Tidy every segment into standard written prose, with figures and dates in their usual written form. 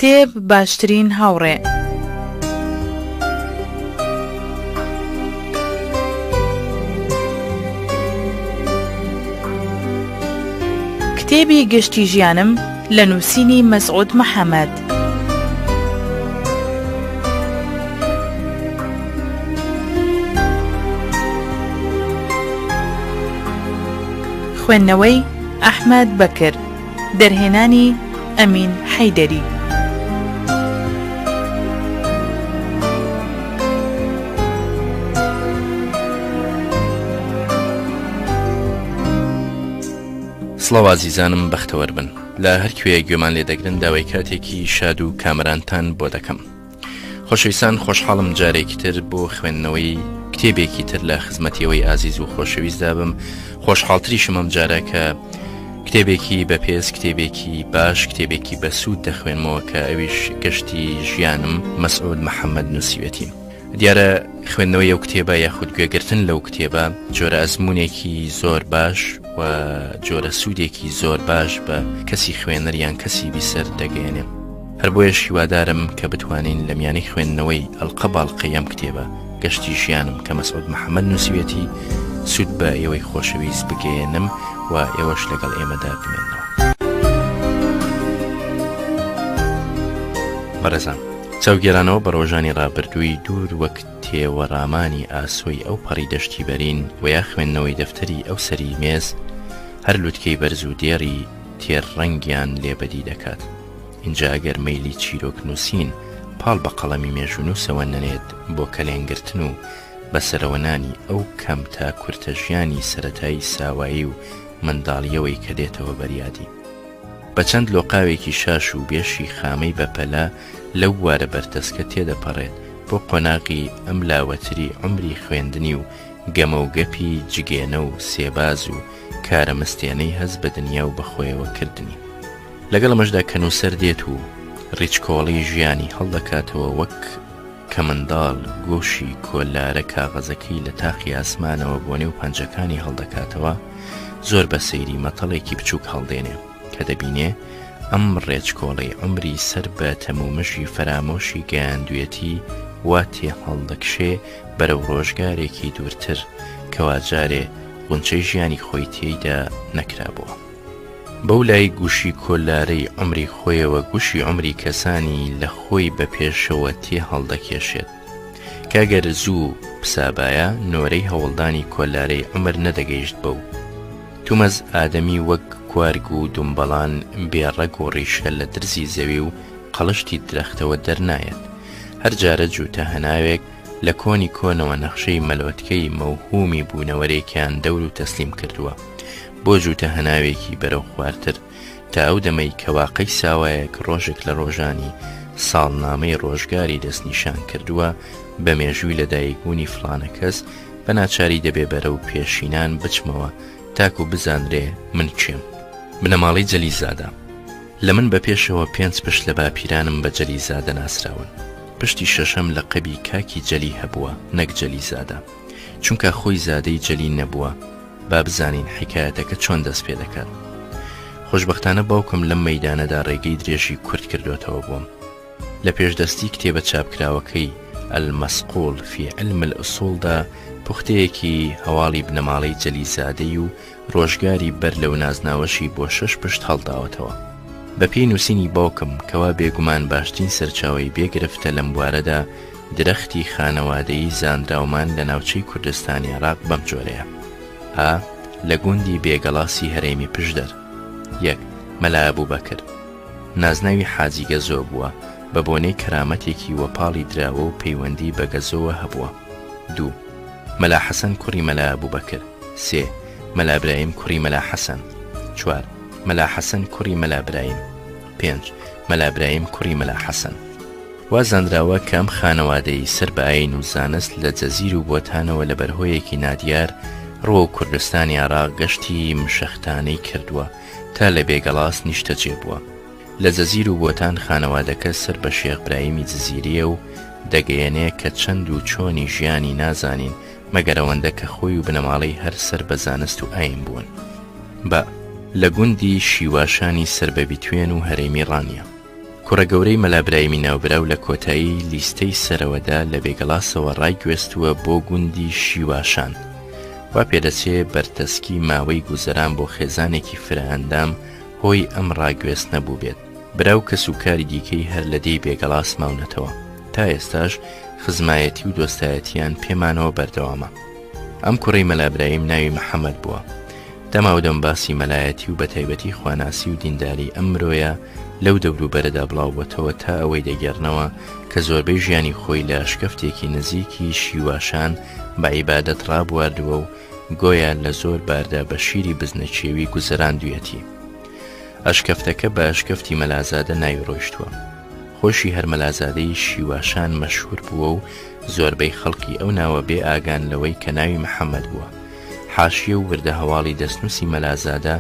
کتێب باشترین هاوڕێ. کتێبی گشتی ژیانم لە نووسینی مەسعود محەممەد. خوێندنەوەی ئەحمەد بەکر، دەرهێنانی ئەمین حەیدەری. سڵاو عزیزانم، بەختەوەر بن. لە هەر کوێیە گوێمان لێ دەگرن داوای کاتێکی شاد و کامرانتان بۆ دەکەم. خۆشەویستان، خۆشحاڵم جارێکی تر بۆ خوێندنەوەی کتێبێکی تر لە خزمەتیەوەی ئازیز و خۆشەویستدا بم. خۆشحاڵتریشم ئەم جارە کە کتێبێکی بەپێز، کتێبێکی باش، کتێبێکی بەسوود دەخوێنمەوە کە ئەویش گەشتی ژیانم مەسعود محەممەد نووسیوەتی. دیارە خوێندنەوەی ئەو کتێبە یاخود گوێگرتن لەو کتێبە جۆرە ئەزمونێکی زۆر باش و جۆرە سوودێکی زۆر باش بە کەسی خوێنەر یان کەسی بیسەر دەگەێنێ. هەر بۆیە هیوادارم کە بتوانین لە میانەی خوێندنەوەی ئەڵقە باڵقەی ئەم کتێبە گەشتی ژیانم کە مەسعود محەممەد نووسیوەتی سوود بە ئێوەی خۆشەویست بگەێنم و ئێوەش لەگەڵ ئێمەدا بمێنەوە. بەڕێزان، چاوگێرانەوە بە ڕۆژانی ڕابردووی دوور وەک تێوەڕامانی ئاسۆی ئەو پەڕی دەشتی بەرین و یا خوێندنەوەی دەفتەری ئەو سەری مێز هەر لوتکەی بەرز و دێڕی تێڕەنگیان لێبەدی دەکات. اینجا ئەگەر مەیلی چیرۆک نووسین پاڵ بە قەڵەمی مێژونووسەوە نەنێت بۆ کەلێنگرتن و بەسەرەوەنانی ئەو کەم تا کورتە ژیانی سەرەتایی ساوایی و منداڵیەوەی کە دێتەوە بەریادی. بە چەند لۆقاوێکی شاش و بێشی خامەی بەپەلا لەو وارە بەرتەسکە تێدەپەڕێت بۆ قۆناغی ئەم لاوەتری عمری خوێندنی و گەمە و گەپی جگێنە و سێباز و کارەمەستێنەی هەز بە دنیا و بەخۆیەوە کردنی. لەگەڵ ئەمەشدا کە نووسەر دێت و ڕیچکۆڵی ژیانی هەڵدەکاتەوە وەک کە منداڵ گۆشی کۆلارە کاغەزەکەی لە تاقی ئاسمانەوە بۆ نێو پەنجەکانی هەڵدەکاتەوە، زۆر بە سەیری مەتەڵێکی بچووک هەڵدێنێ کە دەبینێ ئەم ڕێچکۆڵی عمری سەر بە تەمومەشی فەرامۆشی گەیاندوێتی وا تێ هەڵدەکشێ بەرەو ڕۆژگارێکی دوورتر کەوا جارێ غونچەی ژیانی خۆی تێیدا نەکرابووە. بەو لای گوشی کۆلارەی عمری خۆیەوە گوشی عمری کەسانی لە خۆی بە پێشەوە تێ هەڵدەکێشێت کاگەر زوو پسابایە نۆرەی هەوڵدانی کۆلارەی عمر نەدەگەیشت بەو تومەز ئادەمی وەک کوارگ و دومبەڵان بێڕەگ و ڕیشە لە درزی زەوی و قەڵشتی درەختەوە دەرنایەت. هەر جارە جوتە هەناوێک لە کۆنی کۆنەوە نەخشەی مەلۆتکەی مەوهومی بوونەوەرێکیان دەور و تەسلیم کردووە بۆ جوتە هەناوێکی بەرەو خوارتر تا ئەو دەمەی کەواقەی ساوایەک ڕۆژێک لە ڕۆژانی ساڵنامەی ڕۆژگاری دەستنیشان کردووە بە مێژووی لەدایکبوونی فڵانە کەس بە ناچاری دەبێ بەرەو پێشینان بچمەوە تاکو بزانرێ من کێم. بنەماڵی جەلیزادە. لە من بە پێشەوە 5 پشت لە باپیرانم بە جەلیزادە ناسراون. پشتی شەشەم لە قەبی کاکی جەلی هەبووە نەک جەلیزادە، چونکە خۆی زادەی جەلی نەبووە. با بزانین حکایەتەکە چۆن دەست پێ دەکات. خۆشبەختانە باوکم لەم مەیدانەدا ڕێگەی درێژی کورد کردوێتەوە بۆم. لە پێشدەستی کتێبە چاپکراوەکەی المەسقول في علم الأصولدا پوختەیەکی هەواڵی بنەماڵەی جەلیزادەی و ڕۆژگاری بەر لەو نازناوەشی بۆ 6 پشت هەڵداوەتەوە. بە پێی نووسینی باوکم کەوا بێگومان باشترین سەرچاوی بێگرفتە لەم بوارەدا درەختی خانەوادەیی زانراومان لە ناوچەی کوردستانی عێراق بەم جۆرەیە. لە گوندی بێگەڵاسی هەرێمی پشدەر. 1. مەلا ئەبوبەکر. نازناوی حاجی گەزۆ بووە بە بۆنەی کەرامەتێکی وەپاڵی دراوە و پەیوەندی بە گەزۆوە هەبووە. 2. مەلا حەسەن کوڕی مەلا ئەبوبەکر. 3. مەلا ئیبراهیم کوڕی مەلا حەسەن. 4. مەلا حەسەن کوڕی مەلا ئیبراهیم. 5. مەلا ئیبراهیم کوڕی مەلا حەسەن. وازانراوە کە ئەم خانەوادەی سەر بە ئاین و زانست لە جەزیر و بۆتانەوە لە بەرهۆیەکی نادیار ڕۆ و کوردستانی عێراق گەشتی مشەختانەی کردووە تا لە بێگەڵاس نیشتە جێبووە. لە جەزیر و بۆتان خانەوادەکە سەر بە شێخ برایمی جزیریە و دەگەیەنێ کە چەند و چۆنی ژیانی نازانین مەگەر ئەوەندە کە خۆی و بنەماڵەی هەر سەر بە زانست و ئاین بوون. لە گوندی شیواشانی سەر بە بیتوێن و هەرێمی ڕانیە. کوڕە گەورەی مەلابرایمی ناوبراو لە کۆتایی لیستەی سەرەوەدا لە بێگەڵاسەوە ڕایگوێستووە بۆ گوندی شیواشان وا پێدەچێ بەرتەسکی ماوەی گوزەران بۆ خێزانێکی فرەهەندام هۆی ئەم ڕاگوێستنە بوو بێت. براو کەس و کاری دیکەی هەر لە دەی بێگەڵاس ماونەتەوە تا ئێستاش خزمایەتی و دۆستایەتیان پێمانەوە بەردەوامە. ئەم کوڕەی مەلابرایم ناوی محەممەد بووە. دەماودەم باسی مەلایەتی و بەتایبەتی خواناسی و دینداری ئەم مرۆیە لەو دەوروبەرەدا بڵاو بۆتەوە تا ئەوەی دەگەڕنەوە کە زۆربەی ژیانی خۆی لە شکەفتێکی نزیکی شیواشان بە عیبادەت ڕابواردووە و گۆیان لە زۆر باردا بە شیری بزنەچێوی گوزەراندوویەتی. ئەشکەفتەکە بە ئەشکەفتی مەلازادە ناوی ڕۆیشتووە. خۆشی هەر مەلازادەی شیواشان مەشهور بووە و زۆربەی خەڵکی ئەو ناوە بێ ئاگان لەوەی کە ناوی محەممەد بووە. حاشیە و وردە هەواڵی دەستنووسی مەلازادە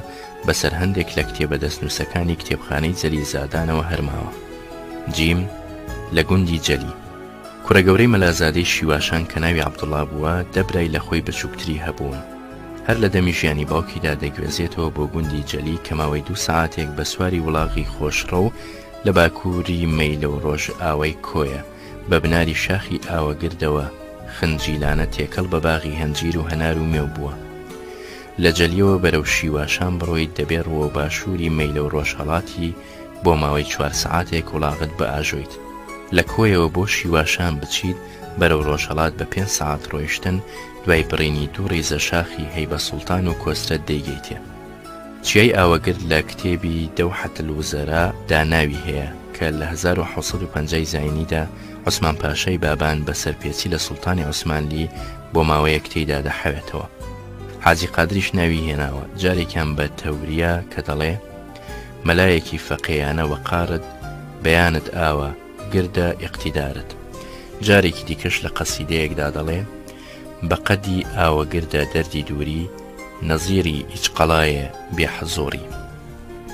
بەسەر هەندێک لە کتێبە دەستنووسەکانی کتێبخانەی جەلیزادانەوە هەرماوە. جیم لە گوندی جەلی. کوڕە گەورەی مەلازادەی شیواشان کە ناوی عەبدوڵڵا بووە دەبرای لە خۆی بچووکتری هەبوون. هەر لە دەمی ژیانی باوکیدا دەگوێزێتەوە بۆ گوندی جەلی کە ماوەی 2 ساعاتێک بە سواری وڵاغی خۆشڕە و لە باکووری مەیلە و ڕۆژ ئاوای کۆیە بە بناری شاخی ئاوەگردەوە خنجیلانە تێکەڵ بە باغی هەنجیر و هەنار و مێو بووە. لە جەلیەوە بەرەو شیواشان بڕۆیت دەبێت ڕوە باشووری مەیلە و ڕۆژهەڵاتی بۆ ماوەی 4 ساعاتێک وڵاغت بە ئاژۆیت. لە کۆیەوە بۆ شیواشان بچیت بەرەو ڕۆژهەڵات بە 5 ساعات ڕۆیشتن دوای بڕینی 2 ڕیزە شاخی هەیبە سوڵتان و کۆسترە دەیگەیتێ. چیای ئاوەگرد لە کتێبی دەوحەت الوزەرا داناوی هەیە کە لە 1950 زاینیدا عوسمان پاشای بابان بە سەرپێچی لە سوڵتانی عوسمانلی بۆ ماوەیەک تێیدا دەحەوێتەوە. حاجی قادریش ناوی هێناوە جارێکیان بە تەوریا کە دەڵێ مەلایەکی فەقێیانە وەقارت بەیانت ئاوە گردە ئیقتیدارت. جارێکی دیکەش لە قەسیدەیەکدا دەڵێ بەقەدی ئاوەگردە دەردی دووری نەزیری هیچ قەڵایە بێحەزۆری.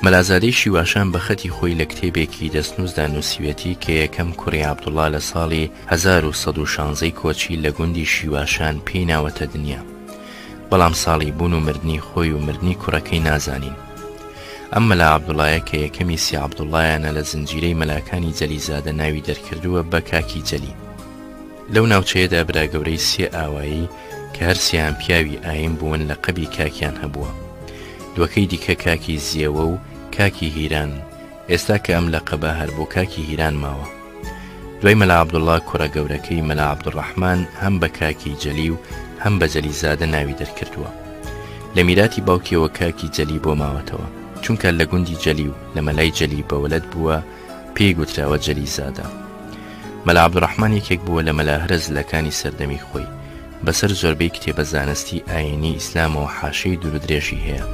مەلازادەی شیواشان بە خەتی خۆی لە کتێبێکی دەستنووسدا نووسیوەتی کە یەکەم کوڕی عەبدوڵڵا لە ساڵی 1116 کۆچی لە گوندی شیواشان پێی ناوەتە دنیا. بەڵام ساڵی بوون و مردنی خۆی و مردنی کوڕەکەی نازانین. ئەم مەلا عەبدوڵڵایە کە یەکەمی سی عەبدوڵڵایانە لە زنجیرەی مەلاکانی جەلیزادە ناوی دەرکردووە بە کاکی جەلی. لەو ناوچەیەدا برا گەورەی 3 ئاوایی کە هەر سیان پیاوی ئایم بوون لە قەبی کاکیان هەبووە. دووەکەی دیکە کاکی زیەوە و کاکی هیران. ئێستا کە ئەم لەقەبە هەر بۆ کاکی هیران ماوە. دوای مەلا عەبدوڵڵا کوڕە گەورەکەی مەلا عەبدوڕەحمان هەم بە کاکی جەلی و هەم بە جەلیزادە ناوی دەرکردووە. لە میراتی باوکیەوە کاکی جەلی بۆ ماوەتەوە چونکە لە گوندی جەلی و لە مەلای جەلی بەوەلەد بووە پێی گوتراوە جەلیزادە. مەلا عەبدوڕەحمان یەکێک بووە لە مەلا هەرزلەکانی سەردەمی خۆی. بەسەر زۆربەی کتێبە زانستی ئاینی ئیسلامەوە حاشەی دوور و درێژی هەیە.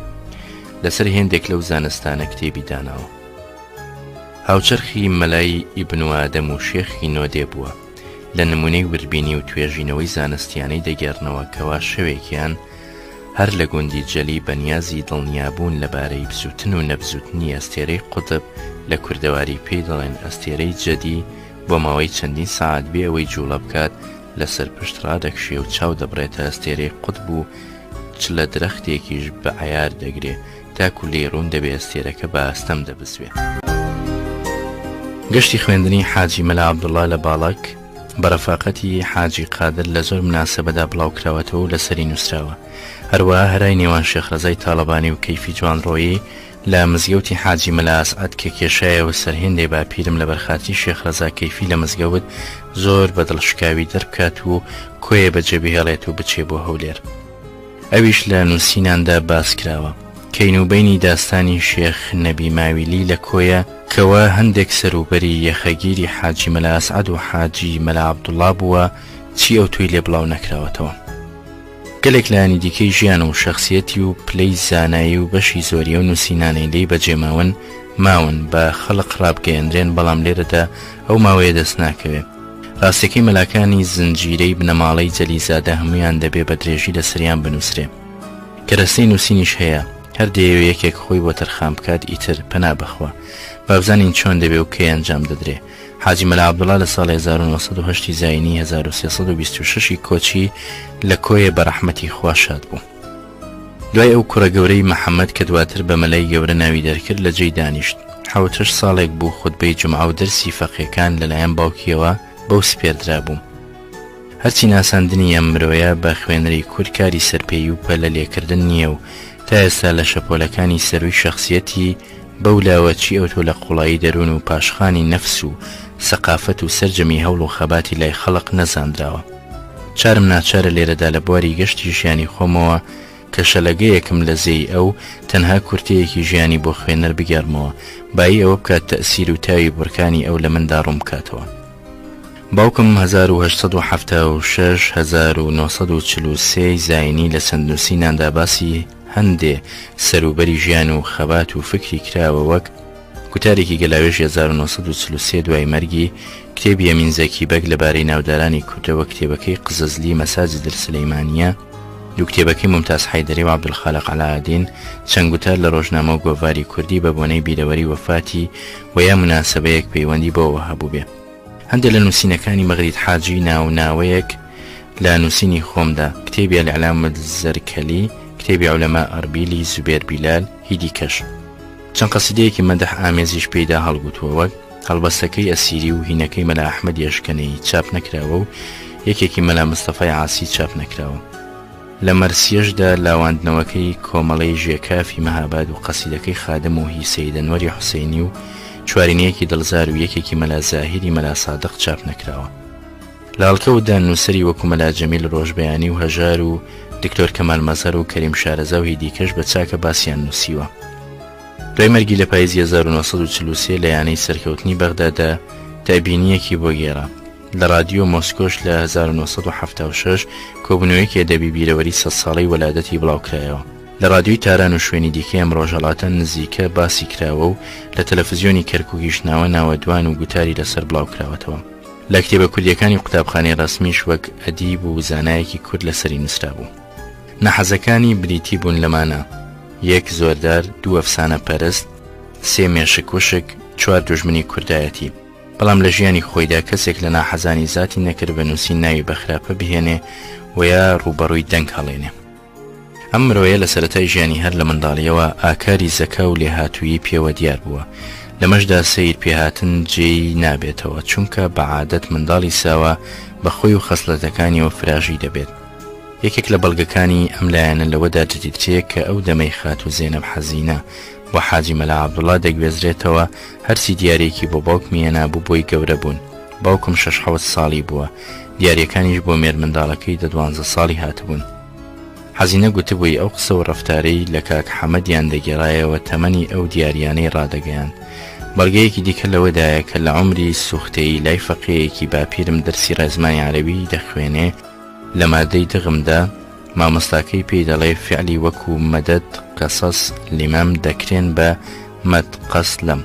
لەسەر هێندێک لەو زانستانە کتێبی داناوە. هاوچەرخی مەلای ئیبن ئادەم و شێخی نۆدێ بووە. لە نمونەی وربینی و توێژینەوەی زانستیانەی دەگەڕنەوە کەوا شەوێکیان هەر لە گوندی جەلی بەنیازی دڵنیابوون لەبارەی بزوتن و نەبزوتنی ئەستێرەی قوتب لە کوردەواری پێی دەڵێن ئەستێرەی جەدی بۆ ماوەی چەندین ساعت بێ ئەوەی جوڵە بکات لەسەر پشت ڕادەکشێ و چاو دەبڕێتە ئەستێرەی قوتب و چ لە درەختێکیش بە عەیار دەگرێ تاکو لێڕوون دەبێ ئەستێرەکە بە ئەستەم دەبزوێ. گەشتی خوێندنی حاجی مەلا عەبدوڵڵا لە باڵک بە ڕەفاقەتی حاجی قادر لە زۆر مناسەبەدا بڵاوکراوەتەوە و لەسەری نووسراوە. هەروەها هەرای نێوان شێخ ڕەزای تاڵەبانی و کەیفی جوانڕۆیی لە مزگەوتی حاجی مەلا ئەسعەد کە کێشایەوە سەرهێندێ باپیرم لە بەرخاتی شێخ ڕەزا کەیفی لە مزگەوت زۆر بە دڵشکاوی دەربکات و کۆیە بەجێ بهێڵێت و بچێ بۆ هەولێر. ئەویش لە نووسیناندا باس کراوە. کەینوبینی داستانی شێخ نەبی ماویلی لە کۆیە کەوە هەندێک سەروبەری یەخەگیری حاجی مەلا ئەسعەد و حاجی مەلا عەبدوڵڵا بووە چی ئەو توی لێ بڵاو نەکراوەتەوە. گەلێک لایانی دیکەی ژیان و شەخسیەتی و پلەی زانایی و بەشی زۆریە و نووسینانەی لی بەجێماون ماون بە خەڵق ڕابگەیەندرێن بەڵام لێرەدا ئەو ماوەیە دەست ناکەوێت. ڕاستەکەی مەلاکانی زنجیرەی بنەماڵەی جەلیزادە هەمویان دەبێ بە درێژی لە سریان بنووسرێ. کەرەستەی نووسینیش هەیە هەر دەیەوێ یەکێک خۆی بۆ تەرخان بکات ئیتر پەنا بەخوا بابزانین چۆن دەبێ و کێ ئەنجام دەدرێ. حاجی مەلا عەبدوڵڵا لە ساڵی 1970 زاینی 1326 کۆچی لە کۆیە بە ڕەحمەتی خوا شاد بوو. دوای ئەو کوڕە گەورەی محەممەد کە دواتر بە مەلای گەورە ناوی دەرکرد لە جێی دانیشت. حوتش ساڵێک بوو خودبەی جمعە و دەرسی فەقیەکان لەلایەن باوکیەوە بەو سپێردرا بووم. هەرچی ناساندنی ئەم مرۆیە بە خوێنەری کورد کاری سەرپێی و پەلە لێکردن نییە و تا ئێستا لە شەپۆلەکانی سەروی شەخسیەتی بەو لاوەچی ئەوتۆ لە قوڵایی دەروون و پاشخانی نەفس و سەقافەت و سەرجەمی هەوڵ و خەباتی لای خەڵق نەزاندراوە. چارم ناچارە لێرەدا لە بواری گەشتی ژیانی خۆمەوە کە شەلەگەیەکم لە زێی ئەو تەنها کورتەیەکی ژیانی بۆ خوێنەر بگەڕمەوە بایی ئەوە بکات تەئسیر و تاوی بورکانی ئەو لە مندا ڕوون بکاتەوە. باوکم 1946 زاینی لە سندنووسی نانداباسی هەندێ سەروبەری ژیان و خەبات و فکری کراوە وەک کوتارێکی گەلاوێژ 1943 دوای مەرگی کتێبی ئەمین زەکی بەگ لەبارەی ناودارانی کوردەوە کتێبەکەی قزەزلی مەساجد سلەیمانیە دوو کتێبەکەی ممتاز حەیدەری و عەبدولخالق عەلاءالدین چەند گوتار لە ڕۆژنامە و گۆڤاری کوردی بە بۆنەی بیرەوەری وەفاتی و یا مناسبەیەک پەیوەندی بەوە هەبوو بێ. هەندێک لە نووسینەکانی مەغرید حاجی ناوناوەیەک لە نووسینی خۆمدا کتێبی الإعلام الزەرکەلی، کتێبی عولەما ئەربیلی زوبێر بیلال، هیدی کەش. چەند قەسیدەیەکی مەدەح ئامێزیش پێیدا هەڵگوتووە وەک هەڵبەستەکەی ئەسیری و هینەکەی مەلا ئەحمەد یەشکەنەی چاپ نەکراوە و یەکێکی مەلا مستەفای عاسی چاپ نەکراوە. لە مەرسیەشدا لاواندنەوەکەی کۆمەڵەی ژێکافی مەهاباد و قەسیدەکەی خادم و هی سەیدەنوەری حوسێنی و چوارینەیەکی دڵزار و یەکێکی مەلا زاهیری مەلا سادق چاپ نەکراوە. لە هەڵکەوتدا نووسەری وەکو مەلا جەمیل ڕۆژبەیانی و هەژار و دکتۆر کەمال مەزەر و کەریم شارەزا و هیدی کەش بە چاکە باسییان نووسیوە. دوای مەرگی لە پاییزی 1943 لە یانەی سەرکەوتنی بەغدادا تابینیەکی بۆ گێڕا. لە رادیۆ مۆسکۆش لە 1976 کۆبوونەوەیەکی ئەدەبی بیرەوەری 100 ساڵەی وەلادەتی بڵاوکرایەوە. لە رادیۆی تاران و شوێنی دیکەی ئەم ڕۆژهەڵاتە نزیکە باسی کراوە و لە تەلەڤیزیۆنی کەرکووکیشناوە ناوەدوان و گوتاری لەسەر بڵاوکراوەتەوە. لە کتێبە کوردیەکانی قوتابخانەی ڕەسمیش وەک ئەدیب و زانایەکی کورد لەسەری نووسرا بوو. نەحەزەکانی بریتی بوون لەمانە: 1 زۆردار، 2 ئەفسانە پەرست، 3 مێشک وشک، 4 دوژمنی کوردایەتی. بەڵام لە ژیانی خۆیدا کەسێک لە ناحەزانی زاتی نەکرد بە نووسین ناوی بەخراپە بهێنێ و یا ڕوبەڕووی دەنگ هەڵێنێ. ئەم مرۆیە لە سەرەتای ژیانی هەر لە منداڵیەوە ئاکاری زەکا و لێهاتوویی پێوە دیار بووە. لەمەشدا سیر پێهاتن جێی نابێتەوە چونکە بە عادەت منداڵی ساوە بە خۆی و خەسڵەتەکانیەوە فراشی دەبێت. یەکێک لە بەڵگەکانی ئەم لایەنە لەوەدا جدیدترێت کە ئەو دەمەی خات و زێنەب حەزینە بۆ حاجی مەلا عەبدوڵڵا دەگوێزرێتەوە هەرچی دیارێکی بۆ باوکمی هێنابوو بۆی گەورە بوون. باوکم 6 ساڵی بووە، دیارەکانیش بۆ مێر منداڵەکەی 12 ساڵی هاتبوون. حەزینە گوتبووی ئەو قسە و ڕەفتارەی لە کاک حەمەدیان دەگێڕایەوە تەمەنی ئەو دیاریانەی ڕادەگەیان. بەڵگەیەکی دیکە لەوەدایە کە لە عومری سوختەی لای فەقێیەکی باپیرم دەرسی ڕێزمانی عەرەبی دەخوێنێ لە مادەی دغمدا مامۆستاکەی پێی دەڵێ فعلی وەکو مەدەد قەسەس لیمەم دەکرێن بە مەدقەسلەم.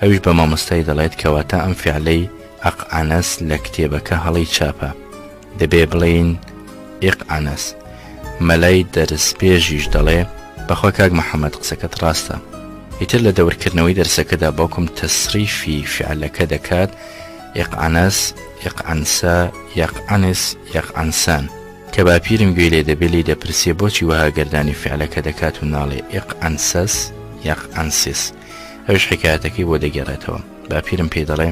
ئەویش بە مامۆستای دەڵێت کەواتە ئەم فعلەی ئەقعەنەس لە کتێبەکە هەڵی چاپە، دەبێ بڵێین ئیقعەنەس. مەلای دەرسپێژیش دەڵێ بەخوا کاک محەممەد قسەکەت ڕاستە. ئیتر لە دەورکردنەوەی دەرسەکەدا باوکم تەسریفی فعلەکە دەکات: ئیقعەنەس، ئیقعەنسا، یەقعەنس، یەقعەنسان. کە باپیرم گوێ لێ دەبێ لی دەپرسێ بۆچی وەها گەردانی فعلەکە دەکات و ناڵێ ئیقعەنسەس، یەقعەنسیس. ئەوش حکایەتەکەی بۆ دەگێڕێتەوە. باپیرم پێ دەڵێ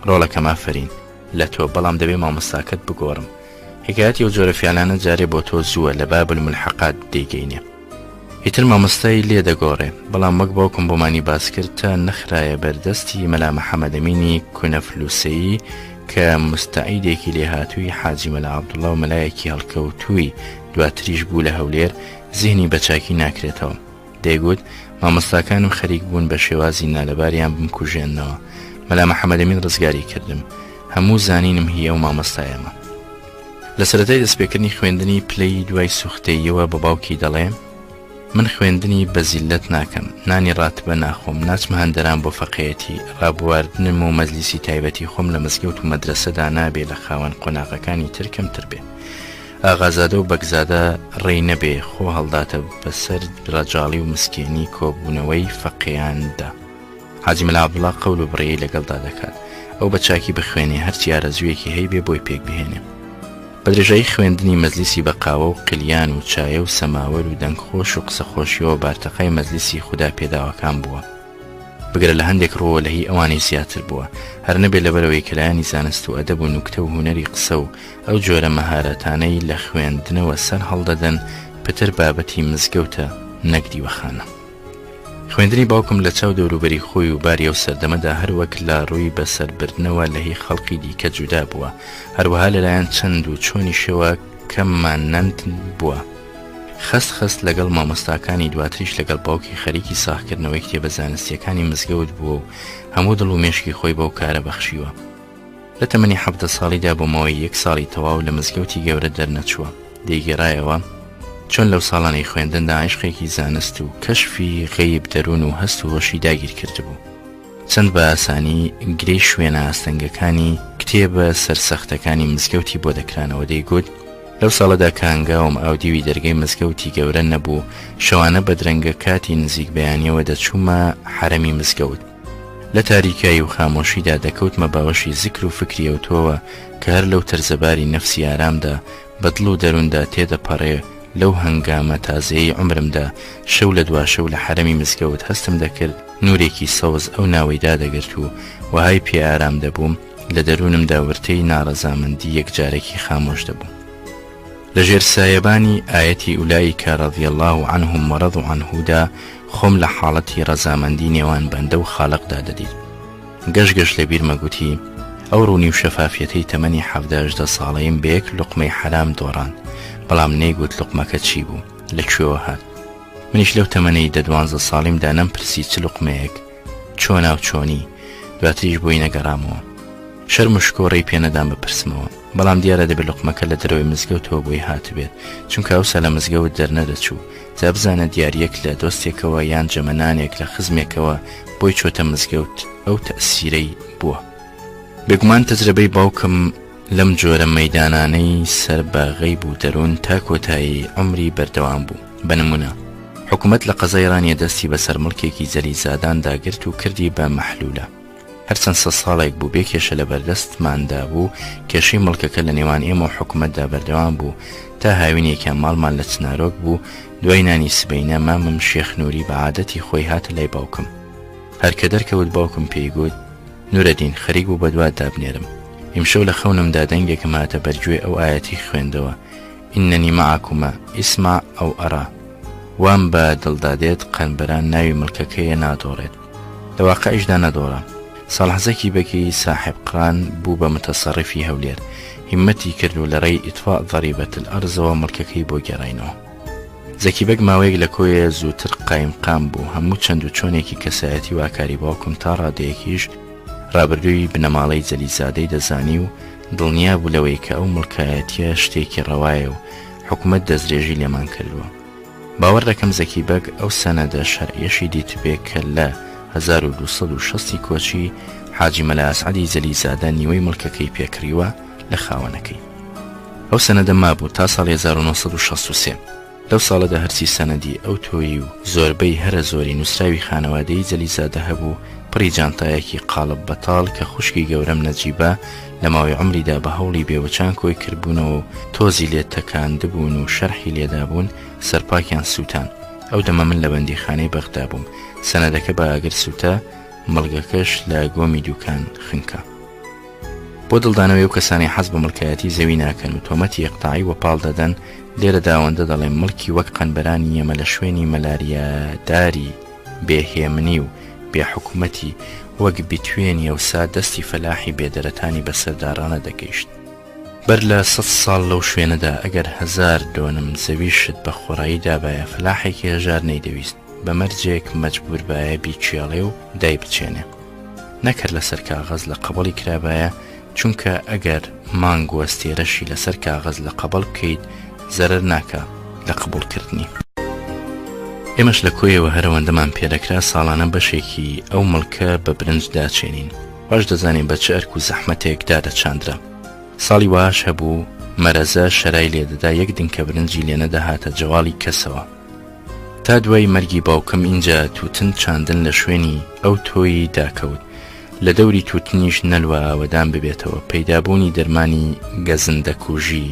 ڕۆڵەکەم ئافرین لە تۆ، بەڵام دەبێ مامۆستاکەت بگۆڕم. حکایەتی ئەو جۆرە فیعلانە جارێ بۆ تۆ زووە لە باب الملحقات دەیگەینێ. ئیتر مامۆستای لێ دەگۆڕێ، بەڵام وەک باوکم بۆمانی باس کرد تا نەخرایە بەردەستی مەلا محەممەد ئەمینی کونەفلووسەیی کە مستعیدێکی لێهاتووی حاجی مەلا عەبدوڵڵا و مەلایەکی هەڵکەوتووی دواتریش بوو لە هەولێر زیهنی بەچاکی ناکرێتەوە. دەیگوت مامۆستاکانم خەریک بوون بە شێوازی نالەباریان بمکوژێننەوە. مەلا محەممەد ئەمین ڕزگاری کردم. هەموو زانینم هیە و مامۆستایەمە. لە سەرەتای دەستپێکردنی خوێندنی پلەی دوای سوختەیەوە بە باوکی دەڵێ من خوێندنی بەزیلەت ناکەم، نانی ڕاتبە ناخۆم، ناچمە هەندەران بۆ فەقێتی، ڕابواردنم و مەجلیسی تایبەتی خۆم لە مزگەوت و مەدرسەدا نابێ لە خاوەن قۆناغەکانی ترکەم تر بێ. ئاغازادە و بەگزادە ڕێی نەبێ خۆ هەڵداتە بەسەر ڕەجاڵی و مسکێنی کۆبوونەوەی فەقییاندا. حاجی مەلا عەبدوڵڵا قەول و بڕێی لەگەڵدا دەکات، ئەو بە چاکی بخوێنێ هەرچی ئارەزوویەکی هەی بێ بۆی پێک بهێنێ. بە درێژایی خوێندنی مەجلیسی بە قاوە و قلیان و چایە و سەماوەر و دەنگخۆش و قسەخۆشیەوە بارتەقای مەجلیسی خودا پێداوەکان بووە. بگرە لە هەندێک ڕۆوە لە هی ئەوانی زیاتر بووە، هەر نەبێت لەبەرەوەی کەلایانی زانست و ئەدەب و نوکتە و هونەری قسە و ئەو جۆرە مەهارەتانەی لە خوێندنەوە سەر هەڵدەدەن پتر بابەتی مزگەوتە نەک دیوەخانە. خوێندنی باوکم لە چاو دەوروبەری خۆی و باری ئەو سەردەمەدا هەر وەک لا ڕووی بەسەربردنەوە لە هی خەڵقی دیکە جودا بووە، هەروەها لەلایەن چەند و چۆنی شێوە کەممان نەند بووە. خەست لەگەڵ مامۆستاکانی دواتریش لەگەڵ باوکی خەریکی ساختکردنەوەی کتێبە زانستیەکانی مزگەوت بووە و هەموو دڵ و مێشکی خۆی بەو کارە بەخشیوە. لە تەمەنی 17 ساڵیدا بۆ ماوەی 1 ساڵی تەواو لە مزگەوتی گەورە دەرنەچووە. دەیگێڕایەوە چۆن لەو ساڵانەی خوێندندا عیشقێکی زانست و کەشفی غەیب دەروون و هەست و هۆشی داگیر کردبوو. چەند بە ئاسانی گرەی شوێنە ئاستەنگەکانی کتێبە سەرسەختەکانی مزگەوتی بۆ دەکرانەوە. دەیگوت لەو ساڵەدا کانگاوم ئاودیوی دەرگەی مزگەوتی گەورە نەبوو، شەوانە بەدرەنگە کاتی نزیک بەیانیەوە دەچوومە حرەمی مزگەوت. لە تاریکایی و خامۆشیدا دەکەوتمە باوەشی زیکر و فکری ئەوتۆوە کە هەر لەو تەرزەباری نەفسی ئارامدا بەدڵ و دەرووندا تێدەپەڕێ. لەو هەنگامە تازەی عمرمدا شەو لە دوا شەو لە حرەمی مزگەوت هەستم دەکرد نورێکی سەوز ئەو ناوەیدا دەگرت و وهای پێ ئارام دەبووم، لە دەروونمدا ورتەی ناڕەزامەندی یەکجارێکی خامۆش دەبوو. لەژێر سایەبانی ئاەتی ئولایکە ڕەضی الله عنهم وەرەضوا عنهودا خۆم لە حاڵەتی ڕەزامەندی نێوان بەندە و خالقدا دەدید. گەشت لە بیرمە گوتی ئەو ڕوونی و شەفافیەتەی تەمەنی 17 ساڵەیم بە یەک لوقمەی حرام دۆڕاند، بەڵام نەیگوت لوقمەکە چی بوو، لەکوێوە هات. منیش لەو تەمەنەی 12 ساڵیمدا نەمپرسی چ لوقمەیەک، چۆنا و چۆنی، دواتریش بۆی نەگەڕامەوە. شەرم و شکۆڕەی پێنەدام بپرسمەوە، بەڵام دیارە دەبێت لوقمەکە لە دەرەوەی مزگەوتەوە بۆی هاتبێت، چونکە ئەوسا لە مزگەوت دەرنەدەچوو. جا بزانە دیاریەک لە دۆستێکەوە یان جەمەنانێک لە خزمێکەوە بۆی چۆتە مزگەوت ئەو تەئسیرەی بووە. بێگومان تەجربەی باوکم لەم جۆرە مەیدانانەی سەر بە غەیب و دەروون تا کۆتایی عمری بەردەوام بوو. بەنمونە حکوومەت لە قەزای ڕانیە دەستی بەسەر مڵکێکی جەلیزادان داگرت و کردی بە مەحلولە. هەرچەند 100 ساڵێک بوو بێ کێشە لە بەردەستماندا بوو، کێشەی مڵکەکە لە نێوان ئێمە و حکوومەتدا بەردەوام بوو تا هاوینێکیان ماڵمان لە چنارۆک بوو. دوای نانی سبەینە مامم شێخ نووری بە عادەتی خۆی هاتە لای باوکم. هەر کە دەرکەوت باوکم پێی گوت نورەدین خەریک بوو بەدوات دابنێرم. ئیمشەو لە خەونمدا دەنگێکم هاتە بەرگوێ ئەو ئاەتی خوێندەوە ئینەنی مەعەکومە ئیسمع ئەو ئەرا. وام بە دڵدادێت قەنبەران ناوی مڵکەکەیە نادۆڕێت، لە واقعیشدا نەدۆڕە. ساڵحزەکی بەکی ساحب قران بوو بە متەسەڕفی هەولێر، هیمەتی کرد و لە ڕێی ئیتفاء ضەریبەت الئەرزەوە مڵکەکەی بۆ گێڕاینەوە. زەکی بەگ ماوەیەک لە کۆیە زووتر قایم قام بوو. هەموو چەند و چۆنێکی کەسایەتی واکاری باوکم تا ڕادەیەکیش ڕابردووی بنەماڵەی جەلیزادەی دەزانی و دڵنیا بوو لەوەی کە ئەو مڵکایەتیە شتێکی ڕەوایە و حکوومەت دەستدرێژی لێمان کردووە. باوەڕ دەکەم زەکی بەگ ئەو سەنەدە شەرعیەشی دیتبێ کە لە 1260 کۆچی حاجی مەلا ئەسعەدی جەلیزادە نیوەی مڵکەکەی پێکڕیوە لە خاوەنەکەی. ئەو سەنەدە مابوو تا ساڵی 1963. لەو ساڵەدا هەرچی سەنەدی ئەو تۆیی و زۆربەی هەرە زۆری نووسراوی خانەوادەی جەلیزادە هەبوو، پڕی جانتایەکی قاڵب بەتاڵ کە خوشکی گەورەم نەجیبە لە ماوەی عمریدا بە هەوڵی بێوەچان کۆی کردبوونەوە و تۆزی لێت تەکاندبوون و شەرحی لێدابوون سەرپاکیان سووتان. ئەو دەمە من لە بەندیخانەی بەغدا بووم. سەنەدەکە بە ئاگر سووتە، مڵگەکەش لە گۆمی دووکان خنکە. بۆ دڵدانەوەی و کەسانی حەز بە مڵکایەتی زەوی ناکەن و تۆمەتی یەقتاعی وەپاڵ دەدەن، لێرە داوەندە دەڵێن مڵکی وەک قەنبەرانی ئێمە لە شوێنی مەلاریاداری بێهێمنی و بێحکوومەتی وەک بیتوێنی ئەوسا دەستی فەلاحی بێدەرەتانی بەسەردارانە دەگەیشت. بەر لە 100 ساڵ لەو شوێنەدا ئەگەر 1000 دۆنم زەوی شت بە خۆڕایی دابایە فەلاحێکی هەژار نەیدەویست، بە مەرجێک مەجبور بایە بیچێڵێ و دای بچێنێ. نەکرد لەسەر کاغەز لە قەبەڵی کرابایە، چونکە ئەگەر مانگ وەستێرەشی لەسەر کاغەز لە قەبەڵ بکەیت زەرەر ناکە لە قبولکردنی. ئێمەش لە کۆیەوە هەرەوەندەمان پێدەکرا ساڵانە بەشێکی ئەو مڵکە بە برنج داچێنین. باش دەزانین بە چ ئەرک و زەحمەتێک دادەچاندرا. ساڵی واش هەبوو مەرەزە شەرای لێدەدا یەک دنکە برنجی لێنەدەهاتە جەواڵی کەسەوە. تا دوای مەرگی باوکم اینجا تووتن چاندن لە شوێنی ئەو تۆیی داکەوت. لە دەوری تووتنیش نەلوە ئاوەدان ببێتەوە. پەیدابوونی دەرمانی گەزندەکوژی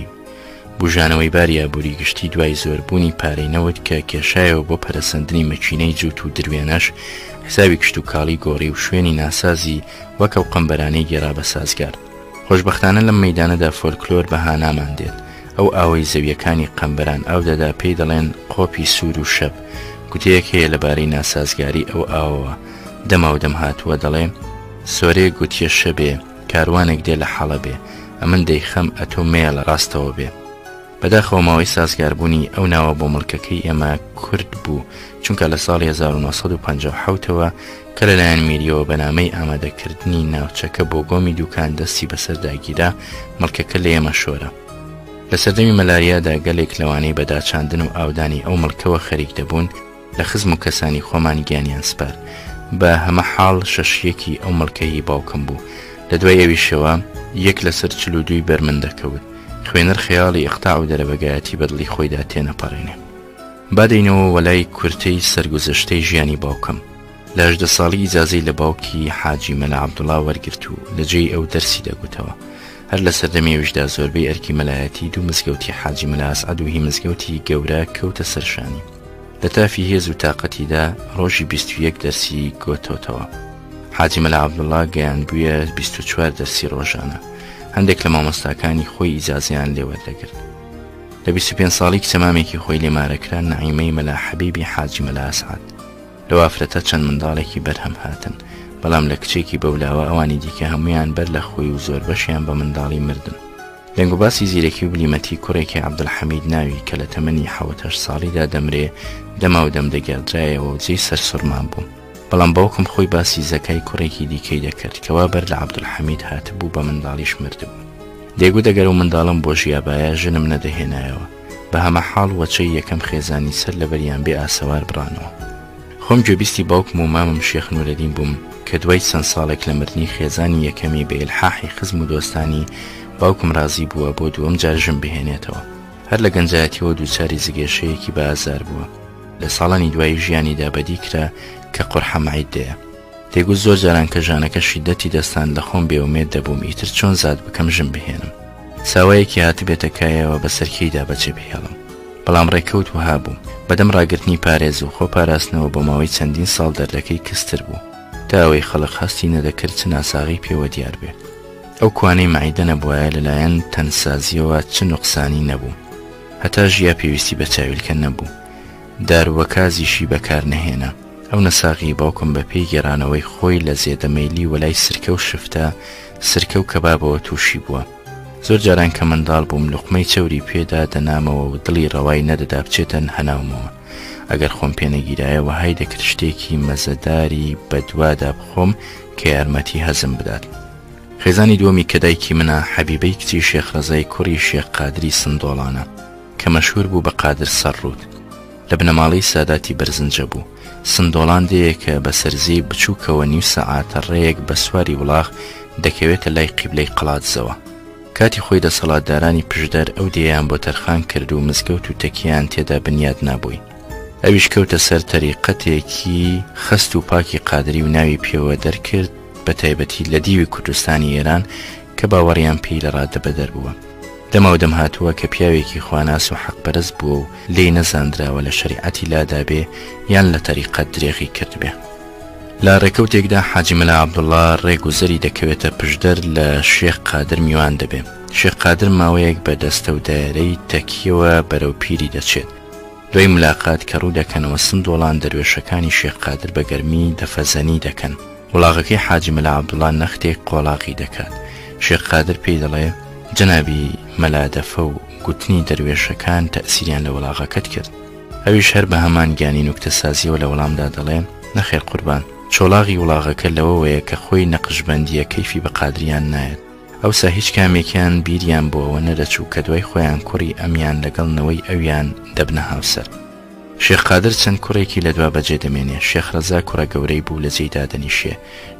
بژانەوەی باری ئابووری گشتی دوای زۆربوونی پارەی نەوت کە کێشایەوە بۆ پەرەسەندنی مەکینەی جووت و درێنەش حسابی کشت و کاڵی گۆڕی و شوێنی ناسازی وەکەو قەمبەرانەی گێڕا بە سازگار. خۆشبەختانە لەم مەیدانەدا فۆلکلۆر بەها نامان دێت. ئەو ئاوەی زەویەکانی قەمبەران ئاو دەدا پێی دەڵێن قۆپی سوور و شەب. گوتەیەک هەیە لەبارەی ناسازگاری ئەو ئاوەوە دەما و دەم هاتووە دەڵێ سۆرێ گوتیە شەبێ کاروانێک دێ لە حەڵەبێ ئەمن دەیخەم ئەتۆ مەیە لە ڕاستەوە بێ. بەداخەوە ماوەی سازگاربوونی ئەو ناوە بۆ مڵکەکەی ئێمە کورد بوو چونکە لە ساڵی 1957ەوە کە لەلایەن میریەوە بەنامەی ئامادەکردنی ناوچەکە بۆ گۆمی دوکان دەستی بەسەرداگیرا مڵکەکە لە ئێمە شۆرە. لە سەردەمی مەلاریادا گەلێک لەوانەی بەداچاندن و ئاودانی ئەو مڵکەوە خەریک دەبوون لە خزم و کەسانی خۆمان گیانیان سپار. بە هەمە حاڵ شەشیەکی ئەو مڵکەی باوکم بوو. لە دوای ئەویشەوە یەک لەسەر 42 بەرمن دەکەوت. خوێنەر خەیاڵی ئیقتاع و دەرەبەگایەتی بەدڵی خۆیدا تێنەپەڕێنێ. بادەینەوە وەلای کورتەی سەرگوزەشتەی ژیانی باوکم. لە 18 ساڵی ئیجازەی لە باوکی حاجی مەلا عەبدوڵڵا وەرگرت و لەجێی ئەو دەرسی دەگوتەوە. هەر لە سەردەمیەویشدا زۆربەی ئەرکی مەلایەتی دوو مزگەوتی حاجی مەلا ئەسعەد و هی مزگەوتی گەورە کەوتە سەرشانی. لە تافی هێز و تاقەتیدا ڕۆژی 21 دەرسی گۆتۆتەوە. حاجی مەلا عەبدوڵڵا گەیان بوویە 24 دەرسی ڕۆژانە. هەندێک لە مامۆستاکانی خۆی ئیجازیان لێوەردەگرت. لە 25 ساڵی کچەمامێکی خۆی لێمارەکرا نەعیمەی مەلا حەبیبی حاجی مەلا ئەسعەد. لەو ئافرەتە چەند منداڵێکی بەرهەم هاتن، بەڵام لە کچێکی بەولاوە ئەوانی دیکە هەمویان بەر لە خۆی و زۆر بەشیان بە منداڵی مردن. لەنگ و باسی زیرەکی و بلیمەتی کوڕێکی عەبدولحەمید ناوی کە لە تەمەنی 7 ساڵیدا دەمرێ دەما و دەم دەگەردرایەوە و جێی سەرسوڕمان بووم. بەڵام باوکم خۆی باسی زەکای کوڕێکی دیکەی دەکرد کەوا بەر لە عەبدولحەمید هاتبوو بە منداڵیش مردبوو. دەیگو دەگەر و منداڵم بۆ ژیابایە ژنم نەدەهێنایەوە. بە هەمە حاڵ وەچەی یەکەم خێزانی سەر لەبەریان بێ ئاسەوار بڕانەوە. خۆم گوێبیستی باوکم و مامم شێخ نورەدین بووم کە دوای چەند ساڵێک لە مردنی خێزانی یەکەمی بە ئیلحاحی خزم و دۆستانی باوکم ڕازی بووە بۆ دووەم جار ژن بهێنێتەوە. هەر لە گەنجایەتیەوە دووچاری زگێشەیەکی بە ئازار بووە. لە ساڵانی دوایی ژیانیدا بەدی کرا کە قورحە مەعیدەیە. تێگو زۆر جاران کە ژانەکە شیدەتی دەستان لە خۆم بێومێت دەبووم ئیتر چۆن زاد بکەم ژن بهێنم. ساوایەکی هاتبێتە کایەوە بەسەرکەیدا بەجێ بهێڵم. بەڵام ڕێکەوت وها بووم. بەدەم ڕاگرتنی پارێز و خۆ پاراستنەوە بۆ ماوەی چەندین ساڵ دەردەکەی کستر بوو تا ئەوەی خەڵق هەستی نەدەکرد چ ناساغی پێوە دیار بێ. ئەو کوانەی مەعیدە نەبووایە لەلایەن تەنسازیەوە چ نوقسانی نەبوو. هەتا ژیا پێویستی بە چاویلکە نەبوو. داروەکازیشی بەکار نەهێنا. ئەو نەساغی باوکم بە پێی گێڕانەوەی خۆی لە زێدەمەیلی وەلای سرکە و شفتە سرکە و کەبابەوە تووشی بووە. زۆر جاران کە منداڵ بووم لوقمەی چەوری پێدا دەنامەوە و دڵی ڕەوای نەدەدا بچێتەن هەناومەوە. ئەگەر خۆم پێنەگیرایەوە هەی دەکرد شتێکی مەزەداری بەدوادا بخۆم کە یارمەتی هەزم بدات. خێزانی دووەمی کە دایکی منە حەبیبەی کچی شێخ ڕەزای کوڕی شێخ قادری سندۆڵانە کە مەشهور بوو بە قادر سەرڕوود. لە بنەماڵەی ساداتی بەرزنجە بوو. سندۆڵان دەیەکە بە سەرزەی بچووکەوە نیو سەعاتە ڕێیەک بە سواری وڵاغ دەکەوێتە لای قیبلەی قەڵاتزەوە. کاتی خۆی دەسەڵاتدارانی پشدەر ئەو دێیان بۆ تەرخان کرد و مزگەوت و تەکیان تێدا بنیاد نابووی. ئەویش کەوتە سەر تەریقەتێکی خست و پاکی قادری و ناوی پێوە دەرکرد بە تایبەتی لە دیوی کوردستانی ئێران کە باوەڕیان پێی لە ڕادەبەدەر بووە. دەما و دەم هاتووە کە پیاوێکی خواناس و حەقپەرست بووە و لێی نەزاندراوە لە شەریعەتی لادا بێ یان لە تەریقەت درێغی کرد بێ. لە ڕێکەوتێکدا حاجی مەلا عەبدوڵڵا ڕێگوزەری دەکەوێتە پشدەر لە شێخ قادر میوان دەبێ. شێخ قادر ماوەیەک بە دەستە و دایرەی تەکیەوە بەرەو پیری دەچێت. دوای ملاقات کە ڕوو دەکەنەوە سندۆڵان دەروێشەکانی شێخ قادر بە گەرمی دەفەزەنی دەکەن. وڵاغەکەی حاجی مەلا عەبدوڵڵا نەختێک قۆڵاقی دەکات. شێخ قادر پێی دەڵێ جەنابی مەلا دەفە و گوتنی دەروێشەکان تەئسیریان لە وڵاغەکەت کرد. ئەویش هەر بە هەمان گیانی نوکتەسازیەوە لە وەڵامدا دەڵێ نەخێر قوربان چۆڵاغی وڵاغەکە لەوەوەیە کە خۆی نەقشبەندیە کەیفی بە قادریان نایەت. ئەوسا هیچ کامێکیان بیریان بۆەوە نەدەچوو کە دوای خۆیان کوڕی ئەمیان لەگەڵنەوەی ئەویان دەبنە هاوسەر. شێخ قادر چەند کوڕێکی لە دوا بەجێ دەمێنێ. شێخ ڕەزا کوڕە گەورەی بوو لە جێی دادەنیشێ.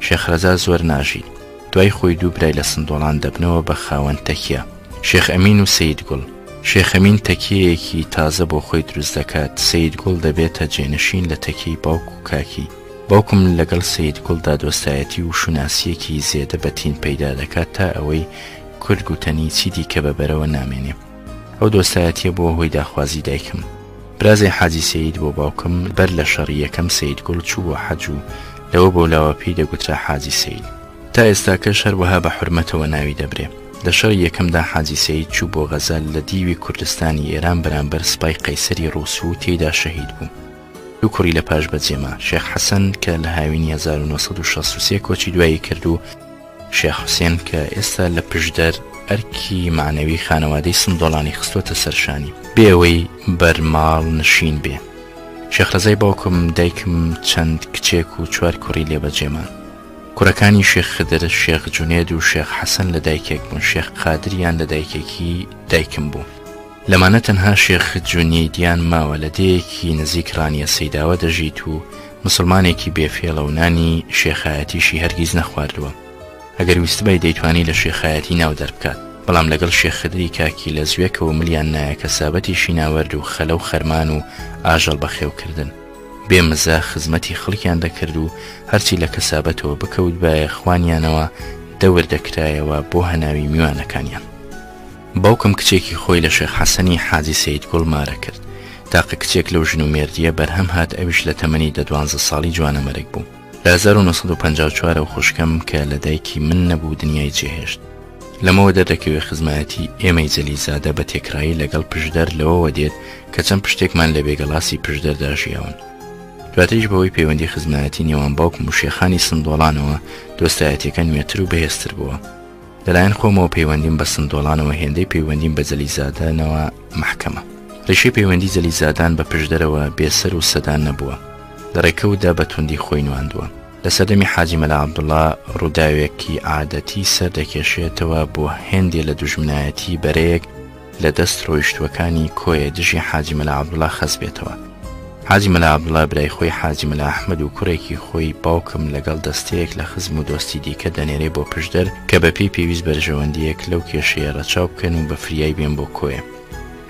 شێخ ڕەزا زۆر ناژی. دوای خۆی دوو برای لە سندۆڵان دەبنەوە بە خاوەن تەکیە. شێخ ئەمین و سەید گوڵ. شێخ ئەمین تەکیەیەکی تازە بۆ خۆی دروست دەکات. سەید گوڵ دەبێتە جێنشین لە تەکیی باوک و کاکی. باوکم لەگەڵ سەید گوڵدا دۆستایەتی و شوناسیەکی زێدە بەتین پەیدا دەکات تا ئەوەی کورد گوتەنی چیدی کە بەبەرەوە نامێنێ. ئەو دۆستایەتیە بۆ هۆی داخوازی دایکم. برازی حاجی سەید بۆ باوکم بەر لە شەڕی یەکەم سەید گوڵ چوو بۆ حەج و لەوە بۆ لاوە پێی دەگوترا حاجی سەید. تا ئێستاکەش هەروەها بە حورمەتەوە ناوی دەبرێ. لە شەڕی یەکەمدا حاجی سەید چوو بۆ غەزال لە دیوی کوردستانی ئێران بەرامبەر سوپای قەیسەری ڕووس و تێیدا شەهید بوو. دوو کوڕی لە پاش بەجێما شێخ حەسەن کە لە هاوینی 1963 کۆچی دوایی کرد و شێخ حوسێن کە ئێستا لە پشدەر ئەرکی معنەوی خانەوادەی سندۆڵانی خستوتە سەرشانی بێەوەی بەرماڵ نشین بێ. شێخ ڕەزای باوکم دایکم چەند کچێک و 4 کوڕی لێبەجێمان. کوڕەکانی شێخ خدر، شێخ جونێد و شێخ حەسەن لە دایکێک بوون. شێخ قادریان لە دایکێکی دایکم بوو. لەمانە تەنها شێخ جونێدیان ماوە لە دەیەکی نزیک ڕانیە سەیداوە دەژیت و مسلمانێکی بێفێڵە و نانی شێخایەتیشی هەرگیز نەخواردووە. ئەگەر ویست بای دەیتوانی لە شێخایەتی ناو دەربکات، بەڵام لەگەڵ شێخ خدری کاکی لە زوێکەوە ملیان نایە کە سابەتیشی ناوەرد و خەلە و خەرمان و ئاژەڵ بەخێوکردن. بێمەزە خزمەتی خەڵکیان دەکرد و هەرچی لە کەسابەتەوە بکەوت بایە خوانیانەوە دەور دەکرایەوە بۆ هەناوی میوانەکانیان. باوکم کچێکی خۆی لە شێخ حەسەنی حاجی سەید گوڵ مارە کرد. تاقە کچێک لەو ژن و مێردیە بەرهەم هات، ئەویش لە تەمەنی 12 ساڵی جوانە مەرگ بوو. لە 1954 خوشکەم کە لە دایکی من نەبوو دنیای جێهێشت. لەمەوە دەردەکەوێ خزمەتی ئێمەی جەلیزادە بە تێکرایی لەگەڵ پشدەر لەوەوە دێت کە چەند پشتێکمان لە بێگەڵاسی پشدەردا ژیاون. دواتریش بەوەی پەیوەندی خزمەتی نێوان باوکم و شێخانی سندۆڵانەوە دۆستایەتیەکە نوێتر و بەهێزتر بووە. لەلایەن خۆمەوە پەیوەندیم بە سندۆڵانەوە هێندەی پەیوەندیم بە جەلیزادانەوە محکەمە. ڕێشەی پەیوەندی جەلیزادان بە پشدەرەوە بێسەر و سەدان نەبووە. لە ڕێکەوتدا بە توندی خۆی نواندووە. لە سەردەمی حاجی مەلا عەبدوڵڵا ڕووداوێکی عادەتی سەردەکێشێتەوە بۆ هێندێ لە دوژمنایەتی بەرەیەک لە دەست ڕۆیشتوەکانی کۆیە دژی حاجی مەلا عەبدوڵڵا خەز بێتەوە. حاجی مەلا عەبدوڵڵا برای خۆی حاجی مەلا ئەحمەد و کوڕێکی خۆی باوکم لەگەڵ دەستەیەک لە خزم و دۆستی دیکە دەنێرێ بۆ پشدەر کە بەپێی پێویست بەرژەوەندیەک لەو کێشەیە ڕەچاو بکەن و بە فریای بێن بۆ کۆیە.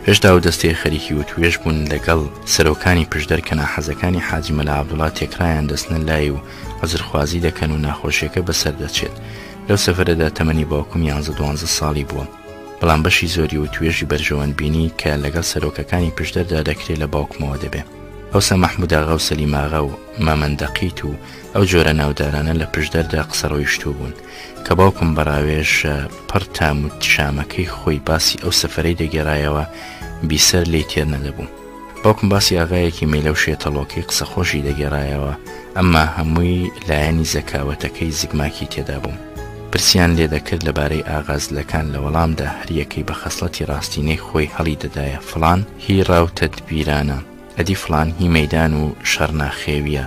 هێشتا و دەستەیە خەریکی و توێژ بوون لەگەڵ سەرۆکانی پشدەر کە ناحەزەکانی حاجی مەلا عەبدوڵڵا تێکرایان دەستنە لای و عەزرخوازی دەکەن و ناخۆشیەکە بەسەر دەچێت. لەو سەفەرەدا تەمەنی باوکم 11-12 ساڵی بووە، بەڵام بەشی زۆری و توێژی بەرژەوەند بینی کە لەگەڵ سەرۆکەکانی پشدەردا دەکرێت لە باوکمەوە دەبێ. ئەوسا مەحموود ئاغا و سەلیم ئاغا و مامەندەقیت و ئەو جۆرە ناودارانە لە پشدەردا قسەڕۆیشتوو بوون کە باوکم بەڕاوێژ پڕ تام و شامەکەی خۆی باسی ئەو سەفەرەی دەگێڕایەوە بیسەر لێی تێر نەدەبوو. باوکم باسی ئاغایەکی مەیلە و شێتەڵۆکەی قسەخۆشی دەگێڕایەوە، ئەمما هەمووی لایەنی زەکاوەتەکەی زگماکی تێدا بووم. پرسیان لێ دەکرد لەبارەی ئاغازلەکان لە وەڵامدا هەریەکەی بە خەسڵەتی ڕاستینەی خۆی هەڵی دەدایە. فڵان هی ڕاوتەدبیرانە، ئەدی فڵان هی مەیدان و شەڕناخێویە،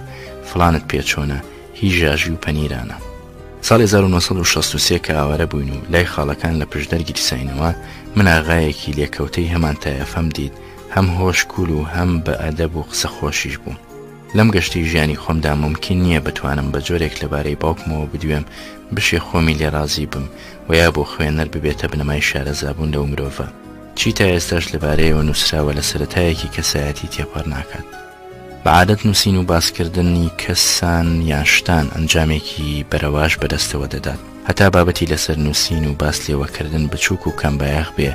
فڵانت پێچۆنە، هی ژاژی و پەنیرانە. ساڵی 1963 کە ئاوارە بووین و لای خاڵەکان لە پشدەر گیرساینەوە، من ئاغایەکی لێکەوتەی هەمان تایەفەم دیت، هەم هۆشکول و هەم بە ئەدەب و قسە خۆشیش بوو. لەم گەشتی ژیانی خۆمدا ممکن نییە بتوانم بە جۆرێک لەبارەی باوکمەوە بدوێم بشێ خۆمی لێ رازی بم و یا بۆ خوێنەر ببێتە بنەمای شارەزابوون لەو مرۆڤە. چی تا ئێستاش لەبارەیەوە نووسراوە لە سەرەتایەکی کەسایەتی تێپەڕ ناکات. بەعادەت نووسین و باسکردنی کەسان یان شتان ئەنجامێکی بەرەواش بەدەستەوە دەدات. هەتا بابەتی لەسەر نووسین و باس لێوەکردن بچووک و کەمبایەخ بێ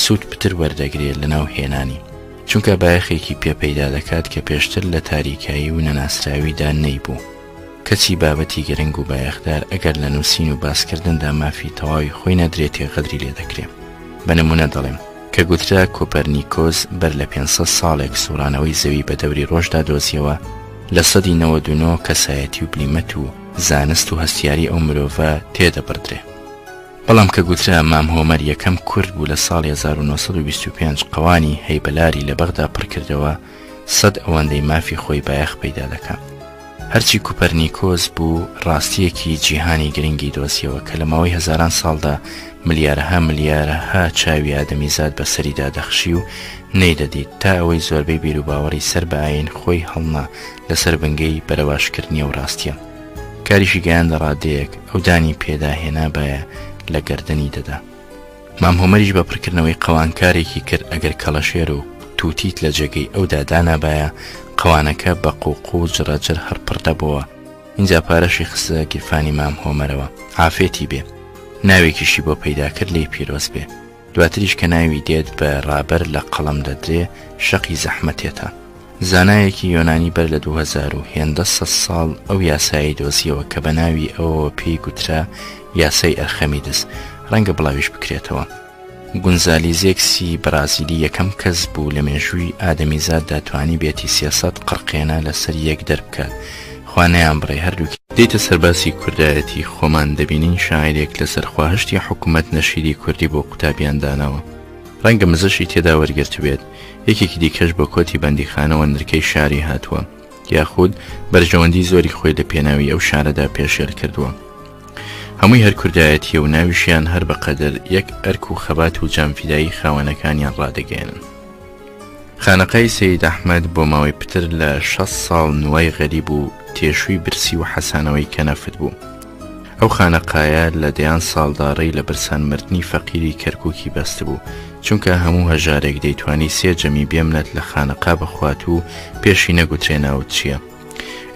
سوود پتر وەردەگرێت لەناو هێنانی، چونکە بایەخێکی پێپەیدا دەکات کە پێشتر لە تاریکایی و نەناسراویدا نەیبوو. کەچی بابەتی گرنگ و بایەخدار ئەگەر لە نووسین و باسکردندا مافی تەواوی خۆی نەدرێتێ غەدری لێ دەکرێت. بە نمونە دەڵێم کە گوترا کۆپەرنیکۆس بەر لە 500 ساڵێک سوڕانەوەی زەوی بە دەوری ڕۆژدا دۆزیەوە، لە سەدی 99 کەسایەتی و بلیمەت و زانست و هەستیاری ئەو مرۆڤە تێدەبڕدرێ. بەڵام کە گوترا مام هۆمەر یەکەم کورد بوو لە ساڵی 1925 قەوانی هەیبەلاری لە بەغدا پڕکردەوە، 100 ئەوەندەی مافی خۆی بایەخ پەیدا دەکات. هەرچی کوپەرنیکۆس بوو ڕاستیەکی جیهانی گرنگی دۆزیەوە کە لە ماوەی هەزاران ساڵدا ملیارەها چاوی ئادەمیزاد بەسەریدا دەخشی و نەیدەدیت تا ئەوەی زۆربەی بیر و باوەڕی سەر بە ئاین خۆی هەڵنا لەسەر بنگەی بەرەواشکردنی و ڕاستیە. کاریشی گەیان لە ڕادەیەک ئەو دانی پێداهێنا بایە لە گەردەنی دەدا. مام هۆمەریش بە پڕکردنەوەی قەوانکارێکی کرد ئەگەر کەڵەشێر و تووتیت لە جێگەی ئەودا دانابایە قەوانەکە بە قووق و جڕەجر هەرپڕ دەبەوە. اینجا پارەشی خستە گیرفانی مام هۆمەرەوە، عافێتی بێ، ناوێکیشی بۆ پەیدا کرد لی پیرۆز بێ. دواتریش کە ناوی دێت بە ڕابەر لە قەڵەم دەدرێ شەقی زەحمەتێتە. زانایەکی یۆنانی بەر لە 2010 ساڵ ئەو یاسایی دۆزیەوە کە بە ناوی ئەوەوە پێی گوترا یاسای ئەرخەمیدس، ڕەنگە بڵاویش بکرێتەوە. گونزالیزێکسی بەرازیلی یەکەم کەس بوو لە مێژووی ئادەمیزاد داتوانی بێتی سیاسەت قڕقێنە لەسەر یەک دەربکات، خوانەیان بڕێ هەردووکی. دێتە سەرباسی کوردایەتی خۆمان دەبینین شاعرێک لەسەر خواهشتی حکوومەت نەشیری کوردی بۆ قوتابیان داناوە، ڕەنگە مزەشی تێدا وەرگرت بێت. یەکێکی دیکەش بە کۆتی بەندیخانەوە نرکەی شاری هاتووە، یاخود بەرژەوەندی زۆری خۆی لە پێناوی ئەو شارەدا پێشێر کردووە. هەمووی هەر کوردایەتیە و ناویشیان هەر بەقەدر یەک ئەرک و خەبات و جامفیدایی خاوەنەکانیان ڕادەگەێنن. خانەقای سەید ئەحمەد بۆ ماوەی پتر لە 6 ساڵ نوای غەریب و تێشووی برسی و حەسانەوەی کەنەفت بوو. ئەو خانەقایە لە دەیان ساڵدا ڕێی لە برسانمردنی فەقیری کەرکووکی بەست بوو، چونکە هەموو هەژارێک دەیتوانی 3 جەمی بێمنەت لە خانەقا بخوات و پێشی نەگوترێ ناوت چییە.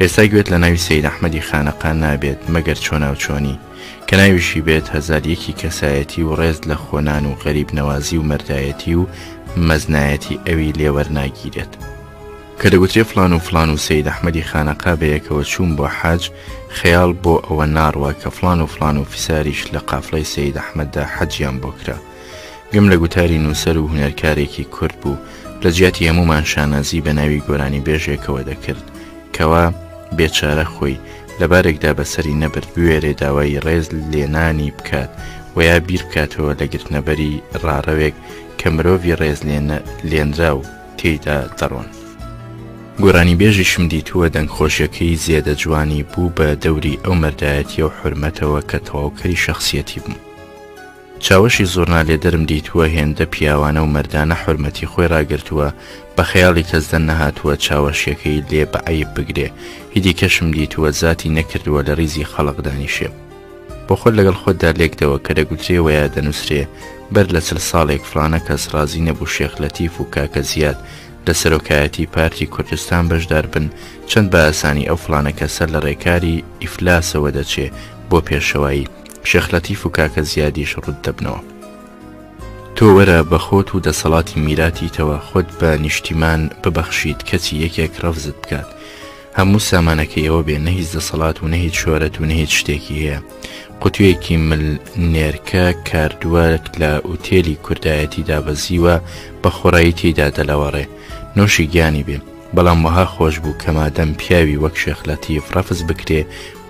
ئێستا گوێت لە ناوی سەید ئەحمەدی خانەقا نابێت مەگەر چۆناوچۆنی، کە ناویشی بێت 1001 کەسایەتی و ڕێز لە خۆنان و غەریب نەوازی و مەردایەتی و مەزنایەتی ئەوی لێوەرناگیرێت. کە دەگوترێ فلان و فلان و سەید ئەحمەدی خانەقا بەیەکەوە چوون بۆ حەج، خەیاڵ بۆ ئەوە ناڕوە کە فلان و فلان و فیساریش لە قافڵەی سەید ئەحمەددا حەجیان بۆ کرا. گەم لە گوتاری نووسەر و هونەرکارێکی کورد بوو، لە جیاتی هەمومان شانازی بە ناوی گۆرانی بێژێکەوە دەکرد کەوا بێچارە خۆی لەبارێکدا بەسەری نەبرد بوێرێ داوای ڕێز لێنانی بکات و یا بیر بکاتەوە لە گرتنەبەری ڕاڕەوێک کە مرۆڤی ڕێز لێنرا و تێیدا دەڕۆن. گۆرانی بێژی شم دیتووە دەنگخۆشیەکەی زێدە جوانی بوو بە دەوری ئەو مەردایەتی و حرمەتەوە کە تەواوکەری شەخصیەتی بوو. چاوەشی زۆرنا لێ دەرم دیتووە هێندە پیاوانە و مەردانە حرمەتی خۆی ڕاگرتووە، بە خەیاڵی کەسدەن نەهاتووە چاوەشیەکەی لێ بە عەیب بگرێ. هیدی کەشم دیتووە زاتی نەکردووە لە ڕیزی خەڵق دانیشێ. بۆ خۆت لەگەڵ خۆتدا لێکدەوە کە دەگوترێ وەیە دەنووسرێ بەر لە 40 ساڵێک فلانە کەس ڕازی نەبوو شێخ لەتیف و کاکە زیاد لە سەرۆکایەتی پارتی کوردستان بەشدار بن، چەند بە ئاسانی ئەو فلانە کەسە لە ڕێکاری ئیفلاسەوە دەچێ بۆ پێشەوایی، شێخ لەتیف و کاکە زیادیش ڕوود دەبنەوە. تۆ وەرە بە خۆت و دەسەڵاتی میراتیتەوە خۆت بە نیشتیمان ببەخشیت کەسی یەکێک ڕەفزت بکات. هەموو سامانەکەیەوە بێ، نە هیچ دەسەڵات و نە هیچ شۆرەت و نە هیچ شتێکی هەیە. قوتوویەکی ملنێرکە کاردووەک لە ئوتێلی کوردایەتی دابەزیوە بە خۆڕایی تێیدا دەلەوەڕێ، نۆشی گیانی بێ، بەڵام وەها خۆش بوو کەمادەم پیاوی وەک شێخ لەتیف ڕەفز بکرێ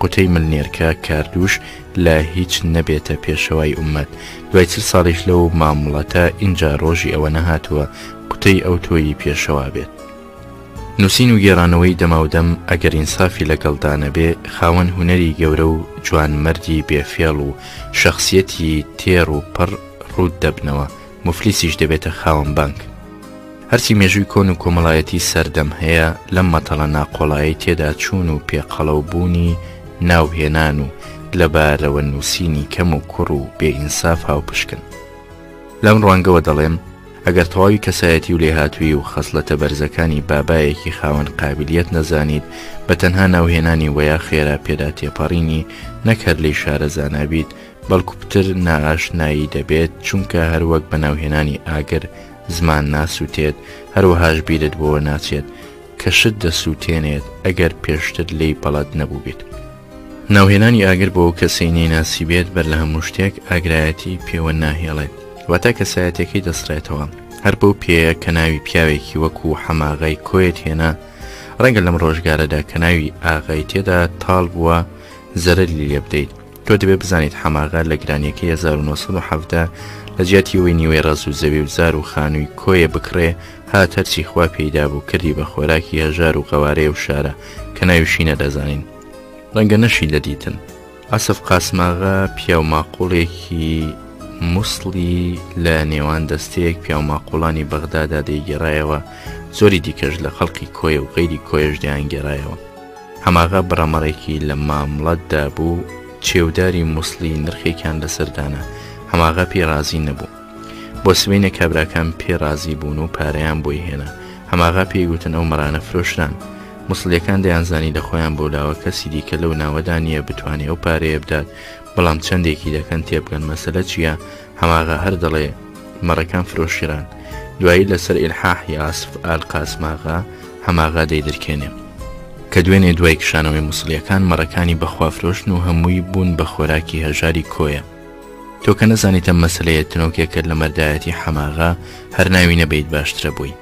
قوتەی ملنێرکە کاردووش لە هیچ نەبێتە پێشەوای ئومەت. دوای 40 ساڵیش لەو مامڵەتە ئینجا ڕۆژی ئەوە نەهاتووە قوتەی ئەو تۆیی پێشەوا بێت. نووسین و گێڕانەوەی دەماودەم ئەگەر ئینسافی لەگەڵدانە بێ، خاوەن هونەری گەورە و جوانمەردی بێفێڵ و شەخسیەتی تێڕ و پڕ ڕوود دەبنەوە، مفلیسیش دەبێتە خاوەن بانک. هەرچی مێژووی کۆن و کۆمەڵایەتی سەردەم هەیە لەم مەتەڵە ناقۆڵایی تێدا چوون و پێقەڵەو بوونی ناوهێنان و لەبارەوە نووسینی کەم و کوڕ و بێئینساف هاوپشکن. لەم ڕوانگەوە دەڵێم ئەگەر تەواوی کەسایەتی و لێهاتووی و خەسڵەتە بەرزەکانی بابایەکی خاوەن قابلیەت نەزانیت، بە تەنها ناوهێنانی وەیا خێرا پێدا تێپەڕینی نەکەر لەی شارەزانابیت، بەڵکو پتر نائاشنایی دەبێت، چونکە هەروەک بە ناوهێنانی ئاگر زمان ناسووتێت، هەروەهاش بیرت بۆوە ناچێت کە شت دەسووتێنێت ئەگەر پێشتر لێی بەڵەد نەبوو بیت. ناوهێنانی ئاگر بۆ کەسەی نەیناسی بێت بەر لە هەموو شتێک ئاگرایەتی پێوە ناهێڵێت، واتە کەسایەتەکەی دەسڕێتەوە. هەر بەو پێەیە کە ناوی پیاوێکی وەکو حەماغای کۆیت هێنا، ڕەنگە لەم ڕۆژگارەدا کە ناوی ئاغای تێدا تاڵ بووە زەرەری لێ بدەیت. تۆ دەبێت بزانیت حەماغا لە گرانیەکەی 1970 لە جیاتیەوەی نیوەی ڕەز و زەوی و زار و خانووی کۆیە بکڕێ، هات هەرچی خوا پێیدا بوو کردی بە خۆراکی هەژار و قەوارەیە و شارە کە ناویشی نەدەزانین، ڕەنگە نەشی دەدیتن. ئاسف قاسماغا پیاو ماقوڵێکی مووسڵی لە نێوان دەستەیەک پیاو ماقوڵانی بەغدادا دەیگێڕایەوە، زۆری دیکەش لە خەڵقی کۆیە و غەیری کۆیەش دەیانگێڕایەوە. هەماغا بڕەمەڕێکی لە مامڵەتدا بوو، چێوداری مووسڵی نرخێکیان لەسەردانە، هەماغا پێڕازی نەبوو. بۆ سوێنە کابراکان پێڕازی بوون و پارەیان بۆی هێنا، هەماغا پێیگوتن ئەو مەرانە فرۆشران. مووسڵیەکان دەیانزانی لە خۆیان بۆلاوە کەسی دیکە لەو ناوەدا نییە بتوانێت ئەو پارەیە بدات، بەڵام چەندێکی دەکەن تێبگەن. مەسەلە چییە؟ هەماغا هەر دەڵێ مەڕەکان فرۆشیران دوایی لەسەر ئیلحاحی ئاسف ئال قاسماغا هەماغا دەیدرکێنێ کە دوێنێ دوای کشانەوەی مووسڵیەکان مەڕەکانی بەخوافرۆشن و هەمووی بوون بە خۆراکی هەژاری کۆیە. تۆ کە نەزانیتە مەسلەیە تنۆکێکرد لە مەردایەتی حەماغا هەر ناوی نەبێت باشترە بووی.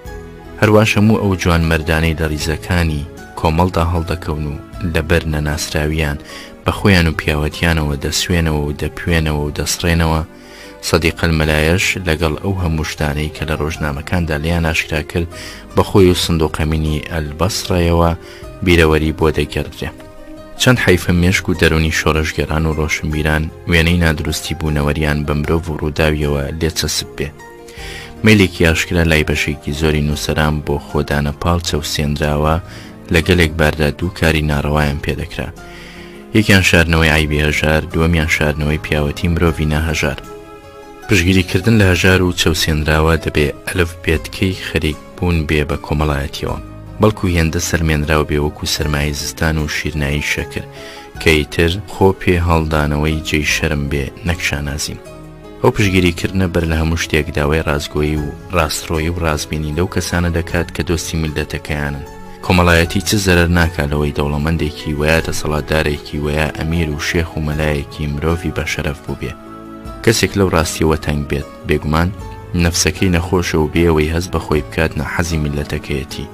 هەروەش هەموو ئەو جوان مەردانەی لە ڕیزەکانی کۆمەڵدا هەڵدەکەون و لەبەر نەناسراویان بە خۆیان و پیاوەتیانەوە دەسوێنەوە و دەپوێنەوە و دەسڕێنەوە سەدیق المەلایەش لەگەڵ ئەو هەموو شتانەی کە لە ڕۆژنامەکاندا لێیان ئاشکرا کرد بە خۆی و سندوقەمینی ئەلبەسڕەیەوە بیرەوەری بۆ دەگەڕدرێ. چەند حیفە مێشک و دەرونی شۆڕژگەران و ڕۆشنبیران وێنەی نادروستی بوونەوەریان بە مرۆڤ و ڕووداویەوە لێچەسب بێ. مەیلێکی ئاشکرا لای بەشێکی زۆری نووسەران بۆ خۆدانە پاڵ چەوسێنراوە لە گەلێک باردا دوو کاری ناڕەوایان پێدەکرا. یەکیان شاردنەوەی عیبی هەژار، دووەمیان شاردنەوەی پیاوەتی مرۆڤی ناهەژار. پشگیریکردن لە هەژار و چەوسێنراوە دەبێ ئەلف بێتکەی خەریک بوون بێ بە کۆمەڵایەتیەوە، بەڵکو هێندە سەرمێنراو بێ وەکو سەرمای زستان و شیرنایی شەکر کە ئیتر خۆ پێ هەڵدانەوەی جێی شەرم بێ نەکشانازیم. ئەو پشگیریکردنە بەر لە هەموو شتێک داوای ڕازگۆیی و ڕاستڕۆیی و ڕازبینی لەو کەسانە دەکات کە دۆستی میلەتەکەیانن. کۆمەڵایەتی چ زەرەر ناکالەوەی دەوڵەمەندێکی وەیا دەسەڵاتدارێکی وەیا ئەمیر و شێخ و مەلایەکی مرۆڤی بەشەرەف بوو بێ. کەسێک لەو ڕاستیەوە تەنگ بێت بێگومان نەفسەکەی نەخۆشە و بێەوەی هەست بەخۆی بکات نەحەزی میلەتەکەیەتی.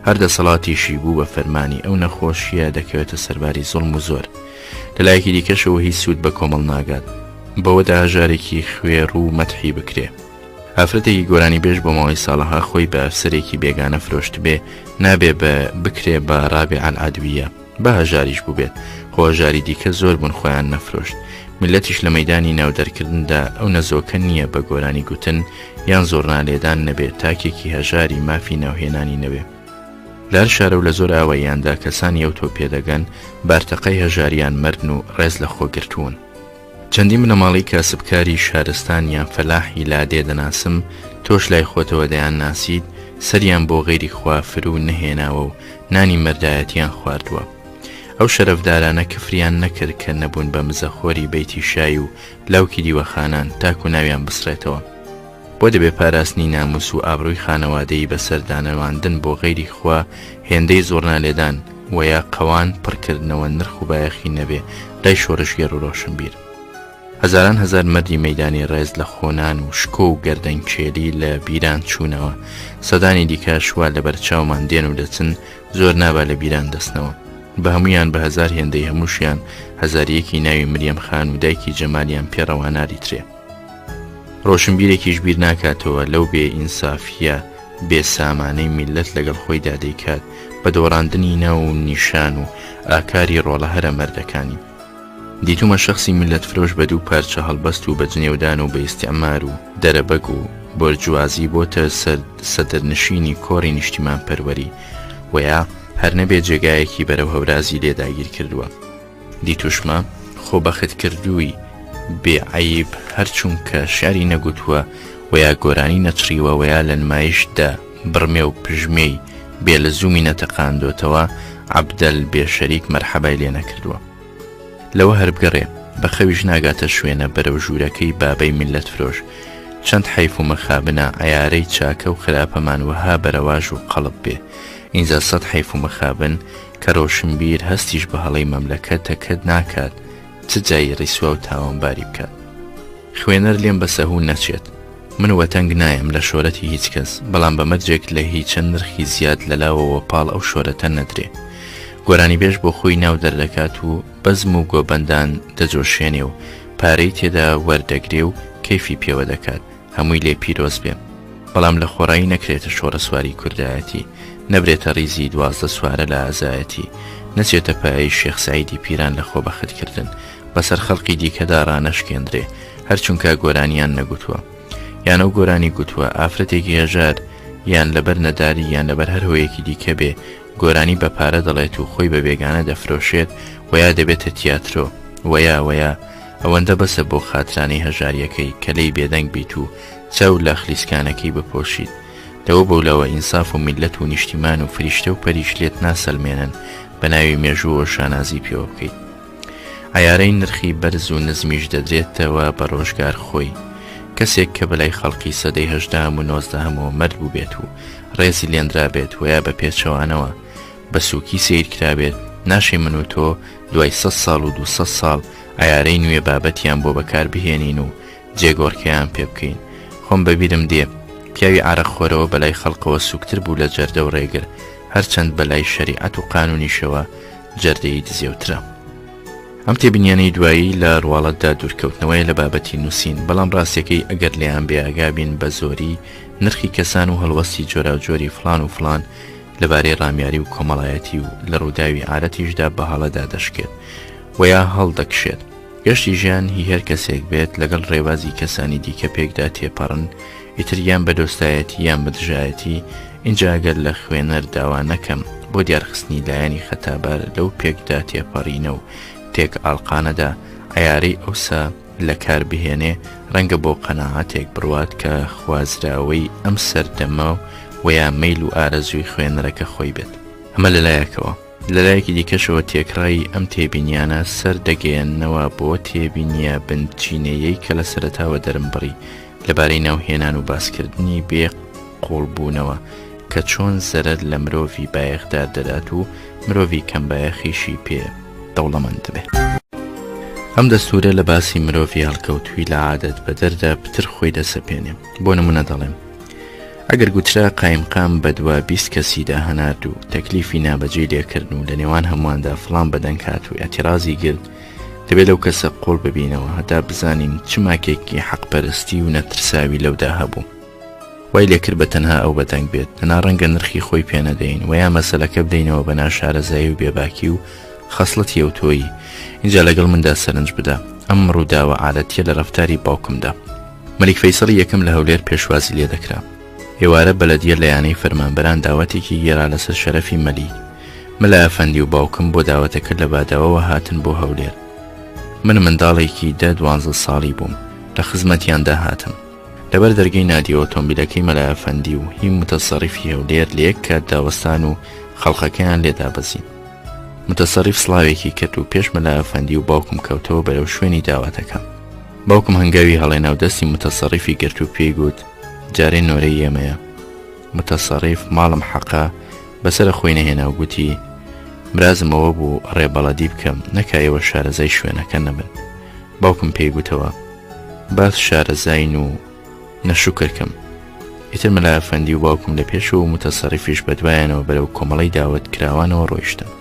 هەر دەسەڵاتیشی بوو بە فەرمانی ئەو نەخۆشیە دەکەوێتە سەرباری زوڵم و زۆر. لەلایەکی دیکەشەوە هیچ سوود بە کۆمەڵ ناگات، بەوەدا هەژارێکی خوێڕ و مەتحی بکرێ. ئافرەتێکی گۆرانی بێژ بۆ ماوەی ساڵەها خۆی بە ئەفسەرێکی بێگانە فرۆشت بێ نابێ بە بکرێ بە ڕابێ عەلعەدویە بە هەژاریش بوو بێت. خۆ هەژاری دیکە زۆر بوون خۆیان نەفرۆشت. میلەتیش لە مەیدانی ناودەرکردندا ئەو نەزۆکە نییە بە گۆرانی گوتن یان زۆرنالێدان نەبێت تاکێکی هەژاری مافی ناوهێنانی نەبێ. لەر شارە و لە زۆر ئاواییاندا کەسانی ئەو تۆ پێدەگەن بارتەقەی هەژاریان مردن و ڕێز لە خۆگرتوون. چەندی منەماڵی کاسبکاری شارستان یان فەلاحی لادێ دەناسم تۆش لای خۆتەوە دەیان ناسیت سەریان بۆ غەیری خوا فرو نەهێناوە و نانی مەردایەتیان خواردووە. ئەو شەرەفدارانە کفریان نەکرد کە نەبوون بە مزەخۆری بەیتی شای و لاوکی دیوەخانان تاکو ناویان بسڕێتەوە. بۆ دەبێ پاراستنی ناموس و ئابڕووی خانەوادەی بەسەردانەواندن بۆ غەیری خوا هێندەی زۆرنالێدان وەیا قەوان پڕکردنەوە نرخ و بایەخی نەبێ لای شۆڕشگەر و ڕۆشنبیر. هەزاران هەزار مەردی مەیدانی ڕێز لە خۆنان و شکۆ و گەردەنکێلی لە بیران چوونەوە. سەدانی دیکە شوا لە بەرچاومان دێن و دەچن زۆر نابا لە بیران دەستنەوە. بە هەمویان بە هەزار هێندەی هەمووشیان هەزاریەکی ناوی مریەم خان و دایکی جەمالیان پێڕەواناری ترێ. ڕۆشنبیرێکیش بیر ناکاتەوە لەو بێ ئینسافیە بێ سامانەی میلەت لەگەڵ خۆیدا دەیکات بە دۆڕاندنی ناو و نیشان و ئاکاری ڕۆڵە هەرە مەردەکانی. دیتومە شخصی میلەت فرۆش بە دوو پارچە هەڵبەست و بە جنێودان و بە ئیستیعمار و دەرەبەگ و بۆرجوازی بۆتە سەدرنشینی کۆڕی نیشتیمان پەروەری وەیا هەر نەبێت جێگایەکی بەرەو هەورازی لێداگیر کردووە. دیتوشمە خۆبەخت کردووی بێعیب هەرچونکە شاری نەگوتووە وەیا گۆرانی نەچڕیوە وەیا لە نمایشدا بڕمێ و پژمێی بێ لە زوومی نەتەقاندۆتەوە عەبدەل بێشەریک مەرحەبای لێ نەکردووە. لەوە هەر بگەڕێ بە خەویش ناگاتە شوێنە بەرەو ژوورەکەی بابەی میلەت فرۆش. چەند حیف و مەخابنە ئەیارەی چاکە و خراپەمان وەها بەرەواژ و قەڵب بێ. ئینجا سەد حیف و مەخابن کە ڕۆشنبیر هەستیش بە هەڵەی مەملەکەتەکەت ناکات چ جایی ڕیسوا و تاوانباری بکات. خوێنەر لێم بە سەهوو نەچێت. من وەتەنگ نایم لە شۆرەتی هیچ کەس، بەڵام بە مەرجێک لە هیچەند نرخی زیاد لەلاوەوە پاڵ ئەو شۆرەتە نەدرێ. گۆرانی بێژ بۆ خۆی ناو دەردەکات و بەزم و گۆبەندان دەجۆشێنێ و پارەی تێدا وەردەگرێ و کەیفی پێوە دەکات هەمووی لێ پیرۆز بێ. بەڵام لە خۆڕایی نەکرێتە شۆرە سواری کوردایەتی، نەبرێتە ڕیزی 12 سوارە لە ئازایەتی، نەچێتە پایەی شێخ سەعیدی پیران لە خۆبەختکردن بەسەر خەڵقی دیکەدا ڕانەشکێندرێ هەرچونکە گۆرانیان نەگوتووە. یان ئەو گۆرانی گوتووە ئافرەتێکی هەژار یان لەبەر نەداری یان لەبەر هەر هۆیەکی دیکە بێ گۆرانی بە پارە دەڵێت و خۆی بە بێگانە دەفرۆشێت وەیا دەبێتە تیاترۆ وەیا ئەوەندە بەسە بۆ خاترانەی هەژاریەکەی کە لی بێدەنگ بیت و چاو لە خلیسکانەکەی بپۆشیت. لەوە بەولەوە ئینساف و میلەت و نیشتیمان و فریشتە و پەریش لێت ناسەلمێنن بە ناوی مێژووە شانازی پێوە بکەیت. عیارەی نرخی بەرز و نزمیش دەدرێتەوە بە ڕۆژگار خۆی. کەسێک کە بەلای خەڵکی سەدەی 18 و 19 مەرد بوو بێت و ڕێزی لێنرا بێت ویا بە پێچەوانەوە بە سووکی سیر کرابێت، ناشی من و تۆ دوای 100 ساڵ و 200 ساڵ ئایارەی نوێ بابەتیان بۆ بەکار بهێنین و جێگۆڕکەیان پێ بکەین. خۆم بەبیرم دێ پیاوی ئارەخۆرەوە بەلای خەڵقەوە سووکتر بوو لە جەردە و ڕێگر، هەرچەند بەلای شەریعەت و قانونیشەوە جەردەی دزێوترە. ئەم تێبینیانەی دوایی لە ڕواڵەتدا دوورکەوتنەوەی لە بابەتی نووسین، بەڵام ڕاستیەکەی ئەگەر لێیان بێئاگابین بە زۆری نرخی کەسان و هەڵوەستی جۆراوجۆری فلان و فلان لەبارەی ڕامیاری و کۆمەڵایەتی و لە ڕووداوی ئارەتیشدا بە هەڵەدا دەشکێت و یا هەڵدەکشێت. گەشتی ژیان هی هەر کەسێک بێت لەگەڵ ڕێوازی کەسانی دیکە پێکدا تێپەڕن، ئیتر یان بە دۆستایەتی یان بە دژایەتی. اینجا ئەگەر لە خوێنەر داوا نەکەم بۆ دیارخستنی لایەنی خەتابار لەو پێکدا تێپەڕینە و تێک ئاڵقانەدا ئەیارەی ئەوسا لە کار بهێنێ، ڕەنگە بۆ قەناعەتێک بڕوات کە خوازراوەی ئەم سەردەمە و یا میل و ئارەزووی خوێنەرەکە خۆی بێت. ئەمە لەلایەکەوە. لەلایەکی دیکەشەوە تێکڕای ئەم تێبینیانە سەر دەگەیەنەوە بۆ تێبینیە بنچینەیەی کە لە سەرەتاوە دەرمبڕی لەبارەی ناوهێنان و باسکردنی بێ قوڵبوونەوە کە چۆن زەرەر لە مرۆڤی بایەخدار دەدات و مرۆڤی کەم بایەخیشی پێ دەوڵەمەند دەبێت. ئەم دەستورە لە باسی مرۆڤی هەڵکەوتووی لە عادەت بە دەردا پتر خۆی دەسەپێنێ. بۆ نمونە دەڵێم ئەگەر گوترا قایمقام بەدوا 20 کەسیدا هەنارد و تەکلیفی نابەجێ لێکردن و لە نێوان هەموواندا فڵان بەدەنگ هات و ئەتیرازی گرت، دەبێت لەو کەسە قۆڵ ببینەوە هەتا بزانین چ ماکێکی حەقپەرستی و نەترساوی لەودا هەبوو. وای لێکرد بە تەنها ئەو بەدەنگ بێت، تەنها ڕەنگە نرخی خۆی پێنەدەین و یا مەسەلەکە بدەینەوە بە ناشارەزایی و بێباکی و خەسڵەتی ئەوتۆیی. اینجا لەگەڵ مندا سەرنج بدە ئەم ڕووداوە عادەتیە لە ڕەفتاری باوکمدا. مەلیک فەیسەڵ یەکەم لە هەولێر پێشوازی لێ دەکرا. ئێوارە بەلەدیە لە یانەی فەرمانبەران داوەتێکی گێرا لەسەر شەرەفی مەلیک. مەلا ئەفەندی و باوکم بۆ داوەتەکە لە باداوەوە هاتن بۆ هەولێر. من منداڵێکی 10-12 ساڵی بووم، لە خزمەتیاندا هاتم. لەبەر دەرگەی نادی ئۆتۆمبیلەکەی مەلا ئەفەندی و هی متەسەڕیفی هەولێر لە یەک کات داوەستان و خەڵقەکەیان لێدا بەزین. متەسەڕیف سڵاوێکی کرد و پێش مەلا ئەفەندی و باوکم کەوتەوە بەرەو شوێنی داوەتەکە. باوکم هەنگاوی هەڵێنا و دەستی متەسەڕیفی گرت و پێی گوت جارێ نۆرەی ئێمەیە. متەسەڕیف ماڵم حەقا بەسەر خۆی نەهێنا و گوتی برازمەوە بوو ڕێبەڵەدی بکەم نەکایەوە شارەزای شوێنەکە نەبن. باوکم پێی گوتەوە باس شارەزاین و نەشوکرکەم. ئیتر مەلا ئەفەندی و باوکم لە پێشەوە و متەسەڕیفیش بەدوایانەوە بەرەو کۆمەڵی داوت کراوانەوە ڕۆیشتن.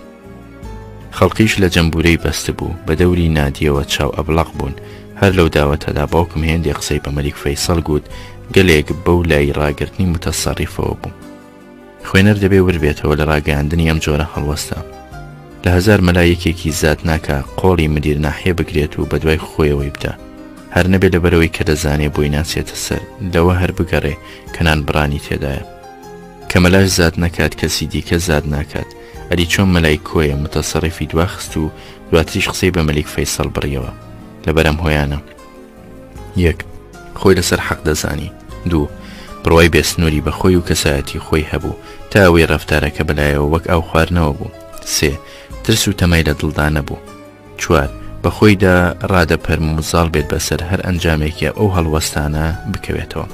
خەڵقیش لە جەمبورەی بەستە بوو، بە دەوری نادیەوە چاو ئەبڵق بوون. هەر لەو داوەتەدا باوکم هێندی قسەی بە مەلیک فەیسەڵ گوت، گەلێک بەو لای ڕاگرتنی متەسەڕیفەوە بوو. خوێنەر دەبێ وربێتەوە لە ڕاگەاندنی ئەم جۆرە هەڵوەستە. لە هەزار مەلایەکێکی زات ناکە قۆڵی مدیر ناحیە بگرێت و بە دوای خۆیەوەی بدە، هەر نەبێت لەبەرەوەی کە دەزانێ بۆی ناچێتە سەر، لەوە هەر بگەڕێ کەنان بڕانی تێدایە. کە مەلاش زات نەکات کەسی دیکە زاد ناکات. ئەلی چۆن مەلای کۆیە متەسەڕیفی دواخست و دواتریش قسەی بە مەلیک فەیسەڵ بڕیەوە لەبەرەم هۆیانە. 1. خۆی لەسەر حەق دەزانی. 2. بڕوای بێسنووری بە خۆی و کەسایەتی خۆی هەبوو تا ئەوەی ڕەفتارەکە بەلایەوە وەک ئاو خواردنەوە بوو. 3. ترس و تەمای لە دڵدا نەبوو. 4. بە خۆیدا ڕادەپەرم و زاڵ بێت بەسەر هەر ئەنجامێکی ئەو هەڵوەستانە بکەوێتەوە.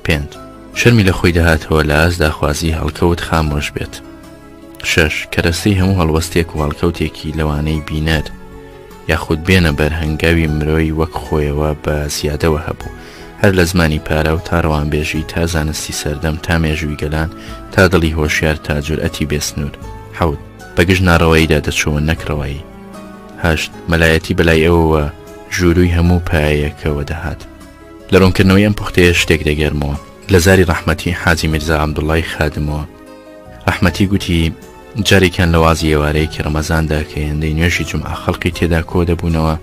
5. شەرمی لە خۆی دەهاتەوە لە ئاز داخوازی هەڵکەوت خامۆش بێت. 6. کەرەستەی هەموو هەڵوەستێک و هەڵکەوتێکی لەوانەی بینەر یاخود بێنە بەر هەنگاوی مرۆی وەک خۆیەوە بە زیادەوە هەبوو، هەر لە زمانی پارە و تا ڕەوانبێژی تا زانستی سەردەم تا مێژووی گەلان تا دڵی هۆشیار تا جورئەتی بێسنوور. 7. بەگشت ناڕەواییدا دەچۆوە نەکڕەوایی. 8. مەلایەتی بەلای ئەوەوە ژووروی هەموو پایەکەوە دەهات. لە ڕوونکردنەوەی ئەم پوختەیە شتێک دەگەرمەوە لە زاری ڕەحمەتی حاجی میرزا عەبدوڵڵای خادمەوە. ڕەحمەتی گوتی جارێکیان لە وازی ئێوارەیەکی ڕەمەزاندا کە هێندەی نوێژی جومعە خەڵقی تێدا کۆ دەبوونەوە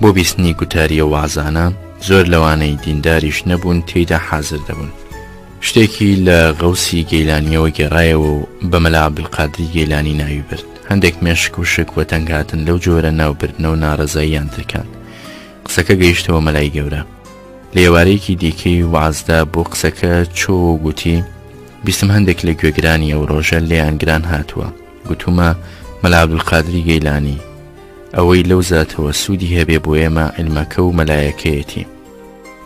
بۆ بیستنی گوتاریە وازانە، زۆر لەوانەی دینداریش نەبوون تێیدا حازر دەبوون. شتێکی لە غەوسی گەیلانیەوە گێڕایەوە و بە مەلا عەبدولقادری گەیلانی ناوی برد. هەندێک مێشک و شک وە تەنگاتن لەو جۆرە ناوبردنە و ناڕەزاییان ترکان. قسەکە گەیشتەوە مەلای گەورە. لە ئێوارەیەکی دیکەی وعزدا بۆ قسەکە چۆ و گوتی بیستم هەندێک لە گوێگرانی ئەو ڕۆژە لێیان گران هاتووە. گوتومە مەلا عەبدولقادری گەیلانی ئەوەی لەو زاتەوە سوودی هەبێ بۆ ئێمە عیلمەکە و مەلایەکەیەتی.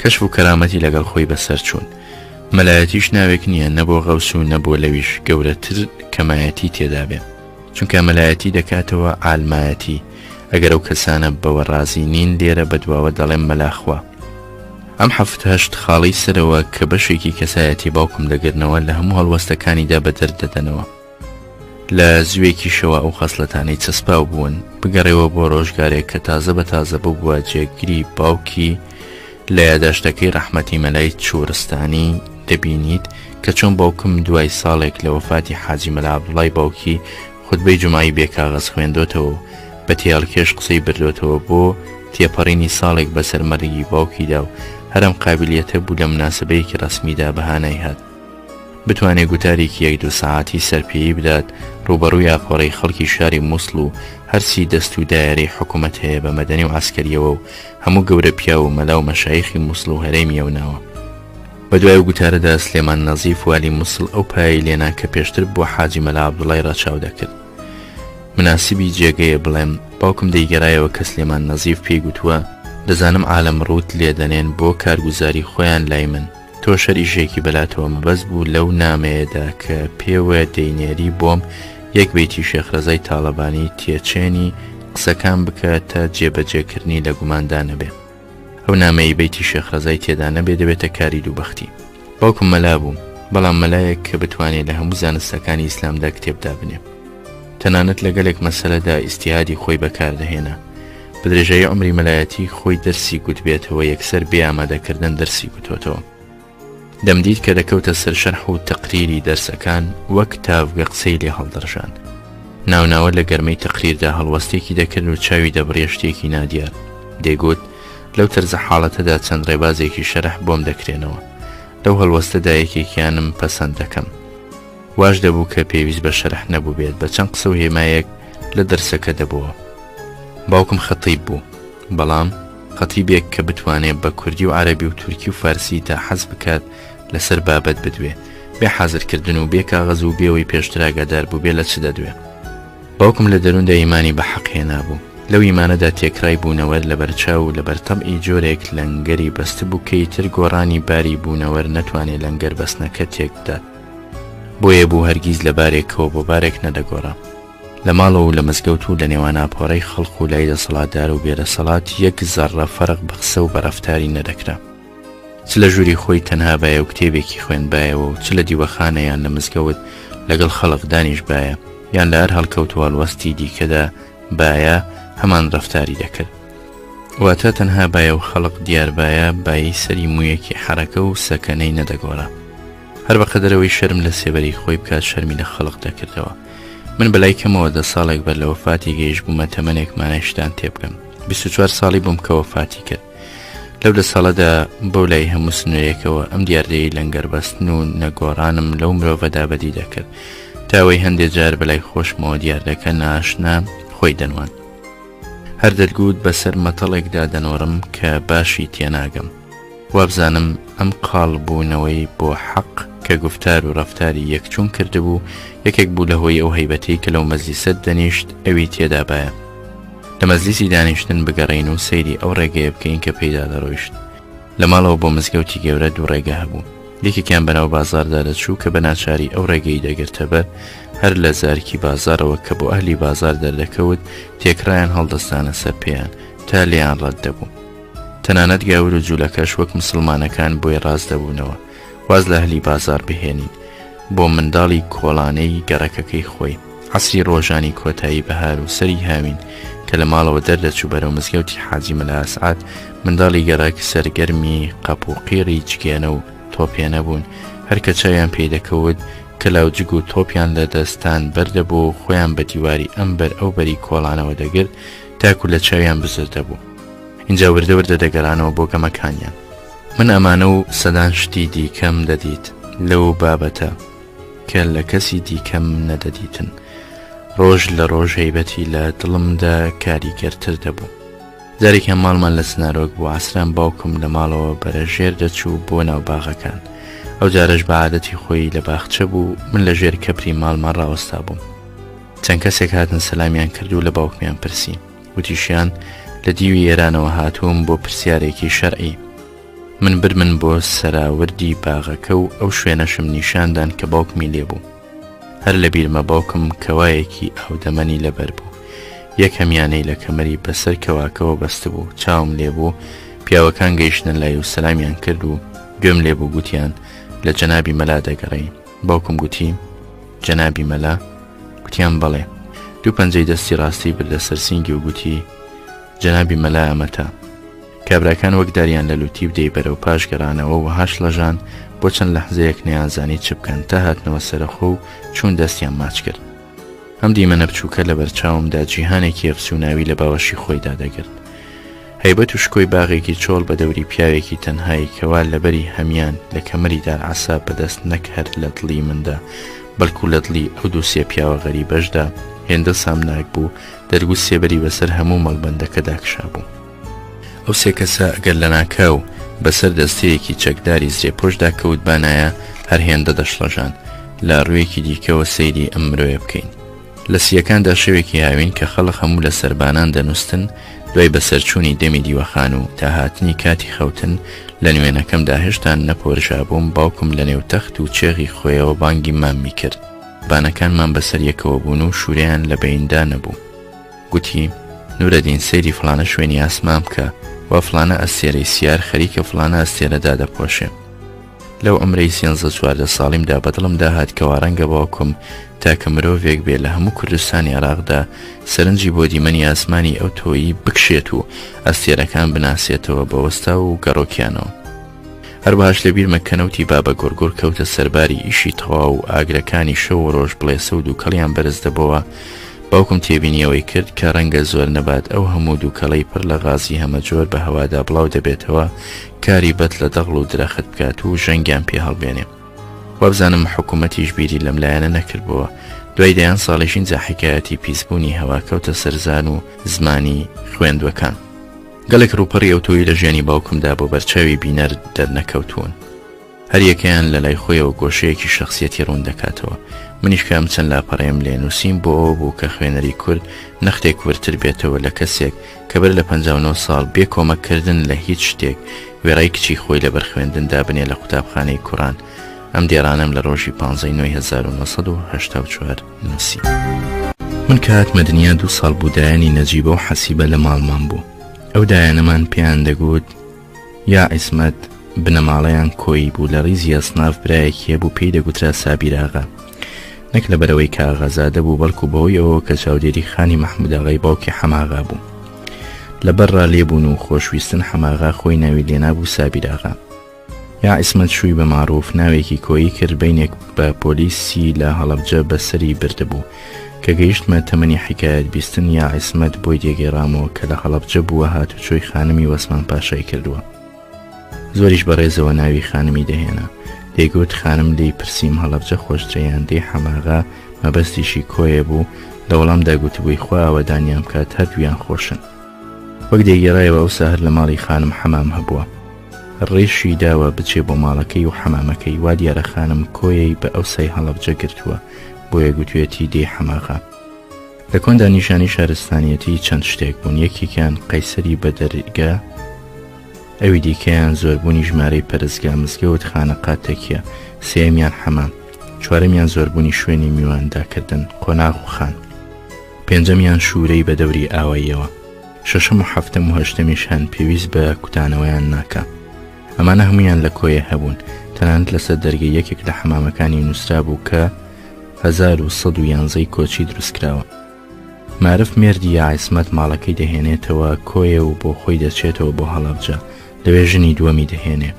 کەشف و کەرامەتی لەگەڵ خۆی بەسەر چوون. مەلایەتیش ناوێک نییە نەبۆ غەوس و نەبوو لەویش گەورەتر کەمایەتی تێدا بێ، چونکە مەلایەتی دەکاتەوە ئالمایەتی. ئەگەر ئەو کەسانە بەوە ڕازی نین لێرە بەدواوە دەڵێن مەلاخوا. ئەم 7 خاڵی سەرەوە کە بەشێکی کەسایەتی باوکم دەگرنەوە لە هەموو هەڵوەستەکانیدا بەدەردەدەنەوە. لە زوێکی شەوە ئەو خەسڵەتانەی چەسپاو بوون بگەڕێەوە بۆ ڕۆژگارێک کە تازە بە تازە بووە جێگیری باوکی لە یاداشتەکەی ڕەحمەتی مەلای چوورستانی دەبینیت کە چۆن باوکم دوای ساڵێک لە وەفاتی حاجی مەلا عەبدوڵای باوکی خوتبەی جومایی بێکاغەز خوێندۆتەوە و بە تێڵکێش قسەی بردۆتەوە بۆ تێپەڕینی ساڵێک بەسەر مەرگی باوکیدا و هەرم قابلیەتە بوو لە مناسبەیەکی ڕەسمیدا بەهانای هات بتوانێت گوتارێکی 1-2 ساعتی سەرپێیی بدات ڕوبەڕووی ئاخۆڕەی خەڵکی شاری مووسڵ و هەرچی دەست و دایرەی حکوومەت هەیە بە مەدەنی و عەسکەریەوە و هەموو گەورە پیا و مەلا و مەشایخی مووسڵ و هەرێمی ئەوناوە. بەدوای و گوتارەدا سلێمان نەزیف والی مووسڵ ئەو پایی لێنا کە پێشتر بۆ حاجی مەلا عەبدوڵای ڕاچاو دەکرد. مناسبی جێگەیە بڵێم باوکم دەیگەرایەوە کە سلێمان نەزیف پێی گوتووە دەزانم عالەم ڕوت لێدەنێن بۆ کارگوزاری خۆیان لای من. تۆ شەریشێکی بەلاتەوە مەبەست بوو لەو نامەیەدا کە پێوە دەینێری بۆم یەک بەیتی شێخ ڕەزای تاڵەبانی تێچێنی قسەکان بکە تا جێبەجێکردنی لە گوماندا نەبێ. ئەو نامەی بەیتی شێخ ڕەزای تێدا نەبێ دەبێتە کاری دووبەختی. باوکم مەلا بوو بەڵام مەلایەک کە بتوانێت لە هەموو زانستەکانی ئیسلامدا کتێبدا بنێ. تەنانەت لەگەلێک مەسەلەدا ئیستیهادی خۆی بەکاردەهێنا. بە درێژایی عمری مەلایەتی خۆی دەرسی گوتبێتەوە یەکسەر بێ ئامادەکردن دەرسی گوتۆتەوە. دەمدید کە دەکەوتە سەر شەرح و تەقریری دەرسەکان وەک تاڤگە قسەی لێ هەڵدەڕژان. ناوناوە لە گەرمەی تەقریردا هەڵوەستێکی دەکرد و چاوی دەبڕێ شتێکی نادیار. دەیگوت لەو تەرزە حاڵەتەدا چەند ڕێبازێکی شەرح بۆم دەکرێنەوە. لەو هەڵوەستەدا یەکێکیانم پەسەند دەکەم. واش دەبوو کە پێویست بە شەرح نەبوو بێت بە چەند قسە و هێمایەک لە دەرسەکە دەبووە. باوکم خەتیب بوو بەڵام خەتیبێک کە بتوانێت بە کوردی و عەرەبی و تورکی و فارسی تا حەز بکات لەسەر بابەت بدوێ بێ حازرکردن و بێ کاغەز و بێەوەی پێشتر ئاگادار بوو بێ لە چ دەدوێ. باوکم لە دەرووندا ئیمانی بە حەق هێنابوو. لەو ئیمانەدا تێکرای بوونەوەر لە بەرچاو و لە بەرتەبعی جۆرێک لەنگەری بەستە بوو کەی تر گۆڕانی باری بوونەوەر نەتوانێت لەنگەر بەستنەکە تێک بدات. بۆیە بوو هەرگیز لە بارێکەوە بۆ بارێک نەدەگۆڕا. لە ماڵەوە و لە مزگەوت و لە نێوان ئاپۆڕەی خەڵق و لای دەسەڵاتدار و بێدەسەڵات یەک زەڕە فەرق بە قسە و بەڕەفتاری نەدەکرا. چ لە ژووری خۆی تەنها بایە و کتێبێکی خوێندبایەوە و چ لە دیوەخانەیان لە مزگەوت لەگەڵ خەڵق دانیش بایە یان لە هەر هەڵکەوت هەڵوەستی دیکەدا بایە هەمان ڕەفتاری دەکرد. واتە تەنها بایە و خەڵق دیار بایە بایی سەری مویەکی حەرەکە و سەکەنەی نەدەگۆڕا. هەر بەقەدەرەوەی شەرم لە سێبەری خۆی بکات شەرمی لە خەڵق دەکردەوە. من بەلای کەمەوە 10 ساڵێک بەر لە وەفاتی گەیشت بوومە تەمەنێک مانایشتان تێ بکەم. 24 ساڵی بووم کە وەفاتی کرد. لەو 10 ساڵەدا بەو لای هەموو سنوورێکەوە ئەم دیاردەی لەنگەر بەستن و نەگۆڕانم لەو مرۆڤەدا بەدی دەکرد تاوەی هەندێک جار بەلای خۆشمەوە دیاردەکە ناشنا خۆی دەنوان. هەر دەرگوت بەسەر مەتەڵێکدا دەنۆڕم کە باشی تێناگەم. وابزانم ئەم قاڵ بوونەوەی بۆ حەق کە گفتار و ڕەفتاری یەکچوون کردبوو یەکێک بوو لە هۆی ئەو هەیبەتەی کە لەو مەزلیسەت دەنیشت ئەوی تێدا بایە. لە مەزلیسی دانیشتن بگەڕین و سەیری ئەو ڕێگەیە بکەین کە پێیدا دەڕۆیشت. لە ماڵەوە بۆ مزگەوتی گەورە 2 ڕێگە هەبوو. یەکێکیان بەناو بازاردا دەچوو کە بە ناچاری ئەو ڕێگەی دەگرتە بەر هەر لە زارکی بازارەوە کە بۆ ئەهلی بازار دەردەکەوت تێکرایان هەڵدەستانە سەر پێیان تا لێیان ڕەت دەبوو. تەنانەت گاور و جوولەکەش وەک مسلمانەکان بۆی ڕاست دەبوونەوە واز لە ئەهلی بازار بهێنین بۆ منداڵی کۆڵانەی گەڕەکەکەی خۆی. عەسری ڕۆژانی کۆتایی بەهار و سەری هاوین کە لە ماڵەوە دەردەچوو بەرەو مزگەوتی حاجی مەلا ئەسعەد منداڵی گەڕەک سەرگەرمی قەپ و قیڕی جگێنە و تۆپێنە بوون. هەر کە چاویان پێی دەکەوت کە لاوجگ و تۆپیان لە دەستان بەردەبوو خۆیان بە دیواری ئەمبەر ئەو بەری کۆڵانەوە دەگرت تاکو لە چاویان بزر دەبوو. اینجا وردە وردە دەگەڕانەوە بۆ گەمەکانیان. من ئەمانە و سەدان شتی دیکەم دەدیت لەو بابەتە کە لە کەسی دیکەم نەدەدیتن. ڕۆژ لە ڕۆژ هەیبەتی لە دڵمدا کاریگەرتر دەبوو. جارێکیان ماڵمان لە سنارۆک بوو عەسران باوکم لە ماڵەوە بەرەژێر دەچوو بۆ ناو باغەکان. ئەو جارەش بە عادەتی خۆی لە باخچە بوو من لە ژێر کەپری ماڵمان ڕاوەستا بووم. چەند کەسێک هاتن سەلامیان کرد و لە باوکمیان پرسی وتیشیان لە دیوی ئێرانەوە هاتووم بۆ پرسیارێکی شەرعی. من برمن بۆ سەراوردی باغەکە و ئەو شوێنەشم نیشاندان کە باوکمی لێبوو. هەر لە بیرمە باوکم کەوایەکی ئاودەمەنی لەبەر بوو. یەک هەمیانەی لە کەمەری بەسەر کەواکەوە بەستە بوو. چاوم لێبوو، پیاوەکان گەیشتن لای و سەلامیان کرد و گوێم لێبوو، گوتیان لە جەنابی مەلا دەگەڕێین. باوکم گوتی جەنابی مەلا؟ گوتیان بەڵێ. دوو پەنجەی دەستی ڕاستی بردە سەر سینگی و گوتی جەنابی مەلا ئەمەتە. کابراکان وەک داریان لە لوتی بدەی بەرەو پاش گەڕانەوە و هاش لەژان بۆ چەند لەحزەیەک نەیانزانی چ بکەن تا هاتنەوە سەرخۆ و چوون دەستیان ماچ کرد. ئەم دیمەنە بچووکە لە بەرچاومدا جیهانێکی ئەفسوناوی لە باوەشی خۆیدا دەگرت. هەیبەت و شکۆی باغێکی چۆڵ بە دەوری پیاوێکی تەنهایی کەوا لەبەری هەمیان لە کەمەری دارعەسا بەدەست نەک هەر لە دڵی مندا بەڵکو لە دڵی ئەو دوو سێ پیاوە غەریبەشدا هێندە سامناک بوو، دەرگوت سێبەری بەسەر هەموو مەڵبەندەکەدا کشا بوو. ئەو سێ کەسە ئەگەر لە ناکاو بەسەر دەستەیەکی چەکداری زرێپۆشدا کەوت بانایە هەر هێندە دەشڵەژان. لە ڕوویەکی دیکەوە سەیری ئەم مرۆیە بکەین. لە سیەکاندا شەوێکی هاوین کە خەڵق هەموو لە سەربانان دەنووسن، دوای بەسەرچوونی دەمی دیوەخان و تا هاتنی کاتی خەوتن لە نوێنەکەمدا هێشتا نەپۆرژابووم. باوکم لە نێو تەخت و چێغی خۆیەوە بانگی مامی کرد. بانەکانمان بەسەر یەکەوە بوون و شوورەیان لە بەیندا نەبوو. گوتی نورەدین سەیری فلانە شوێنی ئاسمان بکە، وا فلانە ئەستێرەی سیار خەریکە فلانە ئەستێرەدا دەپۆشێ. لەو ئەمرەی 13 ساڵیمدا بەدڵمدا هات کەوا ڕەنگە باوکم تاکە مرۆڤێک بێ لە هەموو کوردستانی عێراقدا سەرنجی بۆ دیمەنی ئاسمانی ئەو تۆیی بکشێت و ئەستێرەکان بناسێتەوە بە وەستا و گەڕۆکیانەوە. هەر بەهاش لە بیرمە کەنەوتی بابە گۆرگۆر کەوتە سەرباری ئیشی تەواو و ئاگرەکانی شەو و ڕۆژ بڵێسە و دووکەڵیان بەرز دەبەوە. باوکم تێبینیەوەی کرد کە ڕەنگە زۆر نەبات ئەو هەموو دووکەڵەی پڕ لە غازی هەمەجۆر بە هەوادا بڵاو دەبێتەوە، کاری بەت لە دەغڵ و درەخت بکات و ژەنگیان پێ هەڵبێنێ. وابزانم حکوومەتیش بیری لەم لایەنە نەکردبووە. دوای دەیان ساڵیشین حکایەتی پیسبوونی هەوا کەوتە سەرزان و زمانی خوێندوەکان. گەلێک ڕووپەڕی ئەوتۆیی لە ژیانی باوکمدا بۆ بەرچاوی بینەر دەرنەکەوتوون. هەر یەکەیان لە لای خۆیەوە گۆشەیەکی شخصیەتی ڕوون دەکاتەوە. منیش کام چەند لاپەڕەیم لێ نووسیم بۆ ئەوە بوو کە خوێنەری کورد نەختێک ورتر بێتەوە لە کەسێک کە بەر لە 59 ساڵ بێ کۆمەکردن لە هیچ شتێک وێڕای کچی خۆی لە بەرخوێندندا بنێ لە قوتابخانەی کوڕان. ئەم دیێرانم لە ڕۆژی 15/9/1984 نووسی. من کە هاتمە دنیا 2 ساڵ بوودایانی نەجیبە و حەسیبە لە ماڵمان بوو. ئەو دایانەمان پێیان دەگوت یا عیسمەت بنەماڵەیان کۆی بوو لە ڕیزی ئەسناف برایەکی هەبوو پێی دەگوترا سابیراغا. نەک لەبەرەوەی کاغەزادە بوو بەڵکو بەهۆی ئەوە کە چاودێری خانی مەحموود ئاغای باوکی حەماغا بوو. لەبەرڕا لێبوون و خۆشویستن حەماغا خۆی ناوی لێنابوو سابیراغا. یا عیسمەت شووی بە معروف ناوێکی کۆیی کرد بینێک بە پۆلیسی لە هەڵەبجە بەسەری بردەبوو کە گەیشتمە تەمەنی حکایەت بیستن. یا عیسمەت بۆی دێگێڕامەوە کە لە هەڵەبجە بووە هاتوچۆی خانمی وەسمان پاشای کردووە. زۆریش بەڕێزەوە ناوی خانمی دەهێنا. دەیگوت خانم لی پرسییم هەڵەبجە خۆشترەیان دەی حەماغا مەبەستیشی کۆیە بوو لە وەڵامدا گوتبووی خوا ئەوەدانیان بکات هەردوویان خۆشن. وەک دەیگێڕایەوە ئەوسا هەر لە ماڵی خانم حەمام هەبووە. ڕێشی داوە بچێ بۆ ماڵەکەی و حەمامەکەی وا دیارە خانم کۆیەی بە ئەوسای هەڵەبجە گرتووە بۆیە گوتوێتی دێ حەماغا. لە کۆندا نیشانی شارستانیەتی چەند شتێک بوون. یەکێکیان قەیسەری بە دەرگا، ئەوی دیکەیان زۆربوونی ژمارەی پەرستگا مزگەوت خانەقات تەکیە، سێمیان حەمام، چوارەمیان زۆربوونی شوێنی میوانداکردن قۆناغ و خان، پێنجەمیان شوورەی بە دەوری ئاواییەوە، شەشەم و هەفتەم و هەشتەمیش هەن پێویست بە کوتانەوەیان ناکە. ئەمانە هەمویان لە کۆیە هەبوون. تەنانەت لەسەر دەرگە یەکێک لە حەمامەکانی نووسرا بوو کە 1111 کۆچی دروستکراوە. معرف مێردی یا عیسمەت ماڵەکەی دەهێنێتەوە کۆیە و بۆ خۆی دەچێتەوە بۆ هەڵەبجە، لەوێ ژنی دووەمی دەهێنێ.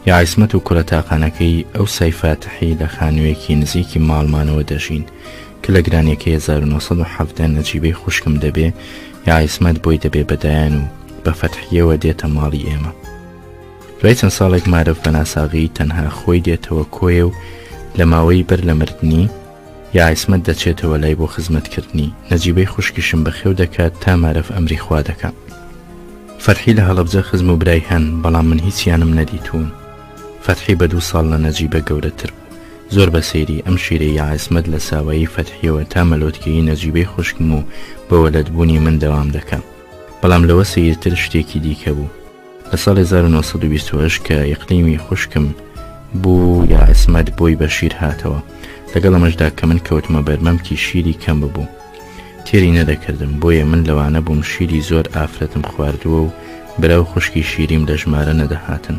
یا عیسمەت و کوڕە تاقانەکەی ئەو سای فاتحی لە خانوویەکی نزیکی ماڵمانەوە دەژین کە لە گرانیەکەی 1970 نەجیبەی خوشکم دەبێ. یا عیسمەت بۆی دەبێ بەدایان و بە فەتحیەوە دێتە ماڵی ئێمە. دوای چەند ساڵێک معرف بە ناساغی تەنها خۆی دێتەوە کۆیە و لە ماوەی بەر لە مردنی یا عیسمەت دەچێتەوە لای بۆ خزمەتکردنی. نەجیبەی خوشکیشم بەخێو دەکات تا معرف ئەمری خوا دەکات. فەتحی لە هەڵەبجە خزم و برای هەن، بەڵام من هیچیانم نەدیتوون. فەتحی بە 2 ساڵ لە نەجیبە گەورەتر بوو. زۆر بە سەیری ئەم شیرەی یا عیسمەت لە ساوایی فەتحیەوە تا مەلۆتکەی نەجیبەی خوشکم و بە وەلەدبوونی من دەوام دەکەم. بەڵام لەوە سەیرتر شتێکی دیکە بوو. لە ساڵی 1920 کە یەقلیمی خوشکم بوو یا عسمەت بۆی بە شیر هاتەوە لەگەڵ ئەمەشدا کە من کەوتمە بەرمەمکی شیری کەم ببوو تێری نەدەکردم بۆیە من لەوانە بووم شیری زۆر ئافرەتم خواردووە و براو خوشکی شیریم لە ژمارە نەدەهاتن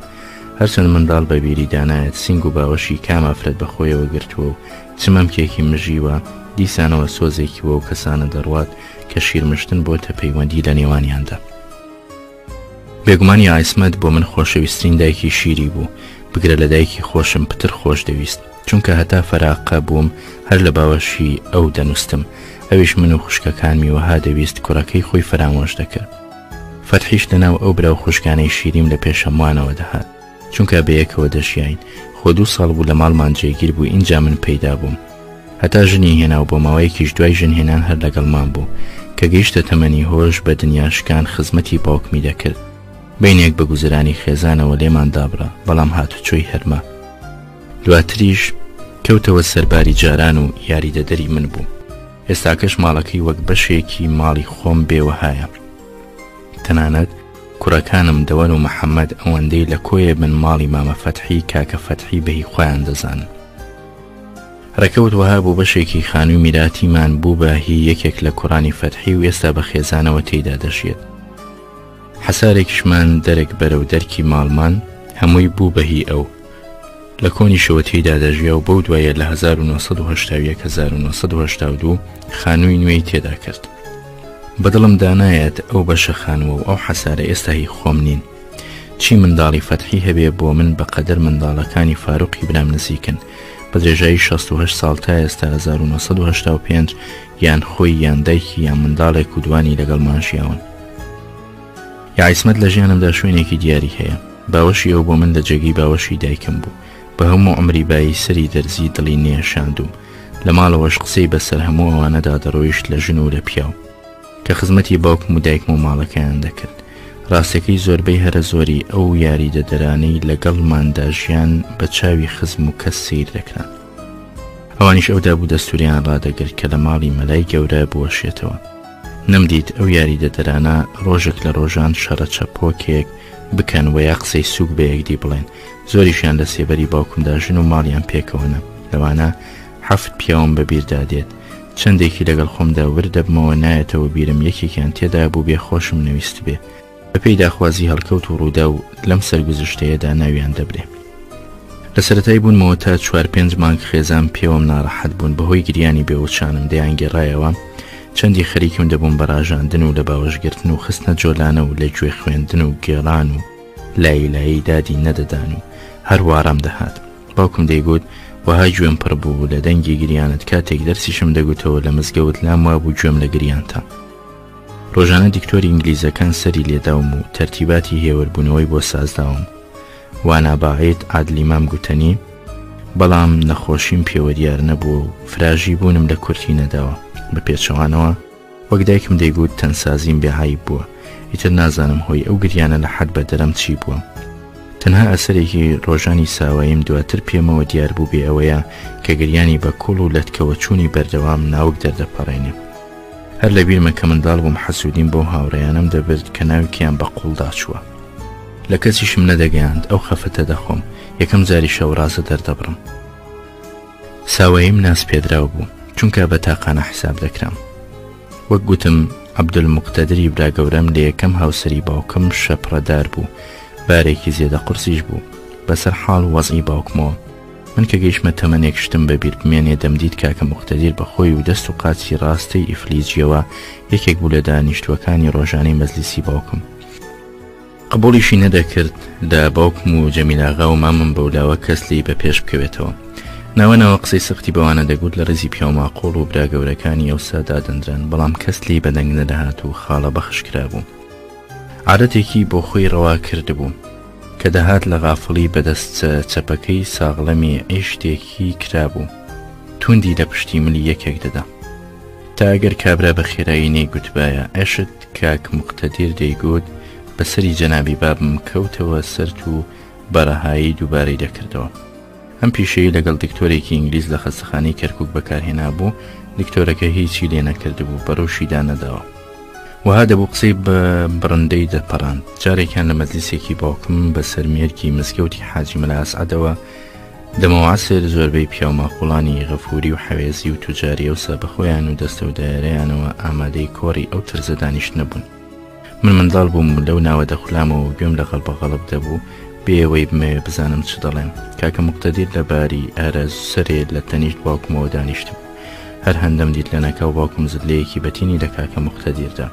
هەرچەند منداڵ بە بیری دانایەت سینگ و باوەشی کام ئافرەت بەخۆیەوە گرتووە و چمەمکێکی مژیوە دیسانەوە سۆزێکی وە و کەسانە دەڕوات کە شیرمشتن بۆتە پەیوەندی لە نێوانیاندا بێگومانی عیسمەت بۆ من خۆشەویستترین دایکی شیری بوو بگرە لە دایکی خۆشم پتر خۆش دەویست چونکە هەتا فەراقە بووم هەر لە باوەشی ئەو دەنووستم ئەویش من و خوشکەکانمی وەها دەویست کوڕەکەی خۆی فرامۆش دەکرد فەتحیش لەناو ئەو برا و خوشکانەی شیریم لە پێشەموانەوە دەهات چونکە بەیەکەوە دەژیاین خۆ 2 ساڵ بوو لە ماڵمان جێگیر بوو اینجا من پەیدا بووم هەتا ژنی هێنا و بۆ ماوەیەکیش دوای ژن هێنان هەر لەگەڵمان بوو کە گەیشتە تەمەنی هۆش بە دنیاشکان خزمەتی باوکمی دەکرد بینێک بە گوزرانی خێزانەوە لێمان دابڕا بەڵام هاتوچۆی هەرما دواتریش کەوتەوە سەرباری جاران و یاریدەدەری من بوو ئێستاکەش ماڵەکەی وەک بەشێکی ماڵی خۆم بێوەهایە تەنانەت کوڕەکانم دەوەن و محەممەد ئەوەندەی لە کۆیە من ماڵی مامە فەتحی کاکە فەتحی بەهی خۆیان دەزانن ڕێکەوت وەها بوو بەشێکی خانووی میراتیمان بوو بە هی یەکێک لە کوڕانی فەتحی و ئێستا بە خێزانەوە تێیدا دەژێت حەسارێکیشمان دەرێک بەرەو دەرکی ماڵمان هەمووی بوو بەهی ئەو لە کۆنیشەوە تێیدا دەژیا و بەو دوایە لە 1970 خانووی نوێی تێدا کرد بەدڵم دانایەت ئەو بەشە خانووە و ئەو حەسارە ئێستا هی خۆم نین چی منداڵی فەتحی هەبێ بۆ من بەقەدەر منداڵەکانی فاروقی برام نزیکن بە درێژایی 68 ساڵ تا ئێستا 1985 یان خۆی یان دایکی یان منداڵێک و دوانی لەگەڵمان ژیاون یا عیسمەت لە ژیانمدا شوێنێکی دیاری هەیە باوەشی ئەو بۆ من لە جێگەی باوەشی دایکم بوو بە هەموو عمری بایی سەری دەرزی دڵی نێشاندوم لە ماڵەوەش قسەی بەسەر هەموو ئەوانەدا دەڕۆیشت لە ژن و لە پیاو کە خزمەتی باوکم و دایکم و ماڵەکەیان دەکرد ڕاستەکەی زۆربەی هەرە زۆری ئەو یاریدەدەرانەی لەگەڵماندا ژیان بە چاوی خزم و کەس سیر دەکران ئەوانیش ئەودا بوو دەستوریان ڕادەگرت کە لە ماڵی مەلای گەورە بوەشێتەوە نەمدیت ئەو یاریدەدەرانە ڕۆژێک لە ڕۆژان شەڕە چەپۆکێک بکەن و یا قسەی سووک بە یەکدی بڵێن زۆریشیان لە سێبەری باوکمدا ژن و ماڵیان پێکەوەنە لەوانە 7 پیاوم بەبیردا دێت چەندێکی لەگەڵ خۆمدا وردەبمەوە نایەتەوە بیرم یەکێکیان تێدا بوو بێ خۆشم نەویست بێ بەپێی داخوازی هەڵکەوت و ڕوودا و لەم سەرگوزشتەیەدا ناویان دەبرێ لە سەرەتای بوونمەوە تا 4-5 مانگ خێزان پێوەم ناڕەحەت بوون بەهۆی گریانی بێوچانم دەیان گێڕایەوە چەندی خەریکم دەبووم بەڕاژاندن و لە باوەشگرتن و خستنە جۆلانە و لە گوێ خوێندن و گێڕان و لایلایی دادی نەدەدان و هەروارام دەهات باوکم دەیگوت وەها گوێم پڕ بوو لە دەنگی گریانت کاتێک دەرسیشم دەگوتەوە لە مزگەوت لام وا بوو گوێم لە گریانتە ڕۆژانە دیکتۆری ئینگلیزەکان سەری لێداوم و تەرتیباتی هێوەربوونەوەی بۆ سازداوم واناباعیت عادلی مام گوتنی بەڵام نەخۆشیم پێوە دیار نەبووە و فراژی بوونم لە کورتی نەداوە بە پێچەوانەوە وەک دایکم دەیگوت تەنسازیم بێعیب بووە ئیتر نازانم هۆی ئەو گریانە لە حەد بە دەرەم چی بووە تەنها ئەسەرێکی ڕۆژانی ساواییم دواتر پێمەوە دیار بوو بێ ئەوەیە کە گریانی بە کوڵ و لەتکەوە چوونی بەردەوام ناوک دەردەپەڕێنێ هەر لە بیرمە کە منداڵ بووم حەسوودیم بۆ هاوڕێیانم دەبرد کە ناوکیان بە قوڵدا چووە لە کەسیشم نەدەگەیاند ئەو خەفەتە دەخۆم یەکەم جاری شەو ڕازە دەردەبڕم ساواییم ناس پێدراو بوو چونکە بە تاقانە حساب دەکرام وەک گوتم عەبدولموقتەدری برا گەورەم لە یەکەم هاوسەری باوکم شەپڕەدار بوو بارێکی زێدە قورسیش بوو بەسەر حاڵ وەزعی باوکمەوە من کە گەیشتمە تەمەنێک شتم بەبیر بمێنێ دەمدیت کاکە موقتەدیر بەخۆی و دەست و قاچی ڕاستەی ئیفلیجیەوە یەکێک بوو لە دانیشتوەکانی ڕۆژانەی مەجلیسی باوکم قبوڵیشی نەدەکرد لە باوکم و جەمیلاغا و مامم بەولاوە کەس لی بە پێش بکەوێتەوە ناوەنەوە قسەی سەختی بەوانە دەگوت لە ڕێزی پیاوماقۆڵ و برا گەورەکانی ئەوسا دادەندران بەڵام کەس لی بەدەنگ نەدەهات و خاڵە بەخش کرابوو عادەتێکی بۆ خۆی ڕەوا کردبوو کە دەهات لە غافڵی بەدەست چەپەکەی ساغڵەمی ئێشتێکی کرابوو توندی لە پشتی ملی یەکێک دەدا تا ئەگەر کابرا بە خێرایی نەیگوتبایە ئەشت کاک موقتەدیر دەیگوت بەسەری جەنابی بابم کەوتەوە سرد و بەڕەهایی دووبارەی دەکردەوە ئەم پیشەی لەگەڵ دکتۆرێکی ئینگلیز لە خەستەخانەی کەرکووک بەکارهێنا بوو دکتۆرەکە هیچی لێ نەکردبوو بەڕۆشیدا نەداوە وها دەبوو قسەی بڕندەی دەپەڕاند. جارێکیان لە مەجلیسێکی باوکم بە سەرمێرکی مزگەوتی حاجی مەلا ئەسعەدەوە دەمەواسێر زۆربەی پیامەخوڵانی غەفوری و حەوێزی و توجاری ئەوسا بەخۆیان و دەستە و دایرەیانەوە ئامادەی کۆڕی ئەو ترزە دانیشت نەبوون. من منداڵ بووم لەو ناوە دەخولامەوە گوێم لە غەڵبەغەڵب دەبوو بێەوەی بمەوێ بزانم چ دەڵێم. کاکە موقتەدیر لە باری ئارەز سەرێ لە تەنیشت باوکمەوە دانیشت بوو. هەر هەندەم دیت لە نەکاو باوکم زلەیەکی بەتینی لە کاکە موقتەدیردا.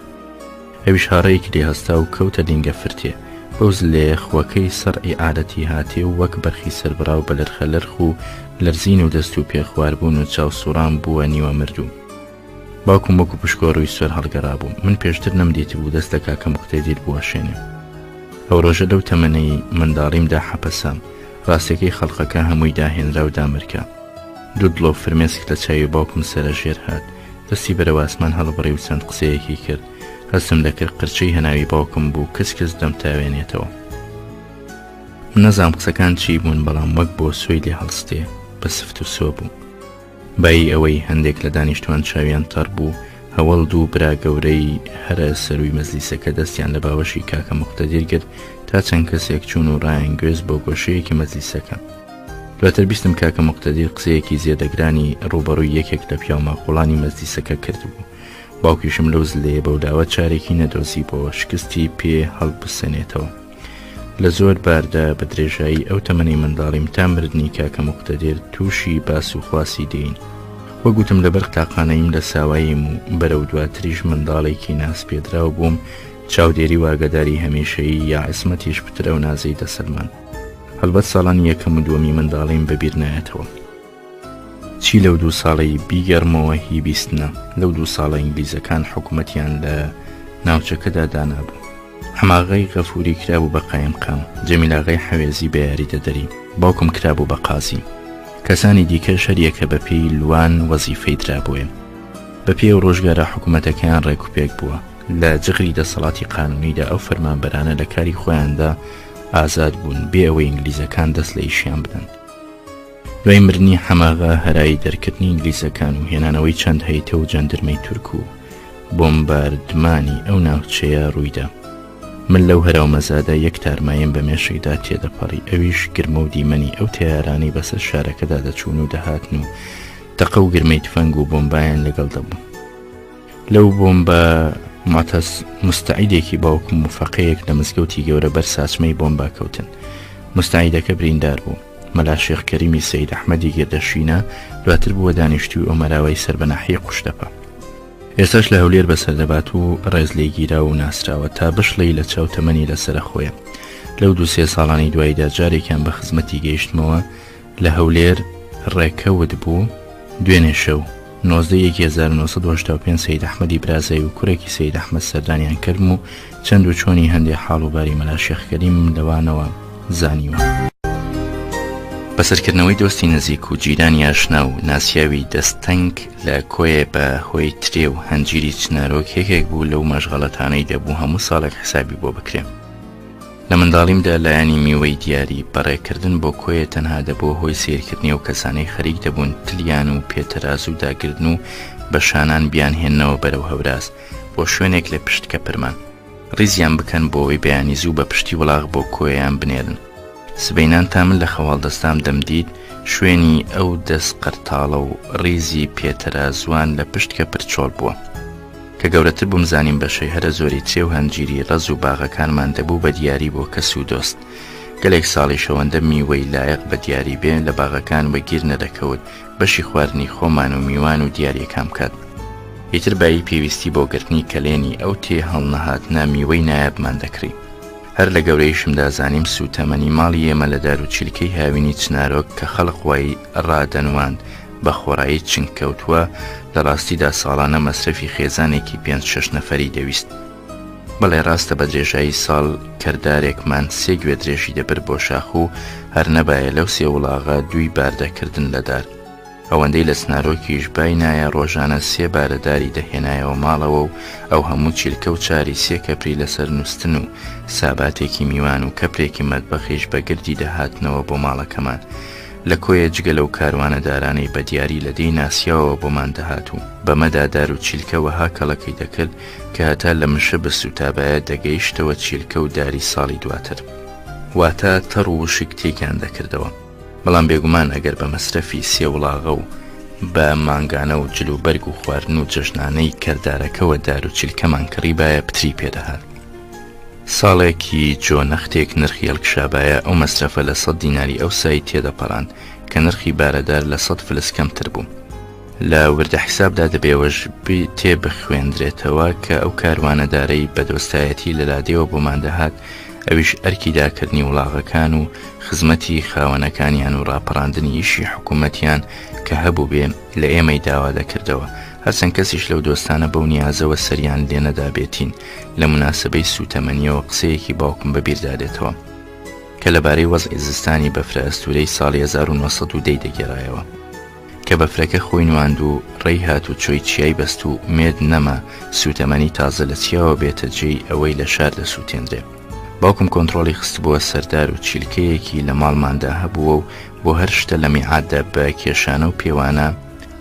ئەویش هاڕەیەکی لێ هەستا و کەوتە لینگە فرتێ. بەو زلەیە خوەکەی سەرعی عادەتی هاتێ و وەک بەرخی سەربراو بە لەرخەلەرخ و لەرزین و دەست و پێخواربوون و چاو سوڕان بووە نیوە مردوو. باوکم وەکو پشکۆڕووی سوێر هەڵگەڕا بوو. من پێشتر نەمدێتی بوو دەست لە کاکە موقتەدیر بوەشێنێ. ئەو ڕۆژە لەو تەمەنەی منداڵیمدا حەپەسام. ڕاستەکەی خەڵقەکە هەمووی داهێنرا و دامرکە. دوو دڵۆ فرمێسک لە چاوی باوکم سەرەژێر هات. دەستی بەرەو ئاسمان هەڵبڕی و چەند قسەیەکی کرد. هەستم دەکرد قرچەی هەناوی باوکم بوو کەس دەمتاوێنێتەوە. من نەزانم قسەکان چی بوون بەڵام وەک بۆ سوێی لێ هەڵستێ بە سفت و سۆ بوو. بای ئەوەی هەندێک لە دانیشتوان چاویان تەڕ بوو هەوڵ دوو برا گەورەی هەرە سەروی مەجلیسەکە دەستیان لە باوەشی کاکە موقتەدیر کرد تا چەند کەسێک چوون و ڕایان گوێز بۆ گۆشەیەکی مەجلیسەکە. دواتر بیستم کاکە موقتەدیر قسەیەکی زێدەگرانی ڕوبەڕووی یەکێک لە پیامەخوڵانی مەجلیسەکە کرد بوو. باوکیشم لەو زلەیە بەوداوە چارێکی نەدۆزی بۆ شکستی پێ هەڵبسەنێتەوە. لە زۆر باردا بە درێژایی ئەو تەمەنی منداڵیم تا مردنی کاکە موقتەدیر تووشی باس و خواسی دێین. وەگوتم لەبەر قاقانەیم لە ساواییم و بەرەو دواتریش منداڵێکی ناس پێدراو بووم چاودێری واگەداری هەمیشەیی یا عسمەتیش پترە و نازەی دەسەلمان. هەڵبەت ساڵانی یەکەم و دووەمی منداڵیم بەبیر نایەتەوە. چی لەو 2 ساڵەی بیگەڕمەوە هی بیستنە. لەو 2 ساڵە ئینگلیزەکان حکوومەتیان لە ناوچەکەدا دانابوو. حەماغەی غەفوری کرابوو بە قایمقام. جەمیلاغەی حەوێزی بە یاریدەدەری. باوکم کرابوو بە قازی. کەسانی دیکە شەریەکە بە پێی لوان وەزیفەی درابووێ. بە پێی و ڕۆژگارە حکوومەتەکەیان ڕێکوپێک بووە. لە جغری دەسەڵاتی قانونیدا ئەو فەرمانبەرانە لە کاری خۆیاندا ئازاد بوون بێ ئەوەی ئینگلیزەکان دەست لە ئیشیان بدەن. دوای مردنی حەماغا هەرایی دەرکردنی ئینگلیزەکان و هێنانەوەی چەند هەیتە و جەندرمەی تورک و بۆمباردمانی ئەو ناوچەیە ڕوویدا. من لەو هەراو مەزادە یەک تارمایم بە مێشەیدا تێدەپەڕی. ئەویش گرمە و دیمەنی ئەو تیارانی بەسەر شارەکەدا دەچوون و دەهاتن و تەقە و گرمەی تفەنگ و بۆمبایان لەگەڵ دەبوو. لەو بۆمبە مستعیدێکی باوکم و فەقەیەک لە مزگەوتی گەورە بەر ساچمەی بۆمبا کەوتن. مستعیدەکە بریندار بوو. مەلا شێخ کەریمی سەید ئەحمەدی گردەشینە دواتر بووە دانیشتوی ئۆمەراوەی سەربەناحی قوشتەپە. ئێستاش لە هەولێر بەسەردەبات و ڕێز لێگیرا و ناسراوە تا بشڵی لە چاوتەمەنی لەسرە خۆیە. لەو 2-3 ساڵانی دواییدا جارێکیان بە خزمەتی گەیشتمەوە لە هەولێر ڕێکەوت بوو. دوێنێ شەو 1995 سەید ئەحمەدی برازەی و کوڕێکی سەید ئەحمەد سەردانیان کردم و چەند و چۆنی هەندێک حاڵ و باری مەلا شێخ کەریم لەوانەوە زانیوە. بەسەرکردنەوەی دۆستی نزیک و جیرانی ئاشنا و ناسیاوی دەستەنگ لە کۆیە بە هۆی ترێ و هەنجیری چنارۆک یەکێک بوو لەو مەشغەڵەتانەی دەبوو هەموو ساڵێک حسابی بۆ بکرێن. لە منداڵیمدا لایەنی میوەی دیاری بەڕێکردن بۆ کۆیە تەنها دەبوو هۆی سیرکردنی و کەسانەی خەریک دەبوون تلیان و پێتەراز و داگردن و بە شانان بیان هێننەوە بەرەو هەوراز بۆ شوێنێک لە پشتکە پرمان. ڕیزیان بکەن بۆەوەی بەیانی زوو بە پشتی وڵاغ بۆ کۆیەیان بنێرن. سبەینان تا من لە خەواڵ دەستام دەمدید شوێنی ئەو دەست قەرتاڵە و ڕیزی پێتەرازوان لە پشتکە پرچۆڵ بووە. کە گەورەتر بووم زانیم بەشەی هەرە زۆری چێ و هەنجیری ڕەز و باغەکانمان دەبوو بە دیاری بۆ کەس و دۆست. گەلێک ساڵی شەوەندە میوەی لایەق بە دیاری بێن لە باغەکان وەگیر نەدەکەوت بەشی خواردنی خۆمان و میوان و دیاریەکان بکات. ئیتر بایی پێویستی بۆ گرتنی کەلێنی ئەو تێ هەڵنەهاتنە میوەی نایابمان دەکری. هەر لە گەورەیشمدا زانیم سوتەمەنی ماڵی ئێمە لە دار و چیلکەی هاوینی چنارۆک کە خەڵق وای ڕادەنواند بە خۆڕایی چنگکەوتووە لە ڕاستیدا ساڵانە مەسرەفی خێزانێکی 5-6 نەفەری دەویست. بەڵێ ڕاستە بە درێژایی ساڵ کەردارێکمان 3 گوێ درێژی دەبر بۆ شاخ و هەر نەبایە لەو 3 وڵاغا 2 باردەکردن لە دار. ئەوەندەی لە سنارۆکیش بای نایە ڕۆژانە 3 بارەداری دەهێنایەوە ماڵەوە و ئەو هەموو چیلکە و چاری 3 کەپری لەسەر نووسن و ساباتێکی میوان و کەپرێکی مەتبەخیش بە گردی دەهاتنەوە بۆ ماڵەکەمان. لە کۆیە جگە لەو کاروانەدارانەی بە دیاری لە دەی ناسیاوە بۆمان دەهاتوو بەمەدا دار و چیلکە وەها کەڵەکەی دەکرد کە هەتا لە مشە بە سوتابایە دەگەیشتەوە چیلکە و داری ساڵی دواتر واتە تەڕ و وشک تێکیان دەکردەوە بەڵام بێگومان ئەگەر بە مەسرەفی سێوڵاغە و بە مانگانە و جلوبەرگ و خواردن و جەژنانەی کەردارەکەەوە دار و چیلکەمان کڕیبایە پتری پێدەهات ساڵێکی جۆ نەختێک نرخی هەڵکشابایە ئەو مەسرەفە لە 100 دیناری ئەو سایی تێدەپەڕاند کە نرخی بارەدار لە 100 فلس کەمتر بوو لە وردە حیسابدا دەبێوەش تێ بخوێندرێتەوە کە ئەو کاروانەدارەی بە دۆستایەتی لە لادێوە بۆمان دەهات ئەویش ئەرکی داکردنی وڵاغەکان و خزمەتی خاوەنەکانیان و ڕاپەڕاندنی ئیشی حکوومەتیان کە هەبوو بێ لە ئێمەی داوا دەکردەوە هەرچەند کەسیش لەو دۆستانە بەو نیازەوە سەریان لێ نەدابێتین لە مناسبەی سوتەمەنیەوە قسەیەکی باوکم بەبیردادێتەوە کە لەبارەی وەزعی زستانی بەفرە ئەستورەی ساڵی 1910 دەگێڕایەوە کە بەفرەکە خۆی نواند و ڕێی هات و چۆی چیای بەست و مێد نەما سوتەمەنی تازە لە چیاوە بێتە جێی ئەوەی لە شار دەسووتێنرێ باوکم کۆنتڕۆڵی خستبووە سەردار و چیلکەیەکی لە ماڵماندا هەبووە و بۆ هەر شتە لە میعاددا بە کێشانە و پێوانە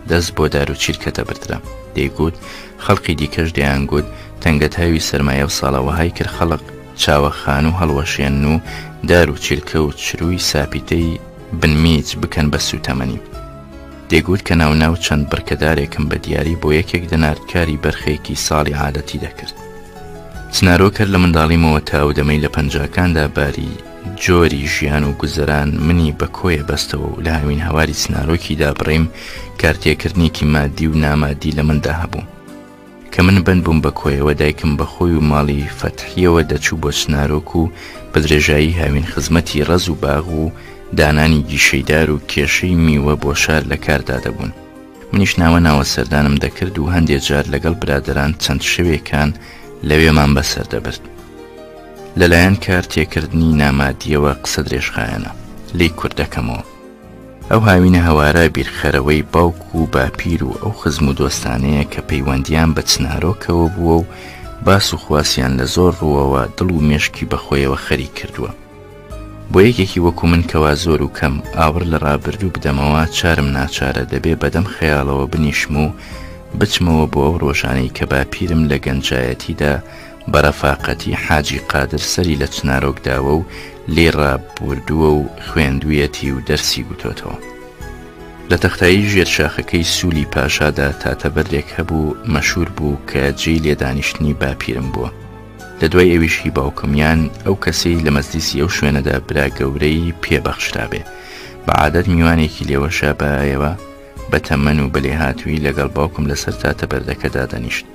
دەست بۆ دار و چیلکە دەبردرا دەیگوت خەڵقی دیکەش دەیانگوت تەنگەتاوی سەرمایە و ساڵەوەهای کرد خەڵق چاوەخان و هەڵوەشێن و دار و چیلکە و چروی ساپیتەی بنمیچ بکەن بە سوتەمەنی دەیگوت کە ناو چەند بڕکەدارێکم بە دیاری بۆ یەکێک دەنارکاری بەرخەیەکی ساڵی عادەتی دەکرد چنارۆ کرد لە منداڵیمەوە تا و دەمەی لە پەنجاکاندا باری جۆری ژیان و گوزەران منی بە کۆیە بەستەوە و لە هاوین هەواری چنارۆکیدا بڕێم کارتێکردنێکی مادی و نامادی لە مندا هەبوو کە من بند بووم بە کۆیەوە دایکم بەخۆی و ماڵی فەتحیەوە دەچوو بۆ چنارۆک و بە درێژایی هاوین خزمەتی ڕەز و باغ و دانانی گیشەیدار و کێشەی میوە بۆ شار لە کاردا دەبوون منیش ناوە سەردانم دەکرد و هەندێک جار لەگەڵ برادران چەند شەوێکان لەوێمان بەسەر دەبرد لەلایەن کار تێکردنی نامادیەوە قسە درێژخایەنە لی کوردەکەمەوە ئەو هاوینە هەوارە بیرخەرەوەی باوک و باپیر و ئەو خزم و دۆستانەیە کە پەیوەندیان بە چنارۆکەوە بووە و باس و خواسیان لە زۆر ڕووەوە دڵ و مێشکی بەخۆیەوە خەریک کردووە بۆ یەکێکی وەکو من کەوا زۆر و کەم ئاور لە ڕابردوو بدەمەوە چارم ناچارە دەبێ بەدەم خەیاڵەوە بنیشم و بچمەوە بۆ ئەو ڕۆژانەی کە باپیرم لە گەنجایەتیدا بەرەفاقەتی حاجی قادر سەری لە چنارۆکداوە و لێ ڕابوردووە و خوێندوویەتی و دەرسی گوتۆتەوە لە تەختایی ژێر شاخەکەی سوولی پاشادا تاتەبەرێک هەبوو مەشهور بوو کە جێی لێدانیشتنی باپیرم بووە لە دوای ئەویشی باوکمیان ئەو کەسەی لە مەزلیسی ئەو شوێنەدا برا گەورەی پێبەخشرابێ بە عادەت میوانێکی لێوەشا بایەوە بە تەمەن و بەلێ هاتووی لەگەڵ باوکم لەسەر تاتەبەردەکەدا دەنیشت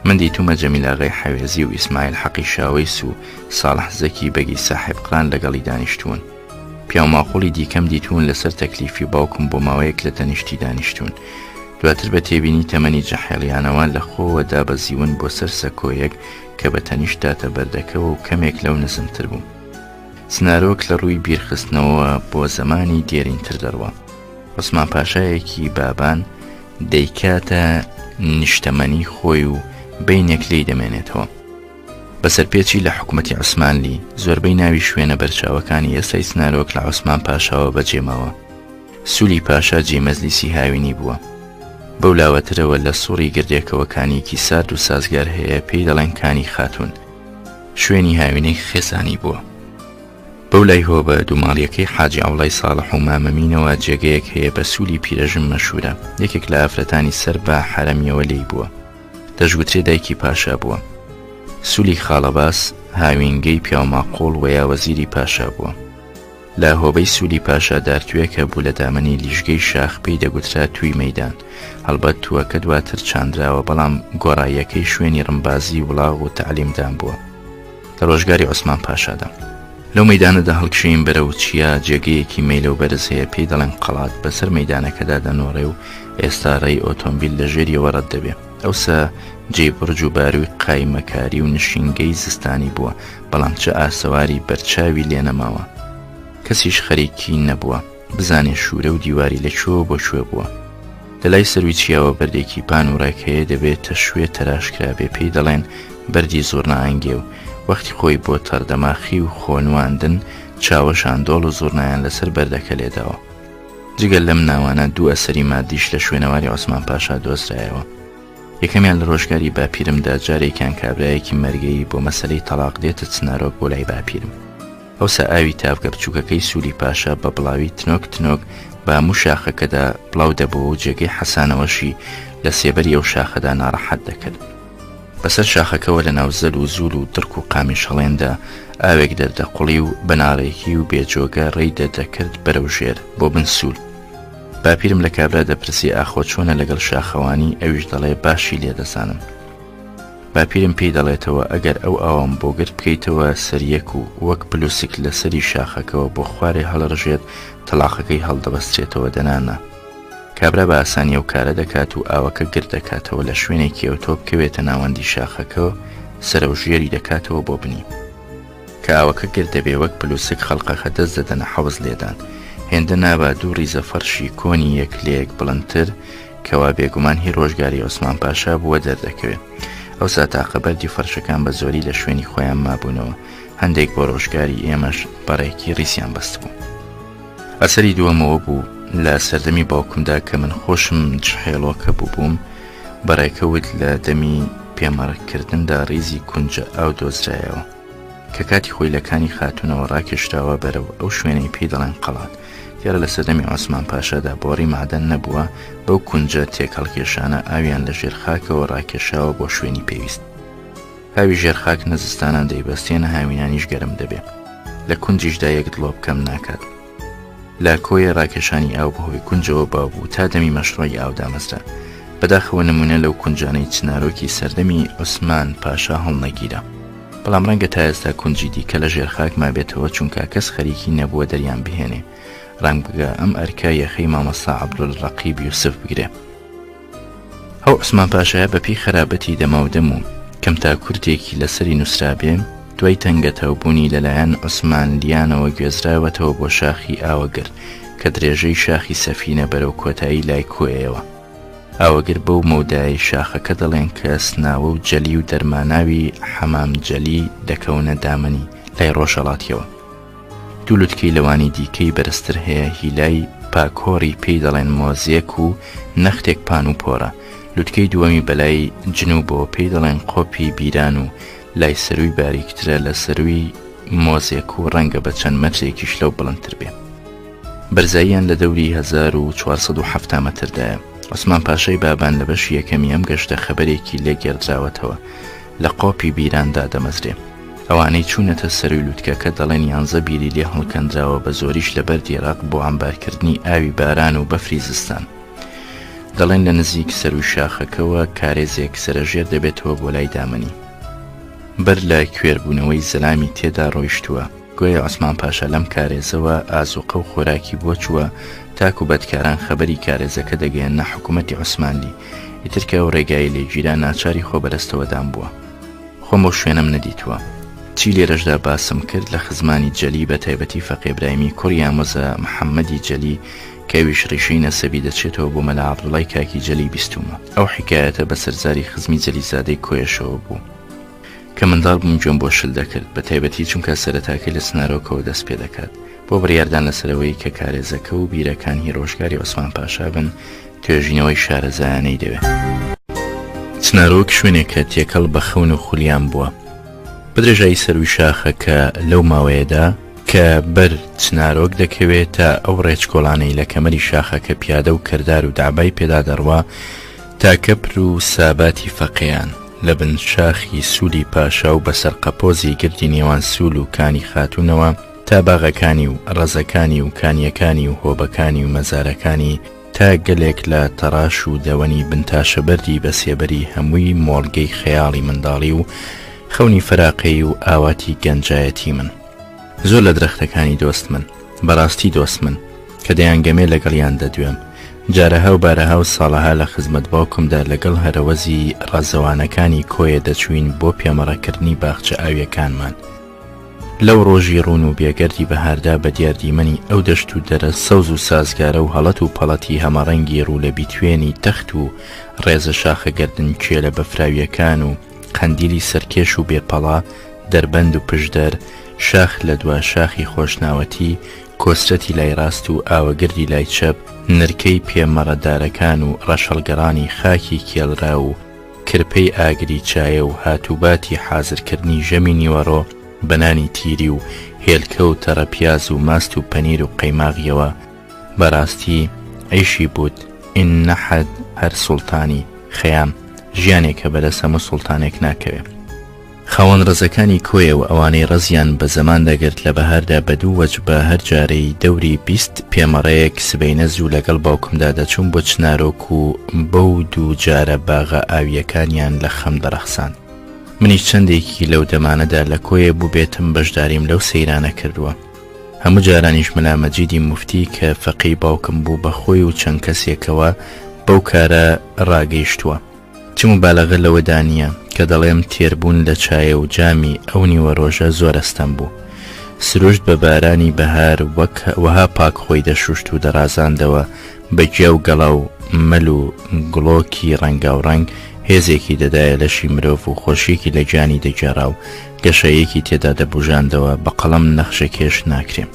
من دیتومە جەمیلاغای حەوێزی و ئیسماعیل حەقی شاوەیس و ساڵح زەکی بەگی ساحب قران لەگەڵی دانیشتوون پیاماقۆڵی دیکەم دیتون لەسەر تەکلیفی باوکم بۆ ماوەیەک لە تەنیشتی دانیشتون دواتر بە تێبینی تەمەنی جەحێڵیانەوە لە خۆوە دابەزیون بۆ سەر سەکۆیەک کە بە تەنیشت داتەبەردەکەوە و کەمێک لەو نزمتر بوو سنارۆک لە ڕووی بیرخستنەوە بۆ زەمانی دێرینتر دەڕوە عوسمان پاشایەکی بابان دەیکاتە نیشتەمەنی خۆی و بینێک لی دەمێنێتەوە بەسەرپێچی لە حکوومەتی عوسمانلی زۆربەی ناوی شوێنە بەرچاوەکانی ئێستای سنارۆک لە عوسمان پاشاوە بەجێمەوە سوولی پاشا جێمەزلیسی هاوینی بووە بەو لاوەترەوە لە سوڕی گردێکەوەکانیکی سارد و سازگار هەیە پێی دەڵێن کانی خاتون شوێنی هاوینەی خێزانی بووە بەو لای هۆ بە دووماڵیەکەی حاجی ئەوڵای ساڵح و مامەمینەوە جێگەیەک هەیە بە سوولی پیرەژن مەشهورە یەکێک لە ئافرەتانی سەر بە حرەمیەوە لێی بووە دەشگوترێ دایکی پاشا بووە سوولی خاڵەباس هاوینگەی پیاماقۆڵ وەیا وەزیری پاشا بووە لە هۆبەی سوولی پاشا دارتوێکە بوو لە دامەنی لیژگەی شاخ پێی دەگوترا توی مەیدان هەڵبەت تووەکە دواتر چاندراوە بەڵام گۆڕاییەکەی شوێنی ڕمبازی وڵاغ و تەعلیمدان بووە لە ڕۆژگاری عوسمان پاشادا لەو مەیدانەدا هەڵکشین بەرە و چیا جێگەیەکی مەیلە و بەرز هەیە پێی دەڵێن قەڵات بەسەر مەیدانەکەدا دەنۆڕێ و ئێستا ڕێی ئۆتۆمبیل لە ژێریەوە ڕەت دەبێ ئەوسا جێ برج و باروی قایمەکاری و نشینگەی زستانی بووە بەڵام چه ئاسەواری بەرچاوی لێ نەماوە کەسیش خەریکی نەبووە بزانێ شوورە و دیواری لەکوێوە بۆ کوێ بووە لەلای سەروی چیاوە بەردێکی پان و ڕێکەیە دەبێتە شوێ تەراشکرابێ پێی دەڵێن بەردی زۆرنائەنگێ و وەختی خۆی بۆ تەردەماخی و خۆنواندن چاوەشاندۆڵ و زۆرنایان لەسەر بەردەکە لێداوە جگەل لەم ناوانە دوو ئەسەری مادیش لە شوێنەواری عوسمان پاشا دۆزرایەوە. یەکەمیان لە ڕۆژگاری باپیرمدا جارێکیان کابرایەکی مەرگەی بۆ مەسەلەی تەلاق دێتە چنارۆک بۆ لای باپیرم. ئەوسا ئاوی تاوکە بچووکەکەی سووری پاشا بە بڵاوی تنۆک تنۆک بە هەموو شاخەکەدا بڵاو دەبەوە و جێگەی حەسانەوەشی لە سێبەری ئەو شاخەدا ناڕەحەت دەکرد. بەسەر شاخەکەەوە لە ناو زەل و زول و درک و قامی شەڵێندا ئاوێک دەردەقوڵی و بەناڕێکی و بێجۆگە ڕێی دەردەکرد بەرەو ژێر بۆ بن سوول. باپیرم لە کابرا دەپرسی ئاخۆ چۆنە لەگەڵ شاخەوانی، ئەویش دەڵێ باشی لێدەزانم. باپیرم پێی دەڵێتەوە ئەگەر ئەو ئاوام بۆ گرت بکەیتەوە سەریەک و وەک پلوسک لەسەری شاخەکەەوە بۆ خوارێ هەڵڕژێت تەلاقەکەی هەڵدەبەسترێتەوە دەنانە. کابرا بە ئاسانی ئەو کارە دەکات و ئاوەکە گرت دەکاتەوە لە شوێنێکی ئەو تۆ بکەوێتە ناوەندی شاخەکەەوە سەرە و ژێری دەکاتەوە بۆ بنی. کە ئاوەکە گرت دەبێ وەک پلوسک خەڵقەکە دەست دەدەنە حەوز لێدان. هێندە نابا دوو ڕیزە فەرشی کۆنی یەکلەیەک بڵندتر کەوا بێگومان هی ڕۆژگاری عوسمان پاشا بووە دەردەکەوێت. ئەوسا تاقەبەردی فەرشەکان بە زۆری لە شوێنی خۆیان مابوونەوە، هەندێک بۆ ڕۆژگاری ئێمەش بەڕێکی ڕیسیان بەست بوو. ئەسەری دووەمەوە بوو لە سەردەمی باوکمدا کە من خۆشم جحێڵۆکە بووبووم، بەڕێکەوت لە دەمی پێمەڕکردندا ڕیزی کونجە ئاو دۆزرایەوە کە کاتی خۆی لەکانی خاتونەوە ڕاکێشراوە بەرەو ئەو شوێنەی پێی دەڵێن قەڵات. دیارە لە سەردەمی عوسمان پاشادا بۆڕی معدەن نەبووە، بەو کونجە تێکەڵکێشانە ئاویان لە ژێرخاکەوە ڕاکێشاوە بۆ شوێنی پێویست. هاوی ژێرخاک نەزستانان دەیبەستێنە، هاوینانیش گەرم دەبێ، لە کونجیشدا یەک دڵۆ بکەم ناکات. لە کۆیە ڕاکێشانی ئاو بەهۆی کونجەوە باوبوو تا دەمی مەشڕۆی ئاو دامەزرا. بەداخەوە نمونە لەو کونجانەی چنارۆکی سەردەمی عوسمان پاشا هەڵنەگیرە. بەڵام ڕەنگە تا ئێستا کونجی دیکە لە ژێرخاک مابێتەوە چونکە کەس خەریکی نەبووە دەریان بهێنێ. ڕنگ بگە ئەم ئەرکە یەخەی مامەستا عەبدولڕەقیب یوسف بگرێ. ئەو عوسمان پاشایە بەپێی خەرابەتی دەماودەم و کەم تا کورتێکی لەسەری نووسرابێ، دوای تەنگەتەوبوونی لەلایەن عوسمانلیانەوە گوێزراوەتەوە بۆ شاخی ئاوەگر کە درێژەی شاخی سەفینە بەرەو کۆتایی لای کۆیەوە. ئاوەگر بەو مەودای شاخەکە دەڵێن کە سناوە و جەلی و دەرماناوی حەمام جەلی دەکەونە دامنی لای ڕۆژهەڵاتیەوە. دوو لوتکەی لەوانی دیکەی بەرزتر هەیە، هیلای پاکۆڕی پێی دەڵێن مۆزیەک و نەختێک پان و پۆرە. لوتکەی دووەمی بەلای جنوبەوە پێی دەڵێن قۆپی بیران و لای سەروی باریکترە لە سەروی مۆزێک و ڕەنگە بە چەند مەترێکیش لەو بڵندتر بێ. بەرزاییان لە دەوری 1470 مەتردایە. عوسمان پاشای بابان لە بەشی یەکەمی ئەم گەشتە خەبەرێکی لێگێڕدراوەتەوە لە قۆپی بیراندا دەمەزرێ. ئەوانەی چوونەتە سەروی لوتکەکە دەڵێن 11 بیری لێ هەڵکەندراوە بە زۆریش لە بەردی عێراق بۆ ئەمبارکردنی ئاوی باران و بەفری زستان. دەڵێن لە نزیک سەروی شاخەکەەوە کارێزێک سەرەژێر دەبێتەوە بۆ لای دامنی. بەر لە کوێربوونەوەی زەلامی تێدا ڕۆیشتووە. گویا عوسمان پاشا لەم کارێزەوە ئازوقە و خۆراکی بۆ چووە تاکو بەدکاران خەبەری کارێزەکە دەگەیەنە حکوومەتی عوسمانلی. ئیترکە و ڕێگای لێگیران ناچاری خۆبەرستەوەدان بووە. خۆم بۆ شوێنم نەدیتووە. چی لێرەشدا باسم کرد لە خزمانی جەلی بە تایبەتی فەقێ ئیبراهیمی کوڕی ئامۆزە محەممەدی جەلی کەویش ڕیشەی نەسەبی دەچێتەوە بۆ مەلا عەبدوڵای کاکی جەلی بیستومە. ئەو حکایەتە بە سەرزاری خزمی جەلیزادەی کۆیەشەوە بوو کە منداڵ بووم گوێم بۆ شل دەکرد، بە تایبەتی چونکە سەرەتاکەی لە سنارۆکەوە دەست پێ دەکات بۆ بڕیاردان لەسەرەوەی کە کارێزەکە و بیرەکانی ڕۆژگاری عوسمان پاشا بن توێژینەوەی شارەزایانەی دەوێت. سنارۆک شوێنێکە تێکەڵ بە خەون و خولیان بووە. بدرێژایی سەروی شاخە کە لەو ماوەیەدا کە بەر چنارۆک دەکەوێت تا ئەو ڕێچکۆڵانەی لە کەمەری شاخەکە پیادە و کردار و دابای پێدا دەڕوا تا کەپر و ساباتی فەقیان لە بن شاخی سوولی پاشا و بەسەر قەپۆزی گردی نێوان سوول و کانی خاتونەوە تا باغەکانی و ڕەزەکانی و کانیەکانی و هۆبەکانی و مەزارەکانی تا گەلێک لە تەڕاش و دەوەنی بنتاشە بەردی بە سێبەری هەمووی مۆڵگەی خەیاڵی منداڵی و خەونی فراقەی و ئاواتی گەنجایەتی من. زۆر لە درەختەکانی دۆست من، بەڕاستی دۆست من کە دەیانگەمێ لەگەڵیان دەدوێم. جارەها و بارەها و ساڵەها لە خزمەت باوکمدا لەگەڵ هەرەوەزی ڕازەوانەکانی کۆیە دەچوین بۆ پێمەڕەکردنی باخچە ئاویەکانمان. لەو ڕۆژی ڕوون و بێگەردی بەهاردا بە دیاردیمەنی ئەو دەشت و دەرە سەوز و سازگارە و هەڵەت و پەڵەتی هەمەڕەنگی ڕوو لە بیتوێنی تەخت و ڕێزە شاخە گردن کوێ لە بەفراویەکان و قەندیلی سەرکێش و بێپەڵا دەربەند و پشدەر شاخ لە دوا شاخی خۆشناوەتی کۆسترەتی لای ڕاست و ئاوەگردی لای چەپ، نرکەی پێمەڕەدارەکان و ڕەشەڵگەڕانی خاکی کێڵرا و کرپەی ئاگری چایە و هاتووباتی حازرکردنی ژەمی نیوەڕۆ بەنانی تیری و هێلکە و تەڕەپیاز و ماست و پەنیر و قەیماغیەوە. بەڕاستی عیشی بوت ئین نەحەد هەر سوڵتانی خەیام، ژیانێکە بەدەست هەموو سوڵتانێک ناکەوێت. خاوەن ڕزەکانی کۆیە و ئەوانەی ڕزیان بە زەمان دەگرت لە بەهاردا بە دوو وەج بە هەر جارەی دەوری 20 پێمەڕەیەک سبەینە زوو لەگەڵ باوکمدا دەچوون بۆ چنارۆک و بەو دوو جارە باغە ئاویەکانیان لە خەم دەرەخسان. منیش چەندێکی لەو دەمانەدا لە کۆیە بوو بێتم بەشداریم لەو سەیرانە کردووە. هەموو جارانیش مەلا مەجیدی موفتی کە فەقی باوکم بوو بە خۆی و چەند کەسێکەوە بەو کارە ڕاگەیشتووە. چ مبالەغە لەوەدا نییە کە دەڵێم تێربوون لە چایە و جامی ئەو نیوەڕۆژە زۆر ئەستەم بوو. سروشت بە بارانی بەهار وەها پاک خۆی دەشوشت و دەڕازاندەوە بە گیا و گەڵا و مەل و گڵۆکی ڕەنگاوڕەنگ هێزێکی دەدایە لەشی مرۆڤ و خۆشیێکی لە گیانی دەگێڕا و گەشەیەکی تێدا دەبوژاندەوە بە قەڵەم نەخشەکێش ناکرێم.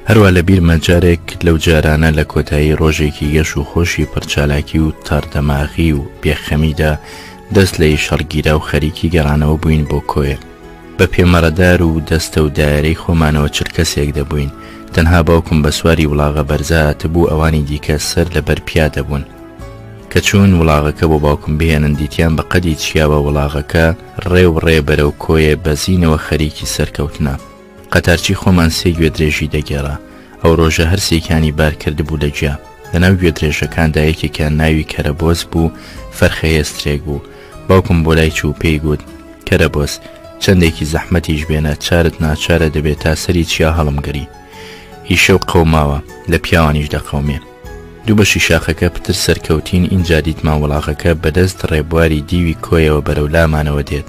هەروە لە بیر مەجارێک لەو جارانە لە کۆتایی ڕۆژێکی گەش و خۆشی پڕچالاکی و تاردەماغی و بێخەمیدا دەست لەی شەڕگیرا و خەریکی گەڕانەوە بووین بۆ کۆیە. بە پێمەڕەدار و دەستە و دایرەی خۆمانەوە چرکەسێک دەبووین. تەنها باوکم بە سواری وڵاغە بەرزە بوو، ئەوانی دیکە سەر لەبەر پیا دەبوون. کە چوون وڵاغەکە بۆ باوکم بهێنن دیتیان بە قەدی چیاوە وڵاغەکە ڕێو ڕێ بەرەو کۆیە بەزینەوە خەریکی سەرکەوتنە. قەتارچی خۆمان سێ گوێ درێژی دەگێڕا. ئەو ڕۆژە هەرسێکانی بار کردبوو لە جیا. لەناو گوێ درێژەکاندا یەکێکیان ناوی کەرەبۆز بوو، فەرخەهێسترێک بوو. باوکم بۆ لای چوو پێی گوت: کەرەبۆز، چەندێکی زەحمەتیش بێنە، چارت ناچارە دەبێت تا سەری چیا هەڵمگری. ئیشە و قەوماوە لە پیاوانیش دەقەومێ. دوو بەشی شاخەکە پتر سەرکەوتین. ئینجا دیتمان وڵاغەکە بەدەست ڕێبواری دیوی کۆیەوە بەرەو لامانەوە دێت.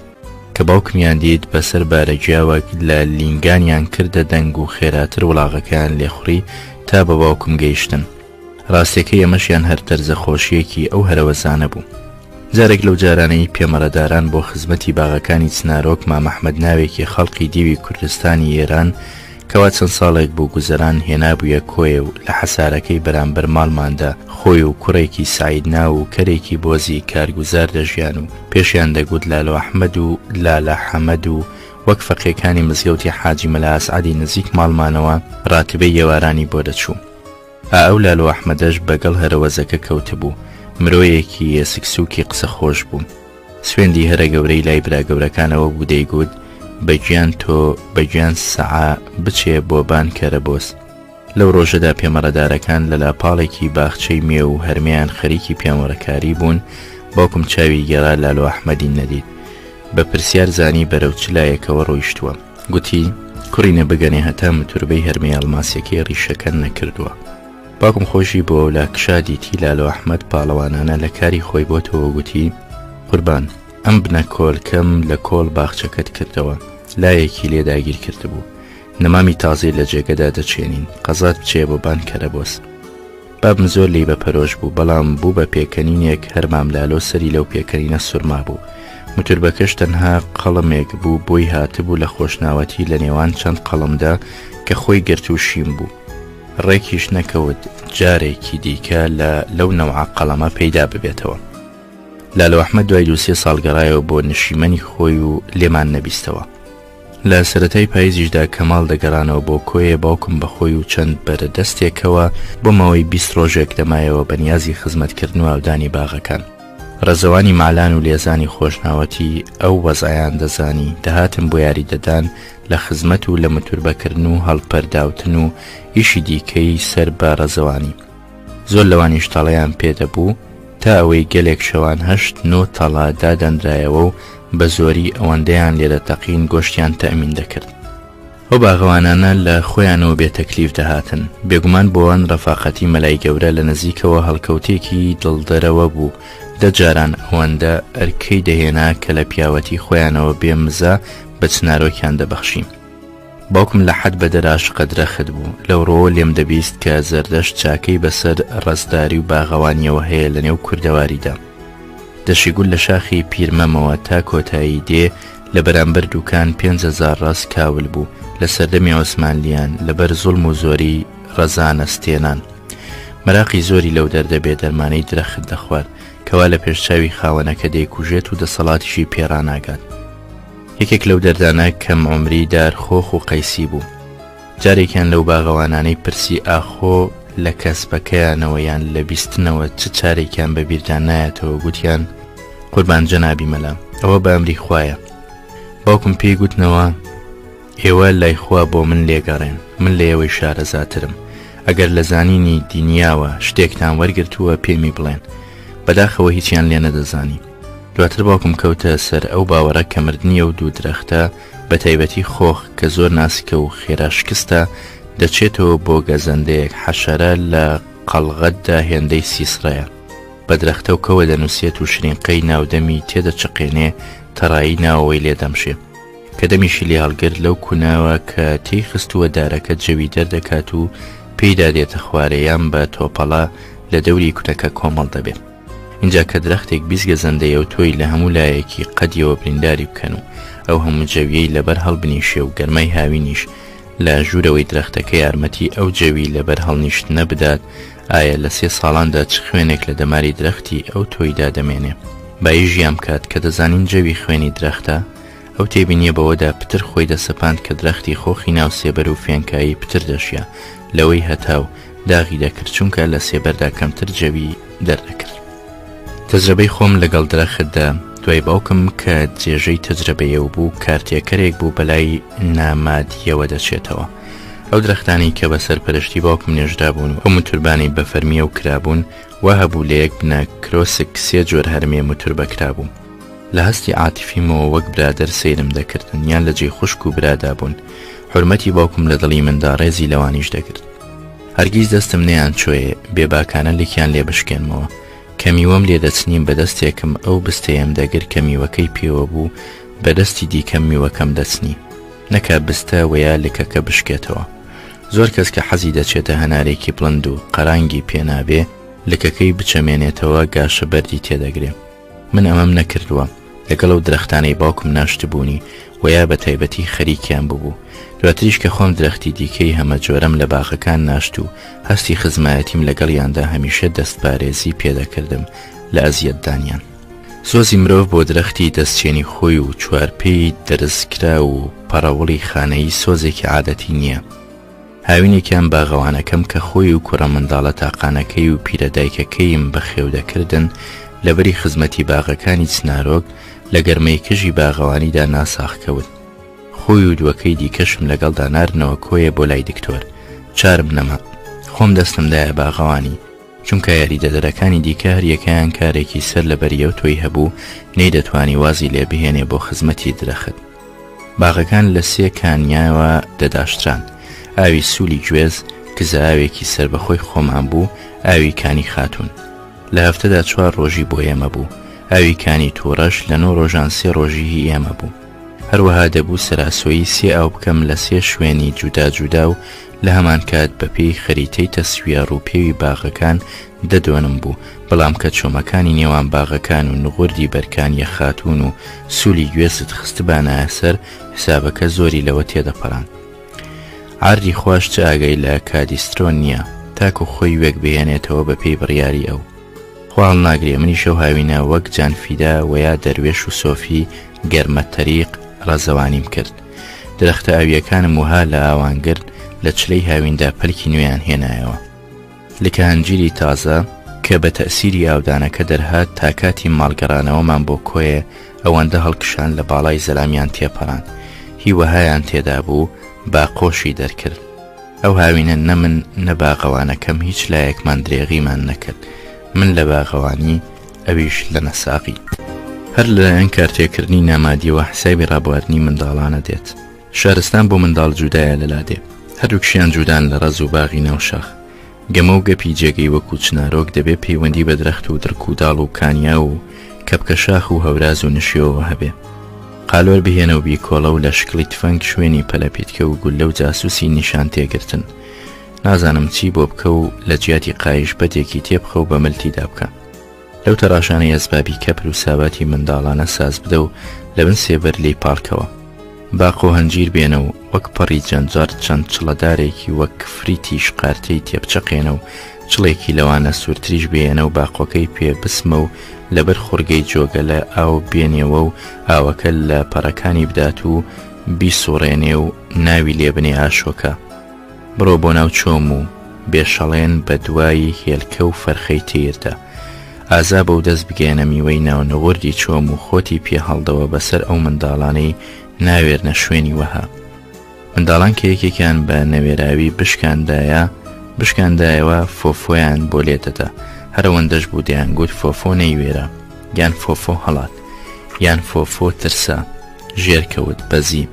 کە باوکمیان دیت بەسەر بارەجیاوە لە لینگانیان کردە دەنگ و خێراتر وڵاغەکەیان لێخوڕی تا بە باوکم گەیشتن. ڕاستیەکەی ئەمەشیان هەر تەرزە خۆشیەکی ئەو هەرەوەزانە بوو. جارێک لەو جارانەی پێمەڕەداران بۆ خزمەتی باغەکانی چنارۆک مامەحمەد ناوێکی خەڵقی دیوی کوردستانی ئێران کەوا چەند ساڵێک بوو گوزەران هێنابوویە کۆیە و لە حەسارەکەی بەرامبەر ماڵماندا خۆی و کوڕێکی سعید ناو و کەرێکی بۆزی کارگوزار دەژیان و پێشیان دەگوت لالۆ ئەحمەد و لالە حەمەد و وەک فەقیەکانی مزگەوتی حاجی مەلا ئەسعەدی نزیک ماڵمانەوە ڕاتبەی یێوارانی بۆ دەچوو. ئەو لالۆ ئەحمەدەش بەگەڵ هەرەوەزەکە کەوتبوو. مرۆیەکی ێسکسووکی قسە خۆش بوو. سوێندی هەرە گەورەی لای برا گەورەکانەوە بوو دەیگوت: بەگیان تۆ بەگیان سەعا بچێ بۆبان کەرەبۆس. لەو ڕۆژەدا پێمەڕەدارەکان لە لاپاڵێکی باخچەی مێ و هەرمیان خەریکی پیامۆرەکاری بوون. باوکم چاوی گێڕا لالۆ ئەحمەدی نەدید. بە پرسیار زانی بەرەو چ لایەکەوە ڕۆیشتووە. گوتی: کوڕینە بگەنێ هەتا متوربەی هەرمەی ئەڵماسیەکەی ڕیشەکە نەکردووە. باوکم خۆشی بۆ ئەو لا کشادیتی لالۆ ئەحمەد پاڵەوانانە لە کاری خۆی بۆتەوە. گوتی: قوربان، ئەم بنە کۆلکەم لە کۆڵ باخچەکەت کردەوە، لایەکی لێداگیر کردبوو. نەمامی تازەی لە جێگەدا دەچێنین، قەزات بچێ بۆ بان کەرەبۆس. بابم زۆر لی بە پەرۆش بوو، بەڵام بوو بە پێکەنینێک هەرمام لالۆ سەری لەو پێکەنینە سوورما بوو. متوربەکەش تەنها قەڵەمێک بوو، بۆی هاتبوو لە خۆشناوەتی لە نێوان چەند قەڵەمدا کە خۆی گرت و شیم بوو. ڕێکیش نەکەوت جارێکی دیکە لەو نەوعە قەڵەمە پەیدا ببێتەوە. لالۆ ئەحمەد دوای 2-3 ساڵ گەڕایەوە بۆ نشیمەنی خۆی و لێمان نەبیستەوە. لە سەرەتای پاییزیشدا کەماڵ دەگەڕانەوە بۆ کۆیە. باوکم بەخۆی و چەند بەرەدەستێکەوە بۆ ماوەی 20 ڕۆژێک دەمایەوە بە نیازی خزمەتکردن و ئەودانی باغەکان. ڕەزەوانی مالان و لێزانی خۆشناوەتی ئەو وەزایان دەزانی، دەهاتم بۆ یاریدەدان لە خزمەت و لە متوربەکردن و هەڵپەرداوتن و ئیشی دیکەی سەر بە ڕەزەوانی. زۆر لەوانیش تەڵەیان پێدەبوو تا ئەوەی گەلێک شەوان 8-9 تەڵا دادەنرایەوە و بە زۆری ئەوەندەیان لێرە تەقین گۆشتیان تەمین دەکرد. ئەو باغەوانانە لە خۆیانەوە بێتەکلیف دەهاتن. بێگومان بۆوان ڕەفاقەتی مەلای گەورە لە نزیکەوە هەڵکەوتێکی دڵدەرەوە بوو. دەجاران ئەوەندە ئەرکەی دەهێنا کە لە پیاوەتی خۆیانەوە بێمزە بە چنارۆکیان دەبەخشین. باوکم لە حەد بە دەراش قەدرەخت بوو. لەو ڕۆوە لێم دەبیست کە زەردەشت چاکەی بەسەر ڕزداری و باغەوانیەوە هەیە لە نێو کوردەواریدا. دەشیگول لە شاخی پیرمەمەوە تا کۆتایی دێ لە بەرامبەر دوکان 5,000 ڕاست کاول بوو. لە سەردەمی عوسمانلیان لەبەر زوڵم و زۆری ڕەزانەستێنان. مەراقی زۆری لەو دەردەبێ دەرمانەی درەخت دەخوارد کەوا لە پێشچاوی خاوەنەکە دەیکوژێت و دەسەڵاتیشی پێڕاناگات. یەکێک لەو دەردانە کەم عمری دار خۆخ و قەیسی بوو. جارێکیان لەو باغەوانانەی پرسی ئاخۆ لە کەسبەکەیانەوەیان لە بیستنەوە چ چارێکیان بەبیردان نایەتەوە گوتیان قوربان جەنابی مەلا ئەوە بە ئەمری خوایە. باوکم پێی گوتنەوە ئێوە لای خوا بۆ من لێگەڕێن، من لە ئێوەی شارەزاترم، ئەگەر لە زانینی دینیاوە شتێکتان وەرگرتووە پێمی بڵێن، بەداخەوە هیچیان لێ نەدەزانی. دواتر باوکم کەوتە سەر ئەو باوەڕە کە مردنیە و دوو درەختە بە تایبەتی خۆخ کە زۆر ناسکە و خێراشکستە دەچێتەوە بۆ گەزەندەیەک حەشەرە لە قەڵغەتدا هێندەی سیسڕەیە بە درەختە و کەوە دەنووسێت و شرینقەی ناودەمی تێدەچقێنێ تەڕایی ناوەوەی لێدەمشێ کە دەمیشی لێ هەڵگرت لەو کووناوە کە تێی خستووە دارەکە جەوی دەردەکات و پێیدا دێتە خوارەیان بە تۆپەڵە لە دەوری کوتەکە کۆمەڵ دەبێت. اینجا کە درەختێک بیست گەزەندەیە و تۆی لە هەموو لایەکی قەدیەوە برینداری بکەن و ئەو هەموو جەویەی لەبەر هەڵبنیشێ و گەرمای هاوینیش لە ژوورەوەی درەختەکە یارمەتی ئەو جەوی لەبەر هەڵنیشتنە بدات، ئایا لە 3 ساڵاندا چ خوێنێک لە دەماری درەختی ئەو تۆیدا دەمێنێ؟ بایی ژیام کات کە دەزانین جەوی خوێنی درەختە، ئەو تێبینیە بەوەدا پتر خۆی دەسەپاند کە درەختی خۆخی ناو سێبەر و فێنکایی پتر دەشیا لەوەی هەتاو داغی دەکرد چونکە لە سێبەردا کەمتر جەوی دەردەکرد. تەجربەی خۆم لەگەڵ درەختدا دوای باوکم کە جێژەی تەجربەیە و بوو کارتێکەرێک بوو بەلای نامادیەوە دەچێتەوە. ئەو درەختانی کە بە سەرپەرشتی باوکم نێژرا بوون و ئەو موتوربانی بە فەرمیە و کرابوون وا هەبوو لە یەک بنە کرۆسک 3 جۆر هەرمێ موتور بەکرابوون. لە هەستی عاتیفیمەوە وەک برادەر سەیرم دەکردن یان لە جێی خوشک و برادا بوون. حورمەتی باوکم لە دڵی مندا ڕێزی لەوانیش دەگرت. هەرگیز دەستم نەیان چۆیە بێباکانە لێکیان لێ بشکێنمەوە. کە میوەم لێ دەچنیم بەدەستێکم ئەو بستەیەم دەگرت کە میوەکەی پێوە بوو بەدەستی دیکەم میوەکەم دەچنی نەکە بستە وەیا لکەکە بشکێتەوە. زۆر کەس کە حەزی دەچێتە هەنارێکی بڵند و قەرانگی پێنابێ لکەکەی بچەمێنێتەوە گاشە بەردی تێدەگرێ. من ئەمەم نەکردووە. لەگەڵ ئەو درەختانەی باوکم ناشتبوونی وەیا بە تایبەتی خەریکیان ببوو. دواتریش کە خۆم درەختی دیکەی هەمە جۆرەم لە باغەکان ناشت و هەستی خزمایەتیم لەگەڵیاندا هەمیشە دەستپارێزی پێدەکردم لە ئەزیەتدانیان. سۆزی مرۆڤ بۆ درەختی دەستچێنی خۆی و چوارپێی دەرزکرا و پەڕەوڵی خانەیی سۆزێکی عادەتی نییە. هاوینێکیان باغەوانەکەم کە خۆی و کوڕە منداڵە تاقانەکەی و پیرەدایکەکەیم بەخێو دەکردن لەبەری خزمەتی باغەکانی چنارۆک لە گەرمەی کژی باغەوانیدا ناساخکەوت. خۆی و دووەکەی دیکەشم لەگەڵدا ناردنەوە کۆیە بۆ لای دکتۆر. چارم نەما. خۆم دەستمدایە باغەوانی چونکە یاریدەدەرەکانی دیکە هەر یەکەیان کارێکی سەر لەبەریە و تۆی هەبوو نەی دەتوانی وازی لێ بهێنێ بۆ خزمەتی درەخت. باغەکان لە 3 کانیاوە دەداشتران. ئاوی سوولی گوێز کزە ئاوێکی سەر بەخۆی خۆمان بوو، ئاوی کانی خاتون لە هەفتەدا 4 ڕۆژی بۆ ئێمە بوو، ئاوی کانی تۆڕەش لە 9 ڕۆژان 3 ڕۆژی ئێمە بوو. هەروەها دەبوو سەراسۆیی 3 ئاو بکەم لە 3 شوێنی جودا جودا و لە هەمان کات بەپێی خەریتەی تەسویە ڕووپێوی باغەکان دەدۆنم بوو، بەڵام کە چۆمەکانی نێوان باغەکان و نغوردی بەرکان یەخاتون و سوولی گوێست خستبانایە سەر حسابەکە زۆری لەوە تێدەپەڕان. عاردی خوش چه ئاگەی لە کادیسترۆن نییە تاکو خۆی وەک بهێنێتەوە بەپێی بڕیاری ئەو. خواڵ ناگرێ منی شەو هاوینە وەک جانفیدا وەیا دەروێش و سۆفی گەرمە تەریق ڕەزەوانیم کرد. درەختە ئاویەکانم وها لە ئاوانگرد لە چلەی هاویندا پەلکی نوێیان هێنایەوە. لکە هەنجیری تازە کە بە تەسیری ئاودانەکە دەرهات تا کاتی ماڵگەڕانەوەمان بۆ کۆیە ئەوەندە هەڵکشان لە باڵای زەلامیان تێپەڕان. هیوەهایان تێدا بوو باقۆشی دەرکرد. ئەو هاوینە نە من نە باغەوانەکەم هیچ لایەکمان درێغیمان نەکرد. من لە باغەوانی ئەویش لە نەساقی. هەر لەلایەن کارتێکردنی نامادیەوە حسابی ڕابواردنی منداڵانە دێت. شارستان بۆ منداڵ جودایە لەلادێ. هەردووکشیان جودان لە ڕەز و باغی ناوشاخ. گەمە و گەپی جێگەی وەکو چنارۆک دەبێت پەیوەندی بە درەخت و درک و داڵ و کانیا و کەپکە شاخ و هەوراز و نشیەوە هەبێ. قالۆر بهێنە و بیکۆڵە و لە شکلی تفەنگ شوێنی پەلەپیتکە و گولە و جاسوسی نیشان تێگرتن. نازانم چی بۆ بکە و لە جیاتی قایش بەتێکی تێبخە و بە ملتیدا بکە. لەو تەڕاشانەی ئەسبابی کەپر و ساباتی منداڵانە ساز بدە و لە بن سێبەر لێی پاڵکەوە. باقۆ هەنجیر بێنە و وەک پەڕی جەنجار چەند چڵەدارێکی وەک فریتی شقارتەی تێبچەقێنە و چڵێکی لەوانە سوورتریش بێنە و باقۆکەی پێ بسمە و لەبەر خورگەی جۆگە لە ئاو بێنێەوە و ئاوەکە لە پەڕەکانی بدات و بیسوڕێنێ و ناوی لێبنێ ئاشۆکە. بڕۆ بۆ ناو چۆم و بێشەڵێن بە دوایی هێلکە و فەرخەی تێردا. ئازا بەو دەست بگەێنە میوەی ناونەوەردی چۆم و خۆتی پێ هەڵدەوە بەسەر ئەو منداڵانەی ناوێرنە شوێنی وەها. منداڵان کە یەکێکیان بە نەوێراوی بشکاندایەوە فۆفۆیان بۆ لێدەدا. هەرەوەندەش بوو دەیان گوت فۆفۆ نەیوێرە، یان فۆفۆ هەڵات، یان فۆفۆ ترسا، ژێرکەوت بەزی.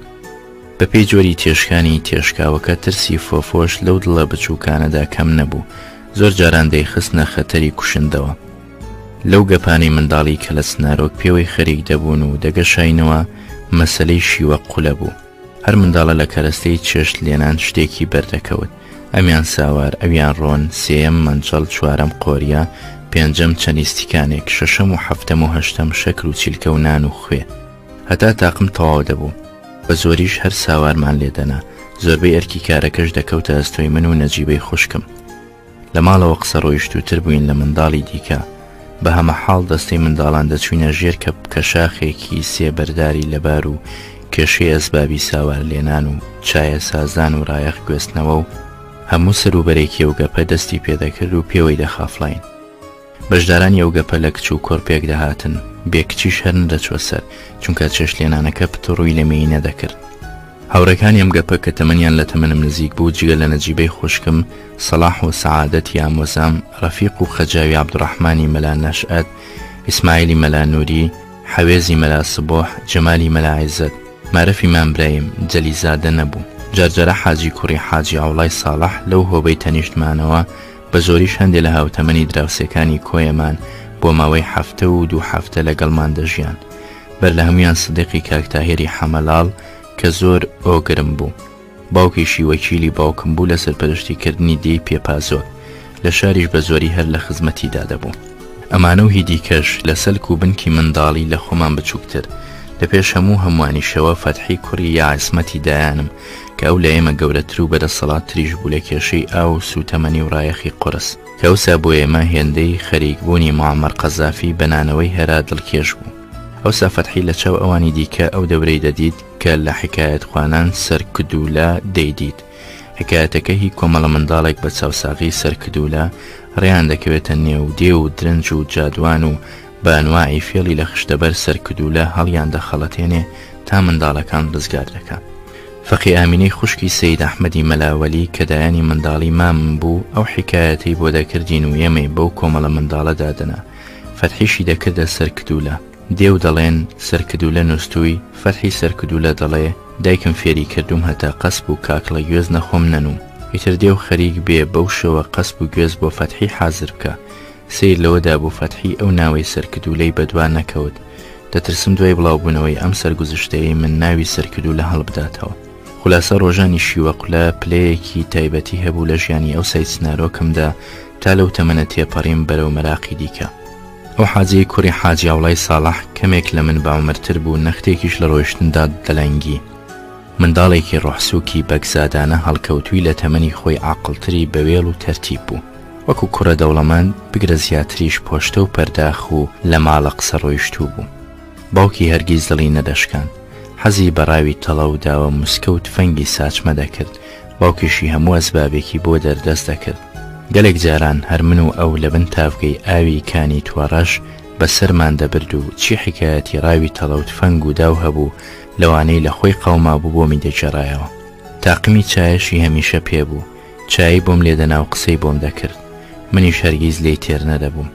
بەپێی جۆری تێشکانی تێشکاوەکە ترسی فۆفۆش لەو دڵە بچووکانەدا کەم نەبوو. زۆر جاران دەیخستنە خەتەری کوشندەوە. لەو گەپانەی منداڵی کە لە سنارۆک پێوەی خەریک دەبوون و دەگەشاینەوە مەسەلەی شیوە قولە بوو. هەر منداڵە لە کەرەستەی چێشت لێنان شتێکی بەردەکەوت. ئەمیان ساوار، ئەویان ڕۆن، سێەم مەنجەڵ، چوارەم قۆریا، پێنجەم چەنیستیکانێک، شەشەم و حەفتەم و هەشتەم شەکر و چیلکە و نان و خوێ. هەتا تاقم تەواو دەبوو. بە زۆریش هەر ساوارمان لێدەنا. زۆربەی ئەرکی کارەکەش دەکەوتە ئەستۆی من و نەجیبەی خوشکم. لە ماڵەوە قسە ڕۆیشتوتر بووین لە منداڵی دیکە. بە هەمە حاڵ دەستەی منداڵان دەچوینە ژێر کە شاخێکی سێبەرداری لەبار و کێشەی ئەسبابی ساوار لێنان و چایە سازان و ڕایەخ گوێستنەوە و هەموو سەروبەرێکی ئەو گەپە دەستی پێدەکرد و پێوەی دەخافڵین. بەشدارانی ئەو گەپە لە کچ و کۆرپێک دەهاتن، بێکچیش هەر نەدەچوە سەر، چونکە چێش لێنانەکە پتڕووی لە مێی نەدەکرد. هاوڕەکانی ئەم گەپە کە تەمەنیان لە تەمەنم نزیک بوو، جگە لە نەجیبەی خوشکم، سەلاح و سەعادەتی ئامۆزام، ڕەفیق و خەجاوی عەبدوڕەحمانی مەلا نەشئەت، ئیسماعیلی مەلا نووری، حەوێزی مەلا سبۆح، جەمالی مەلا عیزەت، مارەفی مامبرایم جەلیزادە نەبوو. جارجارە حاجی کوڕی حاجی ئەوڵای ساڵح لەو هۆبەی تەنیشتمانەوە بە زۆریش هەندێک لە هاوتەمەنی دراوسەکانی کۆیەمان بۆ ماوەی هەفتە و 2 هەفتە لەگەڵمان دەژیان. بەر لە هەمویان سدیقی کاکتاهێری حەمەلاڵ کە زۆر ئۆگرم بوو. باوکیشی وەکیلی باوکم بوو لە سەرپەرشتیکردنی دێی پێپازۆر. لە شاریش بە زۆری هەر لە خزمەتیدا دەبوو. ئەمانە و هیدی کەش لە سەلک و بنکی منداڵی لە خۆمان بچووکتر. لە پێش هەمووانیشەوە فەتحی کوڕی یا عیسمەتی دایانم کە ئەو لە ئێمە گەورەتر و بەدەسەڵات تریش بوو لە کێشەی ئاو و سوتەمەنی و ڕایەخی قورس کە ئەوسا بۆ ئێمە هێندەی خەریکبوونی معەمەر قەزافی بەنانەوەی هێرا دڵکێش بوو. ئەوسا فەتحی لە چاو ئەوانی دیکە ئەو دەورەی دەدیت کە لە حکایەت خوانان سەرکدوولە دەیدیت. حکایەتەکە هی کۆمەڵە منداڵێک بە چاوساغی سەرکدوولە ڕێیان دەکەوێتە نێو دێ و درنج و جادوان و بە ئەنواعی فێڵی لە خشتەبەر سەرکدوولە هەڵیان دەخەڵەتێنێ تا منداڵەکان ڕزگار دەکات. فەقی ئامینەی خوشکی سەید ئەحمەدی مەلاوەلی کە دایانی منداڵی مامم بوو ئەو حکایەتی بۆ دەکردین و ئێمەی بەو کۆمەڵە منداڵە دادەنا. فەتحیشی دەکردە سەرکدوولە. دێو دەڵێن سەرکدوولە نووسوی، فەتحی سەرکدوولە دەڵێ دایکم فێری کردوم هەتا قەسب و کاکڵە گوێز نەخۆم نەنووم. ئیتر دێو خەریک بێ بەو شەوە قەسب و گوێز بۆ فەتحی حازر بکە. سیر لەوەدا بوو فەتحی ئەو ناوەی سەرکدوولەی بەدوان نەکەوت. دەترسم دوای بڵاوبوونەوەی ئەم سەرگوزشتەیە من ناوی سەرکدوولە هەڵبداتەوە. خولاسە ڕۆژانی شیوەقولە پلەیەکی تایبەتی هەبوو لە ژیانی ئەو سەید سنارۆکمدا تا لەو تەمەنە تێپەڕیم بەرەو مەراقی دیکە. ئەو حاجی کوڕی حاجی ئەوڵای ساڵح کەمێک لە من باومەرتر بوو، نەختێکیش لە ڕۆیشتندا دەلەنگی. منداڵێکی ڕۆحسووکی بەگزادانە هەڵکەوتووی لە تەمەنی خۆی عاقڵتری بەوێڵ و تەرتیب بوو. وەکو کوڕە دەوڵەمەند بگرە زیاتریش پۆشتە و پەرداخ و لە ماڵە قسە ڕۆیشتوو بوو. باوکی هەرگیز دڵی نەدەشکان. حەزی بەڕاوی تەڵە و داوە موسکە و تفەنگی ساچمە دەکرد. باوکیشی هەموو ئەسبابێکی بۆ دەردەست دەکرد. گەلێک جاران هەر من و ئەو لە بن تافگەی ئاوی کانی تووەڕەش بەسەرمان دەبرد و چی حکایەتی ڕاوی تەڵە و تفەنگ و داو هەبوو لەوانەی لە خۆی قەوما بوو بۆمی دەجێڕایەوە. تاقمی چایەشی هەمیشە پێبوو. چایی بۆم لێدەنا و قسەی بۆم دەکرد. منیش هەرگیز لێی تێر نەدەبووم.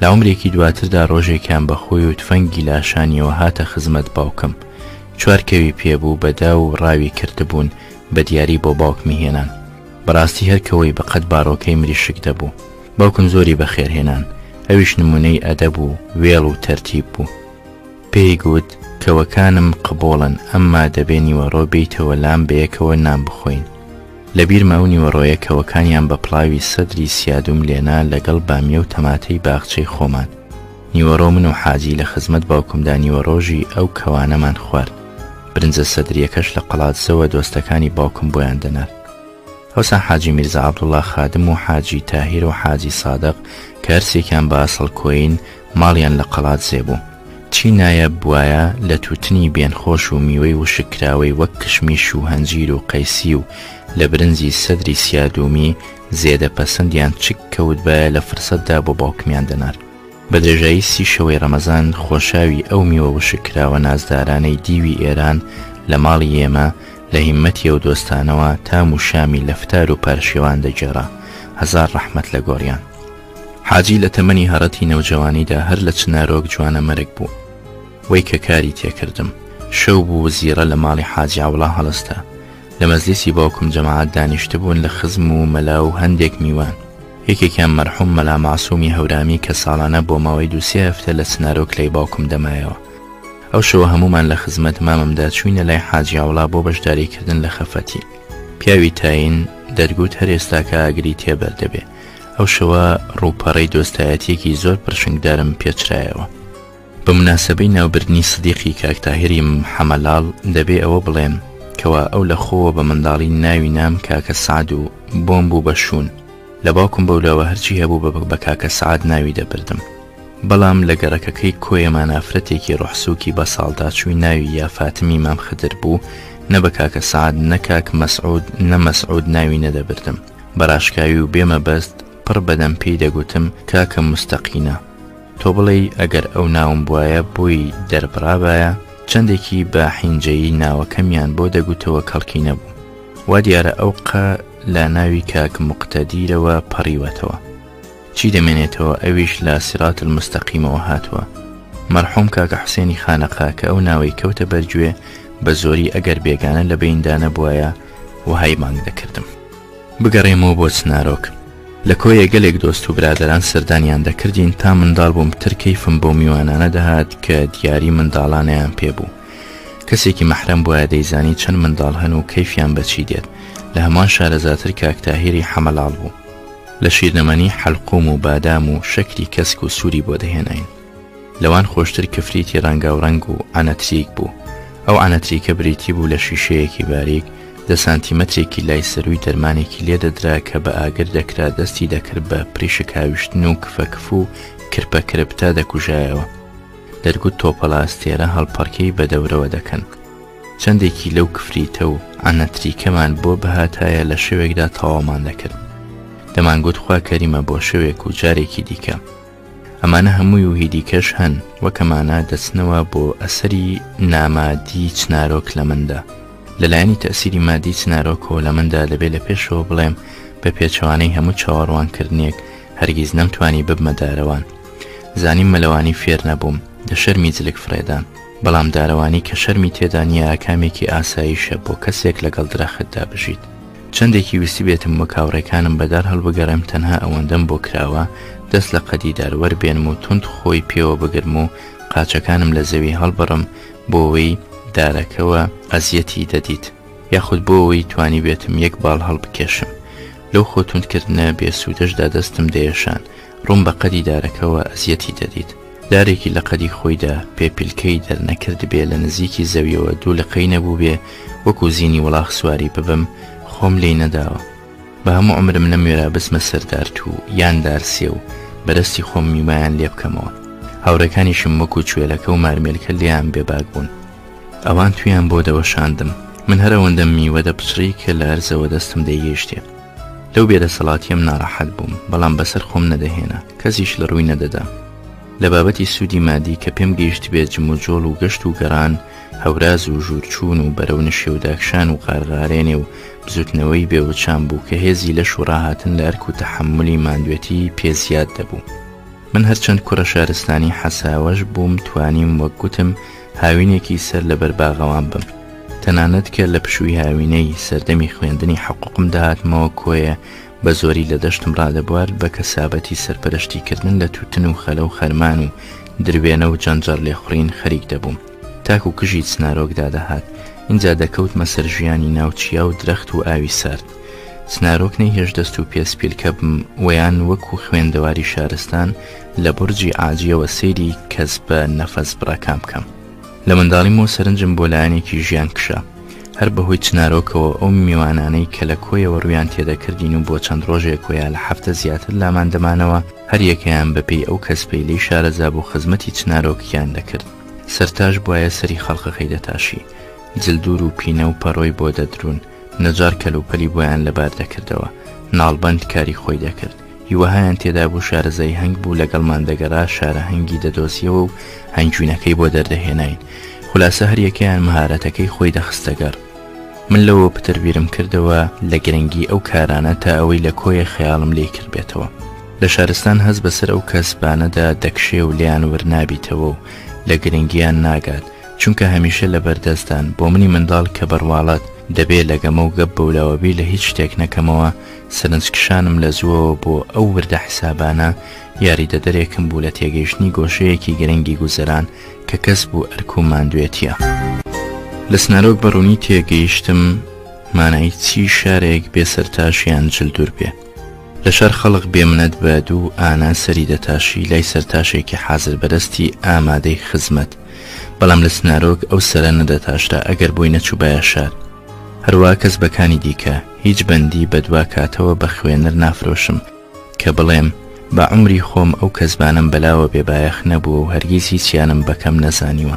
لە عومرێکی دواتردا ڕۆژێکیان بەخۆی و تفەنگی لاشانیەوە هاتە خزمەت باوکم. 4 کەوی پێبوو بەدا و ڕاوی کردبوون بە دیاری بۆ باوکمی هێنان. بەڕاستی هەرکەوەی بەقەت باڕۆکەی مریشک دەبوو. باوکم زۆری بەخێرهێنان. ئەویش نمونەی ئەدەب و وێڵ و تەرتیب بوو. پێی گوت کەوەکانم قبوڵن، ئەمما دەبێ نیوەڕۆ بیتەوە لام بەیەکەوە نان بخۆین. لەبیرمە و نیوەڕۆیە کەوەکانیان بە پڵاوی سەدری سیادوم لێنا لەگەڵ بامیە و تەماتەی باخچەی خۆمان. نیوەڕۆ من و حاجی لە خزمەت باوکمدا نیوەڕۆژی ئەو کەوانەمان خوارد. برنجە سەدریەکەش لە قەڵاتزەوە دۆستەکانی باوکم بۆیان دەنار. ئەوسا حاجی میرزا عەبدوڵڵا خادم و حاجی تاهیر و حاجی سادق کە هەرسێکیان بە ئەسڵ کۆین ماڵیان لە قەڵاتزێ بوو. چی نایە بوایە لە تووتنی بێنخۆش و میوەی وشکراوەی وەک کشمیش و هەنجیر و قەیسی و لە برنجی سەدری سیادومی زێدە پەسەندیان چک کەوت بە لە فرسەتدا بۆ باوکمیان دەنار. بە درێژایی سی شەوەی ڕەمەزان خۆشاوی ئەو میوە وشکراوە نازدارانەی دیوی ئێران لە ماڵی ئێمە لە هیممەتی و دۆستانەوە تام و شامی لەفتار و پارشێوان دەجێڕا. هەزار ڕەحمەت لە گۆڕیان. حاجی لە تەمەنی هەڕەتی نەوجەوانیدا هەر لە چنارۆک جوانە مەرگ بوو. وەی کە کاری تێکردم. شەو بوو زیرە لە ماڵی حاجی عەوڵا هەڵستا. لە مەزلیسی باوکم جەماعەت دانیشتە بوون لە خزم و مەلا و هەندێک میوان. یەکێکیان مەرحوم مەلا ماسوومی هەورامی کە ساڵانە بۆ ماوەی 2-3 هەفتە لە چنارۆک لای باوکم دەمایەوە. ئەو شەوە هەمومان لە خزمەت مامەمدا چووینە لای حاجی عەوڵا بۆ بەشداریکردن لە خەفەتی. پیاوی تاین دەرگوت هەر ئێستا کە ئاگری تێبەردەبێ. ئەو شەوە ڕووپەڕەی دۆستایەتیەکی زۆر پرشنگدارم پێچرایەوە. بە مناسبەی ناوبردنی سدیقی کاک تاهیری حەمەلاڵ دەبێ ئەوە بڵێم کەوا ئەو لە خۆوە بە منداڵی ناوی نام کاکە سعد و بۆم بوو بە شوون. لە باوکم بەولەوە هەرچی هەبوو بە کاکە سعد ناوی دەبردم. بەڵام لە گەڕەکەکەی کۆیەمان ئافرەتێکی ڕوحسووکی بە ساڵدا چووی ناوی یا فاتمی مام خدر بوو، نە بە کاکە سعد نە کاک مەسعود نە مەسعود ناوی نەدەبردم. بەڕاشکاوی و بێمە بەست پڕ بەدەم پێی دەگوتم کاکە مستەقینە. تۆ بڵێ ئەگەر ئەو ناوم بواە بۆی دەربڕابایە چەندێکی بە حینجەیی ناوەکەمیان بۆ دەگوتەوە کەڵکی نەبوو. وا دیارە ئەو قە لە ناوی کاک مقتەدیرەوە پەڕیوەتەوە. چی دەمێنێتەوە ئەویش لە سیرات المستەقیمەوە هاتووە. مەرحوم کاکە حوسێنی خانەقا کە ئەو ناوەی کەوتە بەرگوێ بە زۆری ئەگەر بێگانە لە بەیندانە بووایە وهای مانگ دەکردم. بگەڕێمەوە بۆ چنارۆک. لە کۆیە گەلێک دۆست و برادەران سەردانیان دەکردین تا منداڵ بووم ترکەیفم بۆ میوانانە دەهات کە دیاری منداڵانەیان پێبوو. کەسێکی مەحرەم بووە دەیزانی چەند منداڵ هەن و کەیفیان بەچی دێت. لە هەمان شارەزاتر کاک تاهیری حەمەلاڵ بوو. لە شیرنەمەنی حەلقوم و بادام و شەکری کەسک و سووری بۆ دەهێناین. لەوان خۆشتر کفریتی ڕەنگاوڕەنگ و ئانەتریک بوو. ئەو ئانەتریکە بریتی بوو لە شیشەیەکی باریک 10 سانتیمەترێکی لای سەروی دەرمانێکی لێ دەدرا کە بە ئاگر دەکرا دەستی دەکرد بە پریشکاویشتن و کفەکف و کرپەکرپ تا دەکوژایەوە. دەرگوت تۆپەڵاستێرە هەڵپەڕکەی بە دەورەوە دەکەن. چەندێکی لەو کفریتە و ئانەتریکەمان بۆ بەهاتایە لە شەوێکدا تەواومان دەکرد. دەمانگوت خوا کەریمە بۆ شەوێک و جارێکی دیکە. ئەمانە هەمووی و هیدیکەش هەن وەکەمانە دەچنەوە بۆ ئەسەری نامادی چنارۆک لە مندا. لەلایەنی تەسیری مادی چنارۆکەوە لە مندا دەبێت لە پێشەوە بڵێم بە پێچەوانەی هەموو چاوەڕوانکردنێک هەرگیز نەمتوانی ببمە دارەوان. زانیم مەلەوانی فێر نەبووم دە شەرمی جلک فرێدان، بەڵام دارەوانی کە شەرمی تێدا نییە کامێکی ئاساییشە بۆ کەسێک لەگەڵ درەختدا بژیت. چەندێکی ویستی بێتم وە کاوڕێکانم بەدار هەڵبگەڕێم تەنها ئەوەندەم بۆ کراوە دەست لە قەدیدار وەربێنم و تونند خۆی پێوە بگرم و قاچەکانم لە زەوی هەڵبڕم بۆەوەی دارەکەوە ئەزیەتی دەدیت، یاخود بۆەوەی توانی بێتم یەک باڵ هەڵبکێشم. لەو خۆتوندکردنە بێسوودەشدا دەستم دەیەشان ڕوم بە قەدی دارەکەوە ئەزیەتی دەدیت. دارێکی لە قەدی خۆیدا پێپیلکەی دەرنەکرد بێ لە نزیکی زەویەوە دوو لقەی نەبوو بێ وەکو زینی وڵاغ سواری ببم خۆم لێی نەداوە. بە هەموو عمرم نەموێرا بسمە سەردارت و یان دارسێ و بەرەستی خۆم میمایان لێ بکەمەوە. هاوڕەکانیشم وەکو کوێلەکە و مارمێلکە لیان بێباک بوون. ئەوان تویان بۆ دەوەشاندم. من هەرەوەندەم میوە دەپچڕی کە لە هەرزەوە دەستم دەیگەیشتێ. لەو بێدەسەڵاتیم ناڕەحەت بووم، بەڵام بەسەر خۆم نەدەهێنا، کەسیش لە ڕووی نەدەدا. لە بابەتی سوودی مادی کە پێم گەیشت بێت جم و جۆڵ و گەشت و گەڕان، هەوراز و ژوورچوون و بەرەو نشێ و داکشان و قارغارێنێ و بزوتنەوەی بێوچان بوو کە هێزی لەش و ڕاهاتن لە ئەرک و تەحملی ماندوێتی پێزیاد دەبوو. من هەرچەند کوڕە شارستانی حەساوەش بووم توانیم وەک گوتم هاوینێکی سەر لەبەر باغەوان بم. تەنانەت کە لە پشووی هاوینەی سەردەمی خوێندنی حقوقم داهاتمەوە کۆیە بە زۆری لە دەشتم ڕادەبوار بە کەسابەتی سەرپەرشتیکردن لە تووتن و خەلە و خەرمان و دروێنە و جەنجەر لێخوڕین خەریک دەبووم. تاکو کژی چنارۆکدا دەهات اینجا دەکەوتمە سەر ژیانی ناوچیا و درەخت و ئاوی سارد. چنارۆک نەیهێش دەست و پێسپیلکە بم وەیان وەکو خوێندەواری شارستان لە بورجی ئاجیەوە سەیری کەس بە نەفەس بڕەکام بکەم. لە منداڵیمەوە سەرنجم بۆ لایەنێکی ژیان کشا هەر بەهۆی چنارۆکەوە ئەو میوانانەی کە لە کۆیەوە ڕویان تێدەکردین و بۆ چەند ڕۆژێک کۆیان لە هەفتە زیاتر لامان دەمانەوە هەر یەکەیان بەپێی ئەو کەسپەی لی شارەزا بۆ خزمەتی چنارۆکیان دەکرد سەرتاش بواە سەری خەڵقەکەی دەتاشی جلدور و پینە و پەڕۆی بۆ دەدرون نەجار کەلوپەلی بۆیان لەبار دەکردەوە ناڵبەند کاری خۆی دەکرد هیوەهایان تێدا بوو شارەزای هەنگ بوو لەگەڵمان دەگەڕا شارە هەنگی دەدۆزیەوە و هەنگوینەکەی بۆ دەردەهێناین خولاسە هەر یەکەیان مەهارەتەکەی خۆی دەخستەگەر من لەوە پتر بیرم کردەوە لە گرنگی ئەو کارانە تا ئەوەی لە کۆیە خەیاڵم لێ کرد بێتەوە لە شارستان هەست بەسەر ئەو کەسبانەدا دەکشێ و لیان وەرنابیتەوە و لە گرنگیان ناگات چونکە هەمیشە لە بەردەستان بۆ منی منداڵ کە بەڕواڵەت دەبێت لەگەمە و گەب بەولاوەبی لە هیچ شتێک نەکەمەوە سەرنجکشانم لە زووەوە بۆ ئەو وردە حسابانە یاریدەدەرێکم بوو لە تێگەیشتنی گۆشەیەکی گرنگی گوزەران کە کەس بوو ئەرک و ماندوێتیە لە سنارۆک بەڕوونی تێگەیشتم مانایی چی شارێک بێسەرتاشیان جلدور بێ لە شار خەڵق بێمنەت بە دوو ئانا سەری دەتاشی لای سەرتاشێکی حازر بەدەستی ئامادەی خزمەت بەڵام لە سنارۆک ئەو سەرە نەدەتاشرا ئەگەر بۆی نەچووبایە شار هەروە کەس بەکانی دیکە هیچ بەندی بەدوا کاتەوە بە خوێنەر نافرۆشم کە بڵێم بە عمری خۆم ئەو کەسبانم بەلاوە بێبایەخ نەبووە و هەرگیز هیچیانم بەکەم نەزانیوە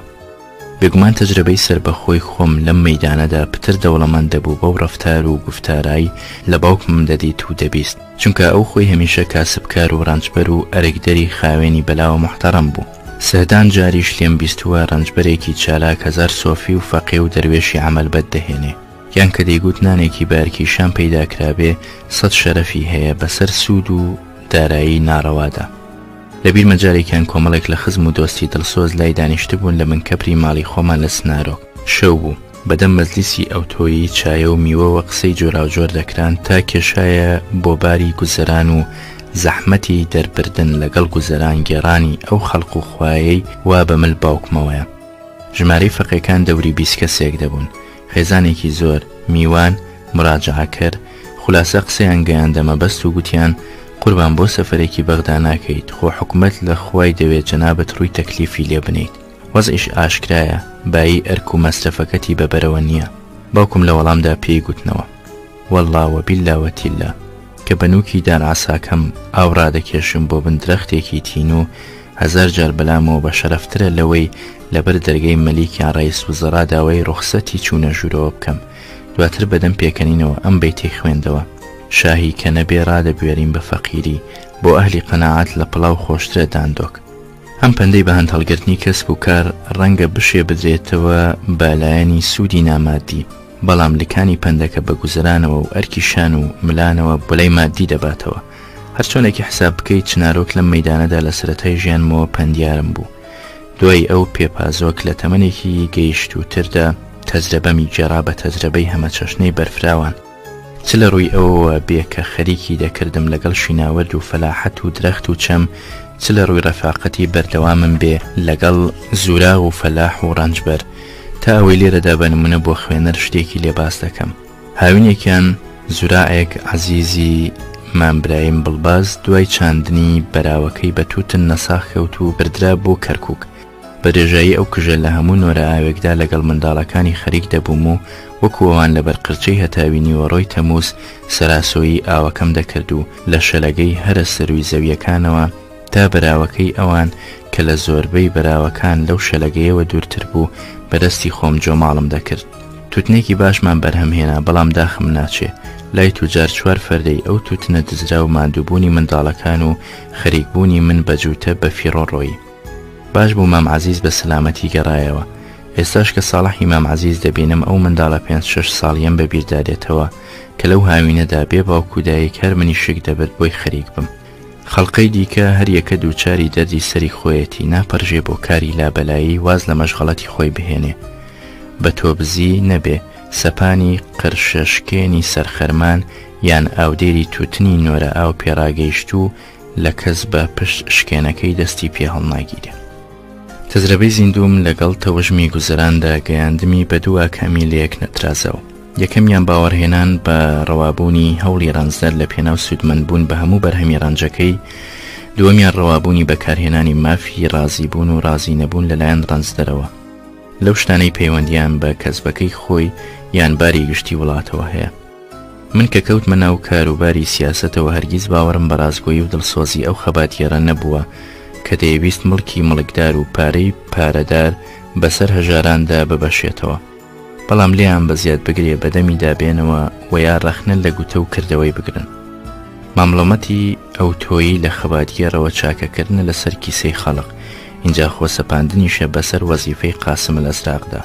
بێگومان تەجربەی سەر بەخۆی خۆم لەم مەیدانەدا پتر دەوڵەمەند دەبوو بەو ڕەفتار و گفتارایی لە باوکمم دەدیت و دەبیست چونکە ئەو خۆی هەمیشە کاسبکار و ڕەنجبەر و ئەرێکدەری خاوێنی بەلاوە محتەڕەم بوو سەهدان جاریش لێم بیستووە ڕەنجبەرێکی چالاک هەزار سۆفی و فەقێ و دەروێشی عەمەلبەت دەهێنێ یان کە دەیگوت نانێکی بارکیشان پەیدا کرابێ 100 شەرەفی هەیە بەسەر سوود و دارایی ناڕەوادا لەبیر مەجارێکیان کۆمەڵێک لە خزم و دۆستی دڵسۆز لای دانیشتبوون لە منکەپری ماڵی خۆمان لە سنارۆک شەو بوو بەدەم مەجلیسی ئەوتۆیی چایە و میوەوە قسەی جۆراوجۆر دەکران تا کێشایە بۆ باری گوزەران و زەحمەتی دەربردن لەگەڵ گوزەران گێڕانی ئەو خەڵق و خوایەی وا بەمل باوکمەوەیە ژمارەی فەقێکان دەوری 20 کەسێک دەبوون خێزانێکی زۆر میوان مراجعەکەر خولاسە قسەیان گەیاندەمە بەست و گوتیان قوربان بۆ سەفەرێکی بەغدا ناکەیت خۆ حکومەت لە خوای دەوێت جەنابەت ڕووی تەکلیفی لێ بنیت وەزعیش ئاشکرایە بایی ئەرک و مەستەفەکەتی بەبەرەوە نییە باوکم لە وەڵامدا پێی گوتنەوە وەڵڵا وەبیللا وەتیللا کە بەنووکی دانعساکەم ئاو ڕادەکێشم بۆ بن درەختێکی تین و 1000 جار بەلامەوە بە شەرەفترە لەوەی لەبەر دەرگەی مەلیکیان ڕئیس وزەرا داوای ڕوخسەتی چوونە ژوورەوە بکەم دواتر بەدەم پێکەنینەوە ئەم بەیتەی خوێندەوە شاهی کە نەبێ ڕادەبوێرین بە فەقیری بۆ ئەهلی قەناعەت لە پڵاو خۆشترە داندۆک ئەم پەندەی بە هەندهەڵگرتنی کەسب و کار ڕەنگە بشێ بدرێتەوە بەلایەنی سوودی نامادی بەڵام لکانی پەندەکە بە گوزەرانەوە و ئەرکیشان و ملانەوە بەلای مادی دەباتەوە هەرچۆنێکی حساب بکەیت چنارۆک لەم مەیدانەدا لە سەرەتای ژیانمەوە پەندیارم بوو دوای ئەو پێپازۆک لە تەمەنێکی گەیشت و تردا تەجربەمی جێڕا بە تەجربەی هەمە چەشنەی بەرفراوان چ لە ڕووی ئەوەوە بێ کە خەریکی دەکردم لەگەڵ شیناوەرد و فەلاحەت و درەخت و چەم چ لە ڕووی ڕەفاقەتی بەردەوامم بێ لەگەڵ زورا و فەلاح و ڕەنجبەر تا ئەوەی لێرەدا بە نمونە بۆ خوێنەر شتێکی لێ باس دەکەم هاوینێکیان زوراعێک عەزیزی مامبرایم بڵباز دوای چاندنی بەراوەکەی بە تووتن نەساخ کەوت و بردرا بۆ کەرکووک بە درێژایی ئەو کژە لە هەموو نۆرە ئاوێکدا لەگەڵ منداڵەکانی خەریک دەبووم و وەکو ئەوان لە بەرقرچەی هەتاوینی وەڕۆی تەمووس سەراسۆیی ئاوەکەم دەکرد و لە شەلەگەی هەرە سەروی زەویەکانەوە تا بەراوەکەی ئەوان کە لە زۆربەی بەراوەکان لەو شەلەگەیەوە دوورتر بوو بەدەستی خۆم جۆماڵم دەکرد توتنێکی باشمان بەرهەمهێنا بەڵام داخم ناچێ لای توجار 4 فەردەی ئەو توتنە دزرا و ماندووبوونی منداڵەکان و خەریکبوونی من بەجووتە بە فیڕۆڕۆیی باش بوو مام عەزیز بە سەلامەتی گەڕایەوە ئێستاش کە ساڵحی مام عەزیز دەبینم ئەو منداڵە 5-6 ساڵیەم بەبیردادێتەوە کە لەو هاوینەدا بێ باوکودایەک هەر منی شک دەبێت بۆی خەریک بم خەڵقەی دیکە هەر یەکە دووچاری دەردی سەری خۆیەتی ناپەرژێ بۆ کاری لابەلایی واز لە مەشغەڵەتی خۆی بهێنێ بە تۆ بزی نەبێ سەپانی قرشەشکێنی سەرخەرمان یان ئاودێری توتنی نۆرە ئاو پێڕاگەیشت و لە کەس بە پشت شکێنەکەی دەستی پێ هەڵناگیرێ تەجربەی زیندوم لەگەڵ تەوەژمی گوزەراندا گەیاندمی بە دوو ئاکامی لە یەک نەترازەوە یەکەمیان باوەڕهێنان بە ڕەوابوونی هەوڵی ڕەنجدەر لە پێناو سوودمەندبوون بە هەموو بەرهەمی ڕەنجەکەی دووەمیان ڕەوابوونی بەکارهێنانی مافی ڕازیبوون و ڕازی نەبوون لەلایەن ڕەنجدەرەوە لەو شتانەی پەیوەندیان بە کەسبەکەی خۆی یان باری گشتی وڵاتەوە هەیە. من کە کەوتمە ناو کاروباری سیاسەتەوە هەرگیز باوەڕم بە ڕازگۆیی و دڵسۆزی ئەو خەباتیێرە نەبووە کە دەیویست مڵکی مڵکدار و پارەی پارەدار بەسەر هەژاراندا ببەشێتەوە، بەڵام لێیان بەزیاد بگرێ بەدەمی دابێنەوە و یا ڕەخنە لە گوتە و کردەوەی بگرن. مامڵەمەتی ئەو تۆیی لە خەباتیێرەوە چاکەکردنە لەسەر کیسەی خەڵق، اینجا خۆسەپاندنیشە بەسەر وەزیفەی قاسم الەزراقدا.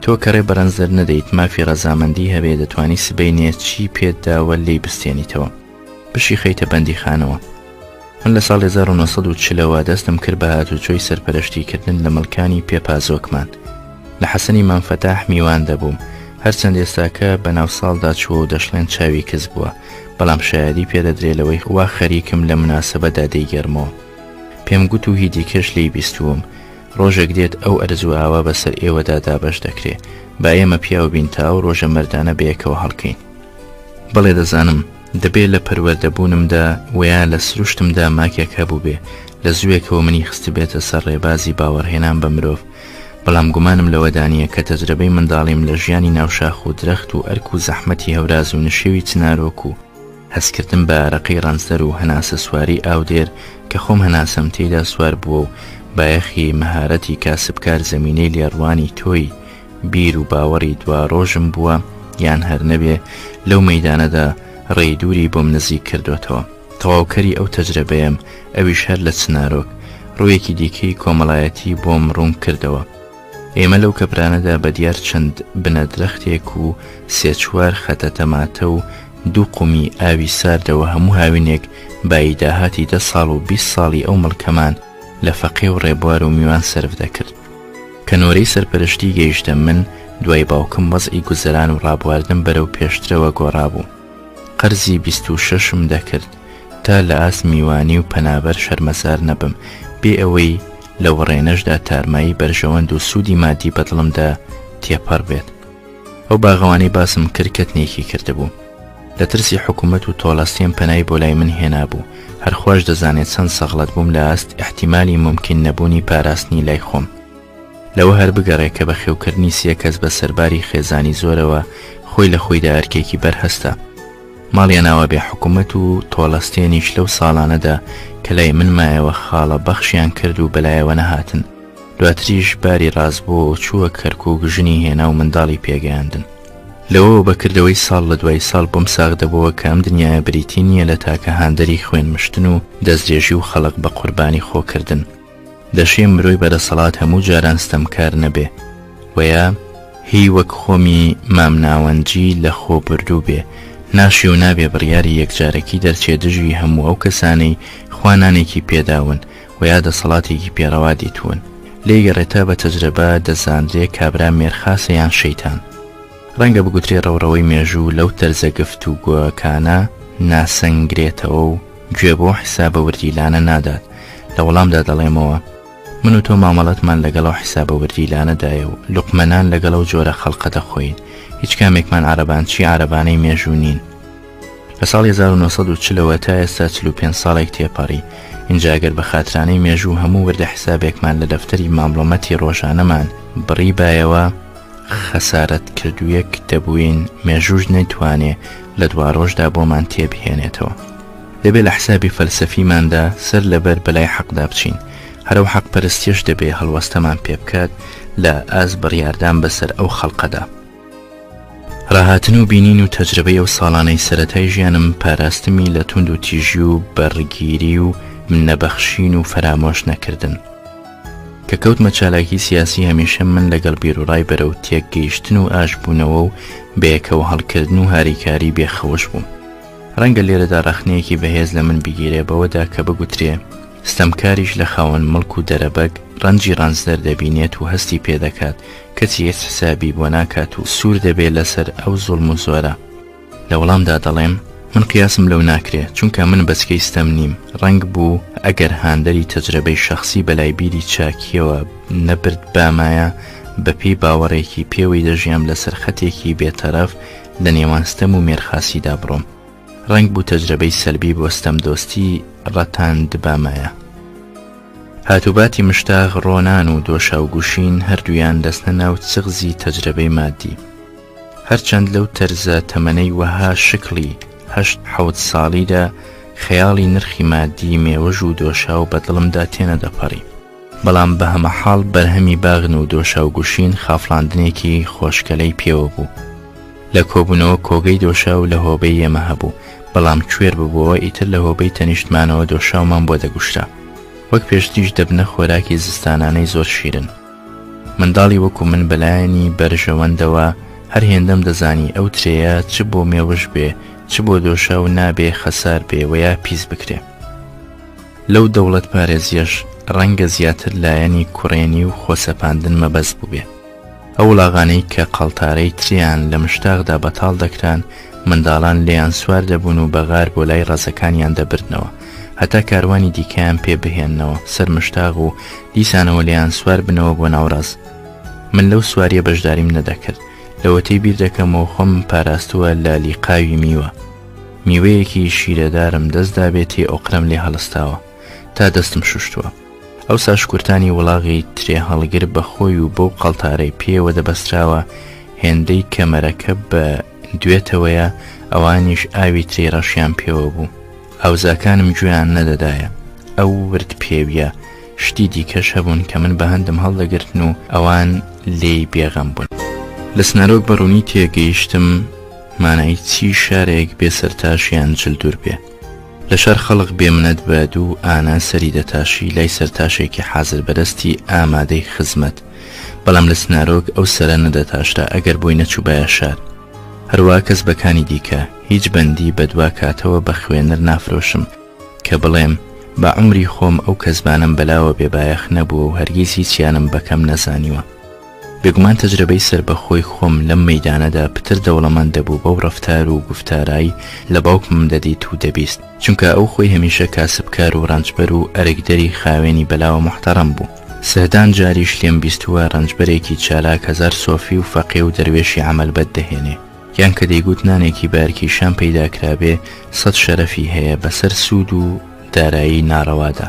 تۆ کەڕێ بەرەنزەر نەدەیت مافی ڕەزامەندی هەبێ دەتوانی سبەینێ چی پێتداوە لێی بستێنیتەوە، بشی خەیتە بەندیخانەوە. من لە ساڵ 1940ەوە دەستم کرد بە هاتوچۆی سەرپەرشتیکردن لە مەڵکانی پێپازۆکمان. لە حەسەنی مامفەتاح میوان دەبووم، هەرچەند ئێستاکە بە ناو ساڵدا چووە و دەشڵێن چاوی کەس بووە، بەڵام شایەدی پێدەدرێ لەوەی وا خەریکم لە مناسەبەدا دەیگەرمەوە. پێم گوت و هیدی کەش لی بیستووم، ڕۆژێک دێت ئەو ئەرزوهاوە بەسەر ئێوەدا دابەش دەکرێ، با ئێمە پیاو بین تا ئەو ڕۆژە مەردانە بەیەکەوە هەڵکەین. بەڵێ دەزانم دەبێت لە پەروەردەبوونمدا ویان لە سروشتمدا ماکێک هەبوو بێ لە زوێکەوە منی خستی بێتە سەر ڕێبازی باوەڕهێنان بە مرۆڤ، بەڵام گومانم لەوەدانیە کە تەجربەی منداڵیم لە ژیانی ناوشاخ و درەخت و ئەرک و زەحمەتی هەوراز و نشێوی چنارۆک و هەستکردن بە ئارەقەی ڕەنسەر و هەناسە سواری ئاودێر کە خۆم هەناسەم تێیدا سوار بووە و بایەخی مەهارەتی کاسبکار زەمینەی لێڕوانی تۆی بیر و باوەڕی دوا ڕۆژم بووە یان هەر نەبێ لەو مەیدانەدا ڕێی دووری بۆم نزیک کردوێتەوە. تەواوکەری ئەو تەجربەیەم ئەویش هەر لە چنارۆک ڕوویەکی دیکەی کۆمەڵایەتی بۆم ڕوون کردەوە. ئێمە لەو کەپرانەدا بە دیار چەند بنە درەختێک و سێ-چوار خەتە تەماتە و دوو قومی ئاوی ساردەوە هەموو هاوینێک بای داهاتی 10 ساڵ و 20 ساڵی ئەو مڵکەمان لە فەقێ و ڕێبوار و میوان سرف دەکرد. کە نۆرەی سەرپەرشتی گەیشتە من، دوای باوکم وەزعی گوزەران و ڕابواردن بەرەو پێشترەوە گۆڕابوو. قەرزی 26م دەکرد تا لە ئاس میوانی و پەنابەر شەرمەزار نەبم، بێ ئەوەی لەو ڕێنەشدا تارمایی بەرژەوەند و سوودی مادی بەدڵمدا تێپەڕ بێت. ئەو باغەوانەی باسم کرد کەتنێکی کردبوو. لە ترسی حکوومەت و تۆڵەستێن پەنای بۆ لای من هێنابوو، هەرخواش دەزانێت چەند سەغڵەت بووم لە ئاست احتیمالی ممکن نەبوونی پاراستنی لای خۆم. لەوە هەر بگەڕێ کە بە خێوکردنی سێ کەس بە سەرباری خێزانی زۆرەوە خۆی لە خۆیدا ئەرکێکی بەرهەستە. ماڵیان ناوە بێ حکوومەت و تۆڵەستێنیش لەو ساڵانەدا کە لای من مایەوە خاڵە بەخشیان کرد و بەلایەوە نەهاتن. دواتریش باری ڕازبووە و چووە کەرکووک ژنی هێنا و منداڵی پێگەیاندن. لەوە بەکردەوەی ساڵ لە دوای ساڵ بۆم ساغ دەبەوە کە ئەم دنیاە بریتی نییە لە تاکە هاندەری خوێنمشتن و دەستدێژی و خەڵق بە قوربانی خۆکردن. دەشێ مرۆی بەدەسەڵات هەموو جاران ستەمکار نەبێ، وەیە هی وەک خۆمی مامناوەنجی لە خۆ بردوو بێ، ناشی و نابێ بڕیاری یەکجارەکی دەرچێ دژی هەموو ئەو کەسانەی خوانانێکی پێداون و یا دەسەڵاتێکی پێڕەوا دیتون. لێگەڕێتە بە تەجربە دەزانرێ کابرا مێرخاسە یان شەیتان. ڕەنگە بگوترێ ڕەوڕەوەی مێژوو لەو تەرزە گفت و گۆکانە ناسەنگرێتەوە و گوێ بۆ حیسابە وردیلانە نادات. لە وەڵامدا دەڵێمەوە من و تۆ مامەڵەتمان لەگەڵەوە حیسابە وردیلانەدایە و لوقمەنان لەگەڵەو جۆرە خەڵقە دەخۆین، هیچ کامێکمان عەرەبانچی عەرەبانەی مێژوو نین. لە ساڵی 1940ەوە تا ئێستا 45 ساڵێک تێپەڕی. اینجا گەر بە خاترانەی مێژوو هەموو وردە حیسابێکمان لە دەفتەری مامڵەمەتی ڕۆژانەمان بڕی بایەوە خەسارەت کردوویەک دەبووین، مێژووش نەیتوانێ لە دوا ڕۆژدا بۆمان تێبهێنێتەوە. دەبێت لە حسابی فەلسەفیماندا سەر لەبەر بەلای حەقدا بچین، هەرو حەق پەرستیش دەبێ هەڵوەستەمان پێ بکات لە ئاز بڕیاردان بەسەر ئەو خەڵقەدا. ڕاهاتن و بینین و تەجربەی ئەو ساڵانەی سەرەتای ژیانم پاراستمی لە توند و تیژی و بەڕگیری و منەبەخشین و فرامۆش نەکردن. کە کەوتمە چالاکی سیاسی هەمیشە من لەگەڵ بیرروڕای بەرەو تێکگەیشتن و ئاشبوونەوە و بەیەکەوە هەڵکردن و هاریکاری بێخەوش بووم. ڕەنگە لێرەدا ڕەخنەیەکی بەهێز لە من بگیرێ بەوەدا کە بگوترێ ستەمکاریش لە خاوەن مڵک و دەرەبەک ڕەنجی ڕەنجدەر دەبینێت و هەستی پێدەکات، کەچی هیچ حسابی بۆ ناکات و سوور دەبێت لەسەر ئەو زوڵم و زۆرە. لە وەڵامدا دەڵێم من قیاسم لەو ناکرێ، چونکە من بەچکەی ستەم نیم. ڕەنگ بوو ئەگەر هاندەری تەجربەی شەخصی بەلای بیری چاکیەوە نەبرد بامایە بە پێی باوەڕێکی پێوەی دەژیام لەسەر خەتێکی بێتەرەف لە نێوان ستەم و مێرخاسیدا بڕۆم. ڕەنگ بوو تەجربەی سەلبی بۆ ستەم دۆستی ڕەتاند بامایە. هاتوباتی مشتاق ڕۆنان و دۆشا و گوشین هەردوویان دەستنە ناو چغزی تەجربەی مادی. هەرچەند لەو تەرزە تەمەنەی وەها شکلی 8-7 ساڵیدا خەیاڵی نرخی مادی مێوەژ و دۆشا و بەدڵمدا تێنە دەپەڕی، بەڵام بە هەمە حاڵ بەرهەمی باغن و دۆشا و گوشین خافڵاندنێکی خۆشکەلەی پێوە بوو. لە کۆبوونەوە کۆگەی دۆشا و لە هۆبەی ئێمە هەبوو، بەڵام کوێر ببووەوە ئیتر لە هۆبەی تەنیشتمانەوە دۆشاومان بۆ دەگوشتا. وەک پێشتیش دەبنە خۆراکی زستانانەی زۆر شیرن. منداڵی وەکو من بەلایەنی بەرژەوەندەوە هەر هێندەم دەزانی ئەو ترەیە چ بۆ مێوەش بێ چ بۆ دۆشا و نابێ خەسار بێ وەیا پیس بکرێ. لەو دەوڵەت پارێزیەش ڕەنگە زیاتر لایەنی کوڕێنی و خۆسەپاندن مەبەست بووبێ. ئەو وڵاغانەی کە قەڵتارەی تریان لە مشتاقدا بەتاڵ دەکران منداڵان لێیان سوار دەبوون و بەغار بۆ لای ڕازەکانیان دەبردنەوە، هەتا کاروانی دیکەیان پێ بهێننەوە سەر مشتاق و دیسانەوە لێیان سوار بنەوە بۆ ناوڕاز. من لەو سواریە بەشداریم نەدەکرد، لەوەتەی بیر دەکەمەوە خۆم پاراستووە لە لیقاوی میوە. میوەیەکی شیرەدارم دەستدا بێتی ئۆقرەم لێ هەڵستاوە تا دەستم شوشتووە. ئەو ساشکورتانی وڵاغی ترێ هەڵگر بەخۆی و بەو قەڵتارەی پێوە دەبەستراوە هێندەی کەمەرەکە بە دوێتەوەیە ئەوانیش ئاوی ترێ ڕەشیان پێوە بوو. ئاوزاکانم گوێیان نەدەدایە. ئەو ورد پێویە شتی دیکەش هەبوون کە من بە هەندم هەڵدەگرتن و ئەوان لێی بێغەم بوون. لە سنارۆک بەڕوونی تێگەیشتم مانای چی شارێک بێ سەرتاشیان جلدور بێ. لە شار خەڵق بێمنەت بە دوو ئانا سەری دەتاشی لای سەرتاشێکی حازر بەدەستی ئامادەی خزمەت، بەڵام لە سنارۆک ئەو سەرە نەدەتاشتا ئەگەر بۆی نەچوو بایە شار. هەروە کەس بەکانی دیکە هیچ بەندی بەدوا کاتەوە بە خوێنەر نافرۆشم کە بڵێم بە عمری خۆم ئەو کەسبانم بەلاوە بێبایەخ نەبووە و هەرگیز هیچیانم بەکەم نەزانیوە. بێگومان تەجربەی سەر بەخۆی خۆم لەم مەیدانەدا پتر دەوڵەمەند دەبوو بەو ڕەفتار و گفتارایی لە باوکمم دەدیت و دەبیست، چونکە ئەو خۆی هەمیشە کاسبکار و ڕەنجبەر و ئەرەگدەری خاوێنی بەلاوە محتەڕەم بوو. سەهدان جاریش لێم بیستووە ڕەنجبەرێکی چالاک هەزار سۆفی و فەقێ و دەروێشی عەمەلبەت دەهێنێ، یان کە دەیگوت نانێکی بارکی شام پەیدا کرابێ 100 شەرەفی هەیە بەسەر سوود و دارایی ناڕەوادا.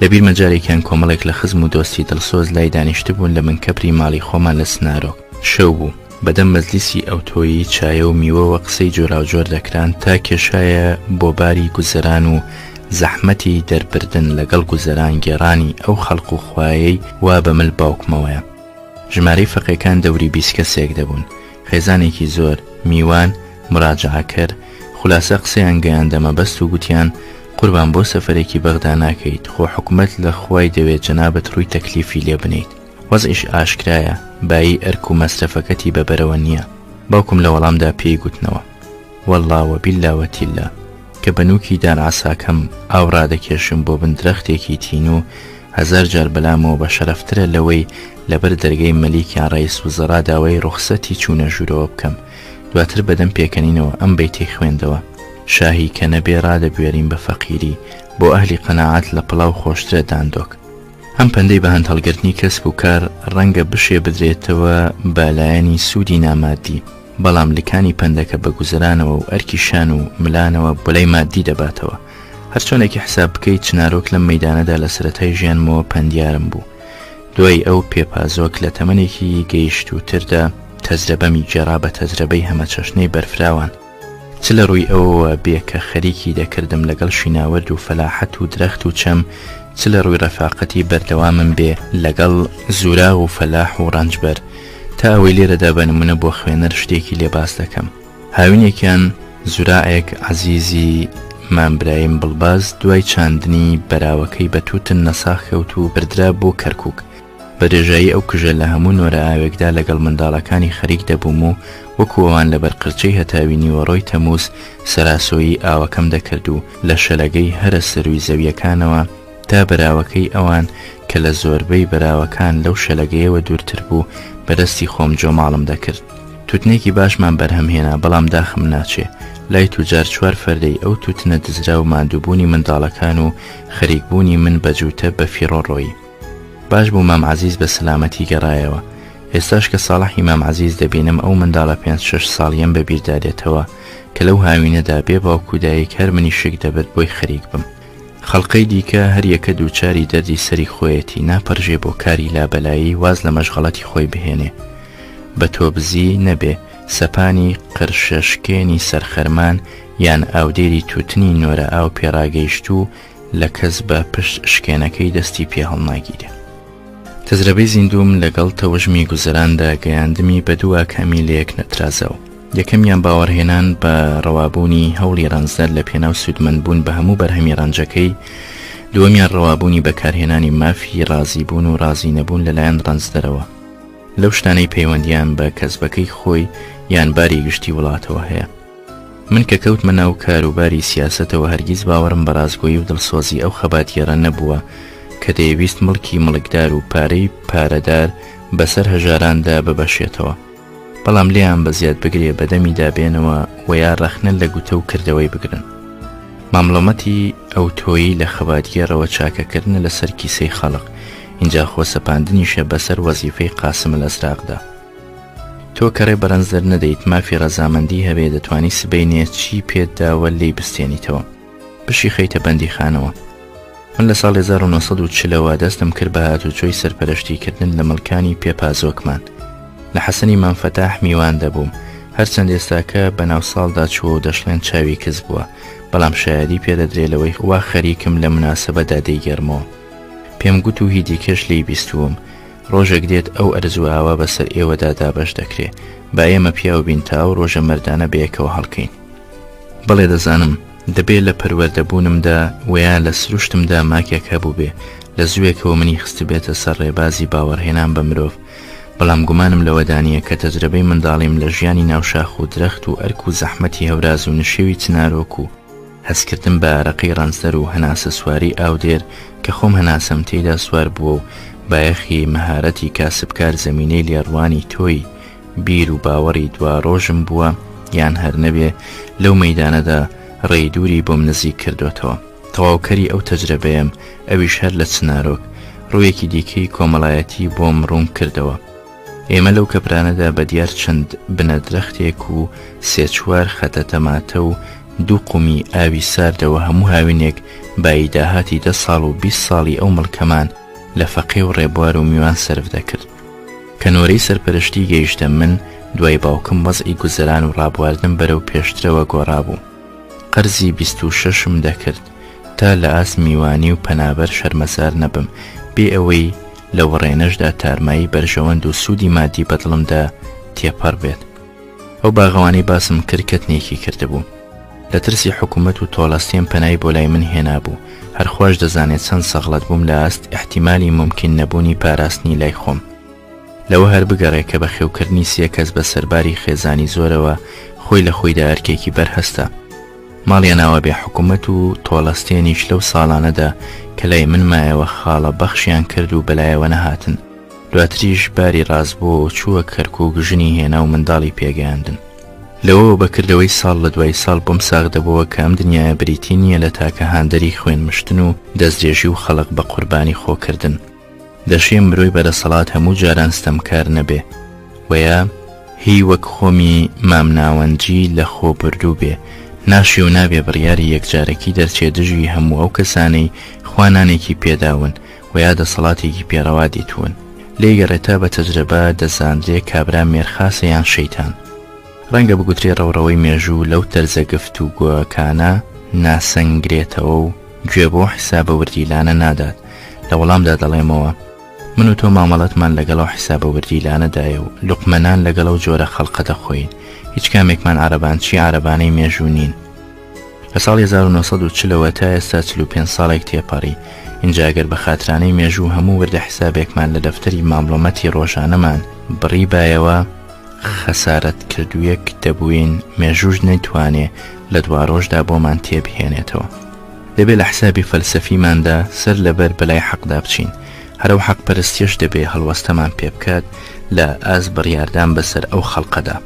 لەبیر مەجارێکیان کۆمەڵێک لە خزم و دۆستی دڵسۆز لای دانیشتبوون لە منکەپری ماڵی خۆمان لە سنارۆک. شەو بوو، بەدەم مەجلیسی ئەوتۆیی چایە و میوەوە قسەی جۆراوجۆر دەکران تا کێشایە بۆ باری گوزەران و زەحمەتی دەربردن لەگەڵ گوزەران گێڕانی ئەو خەڵق و خوایەی وا بەمل باوکمەوەیە. ژمارەی فەقێکان دەوری 20 کەسێک دەبوون، خێزانێکی زۆر، میوان، مراجعەکەر، خولاسە قسەیان گەیاندە مەبەست و گوتیان قوربان بۆ سەفەرێکی بەغدا ناکەیت، خۆ حکومەت لە خوای دەوێت جەنابەت ڕووی تەکلیفی لێ بنیت. وەزعیش ئاشکرایە، بایی ئەرک و مەسرەفەکەتی بەبەرەوە نییە. باوکم لە وەڵامدا پێی گوتنەوە وەڵڵاوە بیللاوەتیللا کە بەنووکی دانعساکەم ئاو ڕادەکێشم بۆ بندرەختێکی تین و 1000 جار بەلامەوە بە شەرەفترە لەوەی لەبەر دەرگەی مەلیکیان ڕئیس وزەرا داوای ڕوخسەتی چوونە ژوورەوە بکەم. دواتر بەدەم پێکەنینەوە ئەم بەیتەی خوێندەوە: شاهی کە نەبێ ڕادەبوێرین بە فەقیری، بۆ ئەهلی قەناعەت لە پڵاو خۆشترە داندۆک. ئەم پەندەی بە هەندهەڵگرتنی کەسب و کار ڕەنگە بشێ بدرێتەوە بەلایەنی سوودی نامادی، بەڵام لکانی پەندەکە بە گوزەرانەوە و ئەرکی شان و ملانەوە بەلای مادی دەباتەوە. هەرچۆنێکی حساب بکەیت چنارۆک لەم مەیدانەدا لە سەرەتای ژیانمەوە پەندیارم بوو. دوای ئەو پێپازۆک لە تەمەنێکی گەیشتووتردا تەجربەمی گێڕا بە تەجربەی هەمە چەشنەی بەرفراوان، چ لە ڕووی ئەوەوە بێ کە خەریکی دەکردم لەگەڵ شیناوەرد و فەلاحەت و درەخت و چەم، چ لە ڕووی ڕەفاقەتی بەردەوامم بێ لەگەڵ زورا و فەلاح و ڕەنجبەر، تا ئەوەی لێرەدا بە نمونە بۆ خوێنەر شتێکی لێ باس دەکەم. هاوینێکیان زورائێک عەزیزی مامبرایم بڵباز دوای چاندنی بەراوەکەی بە تووتن نەساخ کەوت و بردرا بۆ کەرکووک. بە درێژایی ئەو کژە لە هەموو نۆرە ئاوێکدا لەگەڵ منداڵەکانی خەریک دەبووم و وەکو ئەوان لە بەرقرچەی هەتاوینی وەڕۆی تەمووز سەراسۆیی ئاوەکەم دەکرد و لە شەلەگەی هەرە سەروی زەویەکانەوە تا بەراوەکەی ئەوان کە لە زۆربەی بەراوەکان لەو شەلەگەیەوە دوورتر بوو بەدەستی خۆم جۆماڵم دەکرد. توتنێکی باشمان بەرهەم هێنا، بەڵام داخم ناچێ. لای توجار 4 فەردەی ئەو توتنە دزرا و ماندووبوونی منداڵەکان و خەریکبوونی من بەجووتە بە فیڕۆڕۆیی. باش بوو مام عەزیز بە سەلامەتی گەڕایەوە. ئێستاش کە ساڵحی مام عەزیز دەبینم ئەو منداڵە 5-6 ساڵیەم بەبیردادێتەوە کە لەو هاوینەدا بێ باوکو دایک هەر منی شک دەبێت بۆی خەریک بم. خەڵقەی دیکە هەریەکە دووچاری دەردی سەری خۆیەتی ناپەڕژێ بۆ کاری لابەلایی واز لە مەشغەڵەتی خۆی بهێنێ بە تۆبزی نەبێ سەپانی قرشەشکێنی سەرخەرمان یان ئاودێری تووتنی نۆرە ئاو پێڕاگەیشت و لە کەس بە پشت شکێنەکەی دەستی پێ هەڵناگیرێ. تەجربەی زیندوم لەگەڵ تەوژمی گوزەراندا گەیاندمی بە دوو ئاکامی لە یەک نەترازەوە. یەکەمیان باوەڕهێنان بە ڕەوابوونی هەوڵی ڕەنجدەر لە پێناو سوودمەندبوون بە هەموو بەرهەمی ڕەنجەکەی، دووەمیان ڕەوابوونی بەکارهێنانی مافی ڕازیبوون و ڕازی نەبوون لەلایەن ڕەنجدەرەوە لەو شتانەی پەیوەندیان بە کەسبەکەی خۆی یان باری گشتی وڵاتەوە هەیە. من کە کەوتمە ناو کاروباری سیاسەتەوە هەرگیز باوەڕم بە ڕازگۆیی و دڵسۆزی ئەو خەباتیێرە نەبووە کە دەیویست مڵکی مڵکدار و پارەی پارەدار بەسەر هەژاراندا ببەشێتەوە، بەڵام لێیان بەزیاد بگرێ بەدەمی دابێنەوە و یا ڕەخنە لە گوتە و کردەوەی بگرن. مامڵەمەتی ئەو تۆیی لە خەباتیێرەوە چاکەکردنە لەسەر کیسەی خەڵق، اینجا خۆسەپاندنیشە بەسەر وەزیفەی قاسم الەزراقدا. تۆ کەڕێ بەرەنجدەر نەدەیت مافی ڕەزامەندی هەبێ دەتوانی سبەینێ چی پێتداوە لی بستێنیتەوە بشی خەیتە بەندیخانەوە. من لە ساڵی 1940ەوە دەستم کرد بە هاتوچۆی سەرپەرشتیکردن لە مڵکانی پێپازۆکمان. لە حەسەنی مامفەتاح میوان دەبووم، هەرچەند ئێستاکە بە ناو ساڵدا چووە و دەشڵێن چاوی کەس بووە، بەڵام شایەدی پێدەدرێ لەوەی وا خەریکم لە مناسەبەدا دەیگەرمەوە. پێم گوت و هیدی کەش لی بیستووم، ڕۆژێک دێت ئەو ئەرزوواوە بەسەر ئێوەدا دابەش دەکرێ، با ئێمە پیا و بین تا و ڕۆژە مەردانە بەیەکەوە هەڵکەین. بەڵێ دەزانم دەبێت لە پەروەردەبوونمدا وەیان لە سروشتمدا ماکێک هەبوو بێ لە زوێکەوە منی خست بێتە سەر ڕێبازی باوەڕهێنان بە مرۆڤ، بەڵام گومانم لەوەدانیە کە تەجربەی منداڵیم لە ژیانی ناوشاخ و درەخت و ئەرک و زەحمەتی هەوراز و نشێوی چنارۆک و هەستکردن بە ئارەقەی ڕەنجدەر و هەناسە سواری ئاودێر کە خۆم هەناسەم تێیدا سوار بووە و بایەخی مەهارەتی کاسبکار زەمینەی لێڕوانی تۆی بیر و باوەڕی دوا ڕۆژم بووە یان هەر نەبێ لەو مەیدانەدا ڕێی دووری بۆم نزیک کردوێتەوە. تەواوکەری ئەو تەجربەیەم ئەویش هەر لە چنارۆک ڕوویەکی دیکەی کۆمەڵایەتی بۆم ڕوون کردەوە. ئێمە لەو کەپرانەدا بە دیار چەند بنەدرەختێک و سێ-چوار خەتە تەماتە و دوو قومی ئاوی ساردەوە هەموو هاوینێک بای داهاتی 10 ساڵ و 20 ساڵی ئەو مڵکەمان لە فەقێ و ڕێبوار و میوان سرف دەکرد. کە نۆرەی سەرپەرشتی گەیشتە من، دوای باوکم وەزعی گوزەران و ڕابواردن بەرەو پێشترەوە گۆڕابوو. قەرزی 26م دەکرد تا لە ئاس میوانی و پەنابەر شەرمەزار نەبم، بێ ئەوەی لەو ڕێنەشدا تارمایی بەرژەوەند و سوودی مادی بەدڵمدا تێپەڕ بێت. ئەو باغەوانەی باسم کرد کەتنێکی کردبوو. لە ترسی حکوومەت و تۆڵەستێن پەنای بۆ لای من هێنابوو، هەرخواش دەزانێت چەند سەغڵەت بووم لە ئاست احتیمالی ممکن نەبوونی پاراستنی لای خۆم. لەوە هەر بگەڕێ کە بە خێوکردنی سێ کەس بە سەرباری خێزانی زۆرەوە خۆی لە خۆیدا ئەرکێکی بەرهەستە. ماڵیان ناوە بێ حکوومەت و تۆڵەستێنیش لەو ساڵانەدا کە لای من مایەوە خاڵە بەخشیان کرد و بەلایەوە نەهاتن. دواتریش باری ڕازبووە و چووە کەرک و گژنی هێنا و منداڵی پێگەیاندن. لەوە بەکردەوەی ساڵ لە دوای ساڵ بۆم ساغ دەبەوە کە ئەم دنیایە بریتی نییە لە تاکە هاندەری خوێنمشتن و دەستدرێژی و خەڵق بە قوربانی خۆکردن. دەشێ مرۆی بەرەسەڵات هەموو جاران ستەمکار نەبێ، وەیە هی وەک خۆمی مامناوەنجی لە خۆ بردوو بێ، ناشی و نابێ بڕیاری یەکجارەکی دەرچێ دژی هەموو ئەو کەسانەی خوانانێکی پێداون و یا دەسەڵاتێکی پێڕەوا دیتون. لێگەڕێتا بە تەجربە دەزاندرێ کابرا مێرخاسە یان شەیتان. ڕەنگە بگوترێ ڕەوڕەوەی مێژوو لەو تەرزە گفت و گۆکانە ناسەنگرێتەوە و گوێ بۆ حیسابە وردیلانە نادات. لە وەڵامدا دەڵێمەوە من و تۆ مامەڵەتمان لەگەڵەوە حیسابە وردیلانەدایە و لوقمەنان لەگەڵەو جۆرە خەڵقە دەخۆین، هیچ کامێکمان عەرەبانچی عەرەبانەی مێژوو نین. لە ساڵی 1940ەوە تا ئێستا 45 ساڵێک تێپەڕی. اینجا ئەگەر بە خاترانەی مێژوو هەموو وردە حیسابێکمان لە دەفتەری مامڵەمەتی ڕۆژانەمان بڕی بایەوە خەسارەت کردوویەک دەبووین، مێژووش نەیتوانێ لە دوا ڕۆژدا بۆمان تێبهێنێتەوە. دەبێت لە حسابی فەلسەفیماندا سەر لەبەر بەلای حەقدا بچین، هەرو حەق پەرستیش دەبێ هەڵوەستەمان پێ بکات لە ئاز بڕیاردان بەسەر ئەو خەڵقەدا.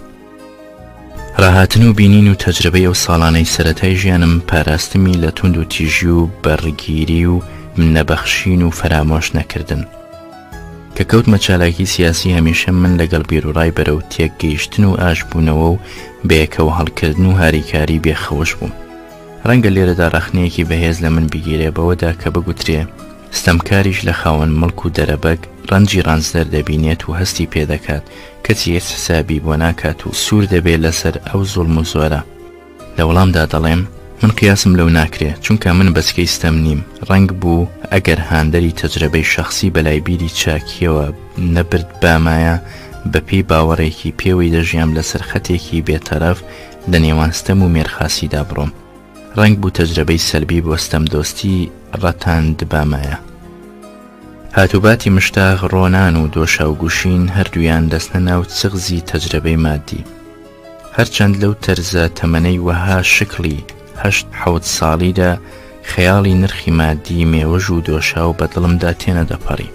ڕاهاتن و بینین و تەجربەی ئەو ساڵانەی سەرەتای ژیانم پاراستمی لە توند و تیژی و بەڕگیری و منەبەخشین و فەرامۆش نەکردن. کە کەوتمە چالاکی سیاسی هەمیشە من لەگەڵ بیرروڕای بەرەو تێک گەیشتن و ئاشبوونەوە و بەیەکەوە هەڵکردن و هاریکاری بێخەوش بووم. ڕەنگە لێرەدا ڕەخنەیەکی بەهێز لە من بگیرێ بەوەدا کە بگوترێ ستەمکاریش لە خاوەن مڵک و دەرەبەک ڕەنجی ڕانزدەر دەبینێت و هەستی پێدەکات کەچی هیچ حسابی بۆ ناکات و سوور دەبێت لەسەر ئەو زوڵم و زۆرە. لە وەڵامدا دەڵێم من قیاسم لەو ناکرێ چونکە من بەچکەی ستەم نیم. ڕەنگ بوو ئەگەر هاندەری تەجربەی شەخصی بەلای بیری چاکیەوە نەبرد بامایە بەپێی باوەڕێکی پێوەی دەژیام لەسەر خەتێکی بێتەرەف لە نێوان ستەم و مێرخاسیدا بڕۆم. ڕەنگ بوو تەجربەی سەلبی بۆ ستەم دۆستی ڕەتاند بامایە. هاتوباتی مشتاق ڕۆنان و دۆشا و گوشین هەردوویان دەستنە ناو چغزی تەجربەی مادی. هەرچەند لەو تەرزە تەمەنەی وەها شکلی 8-7 ساڵیدا خەیاڵی نرخی مادی مێوەژ و دۆشا و بەدڵمدا تێنە دەپەڕی.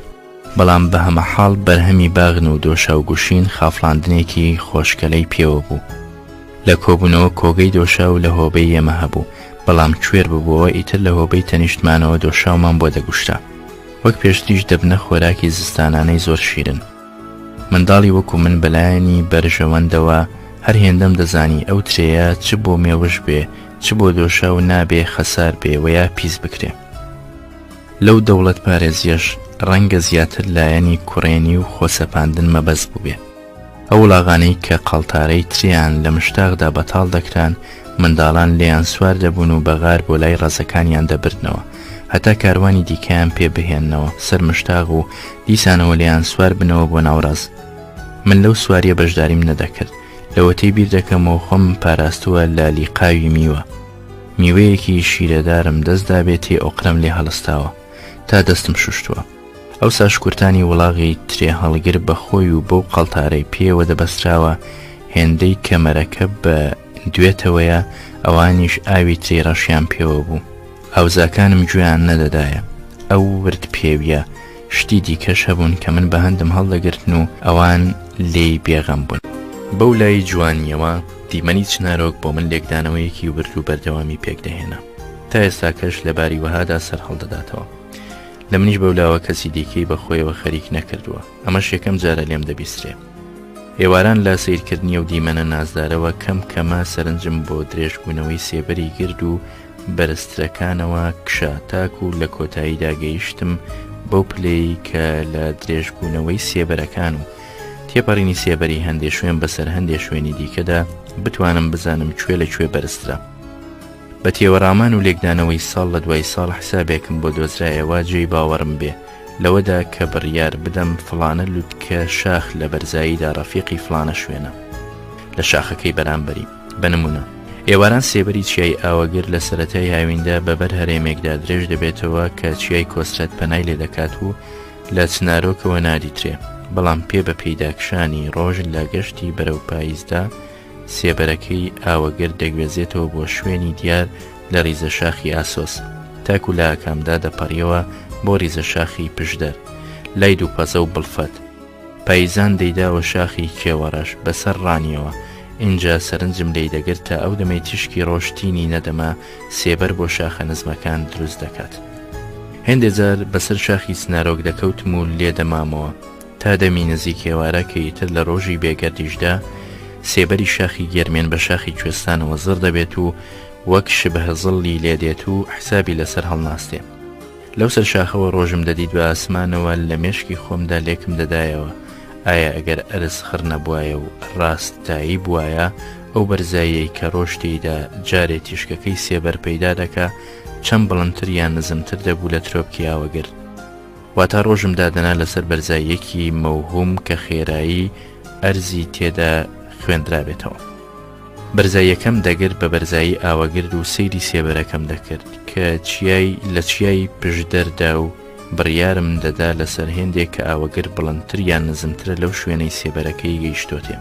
بەڵام بە هەمە حاڵ بەرهەمی باغن و دۆشا و گوشین خافڵاندنێکی خۆشکەلەی پێوە بوو. لە کۆبوونەوە کۆگەی دۆشا و لە هۆبەی ئێمە هەبوو، بەڵام کوێر ببووەوە ئیتر لە هۆبەی تەنیشتمانەوە دۆشاومان بۆ دەگوشتا. وەک پێشتریش دەبنە خۆراکی زستانانەی زۆر شیرن. منداڵی وەکو من بەلایەنی بەرژەوەندەوە هەر هێندەم دەزانی ئەو ترەیە چ بۆ مێوەش بێ چ بۆ دۆشا و نابێ خەسار بێ وەیا پیس بکرێ. لەو دەوڵەت پارێزیەش ڕەنگە زیاتر لایەنی کوڕێنی و خۆسەپاندن مەبەست بووبێ. ئەو وڵاغانەی کە قەڵتارەی تریان لە مشتاقدا بەتاڵ دەکران منداڵان لێیان سوار دەبوون و بەغار بۆ لای ڕەزەکانیان دەبردنەوە هەتا کاروانی دیکەیان پێ بهێننەوە سەر مشتاق و دیسانەوە لێیان سوار بنەوە بۆ ناوڕاز. من لەو سواریە بەشداریم نەدەکرد، لەوەتەی بیر دەکەمەوە خۆم پاراستووە لە لیقاوی میوە. میوەیەکی شیرەدارم دەستدا بێتێ ئۆقرەم لێ هەڵستاوە تا دەستم شوشتووە. ئەو ساش کورتانی وڵاغی ترێ هەڵگر بەخۆی و بەو قەڵتارەی پێوە دەبەستراوە هێندەی کەمەرەکە بە دوێتەوەیە ئەوانیش ئاوی ترێ ڕەشیان پێوە بوو. هاوزاکانم گوێیان نەدەدایە. ئەو ورد پێویە شتی دیکەش هەبوون کە من بە هەندم هەڵدەگرتن و ئەوان لێی بێغەم بوون. بەو لای جوانیەوە دیمەنی چنارۆک بۆ من لێکدانەوەیەکی ورد و بەردەوامی پێک دەهێنا تا ئێستا کەش لەباری وەهادا سەر هەڵدەداتەوە. لە منیش بەولاوە کەسی دیکەی بەخۆیەوە خەریک نەکردووە. ئەمەش یەکەم جارە لێم دەبیسترێ. ئێواران لە سیرکردنی و دیمەنە نازدارەوە کەم کەمە سەرنجم بۆ درێژبوونەوەی سێبەری گرد و بەرزترەکانەوە کشا تاک و لە کۆتاییدا گەیشتم بەو پلەی کە لە درێژبوونەوەی سێبەرەکان و تێپەڕینی سێبەری هەندێ شوێن بەسەر هەندێ شوێنی دیکەدا بتوانم بزانم کوێ لە کوێ بەرزترە. بە تێوەڕامان و لێکدانەوەی ساڵ لە دوای ساڵ حسابێکم بۆ دۆزرایەوە جێی باوەڕم بێ لەوەدا کە بڕیار بدەم فڵانە لوتکە شاخ لە بەرزاییدا ڕەفیقی فڵانە شوێنە لە شاخەکەی بەرامبەری. بنمونە ئێواران سێبەری چیای ئاوەگر لە سەرەتای هاویندا بەبەر هەرێمێکدا درێژ دەبێتەوە کە چیای کۆسرەت پەنای لێ دەکات و لە چنارۆکەوە نادیترێ. بەڵام پێ بە پەیداکشانی ڕۆژ لە گەشتی بەرەو پاییزدا سێبەرەکەی ئاوەگر دەگوێزێتەوە بۆ شوێنی دیار لە ڕیزە شاخی ئاسۆس تاکو لە ئاکامدا دەپەڕیەوە بۆ ریزە شاخی پشدەر لای دووپەزە و بڵفەت. پاییزان دەیداوە شاخی کێوەڕەش بەسەر ڕانیەوە. اینجا سەرنجم لێی دەگرت تا ئەو دەمەی تیشکی ڕۆشتینی نەدەما سێبەر بۆ شاخە نزمەکان دروست دەکات. هێندێ جار بەسەر شاخی سنارۆک دەکەوتم و لێ دەمامەوە تا دەمی نزیک ئێوارە کە ئیتر لە ڕۆژی بێگەردیشدا سێبەری شاخی گەرمێن بە شاخی کوێستانەوە زڕ دەبێت و وەک شبه زڵی لێ دێت و حسابی لەسەر هەڵناستێ. لەو سەر شاخەوە ڕۆژم دەدیت بە ئاسمانەوە لە مێشکی خۆمدا لێکم دەدایەوە ئایا ئەگەر ئەرز خڕ نەبوایە و ڕاستایی بوایە ئەو بەرزاییەی کە ڕۆشتیدا جارێ تیشکەکەی سێبەر پەیدا دەکا چەند بڵندتر یان نزمتر دەبوو لە ترۆپکی ئاوەگر. واتا ڕۆژم دادەنا لەسەر بەرزاییەکی مەوهوم کە خێرایی ئەرزی تێدا خوێندرابێتەوە. بەرزاییەکەم دەگرت بە بەرزایی ئاوەگرد و سەیری سێبەرەکەم دەکرد کە چیای لە چیای پشدەردا و بڕیارم دەدا لەسەر هێندێک کە ئاوەگر بڵندتر یان نزمترە لەو شوێنەی سێبەرەکەی گەیشتۆتێ.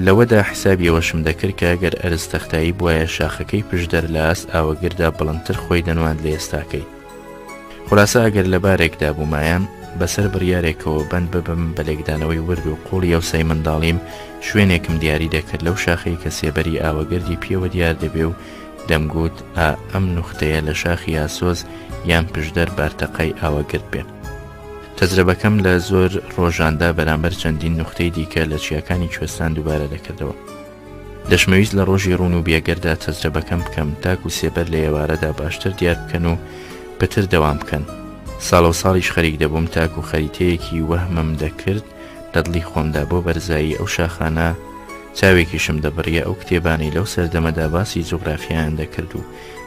لەوەدا حسابی ئەوەشم دەکرد کە ئەگەر ئەرز تەختایی بوایە شاخەکەی پشدەر لە ئاست ئاوەگردا بڵندتر خۆی دەنواند لە ئێستاکەی. خلاصە ئەگەر لە بارێکدا بوومایان بەسەر بڕیارێکەوە بەند ببم بە لێکدانەوەی ورد و قوڵی ئەوسەی منداڵیم شوێنێکم دیاری دەکرد لەو شاخەی کە سێبەری ئاوەگردی پێوە دیار دەبێ و دەمگوت ئەم نوختەیە لە شاخی ئاسۆز یان پشدەر بارتەقای ئاوەگرد بێ. تەجربەکەم لە زۆر ڕۆژاندا بەرامبەر چەندین نوختەی دیکە لە چیاکانی کوێستان دووبارە دەکردەوە. دەشمەویست لە ڕۆژی ڕوون و بێگەردا تەجربەکەم بکەم تاکو سێبەر لە ئێوارەدا باشتر دیار بکەن و پتر دەوام بکەن. ساڵ و ساڵیش خەریک دەبووم تاکو خەریتەیەکی وەهمم دەکرد لە دڵی خۆمدا بۆ بەرزایی ئەو شاخانە چاوێکیشم دەبڕیە ئەو کتێبانەی لەو سەردەمەدا باسی جوغرافیایان دەکرد و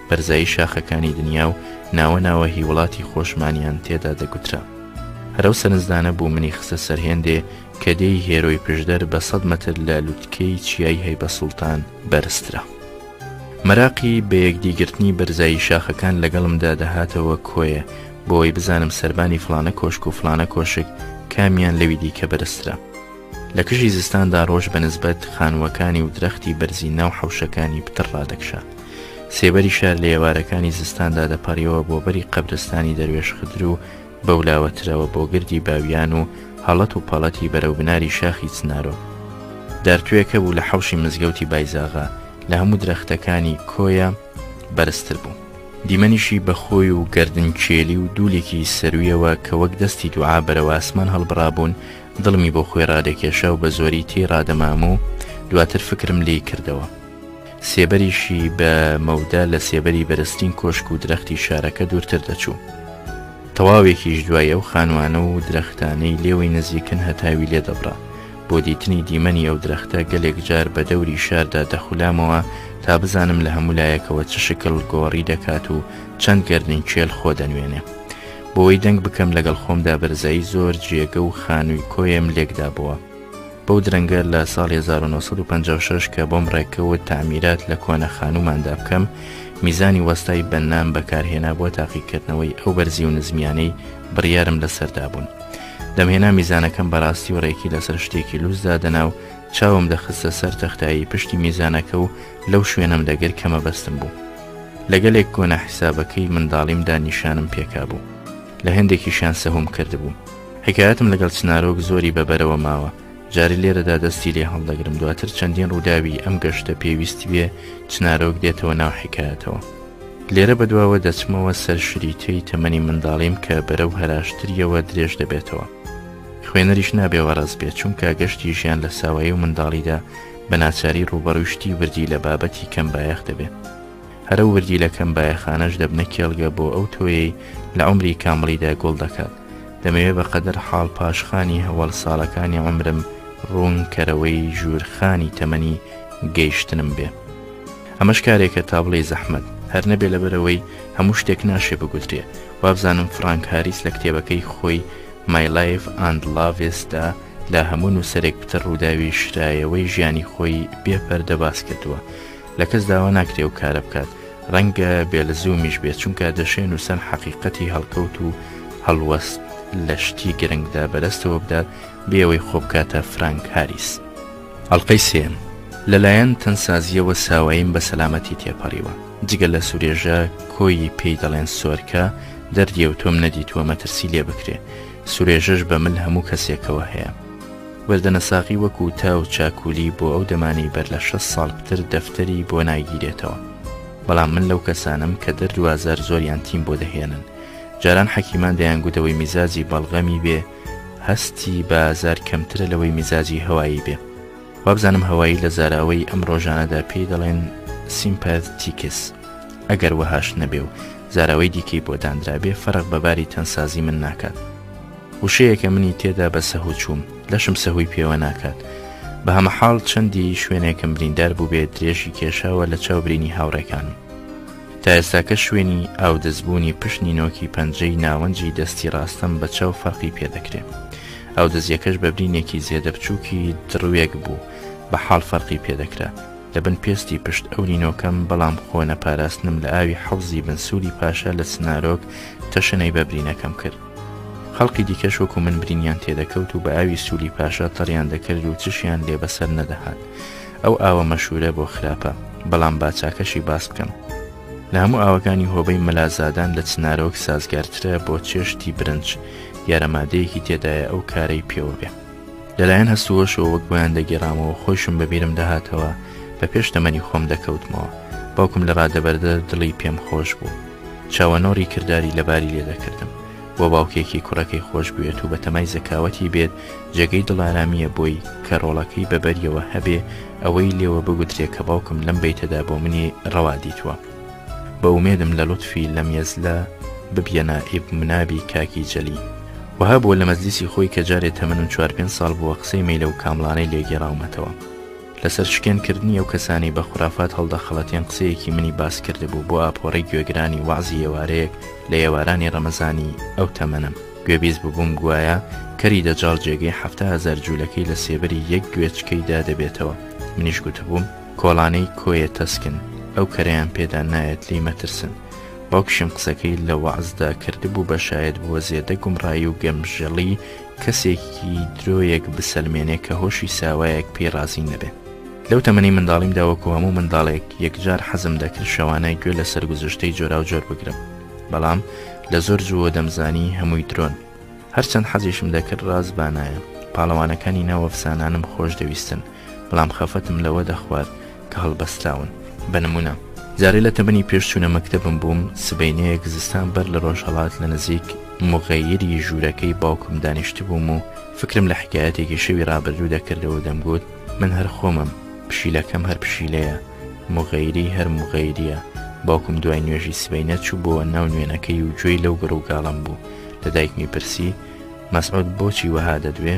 بەرزایی شاخەکانی دنیا و ناوە ناوە هی وڵاتی خۆشمانیان تێدا دەگوترا. هەرەو سەرنجدانە بوو منی خستە سەرهێندێ کە دەی هێرۆی پشدەر بە 100 مەتر لە لووتکەی چیای هەیبە سوڵتان بەرزترا. مەراقی بە یەکدیگرتنی بەرزایی شاخەکان لەگەڵمدا دەهاتەوە کۆیە بۆی بزانم سەربانی فلانە کۆشک و فلانە کۆشک کامیان لەوی دیکە بەرزترا. لە کژی زستاندا ڕۆژ بەنسبەت خانووەکانی و درەختی بەرزی ناو حەوشەکانی پتر ڕادەکشا. سێبەری شار لە ئێوارەکانی زستاندا دەپەڕیەوە بۆ بەری قەبرستانی دەروێش خدر و بەولاوەترەوە بۆ گردی باویان و هەڵەت و پەڵەتی بەرەو بناری شاخی چنارۆ. دارتوێکە بوو لە حەوشی مزگەوتی بایزاغا لە هەموو درەختەکانی کۆیە بەرزتر بوو. دیمەنیشی بەخۆی و گەردن چێلی و دوولێکی سەرویەوە کە وەک دەستی دوعا بەرەو ئاسمان هەڵبڕابوون دڵمی بۆ خۆی ڕادەکێشا و بە زۆری تێ ڕادەمام و دواتر فکرم لێی کردەوە. سێبەریشی بە مەودا لە سێبەری بەرزترین کۆشک و درەختی شارەکە دوورتر دەچوو. تەواوێکیش دوای ئەو خانوانە و درەختانەی لێوەی نزیکن هەتاوی لێ دەبڕا. بۆ دیتنی دیمەنی ئەو درەختە گەلێک جار بە دەوری شاردا دەخولامەوە تا بزانم لە هەموو لایەکەوە چ شکل گۆڕی دەکات و چەند گەردن چێل خۆ دەنوێنێ. بۆی دەنگ بکەم لەگەڵ خۆمدا بەرزایی زۆر جێگە و خانووی کۆیم لێکدا بووە. بەو درەنگە لە ساڵی 1956 کە بۆم ڕێکەوە تامیرات لە کۆنە خانووماندا بکەم میزانی وەستای بەنام بەکارهێنا بۆ تاقیکردنەوەی ئەو بەرزی و نزمیانەی بڕیارم لەسەردا بوون. دەمهێنا میزانەکەم بەڕاستی و ڕێکی لەسەر شتێکی لوزدا دەنا و چاوم دەخستە سەر تەختایی پشتی میزانەکە و لەو شوێنم دەگر کەمە بەستم بوو. لەگەلێک کۆنە حیسابەکەی منداڵیمدا نیشانم پێکا بوو. لە هەندێکیشیان سەهوم کردبوو. حکایەتم لەگەڵ چنارۆک زۆری بەبەرەوە ماوە. جاری لێرەدا دەستی لێ هەڵدەگرم دواتر چەندین ڕووداوی ئەم گەشتە پێویستی بێ چنارۆک دێتەوە ناو حکایەتەوە. لێرە بەدواوە دەچمەوە سەر شریتەی تەمەنی منداڵیم کە بەرەو هەراشتریەوە درێژ دەبێتەوە. خوێنەریش نابێوە ڕاز بێت چونکە گەشتی ژیان لە ساوایی و منداڵیدا بە ناچاری ڕوبەڕوشتی وردی لە بابەتی کەم بایەخ دەبێت. هەرە وردی لە کەم بایەخانەش دەبنە کێڵگە بۆ ئەو تۆیەی لە عمری کامڵیدا گۆڵ دەکات. دەمەوێت بەقەدەر حاڵ پاشخانی هەوڵ ساڵەکانی عمرم ڕوونکەرەوەی ژوورخانی تەمەنی گەیشتنم بێ. ئەمەش کارێکە تا بڵێ زەحمەت هەر نەبێ لەبەرەوەی هەموو شتێک ناشێ بگوترێ. وابزانم فرانک هاریس لە کتێبەکەی خۆی My Life and Love's-دا لە هەموو نووسەرێک پتر ڕووداوی شرایەوەی ژیانی خۆی بێپەردە باس کردووە. لە کەس داوا ناکرێ و کارە بکات ڕەنگە بێلزومیش بێت چونکە دەشێ نووسەن حەقیقەتی هەڵکەوت و هەڵوەست لە شتی گرنگدا بەدەستەوە بدات بێەوەی خۆبکاتە فرانک هاریس. ئەڵلقەی سێم لەلایەن تەنسازیەوە ساواییم بە سەلامەتی تێپەڕیوە. جگە لە سوورێژە کۆیی پێی دەڵێن سۆرکە دەردیە و تۆم نەدیتووە مەترسی لێ بکرێ. سوورێژەش بە من هەموو کەسێکەوە هەیە. وەردەنەساقی وەکو تا و چاکولی بۆ ئەو دەمانی بەر لە 6 ساڵ پتر دەفتەری بۆ ناگیرێتەوە. بەڵام من لەو کەسانم کە دەردوازار زۆریان تیم بۆ دەهێنن. جاران حەکیمان دەیانگوتەوەی میزاجی بەڵغەمی بێ هەستی بازار کەمترە لەوەی میزاجی هەوایی بێ. وابزانم هەوایی لە زاراوەی ئەم ڕۆژانەدا پێی دەڵێن سیمپاتیکس. ئەگەر وەهاش نەبێ و زاراوەی دیکەی بۆ دانرابێ فەرق بەباری تەنسازی من ناکات. وشەیەکە منی تێدا بە سەهو چووم لەشم سەهوی پێوە ناکات. بە هەمەحاڵ چەندی شوێنێکم بریندار بوو بێت درێژی کێشاوە لە چاوبرینی هاوڕێکانم. تا ئێستاکە شوێنی ئاودەزبوونی پشنی نۆکی پەنجەی ناوەنجی دەستی ڕاستەم بە چاو فەرقی پێدەکرێت. ئاودەزیەکەش بە برینێکی زێدە بچووکی دڕوێک بوو بە حاڵ فەرقی پێدەکرا. لە بن پێستی پشت ئەو نینۆکەم بەڵام خۆنە پاراستنم لە ئاوی حەوزی بنسووری پاشا لە سنارۆک تەشەنەی بە برینەکەم کرد. خەڵکی دیکەش وەکو من برینیان تێدەکەوت و بە ئاوی سووری پاشا تەڕیان دەکرد و چشیان لێ بەسەر نەدەهات. ئەو ئاوە مەشهورە بۆ خراپە بەڵام باچاکەشی باس بکەم. لە هەموو ئاوەکانی هۆبەی مەلازادان لە چنارۆک سازگارترە بۆ چێشتی برنج یارەمادەیەکی تێدایە ئەو کارەی پێوە بێ. لەلایەن هەستووەشەوە وەک بۆیان دەگیرامەوە خۆشم بەبیرم دەهاتەوە بە پێش تەمەنی خۆم دەکەوتمەوە. باوکم لە ڕادەبەردە دڵی پێم خۆش بوو. چاوەنۆڕی کردداری لەباری لێ دەکردم. بۆ باوکێکی کوڕەکەی خۆش بوێت و بە تەمای زەکاوەتی بێت جێگەی دڵارامیە بۆی کە ڕۆڵەکەی بەبەریەوە هەبێ ئەوەی لێوە بگوترێت کە باوکم لەم بیتەدا بۆ منی ڕەوا دیتووە. بە ئومێدم لە لوتفی لە مێزلە ببیەنە ئیبمنابی کاکی جەلی. وها بۆ لە مەجلیسی خۆی کە جارێت تەمەن 4-5 ساڵ بووە قسەی مەیلە و کامڵانەی لێگێڕاومەتەوە. لەسەر شکێنکردنی ئەو کەسانی بە خوڕافات هەڵدەخەڵەتیان قسەیەکی منی باس کردبوو بۆ ئاپۆڕەی گوێگرانی وەعزی ئێوارەیەک لە ئێوارانی ڕەمەزانی ئەو تەمەنم. گوێبیست بووم گوایە کەری دەجاڵ جێگەی 7,000 جوولەکەی لە سێبەری یەک گوێچکەیدا دەبێتەوە. منیش گوتبووم کۆڵانەی کۆیە تەسکن ئەو کەرەیان پێدا نایەت لی مەترسن. باوکشم قسەکەی لە وەعزدا کردبوو بە شاید بووە زێدە گومڕایی و گەمژەڵی کەسێکی درۆیەک بسەلمێنێ کە هۆشی ساوایەک پێی ڕازی نەبێ. لەو تەمەنی منداڵیمدا وەکو هەموو منداڵێک یەکجار حەزم دەکرد شەوانای گوێ لە سەرگوزشتەی جۆرا و جۆر بگرم، بەڵام لە زۆر جووە دەمزانی هەمووی درۆن. هەرچەند حەزیشم دەکرد ڕاز بانایە. پاڵەوانەکانی ناو ئەفسانانم خۆش دەویستن، بەڵام خەفەتم لەوە دەخوارد کە هەڵبەستراون. بە نمونە جارێ لە تەمەنی پێشچوونە مەکتەبم بووم، سبەینەیەک زستان بەر لە ڕۆژهەڵات لە نزیک مغەیری ژوورەکەی باوکم دانیشت بووم و فکرم لە حکایەتێکی شەوی ڕابردوو دەکردەوە. دەمگوت من هەر خۆمم، پشیلەکەم هەر پشیلەیە، مغەیری هەر مغەیریە. باوکم دوای نوێژی سبەینە چوو بۆوە ناو نوێنەکەی و گوێی لەو گەڕ و گاڵم بوو. لە دایکمی پرسی مەسعود بۆچی وەها دەدوێ؟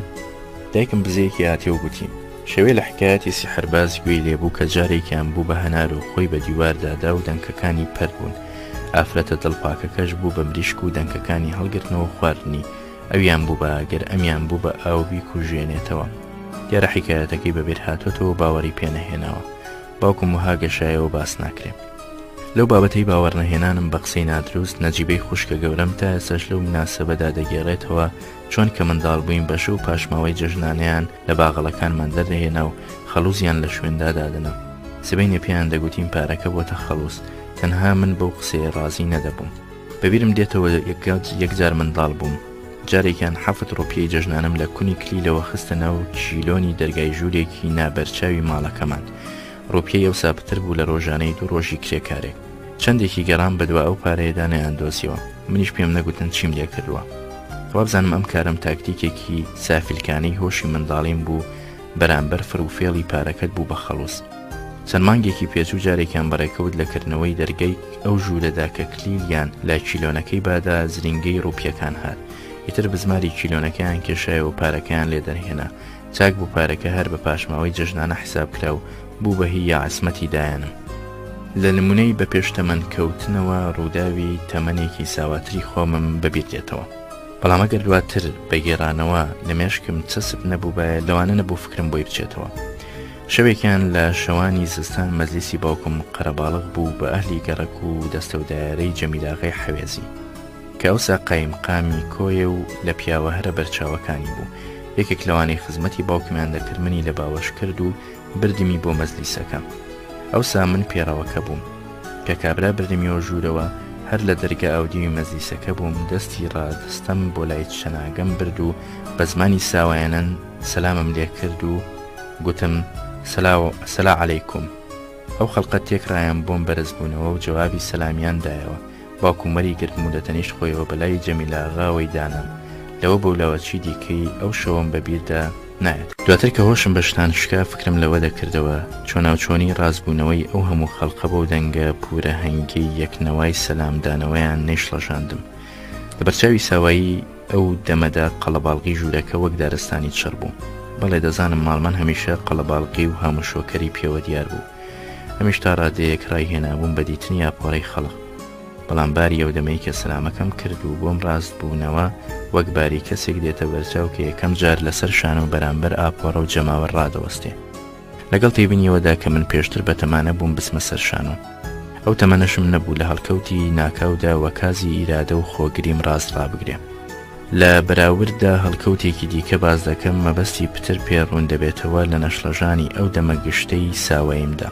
دایکم بزەیەکی هاتێ و گوتی شەوێ لە حکایەتی سیحرباز گوێی لێبوو کە جارێکیان بوو بە هەنار و خۆی بە دیواردادا و دەنکەکانی پەر بوون. ئافرەتە دڵپاکەکەش بوو بە مریشک و دەنکەکانی هەڵگرتنەوە خواردنی. ئەویان بوو بە ئاگەر ئەمیان بوو بە ئاوبی کوژێنێتەوە. دیارە حکایەتەکەی بەبێت هاتۆتەوە باوەڕی پێنەهێناوە. باوکم وها گەشایەوە باس ناکرێ. لەو بابەتەی باوەڕنەهێنانم بە قسەی نادروست نەجیبەی خوشکە گەورەم تا ئێساش لەو مناسەبەدا دەگێڕێتەوە چۆن کە منداڵ بووین بەشە و پاشماوەی جەژنانەیان لە باغەڵەکانمان دەردەهێنا و خەڵوزیان لە شوێندا دادنە. سبەینێ پێیان دەگوتین پارەکە بۆتە خەڵوز. تەنها من بەو قسەیە ڕازی نەدەبووم. بەبیرم دێتەوە یەکجار منداڵ بووم. جارێکیان 7 ڕۆپیەی جەژنانم لە کونی کلیلەوە خستە ناو کیلۆنی دەرگای ژوورێکی نابەرچاوی ماڵەکەمان. ڕۆپیەی ئەوسا پتر بوو لە ڕۆژانەی 2 ڕۆژی کرێکارێک. چەندێکی گەڕام بەدووە ئەو پارەیەدا نەیاندۆزیەوە. منیش پێم نەگوتن چیم لێ کردووە. وابزانم ئەم کارم تاکتیکێکی سافیلکانەی هۆشی منداڵیم بوو بەرامبەر فروفێڵی پارەکەت بوو بە خەڵوز. چەند مانگێکی پێچوو جارێکیان بەڕێکەوت لەکردنەوەی دەرگەی ئەو ژوورەدا کە کلیلیان لە کیلۆنەکەی بادا زرینگەی ڕوپیەکان هات. ئیتر بزماری کیلۆنەکەیان کێشایەوە پارەکەیان لێ دەرهێنا. چاک بوو پارەکە هەر بە پاشماوەی جەژنانە حساب کرا و بوو بە هی یاعسمەتی دایانم. لە نمونەی بە پێشتەمەن کەوتنەوە ڕووداوی تەمەنێکی ساواتری خۆمم ببیێتێتەوە. بەڵام ئەگەر دواتر بەگێڕانەوە لە مێشکم چەسب نەبوو بە لەوانە نەبوو فکرم بۆی بچێتەوە. شەوێکیان لە شەوانی زستان مەجلیسی باوکم قەرەباڵغ بوو بە ئەهلی گەڕەک و دەستەودارەی جەمیلاغەی حەوێزی کە ئەوسا قایمقامی کۆیە و لە پیاوە هەرە بەرچاوەکانی بوو. یەکێک لەوانەی خزمەتی باوکمیان دەکرد منی لە باوەش کرد و بردمی بۆ مەجلیسەکە. ئەوسا من پێڕەوەکە بووم کە کابرا بردمیەوە ژوورەوە. هەر لە دەرگا ئاودیوی مەجلیسەکە بووم. دەستی ڕادستەم بۆ لای شەناگەم برد و بە زمانی ساوایەنەن سەلامم لێ کرد و گوتم سەلا عەلەیکوم. ئەو خەڵقە تێکڕایان بۆم بەرز بوونەوە و جوابی سەلامیان دایەوە. باوکومەری گرتم و دەتەنیشت خۆیەوە بەلای جەمیلاغاوەی دانم. لەوە بەولاوە چی دیکەی ئەو شەوم بەبیردا نایەت. دواتر کە هۆشم بە شتان شکا فکرم لەوە دەکردەوە چۆناوچۆنی ڕازبوونەوەی ئەو هەموو خەڵقە بەو دەنگە پورە هەنگی یەکنەوەی سەلامدانەوەیان نەیشڵەژاندم. لە بەرچاوی ساوایی ئەو دەمەدا قەڵەباڵغی ژوورەکە وەک دارستانی چڕ بوو. بەڵێ دەزانم ماڵمان هەمیشە قەڵەباڵغی و هەمووشۆکەری پێوە دیار بوو. هەمیش تا ڕادەیەک ڕایهێنابووم بە دیتنی ئاپۆڕەی خەڵق. بەڵام باری ئەو دەمەی کە سەلامەکەم کرد و بۆم ڕاست بوونەوە وەک باری کەسێک دێتە بەرچاو کە یەکەم جار لەسەر شان و بەرامبەر ئاپۆڕە و جەماوە ڕادەوەستێ. لەگەڵ تێبینیەوەدا کە من پێشتر بە تەمانە بووم بسمە سەر شانۆ. ئەو تەمەنەشم نەبوو لە هەڵکەوتی ناکاودا وەکازی ئیرادە و خۆگریم ڕاست ڕابگرێ. لە بەراورددا هەڵکەوتێکی دیکە باز دەکەم مەبەستی پتر پێڕوون دەبێتەوە لە نەشڵەژانی ئەو دەمەگشتەی ساواییمدا.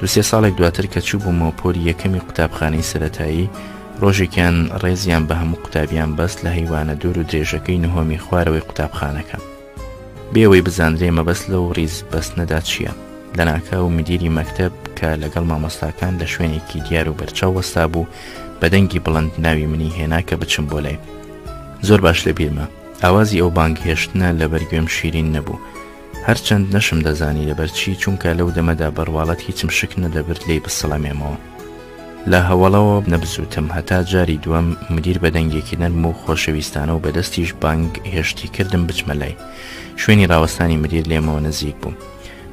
2-3 ساڵێک دواتر کە چوو بوومەوە پۆلی یەکەمی قوتابخانەی سەرەتایی ڕۆژێکیان ڕێزیان بە هەموو قوتابیان بەست لە هەیوانە دوور و درێژەکەی نهۆمی خوارەوەی قوتابخانەکە. بێوەی بزانرێ مەبەست لەو ڕیز بەستنەدا چییە. لە ناکا و مدیری مەکتەب کە لەگەڵ مامۆستاکان لە شوێنێکی دیار و بەرچاو وەستا بوو بە دەنگی بڵند ناوی منی هێنا کە بچم بۆ لای. زۆر باش لە بیرمە ئاوازی ئەو بانگ هێشتنە لە بەرگوێم شیرین نەبوو هەرچەند نەشم دەزانی لەبەرچی چونکە لەو دەمەدا بەڕواڵەت هیچم شک نەدەبرد لێی بسڵەمێمەوە لە هەوڵەوە نەبزوتم هەتا جاری دووەم مدیر بە دەنگێکی نەرم و خۆشەویستانە و بەدەستیش بانگ هێشتی کردم بچمە لای شوێنی ڕاوەستانی مدیر لێمەوە نزیک بوو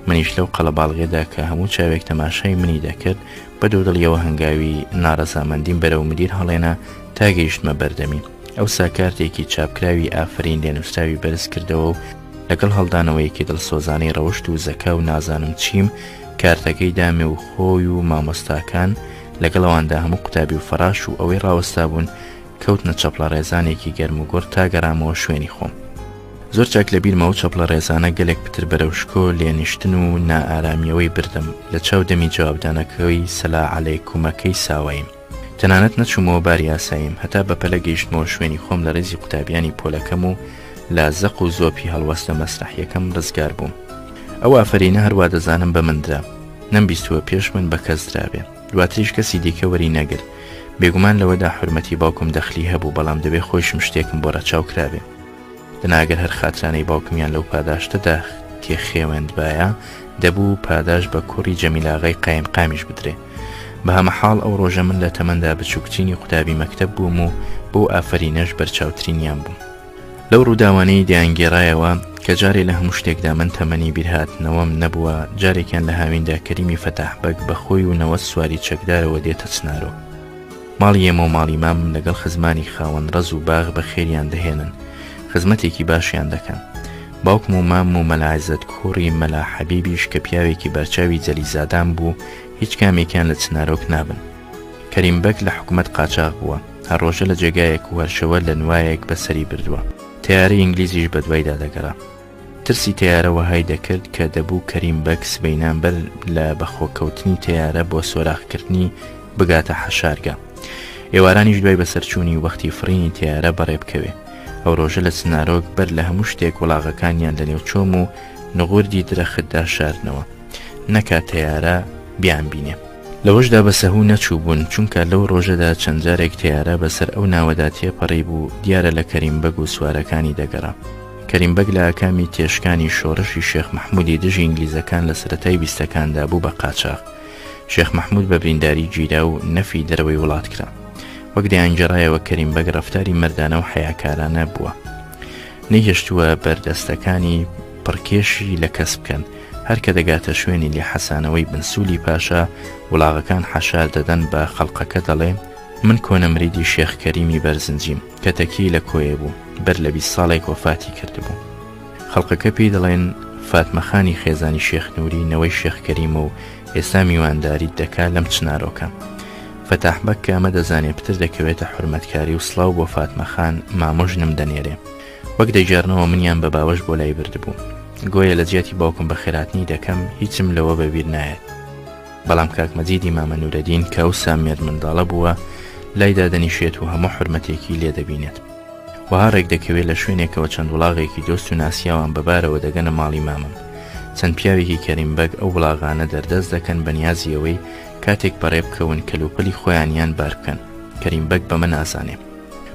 منیش لەو قەڵەباڵغێدا کە هەموو چاوێک تەماشای منی دەکرد بە دوودڵیەوە هەنگاوی ناڕەزامەندیم بەرەو مدیر هەڵێنا تا گەیشتمە بەردەمی ئەو ساکارتێکی چاپکراوی ئافرین لێنووسراوی بەرز کردەوە و لەگەڵ هەڵدانەوەیەکی دڵسۆزانەی ڕەوشت و زەکا و نازانم چیم کارتەکەی دامێ و خۆی و مامۆستاکان لەگەڵەواندا هەموو قوتابی و فەراش و ئەوەی ڕاوەستا بوون کەوتنە چەپڵە ڕێزانێکی گەرم و گۆڕ تا گەڕامەوە شوێنی خۆم زۆر چاک لە بیرمەوە چەپڵە ڕێزانە گەلێک پتر بەرەو شکۆ لێنیشتن و نائارامیەوەی بردم لە چاو دەمی جوابدانەکەی سەلا عەلەیکومەکەی ساواییم تەنانەت نەچوومەوە باری یاساییم هەتا بەپەلە گەیشتمەوە شوێنی خۆم لە ڕێزی قوتابیانی پۆلەکەم و لا زەق و زۆپی هەڵوەستە مەسرحیەکەم ڕزگار بووم ئەو ئافرینە هەروە دەزانم بە مندرا نەمبیستووە پێش من بە کەس درابێ دواتریش کەسی دیکە وەری نەگرت بێگومان لەوەدا حورمەتی باوکم دەخلی هەبوو بەڵام دەبێ خۆشم شتێکم بۆ ڕەچاو کرابێ دەناگەر هەر خاترانەی باوکمیان لەو پاداشتەدا تێخێوێندبایە دەبوو پاداش بە کوڕی جەمیلاغای قایم قامیش بدرێ بە هەمە حاڵ ئەو ڕۆژە من لە تەمەندا بچووکچینی قوتابی مەکتەب بووم و بۆ ئافرینەش بەرچاوترینیان بووم لەو ڕووداوانەی دیانگێڕایەوە کە جارێ لە هەموو شتێکدا من تەمەنی بیرهاتنەوەم نەبووە جارێکیان لە هاویندا کەریمی فەتاحبەگ بەخۆی و نەوەت سواری چەکدارەوە دێتە چنارۆ ماڵی ئێمە و ماڵی مام لەگەڵ خزمانی خاوەن ڕەز و باغ بە خێریان دەهێنن خزمەتێکی باشیان دەکەن باوکم و مام و مەلاعزت کوڕی مەلا حەبیبیش کە پیاوێکی بەرچاوی جەلیزادان بوو هیچ کامێکیان لە چنارۆک نابن کەریمبەگ لە حکومەت قاچاق بووە هەر ڕۆژە لە جێگایەک و هەرشەوە لە نوایەک بەسەری بردووە تیاری ئینگلیزیش بە دوایدا دەگەڕا ترسی تیارەوە های دەکرد کە دەبوو کەریمبەگ سبەینان بەر لە بەخۆکەوتنی تیارە بۆ سۆراخکردنی بگاتە حەشارگا ئێوارانیش دوای بەسەرچوونی وەختی فڕینی تیارە بەڕێ بکەوێ ئەو ڕۆژە لە چنارۆک بەر لە هەموو شتێک وڵاغەکانیان لە نێو چۆم و نغوردی درەختدا شاردنەوە نەکات تیارە بیان بینێ لەوەشدا بە سەهوو نەچوو بوون چونکە لەو ڕۆژەدا چەند جارێک تیارە بەسەر ئەو ناوەدا تێپەڕی بوو دیارە لە کەریمبەگ و سوارەکانی دەگەڕا کەریمبەگ لە ئاکامی تێشکانی شۆڕشی شێخ مەحموودی دژی ئینگلیزەکان لە سەرەتای بیستەکاندا بوو بە قاچاق شێخ مەحموود بە برینداری گیرا و نەفی دەرەوەی وڵات کرا وەک دەیانگەڕایەوە کەریمبەگ ڕەفتاری مەردانە و حەیاکارانە بووە نەیهێشتووە بەردەستەکانی پڕکێشی لە کەس بکەن هەر کە دەگاتە شوێنی لێ حەسانەوەی بنسوولی پاشا وڵاغەکان حەشار دەدەن بە خەڵقەکە دەڵێ من کۆنەمریدی شێخ کەریمی بەرزنجیم کە تەکی لە کۆیە بوو بەر لە 20 ساڵێک وەفاتی کردبوو خەڵقەکە پێی دەڵێن فاتمەخانی خێزانی شێخ نووری نەوەی شێخ کەریمە و ئێستا میوانداریت دەکا لەم چنارۆکە فەتاحبەگ کە ئەمە دەزانێ پتر دەکەوێتە حورمەتکاری و سڵاو بۆ فاتمەخان مامۆژنم دەنێرێ وەک دەیجارنەوە منیان بە باوەش بۆ لای بردبوو گۆیە لە جیاتی باوکم بە خێراتنی دەکەم هیچم لەوە بەبیر نایەت بەڵام کاک مەجیدی مامە نورەدین کە ئەو سامێر منداڵە بووە لایدا دەنیشێت و هەموو حورمەتێکی لێ دەبینێت وها ڕێک دەکەوێت لە شوێنێکەوە چەند وڵاغێکی دۆست و ناسیاوان بەبارەوە دەگەنە ماڵی مامم چەند پیاوێکی کەریمبەگ ئەو وڵاغانە دەردەست دەکەن بە نیازیەوەی کاتێک بەڕێ بکەون کەلوپەلی خۆیانیان بار بکەن کەریمبەگ بەمە نازانێ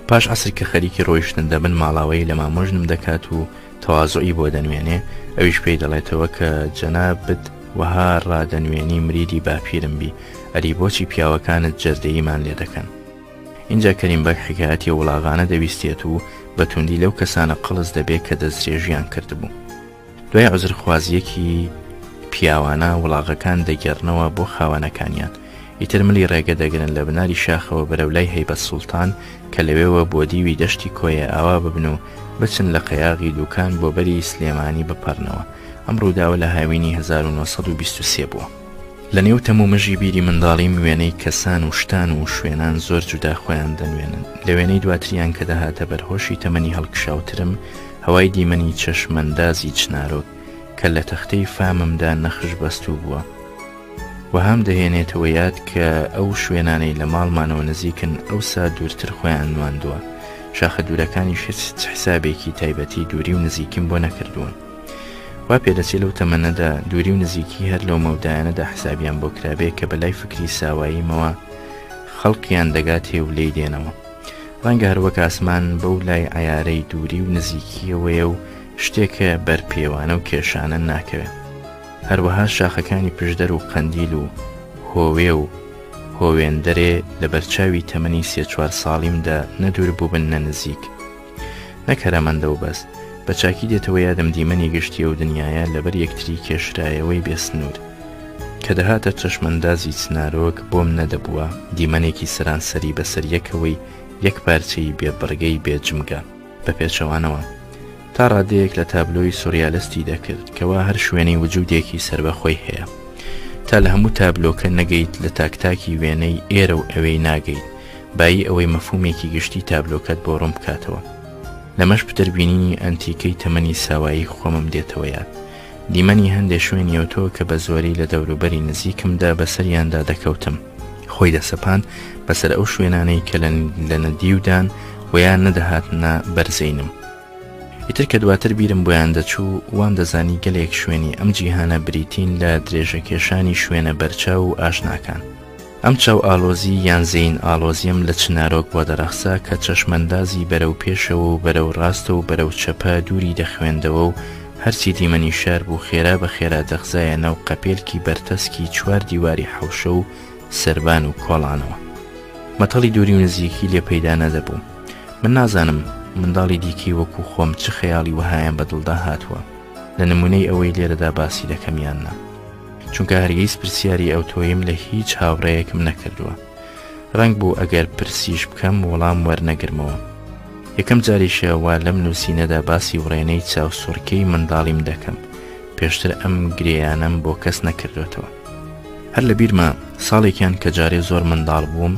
پاش عەسر کە خەریکی ڕۆیشتن دەبن ماڵاوەی لە مامۆژنم دەکات و تەوازۆی بۆ دەنوێنێ ئەویش پێی دەڵێتەوە کە جەنابت وەها ڕادەنوێنی مریدی باپیرم بی ئەری بۆچی پیاوەکانت جەردەییمان لێ دەکەن اینجا کەریمبەگ حکایەتی وڵاغانە دەویستێت و بەتوندی لەو کەسانە قڵز دەبێت کە دەستێژیان کردبوو دوای عوزر خوازیەکی پیاوانە وڵاغەکان دەگەڕنەوە بۆ خاوەنەکانیان ئیتر ملی ڕێگە دەگرن لە بناری شاخەوە بەرەولای هەیبەت سوڵتان کە لەوێوە بۆ دیوی دەشتی کۆیە ئاوا ببن و بچن لە قەیاغی دوکان بۆ بەری سلێمانی بپەڕنەوە ئەم ڕووداوە لە هاوینی 1923 بووە لە نێو تەمومەژی بیری منداڵیم وێنەی کەسان و شتان و شوێنان زۆر جودا خۆیان دەنوێنن لە وێنەی دواتریان کە دەهاتە بەرهۆشی تەمەنی هەڵکشاوترم هەوای دیمەنی چەشمەندازی چنارۆک کە لە تەختەی فاممدا نەخش بەستوو بووە وەهام دەهێنێتەوە یاد کە ئەو شوێنانەی لە ماڵمانەوە نزیکن ئەوسا دوورتر خۆیان نواندووە شاخە دوورەکانی هیچ حسابێکی تایبەتی دووری و نزیکیم بۆ نەکردوون وا پێدەچێت لەو تەمەنەدا دووری و نزیکی هەر لەو مەودایانەدا حسابیان بۆ کرابێ کە بەلای فکری ساواییمەوە خەڵقیان دەگاتێ و لێی دێنەوە ڕەنگە هەروەک ئاسمان بەو لای عیارەی دووری و نزیکیەوەیە و شتێکە بەرپێوانە و کێشانە ناکەوێت. هەروەها شاخەکانی پشدەر و قەندیل و هۆوێ و هۆوێندەرێ لە بەرچاوی تەمەنی 3-4 ساڵیمدا نەدوور بوو بن نەنزیک. نەک هەرەمەندە و بەس، بە چاکی دێتەوە یادم دیمەنی گشتیە و دنیایە لەبەر یەکتری کێشرایەوەی بێسنوور کە دەهاتە چەشمەندازی چنارۆک بۆم نەدەبووە دیمەنێکی سەرانسەری بەسەر یەکەوەی یەک پارچەی بێبڕگەی بێجمگە بە پێچەوانەوە تا ڕادەیەک لە تابلۆی سوریالستی دەکرد کەوا هەر شوێنەی وجودێکی سربەخۆی هەیە تا لە هەموو تابلۆکە نەگەیت لە تاکتاکی وێنەی ئێرە و ئەوەی ناگەیت بایی ئەوەی مەفهومێکی گشتی تابلۆکەت بۆ ڕوون بکاتەوە. لەمەش پتربینینی ئەنتیکەی تەمەنی ساوایی خۆمم دێتەوە یاد. دیمەنی هەندێک شوێنیەوە کە بە زۆری لە دەوروبەری نزیکمدا بەسەریاندا دەکەوتم خۆی دەسەپاند بەسەر ئەو شوێنانەی کە لە نەدیودان ویان نەدەهاتنە بەرزەینم. ئیتر کە دواتر بیرم بۆیان دەچوو وان دەزانی گەلێک شوێنی ئەم جیهانە بریتین لە درێژەکێشانی شوێنە بەرچاو و ئاشناکان. ئەم چاو ئالۆزی یان زەین ئالۆزیم لە چنارۆک بۆ دەرەخسا کە چەشمەندازی بەرەو پێشەوە و بەرەو ڕاستە و بەرەو چەپە دووری دەخوێندەوە و هەرچی دیمەنی شار بوو خێرا بە خێرا دەخزایە ناو قەپێلکی بەرتەسکی 4 دیواری حەوشە و سەربان و کۆڵانەوە. مەتەڵی دووری و نزیکی لێ پەیدا نەدەبوو. من نازانم منداڵی دیکی وەکو خۆم چ خەیاڵی وەهایان بەدڵدا هاتووە لە نمونەی ئەوەی لێرەدا باسی دەکەمیاننا، چونکە هەرگیز پرسیاری ئەو تۆیم لە هیچ هاوڕێیەکم نەکردووە. ڕەنگ بوو ئەگەر پرسیش بکەم وەڵام وەرنەگرمەوە. یەکەم جاریشەوە لەم نووسینەدا باسی وڕێنەی چاوسوورکەی منداڵیم دەکەم پێشتر ئەم گرێیانم بۆ کەس نەکردوێتەوە. هەر لە بیرمە ساڵێکیان کە جارێ زۆر منداڵ بووم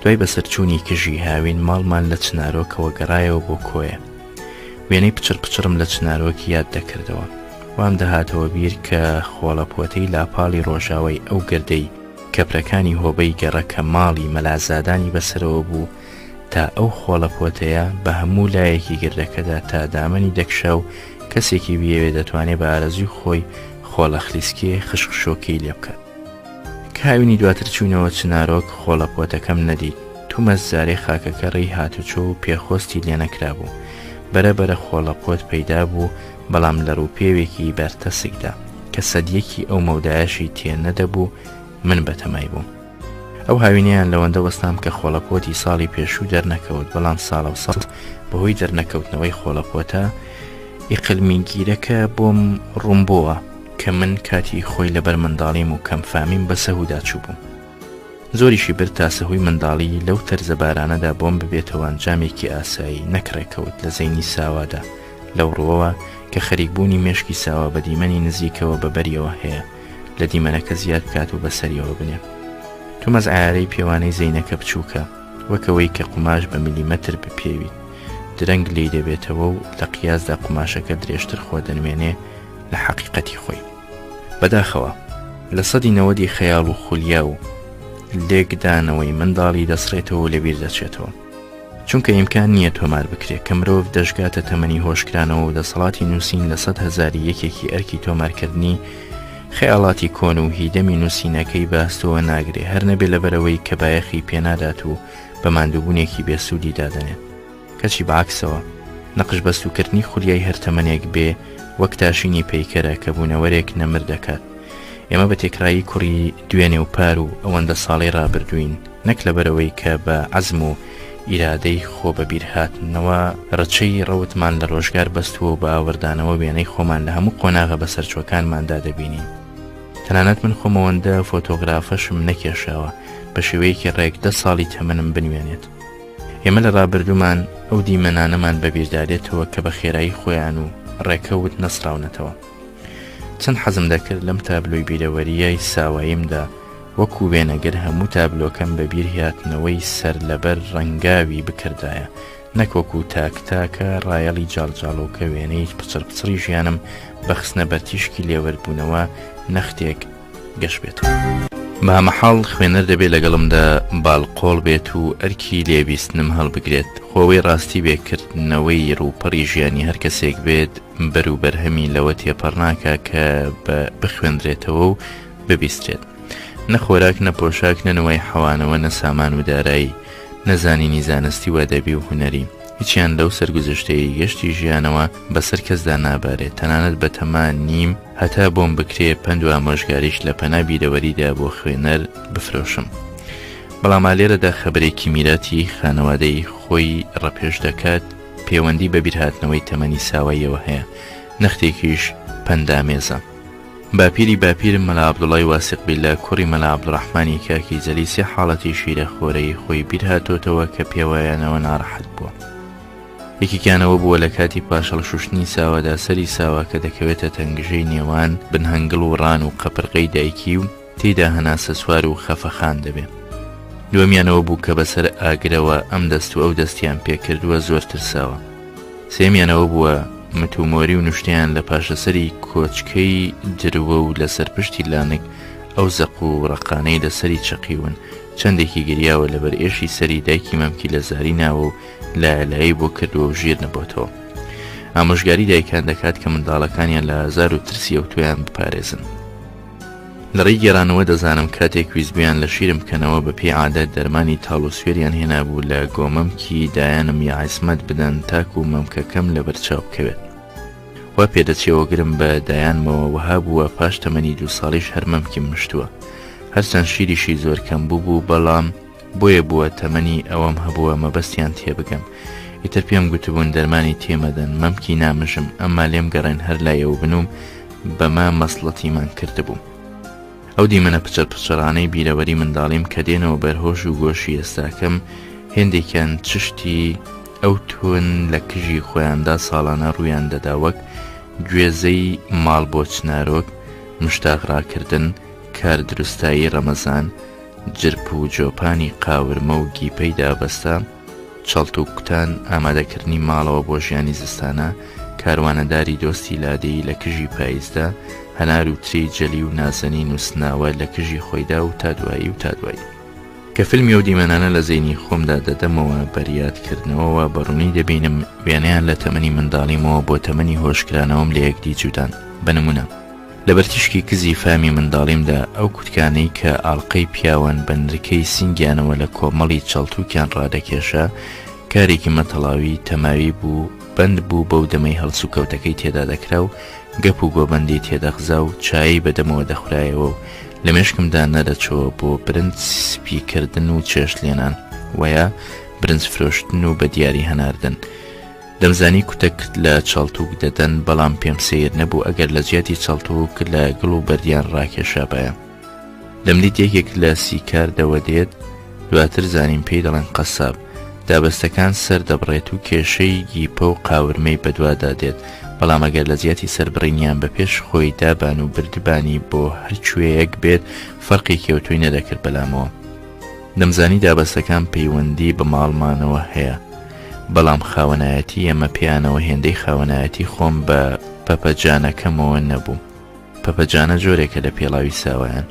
دوای بەسەرچوونی کژی هاوین ماڵمان لە چنارۆکەوە گەڕایەوە بۆ کۆیە. وێنەی پچڕم لە چنارۆکی یاد دەکردەوە. وام دەهاتەوە بیر کە خۆڵەپۆتەی لاپاڵی ڕۆژاوی ئەو گردەی کەپرەکانی هۆبەی گەڕەکە ماڵی مەلازادانی بەسەرەوە بوو تا ئەو خۆڵەپۆتەیە بە هەموو لایەکی گردەکەدا تا دامەنی دەکشا و کەسێکی بیەوێ دەتوانێت بە ئارەزوی خۆی خۆڵە خلیسکێ خشخشۆکەی لێ بکات. کاوینی دواتر چوونەوە چنارۆک خۆڵەپۆتەکەم نەدیت. تومەس زارێ خاکەکە ڕێی هاتوچۆ و پێخۆستی لێ نەکرا بوو. بەرەبەرە خۆڵەپۆت پەیدا بوو بەڵام لە ڕووپێوێکی بەرتەسکدا کە سەدیەکی ئەو مەودایەشی تێ نەدەبوو من بەتەمای بووم. ئەو هاوینیان لەوەندە وەستام کە خۆڵەپۆتی ساڵی پێشوو دەرنەکەوت بەڵام ساڵە و سەڵ بەهۆی دەرنەکەوتنەوەی خۆڵەپۆتە ئیقلمیگیرەکە بۆم ڕوومبووە کە من کاتی خۆی لەبەر منداڵیم و کەم فامیم بە سەهودا چوو بووم. زۆریشی برد تا سەهوی منداڵی لەو تەرزە بارانەدا بۆم ببێتەوە ئەنجامێکی ئاسایی نەکڕێکەوت لە زەینی ساوادا لەو ڕووەوە کە خەریکبوونی مێشکی ساوا بە دیمەنی نزیکەوە بەبەریەوە هەیە لە دیمەنەکە زیاد بکات و بەسەریەوە بنێ. تومەز ئایارەی پێوانەی زەینەکە بچووکە وەکەوەی کە قوماش بە میلیمەتر بپێویت درەنگ لی دەبێتەوە و لە قیاسدا قوماشەکە درێژتر خۆ دەنوێنێ لە حەقیقەتی خۆی. بەداخەوە لە سەدی نەوەدی خەیاڵ و خولیا و لێکدانەوەی منداڵی دەسڕێتەوە لەبیر دەچێتەوە، چونکە ئیمکان نییە تۆمار بکرێت کە مرۆڤ دەشگاتە تەمەنی هۆشکرانەوە و دەسەڵاتی نووسین لە 100,000 یەکێکی ئەرکی تۆمارکردنی خەیاڵاتی کۆن و هیدەمی نووسینەکەی باستەوە ناگرێ هەر نەبێ لەبەرەوەی کە بایەخی پێنادات و بە ماندووبوونێکی بێسوودی دادەنێت. کەچی بەعکسەوە نەقش بەستوکردنی خولیای هەر تەمەنێک بێ وەک تاشینی پەیکەرە کە بوونەوەرێک نەمر دەکات. ئێمە بە تێکرایی کوڕی دوێنێ و پار و ئەوەندە ساڵی ڕابردوین نەک لەبەرەوەی کە بە عەزم و ئیرادەی خۆ بەبیر هاتنەوە ڕەچەی ڕەوتمان لە ڕۆژگار بەستووە بە ئاوردانەوە وێنەی خۆمان لە هەموو قۆناغە بەسەرچۆکانماندا دەبینین. تەنانەت من خۆمەوەندە فۆتۆگرافەشم نەکێشاوە بە شێوەیەکی ڕێک 10 ساڵی تەمەنم بنوێنێت. ئێمە لە ڕابردوومان ئەو دیمەنانەمان بەبیردادێتەوە کە بە خێرایی خۆیان و ڕێکەوت نەسراونەتەوە. چەند حەزم دەکرد لەم تابلۆی بیرەوەریای ساواییمدا وەکو وێنەگەر هەموو تابلۆکەم بەبیر هاتنەوەی سەر لەبەر ڕەنگاوی بکردایە نەکۆکو تاکتاکە ڕایەڵی جاڵجاڵۆکە وێنەی پچڕی ژیانم بەخستنە بەرتیشکی لێوەربوونەوە نەختێک گەشت بێتەوە. بامەحاڵ خوێنەر دەبێت لەگەڵمدا باڵقۆڵ بێت و ئەرکی لێویستنم هەڵبگرێت خۆوەی ڕاستی بێکردنەوەی ڕووپەڕی ژیانی هەر کەسێک بێت بەروبەرهەمی لەوە تێپەڕناکە کە بخوێندرێتەوە و ببیسترێت. نە خۆراک نە پۆشاک نەنەوەی حەوانەوە نە سامان و دارایی نەزانینی زانستی و ئەدەبی و هونەری، هیچیان لەو سەرگوزەشتەی گەشتی ژیانەوە بەسەر کەسدا نابارێت، تەنانەت بە تەمان نیم هەتا بۆم بکرێ پند و ئامۆژگاریش لە پەنا بیرەوەریدا بۆ خوێنەر بفرۆشم. بەڵام لێرەدا خەبرێکی میراتی خانەوادەی خۆی ڕەپێش دەکات، پەیوەندی بە بیرهاتنەوەی تەمەنی ساواییەوە هەیە، نەختێکیش پەندامێزە. باپیری باپیرم مەلا عەبدوڵای واسق بیللا کوڕی مەلا عەبدوڕەحمانی کاکی جەلی سێ حاڵەتی شیرە خۆرەی خۆی بیرهاتۆتەوە کە پێوایانەوە ناڕەحەت بووە. یەکێکیانەوە بووە لە کاتی پاشەڵ شوشتنی ساوادا سەری ساوا کە دەکەوێتە تەنگژەی نێوان بنهەنگڵ و ڕان و قەپرقەی دایکی و تێیدا هەناسە سوار و خەفەخان دەبێ. دووەمیانەوە بوو کە بەسەر ئاگرەوە ئەم دەست و ئەو دەستیان پێکردووە زۆر ترساوە. سێمیانەوە بووە متومۆری و نوشتیان لە پاشەسەری کۆچکەی درووە و لەسەر پشتی لانک ئەو زەق و ڕقانەی لەسەری چەقیون، چەندێکی گریاوە لەبەر ئێشی سەری دایکی مەمکی لە زاری ناوە و لایەلایی بۆ کردووە و ژیر نەبۆتەوە. ئامۆژگاری دایکان دەکات کە منداڵەکانیان لە ئازار و ترسی ئەو تویان بپارێزن. لە ڕێی گێڕانەوە دەزانم کاتێک ویزبیان لە شیرم بکەنەوە بە پێی عادەت دەرمانی تاڵ و سوێریان هێنابوو لە گۆمەمکی دایانم یا عیسمەت بدەن تاک و مەمکەکەم لە بەرچاو بکەوێت. وا پێدەچێەوە گرم بە دایانمەوە وەها بووە پاش تەمەنی 2 ساڵیش هەر مەمکیم مشتووە. هەرچەند شیریشی زۆر کەم بوو بەڵام بۆیە بووە تەمەنی ئەوەم هەبووە مەبەستیان تێبگەم. ئیتر پێم گوتبوون دەرمانی تێمەدەن، مەمکی نامژم، ئەمما لێم گەڕێن هەر لایەوە بنوم بەما مەسڵەتیمان کردبوو. ئەو دیمەنە پچەر پچەرانەی بیرەوەری منداڵیم کە دێنەوە بەرهۆش و گۆشی ئێستاکەم هێندێکیان چشتی ئەو تون لە کژی خۆیاندا ساڵانە ڕوویان دەدا وەک گوێزەی ماڵ بۆ چنارۆک، مشتاق ڕاکردن، کار دروستایی ڕەمەزان، جرپ و جۆپانی قاورمە و گیپەی دابەستە، چەڵت و کوتان، ئامادەکردنی ماڵەوە بۆ ژیانی زستانە، کاروانەداری دۆستی لادەی لە کژی پاییزدا، هەنار و تری جەلی و نازەنین و سناوە لە کژی خۆیدا و تا دوایی. کە فیلمی و دیمەنانە لە زەینی خۆمدا دەدەمەوە بەریادکردنەوەوە بەڕوونی دەبینم وێنەیان لە تەمەنی منداڵیمەوە بۆ تەمەنی هۆشکرانەوەم لە یەکدی جوودان. بەنمونە لە بەرتیشکی کزی فامی منداڵیمدا ئەو کوتکانەی کە ئاڵقەی پیاوان بەنرکەی سینگیانەوە لە کۆمەڵی چەڵتووکیان ڕادەکێشە کارێکی مەتەڵاوی تەماوی بوو، بەند بوو بەو دەمەی هەڵسو کەوتەکەی تێدا دەکرا و گەپ و گۆبەندی تێدەخزا و چایی بەدەمەوە دەخورایەوە و لە مێشکمدا نەدەچەوە بۆ برنج سپیکردن و چێشت لێنان وەیا برنج فرۆشتن و بە دیاری هەناردن. دەمزانی کوتەک لە چەڵتووک دەدەن بەڵام پێم سیر نەبوو ئەگەر لە جیاتی چەڵتووک لە گڵ و بەردیان ڕاکێشابایە. دەمدیت یەکێک لە سیکار دەوەدێت، دواتر زانیم پێی دەڵێن قەساب، دابەستەکان سەر دەبڕێت و کێشەی گیپە و قاورمەی بەدوادا دێت، بەڵام ئەگەر لە زیاتی سەربڕینیان بە پێش خۆی دابان و بردبانی بۆ هەرکوێیەک بێت فەرقی کەوتوی نەدەکرد بەلامەوە. دەمزانی دابەستەکان پەیوەندی بە ماڵمانەوە هەیە، بەڵام خاوەنایەتی ئەمە پێیانەوە هێندەی خاوەنایەتی خۆم بە پەپەجانەکەمەوە نەبوو. پەپەجانە جۆرێکە لە پێڵاوی ساوایان.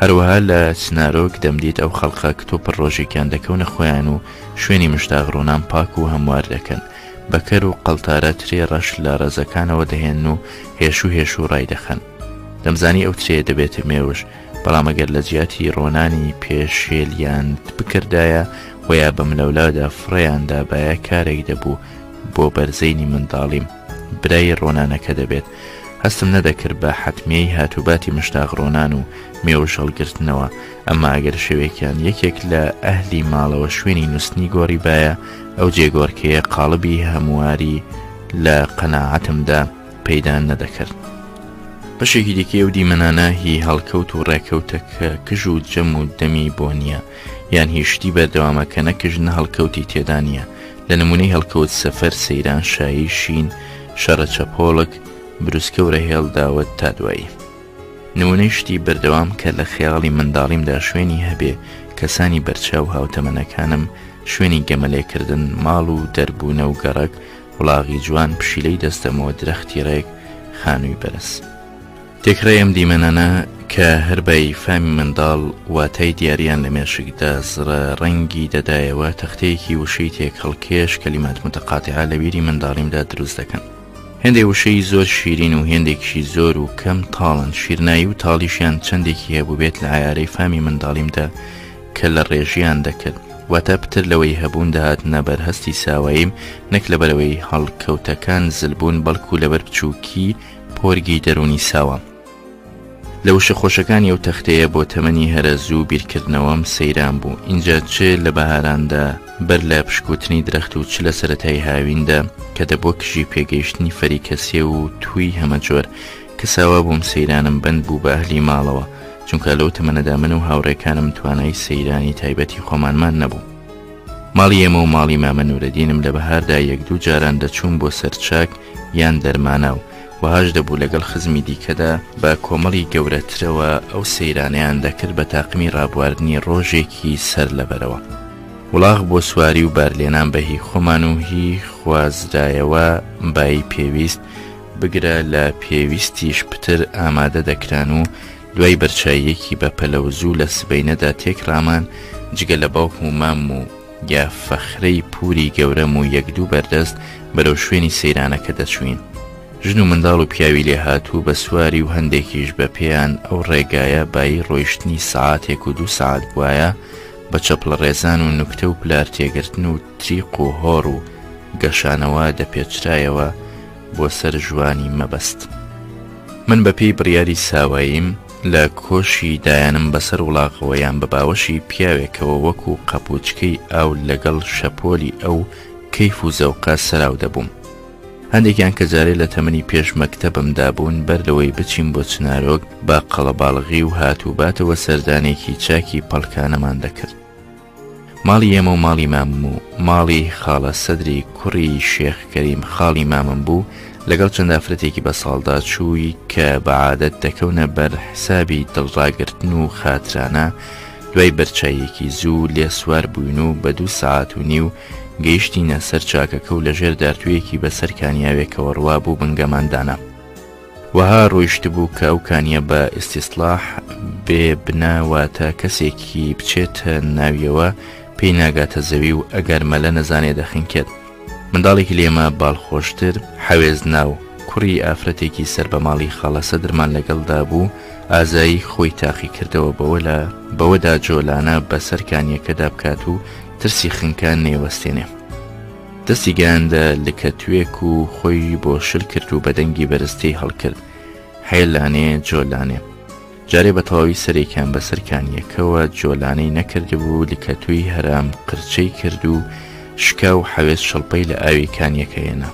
هەروەها لە چنارۆک دەمدیت ئەو خەڵقە کتۆپڕ ڕۆژێکیان دەکەونە خۆیان و شوێنی مشتاق ڕۆنان پاک و هەموار دەکەن، بەکەر و قەڵتارە ترێ ڕەش لە ڕێزەکانەوە دەهێن و هێش و ڕای دەخەن. دەمزانی ئەو ترێ دەبێتە مێوش، بەڵام ئەگەر لە جیاتی ڕۆنانی پێشێلیان بکردایە ویا بە ملەولادا فڕێیاندا باە کارێک دەبوو بۆ بەرزەینی منداڵیم برای ڕۆنانەکە دەبێت. هەستم نەدەکرد بە حەتمیەی هاتوباتی مشتاق ڕۆنان و مێوش هەڵگرتنەوە، ئەمما ئەگەر شەوێکیان یەکێک لە ئەهلی ماڵەوە شوێنی نووسنی گۆڕی باە ئەو جێگۆڕکەیە قاڵبی هەمواری لە قەناعەتمدا پەیدا نەدەکرد. بەشێکی دیکەی ئەو دیمەنانە هی هەڵکەوت و ڕێکەوتە کە کژ و جەم و دەمی بۆ نییە، یان هیشتی بەردەوامە کە نەکژنە هەڵکەوتی تێدا نییە. لە نمونەی هەڵکەوت سەفەر، سەیران، شایی، شین، شەڕە چەپۆڵک، بروسکە و ڕێهێڵ داوت تا دوایی. نمونەی شتی بەردەوام کە لە خەیاڵی منداڵیمدا شوێنی هەبێ کەسانی بەرچاو هاوتەمەنەکانم شوێنی گەمەلێکردن، ماڵ و دەربوونە و گەڕک، وڵاغی جوان، پشیلەی دەستەمەوە، درەختی ڕێک، خانووی بەرز. تێکڕای ئەم دیمەنانە کە هەربای فامی منداڵ واتای دیاریان لە مێشکدا زڕە ڕەنگی دەدایەوە تەختەیەکی وشەی تێک هەڵکێش کەلیمات متەقاتیعە لە بیری منداڵیمدا دروست دەکەن. هێندێک وشەی زۆر شیرین و هێندێکشی زۆر و کەم تاڵن، شیرنایی و تاڵیشیان چەندێکی هەبوو بێت لە عیارەی فامی منداڵیمدا کە لە ڕێژیان دەکرد. واتە پتر لەوەی هەبوون داهاتنە بەرهەستی ساواییم نەک لەبەرەوەی هەڵکەوتەکان زلبوون بەڵکو لەبەر بچووکی پۆرگی دەرونی ساوە. لە وشە خۆشەکانی ئەو تەختەیە بۆ تەمەنی هەرە زوو بیرکردنەوەم سەیران بوو. اینجا چێ لە بەهاراندا بەر لە پشکوتنی درەخت و چ لە سەرەتای هاویندا کە دەبۆ کژی پێگەیشتنی فەریکەسێ و توی هەمە جۆر کە ساوا بووم سەیرانم بند بوو بە ئەهلی ماڵەوە، چونکە لەو تەمەنەدا من و هاوڕێکانم توانای سەیرانی تایبەتی خۆمانمان نەبوو. ماڵی ئێمە و ماڵی مامە نورەدینم لە بەهاردا یەک دوو جاران دەچوون بۆ سەرچاک یان دەرمانە و وهاش دەبوو لەگەڵ خزمی دیکەدا بە کۆمەڵی گەورەترەوە ئەو سەیرانیان دەکرد بە تاقمی ڕابواردنی ڕۆژێکی سەر لەبەرەوە. وڵاغ بۆ سواری و بارلێنان بە هی خۆمان و هی خوازرایەوە بای پێویست بگرە لە پێویستیش پتر ئامادە دەکران و دوای بەرچاییەکی بە پەلەوزوو لە سبەینەدا تێکڕامان جگە لە باوک و مام و یا فەخرەی پوری گەورەم و یەک دوو بەردەست بەرەو شوێنی سەیرانەکە دەچوین. ژن و منداڵ و پیاوی لێ هاتوو بە سواری و هەندێکیش بە پێیان ئەو ڕێگایە بای ڕۆیشتنی سەعاتێک و 2 سەعات بوایە بە چەپڵە ڕێزان و نوکتە و پلار تێگرتن و تریق و هۆڕ و گەشانەوە دەپێچرایەوە بۆ سەر ژوانی مەبەست. من بە پێی بڕیاری ساواییم لە کۆشی دایانم بەسەر وڵاغەوە یان بە باوەشی پیاوێکەوە وەکو قەپوچکەی ئاو لەگەڵ شەپۆلی ئەو کەیف و زەوقە سەراو دەبووم. هەندێکیان کە جارێ لە تەمەنی پێش مەکتەبمدا بوون بەر لەوەی بچین بۆ چنارۆک با قەڵەباڵغی و هاتوباتەوە سەردانێکی چاکی پەڵکانەمان دەکرد. ماڵی ئێمە و ماڵی مامم و ماڵی خاڵە سەدری کوڕی شێخ کەریم خاڵی مامم بوو لەگەڵ چەند ئافرەتێکی بە ساڵدا چووی کە بە عادەت دەکەونە بەر حسابی دڵڕاگرتن و خاترانە. دوای بەرچاییەکی زوو لێ سوار بووین و بە 2 سەعات و نیو گەیشتینە سەر چاکەکە و لەژێر دارتوویەکی بەسەر کانیاوێکەوە ڕوا بوو بنگەماندانە. وەها ڕۆیشت بوو کە ئەو کانیە بە ئیستیسلاح بێ بناواتە کەسێکی بچێتە ناویەوە پێی ناگاتە زەوی و ئەگەر مەلە نەزانێ دەخینکێت. منداڵێکی لێمە باڵخۆشتر حەوێز ناو کوڕی ئافرەتێکی سەر بە ماڵی خاڵە سەدرمان لەگەڵدا بوو ئازایی خۆی تاقی کردەوە بەوەدا جۆلانە بەسەر کانیەکەدا بکات و ترسی خنکان نێوەستێنێ. دەستی گەیاندە لکەتوێک و خۆی بۆ شل کرد و بەدەنگی بەرزتەی هەڵکرد. حێلانێ جۆلانێ. جارێ بە تەواوی سەرێکیان بەسەر کانیەکەوە جۆلانەی نەکردبوو لکەتووی هەرام قرچەی کرد و شکا و حەوێز شەڵپەی لە ئاوی کانیەکە هێنا.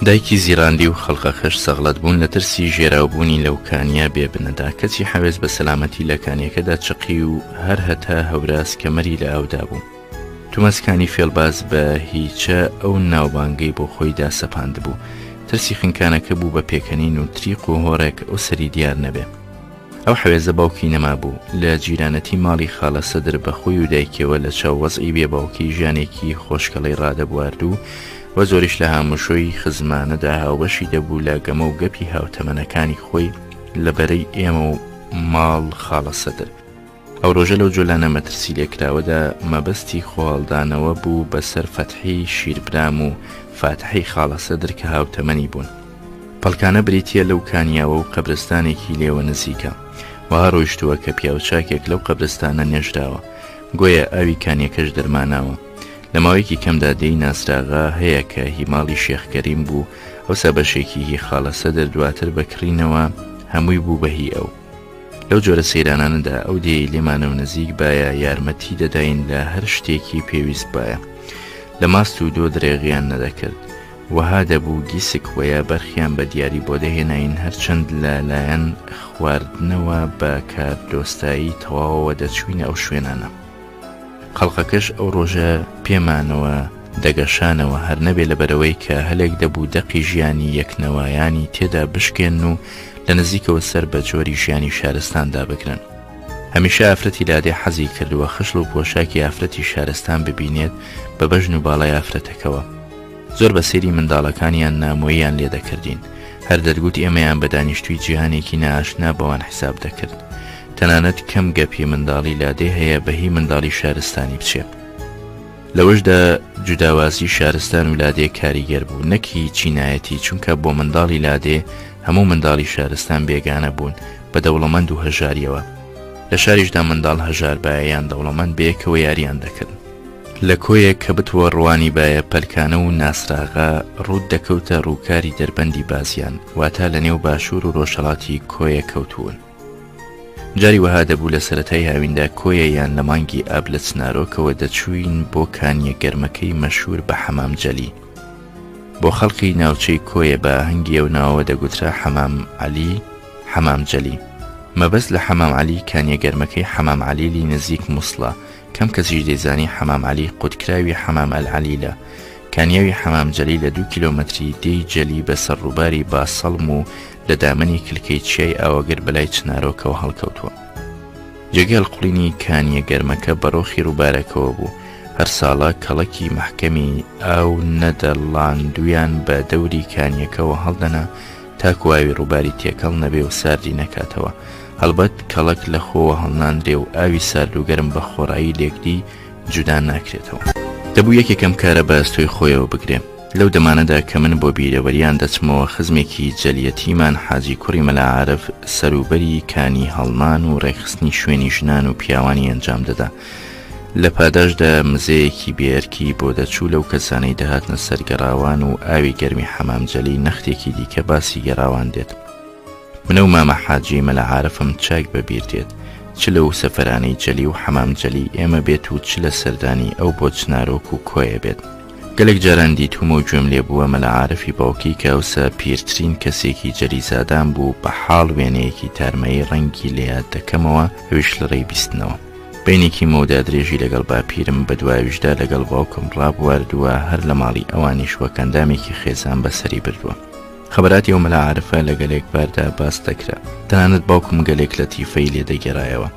دایکی زیراندی و خەڵقەکەش سەغڵەت بوون لە ترسی ژێراوبوونی لەو کانیا بێبنەدا. کەچی حەوێز بە سەلامەتی لە کانیەکەدا چقی و هەر هەتا هەوراز کەمەری لە ئاودا بوو. تومەسکانی فێڵباز بە هیچە ئەو ناوبانگەی بۆ خۆیدا سەپاند بوو. ترسی خنکانەکە بوو بە پێکەنین و تریق و هۆڕێک ئەو سەری دیار نەبێ. ئەو حەوێزە باوکی نەما بوو لە جیرانەتی ماڵی خاڵە سەدر بە خۆی و دایکەوە لە چاو وەزعی بێ باوکی ژیانێکی خۆشکەڵی ڕادەبوارد و وە زۆریش لە هاموشۆی خزمانەدا هاوبەشی دەبوو لە گەمە و گەپی هاوتەمەنەکانی خۆی لەبەرەی ئێمە و ماڵ خاڵە سەدر. ئەو ڕۆژە لەو جۆلانە مەترسی لێکراوەدا مەبەستی خۆڵدانەوە بوو بەسەر فەتحی شیربرام و فاتحی خاڵە سەدر کە هاوتەمەنی بوون. پەڵکانە بریتیە لەو کانیاوە و قەبرستانێکی لێوە نزیکە. وها ڕۆیشتووە کە پیاوچاکێک لەو قەبرستانە نێژراوە. گۆیە ئاوی کانیەکەش دەرماناوە. لە ماوەیەکی کەمدا دەی ناسراغا هەیە کە هیماڵی شێخ کەریم بوو ئەوسا بەشێکی هی خاڵە سەدر دواتر بەکڕینەوە هەمووی بوو بەهی ئەو. لەو جۆرە سەیرانانەدا ئەو دێی لێمانە و نزیک باە یارمەتی دەداین لە هەر شتێکی پێویست باە. لە ماست و دۆ درێغیان نەدەکرد. وەها دەبوو گیسک وەیە بەرخیان بە دیاری بۆ دەهێناین هەرچەند لەلایەن خواردنەوە بە کاردۆستایی تەواوەوە دەچوینە ئەو شوێنانە. خەڵقەکەش ئەو ڕۆژە پێمانەوە دەگەشانەوە هەر نەبێ لەبەرەوەی کە هەلێک دەبوو دەقی ژیانی یەکنەوایانی تێدا بشکێن و لە نزیکەوە سەر بە جۆری ژیانی شارستاندا بگرن. هەمیشە ئافرەتی لادێ حەزی کردووە خشل و پۆشاکی ئافرەتی شارستان ببینێت بە بەژن و باڵای ئافرەتەکەوە. زۆر بە سێری منداڵەکانیان نامۆییان لێ دەکردین. هەر دەرگوت ئێمەیان بە دانیشتووی جیهانێکی نائاشنا بەوان حساب دەکرد. تەنانەت کەم گەپی منداڵی لادێ هەیە بەهی منداڵی شارستانی بچێت. لەوەشدا جوداوازی شارستان و لادێ کاریگەر بوو نەکی چینایەتی، چونکە بۆ منداڵی لادێ هەموو منداڵی شارستان بێگانە بوون بە دەوڵەمەند و هەژاریەوە. لە شاریشدا منداڵ هەژار بایەیان دەوڵەمەند بەیەکەوە یاریان دەکرد. لە کۆیەک کە بتوە ڕوانی بایە پەلکانە و ناسراغا ڕوود دەکەوتە ڕووکاری دەربەندی بازیان، واتە لە نێو باشوور و ڕۆژهەڵاتی کۆیە کەوتوون. جاری وەها دەبوو لە سەرەتای هاویندا کۆیە یان لە مانگی ئاب لە چنارۆکەوە دەچوین بۆ کانیە گەرمەکەی مەشهور بە حەمام جەلی. بۆ خەڵکی ناوچەی کۆیە بە هەنگی ئەو ناوە دەگوترا حەمام عەلی، حەمام جەلی. مەبەست لە حەمام عەلی کانیە گەرمەکەی حەمام عەلیلی نزیک مووسڵە. کەم کەسیش دەیزانی حەمام عەلی قوتکراوی حەمام ئەلعەلیلە. کانیاوی حەمام جەلی لە 2 کیلۆمەتری دێی جەلی بەسەر ڕووباری باسەڵم و لە دامەنی کلکەی چیای ئاوەگەر بەلای چنارۆکەوە هەڵکەوتووە. جێگەی هەڵقوڵینی کانیە گەرمەکە بەڕۆخی ڕووبارەکەوە بوو. هەر ساڵە کەڵەکی محکەمی ئاو نەدەڵاندویان بە دەوری کانیەکەەوە هەڵدەنا تاکو ئاوی ڕووباری تێکەڵ نەبێ و ساردی نەکاتەوە. هەڵبەت کەڵک لە خۆوە هەڵناندرێ و ئاوی سارد و گەرم بە خۆڕایی لێکدی جودا ناکرێتەوە. دەبوو یەکێکم کارە بە ئەستۆی خۆیەوە بگرێ. لەو دەمانەدا کە من بۆ بیرەوەریان دەچمەوە خزمێکی جەلیەتیمان حاجی کوڕی مەلا عارف سەروبەری کانی هەڵمان و ڕێکخستنی شوێنی ژنان و پیاوانی ئەنجام دەدا. لە پاداشدا مزەیەکی بێرکی بۆ دەچوو لەو کەسانەی دەهاتنە سەرگەڕاوان و ئاوی گەرمی حەمام جەلی نەختێکی دیکە باسی گەڕاوان دێت. منە و مامە حاجی مەلا عارفم چاک بەبیر دێت چ لەو سەفەرانەی جەلی و حەمام جەلی ئێمە بێت و چ لە سەردانی ئەو بۆ چنارۆک و کۆیە بێت. گەلێک جاران دیتومە و گوێم لێ بووە مەلا عارفی باوکی کە ئەوسا پیرترین کەسێکی جەلیزادان بوو بە حاڵ وێنەیەکی تارمەیی ڕەنگی لێیاد دەکەمەوە ئەویش لە ڕێی بیستنەوە. بینێکی مەودا درێژی لەگەڵ باپیرم بە دوایویشدا لەگەڵ باوکم ڕابواردووە هەر لە ماڵی ئەوانیش وە کەندامێکی خێزان بەسەری بردووە. خەبەراتی ئەو مەلا عارفە لە گەلێک باردا باس دەکرا. تەنانەت باوکم گەلێک لە تیفەی لێ دەگێڕایەوە.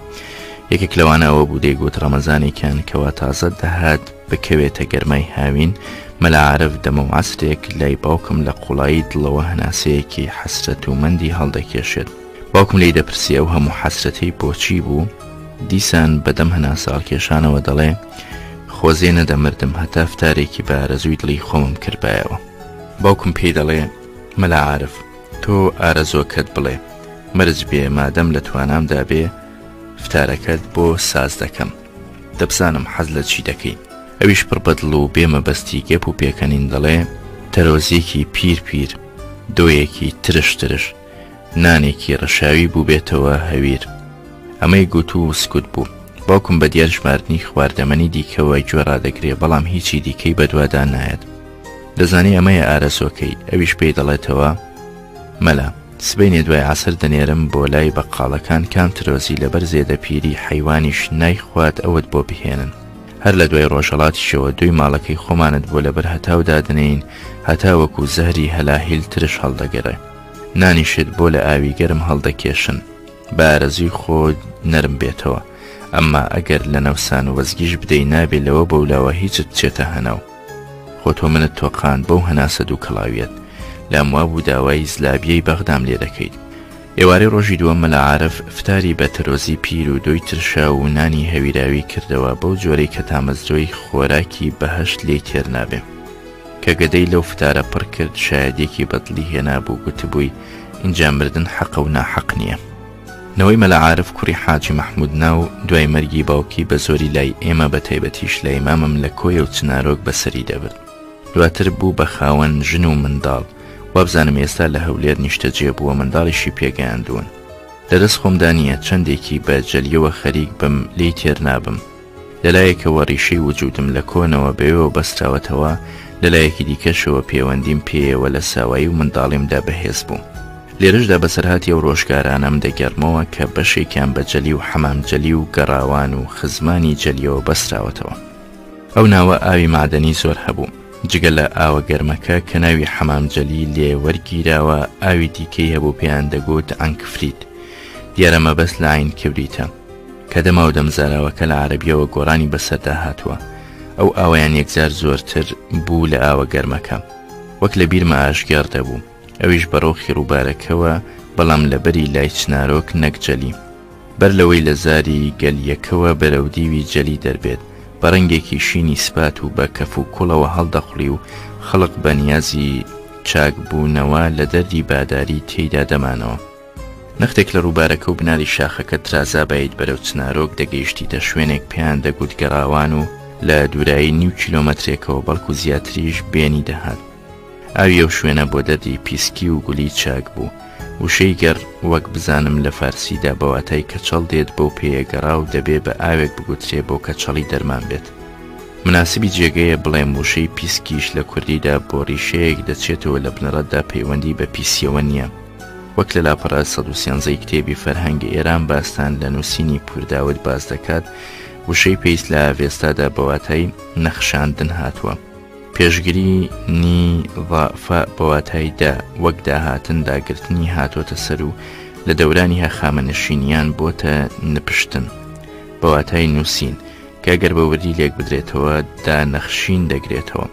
یەکێک لەوانە ئەوە بوو دەیگوت ڕەمەزانێکیان کەوا تازە دەهات بکەوێتە گەرمای هاوین، مەلا عارف دەمە و عەسرێک لای باوکم لە قوڵایی دڵەوە هەناسەیەکی حەسرەت و مەندی هەڵدەکێشێت. باوکم لی دەپرسی ئەو هەموو حەسرەتەی بۆچی بوو. دیسان بەدەم هەناسە هەڵکێشانەوە دەڵێ خۆزێ نەدەمردم هەتا فتارێکی بە ئارەزووی دڵی خۆمم کردبایەوە. باوکم پێی دەڵێ مەلا عارف تۆ ئارەزۆکەت بڵێ مەرج بێ مادەم لە توانامدا بێ فتارەکەت بۆ ساز دەکەم. دەبزانم حەز لە چی دەکەی. ئەویش پڕ بەدڵ و بێمەبەستی گەپ و پێکەنین دەڵێ تەرۆزیەکی پیر دۆیەکی ترش نانێکی ڕەشاوی بوو بێتەوە هەویر. ئەمەی گوت و سکوت بوو. باوکم بە دیار ژماردنی خواردەمەنی دیکەوە گوێڕادەگرێ بەڵام هیچی دیکەی بەدووادا نایەت. دەزانی ئەمەیە ئارەزۆکەی. ئەویش پێی دەڵێتەوە مەلا سبەینێ دوای عەسر دەنێرم بۆ لای بەقاڵەکان کام ترۆزی لەبەر زێدەپیری حەیوانیش نایخوات ئەوت بۆ بهێنن. هەر لە دوای ڕۆژهەڵاتیشەوە دوی ماڵەکەی خۆمانت بۆ لەبەر هەتاودا دەنین هەتا وەکو زەهری هەلاهیل ترش هەڵدەگەڕێ. نانیشت بۆ لە ئاوی گەرم هەڵدەکێشن بە ئارەزوی خۆ نەرم بێتەوە. ئەمما ئەگەر لە نەوسان وەزگیش بدەی نابێت لەوە بەولاوە هیچت چێتە هەناو. خۆ تۆ منت تۆقاند بەو هەناسە دوو کەڵاویەت لام وا بوو داوای زلابیەی بەغدام لێ دەکەیت. ئێوارەی ڕۆژی دووەم مەلا عارف فتاری بە تەرۆزی پیر و دۆی ترشا و نانی هەویراوی کردەوە بەو جۆرەی کە تامەزرۆی خۆراکی بەهەشت لێ تێر نابێ. کە گەدەی لەو فتارە پڕ کرد شایەدێکی بەدڵی هێنا بوو گوتبووی اینجا مردن حەقە و ناحەق نییە. نەوەی مەلا عارف کوڕی حاجی مەحموود ناو دوای مەرگی باوکی بە زۆری لای ئێمە بە تایبەتیش لە ئیمامم لە کۆیە و چنارۆک بەسەری دەبرد. دواتر بوو بە خاوەن ژن و منداڵ. وابزانم ئێستا لە هەولێر نیشتەجێ بووە منداڵیشی پێگەیاندوون. لەدەست خۆمدا نییە چەندێکی بە جەلیەوە خەریک بم لی تێر نابم. لەلایەکەوە ڕیشەی وجودم لە کۆنەوە بەوێەوە بەستراوەتەوە، لەلایەکی دیکەشەوە پەیوەندیم پێیەوە لە ساوایی و منداڵیمدا بەهێز بوو. لێرەشدا بەسەرهاتی ئەو ڕۆژگارانەم دەگەڕمەوە کە بەشێکیان بە جەلی و حەمام جەلی و گەڕاوان و خزمانی جەلیەوە بەستراوەتەوە. ئەو ناوە ئاوی معدەنی زۆر هەبوو. جگە لە ئاوە گەرمەکە کە ناوی حەمام جەلی لێ وەرگیراوە ئاوی دیکەی هەبوو پێیان دەگوت ئەنکفرید. دیارە مەبەست لە عین کبریتە کە دەما و دەمزاراوەکە لە عەرەبیەوە گۆڕانی بەسەردا هاتووە. ئەو ئاوەیان یەکجار زۆرتر بوو لە ئاوە گەرمەکە. وەک لە بیرمە ئاشکار دەبوو. ئەویش بەڕۆخی ڕووبارەکەوە بەڵام لەبەری لای چنارۆک نەک جەلی. بەر لەوەی لە زاری گەلیەکەوە بەرەو دیوی جەلی دەربێت بە ڕەنگێکی شینی سپات و بە کەف و کوڵەوە هەڵدەخڵی و خەڵق بە نیازی چاک بوونەوە لە دەردی باداری تێیدا دەمانەوە. نەختێک لە ڕووبارەکە و بناری شاخەکە ترازا بەیت بەرەو چنارۆک دەگەیشتیتە شوێنێک پێیان دەگوت گەڕاوان و لە دوورایی 9 کیلۆمەترێکەوە بەڵکو زیاتریش بێنی دەهات. ئاوی ئەو شوێنە بۆ دەردی پیسکی و گولی چاک بوو. وشەی گەڕ وەک بزانم لە فارسیدا بەواتای کەچەڵ دێت بەو پێیەگەڕا و دەبێ بە ئاوێک بگوترێ بۆ کەچەڵی دەرمان بێت. مناسبی جێگەیە بڵێم وشەی پیسکیش لە کوردیدا بۆ ڕیشەیەک دەچێتەوە لە بنەڕەتدا پەیوەندی بە پیسیەوە نییە. وەک لە لاپەڕا 113 کتێبی فەرهەنگی ئێران باستان لە نووسینی پورداوت باز دەکات، وشەی پێیست لە ئاوێستادا بەواتای نەخشاندن هاتووە. پێشگیری نی ضعفە بەواتای دا وەک داهاتن داگرتنی هاتۆتە سەر و لە دەورانی هەخامەنشینیان بۆتە نپشتن بەواتای نووسین کە گەر بە وردی لێک بدرێتەوە دانەخشین دەگرێتەوە.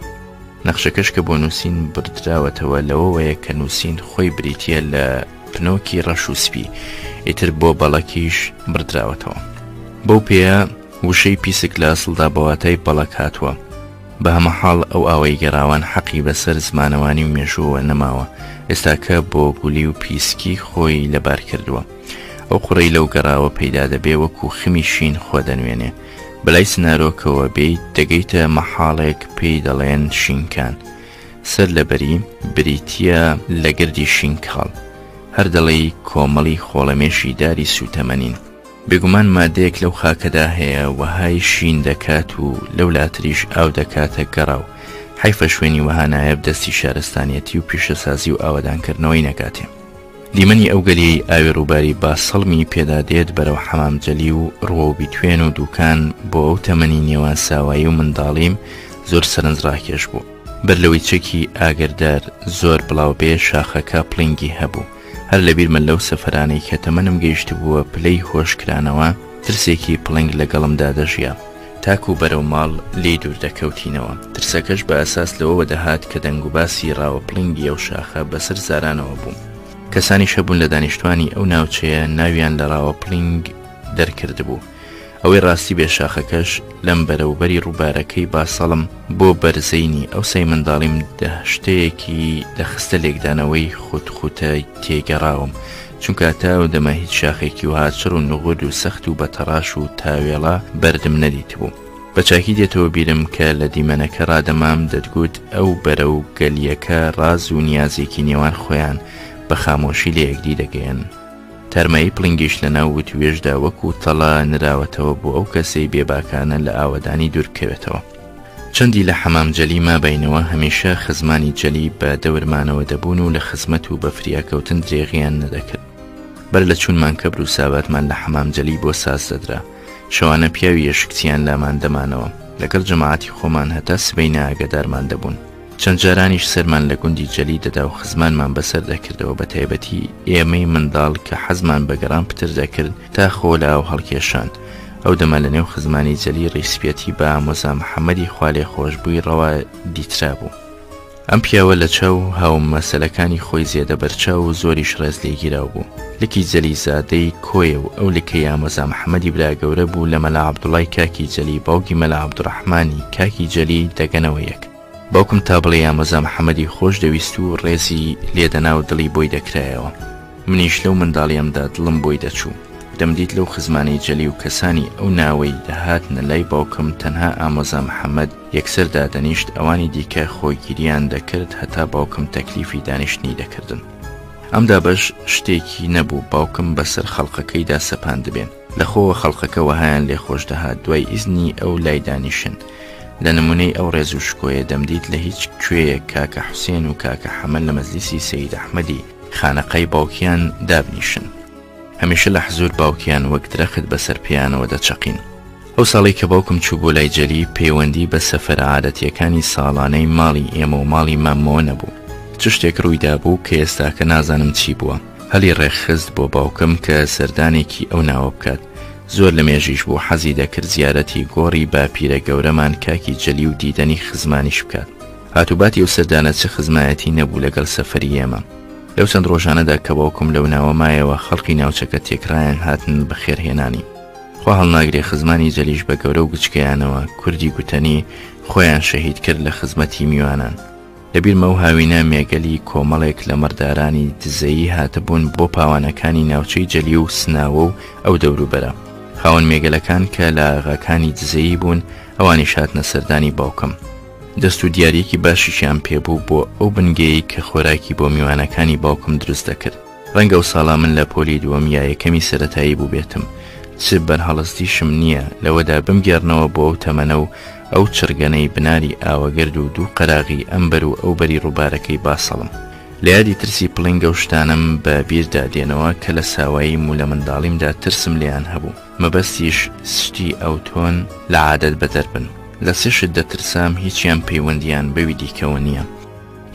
نەخشەکەش کە بۆ نووسین بردراوەتەوە لەوەیە کە نووسین خۆی بریتە لە پنۆکی ڕەش و سپی، ئیتر بۆ بەڵەکیش بردراوەتەوە. بەو پێە وشەی پیسک لە ئەسڵدا بەواتای بەڵەک هاتووە. بە هەمەحاڵ ئەو ئاوەی گەڕاوان حەقی بەسەر زمانەوانی و مێژووە نەماوە، ئێستاکە بۆ گولی و پیسکی خۆی لەبار کردووە. ئەو قوڕەی لەو گەڕاوە پەیدا دەبێ وەکو خمی شین خۆ دەنوێنێ. بەلای سنارۆکەوە بێیت دەگەیتە مەحاڵێک پێی دەڵێن شینکان. سەر لەبەری بریتیە لە گردی شینکاڵ، هەر دەڵێی کۆمەڵی خۆڵەمێشی داری سوتەمەنین. بێگومان مادەیەک لەو خاکەدا هەیە وەهای شین دەکات و لەو لاتریش ئاو دەکاتە گەڕاو. حیفە شوێنی وەها نایە دەستی شارستانیەتی و پیشەسازی و ئاوەدانکردنەوەی نەکاتێ. دیمەنی ئەو گەلیەی ئاوی ڕووباری با سەڵمی پێدا دێت بەرەو حەمامجەلی و ڕۆبی توێن و دوکان بۆ ئەو تەمەنی نێوان ساوایی و منداڵیم زۆر سەرنجڕاکێش بوو. بەر لەوەی چەکی ئاگردار زۆر بڵاو بێ شاخەکە پڵنگی هەبوو. هەر لەبیرمە لەو سەفەرانەی کە تەمەنم گەیشت بووە پلەی هۆشکرانەوە ترسێکی پڵنگ لەگەڵمدا دەژیا. تاکو بەرەو ماڵ لێ دوور دەکەوتینەوە. ترسەکەش بە ئەساس لەوەوە دەهات کە دەنگ و باسی ڕاوە پڵنگی ئەو شاخە بەسەر زارانەوە بوو. کەسانی شەبوون لە دانیشتوانی ئەو ناوچەیە ناویان لە ڕاوە پڵنگ دەرکرد بوو. ئەوەی ڕاستی بێشاخەکەش لەم بەرەوبەری ڕووبارەکەی باسەڵم بۆ بەرزەینی ئەو سەی منداڵیم دەشتەیەکی دەخستە لێکدانەوەی خوتخوتە تێگەڕاوم، چونکە تا ئەو دەمە هیچ شاخێکی وها چڕ و نوغود و سەخت و بەتەڕاش و تاوێڵە بەردم نەدیت بوو. بەچاکی دێتەوە بیرم کە لە دیمەنەکە ڕادەمام دەتگوت ئەو بەرە و گەلیەکە ڕاز و نیازێکی نێوان خۆیان بە خامۆشی لە یەکدی دەگەیەن. تەرمایی پڵنگیش لە ناو وتوێژدا وەکو تەڵا نراوەتەوە بۆ ئەو کەسەی بێباکانە لە ئاوەدانی دوورکەوێتەوە. چەندی لە حەمامجەلی مابینەوە هەمیشە خزمانی جەلی بە دەورمانەوە دەبوون و لە خزمەت و بە فریاکەوتن درێغیان نەدەکرد. بەر لە چوونمان کەبر و ساباتمان لە حەمامجەلی بۆ ساز دەدرا. شەوانە پیاوی یەشکچیان لامان دەمانەوە، لەگەڵ جەماعەتی خۆمان هەتا سبەینە ئاگادارمان دەبوون. چەند جارانیش سەرمان لە گوندی جەلی دەدا و خزمانمان بەسەر دەکردەوە، بە تایبەتی ئێمەی منداڵ کە حەزمان بە گەڕان پتر دەکرد تا خۆ لە ئاو هەڵکێشان. ئەو دەمە لە نێو خزمانی جەلی ڕیسپەتی بە ئامۆزا محەممەدی خوالێ خۆشببووی ڕەوا دیترا بوو. ئەم پیاوە لە چاو هاوم مەسەلەکانی خۆی زیێدە بەرچاو و زۆریش ڕێز لێگیراو بوو. لکی جەلی زادەی کۆیە و ئەو لکەی ئامۆزا محەممەدی برا بوو لە مەلا عەبدوڵای کاکی جەلی باوکی مەلا عەبدوڕەحمانی کاکی جەلی دەگەنەوە یەک. باوکم تا بڵێ ئامۆزا محەممەدی خۆش دەویست و ڕێزی لێدەنا و دڵی بۆی دەکرایەوە. منیش لەو منداڵیەمدا دڵم بۆی دەچوو. دەمدیت لەو خزمانی جەلی و کەسانی ئەو ناوەی دەهاتنە لای باوکم تەنها ئامۆزا محەممەد یەکسەر دادەنیشت، ئەوانی دیکە خۆیگیریان دەکرد هەتا باوکم تەکلیفی دانیشتنی دەکردن. ئەمدا بەش شتێکی نەبوو باوکم بەسەر خەڵقەکەیدا سەپاند بێن. لەخۆوە خەڵقەکە وەهایان لێ خۆش دەهات دوای ئیزنی ئەو لای دانیشن. لە نمونەی ئەو ڕێز و شکۆیە دەمدیت لە هیچ کوێیە کاکە حوسێن و کاکە حەمەل لە مەجلیسی سەید ئەحمەدی خانەقەی باوکیان دابنیشن. هەمیشە لە حزور باوکیان وەک درەخت بەسەر پێیانەوە دەچەقین. ئەو ساڵی کە باوکم چوو بۆ لای جەلی پەیوەندی بە سەفەرە عادەتیەکانی ساڵانەی ماڵی ئێمە و ماڵی مامەوە نەبوو. چ شتێک ڕوویدا بوو کە ئێستاکە نازانم چی بووە. هەلی ڕێکخست بۆ باوکم کە سەردانێکی ئەو ناوە بکات. زۆر لە مێژیش بوو حەزی دەکرد زیارەتی گۆڕی باپیرە گەورەمان کاکی جەلی و دیدەنی خزمانیش بکات. هاتوباتی ئەو سەردانە چه خزمایەتی نەبوو لەگەڵ سەفەری ئێمە. لەو چەند ڕۆژانەدا کە باوکم لەو ناوەمایەوە خەڵقی ناوچەکە تێکرایان هاتن بەخێرهێنانی. خوا هەڵناگرێ خزمانی جەلیش بە گەورە و گچکەیانەوە کوردی گوتەنی خۆیان شەهید کرد لە خزمەتی میوانان. لەبیرمە و هاوینە مێگەلی کۆمەڵێک لە مەردارانی دزەیی هاتەبوون بۆ پاوانەکانی ناوچەی جەلی و سناوە و ئەو دەوروبەرە. خاوەن مێگەلەکان کە لە ئاغاکانی دزەیی بوون ئەوانی شاتنە سەردانی باوکەم. دەست و دیارێکی باشیشیان پێبوو بۆ ئەو بنگەی کە خۆراکی بۆ میوانەکانی باوکم دروست دەکرد. ڕەنگە و ساڵا من لە پۆلی دووەم یا یەکەمی سەرەتایی بوو بێتم. چ بەرهەڵستیشم نییە لەوەدا بمگێڕنەوە بۆ ئەو تەمەنە و ئەو چرگەنەی بناری ئاوەگرد و دوو قەراغی ئەمبەر و ئەو بەری ڕووبارەکەی باسەڵم. لە یادی ترسی پڵنگە و شتانم بە بیردا دێنەوە کە لە ساواییم و لە منداڵیمدا ترسم لێیان هەبوو. مەبەستیش سشتی ئەو تۆن لە عادەت بەدەر بن. لە سێشت دەترسام هیچیان پەیوەندیان بەوی دیکەوە نییە.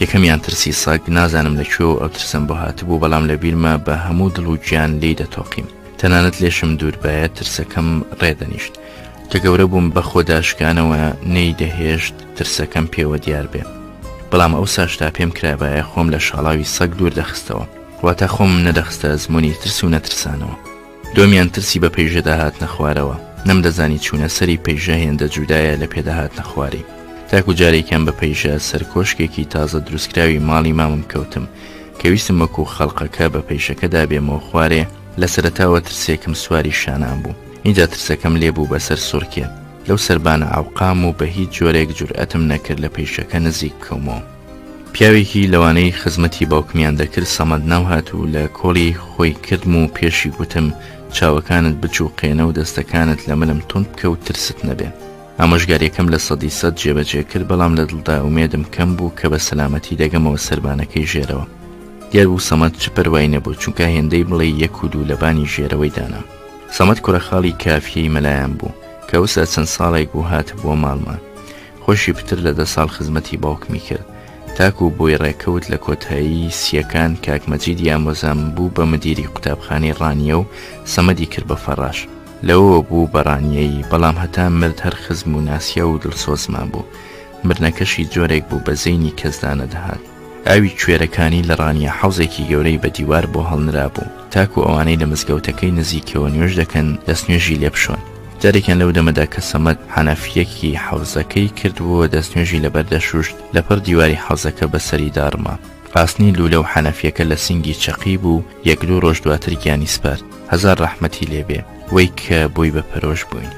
یەکەمیان ترسی سەگ، نازانم لەکوێ ئەو ترسم بۆ هاتبوو، بەڵام لە بیرمە بە هەموو دڵ و گیان لێی دەتۆقیم. تەنانەت لێشم دووربایە ترسەکەم ڕێدەنیشت کە گەورە بووم بە خۆداشکانەوە نەی دەهێشت ترسەکەم پێوە دیار بێ. بەڵام ئەو ساشتا پێم کرابایە خۆم لە شاڵاوی سەگ دوور دەخستەوە، واتە خۆم نەدەخستە زمانی ترس و نەترسانەوە. دومیان ترسی بە پەیژەدا هاتنە خوارەوە. نەمدەزانی چوونە سەری پەیژە هێندە جودایە لە پێدا هاتنە خواری. تاکو جارێکیان بە پەیژە سەر کۆشکێکی تازە دروستکراوی ماڵی مامم کەوتم کە ویستم وەکو خەڵقەکە بە پەیژەکەدا بێمەوە خوارێ. لە سەرەتاوە ترسێکم سواری شانان بوو. اینجا ترسەکەم لێبوو بەسەر سوورکێ. لەو سەربانە ئاوقام و بە هیچ جۆرێک جورئەتم نەکرد لە پەیژەکە نزیک بکەومەوە. پیاوێکی لەوانەی خزمەتی باوکمیان دەکرد سەمەد ناوهات و لە کۆڵی خۆی کردم و پێشی گوتم چاوەکانت بچوو قێنە و دەستەکانت لە ملم تند بکە و ترست نەبێ. ئامۆژگاریەکەم لە 100% جێبەجێ کرد، بەڵام لە دڵدا ئومێدم کەم بوو کە بە سەلامەتی دەگەمەوە سەربانەکەی ژێرەوە. دیار بوو سەمەد چ پەروای نەبوو، چونکە هێندەی بڵێ یەک و دوو لەبانی ژێرەوەی دانا. سەمەد کوڕەخاڵی کافیەی مەلایان بوو کە وسا چەند ساڵێک بوو هات بۆ ماڵمان. خۆشی پتر لە 10 ساڵ خزمەتی باوکمی کرد. تاکو بۆی ڕێکەوت لە کۆتایی سیەکان کاک مەجید یامۆزام بوو بە مدیری قوتابخانەی ڕانیە و سەمەدی کرد بە فەڕاش. لەوە بوو بە ڕانیەی، بەڵام هەتا مرد هەر خزم و ناسیە و دڵسۆزمان بوو. مردنەکەشی جۆرێک بوو بە زەینی کەسدا نەدەهات. ئاوی کوێرەکانی لە ڕانیە حەوزێکی گەورەی بە دیوار بۆ هەڵنرا بوو، تاکو ئەوانەی لە مزگەوتەکەی نزیکەوە نوێژ دەکەن دەستنوێژی لێ بشۆن. جارێکیان لەو دەمەدا کە سەمەد حەنەفیەکی حەوزەکەی کردبووە دەستنوێژی لەبەر دەشوشت لەپەر دیواری حەوزەکە بەسەری داڕما. ڕاستنی لولە و حەنەفیەکە لە سینگی چەقی بوو. 1-2 ڕۆژ دواتر گیانی سپارد. هەزار ڕەحمەتی لێبێ، وەی کە بۆی بە پەرۆش بووین.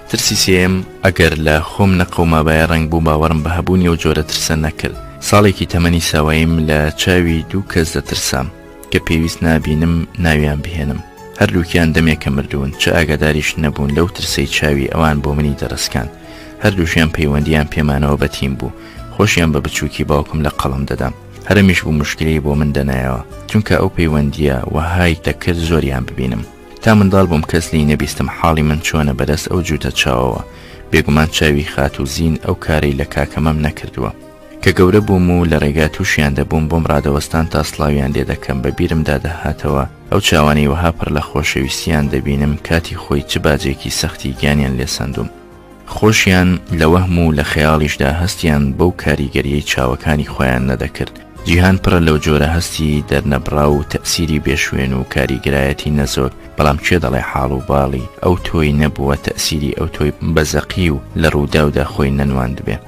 ترسی سێم ئەگەر لە خۆم نەقەومابایە ڕنگ بوو باوەڕم بە هەبوونی و جۆرە ترسە نەکرد. ساڵێکی تەمەنی ساواییم لە چاوی دوو کەس دەترسام کە پێویست نابینم ناویان بهێنم. هەردووکیان دەمێکە مردوون، چه ئاگاداریش نەبوون لەو ترسەی چاوی ئەوان بۆ منی دەڕسکان. هەردووشیان پەیوەندیان پێمانەوە بەتیم بوو. خۆشیان بە بچووکی باوکم لە قەڵم دەدام. هەرمیش بوو مشکلی بۆ من دەنایەوە، چونکە ئەو پەیوەندیە وەهای دەکرد زۆریان ببینم. تا منداڵ بووم کەس لی نەبیستم حاڵی من چۆنە بەدەست ئەو جوتە چاوەوە. بێگومان چاوی خات و زین ئەو کارەی لە کاکەمەم نەکردووە. کە گەورە بووم و لە ڕێگا تووشیان دەبووم بۆم ڕادەوەستان تا سڵاویان لێ دەکەم بە بیرمدا دەهاتەوە ئەو چاوانەی وەها پڕ لە خۆشەویستیان دەبینم کاتی خۆی چ باجێکی سەختی گیانیان لێ سەندوم. خۆشیان لە وەهم و لە خەیاڵیشدا هەستیان بەو کاریگەریەی چاوەکانی خۆیان نەدەکرد. جیهان پڕە لەو جۆرە هەستی دەرنەبڕا و تەئسیری بێشوێن و کاریگرایەتی نەزۆر، بەڵام چێ دەڵێ حاڵ و باڵی ئەو تۆی نەبووە تەئسیری ئەو تۆی بەزەقی و لە ڕووداودا خۆی نەنواند بێ.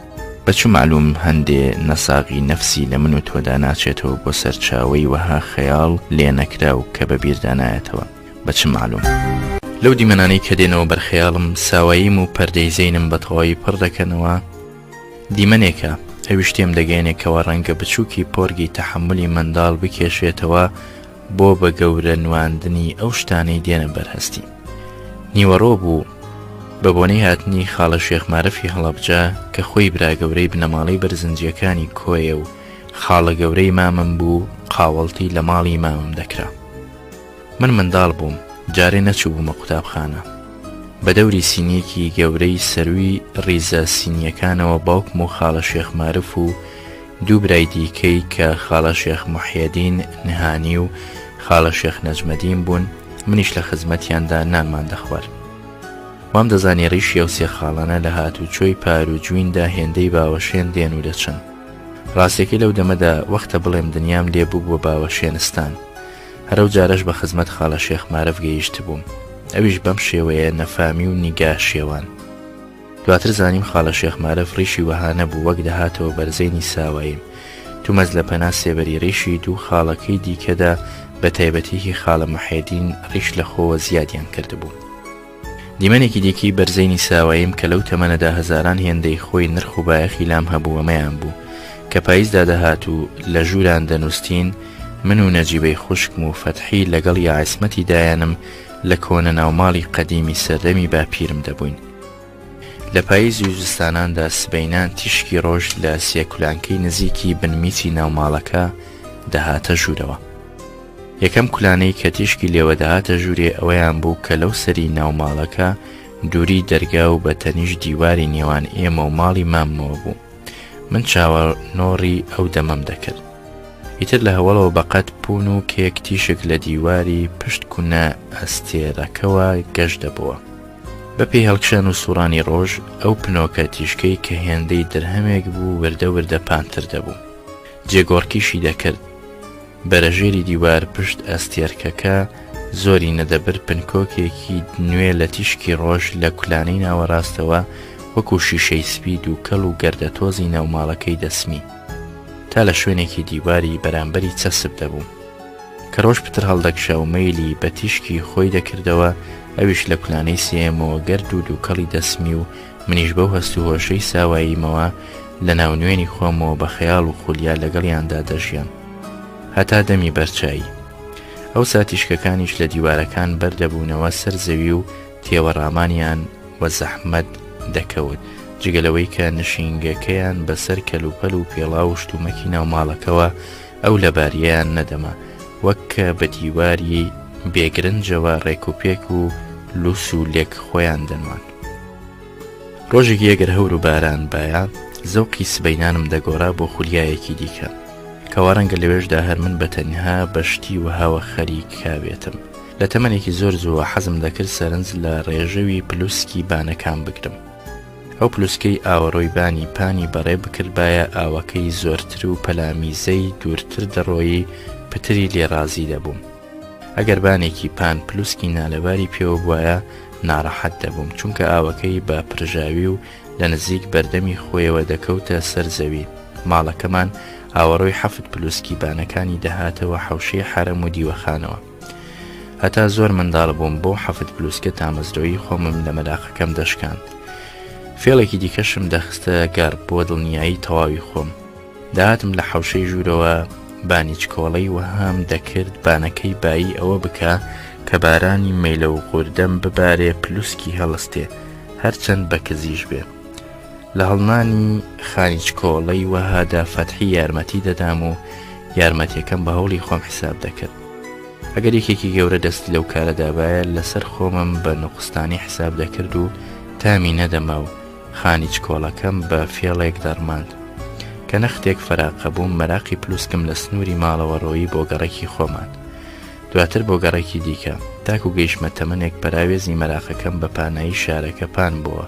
بەچ معلوم هەندێ نەساغی نەفسی لە من و تۆدا ناچێتەوە بۆ سەرچاوەی وەها خەیاڵ لێ نەکرا و کە بە بیردا نایەتەوە. بەچ معلوم لەو دیمەنانەی کە دێنەوە بەرخەیاڵم ساواییم و پەردەی زەینم بە تەواوی پڕ دەکەنەوە. دیمەنێکە ئەوی شتێم دەگەێنێکەوە ڕەنگە بچووکی پۆرگی تەحملی منداڵ بکێشێتەوە بۆ بە گەورە نواندنی ئەو شتانەی دێنە بەرهەستی. نیوەڕۆ بوو بە بۆنەی هاتنی خاڵە شێخ مارەفی هەڵەبجا کە خۆی براگەورەی بنەماڵی بەرزنجیەکانی کۆیە و خاڵە گەورەی مامم بوو قاوەڵتی لە ماڵی مامم دەکرا. من منداڵ بووم، جارێ نەچوو بوومە قوتابخانە. بە دەوری سینیەکی گەورەی سەروی ڕیزە سینیەکانەوە باوکم و خاڵە شێخ مارف و دوو برای دیکەی کە خاڵە شێخ موحیەدین نهانی و خاڵە شێخ نەجمەدین بوون، منیش لە خزمەتیاندا نانمان دەخوارد. وام دەزانی ڕیشی ئەو سێ خاڵانە لە هاتوچۆی پار و جویندا هێندەی باوەشێن دێن و دەچن. ڕاستێکی لەو دەمەدا وەختە بڵێم دنیام لێبوو بۆ باوەشێنستان. هەرەو جارەش بە خزمەت خاڵە شێخ مارف گەیشت بووم، ئەویش بەم شێوەیە نەفامی و نیگا شێوان. دواتر زانیم خاڵە شێخ مارف ڕیشی وەها نەبوو وەک دەهاتەوە بەرزەینی ساواییم. تومەز لە پەنا سێبەری ڕیشی دوو خاڵەکەی دیکەدا بە تایبەتیکی خاڵە موحیەدین ڕیش لە خۆوە زیادیان کردبوو. دیمەنێکی دیکەی بەرزەی ساواییم کە لەو تەمەنەدا هەزاران هێندەی خۆی نرخ و بایەخی لام هەبوو ئەمەیان بوو کە پاییزدا دەهات و لە ژووران دەنووسین من و نەجیبەی خوشکم و فەتحی لەگەڵ یا عیسمەتی دایانم لە کۆنە ناوماڵی قەدیمی سەردەمی باپیرم دەبووین. لە پاییز و زستاناندا سبەینان تیشکی ڕۆژ لە سێکولانکەی نزیکی بنمیتی ناوماڵەکە دەهاتە ژوورەوە. یەکەم کولانەی کە تیشکی لێوە دەهاتە ژوورێ ئەوەیان بوو کە لەو سەری ناوماڵەکە دووری دەرگا و بە تەنیش دیواری نێوان ئێمە و ماڵی مامەوە بوو. من چاوەڕنۆڕی ئەو دەمەم دەکرد. ئیتر لە هەوڵەوە بەقەت پون و کێک تیشک لە دیواری پشت کوونە ئەستێرەکەوە گەشت دەبووە. بەپێی هەڵکشان و سوڕانی ڕۆژ ئەو پنۆکە تیشکەی کە هێندەی درهەمێک بوو وردە وردە پانتر دەبوو. جێگۆڕکیشی دەکرد. بەرەژێری دیوار پشت ئەستێرکەکە زۆری نەدەبر پنکۆکێکی نوێ لە تیشکی ڕۆژ لە کولانەی ناوەڕاستەوە وەکو شیشەی سپید و کەڵ و گەردەتۆزی ناوماڵەکەی دەسمی تا لە شوێنێکی دیواری بەرامبەری چەسب دەبوو کە ڕۆژ پتر هەڵدەکشا و مەیلی بە تیشکی خۆی دەکردەوە ئەویش لە کولانەی سێمەوە گەرد و دووکەڵی دەسمی و منیش بەو هەست و هۆشەی ساواییمەوە لە ناونوێنی خۆمەوە بە خەیاڵ و خولیا لەگەڵیاندا دەژیان هەتا دەمی بەرچایی. ئەو ساتیشکەکانیش لە دیوارەکان بەردەبوونەوە سەر زەوی و تێوەڕامانیان وە زەحمەت دەکەوت جگەلەوەی کە نشینگەکەیان بەسەر کەلوپەل و پێڵا و شتومەکی ناوماڵەکەوە ئەو لە باریەیان نەدەما وەک کە بە دیواری بێگرنجەوە ڕێکوپێک و لوس و لێک خۆیان دەنوان. ڕۆژێکی ئەگەر هەور و باران بایە زەوقی سبەینانم دەگۆڕا بۆ خولیایەکی دیکە کەوا ڕەنگە لەوێشدا هەر من بەتەنها بەشتی وهاوە خەریکا بێتم. لە تەمەنێکی زۆر زووە حەزم دەکرد سەرنج لە ڕێژەوی پلوسکی بانەکان بگرم. ئەو پلوسکەی ئاوەڕۆی بانی پانی بەڕێ بکردبایە ئاوەکەی زۆرتر و پەلامیزەی دوورتر دەڕۆیی پتری لێڕازی دەبووم. ئەگەر بانێکی پان پلوسکی نالەباری پێوە بووایە ناڕەحەت دەبووم چونکە ئاوەکەی بە پرژاوی و لە نزیک بەردەمی خۆیەوە دەکەوتە سەر زەوی. ماڵەکەمان ئاوەڕۆی 7 پلوسکی بانەکانی دەهاتەوە حەوشەی حرەم و دیوەخانەوە. هەتا زۆر منداڵ بووم بۆ 7 پلوسکە تامەزرۆیی خۆمم لە مەلاقەکەم دەشکاند. فێڵێکی دیکەشم دەخستە گەڕ بۆ دڵنیایی تەواوی خۆم. داهاتم لە حەوشەی ژوورەوە بانیچ کۆڵەی وەهام دەکرد بانەکەی بایی ئەوە بکە کە بارانی مەیلە و قوردەم ببارێ پلوسکی هەڵستێ هەرچەند بە کزیش بێ. لە هەڵنانی خانیچ کۆڵەی وەهادا فەتحی یارمەتی دەدام و یارمەتیەکەم بە هەوڵی خۆم حساب دەکرد. ئەگەر یەکێکی گەورە دەستی لەو کارەدابایە لەسەر خۆمم بە نوقستانی حساب دەکرد و تامی نەدەما و خانیچ کۆڵەکەم بە فێڵێک دەڕماند کە نەختێک فەراقە بووم مەراقی پلوسکم لە سنووری ماڵەوە ڕۆیی بۆ گەڕێکی خۆمان. دواتر بۆ گەڕێکی دیکە تاکو گەیشتمە تەمەنێک بەراوێزی مەراقەکەم بە پانایی شارەکە پان بووە.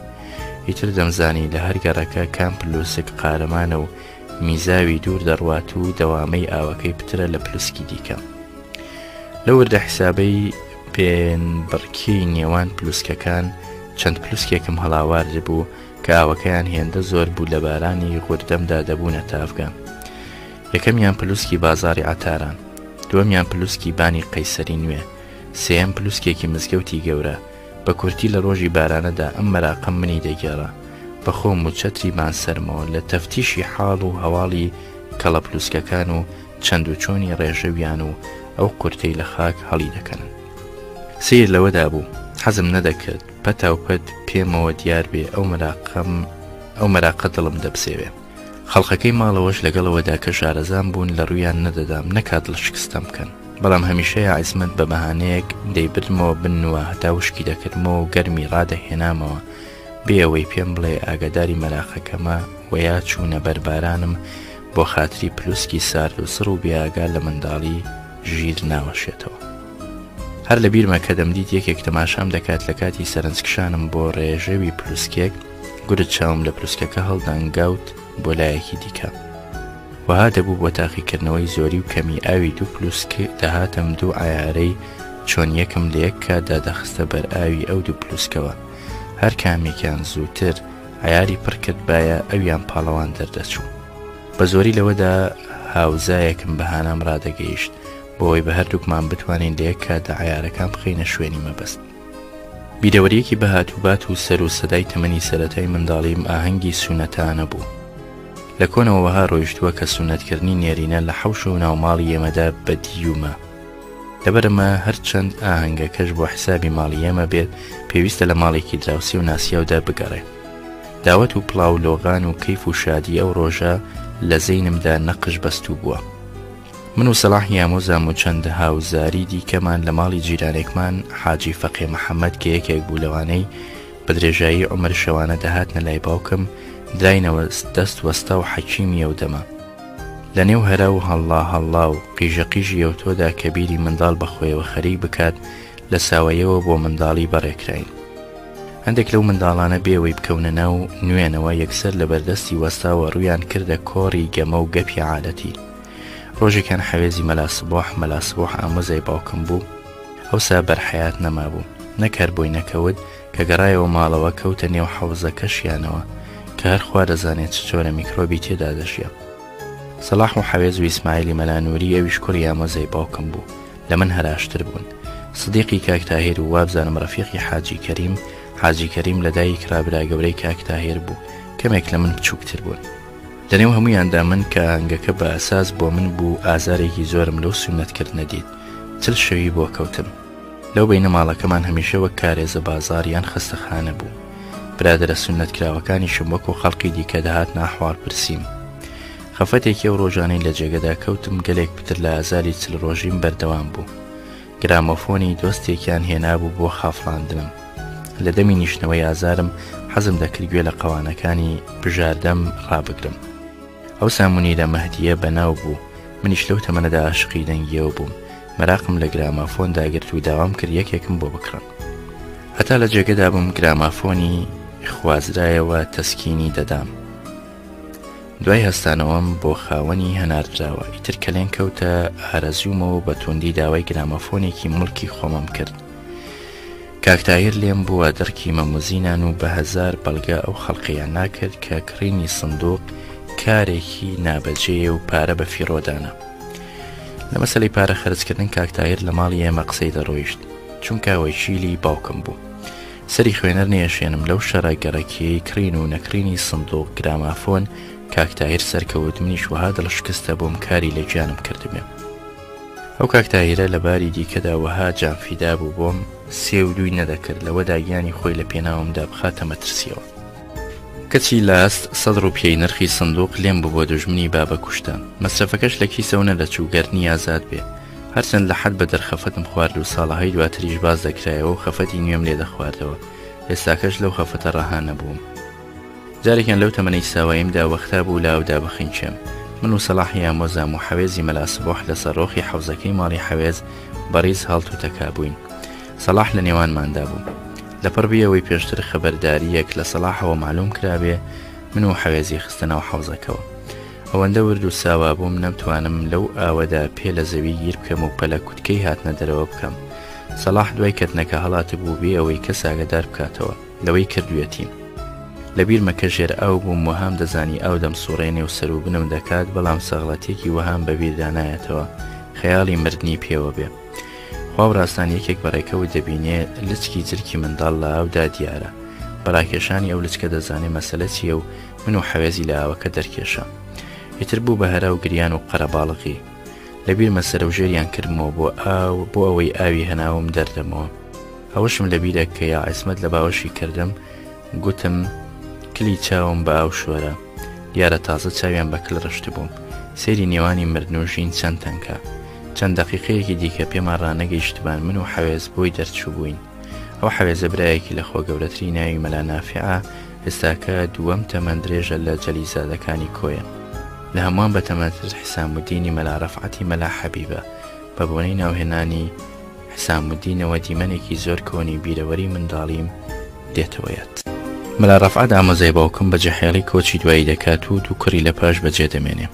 ئیتر دەمزانی لە هەر گەڕەکە کام پلوسک قارەمانە و میزاوی دوور دەڕوات و دەوامەی ئاوەکەی پترە لە پلوسکی دیکە. لە وردە حیسابەی پێنبڕکی نێوان پلوسکەکان چەند پلوسکێکم هەڵاوارد بوو کە ئاوەکەیان هێندە زۆر بوو لە بارانی غوردەمدا دەبوونە تافگە. یەکەمیان پلوسکی بازاری عتاران، دووەمیان پلوسکی بانی قەیسەری نوێ، سێەم پلوسکێکی مزگەوتی گەورە. بە کورتی لە ڕۆژی بارانەدا ئەم مەراقەم منی دەگێڕا بە خۆم و چەتری مانسەرمەوە لە تەفتیشی حاڵ و هەواڵی کەڵە پلوسکەکان و چەند و چۆنی ڕێژەویان و ئەو قورتەی لە خاک هەڵی دەکەنن. سیر لەوەدا بوو حەزم نەدەکرد پەتاوپەت پێمەوە دیار بێ ئەو مەراقە دڵم دەبسێوێ. خەڵقەکەی ماڵەوەش لەگەڵەوەدا کە شارەزان بوون لە ڕوویان نەدەدام نەکات دڵ شکستە بکەن. بەڵام هەمیشەیە عیسمەت بە بەهانەیەک دەیبردمەوە بنوە هەتا وشکی دەکردمەوە و گەرمی ڕادەهێنامەوە بێ ئەوەی پێم بڵێ ئاگاداری مەراقەکەمە وەیا چوونە بەربارانم بۆ خاتری پلوسکی سارد و سڕ و بێئاگا لە منداڵی ژیر ناوەشێتەوە. هەر لە بیرمە کە دەمدیت یەکێک تەماشام دەکات لە کاتی سەرنجکشانم بۆ ڕێژەوی پلوسکێک گورت چاوم لە پلوسکەکە هەڵدانگاوت بۆ لایەکی دیکە. وەها دەبوو بۆ تاقیکردنەوەی زۆری و کەمی ئاوی دوو پلوسکە دەهاتم دوو عیارەی چۆن یەکم لە یەک کاتدا دەخستە بەر ئاوی ئەو دوو پلوسکەوە هەر کامێکیان زووتر عیاری پڕ کرد بایە ئەویان پاڵەوان دەردەچوو. بە زۆری لەوەدا هاوزایەکم بەهانام ڕادەگەیشت بۆ ئەوەی بە هەردووکمان بتوانین لە یەک کاتدا عیارەکان بخەینە شوێنی مەبەست. بیرەوەریەکی بەهات و بات و سەر و سەدای تەمەنی سەرەتای منداڵیم ئاهەنگی سونەتانە بوو. لە کۆنەوەها ڕۆیشتووە کە سونەتکردنی نێرینە لە حەوش و ناوماڵی ئێمەدا بەدیومە. لەبەرەمە هەرچەند ئاهەنگەکەش بۆ حسابی ماڵی ئێمە بێت پێویستە لە ماڵێکی دراوسی و ناسیاودا بگەڕێ. داوەت و پڵاو لۆغان و کەیف و شادی ئەو ڕۆژە لە زەینمدا نەقش بەستوو بووە. من و سەلاح یامۆزام و چەند هاوزاری دیکەمان لە ماڵی جیرانێکمان حاجی فەقێ محەممەد کە یەکێک بوو لەوانەی بە درێژایی عومەر شەوانە دەهاتنە لای باوکم دراینەوە دەست وەستا و حەکیمی ئەو دەمە. لە نێو هەرا و هەڵا و قیژەقیژی ئەوتۆدا کە بیری منداڵ بەخۆیەوە خەریک بکات لە ساوایەوە بۆ منداڵی بەڕێکراین. هەندێک لەو منداڵانە بێوەی بکەونە ناو نوێنەوە یەکسەر لە بەردەستی وەستاوە ڕویان کردە کۆڕی گەمە و گەپی عادەتی. ڕۆژێکان حەوێزی مەلاسبۆح ئامۆزای باوکم بوو، ئەوسا بەرحەیات نەما بوو، نەکار بۆی نەکەوت کە گەڕایەوە ماڵەوە کەوتە نێو حەوزەکەشیانەوە کە هەر خوا دەزانێت چ جۆرە میکرۆبی تێدا دەژیە. سەلاح و حەوێز و ئیسماعیلی مەلانووری ئەویش کوڕی ئامۆزای باوکم بوو، لە من هەراشتر بوون. سدیقی کاک تاهیر و وابزانم ڕەفیقی حاجی کەریم لە دایک کرابرا گەورەی کاک تاهیر بوو، کەمێک لە من بچووکتر بوون. لەنێو هەموویاندا من کە ئەنگەکە بە ئەساس بۆ من بوو ئازارێکی زۆرم لەو سونەتکرد نەدیت، چل شەوی بۆ کەوتم. لەو بینە ماڵەکەمان هەمیشە وەک کارێزە بازاریان خستەخانە بوو. برادرە سونەتکراوەکانیشم وەکو خەڵقی دیکە دەهات ناحوار پرسیم. خەفەتێکی ئەو ڕۆژانەی لە جێگەدا کەوتم گەلێک پتر لە ئازاری چل ڕۆژیم بەردەوام بوو. گرامۆفۆنی دۆستێکیان هێنابوو بۆ خافڵاندنم. لە دەمی نیشتنەوەی ئازارم حەزم دەکرد گوێ لە قەوانەکانی بژاردەم ڕابگرم. ئەو سامونیرە مەهدیە بەناو بوو، منیش لەو تەمەنەدا عاشقی دەنگیەوە بووم. مەراقم لە گرامافۆن داگرت و داوام کرد یەکێکم بۆ بکڕن. هەتا لە جێگەدا بووم گرامافۆنی خوازرایەوە تەسکینی دەدام. دوای هەستانەوەم بۆ خاوەنی هەناردراوە، ئیتر کەلێن کەوتە ئارەزوومەوە بە توندی داوای گرامافۆنێکی مڵکی خۆمەم کرد. کاکتایر لێم بووە دەرکی مەموزینان و بە هەزار بەڵگە ئەو خەڵقیان ناکرد کە کڕینی سندوق کارێکی نابەجێ و پارە بە فیرۆدانە. لە مەسەلەی پارە خەرجکردن کاکتایر لە ماڵی ئێمە قسەی دەڕۆیشت، چونکە ئەوەی شیلی باوکم بوو. سەری خوێنەر نێشێنم لەو شەڕە گەڕەکیەی کڕین و نەکرینی سندوق گرامافۆن کاکتایر سەرکەوت، منیش وەها دڵشکستە بۆم کاری لە گیانم کردبێ. ئەو کاکتایرە لە باری دیکەدا وەها جانفیدا بوو بۆم سێ و دووی نەدەکرد، لەوەدا گیانی خۆی لە پێناومدا بخاتە مەترسیەوە. کەچی لاست 100 ڕوپیەی نرخی سندوق لێم بوو بۆ دوژمنی بابە کوشتان. مەسرفەکەش لە کیسەوە نەدەچوو گەرنی ئازاد بێ. هەرچەند لە حەد بە دەرخەفەتم خوارد و ساڵەهای دواتریش باز دەکرایەوە و خەفەتی نوێم لێ دەخواردەوە. ئێستاکەش لەو خەفەتە ڕەها نەبووم. جارێکیان لەو تەمەنەی ساواییمدا وەختا بوو لاودا بخینچێم. من و سەلاح یامۆزام و حەوێزی مەلاسبۆح لە سەرۆخی حەوزەکەی ماڵی حەوێز بەڕیز هەڵت و تەکا بووین. سەلاح لە نێوانماندا بوو. لەپڕ بێەوەی پێشتر خەبەرداریەک لە سەلاحەوە معلوم کرابێ، من و حەوێزی خستنەوە حەوزەکەەوە. ئەوەندە ورد و ساوا بووم نەمتوانم لەو ئاوەدا پێ لە زەوی گیر بکەم و پەلە کوتکەی هاتنە دەرەوە بکەم. سەلاح دوای کەتنەکە هەڵات بوو بێ ئەوەی کەس ئاگادار بکاتەوە، لەوەی کردوێتیم. لەبیرمەکە ژێر ئاو بووم وەهام دەزانی ئاو دەم سوڕێنێ و سەر و بنم دەکات، بەڵام سەغڵەتێکی وەهام بەبیردا نایەتەوە، خەیاڵی مردنی پێوە بێ. خوا ڕاستان یەکێک بەڕێکەوە دەبینێ لچکی جرکی منداڵ لە ئاودا دیارە. بەڕاکێشانی ئەو لچکە دەزانێ مەسەلە چییە و من و حەوێزی لە ئاوەکە دەرکێشە. ئیتر بوو بە هەرا و گریان و قەرەباڵغی. لەبیر مەسەرە و ژێریان کردمەوە بۆ ئەوەی ئاوی هەناوم دەردەمەوە. ئەوەشم لەبیرە کە یا عیسمەت لە باوەشی کردم، گوتم کلی چاوم بە ئاو شۆرە. دیارە تازە چاویان بە کل ڕشت بووم. سێری نێوانی مردن و ژین چەند تەنکە. چەند دەقیقەیەکی دیکە پێمان ڕانەگەیشتبان من و حەوێز بۆی دەرچوو بووین. ئەو حەوێزە برایەکی لە خۆ گەورەتری ناوی مەلا نافعە، ئێستاکە دووەم تەمەند درێژە لە جەلیزادەکانی کۆیە. لە هەمووان بە تەمەندتر حسامودینی مەلا ڕەفعەتی مەلا حەبیبە، بە بۆنەی ناوهێنانی حسامودینەوە دیمەنێکی زۆر کۆنی بیرەوەری منداڵیم دێتەوەیەت. مەلا ڕەفعەت ئامۆزای باوکم بە جەحێڵی کۆچی دوایی دەکات و دوو کوڕی لە پاش بەجێ دەمێنێ،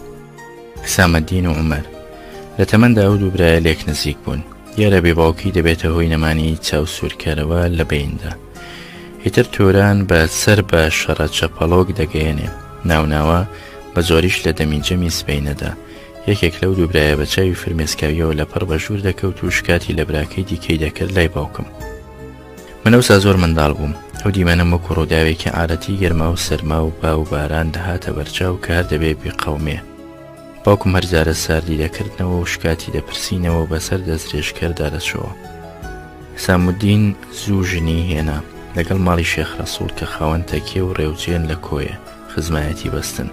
حسامەدین و عومەر. لە تەمەندا ئەو دوو برایە لێک نزیک بوون. یارە بێباوکی دەبێتە هۆی نەمانی چاو سوورکەرەوە لە بەیندا. ئیتر تۆران بە سەر بە شەڕە چەپەڵۆک دەگەیەنێ، ناوناوە بە زۆریش لە دەمیجەمی سبەینەدا. یەکێک لەو دوو برایە بە چاوی فرمێسکاویەوە لە پڕ بە ژوور دەکەوت و شکاتی لە براکەی دیکەی دەکرد لای باوکم. من ئەوسا زۆر منداڵ بووم. ئەو دیمەنم وەکو ڕووداوێکی عادەتی گەرما و سەرما و با و باران دەهاتە بەرچاو کە هەر دەبێ بقەومێ. باوکم هەرجارە ساردی دەکردنەوە و شکاتی دەپرسینەوە بەسەر دەستێژکەردا دەچەوە. حسامودین زوو ژنی هێنا لەگەڵ ماڵی شێخ ڕەسوول کە خاوەن تەکیە و ڕێوجێن لە کۆیە خزمایەتی بەستن.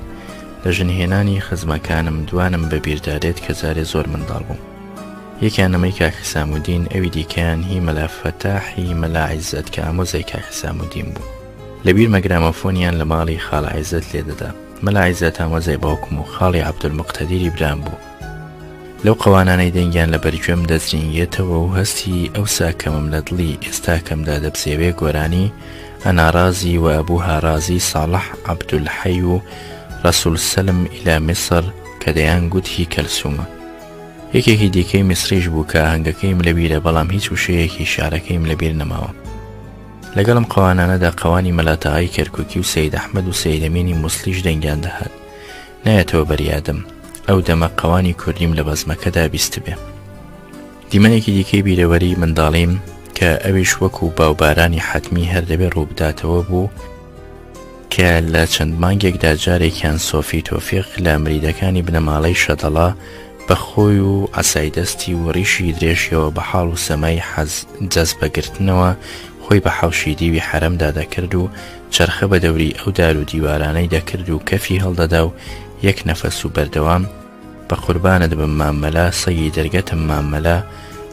لە ژنهێنانی خزمەکانم دوانم بە بیردارێت کە جارێ زۆر منداڵ بووم. یەکیان نەمەی کاک حسامودین، ئەوی دیکەیان هی مەلا فەتاحی مەلا عیزەت کە ئامۆزای کاک حسامودین بوو. لەبیر مەگرامۆفۆنیان لە ماڵی خاڵ عیزەت لێدەدا. مەلا عیزەت ئامۆزای باوکم و خاڵی عەبدولموقتەدیری برام بوو. لەو قەوانانەی دەنگیان لە بەرگوێم دەجرینگێتەوە و هەستی ئەوسا کەمم لە دڵی ئێستا کەمدا دەبزێوێ گۆرانی ئەناڕازی و ئەبووها رازی ساڵح عەبدولحەی و ڕەسوول سەلم ئیلا میسر کە دەیان گوتی کەلسومە. یەکێکی دیکەی میسریش بوو کە هەنگەکەیم لەبیرە بەڵام هیچ وشەیەکی شارەکەیم لەبیر نەماوە. لەگەڵم قەوانانەدا قەوانی مەلاتەغای کەرکووکی و سەید ئەحمەد و سەید ئەمینی موسلیش دەنگیان دەهات. نایەتەوە بەریادم ئەو دەمە قەوانی کوردیم لە بەزمەکەدا بیست بێ. دیمەنێکی دیکەی بیرەوەری منداڵیم کە ئەویش وەکو باوبارانی حتمی هەر دەبێ ڕووبداتەوە بوو کە لە چەند مانگێکدا جارێکیان سۆفی تۆفیق لە مریدەکانی بنەماڵەی شەدەڵا بە خۆی و عەسای دەستی و ڕیشی درێژیەوە بە حاڵ و سەمای جەزبەگرتنەوە خۆی بە حەوشی دیوی حەرەمدا دەکرد و چرخە بە دەوری ئەو دار و دیوارانەی دەکرد و کەفی هەڵدەدا و یەک نەفەس و بەردەوام بە قوربانت بم مامەلا سەگی دەرگەتم مامەلا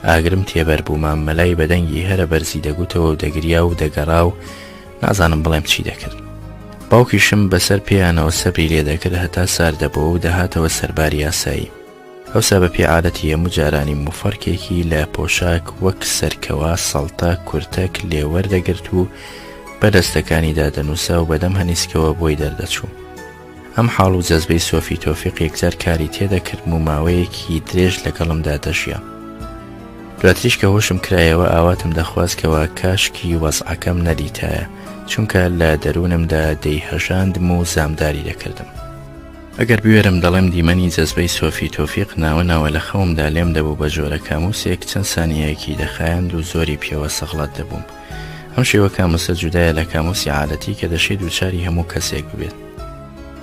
ئاگرم تێبەر بوو مامەلای بەدەنگی هەرە بەرزی دەگوتەوە و دەگریا و دەگەڕا و نازانم بڵێم چی دەکرد. باوکیشم بەسەر پێیانەوە سەبری لێ دەکرد هەتا ساردەبەوە و دەهاتەوە سەرباری یاسایی. ئەوسا بە پێ عادەتی هەموو جارانی موفەرکێکی لە پۆشاک وەک سەرکەوا سەڵتە کورتەک لێوەردەگرت و بەدەستەکانیدا دەنووسا و بەدەم هەنیسکەوە بۆی دەردەچوو. ئەم حاڵ و جەزبەی سۆفی تۆفیق یەکجار کاری تێدەکردم و ماوەیەکی درێژ لەگەڵمدا دەژیا. دواتریش کە هۆشم کرایەوە ئاواتم دەخوازکەوە کاشکی وەزعەکەم نەدیتایە چونکە لە دەروونمدا دەیهەژاندم و زامداری دەکردم. ئەگەر بوێرم دەڵێم دیمەنی جەزبەی سۆفی تۆفیق ناوە لە خەومدا لێم دەبوو بە جۆرە کاموسێک چەند سانیەیەکی دەخایاند و زۆری پێوە سەغڵەت دەبووم. ئەم شێوە کاموسە جودایە لە کاموسی عادەتی کە دەشێت دووچاری هەموو کەسێک ببێت.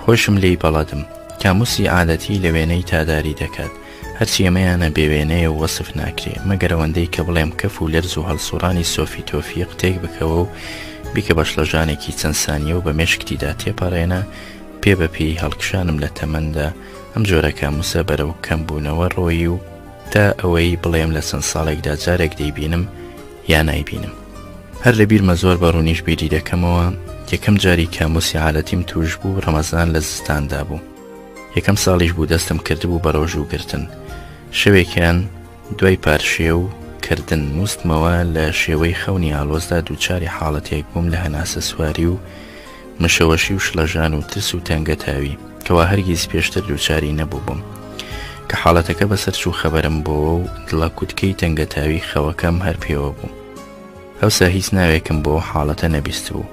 خۆشم لێی بەڵاتم کاموسی عادەتی لە وێنەی تاداری دەکات هەرچی ئەمەیانە بێوێنەیە و وەسف ناکرێ مەگەر ئەوەندەی کە بڵێم کەف و لەرز و هەڵسوڕانی سۆفی تۆفیق تێک بکەوە و بیکە بەشلەژانێکی چەند سانیە و بە مێشکتیدا تێپەڕێنە پێ بە پێی هەڵکشانم لە تەمەندا ئەم جۆرە کاموسە بەرەو کەمبوونەوە ڕۆیی و تا ئەوەی بڵێم لە چەند ساڵێکدا جارێک دەیبینم یا نایبینم. هەر لەبیرمە زۆر بەڕوونیش بیری دەکەمەوە یەکەم جاری کاموسی عادەتیم توش بوو ڕەمەزان لە زستاندا بوو. یەکەم ساڵیش بوو دەستم کردبوو بە ڕۆژووگرتن. شەوێکیان دوای پارشێ و کردن نووسمەوە لە شێوەی خەونی ئالۆزدا دووچاری حاڵەتێک بووم لە هەناسە سواری و مشەوەشی و شلەژان و ترس و تەنگەتاوی کەوا هەرگیز پێشتر دووچاری نەبوو بووم کە حاڵەتەکە بەسەر چوو خەبەرم بۆەوە و دڵە کوتکەی تەنگەتاوی خەوەکەم هەر پێوە بوو. ئەوسا هیچ ناوێکم بۆ حاڵەتە نەبیست بوو.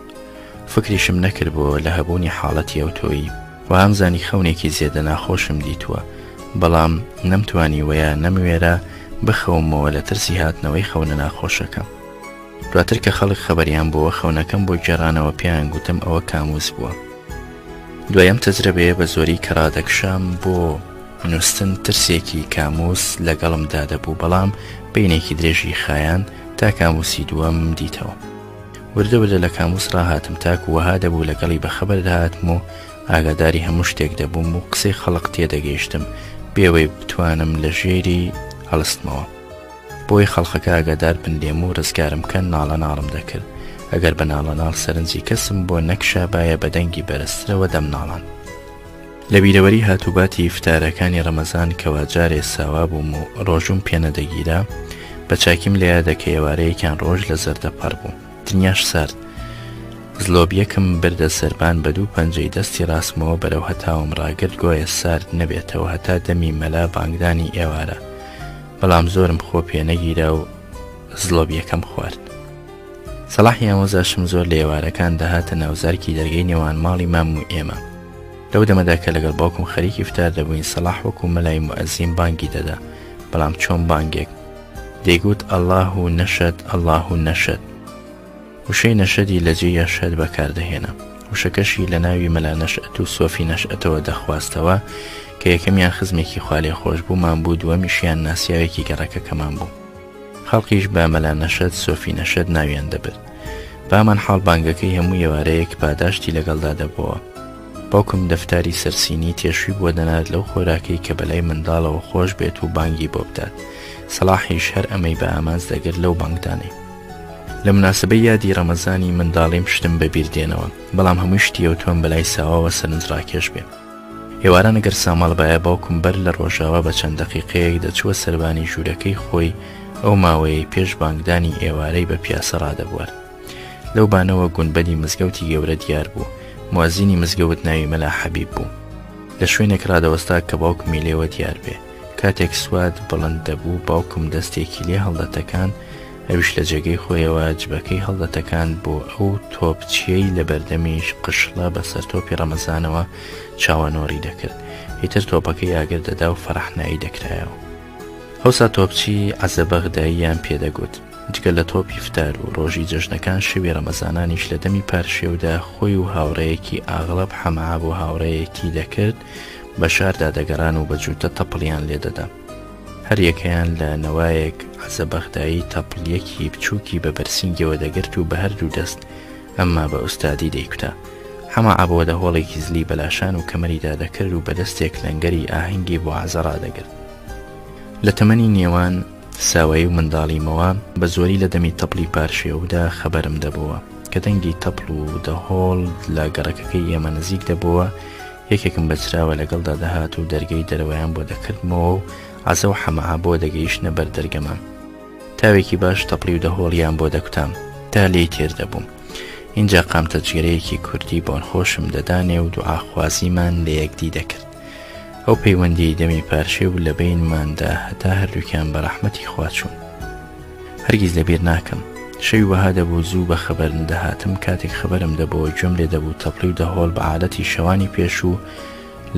فکریشم نەکرد بۆ لە هەبوونی حاڵەتی ئەوتۆیی و هەمزانی خەونێکی زێدە ناخۆشم دیتووە بەڵام نەمتوانی وەیە نەموێرە بخەومەوە لە ترسی هاتنەوەی خەونە ناخۆشەکەم. دواتر کە خەڵک خەبەریان بۆەوە خەونەکەم بۆ گێڕانەوە پێیان گوتم ئەوە کاموس بووە. دوایەم تەجربەیە بە زۆری کەڕادەکشام بۆ نووسن ترسێکی کاموس لەگەڵمدا دەبوو بەڵام بینێکی درێژی خایان تا کاموسی دووەم دیتەوە. وردە لە کاموس ڕاهاتم تاکو وەها دەبوو لەگەڵی بەخەبەر داهاتم و ئاگاداری هەموو شتێک دەبووم و قسەی خەڵق تێدەگەیشتم بێوەی بتوانم لە ژێری هەڵستمەوە. بۆی خەڵقەکە ئاگادار بن لێم و ڕزگارم کەن ناڵە ناڵم دەکرد ئەگەر بە ناڵە ناڵ سەرنجی کەسم بۆ نەکشا باە بەدەنگی بەرزترەوە دەم ناڵان. لە بیرەوەری هاتووباتی فتارەکانی ڕەمەزان کەوا جارێ ساوا بووم و ڕۆژوم پێنەدەگیرا بە چاکیم لێ یادەکە ئێوارەیەکیان ڕۆژ لە زەردەپەڕ بوو دنیاش سارد. زلۆبیەکم بردە سەربان بە دوو پەنجەی دەستی ڕاستمەوە بەرەو هەتاوم ڕاگرت گۆیە سارد نەبێتەوە هەتا دەمی مەلا بانگدانی ئێوارە بەڵام زۆرم خۆ پێنەگیرا و زلۆبیەکەم خوارد. سەلاحی ئامۆزاشم زۆر لە ئێوارەکان دەهاتە ناوزارکی دەرگەی نێوان ماڵی مام و ئێمە. لەو دەمەدا کە لەگەڵ باوکم خەریکی فتار دەبووین سەلاح وەکو مەلای موئەزین بانگی دەدا بەڵام چۆن بانگێک دەیگوت ئەڵڵاه و نەشەد ئەڵڵاه و نەشەد وشەی نەشەدی لە جێی یەشەد بەکاردەهێنا وشەکەشی لە ناوی مەلا نەشئەت و سۆفی نەشئەتەوە دەخواستەوە کە یەکەمیان خزمێکی خوالێ خۆش بوومان بوو دووەمیشیان ناسیاوێکی گەڕەکەکەمان بوو خەڵقیش بە مەلا نەشەد سۆفی نەشەد ناویان دەبرد بامان حاڵ بانگەکەی هەموو ئێوارەیەک پاداشتی لەگەڵدا دەبەوە باوکم دەفتاری سەرسینی تێشوی بۆ دەنات لەو خۆراکەی کە بەلای منداڵەوە خۆش بێت و بانگی بۆ بدات سەلاحیش هەر ئەمەی بە ئامانز دەگرت لەو بانگدانەی لە مناسبەی یادی ڕەمەزانی منداڵیم شتم بەبیردێنەوە بەڵام هەمووی شتیەوە تۆم بەلای ساواوە سەرنجڕاکێش بێ ئێواران ئەگەر ساماڵ بایە باوکم بەر لە ڕۆژاوە بە چەند دەقیقەیەک دەچووە سەربانی ژوورەکەی خۆی ئەو ماوەیەی پێش بانگدانی ئێوارەی بە پیاسە ڕادەبوار لەو بانەوە گونبەدی مزگەوتی گەورە دیار بوو موازینی مزگەوت ناوی مەلا حەبیب بوو لە شوێنێک ڕادەوەستا کە باوکمی لێوە دیار بێ کاتێک سوات بڵند دەبوو باوکم دەستێکی لێ هەڵدەتەکان ئەویش لە جێگەی خۆیەوە جبەکەی هەڵدەتەکان بۆ ئەو تۆپچیەی لە بەردەمیش قشڵە بەسەر تۆپی ڕەمەزانەوە چاوەنۆڕی دەکرد هیتر تۆپەکەی ئاگر دەدا و فەرەحنایی دەکرایەوە ئەوسا تۆپچی عەزەبەغداییان پێدەگوت جگە لە تۆپی فتار و ڕۆژی جەژنەکان شەوی ڕەمەزانانیش لە دەمی پارشێودا خۆی و هاوڕەیەکی ئاغڵب حەمەعاب و هاوڕەیەکی دەکرد بە شاردا دەگەڕان و بە جووتە تەپڵیان لێدەدا هەر یەکەیان لە نەوایەک عەزەبەغدایی تەپڵیەکی بچووکی بە بەرسینگەوە دەگرت و بە هەردوو دەست ئەمما بە ئوستادی دەیکوتا حەمەعابەوە دە هۆڵێکی زلی بەلاشان و کەمەریدا دەکرد و بە دەستێک لەنگەری ئاهەنگی بۆ عەزە ڕادەگرت لە تەمەنی نێوان ساوایی و منداڵیمەوە بە زۆری لە دەمی تەپڵی پارشێودا خەبەرم دەبەوە کە دەنگی تەپڵ و دەهۆڵ لە گەڕەکەکەی ئێمە نزیک دەبەوە یەکێکم بەچراوە لەگەڵدا دەهات و دەرگەی دەرەوەیان بۆ دەکردمەوە و عەزە و حەمەعا بۆ دەگەیشتنە بەر دەرگەمان تاوێکی باش تەپڵی و دەهۆڵیان بۆ دەکوتام تا لێی تێر دەبووم اینجا قامتەجگەرەیەکی کوردی بۆن خۆشم دەدانێ و دوعاخوازیمان لە یەکدی دەکرد ئەو پەیوەندی دەمی پارشێ و لە بینماندا هەتا هەردووکیان بە ڕەحمەتی خوا چوون هەرگیز لەبیر ناکەم شەوی وەها دەبوو زوو بە خەبەر دەهاتم کاتێک خەبەرم دەبەوە گوێم لێ دەبوو تەپڵی و دەهۆڵ بە عادەتی شەوانی پێش و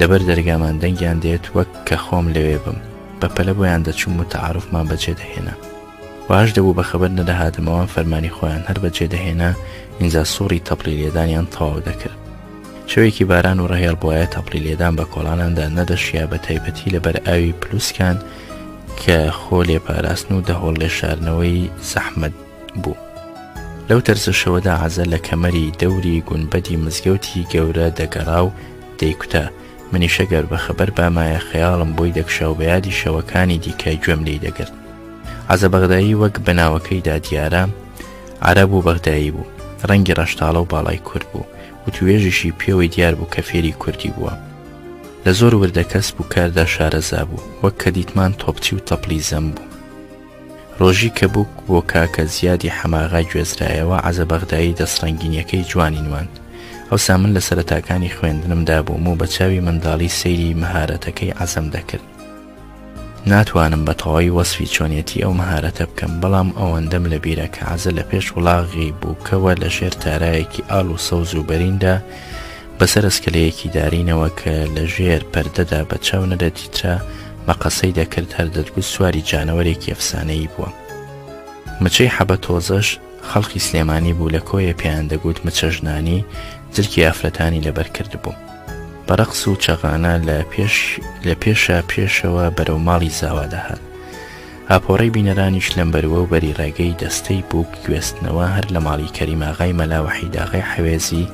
لەبەر دەرگامان دەنگیان دێت وەک کە خۆم لەوێ بم بە پەلە بۆیان دەچوم و تەعارفمان بەجێ دەهێنا واش دەبوو بە خەبەر نەدەهاتمەوە فەرمانی خۆیان هەر بەجێ دەهێنا ئینجا سووڕی تەپڵی لێدانیان تەواو دەکرد شەوێکی باران و ڕەهێڵ بۆیە تەپڵی لێدان بە کۆڵاناندا نەدەشیا بە تایبەتی لەبەر ئاوی پلوسکان کە خۆ لێپاراستن و دەهۆڵ لێشارنەوەی زەحمەت بوو لەو تەرزشەوەدا عەزە لە کەمەری دەوری گونبەدی مزگەوتی گەورە دەگەڕا و دەیکوتا منیشە گەر بە خەبەر بامایە خەیاڵم بۆی دەکشا و بە یادی شەوەکانی دیکای گوێم لێی دەگرت عەزەبەغدایی وەک بەناوەکەیدا دیارە عەرەب و بەغدایی بوو ڕەنگی ڕەشتاڵە و باڵای کورد بوو و توێژیشی پێوەی دیار بوو کە فێری کوردی بووە لە زۆر وردە کەس بوو کاردا شارەزا بوو وەک کە دیتمان تۆپچی و تەپڵی زەم بوو ڕۆژی کە بووک بۆ کاکە زیادی حەماغای گوێزرایەوە عەزەبەغدایی دەستڕەنگینیەکەی جوانی نوان ئەوسا من لە سەرەتاکانی خوێندنمدا بووم و بە چاوی منداڵی سەیری مەهارەتەکەی عەزەم دەکرد ناتوانم بە تەواوی وەسفی چۆنیەتی ئەو مەهارەتە بکەم بەڵام ئەوەندەم لە بیرە کە عەزە لە پێش وڵاغی بووکەوە لە ژێر تارایەکی ئاڵ و سەوز و بەریندا بەسەر ئەسکەلەیەکی دارینەوە کە لە ژێر پەردەدا بە چاو نەدەدیترا مەقەسەی دەکرد هەر دەتگوت سواری جانەوەرێکی ئەفسانەیی بووە مچەی حەبە تۆزەش خەڵقی سلێمانی بوو لە کۆیە پێیان دەگوت مچە ژنانی جلکی ئافرەتانی لەبەر کرد بوو بە ڕەقس و چەغانە لە پێشەوە بەرەو ماڵی زاوا دەهات ئاپۆڕەی بینەرانیش لەم بەروە و بەری ڕێگەی دەستەی بووک گوێستنەوە هەر لە ماڵی کەریماغای مەلا وەحیداغای حەوێزی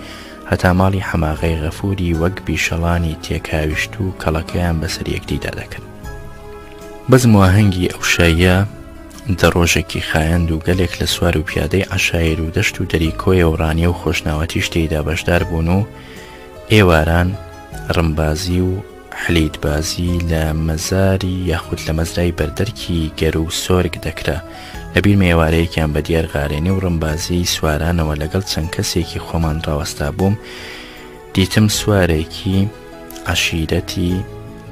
هەتا ماڵی حەماغای غەفوری وەک بیشەڵانی تێکاویشت و کەڵەکەیان بەسەر یەکدیدا دەکرد بەزم واهەنگی ئەو شایە دە ڕۆژێکی خایەند و گەلێک لە سوار و پیادەی عەشایر و دەشت و دەری کۆیە و ڕانیە و خۆشناوەتی شتێیدا بەشدار بوون و ئێواران ڕمبازی و حلیتبازی لە مەزاری یاخود لە مەزرای بەردەرکی گەر و سۆرگ دەکرا لەبیر مێوارەیەکیان بە دیار غارێنی و ڕمبازی سوارانەوە لەگەڵ چەند کەسێکی خۆمان ڕاوەستا بووم دیتم سوارێکی عەشیرەتی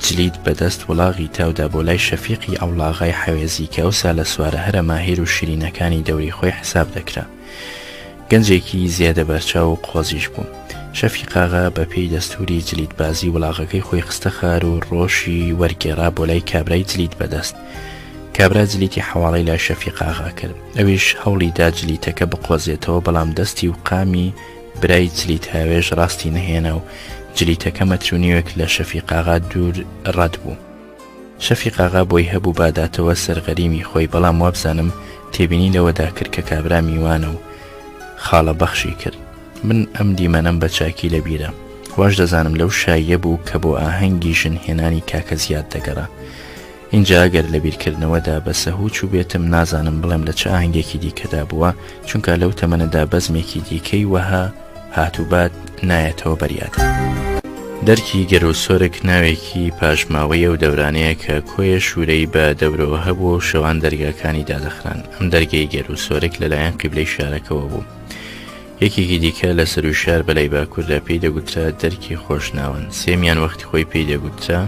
جلید بەدەست وڵاغی تاودا بۆ لای شەفیقی ئەوڵاغای حەوێزی کە ئەوسا لە سوارە هەرە ماهیر و شیرینەکانی دەوری خۆی حساب دەکرا گەنجێکی زیادە بەرچاو و قۆزیش بوو شەفیقاغا بە پێی دەستوری جلیدبازی وڵاغەکەی خۆی خستە خار و ڕۆژی وەرگێڕا بۆ لای کابرای جلید بەدەست کابرا جلیتی حواڵەی لای شەفیق ئاغا کرد. ئەویش هەوڵی دا جلیتەکە بقۆزێتەوە، بەڵام دەستی و قامی برای جلیت هاوێژ ڕاستی نەهێنا و جلیتەکە مەترونیوەک لە شەفیق ئاغا دوور ڕەت بوو. شەفیق ئاغا بۆی هەبوو باداتەوە سەرغەریمی خۆی، بەڵام وابزانم تێبینی لەوەدا کرد کە کابرا میوانە و خاڵە بەخشی کرد. من ئەم دیمەنەم بە چاکی لەبیرە، واش دەزانم لەو شایە بوو کە بۆ ئاهەنگی ژنهێنانی کاکە زیاد دەگەڕا. اینجا ئەگەر لە بیرکردنەوەدا بە سەهوو چوو بێتم نازانم بڵێم لە چ ئاهەنگێکی دیکەدا بووە، چونکە لەو تەمەنەدا بەزمێکی دیکەی وەها هاتوبات نایەتەوە بەریاد. دەرکی گەرەوسۆرک ناوێکی پاشماوەیە و دەورانەیە کە کۆیە شوورەی بە دەورەوە هەبوو و شەوان دەرگاکانی دادەخران. ئەم دەرگەی گەرەوسۆرک لەلایەن قیبلەی شارەکەەوە بوو. یەکێکی دیکە لە سەر و شار بەلای باکووردا پێی دەگوترا دەرکی خۆشناون، سێمیان وەختی خۆی پێی دەگوترا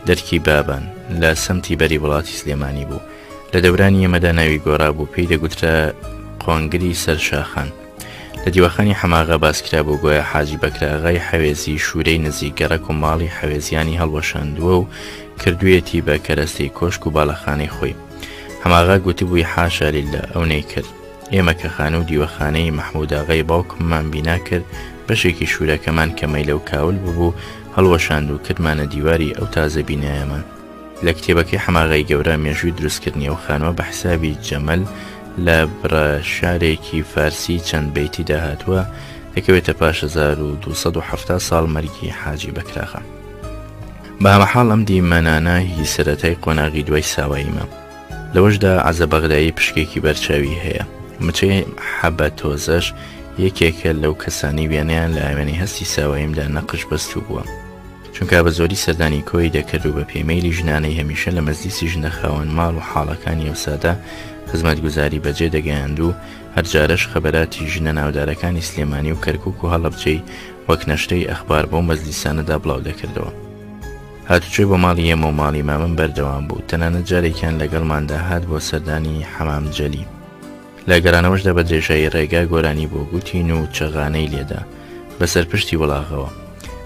دەرکی بابان لە سەمتی بەری وڵاتی سلێمانی بوو. لە دەورانی ئێمەدا ناوی گۆڕا بوو، پێی دەگوترا قۆنگری سەر شاخان. لە دیوەخانی حەماغا باسکرا بوو گویا حاجی بەکراغای حەوێزی شوورەی نزیک گەڕک و ماڵی حەوێزیانی هەڵوەشاندووە و کردوویەتی بە کەرەستەی کۆشک و باڵەخانەی خۆی. حەماغا گوتی بووی حاشا لیللا ئەو نەیکرد. ئێمە کە خانە و دیوەخانەی مەحموود ئاغای باوکممان بینا کرد، بەشێکی شوورەکەمان کە مەیلە و کاول ببوو هەڵوەشاند و کردمانە دیواری ئەو تازە بینایەمان. لە کتێبەکەی حەماغای گەورە مێژووی دروستکردنی ئەو خانەوە بە حسابی جەمەل لە بڕە شارێکی فارسی چەند بەیتی داهاتووە، دەکەوێتە پاش 1270 ساڵ مەرگی حاجی بەکراخە. بە هەمەحاڵ ئەم دیمەنانە هی سەرەتای قۆناغی دوای ساواییمە. لەوەشدا عەزە بەغدایی پشکێکی بەرچاوی هەیە. مچەی حەبە تۆزەش یەکێکە لەو کەسانی وێنەیان لە ئاوێنەی هەستی ساواییمدا نەقش بەستوو بووە، چونکە بە زۆری سەردانی کۆی دەکرد و بە پێمەیلی ژنانەی هەمیشە لە مەزلیسی ژنە خاوەن ماڵ و حاڵەکانی ئەوسادا خزمەتگوزاری بەجێ دەگەیاند و هەرجارەش خەبەراتی ژنە ناودارەکانی سلێمانی و کەرکووک و هەڵەبجەی وەک نەشتەی ئەخبار بۆ مەزلیسانەدا بڵاو دەکردەوە. هاتوچۆی بۆ ماڵی ئێمە و ماڵی مامن بەردەوام بوو، تەنانەت جارێکیان لەگەڵماندا هات بۆ سەردانی حەمام جەلی. لە گەرانەوەشدا بە درێژایی ڕێگا گۆرانی بۆ گوتین و چەغانەی لێدا بەسەر پشتی وڵاغەوە.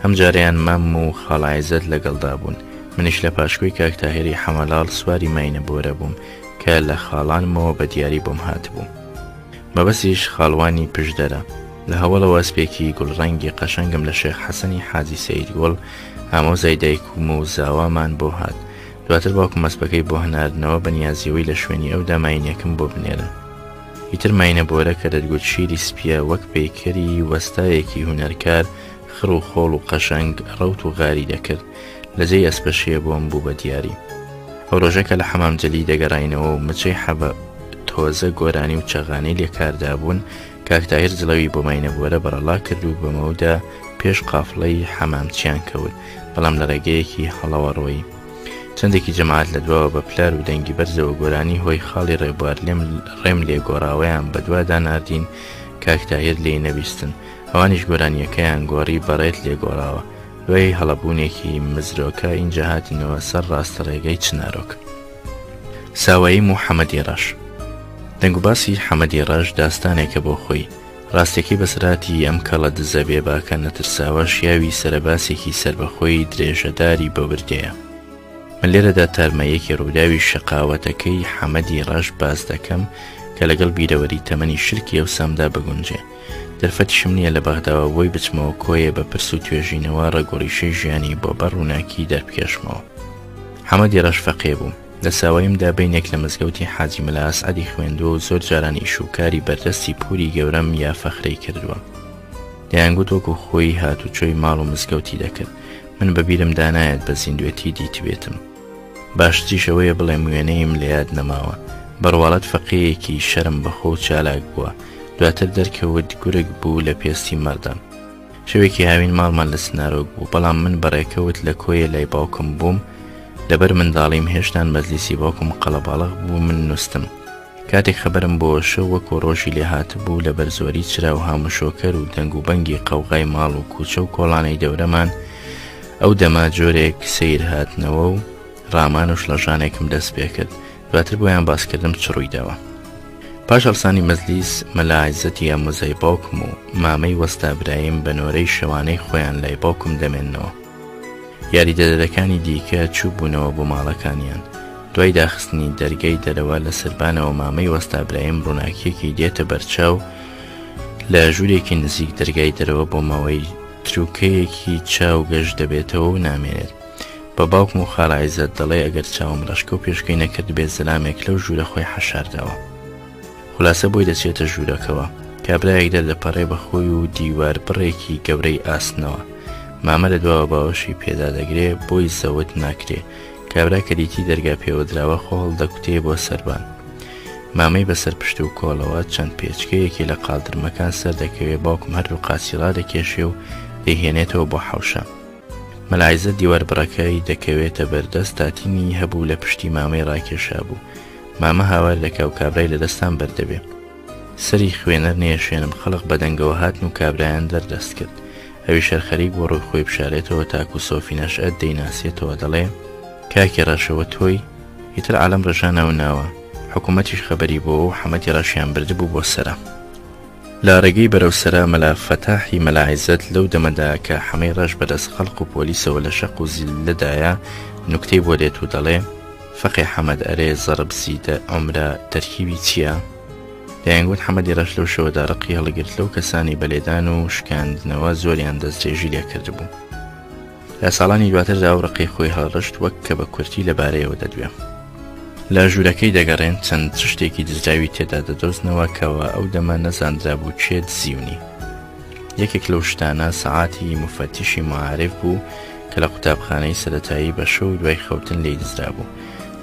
هەم جاریان مام و خاڵایزت لەگەڵدا بوون. منیش لە پاشکۆی کاک تاهێری حەمەلاڵ سواری ماینە بۆرە بووم کە لە خاڵانمەوە بە دیاری بۆم هاتبوو. مەبەستیش خاڵوانی پشدەرە. لە هەوڵەوە ئەسپێکی گوڵڕەنگی قەشەنگم لە شێخ حەسەنی حاجی سەیدگوڵ ئامۆزای دایکم و زاوامان بۆ هات. دواتر باوکم مەسبەکەی بۆ هەناردنەوە بەنیازیەوەی لە شوێنی ئەودا ماینەکەم بۆ بنێرن. ئیتر ماینە بۆرە کە دەتگوت شیری سپیە وەک پەیکەری وەستایەکی هونەرکار خڕ و خۆڵ و قەشەنگ ڕەوت و غاری دەکرد. لەجێی ئەسپەشیە بۆم بوو بە دیاری. ئەو ڕۆژەکە لە حەمام جەلی دەگەڕاینەوە و مچەی حەبە تۆزە گۆرانی و چەغانەی لێکاردا بوون، کاک تاهیر جڵەوی بۆ ماینە بۆرە بەرەڵا کرد و بەمەودا پێش قافڵەی حەمامچیان کەوت، بەڵام لە ڕێگەیەکی هەڵەوەڕۆیی. چەندێکی جەماعەت لە دواوە بە پلار و دەنگی بەرزەوە گۆرانی هۆی خاڵی ڕێبوار ڕێم لێ گۆڕاوەیان بەدووادا ناردین کاک تاهیر لێی نەبیستن. ئەوانیش گۆرانیەکەیان گۆڕی بەڕێت لێ گۆڕاوە. دوای هەڵەبوونێکی مزرۆکە اینجا هاتینەوە سەر ڕاستە ڕێگەی چنارۆک. ساوایی محەممەدی ڕەش. دەنگوباسی حەمەدی ڕەش داستانێکە بۆ خۆی. ڕاستێکی بەسراتی ئەم کەڵە دزەبێ باکە نەترساوە شیاوی سەرەباسێکی سربەخۆی درێژەداری بۆ بردەیە. من لێرەدا تارمەیەکی ڕووداوی شەقاوەتەکەی حەمەدی ڕەش باز دەکەم کە لەگەڵ بیرەوەری تەمەنی شرکی ئەو سامدا بگونجێ. دەرفەتیشم نییە لە بەغداوە بۆی بچمەوە کۆیە بە پرس و توێژینەوە ڕێگۆڕیشەی ژیانی بۆ بەڕ و ناکی دەربکێشمەوە. حەمەدی ڕەش فەقێ بوو. لە ساواییمدا بینێک لە مزگەوتی حاجی مەلا ئەسعەدی خوێندووە و زۆر جاران ئیشوکاری بەردەستی پوری گەورەم یا فەخرەی کردووە. دەیانگوت وەکو خۆی هاتوچۆی ماڵ و مزگەوتی دەکرد. من بەبیرم دانایەت بە زیندوێتی دیتبێتم. باشتیشەوەیە بڵێم وێنەیم لە یاد نەماوە. بەڕواڵەت فەقێیەکی شەرم بەخۆ و چالاک بووە. دواتر دەرکەوت گورگ بوو لە پێستی مەردان. شەوێکی هاوین ماڵمان لە سنارۆک بوو، بەڵام من بەڕێکەوت لە کۆیە لای باوکم بووم. لەبەر منداڵیم هێشتان مەزلیسی باوکم قەڵەباڵغ بوو من نووستم. کاتێک خەبەرم بۆشە وەکو ڕۆژی لێ هاتبوو لە بەرزۆری چرا و هاموشۆکەر و دەنگ و بەنگی قەوغای ماڵ و کوچە و کۆڵانەی دەورەمان ئەو دەما جۆرێک سیر هاتنەوە و ڕامان و شڵەژانێکم دەست پێ کرد. دواتر بۆیان باسکردم چ ڕوویداوە. پاش هەڵسانی مەزلیس مەلا عیزەتی ئامۆزای باوکم و مامەی وەستا برایم بە نۆرەی شەوانەی خۆیان لای باوکم دەمێننەوە. یاریدەدەرەکانی دیکە چوو بوونەوە بۆ ماڵەکانیان. دوای داخستنی دەرگەی دەرەوە لە سربانەوە مامەی وەستا برایم ڕووناکیەکی دێتە بەرچاو لە ژوورێکی نزیک دەرگای دەرەوە بۆ ماوەی تروکەیەکی چاو گەشت دەبێتەوە و نامێنێت. بە باوکم و خاڵ عیزەت دەڵێ ئەگەر چاوم ڕەشکە و پێشکەی نەکرد بێت زەلامێک لەو ژوورە خۆی حەشارداوە. خولاسە بۆی دەچێتە ژوورەکەوە. کابرایەک دەردەپەڕێ بەخۆی و دیوار بڕێکی گەورەی ئاسنەوە. مامە لە دواوە باوەشی پێدا دەگرێ بۆی زەوت ناکرێ. کابرا کە دیتی دەرگا پێوە دراوە خۆڵ دەکوتێ بۆ سەربان. مامەی بەسەر پشت و کۆڵەوە چەند پێچکەیەکی لە قاڵدرمەکان سەر دەکەوێ. باوکم هەر و قاسیڵا دەکێشێ و دەیهێنێتەوە بۆ حەوشە. مەلایزە دیوار بڕەکەی دەکەوێتە بەردەست تاتینی هەبوو لە پشتی مامەی ڕاکێشا بوو. مامە هاوار دەکا و کابرای لە دەستان بەردەبێ. سەری خوێنەر نێشێنم خەڵق بەدەنگەوە هاتن و کابرایان دەردەست کرد. ئەوی شەرخەریک بۆ ڕووی خۆی بشارێتەوە تاکو سۆفی نەشئەت دەیناسێتەوە دەڵێ کاکی ڕەشەوە تۆی ئیتر عالەم ڕژانەوە ناوە. حکوومەتیش خەبەری بۆ و حەمەتی ڕەشیان بردبوو بۆ سەرە. لە ڕێگەی بەرەو سەرا مەلا فەتاحی مەلا عیزەت لەو دەمەدا کە حەمەی ڕەش بەدەست خەڵق و پۆلیسەوە لە شەق و زیلەدایە نوکتەی بۆ دێت و دەڵێ فەقی حەمەد ئەرێ زەڕب زیدە عومرە تەرکیبی چییە؟ دەیانگوت حەمەدی ڕەش لەو شەوەدا ڕقی هەڵگرت لەو کەسانی بەلێدان و شکاندنەوە زۆریان دەستدرێژی لێ کردبوو. لە ساڵانی دواتردا و ڕقی خۆی هەڵڕشت وەک کە بە کورتی لەبارەیەوە دەدوێ. لە ژوورەکەی دەگەڕێن چەند شتێکی دزراوی تێدا دەدۆزنەوە کەەوە ئەو دەمە نەزاندرا بوو چێت زیونی. یەکێک لەو شتانە سەعاتی مفەتیشی معارف بوو کە لە قوتابخانەی سەرەتایی بە شەو دوای خەوتن لێی دزرا بوو.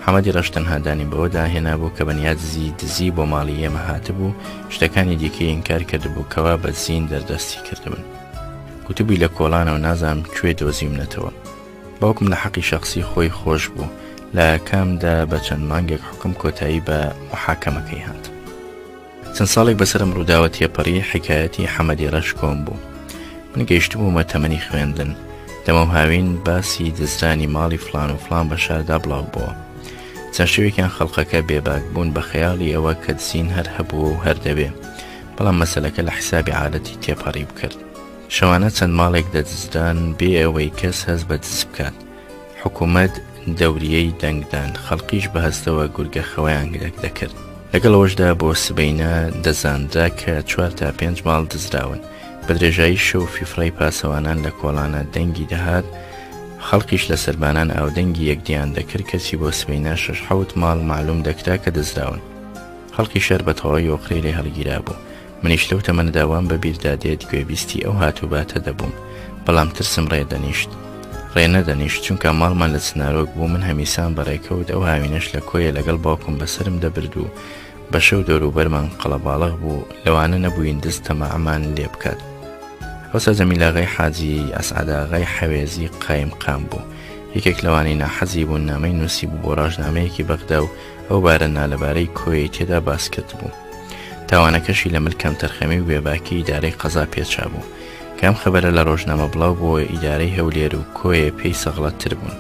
حەمەدی ڕەش تەنها دانی بەوە داهێنا بوو کە بەنیازی دزی بۆ ماڵی ئێمە هاتبوو شتەکانی دیکەی ئینکار کردبوو کەوا بە زین دەردەستی کردبن. گوتبووی لە کۆڵانەوە نازانم کوێ دۆزیمنەتەوە. باوکم لە حەقی شەخسی خۆی خۆش بوو. لە کامدا بە چەند مانگێک حکم کۆتایی بە محاکەمەکەی هات. چەند ساڵێک بەسرم ڕووداوە تێپەڕی حکایەتی حەمەدی ڕەش کۆم بوو. من گەیشتبوومە تەمەنی خوێندن. دەمە و هاوین باسی دزرانی ماڵی فلان و فلان بە شاردا بڵاو بووە. چەند شەوێکیان خەڵقەکە بێباک بوون بە خەیاڵی ئەوە کە دزین هەر هەبوو و هەر دەبێ. بەڵام مەسەلەکە لە حیسابی عادەتی تێپەڕی بکرد. شەوانە چەند ماڵێک دەدزدان بێ ئەوەی کەس هەست بە دز بکات. حکوومەت دەوریەی دەنگدان خەڵقیش بەهەستەوە گورگە خەوەیان دەکرد. لەگەڵەوەشدا بۆ سبەینە دەزاندرا کە 4 تا 5 ماڵ دزراون. بە درێژایی شەو فیفڕەی پاسەوانان لە کۆڵانە دەنگی دەهات. خەڵقیش لە سەربانان ئاودەنگی یەکدیان دەکرد کەسی بۆ سبەینە 6-7 ماڵ معلوم دەکرا کە دزراون. خەڵقی شەر بە تەواوی وەقرەی لێ هەڵگیرا بوو. منیش لەو تەمەنداوان بە بیردادێت گوێبیستی ئەو هاتوباتە دەبووم. بەڵام ترسم ڕێدەنیشت. ڕێنەدەنیشت چونکە ماڵمان لە چنارۆک بوو. من هەمیسان بەڕێکەوت ئەو هاوینەش لە کۆیە لەگەڵ باوکم بەسرم دەبرد و بە شەو دەوروبەرمان قەڵەباڵغ بوو. لەوانە نەبووین دز تەمەعمان لێ بکات. ئەوسا جەمیلاغای حاجی ئەسعەداغای حەوێزی قایم قام بوو. یەکێک لەوانی ناحەزی بوو نامەی نووسی بوو بۆ ڕۆژنامەیەکی بەغدا و ئەو بارە نالەبارەی کۆیی تێدا باس کرد بوو. تاوانەکەشی لە ملکەم تەرخەمی و وێباکی ئیدارەی قەزا پێچا بوو. کام خەبەرە لە ڕۆژنامە بڵاو بۆ ئیدارەی هەولێر و کۆیە پێی سەغڵەتتر بوون.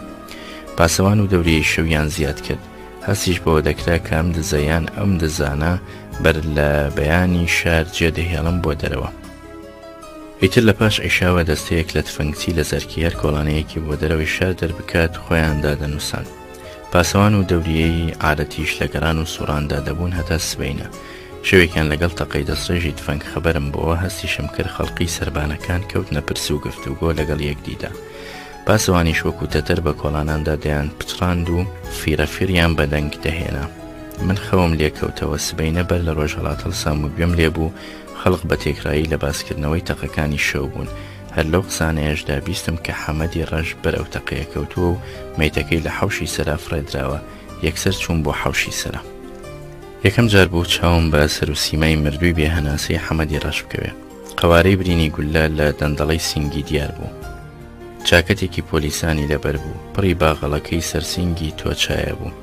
پاسەوان و دەوریەی شەویان زیاد کرد. هەستیش بەوە دەکرا کام دزەیان ئەم دزانە بەر لە بەیانی شار جێدەهێڵم بۆ دەرەوە. ئیتر لە پاش عیشاوە دەستەیەک لە تفەنگچی لە زەرکی هەر کۆڵانەیەکی بۆ دەرەوەی شار دەربکات خۆیان دادەنووسان. پاسەوان و دەوریەی عادەتیش لە گەران و سوڕاندا دەبوون هەتا سبەینە. شەوێکیان لەگەڵ تەقەی دەستڕێژی تفەنگ خەبەرم بۆەوە هەستیشم کرد خەڵقی سەربانەکان کەوتنە پرسی و گفتوگۆ لەگەڵ یەکدیدا. پاسەوانیش وەکو تەتەر بە کۆڵاناندا دەیان پچڕاند و فیرەفیریان بەدەنگ دەهێنا. من خەوم لێکەوتەوە سبەینە بەر لە ڕۆژهەڵات هەڵسام و گوێم لێبوو خەڵق بە تێکرایی لە باسکردنەوەی تەقەکانی شەو بوون. هەر لەو قسانەیەشدا بیستم کە حەمەدی ڕەش بەر ئەو تەقەیە کەوتووە و مەیتەکەی لە حەوشی سەرا فڕێدراوە. یەکسەر چوون بۆ حەوشی سەرا. یەکەم جار بوو چاوم بە سەر و سیمای مردووی بێهەناسەی حەمەدی ڕەش بکەوێ. قەوارەی برینی گولە لە دەندەڵەی سینگی دیار بوو. چاکەتێکی پۆلیسانی لەبەر بوو. پڕی باغەڵەکەی سەرسینگی تۆچایە بوو.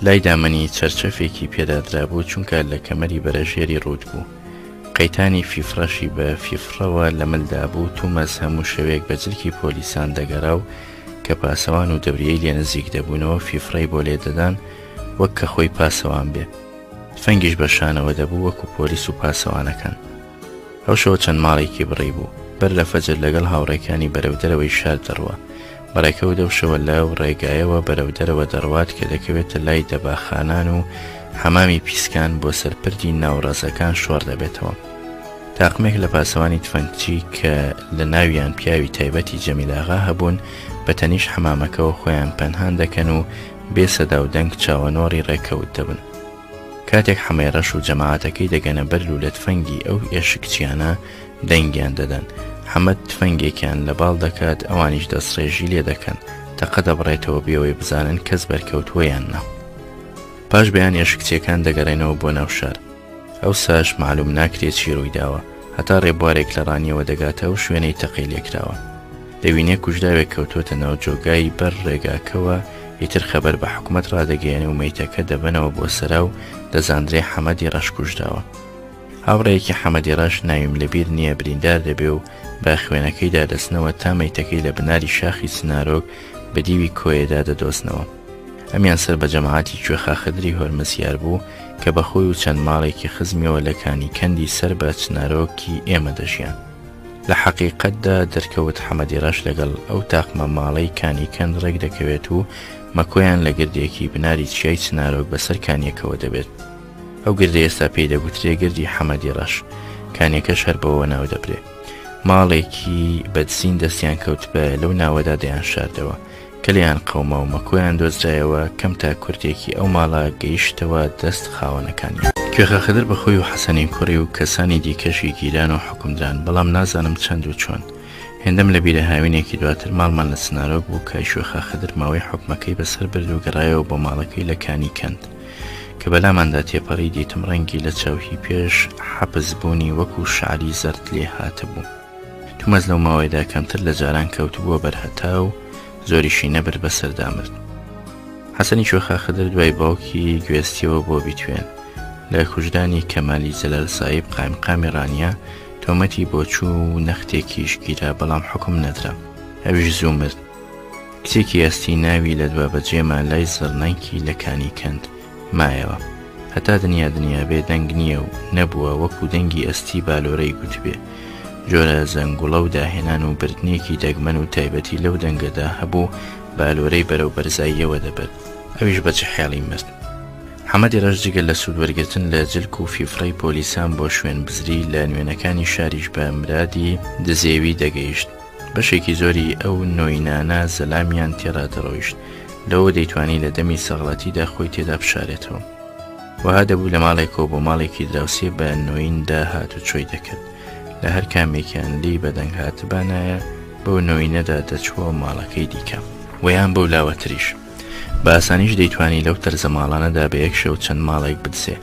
لای دامەنی چەرچەفێکی پێدادرا بوو چونکە لە کەمەری بەرەژێری ڕوود بوو. قەیتانی فیفڕەشی بە فیفڕەوە لە ملدا بوو. تومەز هەموو شەوێک بە جلکی پۆلیسان دەگەڕا و کە پاسەوان و دەوریەی لێ نزیک دەبوونەوە فیفڕەی بۆ لێدەدان وەک کە خۆی پاسەوان بێ. فەنگیش بەشانەوە دەبوو وەکو پۆلیس و پاسەوانەکان. ئەو شەوە چەند ماڵێکی بڕی بوو. بەر لە فەجر لەگەڵ هاوڕێکانی بەرەو دەرەوەی شار دەڕوە. بەڕێکەوت دەوشەوە لەو ڕێگایەوە بەرەو دەرەوە دەڕوات کە دەکەوێتە لای دەباخانان و حەمامی پیسکان بۆ سەرپردی ناوڕازەکان شۆڕ دەبێتەوە. تاقمێک لە پاسەوانی تفەنگچی کە لە ناویان پیاوی تایبەتی جەمیلاغا هەبوون بە تەنیش حەمامەکەەوە خۆیان پەنهان دەکەن و بێسەدا و دەنگ چاوەنۆڕی ڕێکەوت دەبن. کاتێک حەمەیڕەش و جەماعەتەکەی دەگەنە بەرل و لە تفەنگی ئەو ئێشکچیانە دەنگیان دەدەن. حەمەد تفەنگێکیان لە باڵ دەکات، ئەوانیش دەستڕێژی لێ دەکەن تەقە دەبڕێتەوە بێەوەی بزانن کەس بەرکەوتووەیان نا. پاش بەیان ئێشکچیەکان دەگەڕێنەوە بۆ ناو شار. ئەو ساش معلوم ناکرێت چی ڕووی داوە، هەتا ڕێبوارێک لە ڕانیەوە دەگاتە و شوێنەی تەقی لێکراوە. دەبینێ کوژداوێک کەوتۆتە ناو جۆگایی بەر ڕێگاکەوە، ئیتر خەبەر بە حکومەت ڕادەگەیەنێ و مەیتەکە دەبنەوە بۆ سەرا و دەزاندرێ حەمەدی ڕەش کوژداوە. هاوڕێیەکی حەمەدی ڕەش ناویم لەبیر نییە بریندار دەبێ و با خوێنەکەیدا دەستنەوە تا مەیتەکەی لە بناری شاخی سنارۆک بە دیوی کۆیەدا دەدۆستنەوە. ئەمیان سەر بە جەماعەتی کوێخا خدری هۆرمەسیار بوو کە بەخۆی و چەند ماڵێکی خزمیەوە لە کانی کەندی سەر بە چنارۆکی ئێمە دەژیان. لە حەقیقەتدا دەرکەوت حەمەدی ڕەش لەگەڵ ئەو تاقمە ماڵەی کانی کەند ڕێک دەکەوێت و مەکۆیان لە گردێکی بناری چیای چنارۆک بەسەر کانیەکەوە دەبێت. ئەو گردە ئێستا پێی دەگوترێ گردی حەمەدی ڕەش، کانیەکەش هەر بەوە ناو دەبرێ. ماڵێکی بەدزین دەستیان کەوت بە لەو ناوەدا دەیان شاردەوە کە لەیان قەومە و مەکۆیان دۆزرایەوە کەم تا کورتێکی ئەو ماڵە گەیشتەوە دەست خاوەنەکانی. کوێخە خدر بەخۆی و حەسەنی کوڕی و کەسانی دیکەشی گیران و حکومدران، بەڵام نازانم چەند و چۆن. هێندەم لە بیرە هاوینێکی دواتر ماڵمان لە سنارۆک بوو کە کوێخە خدر ماوەی حکومەکەی بەسەر برد و گەڕایەوە بۆ ماڵەکەی لە کانی کەند کە بەلاماندا تێپەڕی دیتم ڕەنگی لە چاوهی پێش حەبس بوونی وەکو شعری زەرد لێ هاتە بوو. تومەز لەو ماوەیەدا کەمتر لە جاران کەوتبووە بەرهەتا و زۆریشی نەبر بەسەردا مرد. حەسەنی کوێخە خدر دوای باوکی گوێستیەوە بۆ بیتوێن. لە کوژدانی کەمالی جەلال سایب قایمقامی ڕانیە تۆمەتی بۆچوو نەختێکیش گیرا، بەڵام حکم نەدرا. ئەویش زوو مرد. کچێکی ئەستی ناوی لە دوا بەجێمە لای زڕنەنکی لە کانی کەند مایەوە. هەتا دنیا بێ دەنگ نییە و نەبووە وەکو دەنگی ئەستی بالۆرەی گوتبێ. جۆرە زەنگوڵە و داهێنان و بردنێکی دەگمەن و تایبەتی لەو دەنگەدا هەبوو بالۆرەی بەرەو بەرزاییەوە دەبێت. ئەویش بە جەحێڵی مرد. حەمەدی ڕەش جگەل لە سوود وەرگرتن لە جلک و فیفڕەی پۆلیسان بۆ شوێن بزری لە نوێنەکانی شاریش بە مرادی دزێوی دەگەیشت. بەشێکی زۆری ئەو نۆینانە زەلامیان تێڕا دەڕۆیشت، لەوە دەیتوانی لە دەمی سەغڵەتیدا خۆی تێدا بشارێتەوە. وها دەبوو لە ماڵێکەوە بۆ ماڵێکی دراوسێ بە نۆیندا هاتوچۆی دەکرد. لە هەر کامێکیان لی بەدەنگ هاتبانایە بەو نۆینەدا دەچووە ماڵەکەی دیکە ویان بەو لاوەتریش. بە ئاسانیش دەیتوانی لەو تەرزە ماڵانەدا بە یەک شەو چەند ماڵێک بدسێ.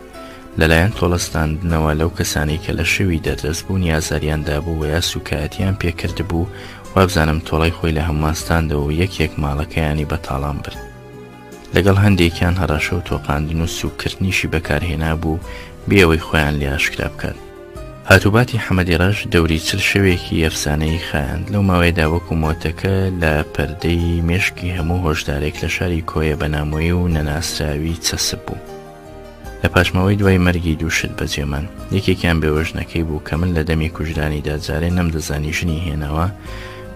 لەلایەن تۆڵەستاندنەوە لەو کەسانی کە لە شەوی دەردەست بوون یازاریاندا بوو و یا سوکایەتیان پێکرد بوو، وابزانم تۆڵەی خۆی لە هەموماستاندەوە و یەک ماڵەکەیانی بەتاڵان برد. لەگەڵ هەندێکیان هەڕاشە و تۆقاندن و سوکردنیشی بەکارهێنا بوو بێەوەی خۆیان لێ ئاشکرا بکات. هاتوباتی حەمەدی ڕەش دەوری چل شەوێکی ئەفسانەی خایاند. لەو ماوەیەدا وەکو مۆتەکە لە پەردەی مێشکی هەموو هۆشدارێک لە شاری کۆیە بەنامۆیی و نەناسراوی چەسب بوو. لە پاشمەوەی دوای مەرگی دووشت بەجێمان، یەکێکیان بێوەژنەکەی بوو کە من لە دەمی کوژدانیدا جارێ نەمدەزانی ژنی هێناوە.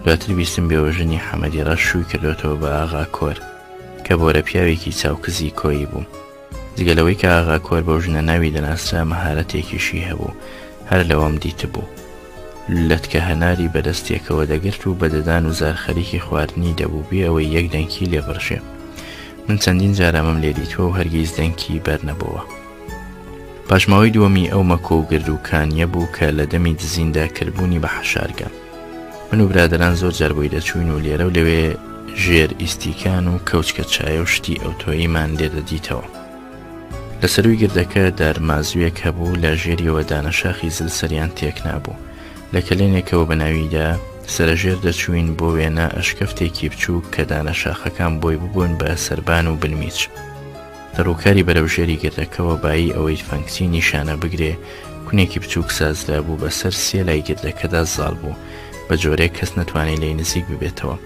دواتر بیستم بێوەژنی حەمەدی ڕەش شووی کردوێتەوە بە ئاغا کۆر کە بۆرە پیاوێکی چاوکزی کۆیی بوو. جگەلەوەی کە ئاغا کۆر بەو ژنە ناوی دەناسرا مەهارەتێکیشی هەبوو، هەر لەوەم دیتە بوو. لەتکە هەناری بەدەستێکەوە دەگرت و بەدەدان و زارخەریکی خواردنی دەبوو بێ ئەوەی یەک دەنکی لێبڕشێ. من چەندین جارامەم لێ دیتوە و هەرگیز دەنکی بەرنەبووە. پاشماوەی دووەمی ئەو مەکۆ و گردوکانیە بوو کە لە دەمی دزیندا کردبوونی بە حەشارگە. من و برادران زۆر جار بۆی دەچوین و لێرە و لەوێ ژێر ئیستیکان و کەوچکە چایە و شتی ئەوتۆییمان لێدەدیتەوە. لە سەروی گردەکە دارمازوویەک هەبوو، لە ژێریەوە دانەشاخی زل سەریان تێک نابوو. لە کەلێنێکەوە بەناویدا سەرژێر دەچوین بۆ وێنە ئەشکەفتێکی بچوو کە دانەشاخەکان بۆی ببوون بە سەربان و بنمیچ. دەڕووکاری بەرەو ژێری گردەکەەوە بایی ئەوەی فەنکسی نیشانە بگرێ کونێکی بچووک سازرا بوو بەسەر سێ لای گردەکەدا زاڵ بوو، بە جۆرێک کەس نەتوانێت لێی نزیک ببێتەوە.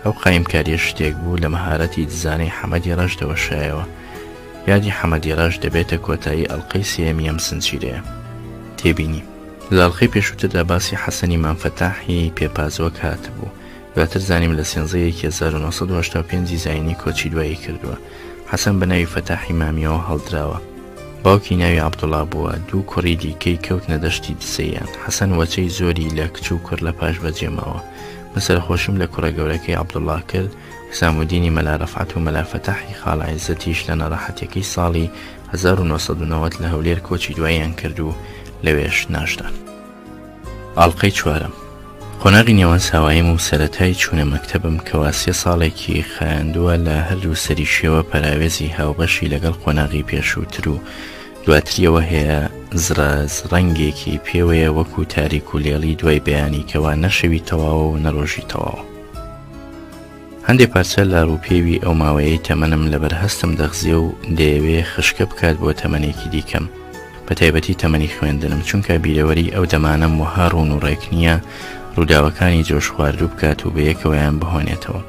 ئەو قایمکاریە شتێک بوو لە مەهارەتی دزانەی حەمەدی ڕەش دەوەشایەوە. یادی حەمەدی ڕەش دەبێتە کۆتایی ئەڵقەی سێمی ئەم سنجیرەیە. تێبینی لە ئەڵقەی پێشووتردا باسی حەسەنی مامفەتاحی پێپازۆک هاتبوو دواتر زانیم لە 1985 زاینی کۆچی دوایی کردووە. حەسەن بە ناوی فەتاحی مامیەوە هەڵدراوە. باوکی ناوی عەبدوڵڵا بووە. دوو کوڕی دیکەی کەوتنە دەشتی دسەیان. حەسەن وەچەی زۆری لە کچ و کوڕ لە پاش بەجێماوە. من سەرخۆشیم لە کوڕە گەورەکەی عەبدوڵڵا کرد. حسامودینی مەلا ڕەفعەت و مەلا فەتاحی خاڵە عیزەتیش لە نەڕەحەتیەکەی ساڵی 1990 لە هەولێر کۆچی دواییان کرد و لەوێش ناشتان. ئاڵلقەی چوارەم. قۆناغی نێوان ساوایم و سەرەتای چوونە مەکتەبم کە واسیە ساڵێکی خایاندووە لە هەردوو سەری شێوە پەراوێزی هاوبەشی لەگەڵ قۆناغی پێشووتر و دواتریەوە هەیە زرەز ڕەنگێکی پێوەیە وەکو تاریک و لێڵی دوای بەیانی کەوا نەشەوی تەواوە و نەڕۆژی تەواوە. هەندێک پارچە لە ڕووپێوی ئەو ماوەیەی تەمەنم لەبەر هەستم دەغزێ و دەیەوێ خشکە بکات بۆ تەمەنێکی دیکەم، بە تایبەتی تەمەنی خوێندنم، چونکە بیرەوەری ئەو دەمانم وەها ڕوون و ڕێک نییە ڕووداوەکانی جۆش خواردوو بکات و بە یەکەوەیان بهۆنێتەوە.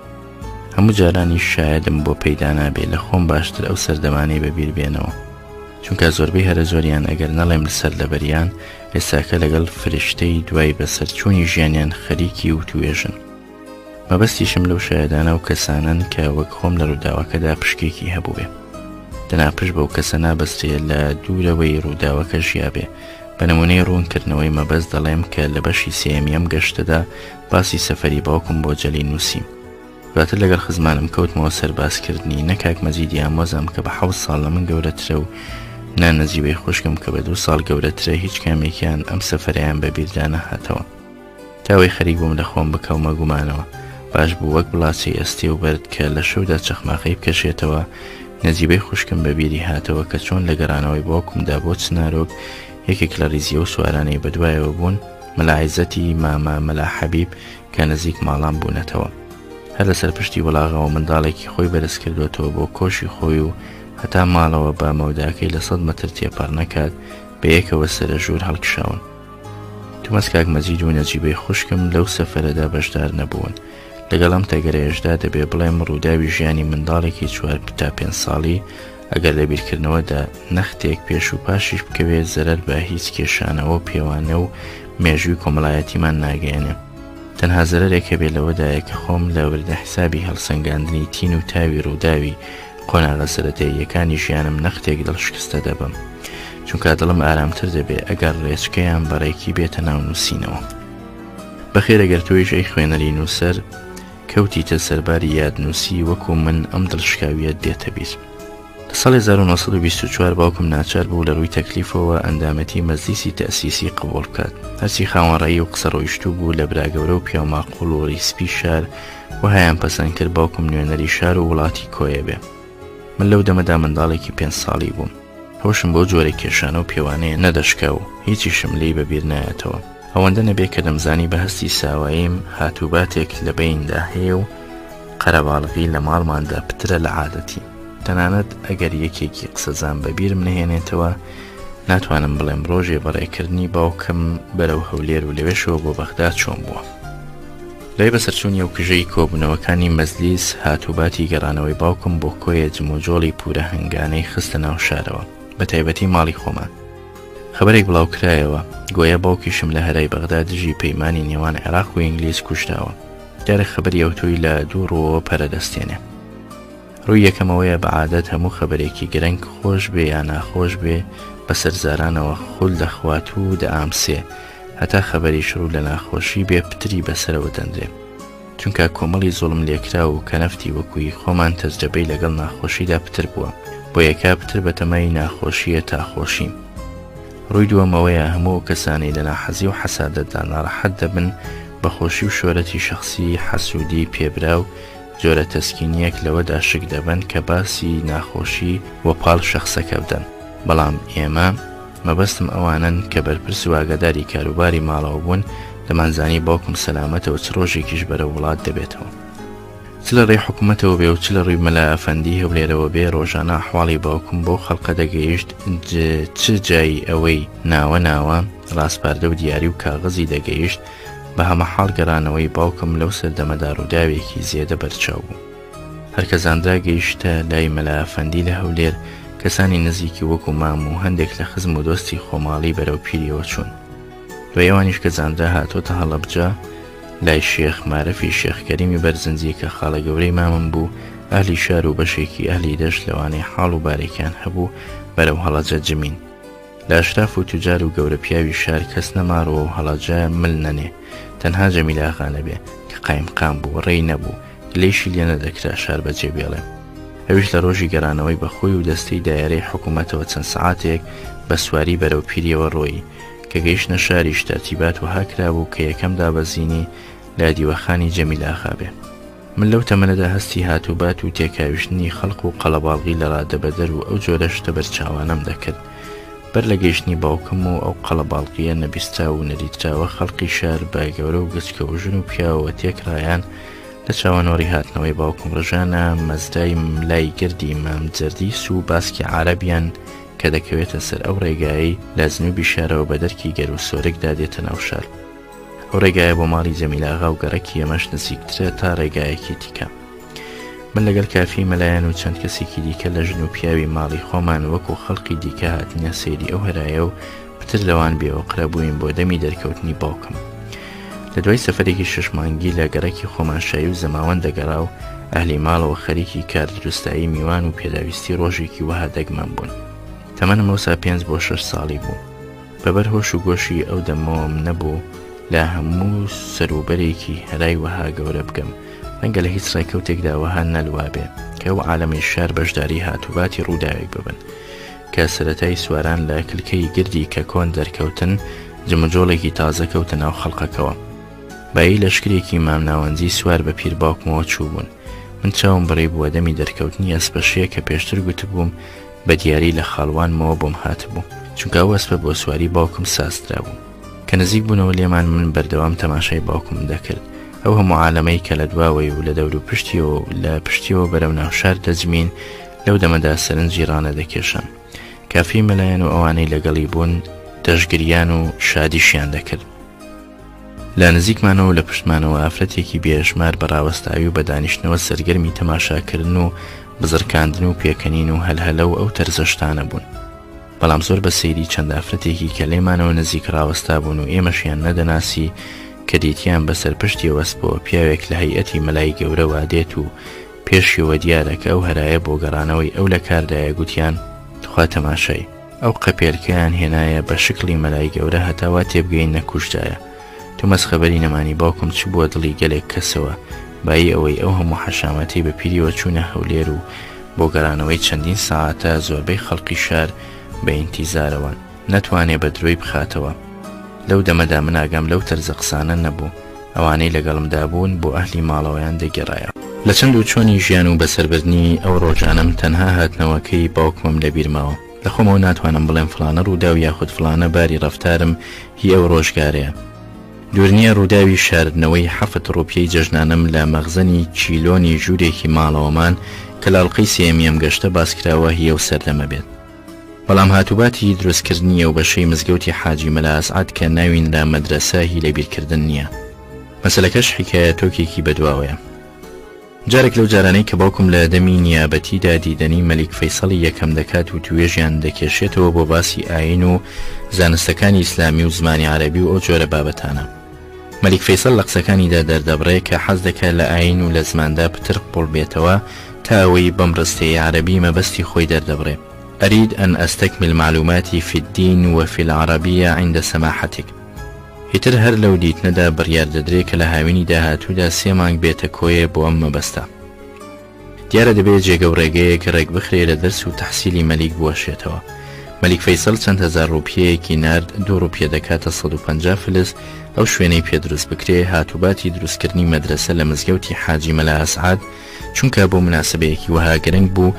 هەموو جارانی شایدم بۆ پەیدا نابێت لە خۆم باشتر ئەو سەردەمانەی بەبیر بێنەوە، چونکە زۆربەی هەرە زۆریان ئەگەر نەڵێم لەسەر لەبەریان ئێستاکە لەگەڵ فریشتەی دوای بەسەرچوونی ژیانیان خەریکی و توێژن. مەبەستیشم لەو شایدانە و کەسانن کە وەک خۆم لە ڕووداوەکەدا پشکێکی هەبوو بێ. دەناپش بەو کەسە نابەستێت لە دوورەوەی ڕووداوەکە ژیابێ. بە نمونەی ڕوونکردنەوەی مەبەست دەڵێم کە لە بەشی سێمیەم گەشتەدا باسی سەفەری باوکم بۆ جەلی نووسیم. دواتر لەگەڵ خزمانم کەوتمەوە سەربازکردنی، نەکاک مەجیدی ئامۆزم کە بە 7 ساڵ لە من گەورەترە و نانەزیوەی خوشکم کە بە 2 ساڵ گەورەترە هیچ کامێکیان ئەم سەفەریان بەبیردا نەهاتەوە. تاوەی خەریک بووم لە خۆم بکەومە گومانەوە. باش بوو وەک بڵاچی ئەستی و بەرد کە لە شەودا چەخماقەی بکەشێتەوە. نەجیبەی خوشکم بەبیری هاتەوە کە چۆن لە گەڕانەوەی باوکمدا بۆ چنارۆک یەکێک لە ریزیە و سوارانەی بەدوایەوە بوون، مەلا عیزەتی ماما مەلا حەبیب کە نزیک ماڵان بوونەتەوە. هەر لەسەر پشتی وڵاغەوە منداڵێکی خۆی بەرز کردوێتەوە بۆ کۆشی خۆی و هەتا ماڵەوە بە مەوداکەی لە 100 مەتر تێپەڕ نەکات بە یەکەوە سرە ژوور هەڵکشاون. تومەس کاک مەجید و نەجیبەی خوشکم لەو سەفەرەدا بەشدار نەبوون. لەگەڵم تەگەرەیەشدا دەبێ بڵێم ڕووداوی ژیانی منداڵێکی 4 تا 5 ساڵی ئەگەر لە بیرکردنەوەدا نەختێک پێش و پاشیش بکەوێت زەرەر بە هیچ کێشانەوە و پێوانە و مێژووی کۆمەڵایەتیمان ناگەێنێ. تەنها زەرەرێکە بێ لەوەدایە کە خۆم لە وردە حسابی هەڵسەنگاندنی تین و تاوی ڕووداوی قۆناغە سەرەتاییەکانی ژیانم نەختێک دڵشکستە دەبم، چونکە دڵم ئارامتر دەبێ ئەگەر ڕێچکەیان بەڕێکی بێتە ناو نووسینەوە. بەخێر ئەگەر تۆیش ئەی خوێنەری نووسەر کەوتیتە سەرباری یادنووسی وەکو من ئەم دڵشکاویەت دێتە بیر. لە ساڵی 1924 باوکم ناچار بوو لە ڕووی تەکلیفەوە ئەندامەتی مەجلیسی تەئسیسی قبوڵ بکات. هەرچی خاوەنڕایی و قسە ڕۆیشتوو بوو لە براگەورە و پیاو ماقوڵ و ڕیسپی شار وهایان پەسەند کرد باوکم نوێنەری شار و وڵاتی کۆیە بێ. من لەو دەمەدا منداڵێکی 5 ساڵی بووم. هۆشم بۆ جۆرە کێشانە و پێوانەیە نەدەشکا و هیچیشم لێی بەبیر نایەتەوە. ئەوەندە نەبێ کە دەمزانی بە هەستی ساواییم هاتووباتێک لە بەیندا هەیە و قەرەباڵغی لە ماڵماندا پترە لە عادەتی. تەنانەت ئەگەر یەکێکی قسەزان بەبیرم نەهێنێتەوە ناتوانم بڵێم ڕۆژێ بەڕێکردنی باوکم بەرەو هەولێر و لەوێشەوە بۆ بەغداد چۆن بووە. لای بەسەرچوونی ئەو کژەی کۆبوونەوەکانی مەجلیس هاتووباتی گەڕانەوەی باوکم بۆ کۆیە جموجۆڵی پورە هەنگانەی خستە ناو شارەوە، بە تایبەتی ماڵی خۆمان. خەبەرێک بڵاو کرایەوە گۆیا باوکیشم لە هەرای بەغدا دژی پەیمانی نێوان عێراق و ئینگلیز کوژراوە. جارێک خەبەری ئەوتۆی لە دوو ڕۆوە پەرەدەستێنێ. ڕووی یەکەمەوەیە بە عادەت هەموو خەبەرێکی گرنگ خۆش بێ یا ناخۆش بێ بەسەرزارانەوە خول دەخوات و دەئامسێ، هەتا خەبەری شڕوو لە ناخۆشی بێ پتری بەسەرەوە دەندرێ، چونکە کۆمەڵی زوڵم لێکرا و کە نەفتی وەکوی خۆمان تەجربەی لەگەڵ ناخۆشیدا پتر بووە، بۆ یەکا پتر بە تەمای ناخۆشیە تاخۆشیم. ڕووی دووەمەوەیە هەموو کەسانی لە ناحەزی و حەسادەتدا ناڕەحەت دەبن بە خۆشی و شۆرەتی شەخسی حەسوودی پێبرا و جۆرە تەسکینیەک لەوەدا شک دەبن کە باسی ناخۆشی وەپاڵ شەخسەکە بدەن. بەڵام ئێمە مەبەستم ئەوانن کە بەرپرس و ئاگاداری کاروباری ماڵەوە بوون دەمانزانی باوکم سەلامەتەوە چ ڕۆژێکیش بەرە وڵات دەبێتەوە. چ لە ڕێی حکوومەتەوە بێ و چ لە ڕووی مەلا ئەفەندی هەولێرەوە بێ ڕۆژانە ئەحواڵی باوکم بۆ خەڵقە دەگەیشت، چ جایی ئەوەی ناوە ڕاستپاردە و دیاری و کاغەزی دەگەیشت. بە هەمە حاڵ گەڕانەوەی باوکم لەو سەردەمەدا ڕووداوێکی زیێدە بەرچاو بوو. هەرکە زاندرا گەیشتە لای مەلا ئەفەندی لە هەولێر کەسانی نزیکی وەکو مام و هەندێک لە خزم و دۆستی خۆماڵی بەرەو پیریەوە چوون. دوای ئەوانیش کە زاندرا هاتۆتە هەڵەبجە لای شێخ مارەفی شێخ کەریمی بەرزنجی کە خاڵە گەورەی مامم بوو، ئەهلی شار و بەشێکی ئەهلی دەشت لەوانەی حاڵ و بارێکیان هەبوو بەرەو هەڵەجە جمین. لە ئەشراف و توجار و گەورە پیاوی شار کەس نەماڕەوە و هەڵەجە مل نەنێ، تەنها جەمیل ئاغا نەبێ کە قایمقام بوو، ڕێی نەبوو، لێشی لێ نەدەکرا شار بەجێ بێڵێ. ئەویش لە ڕۆژی گەرانەوەی بەخۆی و دەستەی دایرەی حکوومەتەوە چەند سەعاتێک بە سواری بەرەو پیریەوە ڕۆیی کە گەیشتە شاریش تەرتیبات وها کرابوو کە یەکەم دابەزینی لا دیوەخانی جەمیل ئاغا بێ. من لەو تەمەنەدا هەستی هاتوبات و تێکاویشتنی خەڵق و قەڵەباڵغی لە ڕادەبەدەر و ئەو جۆرە شتە بەرچاوانەم دەکرد. بەر لە گەیشتنی باوکم و ئەو قەڵەباڵغیە نەبیستا و نەریتراوە خەڵقی شار بە گەورە و گچکە و ژن و پیاوەوە تێکڕایان لە چاوەنۆری هاتنەوەی باوکم ڕژانە مەزرای ملای گردی مام جەردیس و باسکی عارەبیان کە دەکەوێتە سەر ئەو ڕێگایی لە جنوبی شارەوە بە دەرکی گەر و سۆرەکدا دێتە ناو شار. ئەو ڕێگایە بۆ ماڵی جەمیل ئاغا و گەڕەکی ئەمەش نزیکترە تا ڕێگایەکی دیکە. من لەگەڵ کافی مەلایەن و چەند کەسێکی دیکە لە ژن و پیاوی ماڵی خۆمان وەکو خەڵقی دیکە هاتنە سەیری ئەو هەرایە و پتر لەوان بێەوە قرەبووین بۆ دەمی دەرکەوتنی باوکم. لە دوای سەفەرێکی 6 مانگی لە گەڕەکی خۆمانشایی و زەماوەند دەگەڕا و ئەهلی ماڵەوە خەریکی کار دروستایی میوان و پێداویستی ڕۆژێکی وەها دەگمان بوون. تەمەنم ئەوسا 5 بۆ 6 ساڵی بوو. بەبەر هۆش و گۆشی ئەو دەمەوەم نەبوو لە هەموو سەروبەرێکی هەرای وەها گەورە بگەم، ڕەنگە لە هیچ ڕێکەوتێکدا وەها نەلوا بێ کە ئەو عالەمەی شار بەشداری هاتوباتی ڕووداوێک ببن کە سەرەتای سواران لە کلکەی گردی کە کۆن دەرکەوتن جمجۆڵێکی تازە کەوتە ناو خەڵقەکەوە. بایی لەشکرێکی مامناوەنجی سوار بە پیر باوکمەوە چوو بوون. من چاوم بڕێ بووە دەمی دەرکەوتنی ئەسپەشەیە کە پێشتر گوتبووم بە دیاری لە خاڵوانمەوە بۆم هاتبوو، چونکە ئەو ئەسپە بۆ سواری باوکم سازدرا بوو. کە نزیک بوونەوە لێمان من بەردەوام تەماشای باوکم دەکرد. ئەو هەموو عالەمەی کە لە دواوەی و لە دەور و پشتیەوە لە پشتیەوە بەرەو ناوشار دەجمین لەو دەمەدا سەرنجی ڕانە دەکێشان. کافی مەلایەن و ئەوانەی لەگەڵی بوون دەشگریان و شادیشیان دەکرد. لە نزیکمانەوە لە پشتمانەوە ئافرەتێکی بێژمار بە ڕاوەستاوی و بە دانیشتنەوە سەرگەرمی تەماشاکردن و بزرکاندن و پێکەنین و هەلهەلە و ئەو تەرزەشتانە بوون. بەڵام زۆر بە سەیری چەند ئافرەتێکی کە لێمانەوە نزیک ڕاوەستا بوون و ئێمەشیان نەدەناسی کە دیتیان بەسەر پشتی وەسبەوە پیاوێک لە هەیئەتی مەلای گەورەوە دێت و پێشیەوە دیارە کە ئەو هەرایە بۆ گەڕانەوەی ئەو لە کاردایە گوتیان تخوا تەماشای ئەو قەپێلکەیان هێنایە بە شکلی مەلای گەورە هەتاوا تێبگەین نەکوشتایە. تومەس خەبەری نەمانی باوکم چ بووە دڵی گەلێک کەسەوە بایی ئەوەی ئەو هەموو حەشامەتی بە پیریوە چوونە هەولێر و بۆ گەڕانەوەی چەندین ساعاتە زۆربەی خەڵقی شار بە ئینتیزارەوەن نەتوانێ بە درۆی بخاتەوە. لەو دەمەدا من ئاگام لەو تەرزە قسانە نەبوو. ئەوانەی لەگەڵمدا بوون بۆ ئەهلی ماڵەوەیان دەگەڕایە. لە چەند و چۆنی ژیان و بەسەربردنی ئەو ڕۆژانم تەنها هاتنەوەکەی باوکمم لە بیرماوە. لە خۆمەوە ناتوانم بڵێم فلانە ڕوودا و یاخود فلانە باری ڕەفتارم هی ئەو ڕۆژگارەیە. دوورنیە ڕووداوی شاردنەوەی 7 ڕۆپیەی جەژنانم لە مەغزنی چیلۆنی ژوورێکی ماڵەوەمان کە لاڵقەی سێمیەم گەشتە باسکراوە هی ئەو سەردەمە بێت. بەڵام هاتوباتی دروستکردنیە و بەشەی مزگەوتی حاجی مەلا ئەسعەد کە ناوین لە مەدرەسە هی لەبیرکردن نییە. مەسەلەکەش حکایەتۆکێکی بەدواوەیە. جارێک لەو جارانەی کە باوکم لە دەمی نیابەتیدا دیدەنی مەلیک فەیسەڵی یەکەم دەکات و توێژیان دەکێشێتەوە بۆ باسی ئاین و زانستەکانی ئیسلامی و زمانی عەرەبی و ئەو جۆرە بابەتانە. مەلیک فەیسەڵ لە قسەکانیدا دەردەبڕێ کە حەز دەکات لە ئاین و لە زماندا پتر قوڵ بێتەوە تا ئەوەی بەم ڕستەی عەرەبی مەبەستی خۆی دەردەبڕێ. أريد أن أستكمل معلوماتي في الدين وفي العربية عند سماحتك. هیتر هەر لەو دیتنەدا بڕیار دەدرێت کە لە هاوینی داهاتوودا 3 مانگ بێتە کۆیە بۆ ئەم مەبەستە. دیارە دەبێت جێگە و ڕێگەیەک ڕێک بخرێ لە دەرس و تەحسیلی مەلیک بوەشێتەوە. مەلیک فەیسەڵ چەند هەزار ڕوپیەیەکی نارد 2 ڕوپیە دەکاتە 150 فلس ئەو شوێنەی پێدروست بکرێ هاتوباتی دروستکردنی مەدرسە لە مزگەوتی حاجی مەلا ئەسعەد چونکە بۆ مناسبەیەکی وەها گرنگ بوو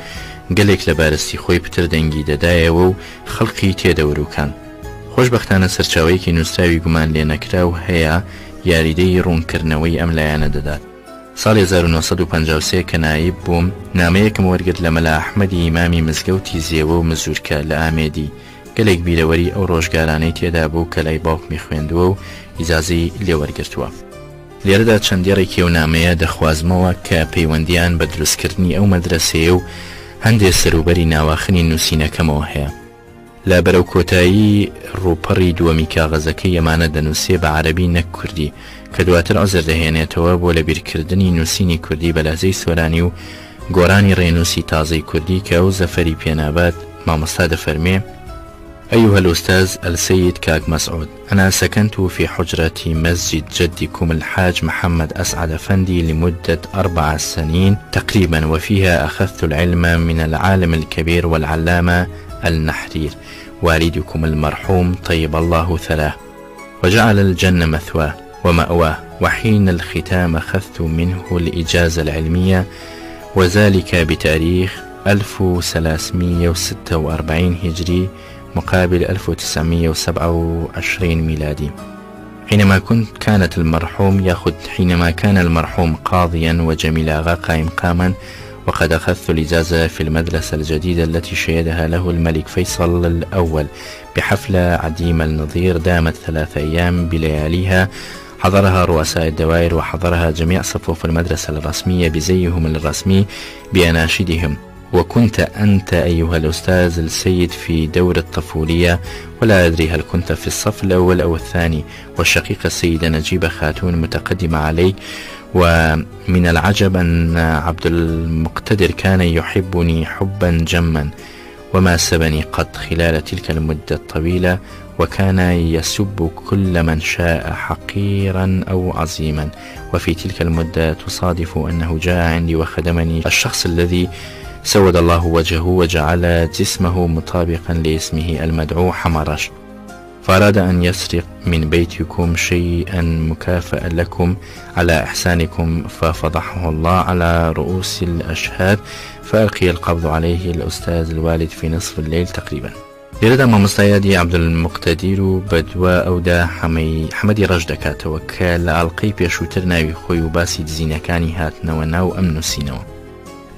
گەلێک لە بارستی خۆی پتر دەنگی دەدایەوە و خەڵقی تێدەوروکان. خۆشبەختانە سەرچاوەیەکی نووسراوی گومان لێ نەکرا و هەیە یاریدەی ڕوونکردنەوەی ئەم لایەنە دەدات. ساڵی 1953 کە نایب بووم نامەیەکم وەرگرت لە مەلا ئەحمەدی ئیمامی مزگەوتی زێوە و مزورکە لە ئامێدی گەلێک بیرەوەری ئەو ڕۆژگارانەی تێدا بوو کە لای باوکمی خوێندووە و ئیجازەی لێوەرگرتووە. لێرەدا چەندێڕێکی ئەو نامەیە دەخوازمەوە کە پەیوەندیان بە دروستکردنی ئەو مەدرسەیە و هەندێک سەروبەری ناواخنی نووسینەکەمەوە هەیە. لە بەرەو کۆتایی ڕووپەڕی دووەمی کاغەزەکەی ئەمانە دەنووسێ بە عەرەبی نەک کوردی کە دواتر عەزر دەهێنێتەوە بۆ لەبیرکردنی نووسینی کوردی بەلهجەی سۆرانی و گۆرانی ڕێنووسی تازەی کوردی کە ئەو زەفەری پێنابات مامۆستا دەفەرمێ: أيها الأستاذ السيد كاك مسعود، أنا سكنت في حجرة مسجد جدكم الحاج محمد أسعد أفندي لمدة 4 سنين تقريبا، وفيها أخذت العلم من العالم الكبير والعلامة النحرير والدكم المرحوم طيب الله ثراه، وجعل الجنة مثواه ومأواه، وحين الختام أخذت منه الإجازة العلمية، وذلك بتاريخ 1346 هجري مقابل 1927 ميلادي، حينما كان المرحوم قاضيا وجميل آغا قائم قاما، وقد أخذت الإجازة في المدرسة الجديدة التي شيدها له الملك فيصل الأول بحفلة عديمة النظير دامت 3 أيام بلياليها، حضرها رؤساء الدوائر وحضرها جميع صفوف المدرسة الرسمية بزيهم الرسمي بأناشدهم. وكنت أنت أيها الأستاذ السيد في دور الطفولية، ولا أدري هل كنت في الصف الأول أو الثاني، والشقيقة السيدة نجيبة خاتون متقدمة عليك. ومن العجب أن عبد المقتدر كان يحبني حبا جما وما سبني قط خلال تلك المدة الطويلة، وكان يسب كل من شاء حقيرا أو عظيما. وفي تلك المدة تصادف أنه جاء عندي وخدمني الشخص الذي سود الله وجهه وجعل جسمه مطابقا لاسمه المدعو حمرش، فأراد أن يسرق من بيتكم شيئا مكافأ لكم على إحسانكم، ففضحه الله على رؤوس الأشهاد، فألقي القبض عليه الأستاذ الوالد في نصف الليل تقريبا. لێرەدا مامۆستایادی عەبدولمقتەدیر و بەدوا ئەودا حەمەدی ڕەش دەکاتەوە کە لە ئاڵلقەی پێشووتر ناوی خۆی و باسی دزینەکانی هاتنەوە ناو ئەم نووسینەوە.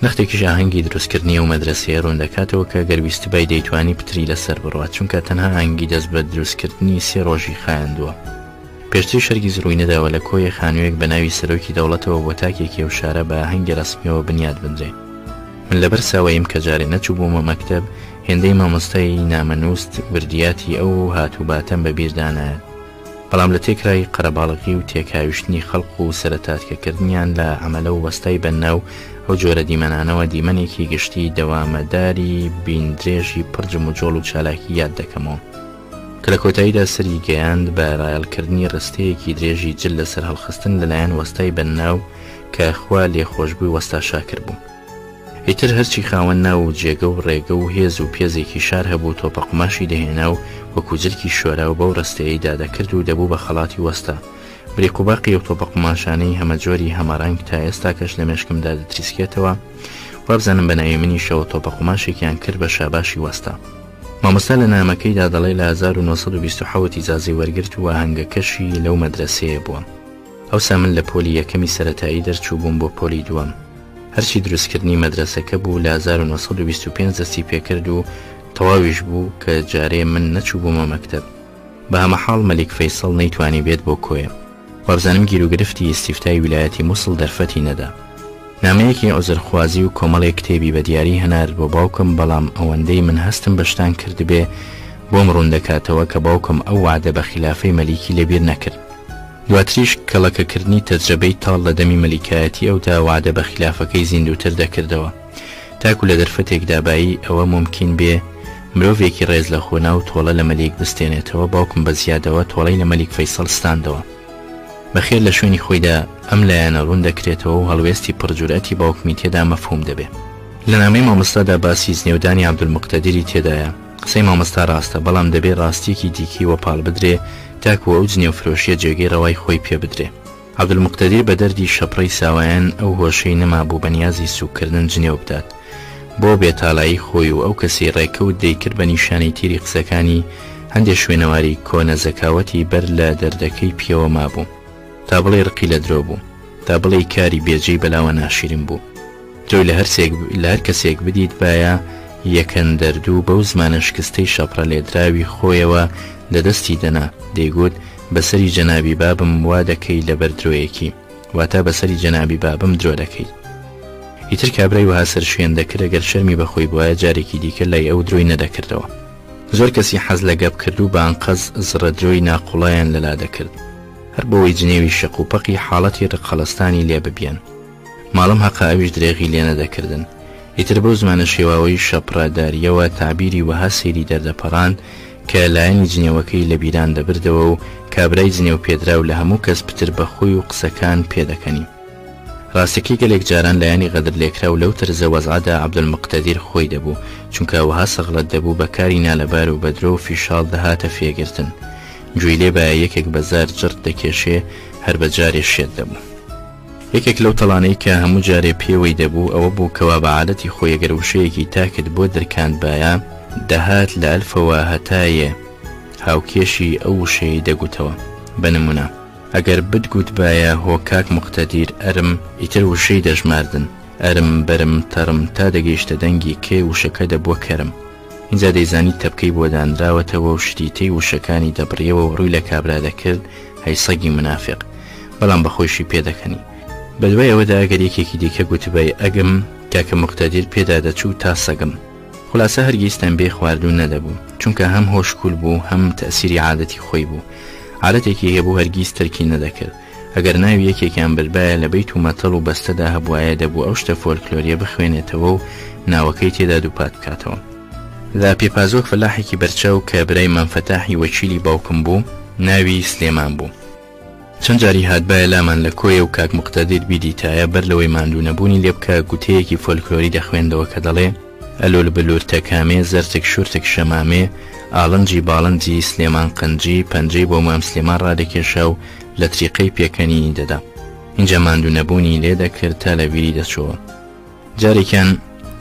نەختێکیش ئاهەنگی دروستکردنی و مەدرسەیە ڕوون دەکاتەوە کە گەرویست بای دەیتوانی پتری لەسەر بڕوات، چونکە تەنها ئاهەنگی دەست بە دروستکردنی 3 ڕۆژی خایاندووە. پێشتری شەرگیز ڕووی نەداوە لە کۆیە خانوویەک بە ناوی سەرۆکی دەوڵەتەوە بۆ تاکێکی ئەو شارە بە ئاهەنگی ڕەسمیەوە بنیاد بنرێ. من لەبەر ساوەیم کە جارێ نەچوو بوومە مەکتەب، هێندەی مامۆستای نامەنووست وردیاتی ئەو هاتوباتەم بە بیردانایەت، بەڵام لە تێکرای قەرەباڵغی و تێکاویشتنی خەڵق و سەرەتاتکەکردنیان لە عەمەلە و وەستای بەناو ئەو جۆرە دیمەنانەوە دیمەنێکی گشتی دەوامەداری بیندرێژی پڕجم و جۆڵ و چالاکی یاد دەکەمەوە کە لە کۆتاییدا سەری گەیاند بە ڕایەڵکردنی ڕستەیەکی درێژی جل لەسەر هەڵخستن لەلایەن وەستای بەناو کە خوا لێخۆشبووی وەستا شاکر بوو. ئیتر هەرچی خاوەن ناو و جێگە و ڕێگە و هێز و پێزێکی شار هەبوو تۆپە قماشی دەهێنا و وەکو جلکی شۆرا و بەو ڕستەیەی دادەکرد و دەبوو بە خەڵاتی وەستا. بریقوباقی و تۆپە قماشانەی هەمەجۆری هەمەڕەنگ تا ئێستا کەش لە مێشکمدا دەتریسکێتەوە، وابزانم بە ناوی منیشەوە تۆپە قماشێکیان کرد بە شاباشی وەستا. مامۆستا لە نامەکەیدا دەڵێ لە 1927 ئیجازەی وەرگرت و ئاهەنگەکەشی لەو مەدرسەیە بووە. ئەوسا من لە پۆلی یەکەمی سەرەتایی دەرچوو بووم بۆ پۆلی دووەم. هەرچی دروستکردنی مەدرسەکە بوو لە 1925 دەستی پێکرد و تەواویش بوو کە جارێ من نەچوو بوومە مەکتەب. بە هەمەحاڵ مەلیک فەیسەڵ نەیتوانی بێت بۆ کۆیە. وابزانم گیرروگرفتی ئیستیفتای ویلایەتی مووسڵ دەرفەتی نەدا. نامەیەکی عوزرخوازی و کۆمەڵێک کتێبی بە دیاری هەنار بۆ باوکم، بەڵام ئەوەندەی من هەستم بەشتان کردبێ بۆم ڕوون دەکاتەوە کە باوکم ئەو وعدە بە خلافەی مەلیکی لەبیر نەکرد. دواتریش کەڵەکەکردنی تەجربەی تاڵ لە دەمی مەلیکایەتی ئەودا وعدە بە خلافەکەی زیندووتر دەکردەوە، تاکو لە دەرفەتێک دابایی ئەوە ممکن بێ مرۆڤێکی ڕێز لە خۆنا و تۆڵە لە مەلیک بستێنێتەوە. باوکم بە زیادەوە تۆڵەی لە مەلیک فەیسەڵ ستاندەوە. بەخێر لە شوێنی خۆیدا ئەم لایەنە ڕوون دەکرێتەوە و هەڵوێستی پڕجورەتی باوکمی تێدا مەفهوم دەبێ. لە نامەی مامۆستادا باسی زنێودانی عەبدولمقتەدیری تێدایە. قسەی مامۆستا ڕاستە، بەڵام دەبێت ڕاستیەکی دیکی وەپاڵ بدرێ تاکو ئەو جنێوفرۆشیە جێگەی ڕەوای خۆی پێ بدرێ. عەبدولمقتەدیر بە دەردی شەپڕەی ساوایان ئەو هۆشەی نەما بوو بە نیازی سوکردن جنێو بدات. بۆ بێتاڵایی خۆی و ئەو کەسی ڕێکەوت دەیکرد بە نیشانەی تیری قسەکانی هەندێک شوێنەواری کۆنە زەکاوەتی بەر لە دەردەکەی پێوە مابوو، تا بڵێ ڕقی لە درۆ بوو، تا بڵێ کاری بێجێی بەلاوە ناشرین بوو. درۆی لە هەر کەسێک بدیت باە یەکەن دەردوو بەو زمانە شکستەی شەپڕە لێدراوی خۆیەوە لە دەستی دەنا، دەیگوت بەسەری جەنابی بابم وا دەکەی لەبەر درۆیەکی، واتە بەسەری جەنابی بابم درۆ دەکەی. ئیتر کابرای وها سەر شوێن دەکرد ئەگەر شەرمی بەخۆی بواە جارێکی دیکە لای ئەو درۆی نەدەکردەوە. زۆر کەسی حەز لە گەب کرد و بە ئەنقەز زڕە درۆی ناقوڵایان لەلا دەکرد. هەر بۆەوەی جنێوی شەق و پەقی حاڵەتی ڕقەڵەستانی لێ ببیان. ماڵم هەقا ئەویش درێغی لێ نەدەکردن. ئیتر بەو زمانە شێواوەی شەپڕاداریەوە تعبیری وەها سەیری دەردەپەڕان کە لایەنی جنێوەکەی لە بیران دەبردەوە و کابرای جنێو پێدرا و لە هەموو کەس پتر بەخۆی و قسەکان پێدەکەنی. ڕاستەکەی گەلێک جاران لایەنی غەدر لێکرا و لەو تەرزە وەزعەدا عەبدولمقتەدیر خۆی دەبوو، چونکە وەها سەغڵەت دەبوو بەکاری نالەبار و بەدرۆ و فیشاڵ دەهاتە فێگرتن. گوێی لێ بایە یەکێک بەزار جڕت دەکێشێ هەر بەجارێ شێت دەبوو. یەکێک لەو تەڵانەی کە هەموو جارێ پێوەی دەبوو ئەوە بوو کەوا بە عادەتی خۆی ئەگەر وشەیەکی تاکت بۆ دەرکاند بایە دەهات لە ئەلفەوە هەتایە هاوکێشی ئەو وشەی دەگوتەوە. بەنمونە ئەگەر بتگوت بایە هۆ کاک مقتەدیر ئەرم، ئیتر وشەی دەژماردن ئەرم بەرم تەڕم تا دەگەیشتە دەنگی کێ وشەکە دەبووە کەرم. اینجا دەیزانی تەپکەی بۆ دانراوەتەوە و شتیتەی وشەکانی دەبڕیەوە و ڕووی لە کابرا دەکرد هەی سەگی منافق، بەڵام بەخۆشی پێدەکەنی. بەدوای ئەوەدا ئەگەر یەکێکی دیکە گوتبای ئەگەم کاکە مقتەدیر پێدا دەچوو تا سەگم. خولاسە هەرگیزتان بێ خواردوو نەدەبوو، چونکە هەم هۆشکول بوو هەم تەسیری عادەتی خۆی بوو. عادەتێکی هەبوو هەرگیز تەرکی نەدەکرد. ئەگەر ناوی یەکێکیان بردبایە لە بەیت و مەتەڵ و بەستەدا هەبوایە دەبوو ئەو شتە فۆلکلۆریە بخوێنێتەوە و ناوەکەی تێدا دووپات بکاتەوە. لا پێپازۆک فەلاحێکی بەرچاو کە برای مەمفەتاحی وەکیلی باوکم بوو، ناوی سلێمان بوو. چەند جاری هاتبایە لامان لە کۆیە و کاک مقتەدیر بیدیتایە بەر لەوەی ماندوو نەبوونی لێ بکە گوتەیەکی فۆلکلۆری دەخوێندەوە کە دەڵێ ئەلۆل بلورتە کامێ زەرتێک شورتێک شەمامێ ئاڵنجی باڵنجی سلێمان قەنجی پەنجەی بۆ مام سلێمان ڕادەکێشە و لە تریقەی پێکەنی دەدا. اینجا ماندوو نەبوونی لێ دەکرد تا لە بیری دەچۆوە. جارێکیان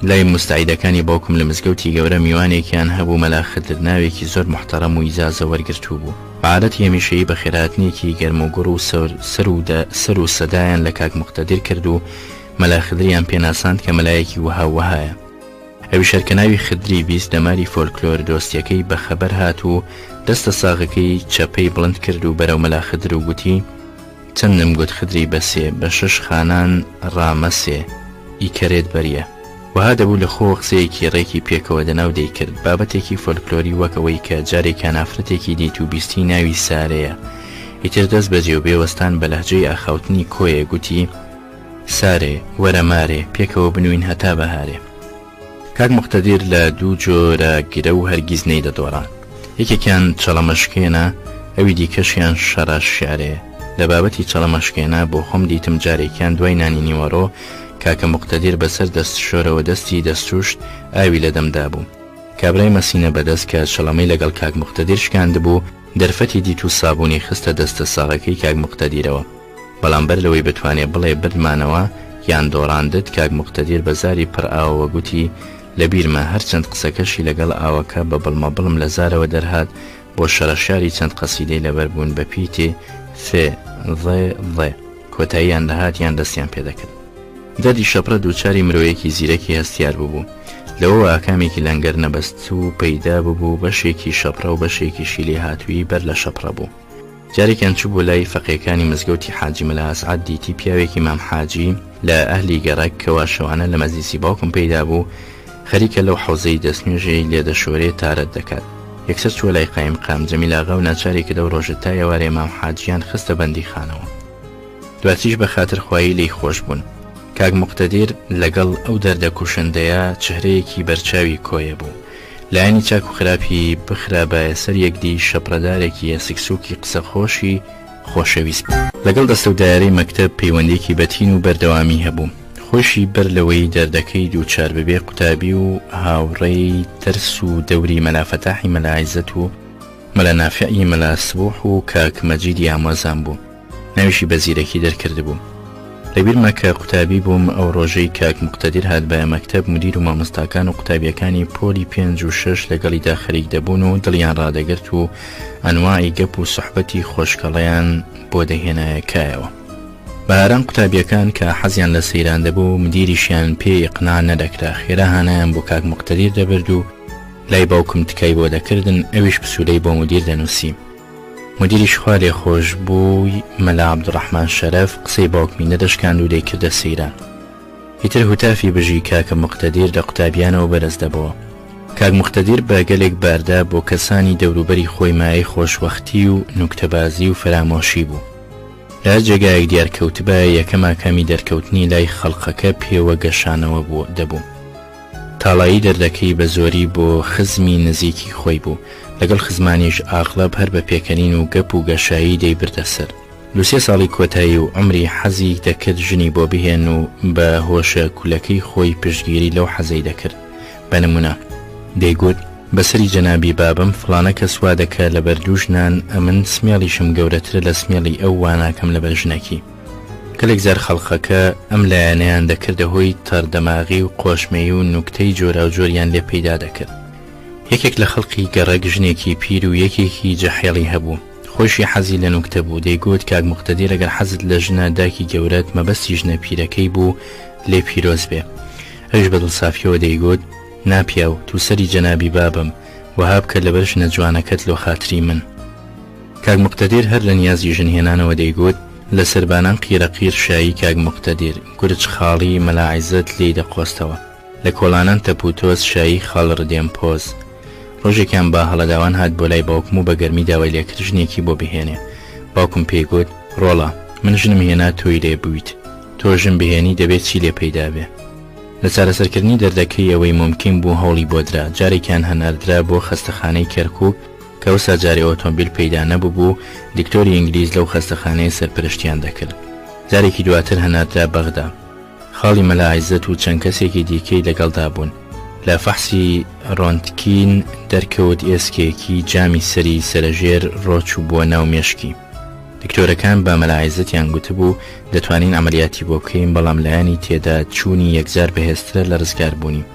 لای مستعیدەکانی باوکم لە مزگەوتی گەورە میوانێکیان هەبوو مەلا خدر ناوێکی زۆر محتەرەم و ئیجازە وەرگرتوو بوو. عادەتی هەمیشەیی بە خێراتنێکی گەرم و گوڕ و سەر و سەدایان لە کاک مقتەدیر کرد و مەلا خدریان پێناساند کە مەلایەکی وەهایە. ئەوی شەرکەناوی خدری بیست دەماری فۆلکلۆر دۆستیەکەی بەخەبەر هات و دەستە ساغەکەی چەپەی بڵند کرد و بەرەو مەلا خدر و گوتی چەندم گوت خدری بەسێ بە 6 خانان ڕامەسێ ئیکەرێت بەریە. وها دەبوو لە خۆ قسەیەکی ڕێکی پێکەوە دەناو دەیکرد بابەتێکی فۆلکلۆری وەکەوەی کە جارێکان ئافرەتێکی دیت و بیستی ناوی سارەیە. ئیتر دەست بەجێ و بێوەستان بە لەهجەی ئاخاوتنی کۆیە گوتی سارێ وەرە مارێ پێکەوە بنوین هەتا بەهارێ. کاک مقتەدیر لە دوو جۆرە گرە و هەرگیز نەیدەدۆڕان. یەکێکیان چەڵەمەشکێنە، ئەوی دیکەشیان شەڕاشیارەیە. لە بابەتی چەڵەمەشکێنە بۆ خۆم دیتم جارێکیان دوای نانی نیوەڕۆ کاکە مقتەدیر بەسەر دەست شۆرەوە دەستی دەستوشت ئاوی لە دەمدا بوو. کابرای مەسینە بەدەست کە شەڵەمەی لەگەڵ کاک مقتەدیر شکاندبوو دەرفەتی دیت و سابوونی خستە دەستە ساغەکەی کاک مقتەدیرەوە. بەڵام بەر لەوەی بتوانێت بڵێ بردمانەوە یان دۆڕاندت کاک مقتەدیر بەزاری پڕ ئاوەوە گوتی لە بیرمە هەرچەند قسەکەشی لەگەڵ ئاوەکە بە بڵمە بڵم لە زارەوە دەرهات بۆ شەڕەشاری چەند قەسیدەی لەبەر بوون بە پیتێ فێ ڵێ کۆتاییان دەهات یان دەستیان پێدەکرد. دەردی شەپڕە دووچاری مرۆیەکی زیرەکی هەستیار بوو. لەوە ئاکامێکی لەنگەر نەبەست و پەیدا ببوو بەشێکی شەپڕە و بەشێکی شیلی هاتووی بەر لە شەپڕە بوو. جارێکیان چوو بۆ لای فەقیەکانی مزگەوتی حاجی مەلا ئەسعەد دیتی پیاوێکی مام حاجی لە ئەهلی گەڕک کەوا شەوانە لە مەزیسی باوکم پەیدا بوو خەریکە لەو حەوزەی دەستنوێژەی لێدەشۆرێ تارەت دەکات. یەکسەر چوە لای قایم جەمیلاغا و ناچارێکی دەو ڕۆژە تا ئێوارێ مام حاجیان خستە بەندی خانەوە. دواتیش بە خاتر خوایی لی خۆش بوون. کاک مقتەدیر لەگەڵ ئەو دەردە کوشندەیە چهرەیەکی بەرچاوی کۆیە بوو. لایەنی چاک و خراپی بخرابایە سەر یەکدی شەپڕەدارێکی سکسوکی قسە خۆشی خۆشەویست بوو. لەگەڵ دەستە و دایرەی مەکتەب پەیوەندێکی بەتین و بەردەوامی هەبوو. خۆشی بەر لەوەی دەردەکەی دووچار ببێ قوتابی و هاوڕێی ترس و دەوری مەلافەتاحی مەلایزەت و مەلا نافعی مەلا سبوح و کاک مەجیدی ئامۆزان بوو. ناویشی بەزیرەکی دەرکرد بوو. لەبیرمە کە قوتابی بووم ئەو ڕۆژەی کاک مقتەدیر هات بە مەکتەب مدیر و مامۆستاکان و قوتابیەکانی پۆلی 5 و 6 لەگەڵیدا خەریک دەبوون و دڵیان ڕادەگرت و ئەنواعی گەپ و سوحبەتی خۆشکەڵەیان بۆ دەهێنایەکایەوە. بەهاران قوتابیەکان کە حەزیان لە سەیران دەبوو مدیریشیان پێ ئیقنا نەدەکرا خێرا هانایان بۆ کاک مقتەدیر دەبرد و لای باوکم تکای بۆ دەکردن ئەویش پسوولەی بۆ مدیر دەنووسی. مدیریش خوا لێ خۆش بووی مەلا عەبدوڕەحمان شەرەف قسەی باوکمی نەدەشکاند و دەیکردە سەیران. ئیتر هوتافی بژی کاکە مقتەدیر لە قوتابیانەوە بەرز دەبەوە. کاک مقتەدیر بە گەلێک باردا بۆ کەسانی دەوروبەری خۆی مایەی خۆشوەختی و نوکتەبازی و فەرامۆشی بوو. لە هەر جێگایەک دیارکەوتبە یەکەما کامی دەرکەوتنی لای خەڵقەکە پێوە گەشانەوە دەبوو. تاڵایی دەردەکەی بە زۆری بۆ خزمی نزیکی خۆی بوو، لەگەڵ خزمانیش ئاغڵب هەر بە پێکەنین و گەپ و گەشایی دەیبردە سەر. 23 ساڵی کۆتایی و عمری حەزی دەکرد ژنی بۆ بهێن و بە هۆشە کولەکەی خۆی پشتگیری لەو حەزەی دەکرد. بە نمونە دەیگوت بەسەری جەنابی بابم فڵانە کە سوا دەکە لە بەردوژنان ئەمن سمێڵیشم گەورەترە لە سمێڵی ئەو واناکەم لە بەرژنەکی. کەلێک زار خەڵقەکە ئەم لایەنەیان دەکردە هۆی تەردەماغی و قۆشمەی و نوکتەی جۆرا و جۆریان لێ پەیدا دەکرد. یەکێک لە خەڵقی گەڕەک ژنێکی پیر و یەکێکی جەحێڵی هەبوو، خۆشی حەزی لە نوکتە بوو. دەیگوت کاک موقتەدیر ئەگەر حەزت لە ژنە داکی گەورەت مەبەستی ژنە پیرەکەی بوو لێ پیرۆز بێ. ئەوش بە دڵسافیەوە دەیگوت ناپیا و تووسەری جەنابی بابم وەها بکە لەبەر ژنە جوانەکەت لۆ خاتری من. کاک موقتەدیر هەر لە نیازی ژنهێنانەوە دەیگوت لە سربانان قیرەقیر شایی کاک موقتەدیر گورج خاڵی مەلاعیزت لێی دەقۆستەوە، لە کۆڵانان تەپوتۆز شایی خاڵ ڕدێم پۆز. ڕۆژێکیان با هەڵەداوان هات بۆ لای باوکم و بە گەرمی داوای لێکرد ژنێکی بۆ بهێنێ. باوکم پێیگوت ڕۆڵە من ژنم هێنا تۆی لێ بوویت، تۆ ژن بهێنی دەبێت چی لێ پەیدا بێ. لە چارەسەرکردنی دەردەکەی ئەوەی ممکن بوو هەوڵی بۆدرا. جارێکیان هەناردرا بۆ خەستەخانەی کەرکووک کە ئەوسا جارێ ئۆتۆمبیل پەیدا نەبوو بوو دیکتۆری ئینگلیز لەو خەستەخانەیە سەرپرشتیان دەکرد. جارێکی دواتر هەناردرا بەغدا. خاڵی مەلاعیزت و چەند کەسێکی دیکەی لەگەڵدا بوون. لە فەحسی ڕۆنتکین دەرکەوت ئێسکێکی جامی سەری سەرەژێر ڕۆچ و بووە ناو مێشکی. دکتۆرەکان بە مەلاعیزەتیان گوتبوو دەتوانین ئەمەلیاتی بۆ بکەین، بەڵام لایانی تێدا چوونی یەکجار بەهێزترە لە ڕزگاربوونی.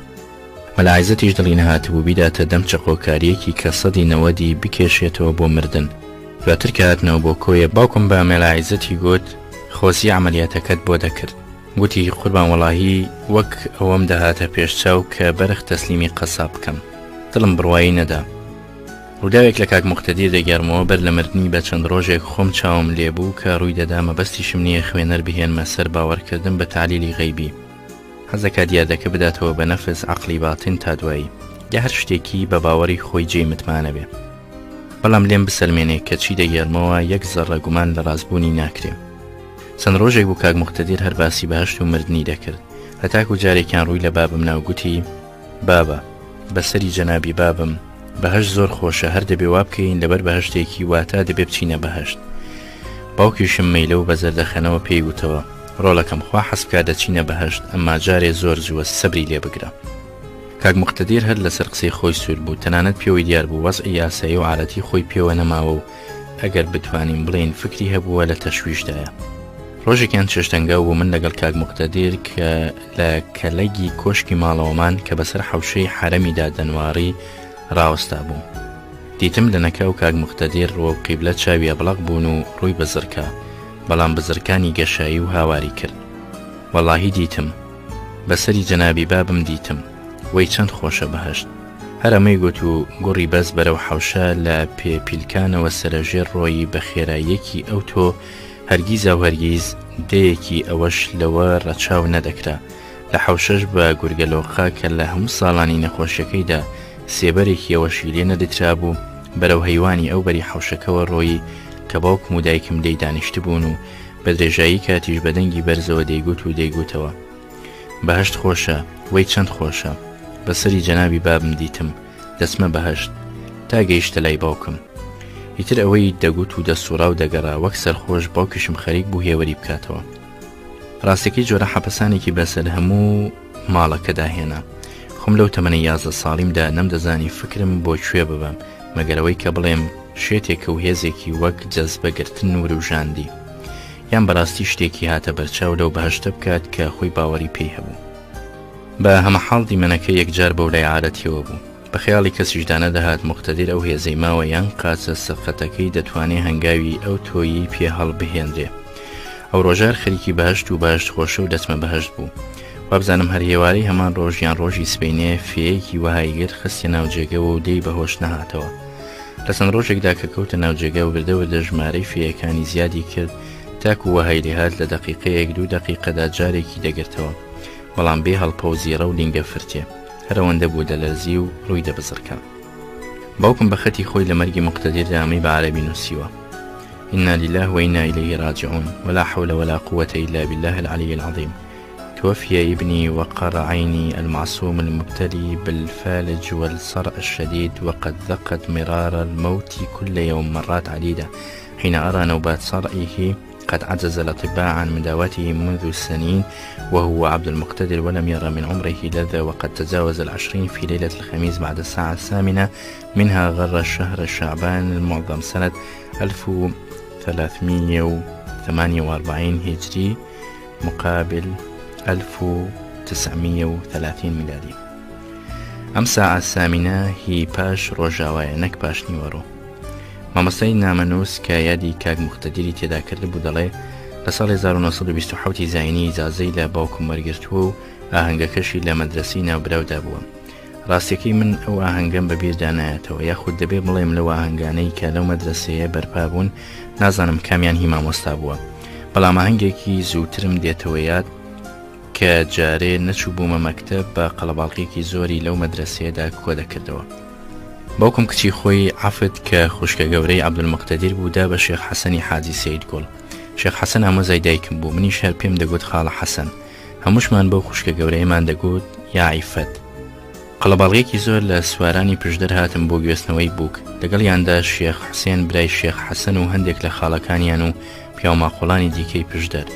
مەلاعیزەتیش دڵی نەهاتبوو بیداتە دەم چەقۆکاریەکی کە سەدی نەوەدی بکێشێتەوە بۆ مردن. دواتر کە هاتنەوە بۆ کۆیە باوکم بە مەلاعیزەتی گوت خۆزی ئەمەلیاتەکەت بۆ دەکرد. گوتی قوربان وەڵاهی وەک ئەوەم دەهاتە پێشچاو کە بەرخ تەسلیمی قەساب بکەم، دڵم بڕوایی نەدا. ڕووداوێک لە کاک موقتەدیر دەگەرمەوە بەر لە مردنی بە چەند ڕۆژێک خۆم چاوم لێبوو کە ڕووی دەدا مەبەستیشم نییە خوێنەر بهێنمە سەر باوەڕکردن بە تعلیلی غەیبی. حەزەکە دیادەکە بداتەوە بە نەفس عەقلی باتین تا دوایی یا هەر شتێکی بە باوەڕی خۆی جێی متمانە بێ. بەڵام لێم بسەلمێنێ کە چی دەگەرمەوە یەک زەڕە گومان لە ڕاستبوونی ناکرێ. چەند ڕۆژێک بوو کاک موقتەدیر هەر باسی بەهەشت و مردنی دەکرد. هەتاکو جارێکیان ڕووی لە بابم ناوگوتی بابە بەسەری جەنابی بابم بەهەشت زۆر خۆشە، هەر دەبێ وا بکەین لەبەر بەهەشتێکی واتە دەبێ بچینە بەهەشت. باوکیشم مەیلە و بە زەردەخەنەوە پێی گوتەوە ڕۆڵەکەم خوا حەسبکە دەچینە بەهەشت، ئەمما جارێ زۆر جووە سەبری لێ بگرە. کاک موقتەدیر هەر لەسەر قسەی خۆی سوور بوو، تەنانەت پێوەی دیار بوو وەزعی یاسایی و عادەتی خۆی پێوە نەماوە و ئەگەر بتوانین بڵێن فکری هەبووە لە تەشویشدایە. ڕۆژێکیان چێشتەنگا و من لەگەڵ کاک موقتەدیر کە لە کەلەگی کۆشکی ماڵەوەمان کە بەسەر حەوشەی حرەمیدا دەنواری ڕاوەستا بووم. دیتم لە نەکاو کاک موقتەدیر ڕۆ و قیبلە چاوی ئەبڵق بوون و ڕووی بەزرکە، بەڵام بزرکانی گەشایی و هاواری کرد. وەڵاهی دیتم بەسەری جەنابی بابم دیتم، وەی چەند خۆشە بەهەشت. هەرەمەی گوت و گوڕی بەس بەرەو حەوشە لە پێپیلکانەوە سەرەژێر ڕۆیی بە خێراییەکی ئەو تۆ هەرگیزە و هەرگیز دەیەکی ئەوەش لەوە ڕەچاو نەدەکرا. لە حەوشەش بە گورگەلۆقا کە لە هەموو ساڵانی نەخۆشیەکەیدا سێبەرێکی ئەوەشی لێ نەدەترا بوو بەرەو هەیوانی ئەو بەری حەوشەکەەوە ڕۆیی کە باوکم و دایکم لێی دانیشت بوون و بە درێژایی کاتیش بەدەنگی بەرزەوە دەیگوت و دەیگوتەوە بەهەشت خۆشە، وەی چەند خۆشە، بەسەری جەنابی بابم دیتم، دەسمە بەهەشت تا گەیشتە لای باوکم. ئیتر ئەوەی دەگوت و دەسوڕا و دەگەڕا وەک سەرخۆش باوکیشم خەریک بوو هێوەری بکاتەوە. ڕاستەکەی جۆرە حەپەسانێکی بەسەر هەموو ماڵەکەدا هێنا. خۆم لەو تەمەنە 11 ساڵیمدا نەمدەزانی فکرم بۆ کوێ ببەم مەگەرەوەی کە بڵێم شێتێکە و هێزێکی وەک جەزبەگرتن و روژاندی یان بەڕاستی شتێکی هاتە بەرچاو لەو بەهەشتە بکات کە خۆی باوەڕی پێی هەبوو. بە هەمەحاڵ دیمەنەکە یەکجار بەو لای عادەتیەوە بوو. بە خەیاڵی کەسیشدانە دەهات موقتەدیر ئەو هێزەی ماوە یان قاچە سەقەتەکەی دەتوانێت هەنگاوی ئەو تۆیی پێ هەڵبهێنرێ. ئەو ڕۆژار خەریکی بەهەشت و بەهەشت خۆشە و دەچمە بەهەشت بوو. وابزانم هەر هێوارەی هەمان ڕۆژیان ڕۆژی سبەینێ فێیەکی وەهایگر خستی ناوجێگەوە و دەی بەهۆش نەهاتەوە. لە چەند ڕۆژێکدا کە کەوتە ناوجێگە و بردەوردە ژمارەی فێیەکانی زیادی کرد تاکو وەهای لێهات لە دەقیقەیەک 2 دەقیقەدا جارێکی دەگرتەوە، بەڵام بێ هەڵپە و زیرە و لینگە فرتێ هەرەوەندە بوو دەلەرزی و ڕووی دەبزڕکە. باوکم بە خەتی خۆی لە مەرگی موقتەدیر دامی بە عەرەبی نووسیوە. إنا لله وإنا إليه راجعون ولا حول ولا قوة إلا بالله العلي العظيم. توفي ابني وقر عيني المعصوم المبتلي بالفالج والصرع الشديد، وقد ذقت مرار الموت كل يوم مرات عديدة حين أرى نوبات صرعه. قد عجز الأطباء عن مداواته منذ سنين، وهو عبد المقتدر ولم يرى من عمره لذة، وقد تجاوز 20 في ليلة الخميس بعد الساعة 8 منها غر الشهر شعبان المعظم سنة 1348 هجري مقابل 1930 ميلادي. ئەم ساعە سامینە هی پاش ڕۆژاوایە نەک پاش نیوەڕۆ. مامۆستای نامەنووس کە یادی کاک مقتەدیری تێدا کرد بوو دەڵێ لە ساڵی 1927 زاینی ئیجازەی لە باوکم وەرگرتووە و ئاهەنگەکەشی لە مەدرسەی ناوبراودا بووە. ڕاستیەکەی من ئەو ئاهەنگەم بەبیردا نایەتەوە، یاخود دەبێ بڵێم لەو ئاهەنگانەی کە لەو مەدرسەیە بەرپا بوون نازانم کامیان هی مامۆستا بووە، بەڵام ئاهەنگێکی زووترم دێتەوە یاد کە جارێ نەچوو بوومە مەکتەب بە قەڵەباڵقێکی زۆری لەو مەدرسەیەدا کۆ دەکردەوە. باوکم کچی خۆی عەفت کە خوشکە گەورەی عەبدولمقتەدیر بوودا بە شێخ حەسەنی حاجی سەید گوڵ. شێخ حەسەن ئامۆزای دایکم بوو، منیش هەر پێم دەگوت خاڵە حەسەن. هەمووشمان بەو خوشکە گەورەیەمان دەگوت یا عیفەت. قەڵەباڵغێکی زۆر لە سوارانی پشدەر هاتم بۆ گوێستنەوەی بووک، لەگەڵیاندا شێخ حوسێن برای شێخ حەسەن و هەندێک لە خاڵەکانیان و پیاوماقۆڵانی دیکەی پشدەر.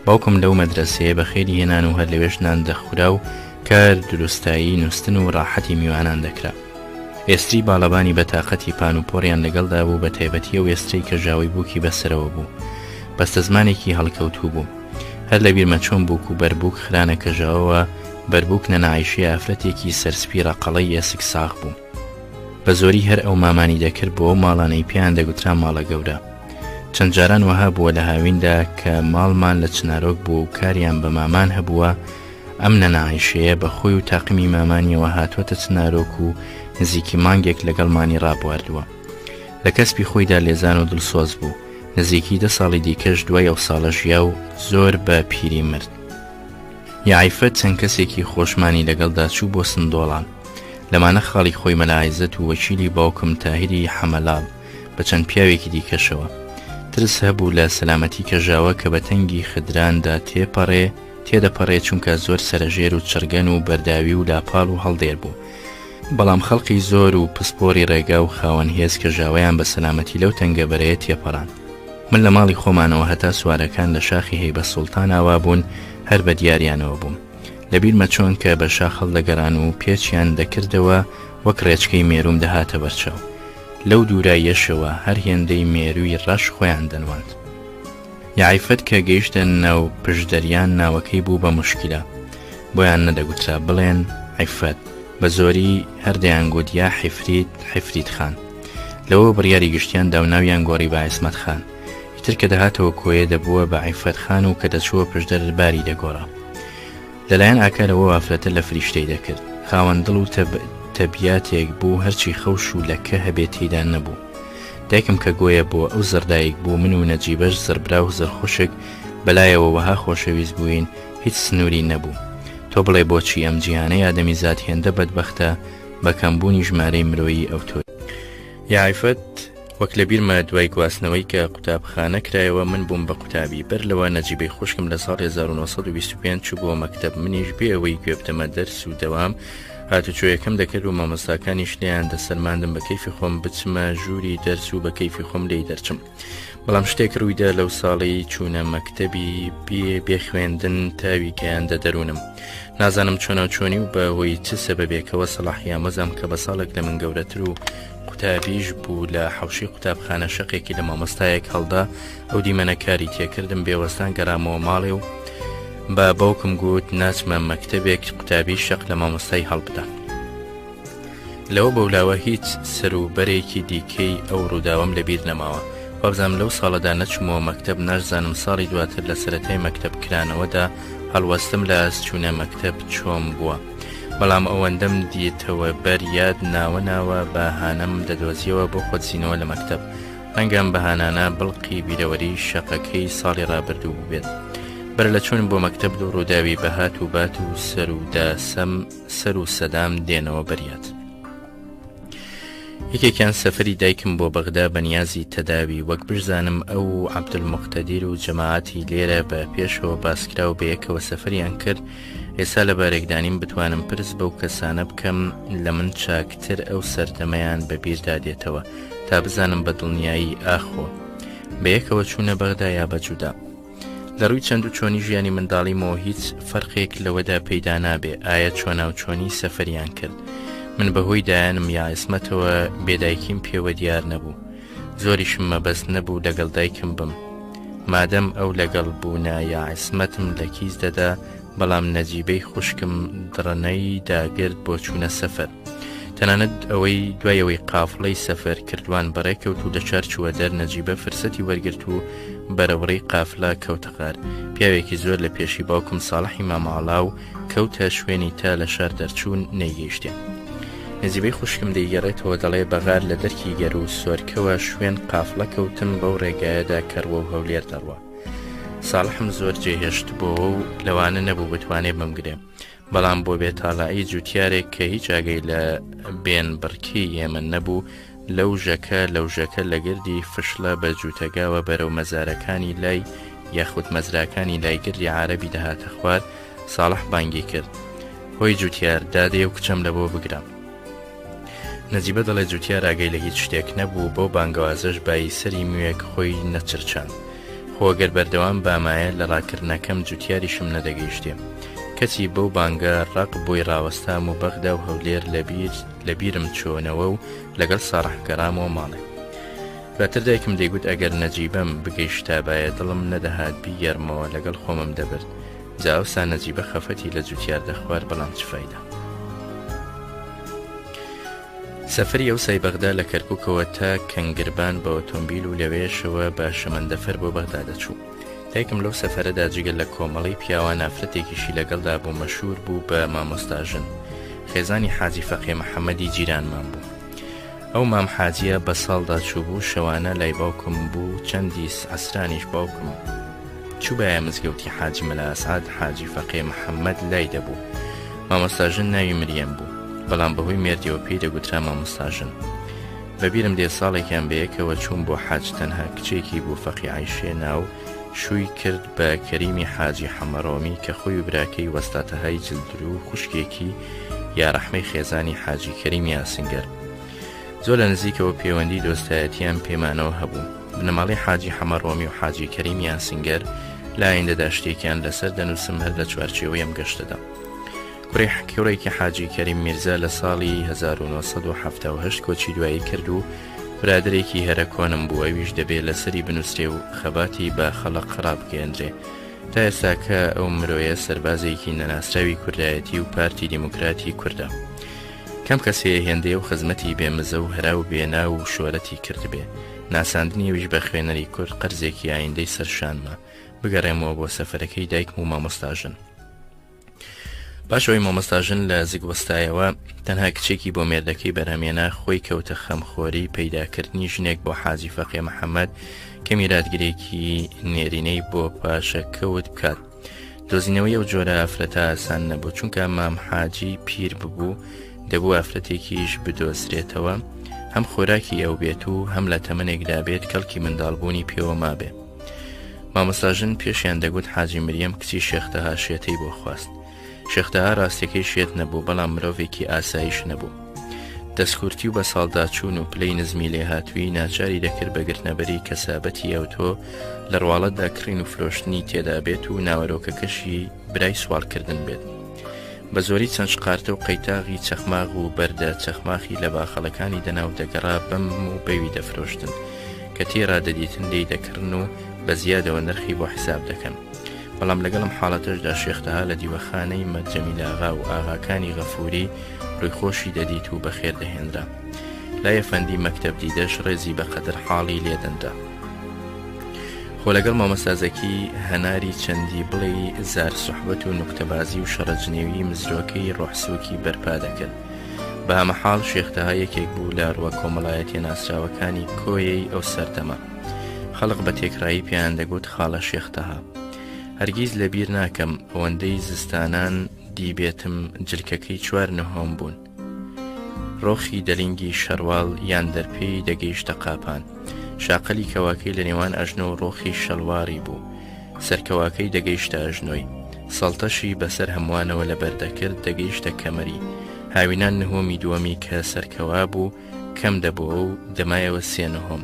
باوکم لەو مەدرسەیە بەخێری هێنان و هەر لەوێشنان دەخورا و کار دروستایی نووستن و ڕاحەتی میوانان دەکرا. ئێستری باڵەبانی بەتاقەتی پان و پۆڕیان لەگەڵدا بوو، بە تایبەتی و ئێسترەی کە ژاوی بووکی بەسەرەوە بوو، بەستە زمانێکی هەڵکەوتوو بوو. هەر لە بیرمە چۆن بووک و بەربووک خرانە کە ژاوەوە بەربووک نەناعیشی ئافرەتێکی سەرسپی ڕەقەڵەی ئێسک ساغ بوو. بە زۆری هەر ئەو مامانی دەکرد بۆ ئەو ماڵانەی پێیان دەگوترا ماڵە گەورە. چەند جاران وەها بووە لە هاویندا کە ماڵمان لە چنارۆک بوو و کاریان بە مامان هەبووە، ئەم نەناعیشەیە بە خۆی و تاقمی مامانیەوە هاتووەتە چنارۆک و نزیکی مانگێک لەگەڵمانی ڕابواردووە. لە کەسبی خۆیدا لێزان و دڵسۆز بوو. نزیکی 10 ساڵی دیکەش دوای ئەو ساڵە ژیا و زۆر بە پیری مرد. یاعیفەت چەند کەسێکی خۆشمانی لەگەڵدا چوو بۆ سندۆڵان. لەمانە خاڵی خۆی مەلاعیزەت و وەکیلی باوکم تاهیری حەمەلاڵ بە چەند پیاوێکی دیکەشەوە. ترس هەبوو لە سەلامەتی کەژاوە کە بە تەنگی خدراندا تێدەپەڕێ چونکە زۆر سەرژێر و چرگەن و بەرداوی و لاپاڵ و هەڵدێر بوو. بەڵام خەڵقی زۆر و پسپۆری ڕێگا و خاوەن هێز کە ژاوەیان بە سەلامەتی لەو تەنگەبەرەیە تێپەڕان. من لە ماڵی خۆمانەوە هەتا سوارەکان لە شاخی هەیبە سوڵتان ئاوا بوون هەر بە دیاریانەوە بووم. لەبیرمە چۆن کە بە شاخ هەڵدەگەڕان و پێچیان دەکردەوە وەک ڕێچکەی مێروم دەهاتە بەرچاو. لەو دوورایەشەوە هەر هێندەی مێرووی ڕەش خۆیان دەنواند. یاعیفەت کە گەیشتە ناو پشدەریان ناوەکەی بوو بە موشکیلە، بۆیان نەدەگوترا بڵێن عیفەت، بە زۆری هەردەیان گوت یا حیفریت خان. لەوە بڕیاری گشتیان داوناویان گۆڕی بە عیسمەت خان. ئیتر کە دەهاتەوە کۆیە دەبووە بە عیفەت خان و کە دەچووە پشدەر باری دەگۆڕا. لەلایەن ئاکارەوە ئافرەتە لە فریشتەی دەکرد. خاوەن دڵ و تەبیاتێک بوو، هەرچی خەوش و لەکە هەبێت تێیدا نەبوو. دایکم کە گۆیە بۆ ئەو زەردایک بوو، من و نەجیبەش زەربرا و زەرخۆشک بەلایەوە وەها خۆشەویست بووین، هیچ سنووری نەبوو. تۆ بڵێ بۆچی ئەم جیهانەی ئادەمی زات هێندە بەدبەختە بە کەمبوونی ژمارەی مرۆیی ئەو تۆ. یاعیفەت وەک لە بیرمە دوای گواستنەوەی کە قوتابخانە کرایەوە من بووم بە قوتابی. بەر لەوە نەجیبەی خوشکم لە ساڵی 1925 چوو بۆ مەکتەب، منیش بێ ئەوەی گوێ بتەمە دەرس و دەوام هاتوچۆیەکەم دەکرد و مامۆستاکانیش لێیان دەسەرماندم بە کەیفی خۆم بچمە ژووری دەرس و بە کەیفی خۆم لێی دەرچم. بەڵام شتێک ڕوویدا لەو ساڵی چوونە مەکتەبی بێ خوێندن تاویکەیان دەدەرونم. نازانم چۆنە چۆنی و بە هۆی چ سەبەبێکەوە سەڵاحی ئامۆزام کە بە ساڵێک لە من گەورەتر و قوتابیش بوو لە حەوشی قوتابخانە شەقێکی لە مامۆستایەک هەڵدا ئەو دیمەنەکاری تێکردم بێوەستان گەرامەوە ماڵێ و بە باوکم گوت ناچمە مەکتەبێک قوتابی شەق لە مامۆستای هەڵبدا. لەوە بەولاوە هیچ سەروبەرێکی دیکەی ئەو ڕووداوەم لەبیر نەماوە. وابزانم لەو ساڵەدا نەچمەوە مەکتەب، نازانم ساڵی دواتر لە سەرەتای مەکتەب کرانەوەدا هەڵوەستم لە ئەسچوونە مەکتەب چۆم بووە. بەڵام ئەوەندەم دیتەوە بەر یاد ناوە بەهانەم دەدۆزیەوە بۆ خۆچینەوە لە مەکتەب. ڕەنگەم بەهانانە بڵقی بیرەوەری شەقەکەی ساڵی ڕابردوو بێت. بەر لە چۆن بۆ مەکتەب و ڕووداوی بەهات و بات و سەر و سەدام دێنەوە بەریات. یەکێکیان سەفەری دایکم بۆ بەغدا بەنیازی تەداوی وەک بشزانم ئەو عەبدولموقتەدیر و جەماعەتی لێرە بە پێشەوە باسکرا و بەیەکەوە سەفەریان کرد. ئێستا لە بارێکدانیم بتوانم پرس بەو کەسانە بکەم لە من چاکتر ئەو سەردەمەیان بەبیردا دێتەوە تا بزانم بە دڵنیایی ئاخۆ بەیەکەوە چوونە بەغدا یا بەجوودا. لە ڕووی چەند و چۆنی ژیانی منداڵیمەوە هیچ فەرقێک لەوەدا پەیدا نابێ ئایا چۆنا و چۆنی سەفەریان کرد. من بەهۆی دایانم یا ئیسمەتەوە بێدایکیم پێوە دیار نەبوو، زۆریشم مەبەست نەبوو لەگەڵ دایکم بم مادەم ئەو لەگەڵ بوونا یا ئیسمەتم لە کیس دەدا، بەڵام نەجیبەی خوشکم دڕنەی داگرت بۆ چوونە سەفەر. تەنانەت ئەوەی دوایەوەی قافڵەی سەفەر کردوان بەڕێکەوت و لە چووە دەر نەجیبە فرسەتی وەرگرت و بەرەوڕی قافڵە کەوتە قار. پیاوێکی زۆر لە پێشی باوکم ساڵحی ماماڵا و کەوتە شوێنی تا لە شار دەرچوون نەیگەیشتێ. نەجیبەی خوشکم دەیگەڕێتەوە دەڵێ بەغار لە دەرکی گەر و سۆرکەوە شوێن قافڵە کەوتم بەو ڕێگایەدا کەڕوە و هەولێر دەڕوە. ساڵحم زۆر جێهێشت بۆەوە و لەوانە نەبوو بتوانێ بمگرێ، بەڵام بۆ بێتاڵایی جوتیارێک کە هیچ ئاگەی لە بێن بڕکی ئێمە نەبوو لەو ژەکە لە گردی فشلە بە جووتەگاوە بەرەو مەزارەکانی لای یاخود مەزراکانی لایگردی عارەبی دەهاتە خوار. ساڵح بانگی کرد، هۆی جوتیار دادێ و کچەم لە بۆ بگرم. نەجیبە دەڵێ جوتیار ئاگەی لە هیچ شتێک نەبوو، بۆ بانگەوازەش بای سەری موێک خۆی نەچرچان. خۆگەر بەردەوام بامایە لە ڕاکردنەکەم جوتیاریشم نەدەگەیشتێ. کەچی بەو بانگە ڕق بۆی ڕاوەستام و بەغدا و هەولێر لە بیرم چۆنەوە و لەگەڵ ساڕح گەڕامەوە ماڵێ. دواتر دایکم دەیگوت ئەگەر نەجیبەم بگەیشتا باە دڵم نەدەهات بیگەرمەوە لەگەڵ خۆمم دەبرد. جا ئەوسا نەجیبە خەفەتی لە جوتیار دەخوار، بەڵام چ فایدە. سەفەری ئەو سای بەغدا لە کەرکووکەوە تا کەنگربان بە ئۆتۆمبیل و لەوێشەوە بە شەمەندەفەر بۆ بەغدا دەچوو. دایکم لەو سەفەرەدا جگەل لە کۆمەڵی پیاوان ئافرەتێکیشی لەگەڵدا بوو مەشهور بوو بە مامۆستاژن، خێزانی حاجی فەقێ محەممەدی جیرانمان بوو. ئەو مام حاجیە بە ساڵدا چوو بوو، شەوانە لای باوکم بوو، چەندی عەسرانیش باوکم چوو بایە مزگەوتی حاجی مەلا ئەسعەد حاجی فەقێ محەممەد لای دەبوو. مامۆستاژن ناوی مریەم بوو، بەڵام بەهۆی مێردیەوە پێی دەگوترا مامۆستاژن. بەبیرم دێ ساڵێکیان بەیەکەوە چوون بۆ حاج، تەنها کچێکی بوو فەقی عایشێ ناو شووی کرد بە کەریمی حاجی حەمەڕۆمی کە خۆی و براکەی وەستاتەهای جلدر و خوشکێکی یا ڕەحمەی خێزانی حاجی کەریمی ئاسنگەر. زۆر لە نزیکەوە پەیوەندی دۆستایەتیان پێمانەوە هەبوو. بنەماڵی حاجی حەمەڕۆمی و حاجی کەریمی ئاسنگەر لایەندەدا شتێکیان لەسەر دەنووسم هەر لە چوارچێوەی ئەم گەشتەدا. کوڕێکی حاجی کەریم میرزا لە ساڵی 1970 کۆچی دوایی کرد و برادرێکی هەرە کۆنم بوو، ئەویش دەبێت لەسەری بنووسێ و خەباتی بە خەڵق خراپ بگەێنرێ. تا ئێستا کە ئەو مرۆیە سەربازێکی نەناسراوی کوردایەتی و پارتی دیموکراتی کووردە. کەم کەسەیە هێندەیە و خزمەتی بێمزە و هەرا و بێنا و شۆرەتی کردبێ. ناساندنیەویش بە خوێنەری کورد قەرزێکی ئایندەی سەرشانمە. بگەڕێمەوە بۆ سەفەرەکەی دایکم و مامۆستاژن. پاشەوەی مامۆستاژن لە زگوەستایەوە تەنها کچێکی بۆ مێردەکەی بەرهەمێنا خۆی کەوتە خەمخۆری پەیداکردنی ژنێک بۆ حاجی فەقێ محەممەد کە میراتگرێکی نێرینەی بۆ پاشەکەوت بکات. دۆزینەوەی ئەو جۆرە ئافرەتە ئاسان نەبوو، چونکە مام حاجی پیر ببوو دەبوو ئافرەتێکیش بدۆزرێتەوە، هەم خۆراکی ئەو بێت و هەم لە تەمەنێکدا بێت کەڵکی منداڵبوونی پێوە مابێ. مامۆستاژن پێشیان دەگوت حاجی مریەم کچی شێختەها شێتەی بۆ خواست. شێختەها ڕاستەکەی شێت نەبوو، بەڵام مرۆڤێکی ئاسایش نەبوو. دەستکورتی و بە ساڵدا چوون و پلەی نزمی لێ هاتووی ناچاری دەکرد بە گرتنەبەری کەسابەتی ئەوتۆ لە ڕواڵەتدا کڕین و فرۆشتنی تێدا بێت و ناوەرۆکەکەشی برای سوالکردن بێت. بە زۆری چەند شقارتە و قەیتاغی چەخماغ و بەردە چەخماخی لە باخەڵەکانی دەناو دەگەڕا بەم و بەوی دەفرۆشتن کە تێڕا دەدیتن لێی دەکردن و بە زیادەوە نرخی بۆ حیساب دەکەن. بەڵام لەگەڵم حاڵەتەشدا شێختەها لە دیوەخانەی مەجەمیلاغا و ئاغاکانی غەفوری ڕوویخۆشی دەدیت و بەخێر دەهێنرا. لای ئەفەندی مەکتەب دیدەش ڕێزی بەقەدر حاڵی لێدەندا. خۆ لەگەڵ مامۆستازەکی هەناری چەندی بڵێ زار سوحبەت و نوکتەبازی و شەڕەجنێوی مزرۆکەی ڕۆحسووکی بەرپا دەکرد. بە هەمەحاڵ شێختەها یەکێک بوو لە ڕوە کۆمەڵایەتی ناسراوەکانی کۆیەی ئەو سەردەما. خەڵق بە تێکرایی پێیان دەگوت خاڵە شێختەها. هەرگیز لەبیر ناکەم ئەوەندەی زستانان دیبێتم جلکەکەی 4 نەهۆم بوون. ڕۆخی دەلینگی شەرواڵ یان دەرپێی دەگەیشتە قاپان. شاقەلی کەواکەی لە نێوان ئەژنۆ و ڕۆخی شەڵواری بوو. سەرکەواکەی دەگەیشتە ئەژنۆی. سەڵتەشی بەسەر هەمووانەوە لە بەردەکرد دەگەیشتە کەمەری. هاوینان نهۆمی دووەمی کە سەرکەوا بوو کەم دەبووە و دەمایەوە سێنەهۆم.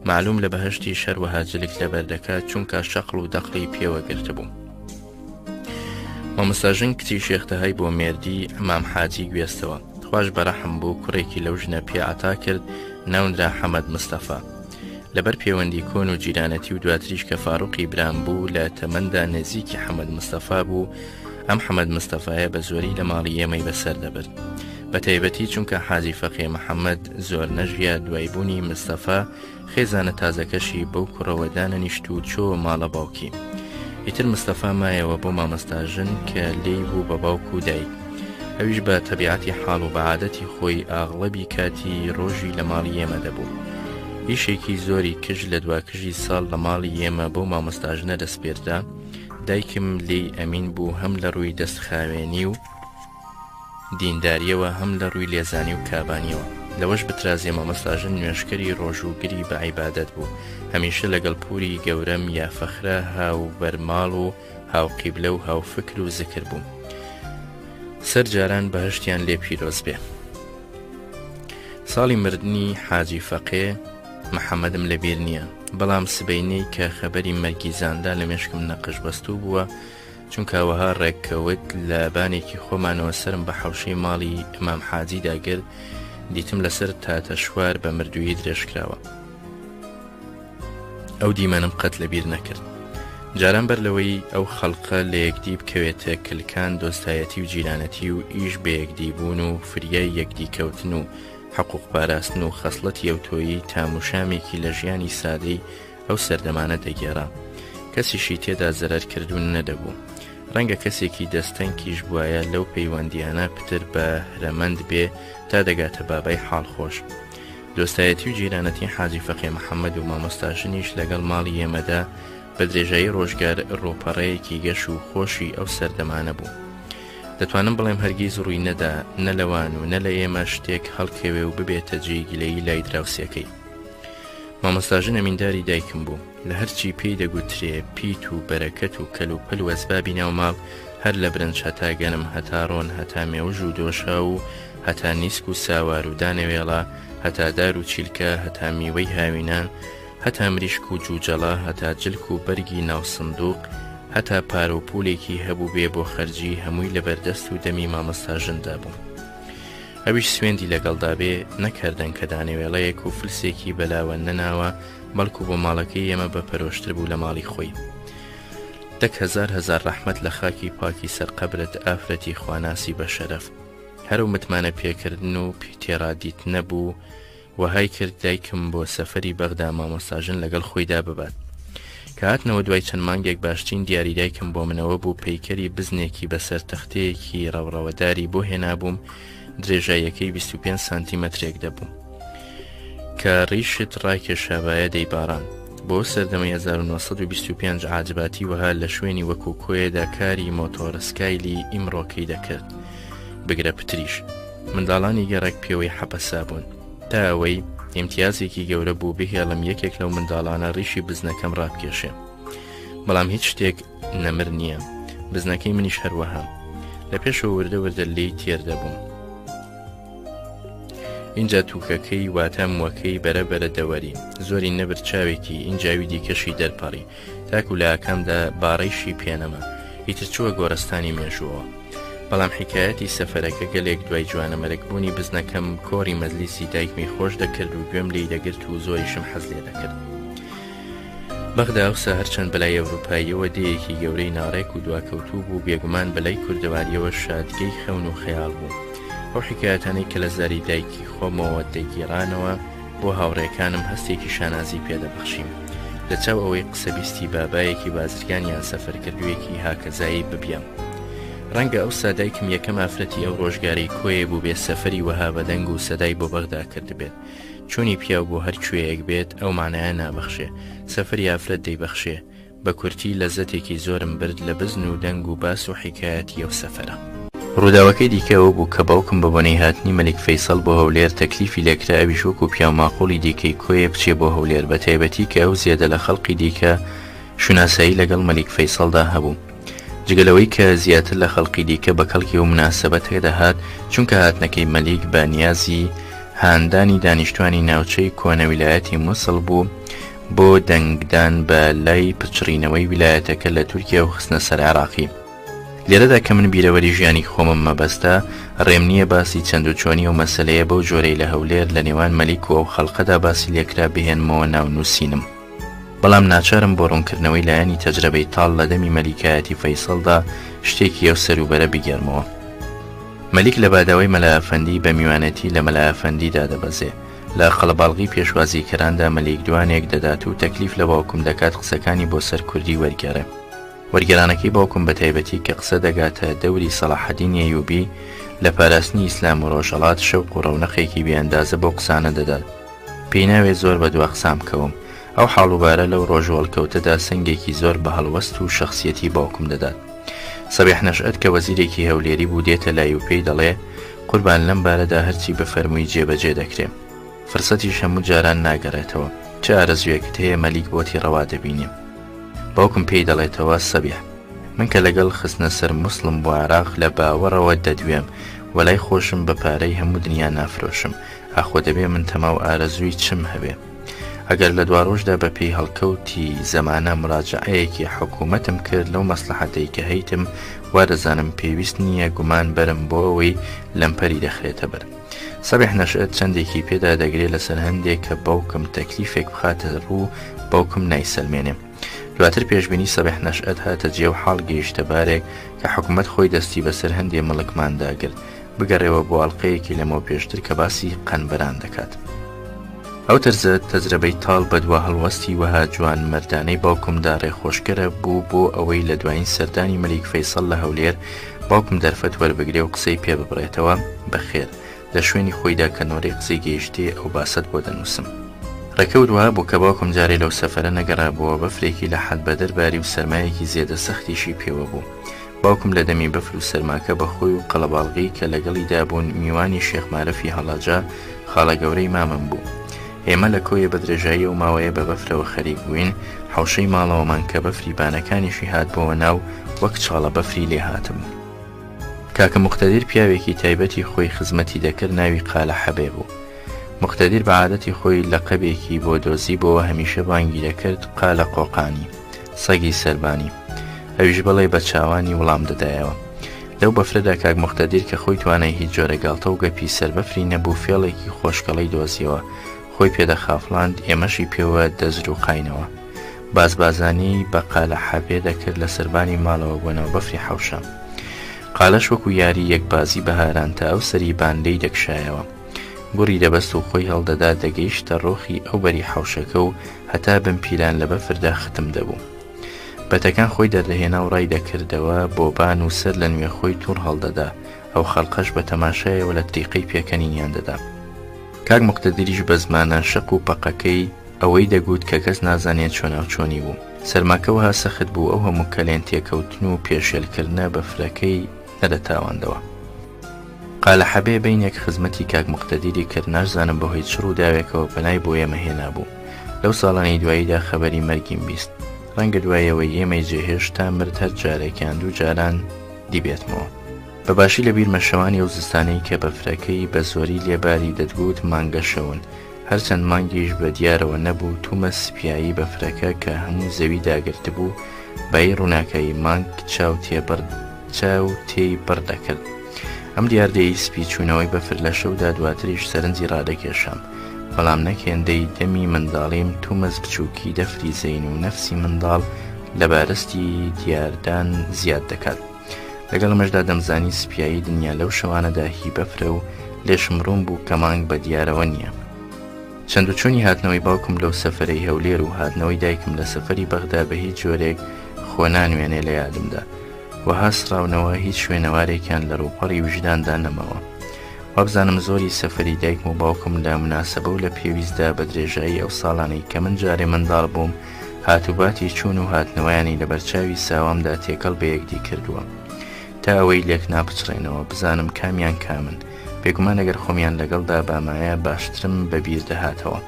معلوم لە بەهەشتی شەروەها جلک لە بەردەکات چونکە شەقڵ و دەقڵی پێوە گرتە بوو. مامۆستاژن کچی شێختەهای بۆ مێردی ئەمام حاجی گوێستەوە. خوش بەرەحم بوو کوڕێکی لەو ژنە پێعتا کرد ناوندرا حەمەد مستەفا. لەبەر پەیوەندی کۆن و جیرانەتی و دواتریش کە فاڕوقی برام بوو لە تەمەندا نزیکی حەمەد مستەفا بوو. ئەم حەمەد مستەفایە بە زۆری لە ماڵی ئێمەی بەسەر دەبرد. بە تایبەتی چونکە حاجی فەقێ محەممەد زۆر نەژیا دوایبوونی مستەفا خێزانە تازەکەشی بەو کوڕەوە دانەنیشت و چۆ ماڵە باوکی. ئیتر مستەفا مایەوە بۆ مامۆستاژن کە لێی بوو بە باوک و دایک. ئەویش بە تەبیعەتی حاڵ و بەعادەتی خۆی ئاغڵەبی کاتی ڕۆژی لە ماڵی ئێمە دەبوو. ئیشێکی زۆری کژ لە دواکژی ساڵ لە ماڵی ئێمە بۆ مامۆستاژنە دەستپێردا. دایکم لێی ئەمین بوو هەم لە ڕووی دەستخاوێنی و دینداریەوە هەم لە ڕووی لێزانی و کابانیەوە. لەوەش بترازێ مامۆستاژن نوێشکەری ڕۆژوگری بە عیبادەت بوو. هەمیشە لەگەڵ پووری گەورەم یا فەخرە هاو بەرماڵ و هاو قیبلە و هاو فکر و زکر بوو. سەر جاران بەهشتیان لێ پیرۆز بێ. ساڵی مردنی حاجی فەقێ محەممەدم لەبیر نییە، بەڵام سبەینەی کە خەبەری مەرگیزاندا لە مێشکم نەقش بەستوو بووە، چونکە ئەوەها ڕێککەوت لە بانێکی خۆمانەوە سرم بە حەوشەی ماڵی ئیمام حاجی داگرت، دیتم لەسەر تاتە شوار بە مردووی درێژکراوە. ئەو دیمەنم قەت لەبیر نەکرد. جاران بەر لەوەی ئەو خەڵقە لە یەکدی بکەوێتە کلکان دۆستایەتی و جیرانەتی و ئیش بە یەکدی بوون و فریای یەکدی کەوتن و حقوق پاراستن و خەسڵەتی ئەوتۆیی تاموشامێکی لە ژیانی سادەی ئەو سەردەمانە دەگێڕا. کەسیشی تێدا زەرەر کردوون نەدەبوو. ڕەنگە کەسێکی دەستەنکیش بواە لەو پەیوەندیانە پتر بە هرەمەند بێ تا دەگاتە بابای حاڵخۆش. دۆستایەتی و جیرانەتی حاجی فەقێ محەممەد و مامۆستاژنیش لەگەڵ ماڵی ئێمەدا بە درێژایی ڕۆژگار ڕۆپەڕەیەکی گەش و خۆشی ئەو سەردەمانە بوو. دەتوانم بڵێم هەرگیز ڕووی نەدا نە لەوان و نە لە ئێمە شتێک هەڵکەوێ و ببێتە جێی گلەیی لای دراوسەکەی. مامۆستاژن ئەمینداری دایکم بوو. لە هەرچی پێی دەگوترێ پیت و بەرەکەت و کەل و پەل و ئەسبابی ناوماڵ هەر لە برنج هەتا گەنم هەتا ڕۆن هەتا مێوژ و دۆشا و هەتا نیسک و ساوار و دانەوێڵە هەتا دار و چیلکە هەتا میوەی هاوینان هەتا مریشک و جوجەڵا هەتا جلک و بەرگی ناو سندوق هەتا پارە و پولێکی هەبوو بێ بۆ خەرجی هەمووی لە بەردەست و دەمی مامۆستاژندا بوو. ئەویش سوێندی لەگەڵدا بێ نەکردن کە دانەوێڵەیەک و فلسێکی بەلاوە نەناوە، بەڵکو بۆ ماڵەکەی ئێمە بەپەرۆشتر بوو لە ماڵی خۆی. 10,000 ڕەحمەت لە خاکی پاکی سەرقەبرت ئافرەتی خواناسی بە شەرەف. هەرو متمانە پێکردن و تێڕادیت نەبوو، وهای کرد دایکم بۆ سەفەری بەغدا مامۆستاژن لەگەڵ خۆیدا ببات. کە هاتنەوە دوای چەند مانگێک باشترین دیاری دایکم بۆ منەوە بوو پەیکەری بزنێکی بەسەر تەختەیەکی ڕەوڕەوەداری بۆ هێنابووم، درێژایەکەی 25 سانتیمەترێک دەبوو کە ڕیشت ڕاکێشابایە دەیباران. بۆ سەردەمەی 1925 عاجباتی وەها لە شوێنی وەکو کۆیەدا کاری مۆتۆرسکایلی ئیمڕۆکەی دەکرد. بگرە پتریش منداڵانی گەڕێک پێوەی حەپەسا بوون، تا ئەوەی ئیمتیازێکی گەورە بوو بهێڵم یەکێک لەو منداڵانە ڕیشی بزنەکەم ڕابکێشێ. بەڵام هیچ شتێک نەمر نییە. بزنەکەی منیش هەروەها. لە پێشەوە وردە وردە لێی تێردەبووم. اینجا تووکەکەی واتە مووەکەی بەرەبەرە دەوەری زۆری نەبر چاوێکی ئینجاوی دیکەشی دەرپەڕی تاکو لە ئاکامدا باڕیشی پێنەما. ئیتر چووە گۆرەستانی مێژووەوە. بەڵام حکایەتی سەفەرەکە گەلێک دوای جوانە مەرەکبوونی بزنەکەم کۆڕی مەزلیسی دایکمی خۆش دەکرد و گوێم لێی دەگرت و زۆریشم حەز لێ دەکرد. بەغدا ئەوسا هەرچەند بەلای ئەوروپاییەوە دەیەکی گەورەی ناڕێک و دواکەوتوو بوو، بێگومان بەلای کوردەواریەوە شادگەی خەون و خەیاڵ بوو. ئەو حکایەتانەی کە لە زاری دایکی خۆمەوە دەگیرانەوە بۆ هاوڕێکانم هەستێکی شانازی پێدەبەخشیم، لە چاو ئەوەی قسەبیستی بابایەکی بازرگانیان سەفەرکردوویەکی هاکەزایی ببیام. ڕەنگە ئەوسا دایکم یەکەم ئافرەتی ئەو ڕۆژگاری کۆیە بوو بێ سەفەری وەها بەدەنگ و سەدای بۆ بەغدا کردبێت. چۆنی پیاو بۆ هەر کوێیەک بێت ئەو مانایە نابەخشێ، سەفەری ئافرەت دەیبەخشێ. بە کورتی لەزەتێکی زۆرم برد لە بزن و دەنگ و باس و حکایەتی ئەو سەفەرە. ڕووداوەکەی دیکەەوە بوو کە باوکم بە بۆنەی هاتنی مەلیک فەیسەڵ بۆ هەولێر تەکلیفی لێکرا ئەویش وەکو پیاماقۆڵی دیکەی کۆیە بچێ بۆ هەولێر بە تایبەتی کە ئەو زیادە لە خەڵقی دیکە شوناسایی لەگەڵ مەلیک فەیسەڵدا هەبوو جگەلەوەی کە زیاتر لە خەڵقی دیکە بە کەڵکی و مناسەبەت هێدەهات چونکە هاتنەکەی مەلیک بە نیازی هاندانی دانیشتوانی ناوچەی کۆنە ویلایەتی مووسڵ بوو بۆ دەنگدان بە لای پچڕینەوەی ویلایەتەکە لە تورکیا و خستنە سەر عێراقی لێرەدا کە من بیرەوەری ژیانی خۆمم مەبەستە ڕێم نییە باسی چەند و چۆنی و مەسەلەیە بەو جۆرەی لە هەولێر لە نێوان مەلیک و ئەو خەڵقەدا باسی لێکرا بهێنمەوە ناو نووسینم بەڵام ناچارم بۆ ڕوونکردنەوەی لایەنی تەجربەی تاڵ لە دەمی مەلیکایەتی فەیسەڵدا شتێکی ئەو سەروبەرە بگەرمەوە مەلیک لە باداوەی مەلا ئەفەندی بە میوانەتی لە مەلا ئەفەندیدا دەبەزێ لە قەڵەباڵغی پێشوازیکەراندا مەلیک دوانێک دەدات و تەکلیف لە باوکم دەکات قسەکانی بۆ سەر کوردی وەرگێڕێ وەرگێرانەکەی باوکم بە تایبەتی کە قسە دەگاتە دەوری سەلاحەدین ئەیوبی لە پاراستنی ئیسلام و ڕۆژهەڵات شەوق و ڕەونەقێکی بێئەندازە بۆ قسانە دەدات پێی ناوێت زۆر بە دوا قسام کەوم ئەو حاڵوبارە لەو ڕۆژوەڵکەوتەدا سنگێکی زۆر بە هەڵوەست و شخصیەتی باوکم دەدات سەبیح نەشئەت کە وەزیرێکی هەولێری بوو دێتە لای و پێی دەڵێ قوربان لەم بارەدا هەرچی بەفەرمووی جێبەجێ دەکرێ فرسەتیش هەموو جاران ناگەڕێتەوە چه ئارەزوێکت هەیە مەلیک بۆتی ڕەوا دەبینیم باوکم پێی دەڵێتەوە سەبیح من کە لەگەڵ خستنە سەر مووسڵم بۆ عێراق لە باوەڕەوە دەدوێم وەلای خۆشم بە پارەی هەموو دنیا نافرۆشم ئاخۆ دەبێ من تەماو ئارەزووی چم هەبێ ئەگەر لە دوا ڕۆژدا بە پێی هەڵکەوتی زەمانە مراجعەیەکی حکوومەتم کرد لەو مەسلحەتەی کە هەیتم وا دەزانم پێویست نییە گومان بەرم بۆ ئەوەی لەمپەری دەخرێتە بەر سەبیح نەشئەت چەندێکی پێدا دەگرێت لەسەر هەندێک کە باوکم تەکلیفێک بخاتە ڕوو باوکم نایسەلمێنێ دواتر پێشبینی سەبیح نەشئەت هاتە جێ و حاڵ گەیشتە بارێک کە حکوومەت خۆی دەستی بەسەر هەندێ مڵکمانداگرت بگەڕێەوە بۆ ئەڵلقەیەکی لەمەوە پێشتر کە باسی قەنبەران دەکات ئەو تەجربەی تاڵ بە دوا هەڵوەستی وەها جوان مەردانەی باوکمدا ڕێخۆشکەرە بوو بۆ ئەوەی لە دوایین سەردانی مەلیک فەیسەڵ لە هەولێر باوکم دەرفەت وەربگرێ و قسەی پێ ببڕێتەوە بەخێر لە شوێنی خۆیدا کە نۆرەی قسەی گەیشتێ ئەو باست بۆ دەنووسم ڕێکەوت وها بوو کە باوکم جارێ لەو سەفەرە نەگەڕابووە بەفرێکی لە حەد بە دەرباری و سەرمایەکی زیێدە سەختیشی پێوە بوو باوکم لە دەمی بەفر و سەرماکە بەخۆی و قەڵەباڵغی کە لەگەڵیدا بوون میوانی شێخ مارەفی هەڵاجا خاڵە گەورەی مامم بوو ئێمە لە کۆیە بە درێژایی و ماوەیە بە بەفرەوە خەریک بووین حوشەی ماڵەوەمان کە بەفری بانەکانیشی هات بۆەوە ناو وەک چاڵە بەفری لێ هاتم کاکە موختەدیر پیاوێکی تایبەتی خۆی خزمەتی دەکرد ناوی قالە حەبێ بوو موختەدیر بە عادەتی خۆی لەقەبێکی بۆ دۆزی بۆەوە هەمیشە بانگی دەکرد قالە قۆقانی سەگی سەربانی ئەویش بەڵێ بە چاوانی وڵام دەدایەوە لەو بەفرەدا کاک موختەدیر کە خۆی توانای هیچ جۆرە گاڵتە و گەپی سەربەفری نەبوو فێڵێکی خۆشکەڵی دۆزیەوە خۆی پێدەخافڵاند ئێمەشی پێوە دەزر و قاینەوە بازبازانی بە قالە حەبێ دەکرد لە سەربانی ماڵەوە بوونەوە بەفری حەوشە قالەش وەکو یاری یەکبازی بەهاران تا ئەو سەری باندەی دەکشایەوە گوڕی دەبەست و خۆی هەڵدەدا دەگەیشتە ڕۆخی ئەو بەری حەوشەکە و هەتا بم پیلان لە بەفردا ختم دەبوو بەتەکان خۆی دەردەهێنا و ڕای دەکردەوە بۆ بان و سەر لە نوێ خۆی توور هەڵدەدا ئەو خەڵقەش بە تەماشایەوە لە تریقەی پێکەنینیان دەدا کاک موختەدیریش بە زمانە شەق و پەقەکەی ئەوەی دەگوت کە کەس نازانێت چۆناوچۆنی بوو سەرماکەوە سەخت بوو ئەو هەموو کەلێن تێکەوتن و پێشێلکردنە بەفرەکەی نەدەتاواندەوە قالە حەبێ بینێک خزمەتی کاک موختەدیری کرد نازانم بەهۆی چڕ و داوێکەوە پەنای بۆ ئێمە هێنا بوو لەو ساڵانەی دواییدا خەبەری مەرگیم بیست ڕەنگە دوایەوەی ئێمەی جێهێشت تا مرد هەر جارێکیان دوو جاران دیبێتمەوە بەباشی لە بیرمەشەوانی ئەو زستانەی کە بەفرەکەی بە زۆری لێباری دەتگوت مانگەشەون هەرچەند مانگیش بە دیارەوە نەبوو تومە سپیایی بەفرەکە کە هەموو زەوی داگرت بوو بەی ڕووناکەی مانگ چاو تێی بڕ دەکرد ئەم دیاردەی سپی چوونەوەی بەفر لە شەودا دواتریش سەرنجی ڕادەکێشام بەڵام نەکێندەی دەمی منداڵیم تومەز بچووکی دەفری زەین و نەفسی منداڵ لە بارستی دیاردان زیاد دەکات لەگەڵ مەشدا دەمزانی سپیایی دنیا لەو شەوانەدا هی بەفرە و لێشم ڕوون بوو کە مانگ بە دیارەوە نییە چەند و چۆنی هاتنەوەی باوکم لەو سەفەرەی هەولێر و هاتنەوەی دایکم لە سەفەری بەغدا بە هیچ جۆرێک خۆ نانوێنێ لە یادمدا وەها سراونەوە هیچ شوێنەوارێکیان لە ڕووپەڕی وجداندا نەمەوە وابزانم زۆری سەفەری دایکم و باوکم لە مناسەبە و لە پێویستدا بە درێژایی ئەو ساڵانەی کە من جارێ منداڵ بووم هاتوباتی چوون و هاتنەوەیانی لە بەرچاوی ساوامدا تێکەڵ بە یەکدی کردووە تا ئەوەی لێک ناپچڕێنەوە بزانم کامیان کامن، بێگومان ئەگەر خۆمیان لەگەڵدا بامایە باشترم بەبیر دەهاتەوە.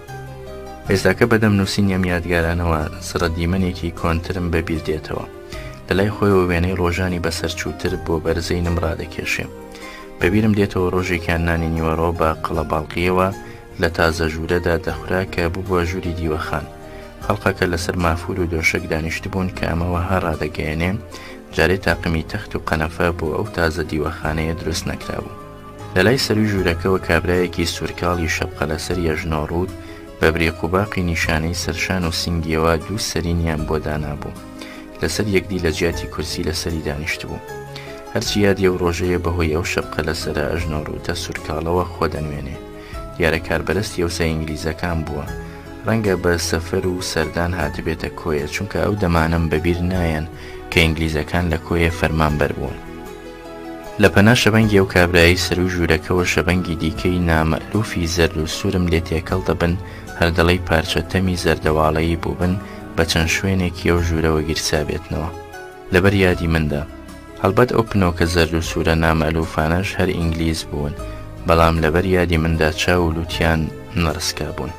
ئێستاکە بەدەم نووسینیم یادگارانەوە زڕە دیمەنێکی کۆنترم بەبیر دێتەوە، لە لای خۆیەوە وێنەی ڕۆژانی بەسەر چووتر بۆ بەرزەینم ڕادەکێشێ. بەبیرم دێتەوە ڕۆژێکیان نانی نیوەڕۆ بە قەڵەباڵقیەوە لە تازە ژوورەدا دەخورا کە بووە ژووری دیوەخان. خەڵقەکە لەسەر مافور و دۆشک دانیشت بوون کە ئەمەوە هەر ڕادەگەیەنێ جارێ تاقمی تەخت و قەنەفە بۆ ئەو تازە دیوەخانەیە دروست نەکرابوو. لە لای سەروی ژوورەکەەوە کابرایەکی سوورکاڵی شەبقە لەسەر یەژنۆڕوود بە برێقوباقی نیشانەی سەرشان و سینگیەوە دوو سەرینیان بۆ دانابوو، لەسەر یەکدی لە جیاتی کورسی لەسەری دانیشت بوو. هەرچی یادی ئەو ڕۆژەیە بەهۆی ئەو شەبقە لەسەر ئەژنۆڕوودە سوورکاڵەوە خۆ دەنوێنێ. دیارە کاربەرستی ئەوسای ئینگلیزەکان بووە، ڕەنگە بە سەفەر و سەردان هاتبێتە کۆیە، چونکە ئەو دەمانم بەبیر نایەن کە ئینگلیزەکان لە کۆیە فەرمانبەر بوون. لە پەنا شەبەنگی ئەو کابرایی سەروی ژوورەکەەوە شەبەنگی دیکەی نامەئلوفی زەرد و سوورم لێ تێکەڵ دەبن، هەردەڵی پارچە تەمی زەردەواڵەیی بووبن بە چەند شوێنێکی ئەو ژوورەوە گیرسا بێتنەوە. لەبەر یادی مندا هەڵبەت ئەو پنۆکە زەرد و سوورە نامەئلوفانەش هەر ئینگلیز بوون، بەڵام لەبەر یادی مندا چاو و لوتیان نەڕسکا بوون.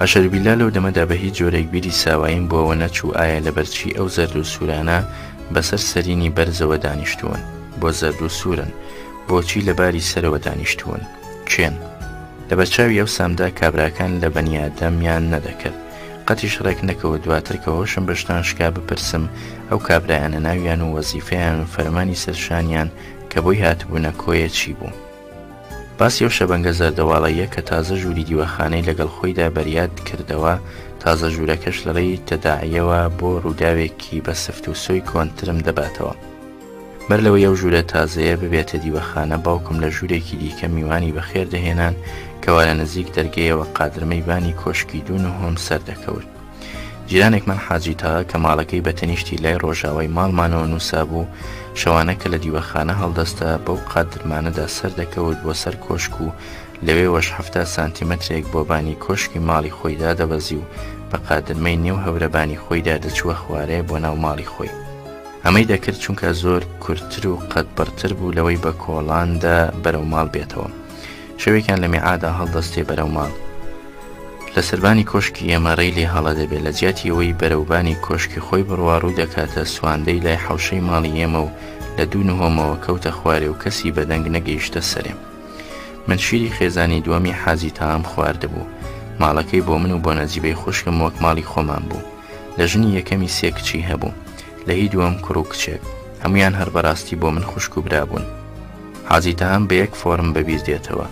ئەشەربیلا لەو دەمەدا بە هیچ جۆرێک بیری ساواییم بۆەوە نەچوو ئایا لەبەرچی ئەو زەرد و سوورانە بەسەر سەرینی بەرزەوە دانیشتوون، بۆ زەرد و سوورن، بۆچی لەباری سەرەوە دانیشتوون، کوێن؟ لە بەرچاوی ئەو سامدا کابراکان لە بەنیادەمیان نەدەکرد، قەتیش ڕێک نەکەوە دواتر کە هۆشم بەشتان شکا بپرسم ئەو کابرایانە ناویان و وەزیفەیان و فەرمانی سەرشانیان کە بۆی هاتبوونە کۆیە چی بوو. باسی ئەو شەبەنگە زەردەواڵەیە کە تازە ژووری دیوەخانەی لەگەڵ خۆیدا بەریاد کردەوە، تازە ژوورەکەش لەڕێی تەداعیەوە بۆ ڕووداوێکی بە سفت و سۆی کۆنترم دەباتەوە. بەر لەوەی ئەو ژوورە تازەیە ببێتە دیوەخانە، باوکم لە ژوورێکی دیکە میوانی بەخێر دەهێنان کەوا لە نزیک دەرگەیەوە قادرمەی بانی کۆشکی دوو نهۆم سەردەکەوت. جیرانێکمان حاجی تاغا کە ماڵەکەی بەتەنیشتی لای ڕۆژاوای ماڵمانەوە نووسا بوو، شەوانە کە لە دیوەخانە هەڵدەستا بەو قادرمانەدا سەردەکەوت بۆ سەر کۆشک و لەوێ 70 سانتیمەترێک بۆ بانی کۆشکی ماڵی خۆیدا دەبەزی و بە قادرمەی نێو هەورەبانی خۆیدا دەچووە خوارێ بۆ ناو ماڵی خۆی. ئەمەی دەکرد چونکە زۆر کورتتر و قەت بڕتر بوو لەوەی بە کۆڵاندا بەرەو ماڵ بێتەوە. شەوێکیان لە میعادا هەڵدەستێ بەرەو ماڵ، لە سەربانی کۆشکی ئێمە ڕێی لێ هەڵە دەبێت، لە جیاتی ئەوەی بەرەوبانی کۆشکی خۆی بڕواڕوو دەکاتە سواندەی لای حەوشەی ماڵی ئێمە و لە دوو نهۆمەوە کەوتە خوارێ و کەسی بەدەنگ نەگەیشتە سەرێ. من شیری خێزانی دووەمی حاجی تاام خواردبوو، ماڵەکەی بۆ من و بۆ نەجیبەی خوشکم وەک ماڵی خۆمان بوو. لە ژنی یەکەمی 3 کچی هەبوو، لە هی دووەم کوڕ و کچێک، هەمویان هەر بەڕاستی بۆ من خوشک و برابوون. حاجی تاام بە یەک فۆرم بەبیر دێتەوە،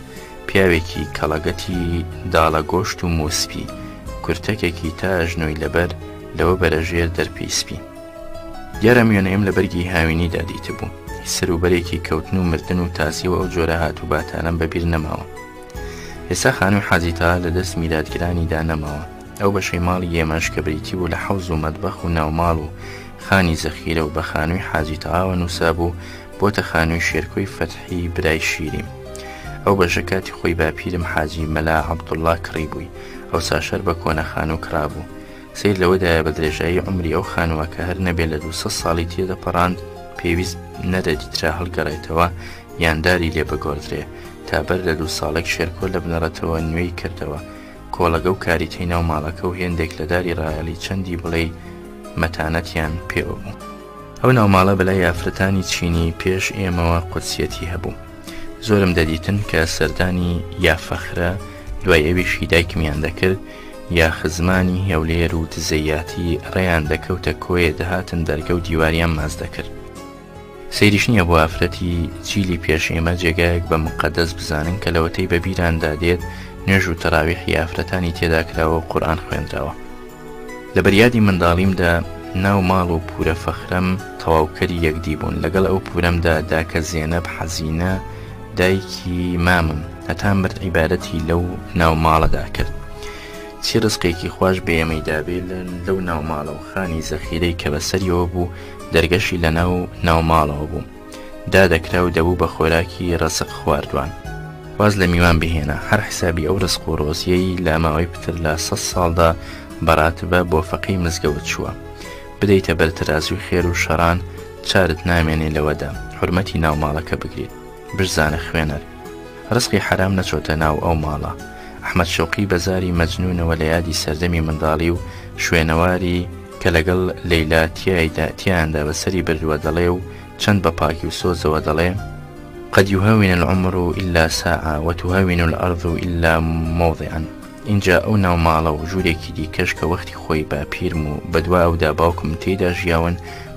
پیاوێکی کەڵەگەتی داڵە گۆشت و موسپی، کورتەکێکی تا ئەژنۆی لەبەر لەوە بەرەژێر دەرپی سپی. دیارە میوێنەیم لە بەرگی هاوینی دادیتە بوو، سەروبەرێکی کەوتن و مردن و تاسیەوە ئەو جۆرە هات و باتانم بەبیر نەماوە. ئێستا خانووی حاجی تاغا لە دەست میلادگرانیدا نەماوە، ئەو بەشەی ماڵی ئێمەش کە بریتی بوو لە حەوز و مەتبەخ و ناوماڵ و خانی زەخیرە و بە خانووی حاجی تاغاوە نووسا بوو، بۆتە خانووی شێرکۆی فەتحی برای شیریم. ئەو بەشە کاتی خۆی باپیرم حاجی مەلا عەبدوڵڵا کڕی بووی، ئەو ساشەر بە کۆنە خانوو کرابوو. سیر لەوەدایە بە درێژایی عمری ئەو خانووە کە هەر نەبێت لە 200 ساڵی تێدەپەڕاند پێویست نەدەدیترا هەڵگەڕێتەوە یانداری لێ بگۆڕدرێ، تا بەر لە 2 ساڵێک شێرکۆ لە بنەڕەتەوە نوێی کردەوە، کۆڵەگە و کاریتەی ناو ماڵەکە و هێندێک لە داری ڕایەڵی چەندی بڵێ مەتانەتیان پێوە بوو. ئەو ناوماڵە بەلای یافرەتانی چینی پێش ئێمەوە قودسیەتی هەبوو. زۆرم دەدیتن کە سەردانی یا فەخرە دوای ئەویشی دایکمیان دەکرد، یا خزمانی هێولێر و دزەیاتی ڕێیان دەکەوتە کۆیە دەهاتن دەرگە و دیواریان ماز دەکرد. سەیریش نییە بۆ ئافرەتی جیلی پێش ئێمە جێگایەک بە مقەدەس بزانن کە لەوەتەی بە بیراندا دێت نوێژ و تەراویحی ئافرەتانی تێدا کراوە و قورئان خوێندراوە. لە بەریادی منداڵیمدا ناو ماڵ و پورە فەخرەم تەواوکەری یەکدی بوون، لەگەڵ ئەو پورەمدا داکە زێنەب حەزینە دایکی مامم هەتا مرد عیبادەتی لەو ناو ماڵەدا کرد. چی ڕزقێکی خوش بە ئێمەی دابێ لەو ناو ماڵە و خانی زەخیرەی کە بەسەریەوە بوو دەرگەشی لە ناو ماڵەوە بوو، دادەکرا و دەبوو بە خۆراکی ڕەسق خواردوان. واز لە میوان بهێنا، هەر حسابی ئەو ڕزق و ڕۆزیەی لە ماوەی پتر لە 100 ساڵدا بەڕاتبە بۆ فەقی مزگەوت چووە، بدەیتە بەر تەرازوی خێر و شەڕان چارت نامێنێ لەوەدا حرمەتی ناو ماڵەکە بگریت بشزانە خوێنەر ڕزقی حرام نەچۆتە ناو ئەو ماڵە ئەحمەد شەوقی بەزاری مەجنونەوە لە یادی سەردەمی منداڵی و شوێنەواری کە لەگەڵ لەیلا تیاندا بەسەری بردووە دەڵێ و چەند بە پاکی و سۆزەوە دەڵێ قد يهون العمر إلا ساعة وتهون الأرض إلا موضعا اینجا ئەو ناو ماڵە و ژوورێکی دیکەش کە وەختی خۆی با پیرم و بەدوا ئەودا باوکم تێدا ژیاون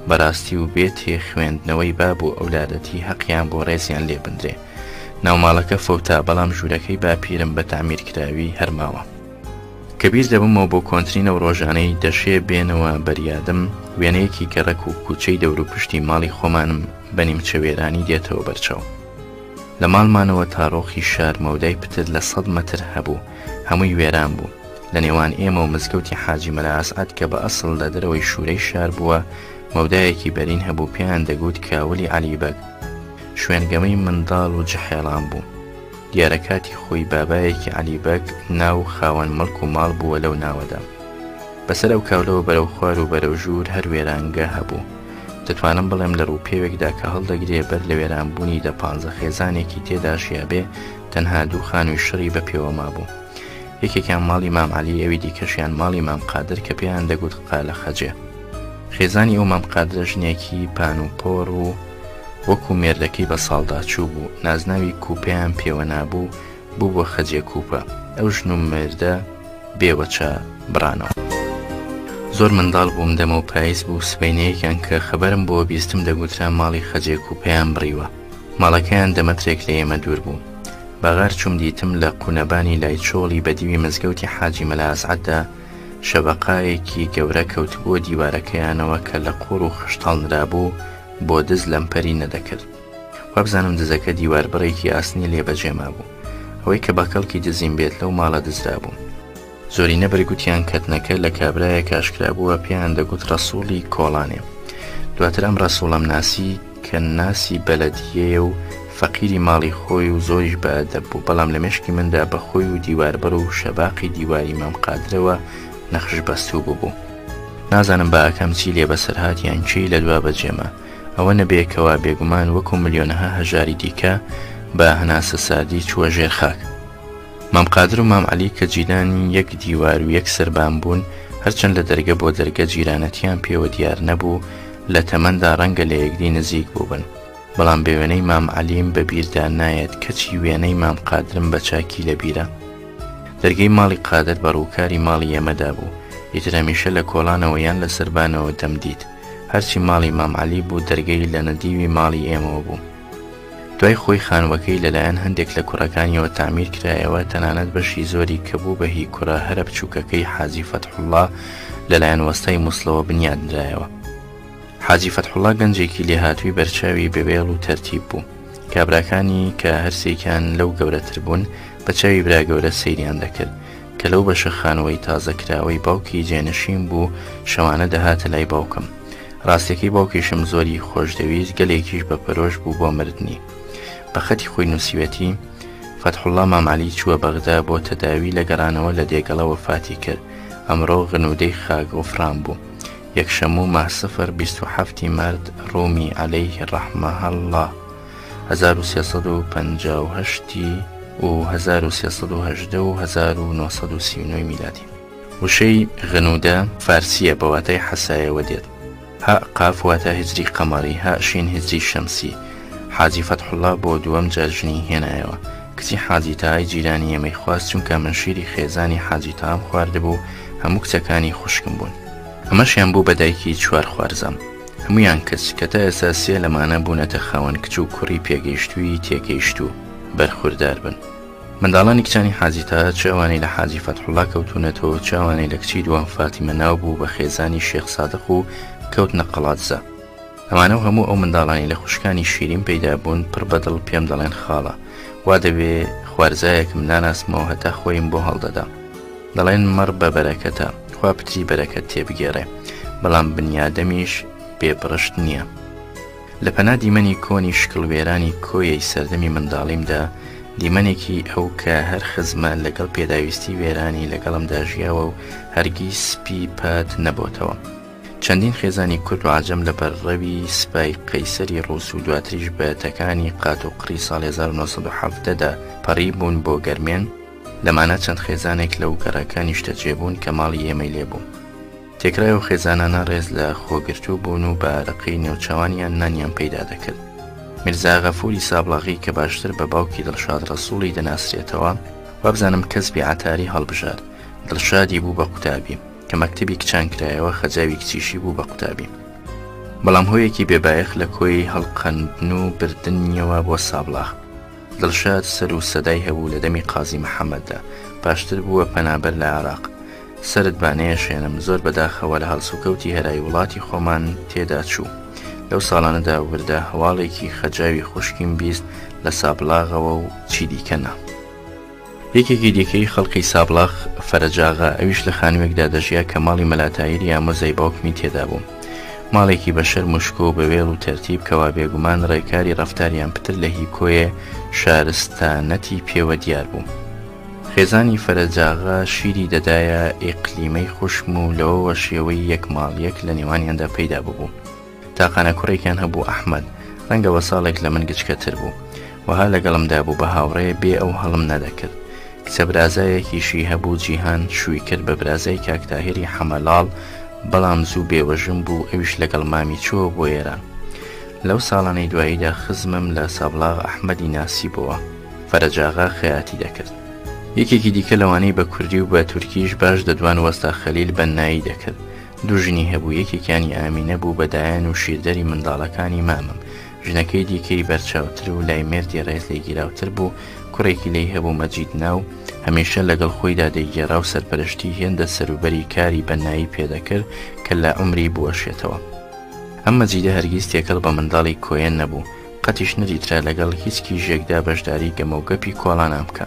بەڕاستی و بێتێ خوێندنەوەی باب و ئەولادەتی حەقیان بۆ ڕێزیان لێ بندرێ ناوماڵەکە فەوتا بەڵام ژوورەکەی با پیرم بە تعمیرکراوی هەرماوە کەبیر دەبمەوە بۆ کۆنترینە و ڕۆژانەی دەشێ بێنەوە بەریادم وێنەیەکی گەڕەک و کوچەی دەور و پشتی ماڵی خۆمانم بەنیم چەوێرانی دێتەوە بەرچەو لە ماڵمانەوە تاڕۆخی شار مەودای پتر لە 100 مەتر هەبوو هەمووی وێران بوو لە نێوان ئێمە و مزگەوتی حاجی مەلا ئەسعەد کە بە ئەسڵ لە دەرەوەی شوورەی شار بووە مەودایەکی بەرین هەبوو پێیان دەگوت کاولی عەلیبەگ شوێنگەمەی منداڵ و جەحێڵان بوو دیارە کاتی خۆی بابایەکی عەلیبەگ ناو خاوەن مڵک و ماڵ بووە لەو ناوەدا بەسەر ئەو کاولەوە بەرەو خوار و بەرەو ژوور هەر وێرانگە هەبوو دەتوانم بڵێم لە ڕووپێوێکدا کە هەڵدەگرێ بەر لە وێرانبوونی دە 15 خێزانێکی تێدا ژیابێ تەنها 2 خانووی شڕی بە پێوە مابوو یەکێکیان ماڵی مام عەلی ئەوی دیکەشیان ماڵی مام قادر کە پێیان دەگوت قالە خەجێ خێزانی ئەو مام قادرە ژنێکی پان و پۆڕ و وەکو مێردەکەی بە ساڵدا چوو بوو نازناوی کوپەیان پێوە نابوو بوو بۆ خەجێ کوپە ئەو ژن و مێردە بێوەچە بڕانەوە زۆر منداڵ بووم دەمە و پاییز بوو سبەینەیەکیان کە خەبەرم بۆ بیستم دەگوترا ماڵی خەجێ کوپەیان بڕیوە ماڵەکەیان دەمەترێک لە ئێمە دوور بوو باغار چوم دیتم لە قونەبانی لای چۆڵی بە دیوی مزگەوتی حاجی مەلا ئەسعەددا شەبەقایەکی گەورە کەوت بۆ دیوارەکەیانەوە کە لە قوڕ و خشتاڵنرا بوو بۆ دز لەمپەری نەدەکرد وابزانم دزەکە دیوار بڕێکی ئاسنی لێ بەجێما بوو ئەوەی کە باکەڵکی دزیم بێت لەو ماڵە دزرا بوو زۆرینە بەرگوتیان کەتنەکە لە کابرایە کاشکرا بووە پێیان دەگوت ڕەسووڵی کۆڵانێ دواتر ئەم ڕەسووڵەم ناسی کە ناسی بەلەدیە و فەقیری ماڵی خۆی و زۆریش بەئەدەب بوو بەڵام لە مێشکی مندا بە خۆی و دیواربەر و شەباقی دیواری مام قادرەوە نەخش بەستوو بوو نازانم بە ئەکەم چی لێ بەسەر هاتیان چی لە دوا بەجێمە ئەوە نەبێکەوە بێگومان وەکو ملیۆنەها هەژاری دیکە بە هەناسە سادی چووە ژێر خاک مام قادر و مام عەلی کە جیرانی یەک دیوار و یەک سەربان بوون هەرچەند لە دەرگە بۆ دەرگە جیرانەتیان پێوە دیار نەبوو لە تەمەندا ڕەنگە لە یەکدی نزیک بووبن بەڵام بە وێنەی مام عەلیم بە بیردا نایەت کەچی وێنەی مام قادرم بە چاکی لە بیرە دەرگەی ماڵی قادر بە ڕووکاری ماڵی ئێمەدا بوو ئیتر هەمیشە لە کۆڵانەوە یان لە سەربانەوە دەمدیت هەرچی ماڵی مام عەلی بوو دەرگەی لە نەدیوی ماڵی ئێمەوە بوو دوای خۆی خانوەکەی لەلایەن هەندێک لە کوڕەکانیەوە تعمیر کرایەوە تەنانەت بەشی زۆری کە بوو بە هی کوڕە هەرە بچووکەکەی حاجی فەتحوڵڵا لەلایەن وەستای مووسڵەوە بنیادرایەوە حاجی فەتحوڵڵا گەنجێکی لێهاتووی بەرچاوی بەوێڵ و تەرتیب بوو کابراکانی کە هەرسێکیان لەو گەورەتر بوون بە چاوی برا گەورە سەیریان دەکرد کە لەو بەشە خانەوەی تازەکراوەی باوکی جێنشین بوو شەوانە دەهاتە لای باوکم ڕاستیەکەی باوکیشم زۆری خۆشدەویست گەلێکیش بە پەرۆش بوو بۆ مردنی بە خەتی خۆی نووسیوەتی فەتحوڵڵا مام عەلی چووە بەغدا بۆ تەداوی لە گەڕانەوە لە دێگەڵە وەفاتی کرد ئەمڕۆ غنودەی خاگۆفران بوو یەکشەممە ماه 27 مارد ڕۆمی عەلەیه ڕەحمەه الله 1358 و 1318 و 1939 میلادی وشەی غنودە فارسیە بەواتای حەسایەوە دێت ها قاف واتە هجری قەمەری ها شین هجری شەمسی حاجی فەتحوڵڵا بۆ دووەم جار ژنی هێنایەوە کچی حاجی تاهای جیرانی ئێمەی خواست چونکە من شیری خێزانی حاجی تاام خواردبوو هەموو کچەکانی خوشکم بوون ئەمەشیان بوو بە دایکی 4 خوارزەم هەمویان کچ کە تا ئێستا 3 لەمانە بوونەتە خاوەن کچ و کوڕی پێگەیشتووی تێگەیشتوو بەرخوردار بن منداڵانی کچانی حاجی تا چاوانی لە حاجی فەتحوڵڵا کەوتونەتەوە چاوانی لە کچی دووەم فاتیمە ناو بوو بە خێزانی شێخ سادق و کەوتنە قەڵاتزە ئەمانە هەموو ئەو منداڵانی لە خوشکانی شیرین پەیدا بوون پڕ بەدڵ پێم دەڵێن خاڵە وا دەبێ خوارزایەکم ناناسمەوە هەتا خۆیم بۆ هەڵدەدا دەڵێن مەڕ بە بەرەکەتە خوا پتری بەرەکەت تێبگێڕێ بەڵام بنیادەمیش بێبڕشت نییە لە پەنا دیمەنی کۆنی شکڵوێرانی کۆیەی سەردەمی منداڵیمدا دیمەنێکی ئەو کە هەر خزمە لەگەڵ پێداویستی وێرانی لەگەڵمدا ژیاوە و هەرگیز سپی پات نەبۆتەوە چەندین خێزانی کورد و عەجەم لە بەرڕەوی سپای قەیسەری ڕووس و دواتریش بەتەکانی قات و قڕی ساڵی 1970دا پەڕی بوون بۆ گەرمێن. لەمانە چەند خێزانێک لەو گەڕەکانی شتەجێبوون کە ماڵی ئێمەی لێبوو. تێکرای و خێزانانە ڕێز لە خۆگرتوو بوون و بە ڕقی نێوچەوانیان نانیان پەیدا دەکرد. میرزا غەفوری سابڵاغی کە باشتر بە باوکی دڵشاد ڕەسووڵی دەناسرێتەوە، وابزانم کەسبی عەتاری هەڵبژار. دڵشادی بوو بە قوتابی کە مەکتەبی کچان کرایەوە، خەجاوی کچیشی بوو بە قوتابی. بەڵام هۆیەکی بێبایەخ لە کۆی هەڵقەندن و بردنیەوە بۆ سابڵاغ. دڵشاد سەر و سەدای هەبوو لە دەمی قازی محەممەددا، باشتر بووە پەنابەر لە عێراق. سرت بانەیە شێنم زۆر بەداخەوە لە هەڵسوکەوتی هەرای وڵاتی خۆمان تێدا چوو. لەو ساڵانەدا وردا هەواڵێکی خەجاوی خوشکیم بیست لە سابڵاغەوە و چی دیکەنا. یەکێکی دیکەی خەڵقی سابڵاغ فەرەجاغا، ئەویش لە خانوویەکدا دەژیا کە ماڵی مەلاتایری ئامۆزای باوکمی تێدا بوو. ماڵێکی بەشەر مشکۆ و بەوێڵ و تەرتیب کەوا بێگومان ڕێکاری ڕەفتاریان پتر لە هی کۆیە شارستانەتی پێوە دیار بوو. خێزانی فەرەجاغا شیری دەدایە ئیقلیمەی خوشم و لەوەوە شێوەی یەک ماڵیەک لە نێوانیاندا پەیدا ببوو. تاقانە کوڕێکیان هەبوو ئەحمەد، ڕەنگەوە ساڵێک لە من گچکەتر بوو، وەها لەگەڵمدا بوو بە هاوڕێ بێ ئەو هەڵم نەدەکرد. کچە برازایەکیشی هەبوو جیهان، شووی کرد بە برازای کاکتاهێری حەمەلاڵ، بەڵام زوو بێوەژم بوو، ئەویش لەگەڵ مامی چووە بۆ ئێران. لەو ساڵانەی دواییدا خزمم لە سابڵاغ ئەحمەدی ناسیبەوە. فەرەجاغا خەیاتی دەکرد. یەکێکی دیکە لەوانەی بە کوردی و بە تورکیش باش دەدوان وەستا خەلیل بەنایی دەکرد. دوو ژنی هەبوو، یەکێکیانی ئامینە بوو بەدایان و شیردەری منداڵەکانی مامم. ژنەکەی دیکەی بەرچاوتر و لای مێردی ڕێز لێگیراوتر بوو. کوڕێکی لی هەبوو مەجید ناو، هەمیشە لەگەڵ خۆیدا دەیگێڕا و سەرپەرشتی هێندە سەروبەری کاری بەنایی پێدەکرد کە لە عومری بوەشێتەوە. ئەم مەجیدە هەرگیز تێکەڵ بە منداڵی کۆیەن نەبوو، قەتیش نەدیترا لەگەڵ هیچ کیژێکدا بەشداری گەمەوگەپی کۆڵانە بکە.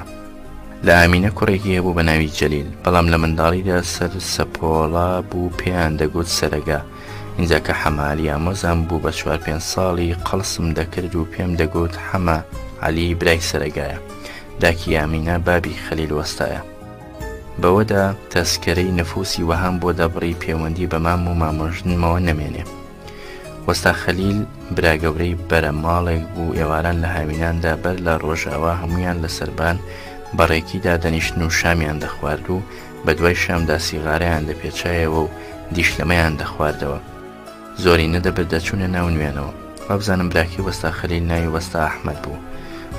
لە ئامینە کوڕێکی هەبوو بە ناوی جەلیل، بەڵام لە منداڵیدا سەر سەپۆڵا بوو، پێیان دەگوت سەرەگا. اینجا کە حەمالی ئامۆزان بوو بە 4-5 ساڵی قەڵسم دەکرد و پێم دەگوت حەمە عەلی برای سەرەگایە. داکی ئامینە بابی خەلیل وەستایە. بەوەدا تەسکەرەی نەفوسی وەهام بۆ دەبڕی پەیوەندی بە مام و مامۆژنمەوە نەمێنێ. وەستا خەلیل براگەورەی بەرە ماڵێک بوو، ئێواران لە هاویناندا بەر لە ڕۆژاوا هەمویان لە سەربان بەڕێکیدا دەنیشتن و شامیان دەخوارد و بە دوای شامدا سیغارەیان دەپێچایەوە و دیشلەمەیان دەخواردەوە. زۆری نەدەبردە چوونە ناو نوێنەوە. وابزانم براکی وەستا خەلیل ناوی وەستا ئەحمەد بوو.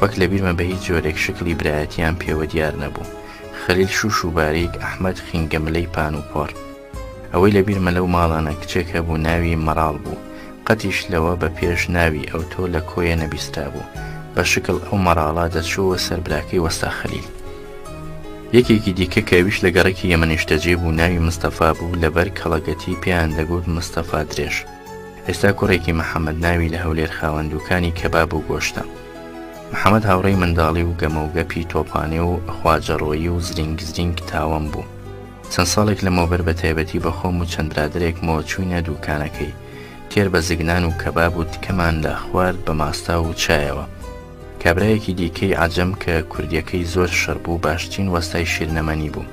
وەک لە بیرمە بە هیچ جۆرێک شکلی برایەتیان پێوە دیار نەبوو. خەلیل شوش و باریک، ئەحمەد خینگەملەی پان و پۆڕ. ئەوەی لە بیرمە لەو ماڵانە کچێک هەبوو ناوی مەڕاڵ بوو. قەتیش لەوە بە پێش ناوی ئەو تۆ لە کۆیە نەبیستا بوو. بە شکل ئەو مەڕاڵا دەچووە سەر براکەی وەستا خەلیل. یەکێکی دیکە کەویش لە گەڕێکی یەمەنیشتەجێ بوو، ناوی مستەفا بوو، لەبەر کەڵەگەتی پێیان دەگوت مستەفا درێژ. ئێستا کوڕێکی محەممەد ناوی لە هەولێر خاوەندوکانی کەباب و گۆشتە. محەممەد هاوڕێی منداڵی و گەمەوگەپی تۆپانێ و خواجەڕۆیی و زرینگ تاوەم بوو. چەند ساڵێک لەمەوبەر بە تایبەتی بە خۆم و چەند برادرێکمەوە چووینە دووکانەکەی، تێر بە زگنان و کەباب و تکەمان لە خوارد بە ماستا و چایەوە. کابرایەکی دیکەی عەجەم کە کوردیەکەی زۆر شەڕ بوو، باشترین وەستای شیرنەمەنی بوو.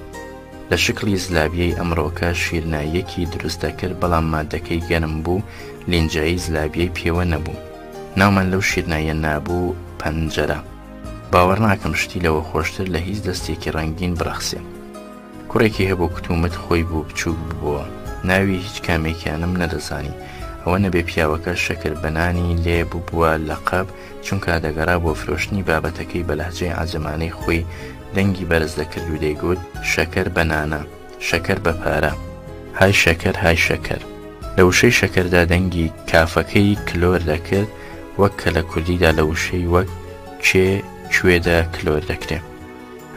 لە شکلی زلابیەی ئەمڕۆکە شیرنایەکی دروست دەکرد، بەڵام مادەکەی گەرم بوو، لینجایی زلابیەی پێوە نەبوو. ناومان لەو شیرنایە نابوو پەنجەرە. باوەڕ ناکەم شتی لەوە خۆشتر لە هیچ دەستێکی ڕەنگین بڕەخسێ. کوڕێکی هەبوو کتومت خۆی بوو بچووک بووە، ناوی هیچ کامێکیانم نەدەزانی. ئەوە نەبێ پیاوەکە شەکر بەنانی لێ بووە لەقەب، چونکە دەگەڕا بۆ فرۆشتنی بابەتەکەی بە لەهجەی عەجەمانەی خۆی دەنگی بەرز دەکرد و دەیگوت شەکەر بەنانە، شەکەر بە پارە، های شەکەر های شەکەر. لە وشەی شەکەردا دەنگی کافەکەی کلۆر دەکرد، وەک کە لە کوردیدا لە وشەی وەک کوێدا کلۆر دەکرێت.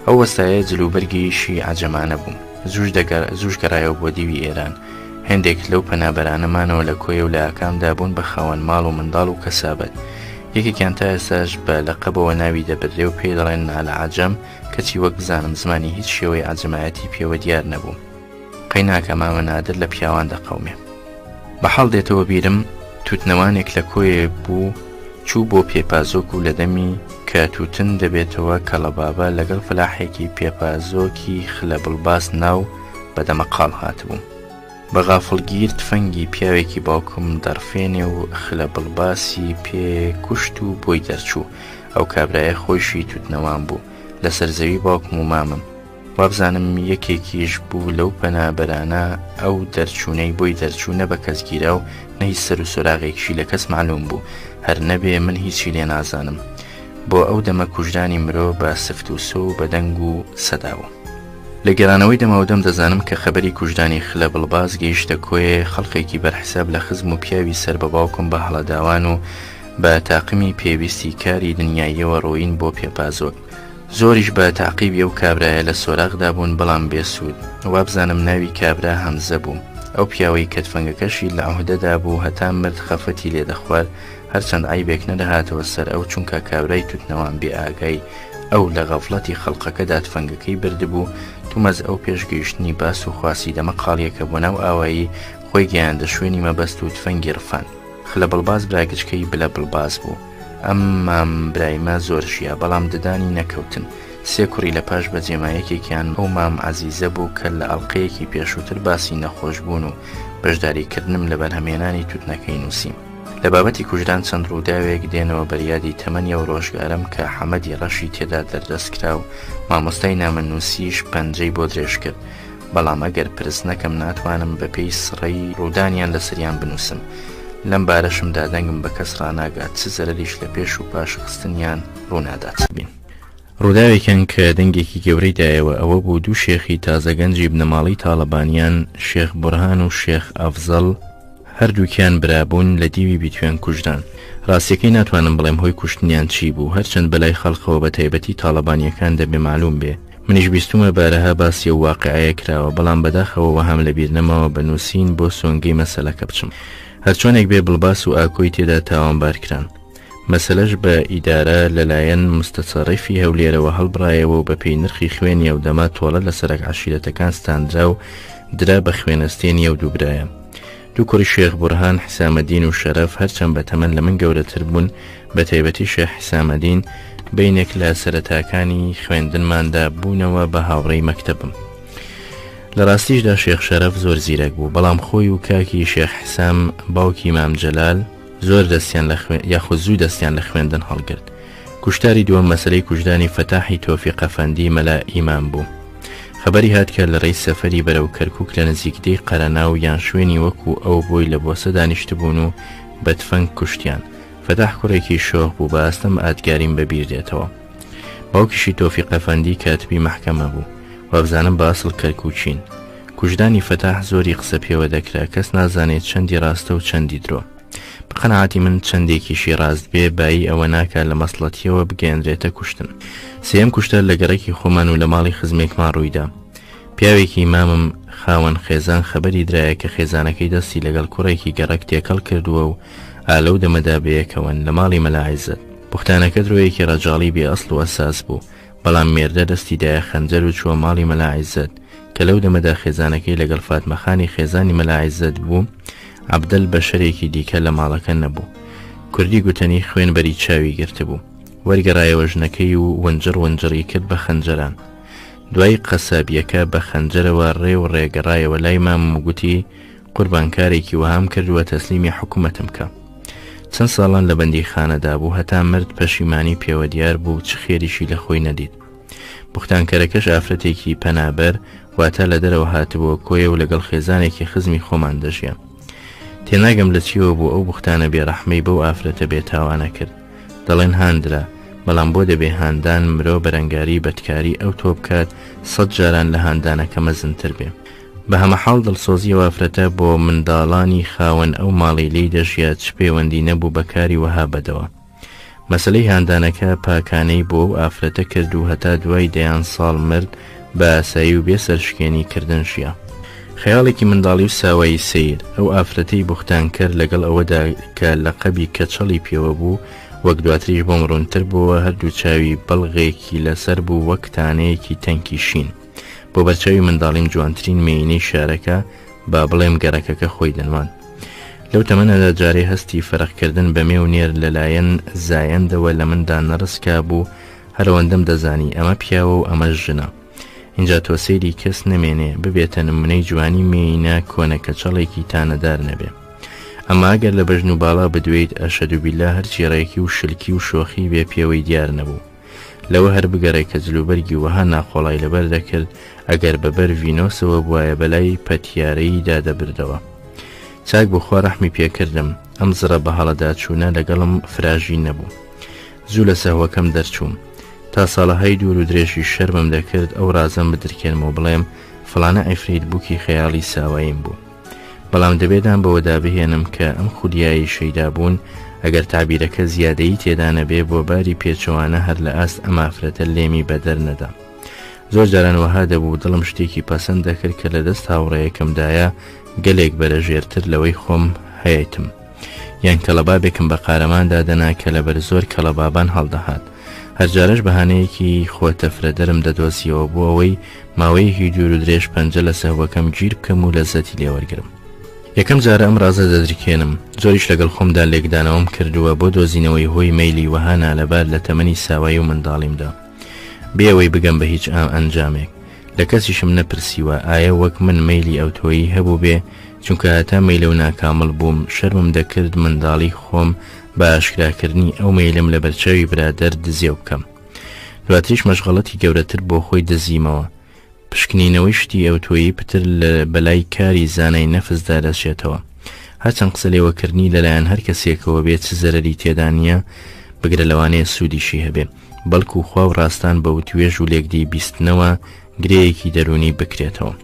ئەو وەستایە جلوبەرگیشی عەجەمانە بوو. زوش گەڕایەوە بۆ دیوی ئێران. هەندێک لەو پەنابەرانەمانەوە لە کۆیە و لە ئاکامدا بوون بە خاوەن ماڵ و منداڵ و کەسابەت. یەکێکیان تا ئێستاش بە لەقەبەوە ناوی دەبردێ و پێی دەڵێن نالە عەجەم، کەچی وەک بزانم زمانی هیچ شێوەی عەجەمایەتی پێوە دیار نەبوو. قەی ناکە مامە نادر لە پیاوان دەقەومێ. بەحاڵ دێتەوە بیرم توتنەوانێک لە کۆیە بوو، چوو بۆ پێپازۆک و لە دەمی کە توتن دەبێتەوە کەڵەبابە لەگەڵ فلاحێکی پێپازۆکی خلە بڵباس ناو بەدەمە قاڵ هاتبوو. بە غافڵگیر تفەنگی پیاوێکی باوکم دەڕفێنێ و خلە بڵباسی پێ کوشت و بۆی دەرچوو. ئەو کابرایە خۆشی توتنەوان بوو لەسەر زەوی باوکم و مامم. وابزانم یەکێکیش بوو لەو پەنابەرانە ئەو دەرچوونەی بۆی دەرچوو نە بە کەسگیرا و نە هیچ سەر و سۆراغێکشی لە کەس معلوم بوو، هەر نەبێ من هیچی لێ نازانم. بۆ ئەو دەمە کوژدانی مرۆ بە سفت و سۆ و بەدەنگ و سەداوە. لە گەرانەوەی دەماودەم دەزانم کە خەبەری کوژدانی خلە بڵباز گەیشتە کۆیە خەڵقێکی بەرحساب لە خزم و پیاوی سەر بە باوکم بە هەڵەداوان و بە تاقمی پێویستی کاری دنیاییەوە ڕۆین بۆ پێپازۆک. زۆریش بە تاقیبی ئەو کابرایە لە سۆراغدا بوون بەڵام بێسوود. وابزانم ناوی کابرا هەمزە بوو. ئەو پیاوەی کە تفەنگەکەشی لە عەهدەدا بوو هەتا مرد خەفەتی لێ دەخوارد، هەرچەند عیبێک نەدەهاتەوە سەر ئەو چونکە کابرای توتنەوان بێ ئاگای ئەو لە غەفڵەتی خەڵقەکەدا تفەنگەکەی بردبوو. تومەز ئەو پێشگەیشتنی باس و خواسی دەمە قاڵیەکە بۆ ناو ئاوایی خۆی گەیاندە شوێنی مەبەست و تفەنگی ڕفان. خلە بڵباز براگچکەی بلە بڵباز بوو. ئەم مام برایمە زۆر ژیا بەڵام ددانی نەکەوتن. سێ کوڕی لە پاش بەجێمایەکێکیان ئەو مام عەزیزە بوو کە لە ئەڵلقەیەکی پێشووتر باسی نەخۆش بوون و بەشداریکردنم لە بەرهەمێنانی توتنەکەی نووسیم. لە بابەتی کوژدان چەند ڕووداوێک دێنەوە بەریادی تەمەنی و ڕۆژگارم کە حەمەدی ڕەشی تێدا دەردەستکرا و مامۆستای نامەنووسیش پەنجەی بۆ درێژ کرد. بەڵام ئەگەر پرس نەکەم ناتوانم بەپێی سڕەی ڕوودانیان لەسەریان بنووسم. لەم بارەشمدا دەنگم بە کەس ڕناگات چ زەرەریش لە پێش و پاش خستنیان ڕوونادات بین. ڕووداوێکیان کە دەنگێکی گەورەی دایەوە ئەوە بوو دوو شێخی تازەگەنجی بنەماڵی تاڵەبانیان شێخ بورهان و شێخ ئەفزەڵ هەردووکیان برابوون لە دیوی بیتوێن کوژدان. ڕاستیەکەی ناتوانم بڵێم هۆی کوشتنیان چی بوو، هەرچەند بەلای خەڵقەوە بە تایبەتی تاڵەبانیەکان دەبێ معلوم بێ. منیش بیستمە بارەها باسی و واقعەیە کراوە، بەڵام بەداخەوە هەم لەبیر نەماوە بە نووسین بۆ سۆنگەی مەسەلەکە بچم. هەرچۆنێک بێ بڵباس و ئاکۆی تێدا تاوانبارکران. مەسەلەش بە ئیدارە لەلایەن مستەسەڕیفی هەولێرەوە هەڵبڕایەوە و بە پێی نرخی خوێنی ئەو دەما تۆڵە لە سەرک عەشیرەتەکان ستاندرا و درا بە خوێنەستێنی ئەو دووبرایە. دوو کوڕی شێخ بورهان حسامەدین و شەرەف هەرچەند بە تەمەن لە من گەورەتر بوون، بە تایبەتی شێخ حسامەدین بینێک لە سەرەتاکانی خوێندنماندا بوونەوە بە هاوڕێی مەکتەبم. لە ڕاستیشدا شێخ شەرەف زۆر زیرەک بوو، بەڵام خۆی و کاکی شێخ حسام باوکی مام جەلال زۆر یاخود زوو دەستیان لە خوێندن هەڵگرت. کوشتاری دووەم مەسەلەی کوژدانی فەتاحی تۆفیق ئەفەندی مەلا ئیمام بوو. خەبەری هات کە لە ڕێی سەفەری بەرەو کەرکووک لە نزیکدەی قەرەنا و یان شوێنی وەکو ئەو بۆی لە بۆسە دانیشتبوون و بە تفەنگ کوشتیان. فەتاح کوڕێکی شۆخ بوو، بە ئاستەم ئادگاریم بەبیر دێتەوە. باوکیشی تۆفیق ئەفەندی کاتبی مەحکەمە بوو، وابزانم بە ئەسڵ کەرکووچین. کوژدانی فەتاح زۆری قسە پێوە دەکرا، کەس نازانێت چەندی ڕاستە و چەندی درۆ. بقەنەعاتی من چەندێکیشی ڕاست بێ بایی ئەوە ناکە لە مەسڵەتیەوە بگەێنرێتە کوشتن. سێم کوشتە لە گەڕێکی خۆمان و لە ماڵی خزمێکمان ڕوویدا. پیاوێکی مامم خاوەن خێزان خەبەری درایە کە خێزانەکەی دەستی لەگەڵ کوڕێکی گەڕەک تێکەڵ کردووە و ئالەو دەمەدا بەیەکەوەن لە ماڵی مەلا عیزەت. پوختانەکە درۆیەکی ڕەجاڵی بێ ئەسڵ و ئەساس بوو، بەڵام مێردە دەستی دایە خەنجەر و چووە ماڵی مەلا عیزەت کە لەو دەمەدا خێزانەکەی لەگەڵ فاتمەخانی خێزانی مەلا عیزەت بوو. عەبدەل بە شەرێکی دیکە لە ماڵەکە نەبوو. کوردی گوتەنی خوێنبەری چاوی گرتبوو. وەرگەڕایەوە ژنەکەی و وەنجڕی کرد بە خەنجەران. دوای قەسابیەکە بە خەنجەرەوە ڕێ و ڕێگەڕایەوە لای مامم گوتی قوربانکارێکی وەهام کردووە تەسلیمی حکوومەتم کە. چەند ساڵان لە بەندی خانەدا بوو، هەتا مرد پەشیمانی پێوە دیار بوو چ خێریشی لە خۆی نەدید. بوختانکەرەکەش ئافرەتێکی پەنابەر واتە لە دەرەوە هاتبووە کۆیە و لەگەڵ خێزانێکی خزمی خۆمان دەژیە. تێناگەم لە چیەوە بوو ئەو بوختانە بێڕەحمەی بەو ئافرەتە بێتاوانە کرد. دەڵێن هاندرا، بەڵام بۆ دەبێ هاندان مرۆ بەرەنگاری بەدکاری ئەو تۆ بکات 100 جاران لە هاندانەکە مەزنتر بێ. بە هەمەحاڵ دڵسۆزی ئافرەتە بۆ منداڵانی خاوەن ئەو ماڵی لی دەژیات چ پەیوەندی نەبوو بەکاری وەها بەدەوە. مەسەلەی هاندانەکە پاکانەی بۆ ئەو ئافرەتە کرد و هەتا دوای دەیان ساڵ مرد بە ئاسایی و بێ سەرشکێنی کردن ژیا. خەیاڵێکی منداڵی و ساوایی سیر ئەو ئافرەتەی بوختان کرد لەگەڵ ئەوەدا کە لە قەبی کەچەڵی پێوە بوو، وەک دواتریش بۆم ڕوونتر بووە هەردوو چاوی بەڵغێکی لەسەر بوو وەک تانەیەکی تەنکی شین. بۆ بەرچاوی منداڵیم جوانترین مێینەی شارەکە با بڵێم گەڕەکەکە خۆی دەنوان. لەو تەمەنەدا جارێ هەستی فەرقکردن بە مێ و نێر لەلایەن زایەندەوە لە مندا نەڕسکا بوو، هەرەوەندەم دەزانی ئەمە پیاوە و ئەمە ژنە. اینجا تۆ سەیری کەس نەمێنێ ببێتە نمونەی جوانی مێینە کۆنە کەچەڵێکی تانەدار نەبێ. ئەمما ئەگەر لە بەژن و باڵا بدوێیت ئەشهەدو بیللا هەرچی ڕێکی و شلکی و شۆخی بێ پێوەی دیار نەبوو. لەوە هەر بگەڕێ کە جلوبەرگی وەها ناخۆڵای لەبەر دەکرد ئەگەر بەبەر ڤینۆسەوە بواە بەلای پەتیارەییدا دەبردەوە. چاک بخوا ڕەحمی پێکردم، ئەم زڕە بە هەڵەدا چوونە لەگەڵم فراژی نەبوو. زوو لە سەهوەکەم دەرچووم. تا ساڵەهای دوور و درێژی شەرمم دەکرد ئەو ڕازەم بدرکێنمەوە بڵێم فڵانە ئەیفرید بووکی خەیاڵی ساواییم بوو. بەڵام دەبێدان بەوە دابهێنم کە ئەم خولیایی شەیدا بوون ئەگەر تعبیرەکە زیادەیی تێدا نەبێ بۆ باری پێچەوانە هەر لە ئاست ئەم ئافرەتە لێمی بەدەر نەدا. زۆر جاران وەها دەبوو دڵم شتێکی پەسەند دەکرد کە لە دەست هاوڕێیەکەمدایە گەلێک بەرەژێرتر لەوەی خۆم هەیەتم، یان کەڵەبابێکم بە قارەماندا دەنا کە لەبەر زۆر کەڵەبابان هەڵدەهات. هەرجارەش بەهانەیەکی خۆتەفرەدەرم دەدۆزیەوە بۆ ئەوەی ماوەیەکی دوور و درێژ پەنجە لە سەهوەکەم گیر بکەم و لەزەتی لێوەرگرم. یەکەم جارە ئەم ڕازە دەدرکێنم، زۆریش لەگەڵ خۆمدا لێکدانەوەم کردووە بۆ دۆزینەوەی هۆی مەیلی وەهانا لەبار لە تەمەنی ساوایی و منداڵیمدا. بێەوەی بگەم بە هیچ ئەنجامێک لە کەسیشم نەپرسیوە ئایا وەک من مەیلی ئەو تۆیی هەبوو بێ، چونکە هەتا مەیلە و ناکامڵ بووم شەرمم دەکرد منداڵی خۆم بە ئاشکراکردنی ئەو مەیلم لە بەرچاوی برادەر دزێ بکەم. دواتریش مەشغەڵەتی گەورەتر بۆ خۆی دەزیمەوە، پشکنینەوەی شتی ئەو تۆیی پتر لە بەلای کاری زانای نەفسدا دەچێتەوە. هەرچەند قسە لێوەکردنی لەلایەن هەر کەسێکەوە بێت چ زەرەری تێدا نییە بگرە لەوانەیە سوودیشی هەبێ، بەڵکو خوا و ڕاستان بە وتوێژ و لێکدی بیستنەوە گرەیەکی دەرونی بکرێتەوە.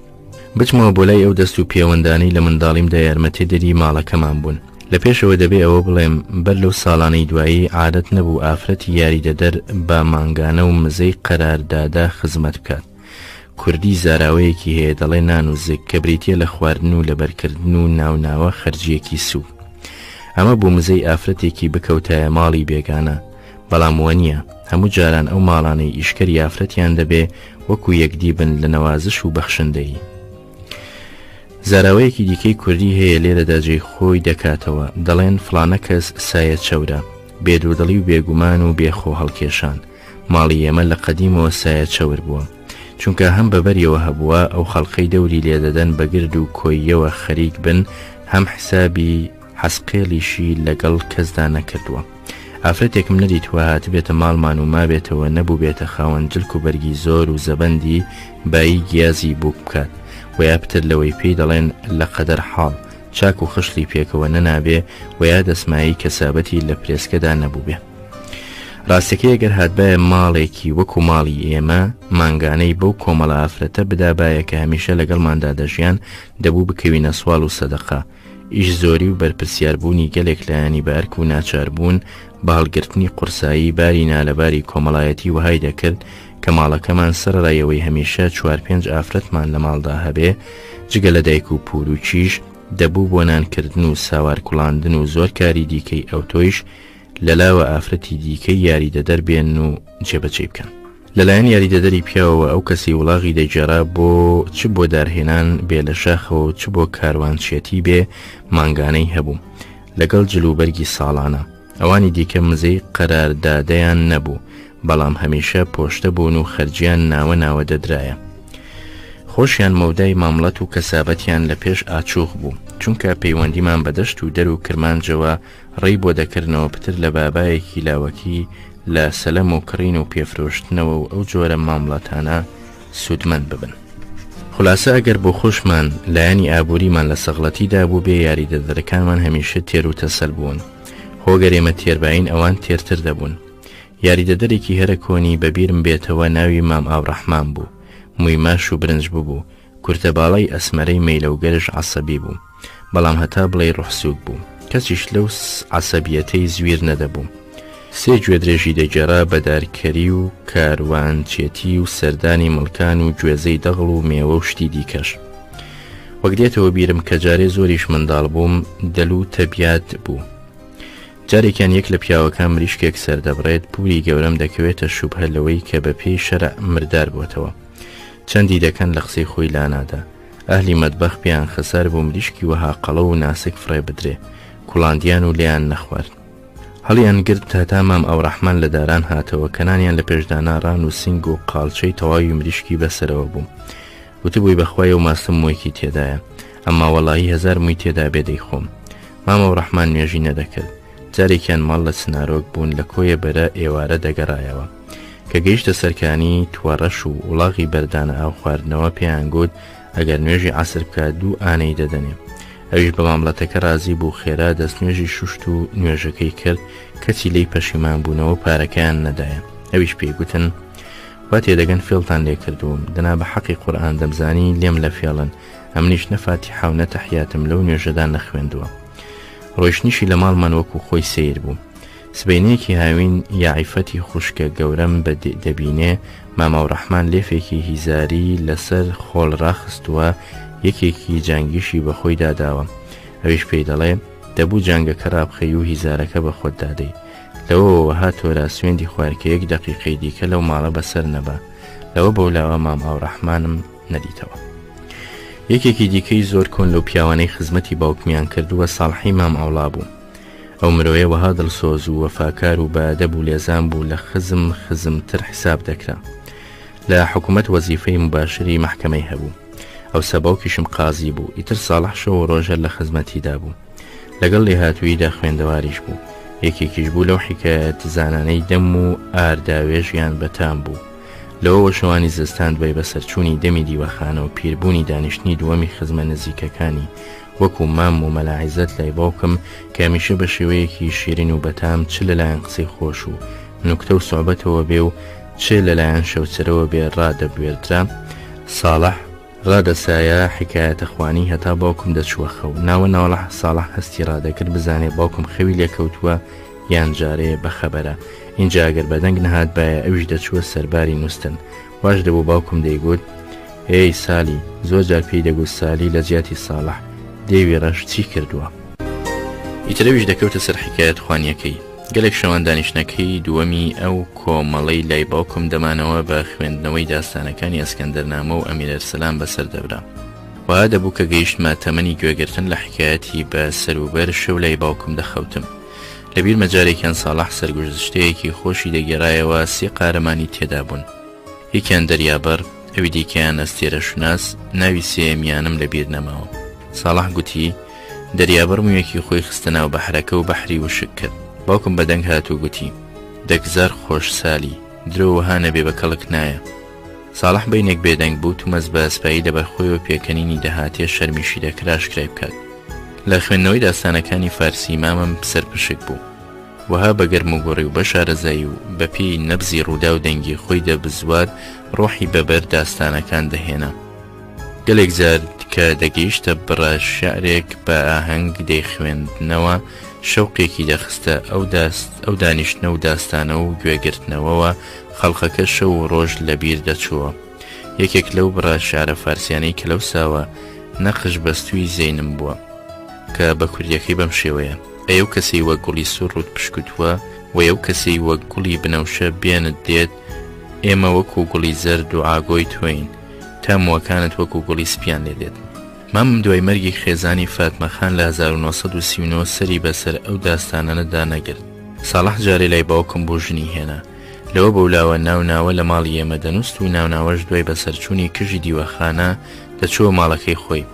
بچمەوە بۆ لای ئەو دەست و پەیوەندانەی لە منداڵیمدا یارمەتێدەری ماڵەکەمان بوون. لە پێشەوە دەبێ ئەوە بڵێم بەر لەو ساڵانەی دوایی عادەت نەبوو ئافرەتی یاریدەدەر بە مانگانە و مزەی قەراردادا خزمەت بکات. کوردی زاراوەیەکی هەیە دەڵێ نانوزک کە بریتە لە خواردن و لەبەرکردن و ناوناوە خەرجیەکی سوو. ئەمە بوو مزەی ئافرەتێکی بکەوتایە ماڵی بێگانە، بەڵام وە نییە هەموو جاران ئەو ماڵانەی ئیشکەری ئافرەتیان دەبێ وەکو یەکدی بن لە نەوازش و بەخشندەیی. زاراوەیەکی دیکەی کوردی هەیە لێرەدا جێی خۆی دەکاتەوە، دەڵێن فڵانە کەس سایە چەورە، بێدوودڵی و بێگومان و بێخۆ هەڵکێشان. ماڵی ئێمە لە قەدیمەوە سایە چەور بووە، چونکە هەم بەبەریەوە هەبووە ئەو خەڵقەی دەوری لێدەدەن بەگرد و کۆیەوە خەریک بن، هەم حسابی حەسقێلیشی لەگەڵ کەسدا نەکردووە. ئافرەتێکم نەدیتوە هاتبێتە ماڵمان و مابێتەوە نەبوو بێتە خاوەن جلک و بەرگی زۆر و زەبەندی بایی گیازی بوو بکات، ویا پتر لەوەی پێی دەڵێن لە قەدەر حاڵ چاک و خشتی پێکەوە نەنابێ ویا دەسمایی کەسابەتی لە پرێسکەدا نەبوو بێ. ڕاستەکەی ئەگەر هاتبایە ماڵێکی وەکو ماڵی ئێمە مانگانەی بەو کۆمەڵە ئافرەتە بدابایە کە هەمیشە لەگەڵماندا دەژیان دەبوو بکەوینە سوال و سەدەقا، ئیش زۆری و بەرپرسیاربوونی گەلێک لایەنی بەرک و ناچاربوون باڵگرتنی قورسایی باری نالەباری کۆمەڵایەتی وهای دەکرد کە ماڵەکەمان سەرڕایەوەی هەمیشە 4-5 ئافرەتمان لە ماڵدا هەبێ، جگە لە دایک و پور و چیش دەبوو بۆ نانکردن و ساوار کوڵاندن و زۆر کاری دیکەی ئەو تۆیش لەلاوە ئافرەتی دیکەی یاریدەدەر بێن و جێبەجێ بکەن. لەلایەن یاریدەدەری پیاوەوە ئەو کەسی وڵاغی دەیجێرا بۆ چ بۆ دارهێنان بێ لە شاخەوە چ بۆ کاروانچێتی بێ مانگانەی هەبوو لەگەڵ جلوبەرگی ساڵانە. ئەوانی دیکە مزەی قەراردادەیان نەبوو، بەڵام هەمیشە پۆشتە بوون و خەرجیان ناوە ناوە دەدرایە. خۆشیان مەودای مامڵەت و کەسابەتیان لە پێش ئاچوخ بوو، چونکە پەیوەندیمان بەدەشت و دەر و کرمانجەوە ڕێی بۆ دەکردنەوە پتر لە بابایەکی لاوەکی لە سەلەم و کڕین و پێفرۆشتنەوە و ئەو جۆرە مامڵەتانە سوودمەند ببن. خولاسە ئەگەر بۆ خۆشمان لایەنی ئابووریمان لە سەغڵەتیدا بوو بێ یاریدەدەرەکانمان هەمیشە تێر و تەسەل بوون، خۆگەر ئێمە تێربین ئەوان تێرتر دەبوون. یاریدەدەرێکی هەرە کۆنی بەبیرم بێتەوە ناوی مام ئاوڕەحمان بوو، مووی ماش و برنج بوو، کورتە باڵای ئەسمەرەی مەیلە و گەرش عەسەبی بوو، بەڵام هەتا بڵێ ڕوحسوک بوو، کەسیش لەو عەسەبیەتەی زویر نەدەبوو. 3 گوێ درێژی دەگەڕا بەدارکەری و کاروانچێتی و سەردانی مڵکان و گوێزەی دەغڵ و مێوە و شتی دیکەش. وەک دێتەوە بیرم کە جارێ زۆریش منداڵ بووم دەل و تەبیات بوو. جارێکیان یەک لە پیاوەکان مریشکێک سەردەبڕێت پولی گەورەم دەکەوێتە شوبهە لەوەی کە بە پێی شەرع مردار بووەتەوە. چەندی دەکەن لە قسەی خۆی لانادا، ئەهلی مەتبەخ پیان خەسار بوو مریشکی وەها قەڵە و ناسک فڕێ بدرێ، کوڵاندیان و لیان نەخوارد. هەڵیان گرت هەتا مام ئەوڕەحمان لە داران هاتەوە کەنانیان لە پێشدانا ڕان و سنگ و قاڵچەی تەواوی مریشکی بەسەرەوە بوو. وتبووی بەخوای و ماستم موویکی تێدایە، ئەمما وەڵاهی 1000 مووی تێدا بێدەی خۆم. مام ئەوڕەحمان نوێژی نەدەکرد. جارێکیان ماڵ لە سنارۆک بوون لە کۆیە بەرە ئێوارە دەگەڕایەوە کە گەیشتە سەرکانی تووەڕەش و وڵاغی بەردانە ئاو خواردنەوە پێیان گوت ئەگەر نوێژی عەسر بکات 2 ئانەی دەدەنێ. ئەویش بە مامڵەتەکە رازی بوو. خێرا دەست نوێژی شوشت و نوێژەکەی کرد. کەچی لی پەشیمان بوونەوە پارەکەیان نەدایە. ئەویش پێیگوتن وا تێدەگەن فێڵتان لێ کردووم، دەنا بە حەقی قورئان دەمزانی لێم لە فێڵن، ئەمنیش نەفاتیحە و نەتەحیاتم لەو نوێژەدا نەخوێندووە. ڕۆیشتنیشی لە ماڵمان وەکو خۆی سیر بوو. سبەینەیەکی هاوین یاعیفەتی خوشکە گەورەم بە دەبینێ مام ئەوڕەحمان لێفێکی هیزاری لەسەر خۆڵ ڕاخستووە، یەکێکی جانگیشی بە خۆی داداوە. ئەویش پێی دەڵێ دەبوو جانگەکە ڕابخەی و هیزارەکە بە خۆت دادەی. لەوەوە هاتۆرا سوێندی خوارکە 1 دەقیقەی دیکە لەو ماڵە بەسەر نەبا. لەوە بەولاوە مام ئەوڕەحمانم نەدیتەوە. یەکێکی دیکەی زۆر کۆن لەو پیاوانەی خزمەتی باوکمیان کردووە ساڵحی مام ئەوڵا بوو. ئەو مرۆیە وەها دڵسۆز و وەفاکار و بەئەدەب و لێزان بوو، لە خزمتر حساب دەکرا. لە حکوومەت وەزیفەی مباشری محکەمەی هەبوو. ئەو سەباوکیشم قازی بوو. ئیتر ساڵح شەو ڕۆژە لە خزمەتیدا بوو. لەگەڵ لێهاتوویدا خوێندەواریش بوو. یەکێکیش بوو لەو حکایەت زانانەی دەم و ئارداوێژیان بەتام بوو. لەوەوە شەوانی زستان دوای بەسەرچوونی دەمی دیوەخانە و پیربوونی دانیشتنی دووەمی خزمە نزیکەکانی وەکو مام و مەلاعیزەت لای باوکم کە هەمیشە بە شێوەیەکی شیرین و بەتام چ لەلایەن قسەی خۆش و نوکتە و سوحبەتەوە بێ و چ لەلایەن شەوچەرەوە بێ ڕادەبوێردرا. ساڵح ڕادەسایە حکایەتە خوانی هەتا باوکم دەچووە خەو. ناوە ناوەڵە ساڵح هەستی ڕادەکرد بزانێ باوکم خەوی لێکەوتووە یان جارێ بەخەبەرە. اینجا ئەگەر بەدەنگ نەهات باە ئەویش دەچووە سەرباری نووسن. واش دەبوو باوکم دەیگوت ئێی سالی، زۆر جار پێی دەگوت سالی لە جیاتی ساڵح دێوی ڕەش چی کردووە. ئیترەویش دەکەوتە سەر حکایەت خوانیەکەی. گەلێک شەوان دانیشتەکەی دووەمی ئەو کۆمەڵەی لای باوکم دەمانەوە بە خوێندنەوەی داستانەکانی ئەسکەندەرنامە و ئەمیرەرسەلام بەسەر دەبرا. وا دەبوو کە گەیشتمە تەمەنی گوێگرتن لە حکایەتی بە سەروبەر شەو لای باوکم دەخەوتم. لەبیر مەجارێکیان ساڵح سەرگوزشتەیەکی خۆشی دەگێڕایەوە 3 قارەمانی تێدا بوون. یەکیان دەریابەر، ئەوی دیکەیان ئەستێرە شوناس، ناوی سێمیانم لەبیر نەماوە. ساڵح گوتی دەریابەر موویەکی خۆی خستە ناو بەحرەکە و بەحری وشک کرد. باوکم بەدەنگ هاتوو گوتی دەگزار خۆش سالی، درۆوەها نەبێ بە کەڵک نایە. ساڵح بەینێک بێدەنگ بوو تومەز بە ئەسپایی لەبەرخۆیەوە پێکەنینی دەهاتێ شەرمیشی دەکراش کرای بکات. لە خوێندنەوەی داستانەکانی فارسی مامم سەرپشک بوو. وەها بەگەرم و گۆڕی و بە شارەزایی و بەپێی نەبزی ڕوودا و دەنگی خۆی دەبزوات ڕۆحی بەبەر داستانەکان دەهێنا. گەلێک جار کە دەگەیشتە بڕە شعرێک بە ئاهەنگ دەیخوێندنەوە شەوقێکی دەخستە ئەو دانیشتنە و داستانە و گوێگرتنەوەوە خەڵقەکە شەو و ڕۆژ لەبیر دەچووە. یەکێک لەو بڕە شارە فارسیانەی کە لەو ساوە نەقش بەستووی زەینم بووە کە بە کوردیەکەی بەم شێوەیە ئەو کەسی وە گوڵی سوڕوت پشکوتووە و ئەو کەسی وە گوڵی بنەوشە بێنت دێت ئێمە وەکو گوڵی زەرد و ئاگۆی تۆین تا مووەکانت وەکو گوڵی سپیان لێ دێت. مامم دوای مەرگی خێزانی فاتمەخان لە 1939 سەری بەسەر ئەو داستانەدا نەگرت. ساڵح جارێ لای باوکم بۆ ژنی هێنا. لەوە بەولاوە ناوناوە لە ماڵی ئێمە دەنووست و ناوناوەش دوای بەسەرچوونی کژی دیوەخانە دەچووە ماڵەکەی خۆی.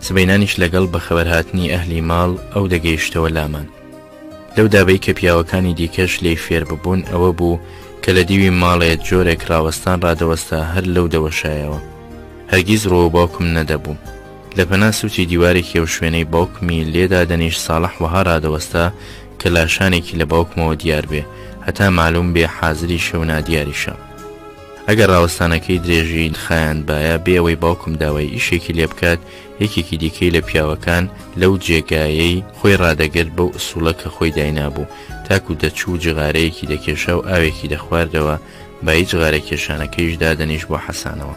سبەینانیش لەگەڵ بە خەبەرهاتنی ئەهلی ماڵ ئەو دەگەیشتەوە لامان. لەو دابەی کە پیاوەکانی دیکەش لێی فێر ببوون ئەوە بوو کە لە دیوی ماڵێت جۆرێک ڕاوەستان ڕادەوەستا هەر لەو دەوەشایەوە. هەرگیز ڕۆوە باوکم نەدەبوو. لە پەنا سووتی دیوارێکی ئەو شوێنەی باوکمی لێدا دەنیش ساڵح وەها ڕادەوەستا کە لاشانێکی لە باوکمەوە دیار بێ هەتا معلوم بێ حازری شەو نادیاریشە. ئەگەر ڕاوەستانەکەی درێژی خایان باە بێەوەی باوکم داوای ئیشێکی لێ بکات یەکێکی دیکەی لە پیاوەکان لەو جێگایەی خۆی ڕادەگرت بەو ئوسوڵە کە خۆی داینابوو تاکو دەچوو جغارەیەکی دەکێشە و ئاوێکی دەخواردەوە با هیچ غارە کێشانەکەیش دادەنیش بۆ حەسانەوە.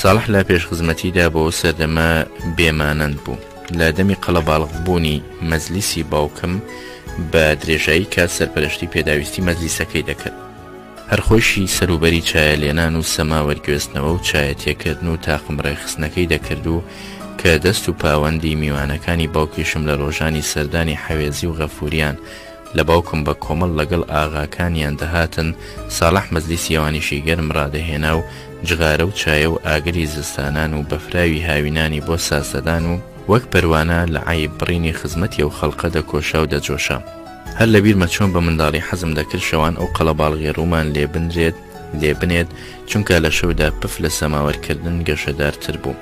ساڵح لا پێشخزمەتیدا بۆ سەردەمە بێمانەند بوو. لە دەمی قەڵە باڵغبوونی مەجلیسی باوکم بە درێژایی کات سەرپەرشتی پێداویستی مەجلیسەکەی دەکرد. هەر خۆشی سەروبەری چایە لێنان و سەما وەرگوێستنەوە و چایە تێکردن و تاقم ڕێخستنەکەی دەکرد و کە دەست و پاوەندی میوانەکانی باوکیشم لە ڕۆژانی سەردانی حەوێزی و غەفوریان لە باوکم بە کۆمەڵ لەگەڵ ئاغاکانیان دەهاتن. ساڵح مەجلیسی ئەوانیشی گەرم ڕادەهێنا و جغارە و چایە و ئاگری زستانان و بەفراوی هاوینانی بۆ سازدەدان و وەک پەروانە لە عیب بڕینی خزمەتی و خەڵقە دەکۆشا و دەجۆشا. هەر لە بیرمە چۆن بە منداڵی حەزم دەکرد شەوان ئەو قەڵەباڵغی ڕوومان لێبنێت چونکە لە شەودا پف لە سەماوەرکردن گەشەدارتر بوو.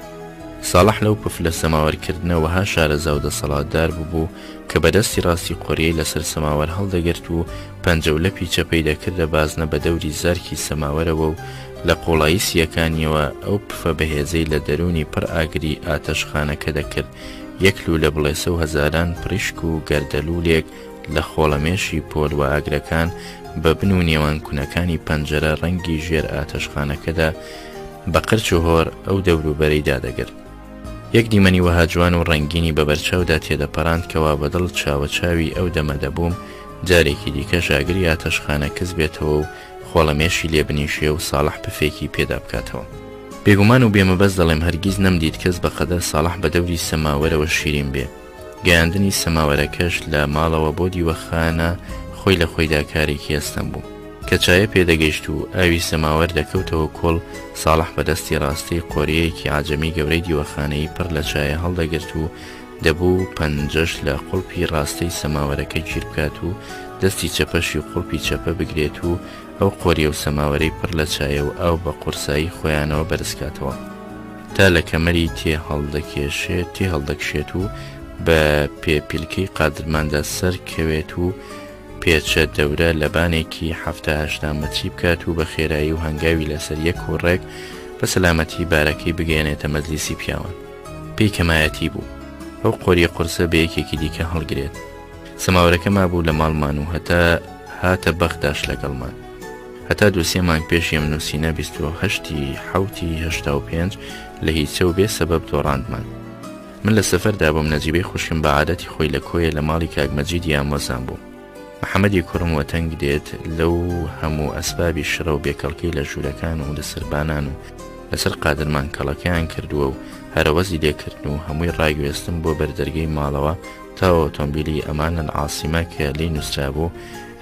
ساڵح لەو پف لە سەماوەرکردنەوەها شارەزا و دەسەڵاتدار بوو کە بەدەستی ڕاستی قۆریەی لەسەر سەماوەر هەڵدەگرت و پەنجەولەپی چەپەی دەکردە بازنە بە دەوری زارکی سەماوەرەوە و لە قۆڵایی سیەکانیەوە ئەو پفە بەهێزەی لە دەرونی پڕ ئاگری ئاتەشخانەکە دەکرد. یەک لوو لە بڵێسە و هەزاران پڕیشک و گەردەلوولێک لە خۆڵەمێشی پۆل و ئاگرەکان بە بن و نێوان کوونەکانی پەنجەرە ڕەنگی ژێر ئاتەشخانەکەدا بە قرچ و هۆر ئەو دەوروبەرەیدا دەگرت. یەک دیمەنی وەها جوان و ڕەنگینی بە بەرچاودا تێدەپەڕاند کەوا بەدڵ چاوەچاوی ئەو دەمە دەبووم. جارێکی دیکە ژاگری ئاتەشخانە کەس بێتەوە و خۆڵەمێشی لێبنیشێ و ساڵح پفێکی پێدا بکاتەوە. بێگومان و بێمەبەست دەڵێم هەرگیز نەمدیت کەس بەقەدەر ساڵح بە دەوری سەماوەرەوە شیرین بێ. گەیاندنی سەماوەرەکەش لە ماڵەوە بۆ دیوەخانە خۆی لە خۆیدا کارێکی ئەستەم بوو. کە چایە پێدەگەیشت و ئاوی سەماوەر دەکەوتەوە کۆڵ، ساڵح بەدەستی ڕاستی قۆریەیەکی عاجەمی گەورەی دیوەخانەی پڕ لە چایە هەڵدەگرت و دەبوو پەنجەش لە قوڵپی ڕاستەی سەماوەرەکەی گیر بکات و دەستی چەپەشی قوڵپی چەپە بگرێت و ئەو قۆریە و سەماوەرەی پڕ لە چایە و ئاو بە قورسایی خۆیانەوە بەرزکاتەوە تا لە کەمەری تێ هەڵدەکشێت و بە پێپیلکەی قادرماندا سەر کەوێت و پێچە دەورە لە بانێکی 7-8 مەتری بکات و بە خێرایی و هەنگاوی لەسەر یەک و ڕێک بە سەلامەتی بارەکەی بگەێنێتە مەجلیسی پیاوان. پێی کەمایەتی بوو ئەو قۆریە قورسە بە یەکێکی دیکە هەڵگرێت. سەماوەرەکە مابوو لە ماڵمان و هاتە بەختداش لەگەڵمان. هەتا 2-3 مانگ پێش ئەم نووسینە 28/7/85 لە هیچە و بێ سەبەب دۆڕاندمان. من لە سەفەردا بووم. نەجیبەی خوشکم بە عادەتی خۆی لە کۆیە لە ماڵی کاکمەجیدی ئامۆزان بوو. محەممەدی کوڕم وەتەنگ دێت لەو هەموو ئەسبابی شڕە و بێکەڵکەی لە ژوورەکان و لە سربانان و لەسەر قادرمان کەڵەکەیان کردووە و هەرەوەزی لێکردن و هەمووی ڕاگوێستم بۆ بەردەرگەی ماڵەوە تا ئۆتۆمبیلی ئەمانە عاسیمە کە لی نووسرابوو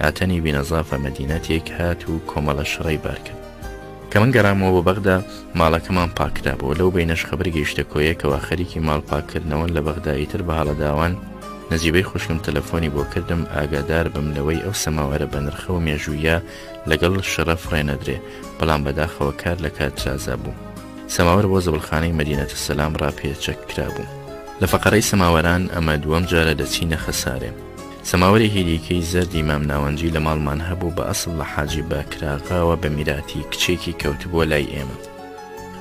ئاتەنی بینەزافە مەدینەتێک هات و کۆمەڵە شڕەی بار کرد. کە من گەڕامەوە بە بەغدا ماڵەکەمان پاکرابەوە. لەو بینەش خەبەر گەیشتە کۆیەکەوە خەریکی ماڵ پاکردنەوە لە بەغداییتر بە هەڵەداوان نەجیبەی خوشکم تەلەفۆنی بۆ کردم ئاگادار بم لەوەی ئەو سەماوەرە بە نرخە و مێژوویە لەگەڵ شەڕە فڕێنەدرێ، بەڵام بەداخەوە کار لە کاترازا بوو. سەماوەر بۆ زەبڵخانەی مەدینەتە سەلام ڕاپێچەک کرابوو. لە فەقەرەی سەماوەران ئەمە دووەم جارە دەچینە خەسارێ. سەماوەرێکی دیکەی زەردی مام ناوەنجی لە ماڵمان هەبوو بە ئەسڵ لە حاجی باکراغاوە بە میراتی کچێکی کەوتبووە لای ئێمە.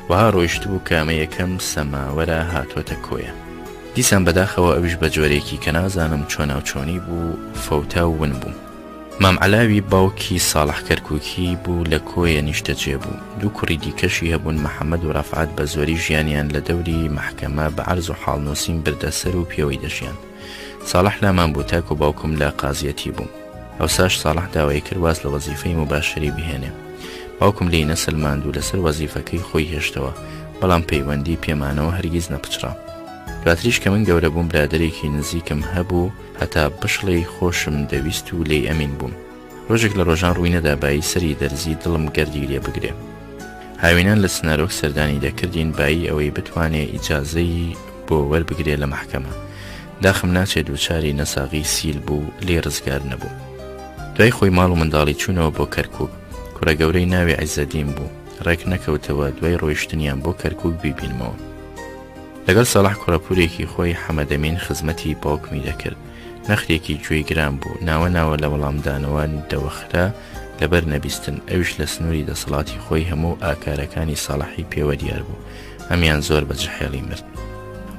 وها ڕۆیشت بوو کە ئەمە یەکەم سەماوەرە هاتوۆتە کۆیە. دیسان بەداخەوە ئەویش بە جۆرێکی کە نازانم چۆناوچۆنی بوو، فەوتا و ون بوو. مام علاوی باوکی ساڵح کەرکووکی بوو لە کۆیە نیشتەجێ بوو. دوو کوڕی دیکەشی هەبوون، محەممەد و ڕەفعات بە زۆری ژیانیان لە دەوری مەحکەمە بە عەرز و حاڵنووسین بردەسەر و پێوەی دەژیان. ساڵح لامان بوو تاک و باوکم لە قازیەتی بوو. ئەوساش ساڵح داوای کرد واز لە وەزیفەی مباشری بهێنێ. باوکم لی نەسلماند و لەسەر وەزیفەکەی خۆی هێشتەوە، بەڵام پەیوەندی پێمانەوە هەرگیز نەپچرا. دواتریش کە من گەورە بووم برادەرێکی نزیکم هەبوو، هەتا بشڵی خۆشم دەویست و لێی ئەمین بووم. ڕۆژێک لە ڕۆژان ڕووی نەدابایی سەری دەرزی دڵم گەردی لێ بگرێ. هاوینان لە سنارۆک سەردانی دەکردین بایی ئەوەی بتوانێ ئیجازەی بۆ وەربگرێ لە مەحکەمە. داخم ناچێت دووچاری نەساغی سیل بوو، لێ ڕزگار نەبوو. دوای خۆی ماڵ و منداڵی چوونەوە بۆ کەرکووک. کوڕە گەورەی ناوی عیزەدین بوو. ڕێک نەکەوتەوە دوای ڕۆیشتنیان بۆ کەرکووک بیبینمەوە. لەگەڵ ساڵح کوڕەپورێکی خۆی حەمەدەمین خزمەتی باوکمی دەکرد. نەخرێکی گوێی گران بوو، ناوە لە وەڵامدانەوە دەوەخرا لەبەر نەبیستن. ئەویش لە سنووری دەسەڵاتی خۆی هەموو ئاکارەکانی ساڵحی پێوە دیار بوو. ئەمیان زۆر بەجەحێڵی مرد.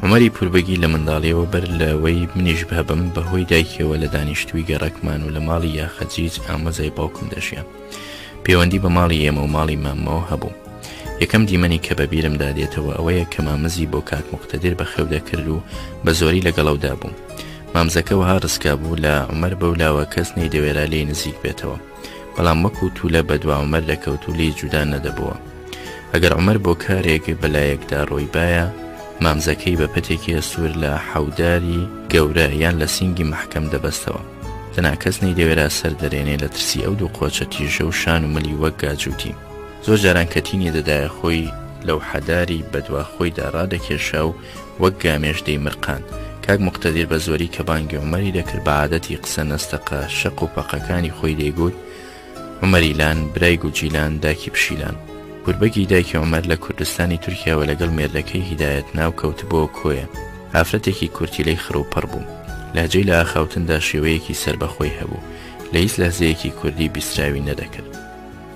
عومەری پوربەگی لە منداڵیەوە بەر لەوەی منیش بهەبم بەهۆی دایکەوە لە دانیشتووی گەڕەکمان و لە ماڵی یاخەجیج ئامۆزای باوکم دەژیان. پەیوەندی بە ماڵی ئێمە و ماڵی مامەوە هەبوو. یەکەم دیمەنی کە بە بیرم دادێتەوە ئەوەیە کە مامزی بۆ کاک موقتەدیر بەخێو دەکرد و بە زۆری لەگەڵەودا بووم. مامزەکە وها ڕسکا بوو لە عومەر بەولاوە کەس نەیدەوێرا لێی نزیک بێتەوە، بەڵام وەکو توولە بەدوا عومەر دەکەوت و لێی جودا نەدەبووە. ئەگەر عومەر بۆ کارێک بەلایەکدا ڕۆیبایە، مامزەکەی بە پەتێکی سوور لە حەوداری گەورە یان لە سینگی مەحکەم دەبەستەوە. تەنها کەس نەیدەوێرا سەر دەرێنێ لە ترسی ئەو دوو قۆچە تیژە و شان و ملی وەک گاجووتی. زۆر جاران کە تینێ دەدایە خۆی لەو حەداری بەدوا خۆیدا ڕادەکێشا و وەک گامێش دەیمرقان. کاک موقتەدیر بە زۆری کە بانگی عومەری دەکرد بە عادەتی قسە نەستەقە شەق و پەقەکانی خۆی دەیگوت: عومەریلان برای گوجیلان داکی پشیلان. گوربەگی دایکی عومەر لە کوردستانی تورکیاوە لەگەڵ مێردەکەی هیدایەت ناو کەوتبووە کۆیە. ئافرەتێکی کورتیلەی خڕوپەڕ بوو. لەهجەی لە ئاخاوتندا شێوەیەکی سربەخۆی هەبوو، لە هیچ لەهزەیەکی کوردی بیستراوی نەدەکرد.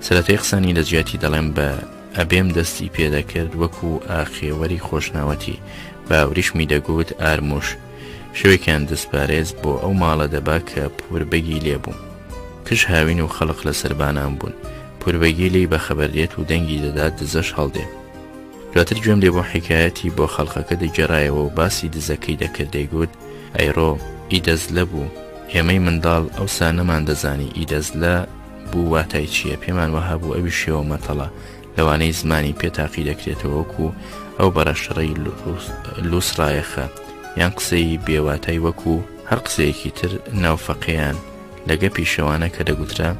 سەرەتای قسانی لە جیاتی دەڵێم بە ئەبێم دەستی پێدەکرد وەکو ئاخێوەری خۆشناوەتی، باوریشمی دەگوت ئارموش. شوێکیان دەستپارێز بۆ ئەو ماڵە دەبا کە پوربەگی لێبوو. کش هاوین و خەڵق لە سەربانان بوون. پوربەگی لی بەخەبەردێت و دەنگی دەدات دزەش هەڵدێ. دواتر گوێم لێ بۆ حیکایەتی بۆ خەڵقەکە دەگەڕایەوە و باسی دزەکەی دەکرد. دەیگوت: ئەیڕۆ ئیدەزلە بوو، ئێمەی منداڵ ئەوسا نەمان دەزانی ئیدەزلە بوو واتای چییە. پێمان وەها بوو ئەوی شێوە مەتەڵە لەوانەی زمانی پێتاقی دەکرێتەوە وەکو ئەو بەڕەشڕەی لووسڕایەخە، یان قسەی بێواتای وەکو هەر قسەیەکی تر ناوفەقەیان لەگە پیشەوانە کە دەگوترا: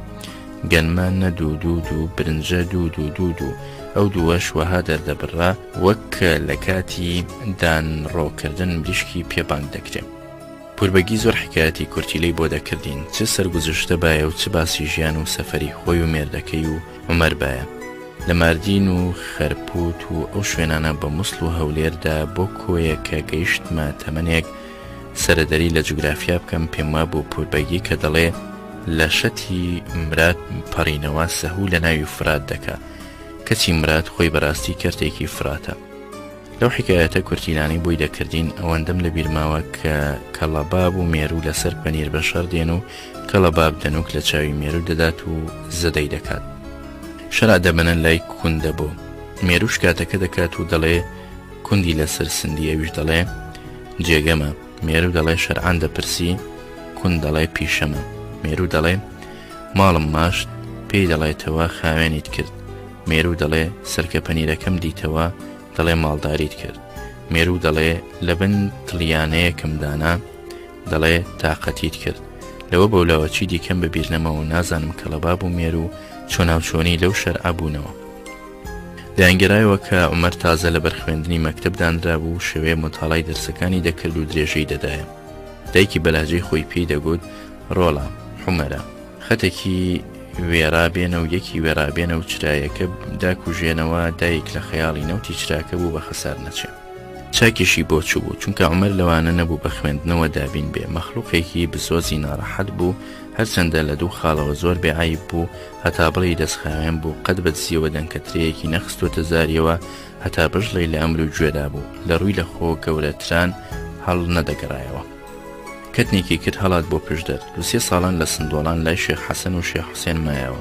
گەنمان نە دوو دوو دوو برنجە دوو دوو دوو دوو. ئەو دووەش وەها دەردەبڕا وەک لە کاتی دانڕۆکردن مریشکی پێبانگ دەکرێت. پوربەگی زۆر حکایەتی کورتیلەی بۆ دەکردین، چ سەرگوزشتە بایە و چ باسی ژیان و سەفەری خۆی و مێردەکەی و عومەر بایە. لە ماردین و خەرپوت و ئەو شوێنانە بە مووسڵ و هەولێردا بۆ کۆیە کە گەیشتمە تەمەنێک سەرەدەری لە جوگرافیا بکەم. پێم وا بوو پوربەگی کە دەڵێ لە شەتی مرات پەڕینەوە سەهوو لە ناوی فرات دەکا. کەچی مرات خۆی بەڕاستی کەرتێکی فراتە. لەو حکایەتە کورتیلانی بۆی دەکردین ئەوەندەم لە بیرماوە کە کەڵەباب و مێرو لەسەر پەنیر بەشەر دێن و کەڵەباب دەنوک لە چاوی مێرو دەدات و زەدەی دەکات. شەرا دەبەنە لای کوندە بۆ مێروش کاتەکە دەکات و دەڵێ کوندی لەسەر سندی. ئەویش دەڵێ جێگەمە. مێرو دەڵێ شەرعان دەپرسی. کوند دەڵێ پیشەمە. مێرو دەڵێ ماڵم ماشت. پێی دەڵێتەوە خاوێنیت کرد. مێرو دەڵێ سەرکە پەنیرەکەم دیتەوە. دەڵێ ماڵداریت کرد. مێرو دەڵێ لە بن تڵیانەیەکم دانا. دەڵێ تااقەتیت کرد. لەوە بەولاوە چی دیکەم بەبیر نەمەوە نازانم کەڵەباب و مێرو چۆناوچۆنی لەو شەرعە بوونەوە. دەیانگەرایەوە کە عومەر تازە لە بەرخوێندنی مەکتەب دانرا بوو، شێوێ مۆتاڵای دەرسەکانی دەکرد و درێژەی دەدایە. دایکی بەلاجەی خۆی پێی دەگوت: ڕۆڵە حومەرە، خەتێکی وێرابێنە و یەکی وێرابێنە و چرایەکە داکوژێنەوە. دایک لە خەیاڵی نەوتی چراکە بوو بە خەسار نەچێت. چاکیشی بۆ چوو بوو، چونکە عومەر لەوانە نەبوو بە خوێندنەوە دابین بێ. مەخلوقێکی بزۆزی ناڕەحەت بوو، هەرچەندە لە دوو خاڵەوە زۆر بێعیب بوو، هەتا بڵی دەستخاوێن بوو، قەت بەدزیەوە دەنکەترەیەکی نەخستۆتە زاریەوە، هەتا بژڵی لە ئەمر و گوێدا بوو، لە ڕووی لە خۆ گەورەتران هەڵ نەدەگەڕایەوە. کەتنێکی کرد هەڵات بۆ پشدەر. 23 ساڵان لە سندۆڵان لای شێخ حەسەن و شێخ حوسێن مایەوە.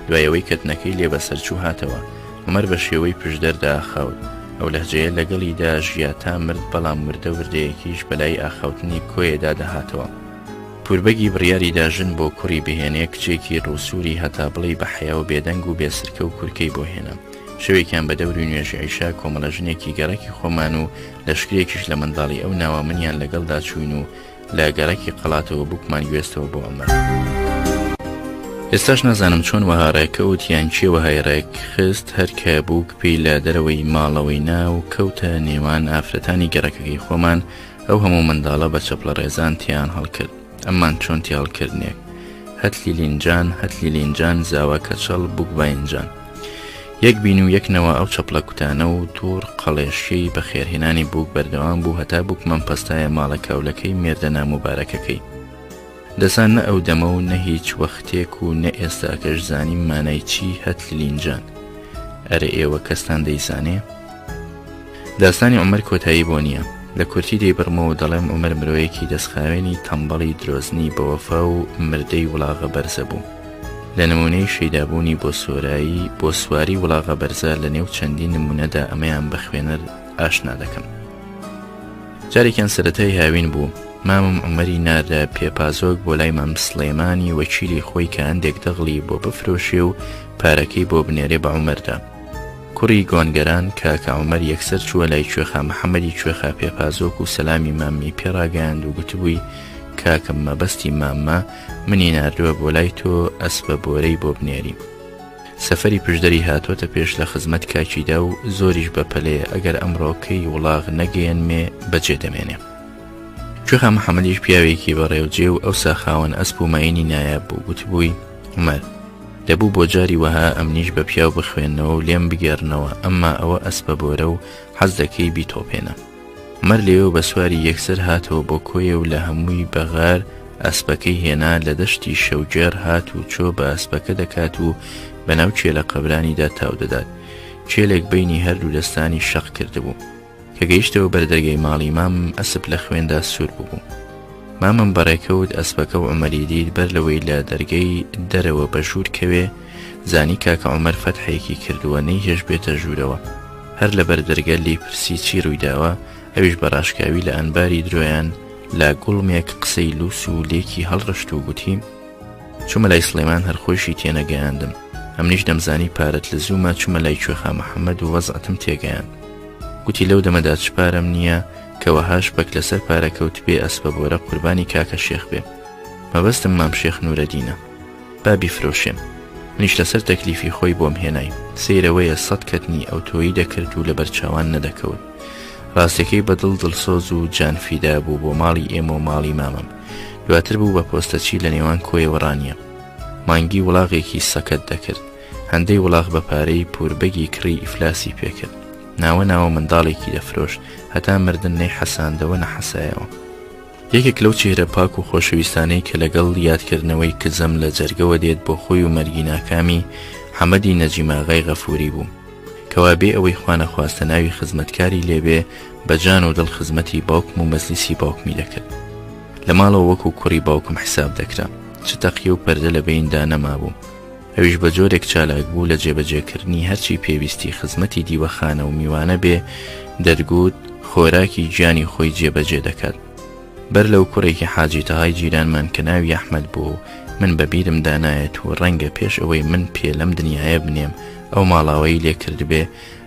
دوایەوەی کەتنەکەی لێ بەسەرچوو هاتەوە. عومەر بە شێوەی پشدەردا ئاخاوت. ئەو لەهجەیە لەگەڵیدا ژیا تا مرد، بەڵام مردە وردەیەکیش بەلای ئاخاوتنی کۆیەدا دەهاتەوە. پوربەگی بڕیاری داژن بۆ کوڕی بهێنێ، کچێکی ڕووسوری، هەتا بڵی بە حیا و بێدەنگ و بێسرکە و کورکەی بۆ هێنا. شەوێکیان بە دەوری نوێژی عیشا کۆمەڵە ژنێکی گەڕێکی خۆمان و لەشکرێکیش لە منداڵی ئەو ناوە منیان لەگەڵدا چوین و لە گەڕێکی قەڵاتەوە بووکمان گوێستەوە بۆ عومەر. ئێستاش نازانم چۆن وەها ڕێکەوت یان چێ وەهای ڕێک خست. هەر کە بووک پێی لە دەرەوەی ماڵەوەی ناو کەوتە نێوان ئافرەتانی گەڕەکەی خۆمان. ئەو هەموو منداڵە بە چەپڵە ڕێزان تیان هەڵکرد. ئەممان چۆن تیاڵکردنێک هەتلی لینجان هەتلی لینجان زاوا کەچەڵ بووک باینجان. یەک بین و یەکنەوە ئەو چەپڵە کوتانە و توور قەڵێشی بە خێرهێنانی بووک بەردەوام بوو، هەتا بووکمان پەستایە ماڵە کەولەکەی مێردە ناموبارەکەکەی. دەسان نە ئەو دەمە و نە هیچ وەختێک و نە ئێستاکەش زانیم مانای چی هەتلی لینجان. ئەرە ئێوە کەستان دەیزانێ؟ داستانی عومەر کۆتایی بۆ نییە. لە کورتی دەیبڕمەوە دەڵێم عومەر مرۆیەکی دەستخاوێنی تەمبەڵی درۆزنی بە وەفا و مردەی وڵاغە بەرزە بوو. لە نمونەی شەیدابوونی بۆ سواری وڵاغە بەرزە لە نێو چەندی نمونەدا ئەمەیان بە خوێنەر ئاشنا دەکەم. جارێکیان سەرەتای هاوین بوو. مامم عومەری ناردە پێپازۆک بۆ لای مام سلەیمانی وەکیلی خۆی کە هەندێک دەغڵی بۆ بفرۆشێ و پارەکەی بۆ بنێرێ بە عومەردا. کوڕی گۆنگەران کاکە عومەر یەکسەر چووە لای کوێخا محەممەدی کوێخا پێپازۆک و سەلامی مامی پێڕاگەیاند و گوتبووی کاکەم مەبەستی مامە منی ناردووە بۆ لای تۆ ئەسپە بۆرەی بۆ بنێری. سەفەری پشدەری هاتۆتە پێش لە خزمەت کاکیدا و زۆریش بەپەلەیە ئەگەر ئەمڕۆکەی وڵاغ نەگەیەنمێ بەجێ دەمێنێ. کوێخا محەممەدیش پیاوێکی بەڕێوجێ و ئەو ساخاوەن ئەسپ و ماینی نایاب بوو گوتبووی عومەر دەبوو بۆ جاری وەها ئەمنیش بە پیاو بخوێنەوە و لێم بگێڕنەوە ئەمما ئەوە ئەسپە بۆرە و حەز دەکەی بیتۆپێنە. عومەر لێوە بە سواری یەکسەر هاتەوە بۆ کۆیە و لە هەمووی بەغار ئەسپەکەی هێنا لە دەشتی شەوجێر هات و چۆ بە ئەسپەکە دەکات و بەناو چێلە قەبرانیدا تاو دەدات. چێلێک بینی هەردوو دەستانی شەق کردبوو کە گەیشتەوە بەردەرگەی ماڵی مام ئەسپ لە خوێندا سوور بوو. مامم بەڕێکەوت ئەسپەکە و عومەری دید بەر لەوەی لە دەرگەی دەرەوە بە ژوور کەوێ زانی کاکە عومەر فەتحێکی کردووە نەیهێش بێتە ژوورەوە. هەر لە بەردەرگە لی پرسی چی ڕوویداوە ئەویش بەڕاشکاوی لە ئەنباری درۆیان لا گوڵمێک قسەی لووس و لێکی هەڵڕشت و گوتی چوومە لای سڵێمان هەر خۆشی تێنەگەیاندم ئەمنیش دەمزانی پارەت لە زوومە چوومە لای کوێخا محەممەد و وەزعەتم تێگەیاند. گوتی لەو دەمەدا چ پارەم نییە کەوەهاش بەک لەسەر پارەکەوت بێ ئەسپە بۆرە قوربانی کاکە شێخ بێ. مەبەستم مام شێخ نورەدینە بابی فرۆشێم منیش لەسەر تەکلیفی خۆی بۆم هێنای سەیرەوەیە 100 کەتنی ئەو تۆیی دەکرد و لە بەرچاوان نەدەکەوت. ڕاستەکەی بەدڵ دڵسۆز و جانفیدا بوو بۆ ماڵی ئێمە و ماڵی مامم. دواتر بوو بە پۆستەچی لە نێوان کۆیەوە ڕانیە مانگی وڵاغێکی سەکەت دەکرد. هەندەی وڵاغ بە پارەی پوربەگی کڕی ئیفلاسی پێکرد. ناوە ناوە منداڵێکی دەفرۆشت هەتا مردن نەی حەساندەوە نەحەسایەوە. یەکێک لەو چێرە پاک و خۆشەویستانەی کە لەگەڵ یادکردنەوەی کزەم لە جەرگەوە دێت بۆ خۆی و مەرگی ناکامی حەمەدی نەجیماغای غەفوری بوو کەوا بێ ئەوەی خوانە خواستە ناوی خزمەتکاری لێبێ بە جان و دڵ خزمەتی باوکم و مەزلیسی باوکمی دەکرد. لە ماڵەوە وەکو کوڕی باوکم حساب دەکرا چ تەقیە و پەردە لە بەیندا نەمابوو. ئەویش بە جۆرێک چالاک بوو لە جێبەجێکردنی هەرچی پێویستی خزمەتی دیوەخانە و میوانە بێ دەرگوت خۆراکی گیانی خۆی جێبەجێ دەکات. بەر لەو کوڕێکی حاجی تەهای جیرانمان کە ناوی ئەحمەد بوو من بەبیرم دانایەت و ڕەنگە پێش ئەوەی من پێ لەم دنیاە بنێم ئەو ماڵاوەی لێ کردبێ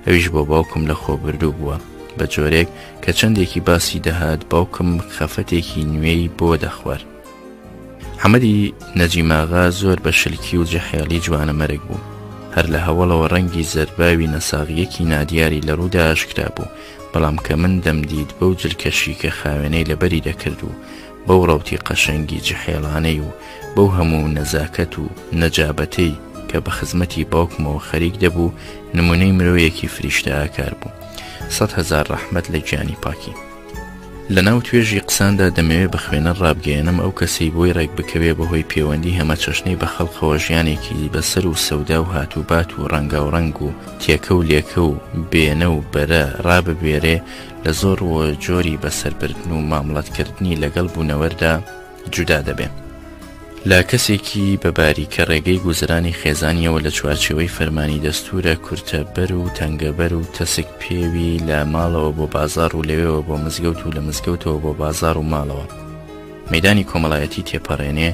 ئەویش بۆ باوکم لە خۆ بردوو بووە بە جۆرێک کە چەندێکی باسی دەهات باوکم خەفەتێکی نوێی بۆ دەخوار. حەمەدی نەجیماغا زۆر بە شلکی و جەحێڵی جوانە مەرگ بوو. هەر لە هەوڵەوە ڕەنگی زەرباوی نەساغیەکی نادیاری لە ڕوودا ئاشکرا بوو بەڵام کە من دەمدید بەو جلکەشی کە خاوێنەی لەبەری دەکرد و بەو ڕەوتی قەشەنگی جەحێڵانەی و بەو هەموو نەزاکەت و نەجابەتەی کە بە خزمەتی باوکمەوە خەریک دەبوو نمونەی مرۆیەکی فریشتە ئاکار بوو. 100,000 ڕەحمەت لە گیانی پاکی. لە ناو توێژی قساندا دەمەوێت بە خوێنە ڕابگەێنم ئەو کەسەی بۆی ڕێک بکەوێ بەهۆی پەیوەندی هەمە چەشنەی بە خەڵقەوە ژیانێکی بەسەر و سەودا و هاتوبات و ڕەنگا و ڕەنگ و تێکە و لێکە و بێنە و بەرە ڕاببێرێ لە زۆر وە جۆری بەسەربردن و مامڵەتکردنی لەگەڵ بوونەوەردا جودا دەبێ. لا کەسێکی بەباری کە ڕێگەی گوزرانی خێزانیەوە لە چوارچێوەی فەرمانی دەستورە کورتەبەر و تەنگەبەر و تەسک پێوی لە ماڵەوە بۆ بازار و لەوێەوە بۆ مزگەوت و لە مزگەوتەوە بۆ بازار و ماڵەوە مەیدانی کۆمەڵایەتی تێپەڕێنێ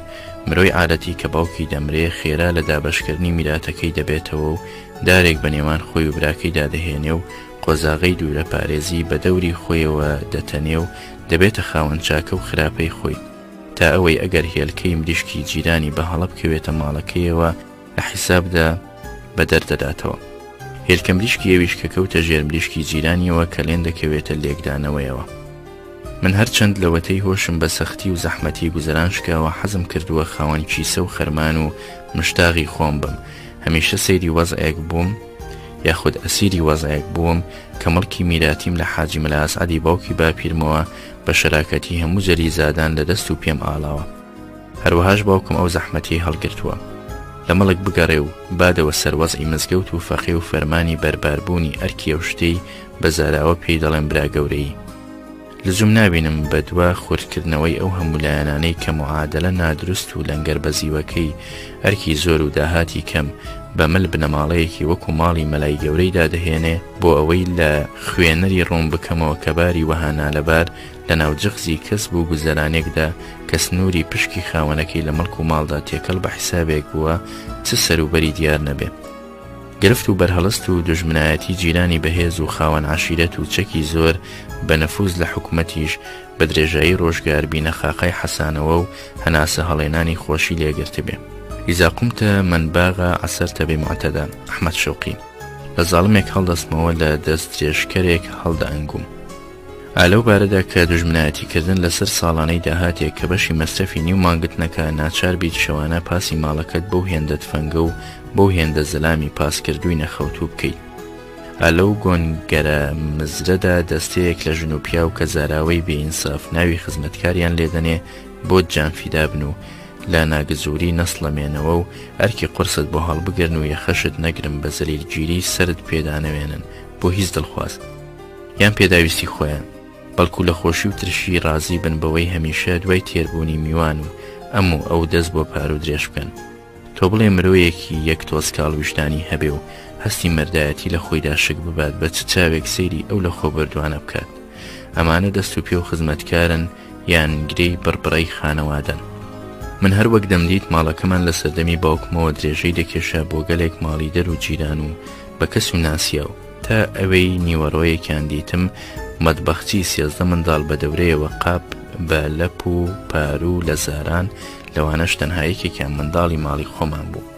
مرۆی عادەتی کە باوکی دەمرێ خێرا لە دابەشکردنی میراتەکەی دەبێتەوە و دارێک بە نێوان خۆی و براکەیدا دەهێنێ و قۆزاغەی دوورە پارێزی بە دەوری خۆیەوە دەتەنێ و دەبێتە خاوەن چاکە و خراپەی خۆی تا ئەوەی ئەگەر هێلکەی مریشکی جیرانی بە هەڵە بکەوێتە ماڵەکەیەوە لە حیسابدا بە دەردەداتەوە. هێلکە مریشکی ئەویش کە کەوتە ژێر مریشکی جیرانیەوە کە لێن دەکەوێتە لێکدانەوەیەوە. من هەرچەند لەوەتەی هۆشم بە سەختی و زەحمەتی گوزەران شکاوە حەزم کردووە خاوەن کیسە و خەرمان و مشتاقی خۆم بم. هەمیشە سەیری وەزعێک بووم یاخود ئەسیری وەزعێک بووم کە مڵکی میراتیم لە حاجی مەلا ئەسعەدی باوکی باپیرمەوە بە شەراکەتی هەموو جەری زادان لە دەست و پێم ئاڵاوە. هەروەهاش باوکم ئەو زەحمەتی هەڵگرتووە لە مەڵک بگەڕێ و بادەوە سەر وەزعی مزگەوت و فەقێ و فەرمانی بەرباربوونی ئەرکی ئەو شتەی بە زاراوە پێی دەڵێن برا گەورەی. لزوم نابینم بەدوا خورتکردنەوەی ئەو هەموو لایەنانەی کە معادلە نادروست و لەنگەر بەزیوەکەی ئەرکی زۆر و داهاتی کەم بەمل بنەماڵەیەکی وەکو ماڵی مەلای گەورەی دادەهێنێ بۆ ئەوەی لە خوێنەری ڕۆم بکەمەوە کە باری وەهانا لەبار لە ناو جغزی کەس بوو گوزەرانێکدا کە سنووری پشکی خاوەنەکەی لە مڵک و ماڵدا تێکەڵ بە حیسابێک بووە چ سەروبەری دیار نەبێ. گرفت و بەرهەڵست و دژمنایەتی جیرانی بەهێز و خاوەن عەشیرەت و چەکی زۆر بە نەفوز لە حکومەتیش بە درێژایی ڕۆژگار بینە خاقای حەسانەوە و هەناسە هەڵێنانی خۆشی لێگرت بێ. ئیزا قمتە من باغە عەسەرتە بێمعتەدە ئەحمەد شەوقی. لە زاڵمێک هەڵدەستمەوە لە دەست درێژکەرێک هەڵدە ئەنگوم. ئالەو بارەدا کە دژمنایەتیکردن لەسەر ساڵانەی داهاتێک کە بەشی مەستەفی نیو مانگتنەکە ناچار بیت شەوانە پاسی ماڵەکەت بەو هێندە تفەنگە و بەو هێندە زەلامی پاسکردووی نەخەوتوو بکەیت. ئالەو گۆنگەرە مزرەدا دەستەیەک لە ژن و پیا و کە زاراوەی بێئینساف ناوی خزمەتکاریان لێدەنێ بۆ جانفیدا بن و لا ناگزوری نەسڵەمێنەوە و ئەرکی قورست بۆ هەڵبگرن و یەخەشت نەگرن بە زەلیلگیری سرد پێدانەوێنن بۆ هیچ دڵخواست یان پێداویستی خۆیان، بەڵکو لە خۆشی و ترشی ڕازی بن بەوەی هەمیشە دوای تێربوونی میوان و ئەم و ئەو دەست بۆ پار و درێژ بکەن. تۆ بڵێ مرۆیەکی یەک تۆزکاڵ وشدانی هەبێ و هەستی مەردایەتی لە خۆیدا شک ببات بە چ چاوێک سەیری ئەو لە خۆ بەردوانە بکات. ئەمانە دەست و پێ و خزمەتکارن یان گرەی بڕبڕەی خانەوادەن. من هەر وەک دەمدیت ماڵەکەمان لە سەردەمی باوکمەوە درێژەی دەکێشە بۆ گەلێک ماڵی دەر و جیران و بە کەس و ناسیاو تا ئەوەی نیوەڕۆیەکیان دیتم مەدبەختی 13 منداڵ بە دەورەیەوە قاپ بە لەپ و پارو لە زاران لەوانەش تەنها یەکێکیان منداڵی ماڵی خۆمان بوو.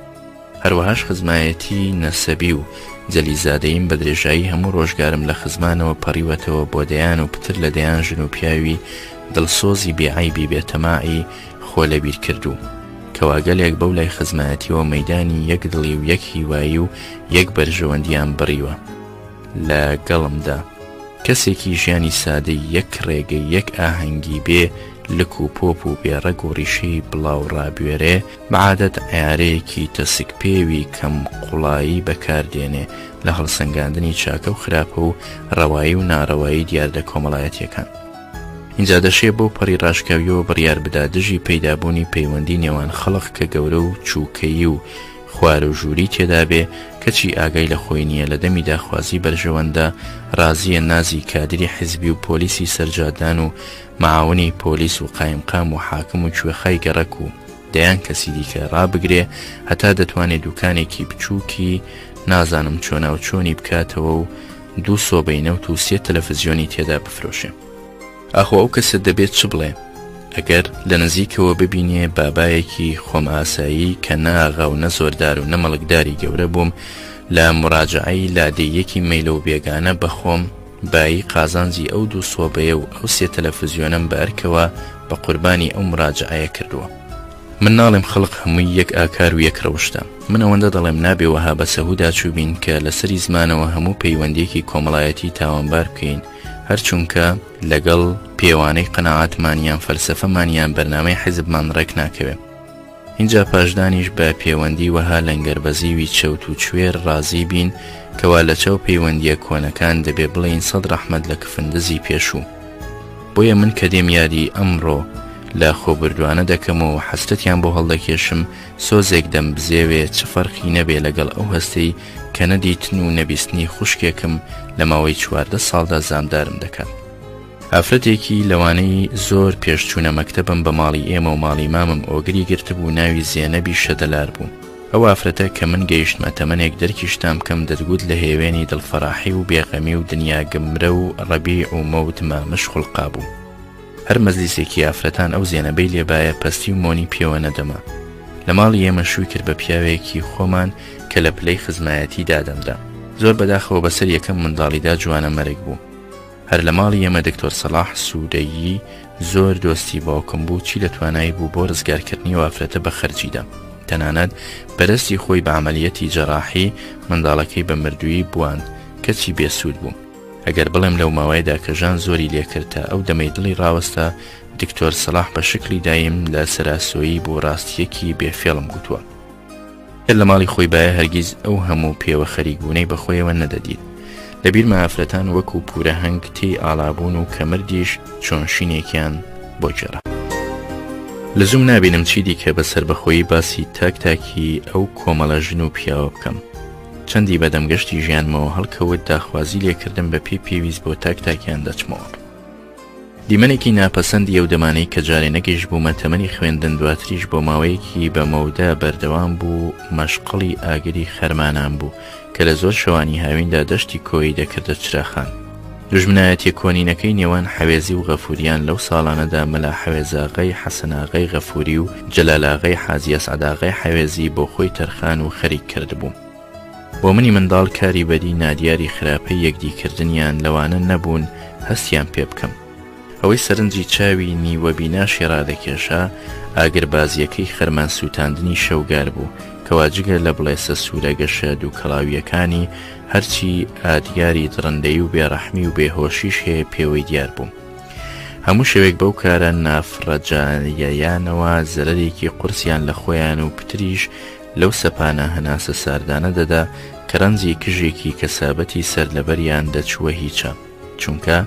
هەروەهاش خزمایەتی نەسەبی و جەلیزادەیم بە درێژایی هەموو ڕۆژگارم لە خزمانەوە پەڕیوەتەوە بۆ دەیان و پتر لە دەیان ژن و پیاوی دڵسۆزی بێعیبی بێتەماعی خۆ لەبیر کردو کەواگەلێک بەو لای خزمایەتیەوە مەیدانی یەک دڵی و یەک هیوایی و یەک بەرژەوەندیان بڕیوە لە گەڵمدا. کەسێکی ژیانی سادەی یەک ڕێگەی یەک ئاهەنگی بێ لک و پۆپ و بێڕەگ و ڕیشەی بڵاو ڕابوێرێ بەعادەت عیارەیەکی تەسک پێوی کەم قوڵایی بەکاردێنێ لە هەڵسەنگاندنی چاکە و خراپە و ڕەوایی و ناڕەوایی دیاردە کۆمەڵایەتیەکان. اینجا دەشێ بۆ پەڕی ڕاشکاویەوە بڕیار بدا دژی پەیدابوونی پەیوەندی نێوان خەڵق کە گەورە و چووکەیی و خوار و ژووری تێدا بێ کەچی ئاگای لە خۆی نییە لە دەمی داخوازی بەرژەوەندە ڕازیە نازی کادری حیزبی و پۆلیسی سەرجادان و معاونی پۆلیس و قایمقام و حاکم و کوێخای گەڕەک و دەیان کەسی دیکە ڕابگرێ هەتا دەتوانێت دوکانێکی بچووکی نازانم چۆنا و چۆنی بکاتەوە و 2 سۆبەینەوت و 3 تەلەڤیزیۆنی تێدا بفرۆشێ. ئاخۆ ئەو کەسە دەبێت چ بڵێ ئەگەر لە نزیکەوە ببینێ بابایەکی خۆم ئاسایی کە ناغا و نەزۆردار و نەمەڵکداری گەورە بووم لە مراجعەی لادەیەکی مەیلە و بێگانە بەخۆم بایی قازانجی ئەو 2 سۆبەیە و ئەو 3 تەلەڤیزیۆنم بەرکەوە بە قوربانی ئەو مراجعەیە کردووە. من ناڵێم خەڵق هەمووی یەک ئاکار و یەک ڕەوشتە. من ئەوەندە دەڵێم نابێوەها بە سەهودا چوبین کە لەسەری زمانەوە هەموو پەیوەندێکی کۆمەڵایەتی تاوانبار بکەین هەرچونکە لەگەڵ پێوانەی قەناعەتمانیان فەلسەفەمانیان بەرنامەی حیزبمان ڕێک ناکەوێ. اینجا پاشدانیش بە پەیوەندی وەها لەنگەربەزیوی چەوت و کوێر ڕازی بین کەوا لە چەو پەیوەندیە کۆنەکان دەبێ بڵێین 100 ڕەحمەت لە کفندزی پێشوو. بۆیە من کە دێم یادی ئەمڕۆ لە خۆبردوانە دەکەمەوە حەسرەتیان بۆ هەڵدەکێشم سۆزێک دەم بزێوێ چ فەرقی نەبێ لەگەڵ ئەو هەستەی کە نەدیتن و نەبیستنی خوشکێکم لە ماوەی 14 ساڵدا زامدارم دەکات. ئافرەتێکی لەوانەی زۆر پێشچوونە مەکتەبم بە ماڵی ئێمە و ماڵی مامم ئۆگری گرتبوو ناوی زێنەبی شەدەلار بوو. ئەو ئافرەتە کە من گەیشتمە تەمەنێک دەرکیشتام کەم دەتگوت لە هێوێنی دڵفەراحی و بێغەمی و دنیا گمرە و ڕەبیع و مەوت مامەش خوڵقا بوو. هەر مەزلیسێکی ئافرەتان ئەو زێنەبەی لێبایە پەستی و مۆنی پێوە نەدەما. لە ماڵی ئێمە شووی کرد بە پیاوێکی خۆمان کە لە پلەی خزمایەتی دادەمدا. زۆر بەداخەوە بەسەر یەکەم منداڵیدا جوانە مەرگ بوو. هەر لە ماڵی ئێمە دکتۆر سەلاح سوودەیی زۆر دۆستی باوکم بوو چی لە توانایی بوو بۆ ڕزگارکردنی و ئافرەتە بە خەرجیدا. تەنانەت بەرەستی خۆی بە عەمەلیەتی جەراحی منداڵەکەی بە مردووی بوان کەچی بێسوود بوو. ئەگەر بڵێم لەو ماوەیەدا کە ژان زۆری لێکردە ئەو دەمەی دڵی ڕاوەستە دکتۆر سەلاح بە شکلی دایم لە سەراسۆیی بۆ ڕاستیەکی بێفێڵم گوتووە. لە ماڵی خۆی باە هەرگیز ئەو هەموو پێوە خەریکبوونەی بەخۆیەوە نەدەدیت. لەبیرمە ئافرەتان وەکو پورە هەنگ تێی ئاڵابوون و کەمردیش چۆن شینێکیان بۆ جێرا. لە زوم نابینم چی دیکە بەسەر بەخۆیی باسی تاک-تاکی ئەو کۆمەڵە ژن و پیاوە بکەم. چەندی بەدەمگەشتی ژیانمەوە هەڵکەوت داخوازی لێکردم بە پێویست بۆ تاک-تاکیان دەچمەوە. دیمەنێکی ناپەسەندی ئەو دەمانەی کە جارێ نەگەیشت بوومە تەمەنی خوێندن دواتریش بۆ ماوەیەکی بە مەودا بەردەوام بوو مەشقڵی ئاگری خەرمانان بوو کە لە زۆر شەوانی هاویندا دەشتی کۆی دەکردە چراخان. دوژمنایەتی کۆنینەکەی نێوان حەوێزی و غەفوریان لەو ساڵانەدا مەلا حەوێزاغای حەسەناغای غەفوری و جەلالاغای حاجی ئەسعەداغای حەوێزی بۆ خۆی تەرخان و خەریک کردبوو. بۆ منی منداڵ کاری بەدی نادیاری خراپەی یەکدیکردنیان لەوانە نەبوون هەستیان پێ بکەم. ئەوەی سەرنجی چاوی نیوەبیناشی ڕادەکێشا ئاگربازیەکەی خەرمان سووتاندنی شەوگار بوو کەوا جگە لە بڵێسە سوورەگەشە دووکەڵاویەکانی هەرچی ئادیاری دڕندەی و بێڕەحمی و بێهۆشیش هەیە پێوەی دیار بوو. هەموو شەوێک بەو کارە نافڕەجانیەیانەوە زەرەرێکی قورسیان لە خۆیان و پتریش لەو سەپانە هەناسە ساردانە دەدا کە ڕەنجی کژێکی کەسابەتی سەر لەبەریان دەچووە هیچە، چونکە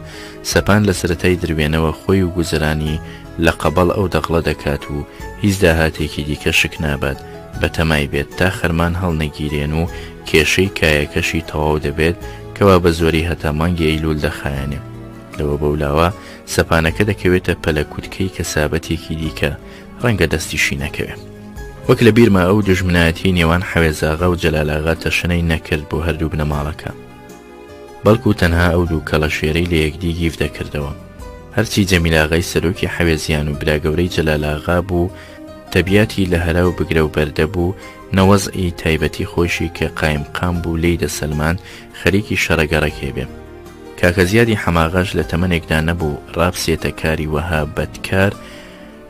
سەپان لە سەرەتای دروێنەوە خۆی و گوزرانی لە قەبەڵ ئەو دەقڵە دەکات و هیچ داهاتێکی دیکە شک نابات بە تەمای بێت تا خەرمان هەڵنەگیرێن و کێشەی کایەکەشی تەواو دەبێت کەوا بە زۆری هەتا مانگی ئەیلول دەخایەنێ. لەوە بەولاوە سەپانەکە دەکەوێتە پەلە کوتکەی کەسابەتێکی دیکە ڕەنگە دەستیشی نەکەوێت. وەک لە بیرما ئەو دوژمنایەتی نێوان حەوێزاغا و جەلالاغا تەشەنەی نەکرد بۆ هەردوو بنەماڵەکە، بەڵکو تەنها ئەو دوو کەڵە شێرەی لە یەکدی گیف دەکردەوە. هەرچی جەمیلاغای سەرۆکی حەوێزیان و براگەورەی جەلالاغا بوو تەبیاتی لە هەرا و بگرە و بەردە بوو، نەوەزئی تایبەتی خۆشی کە قایمقام بوو لەیدە سەلمان خەریکی شەڕەگەڕەکێ بێ. کاکە زیادی حەماغاش لە تەمەنێکدا نەبوو ڕابسێتە کاری وەها بەدکار،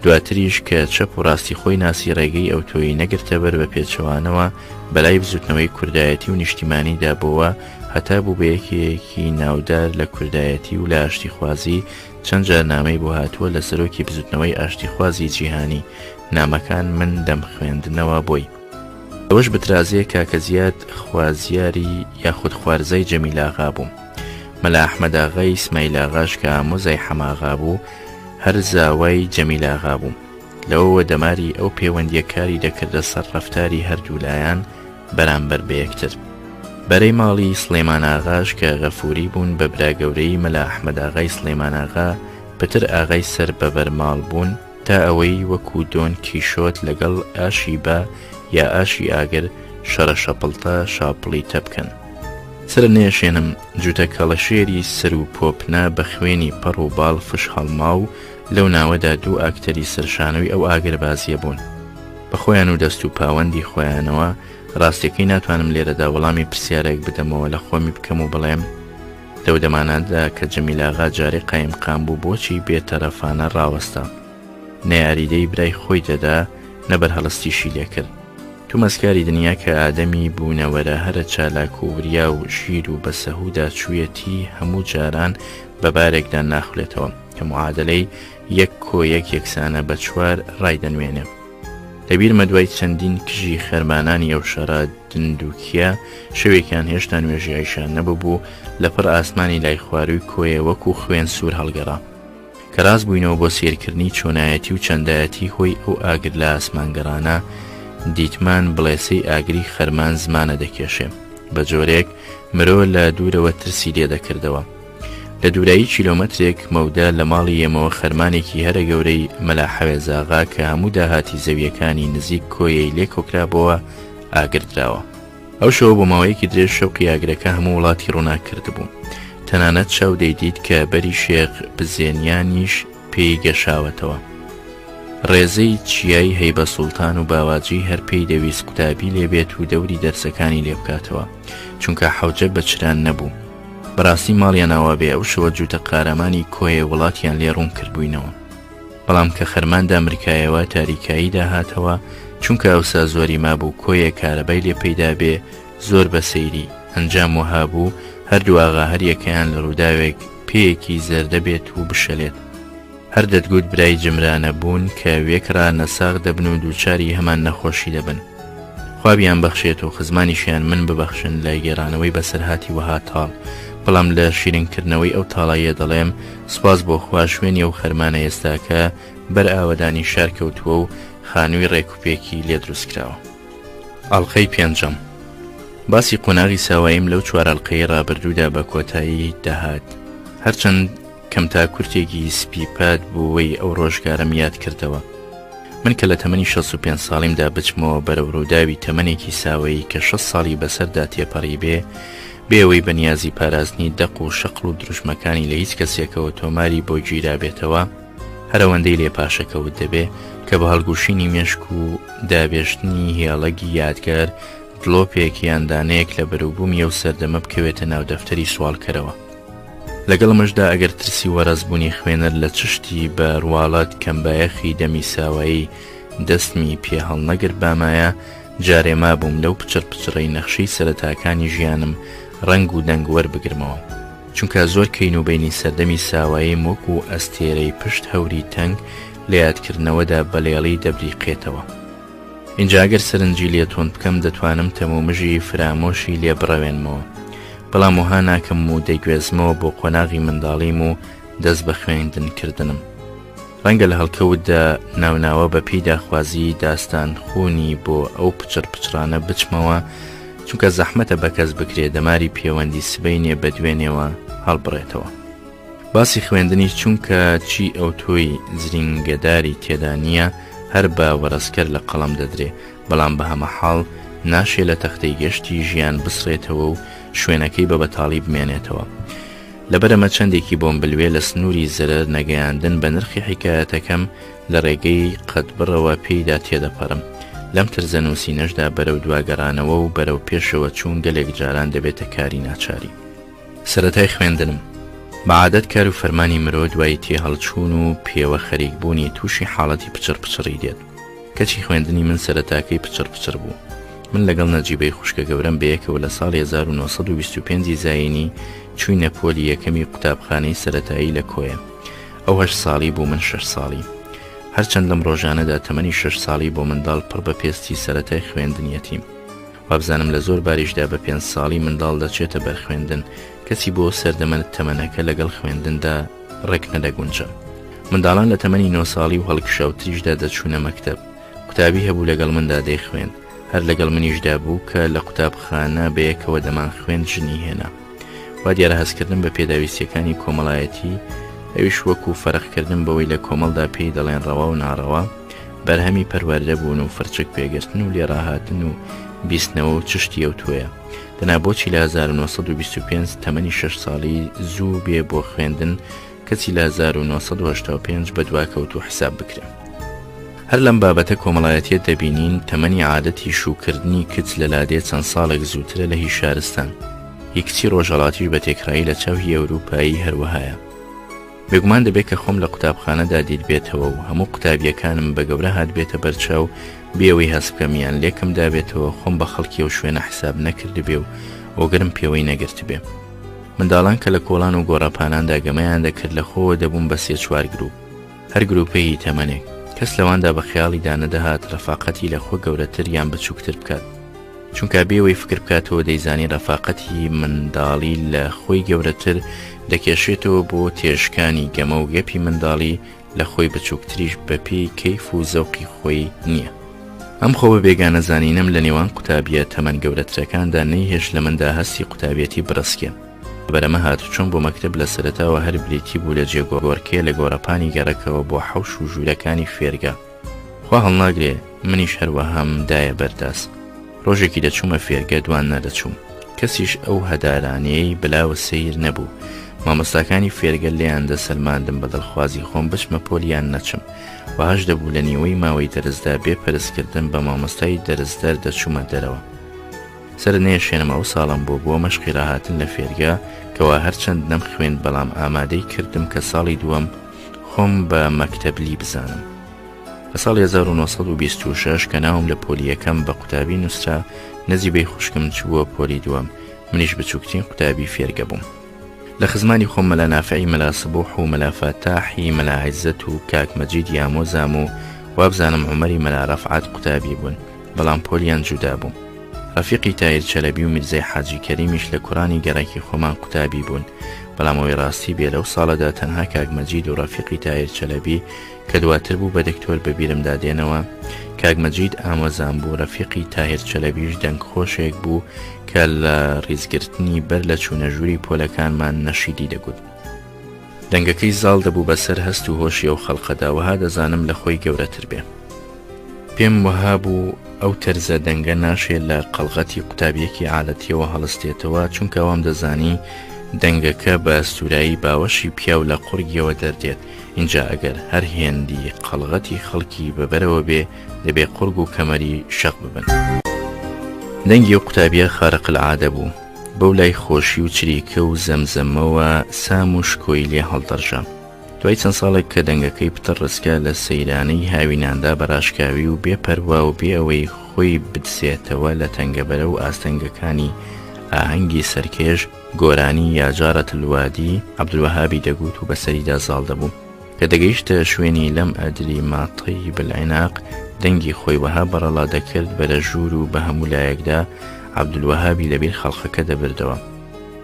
دواتریش کە چەپ و ڕاستی خۆی ناسی ڕێگەی ئەو تۆی نەگرتە بەر بە پێچەوانەوە بەلای بزوتنەوەی کوردایەتی و نیشتیمانیدا بووە هەتا بوو بە یەکێکی ناودار لە کوردایەتی و لە ئاشتیخوازی چەند جار نامەی بۆ هاتووە لە سەرۆکی بزوتنەوەی ئاشتیخوازی جیهانی. نامەکان من دەم خوێندنەوە بۆی. ئەوەش بترازەیە کاکە زیاد خوازیاری یاخود خوارزەی جەمیلاغا بوو. مەلا ئەحمەداغای ئیسماعیلاغاش کە ئامۆزای حەماغا بوو هەر زاوای جەمیلاغا بوو. لەوەوە دەماری ئەو پەیوەندیەکاری دەکردە سەر ڕەفتاری هەردوولایان بەرامبەر بە یەکتر. بەرەی ماڵی سلێماناغاش کە غەفوری بوون بە براگەورەی مەلا ئەحمەداغای سلێماناغا پتر ئاغای سەر بەبەرماڵ بوون تا ئەوەی وەکو دۆن کیشۆت لەگەڵ ئاشی با یا ئاشی ئاگر شەڕە شەپڵتە شاپڵی تەبکەن. سرە نێشێنم جوتە کەڵەشێری سەر و پۆپنا بە خوێنی پەڕ و باڵ فش هەڵما و لەو ناوەدا دوو ئاکتەری سەرشانەوەی ئەو ئاگربازیە بوون. بە خۆیان و دەست و پاوەندی خۆیانەوە ڕاستیەکەی ناتوانم لێرەدا وەڵامی پرسیارێک بدەمەوە لە خۆمی بکەم و بڵێم لەو دەمانەدا کە جەمیلاغا جارێ قایمقام بوو بۆچی بێتەرەفانە ڕاوەستا، نەیاریدەی برای خۆی دەدا نەبەر هەڵستیشی لێکرد. تو مەسکاری دنیا کە ئادەمی بوونەوەرە هەرە چالاک و وریا و شیر و بە سەهودا چوویەتی هەموو جاران بە بارێکدا ناخولێتەوە کە معادلەی یەک کۆیەک یەکسانە بە چوار ڕایدەنوێنێ. لەبیرمە دوای چەندین کژی خەرمانانی ئەو شەڕە دندوکیە شەوێکیان هێشتا نوێژی عیشان نەبوو لەپڕ ئاسمانی لای خواروی کۆیە وەکو خوێن سوور هەڵگەڕا کە ڕاست بووینەوە بۆ سیرکردنی چۆنایەتی و چەندایەتی هۆی ئەو ئاگر لە ئاسمانگەڕانە. دیتمان بڵێسەی ئاگری خەرمان زمانە دەکێشێ بە جۆرێک مرۆ لە دوورەوە ترسی لێ دەکردەوە. لە دوورایی کیلۆمەترێک مەودا لە ماڵی ئێمەوە خەرمانێکی هەرە گەورەی مەلا حەوێزاغا کە هەموو داهاتی زەویەکانی نزیک کۆیەی لێ کۆکرابەوە ئاگردراوە. ئەو شەوە بۆ ماوەیەکی درێژ شەوقی ئاگرەکە هەموو وڵاتی ڕوونا کردبوو. تەنانەت شەو دەیدیت کە بەری شێخ بزێنیانیش پێی گەشاوەتەوە. ڕێزەی چیای هەیبە سوڵتان و باواجی هەر پێی دەویست قوتابی لێبێت و دەوری دەرسەکانی لێ بکاتەوە چونکە حەوجە بەچران نەبوو. بەڕاستی ماڵیان ناوا بێ ئەو شەوە جوتە قارەمانی کۆیە وڵاتیان لێ ڕوون کردبووینەوە. بەڵام کە خەرماندا ئەمریکایەوە تاریکایی داهاتەوە چونکە ئەوسا زۆری مابوو کۆیە کارەبای لێ پەیدا بێ زۆر بە سەیری ئەنجام وها بوو هەردوو ئاغا هەریەکەیان لە ڕووداوێک پێیەکی زەردە بێت و بشەلێت. هەر دەتگوت برای جمرانە بوون کە وێکرا نەساغ دەبن و دووچاری هەمان نەخۆشی دەبن. خوابیان بەخشێت و خزمانیشیان من ببەخشن لای گێڕانەوەی بەسەرهاتی وەها تاڵ. بەڵام لە شیرینکردنەوەی ئەو تاڵاییە دەڵێم سوپاس بۆ خوا شوێنی ئەو خەرمانە ئێستاکە بەر ئاوەدانی شار کەوتووە و خانووی ڕێکوپێکی لێ دروستکراوە. ئاڵلقەی پێنجەم. باسی قۆناغی ساواییم لەو چوار ئەڵلقەی ڕابردوودا بە کۆتایی دەهات. هەرچەند کەم تا کورتێکی سپیپات بووەی ئەو ڕۆژگارم یاد کردەوە. من کە لە تەمەنی 65 ساڵیمدا بچمەوە بەرەو ڕووداوی تەمەنێکی ساوەی کە 6 ساڵی بەسەردا تێپەڕی بێەوەی بەنیازی پارازنی دەق و شەقڵ و دروشمەکانی لە هیچ کەسێکەوە تۆماری بۆ گیرابێتەوە، هەرەوەندەی لێپاشەکەوت دەبێ کە بە هەڵگوشینی مێشک و دابێشتنی هێڵەگی یادگار دڵۆپێک یاندانەیەک لە بەروبوومی ئەو سەردەمە بکەوێتە ناو دەفتەری سوالکەرەوە. لەگەڵمەشدا ئەگەر ترسی وەرەزبوونی خوێنەر لە چشتی بە ڕواڵەت کەمبایەخی دەمی ساوایی دەستمی پێ هەڵنەگرت بامایە، جارێما بووم لەو پچڕ پچڕەی نەخشەی سەرەتاکانی ژیانم ڕەنگ و دەنگ وەربگرمەوە، چونکە زۆر کەین و بینی سەردەمی ساوایی وەک و ئەستێرەی پشت هەوری تەنگ لە یادکردنەوەدا بەلێڵی دەبریقێتەوە. اینجا ئەگەر سەرنجی لێ تۆن بکەم دەتوانم تەمومژی فرامۆشی لێ بڕەوێنمەوە، بەڵام وها ناکەم و دەیگوێزمەوە بۆ قۆناغی منداڵیم و دەست بە خوێندنکردنم. ڕەنگە لە هەڵکەوتدا ناوناوە بە پێی داخوازی داستان خوونی بۆ ئەو پچڕ پچرانە بچمەوە، چونکە زەحمەتە بە کەس بکرێ دەماری پەیوەندی سبەینێ بە دوێنێەوە هەڵبڕێتەوە. باسی خوێندنی چونکە چی ئەو تۆی زرینگەداری تێدا نییە، هەر بە وەرەسکەر لە قەڵەم دەدرێ، بەڵام بە هەمە حاڵ ناشێ لە تەختەی گەشتی ژیان بسڕێتەوە و شوێنەکەی بە بەتاڵی بمێنێتەوە. لەبەرەمە چەندێکی بۆم بلوێ لە سنووری زەرەر نەگەیاندن بە نرخی حکایەتەکەم لە ڕێگەی قەت بڕەوە پێیدا تێدەپەڕم. لەم ترزە نووسینەشدا بەرەو دواگەڕانەوە و بەرەو پێشەوە چوون گەلێک جاران دەبێتە کاری ناچاری. سەرەتای خوێندنم بەعادەت کار و فەرمانی مرۆ دوای تێ هەڵچوون و پێوە خەریکبوونی تووشی حاڵەتی پچڕ پچڕی دێت. کەچی خوێندنی من سەرەتاکەی پچڕ پچڕ بوو. من لەگەڵ نەجیبەی خوشکە گەورەم بەیەکەوە لە ساڵی 1925 زاینی چووینە پۆلی یەکەمی قوتابخانەی سەرەتایی لە کۆیە. ئەو 8 ساڵی بوو، من 6 ساڵی. هەرچەند لەم ڕۆژانەدا تەمەنی 6 ساڵی بۆ منداڵ پڕ بە پێستی سەرەتای خوێندنیەتیم. وابزانم لە زۆر باریشدا بە 5 ساڵی منداڵ دەچێتە بەرخوێندن، کەسی بۆ سەردەمەنت تەمەنەکە لەگەڵ خوێندندا ڕێک نەدەگونجە. منداڵان لە تەمەنی 9 ساڵی و هەڵکشە و تریشدا دەچوونە مەکتەب. قوتابی هەبوو لەگەڵ مندا دەیخوێن، هەر لەگەڵ منیشدا بوو کە لە قوتابخانە بەیەکەوە دەمان خوێند ژنی هێنا. وا دیارە هەستکردن بە پێداویستیەکانی کۆمەڵایەتی، ئەویش وەکو فەرقکردن بەوەی لە کۆمەڵدا پێی دەڵێن ڕەوا و ناڕەوا، بەرهەمی پەروەردە بوون و فرچک پێگرتن و لێڕاهاتن و بیستنەوە و چشتی ئەو توێە. دەنابۆچی لە 1925 تەمەنی 6 ساڵی زوو بێ بۆ خوێندن، کەچی لە 1985 بە دواکەوت و حساب بکرێن. هەر لەم بابەتە کۆمەڵایەتیەت دەبینین تەمەنی عادەتی شوکردنی کچ لە لادێ چەند ساڵێک زووترە لە هیچ شارستان. هی کچی ڕۆژهەڵاتیش بە تێکرایی لە چاوی ئەوروپایی هەروەهایە. بێگومان دەبێت کە خۆم لە قوتابخانەدا دیت بێتەوە و هەموو قوتابیەکانم بە گەورە هات بێتە بەرچاو بێەوەی هەستکەمیان لێکم دابێتەوە خۆم بە خەڵکی و شوێنە حساب نەکرد بێ و ئۆگرم پێوەی نەگرت بێ. منداڵان کە لە کۆڵان و گۆڕاپاناندا گەمەیان دەکرد لە خۆوە دەبوون بە 3-4 گروپ، هەر گروپەی تەمەنێک. کەس لەواندا بە خەیاڵی دانەدەهات ڕەفاقەتی لە خۆ گەورەتر یان بچووکتر بکات، چونکە بێەوەی فکر بکاتەوە دەیزانی ڕەفاقەتی منداڵی لە خۆی گەورەتر دەکێشێتەوە بۆ تێژکانی گەمە و گەپی منداڵی لە خۆی بچووکتریش بەپێی کەیف و زەوقی خۆی نییە. ئەم خۆ بە بێگانە زانینم لە نێوان قوتابیە تەمەن گەورەترەکاندا نەیهێش لە مندا هەستی قوتابیەتی بڕسکێ. بەرەمە هاتوچۆم بۆ مەکتب لە سەرەتاوە هەر بریتی بوو لە جێگۆڕکێ لە گۆڕەپانی گەڕەکەوە بۆ حەوش و ژوورەکانی فێرگا. خوا هەڵناگرێ منیش هەروەهام دایە بەرداس. ڕۆژێکی دەچوومە فێرگە دوان نەدەچووم، کەسیش ئەو هەدارانەیەی بلاوە سەیر نەبوو. مامۆستاکانی فێرگە لێیان دەسەلماندم بە دڵخوازی خۆم بچمە پۆلیان نەچم. وهاش دەبوو لە نیوەی ماوەی دەرزدا بێپەرستکردن بە مامۆستای دەرزدەر دەچوومە دەرەوە. سەر نێشێنم ئەو ساڵم بۆ مەشقی ڕاهاتن لە فێرگا کەوا هەرچەند نەم خوێند بەڵام ئامادەی کردم کە ساڵی دووەم خۆم بە مەکتەبلی بزانم. لە ساڵی 1926 کە ناوم لە پۆلیەکەم بە قوتابی نووسرا، نەجیبەی خوشکم چووە پۆلی دووەم، منیش بچووکترین قوتابی فێرگە بووم. لە خزمانی خۆم مەلا نافعی، مەلا سبوح و مەلا فەتاحی، مەلا عیزەت و کاک مەجید یامۆزام و وابزانم عومەری مەلا ڕەفعات قوتابی بوون، بەڵام پۆلیان جودا بوو. ڕەفیقی تایر چەلەبی و میرزای حاجی کەریمیش لە کوڕانی گەڕێکی خۆمان قوتابی بوون، بەڵام ئەوەی ڕاستی بێ لەو ساڵەدا تەنها کاک مەجید و ڕەفیقی تایر چەلەبی کە دواتر بوو بە دکتۆر بەبیرمدا دێنەوە. کاک مەجید ئامۆزان بوو، ڕەفیقی تاهیر چەلەبیش دەنگخۆشێک بوو کە لە ڕیزگرتنی بەر لە چوونە ژووری پۆلەکانمان نەشیدی دەگوت. دەنگەکەی زاڵ دەبوو بەسەر هەست و هۆشی ئەو خەڵقەدا وەها دەزانم لە خۆی گەورەتر بێ. پێم وەها بوو ئەو تەرزە دەنگە ناشێت لە قەڵغەتی قوتابیەکی عادەتیەوە هەڵستێتەوە، چونکە ئەوام دەزانی دەنگەکە بە ئەستورایی باوەشی پیاو لە قورگیەوە دەردێت. اینجا ئەگەر هەر هێندی قەڵغەتی خەڵکی بەبەرەوە بێ دەبێ قورگ و کەمەری شەق ببن. دەنگی و قوتابیە خارق العادە بوو، بەو لای خۆشی و چریکە و زەمزەمەوە سام و شکۆی لێ هەڵدەڕژە. دوای چەند ساڵێک کە دەنگەکەی پتە ڕسکە لە سەیرانەی هاویناندا بەڕاشکاوی و بێپەروا و بێ ئەوەی خۆی بدسێتەوە لە تەنگەبەرە و ئاستەنگەکانی ئاهەنگی سەرکێش گۆرانی یا جارەت الوادی عەبدولوەهابی دەگوت و بەسەریدا زاڵ دەبوو کە دەگەیشتە شوێنی لەم ئەدری ماطی بالعیناق دەنگی خۆی وەها بەڕەڵا دەکرد بەرە ژوور و بە هەموو لایەکدا عەبدولوەهابی لەبیر خەڵخەکە دەبردەوە.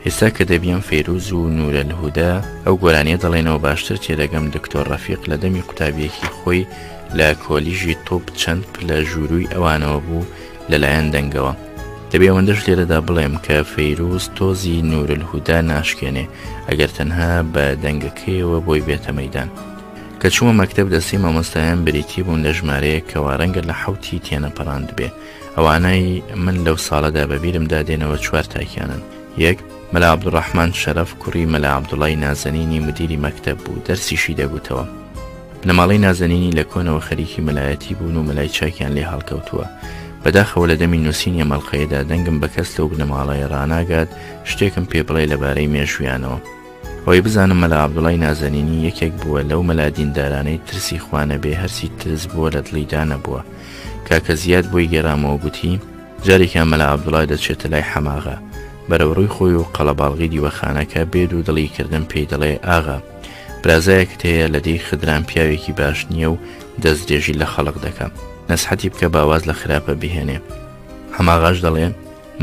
ئێستا کە دەبیان فەیروز و نورەلهودا ئەو گۆرانیە دەڵێنەوە باشتر تێدەگەم دکتۆر ڕەفیق لە دەمی قوتابیەکی خۆی لە کۆلیژی تۆپ چەند پلە ژووروی ئەوانەوە بوو لەلایەن دەنگەوە. دەبێ ئەوەندەش لێرەدا بڵێم کە فەیروز تۆزی نورەلهودا ناشکێنێ ئەگەر تەنها بە دەنگەکەیەوە بۆی بێتە مەیدان. کە چوومە مەکتەب دەستی مامۆستایان بریتی بوون لە ژمارەیە کەوا ڕەنگە لە حەوتی تێنەپەڕاند بێ. ئەوانەی من لەو ساڵەدا بەبیرمدا دێنەوە 4 تاکیانن. یەک مەلا عەبدوڕەحمان شەرەف کوڕی مەلا عەبدوڵای نازەنینی مدیری مەکتەب بوو، دەرسیشی دەگوتەوە. بنەماڵەی نازەنینی لە کۆنەوە خەریکی مەلایەتی بوون و مەلای چاکیان لێ هەڵکەوتووە. بەداخەوە لە دەمی نووسینی مەڵقەیەدا دەنگم بە کەس لەو بنەماڵەیە ڕاناگات شتێکم پێ بڵێ لەبارەی مێژویانەوە. ئەوەی بزانم مەلا عەبدوڵای نازەنینی یەکێک بووە لەو مەلا دیندارانەی ترسی خوانە بێ هەرسی ترس بووە لە دڵیدا نەبووە. کاکە زیاد بۆی گێرامەوە گوتی جارێکیان مەلا عەبدوڵای دەچێتە لای حەماغا بەرەوڕووی خۆی و قەڵەباڵغی دیوەخانەکە بێد و دڵیکردن پێی دەڵێ ئاغا برازایەکت هەیە لە دەی خدران پیاوێکی باش نییە و دەستدێژی لە خەڵق دەکەم، نەسحەتی بکە باواز لە خراپە بهێنێ. هەماغاش دەڵێن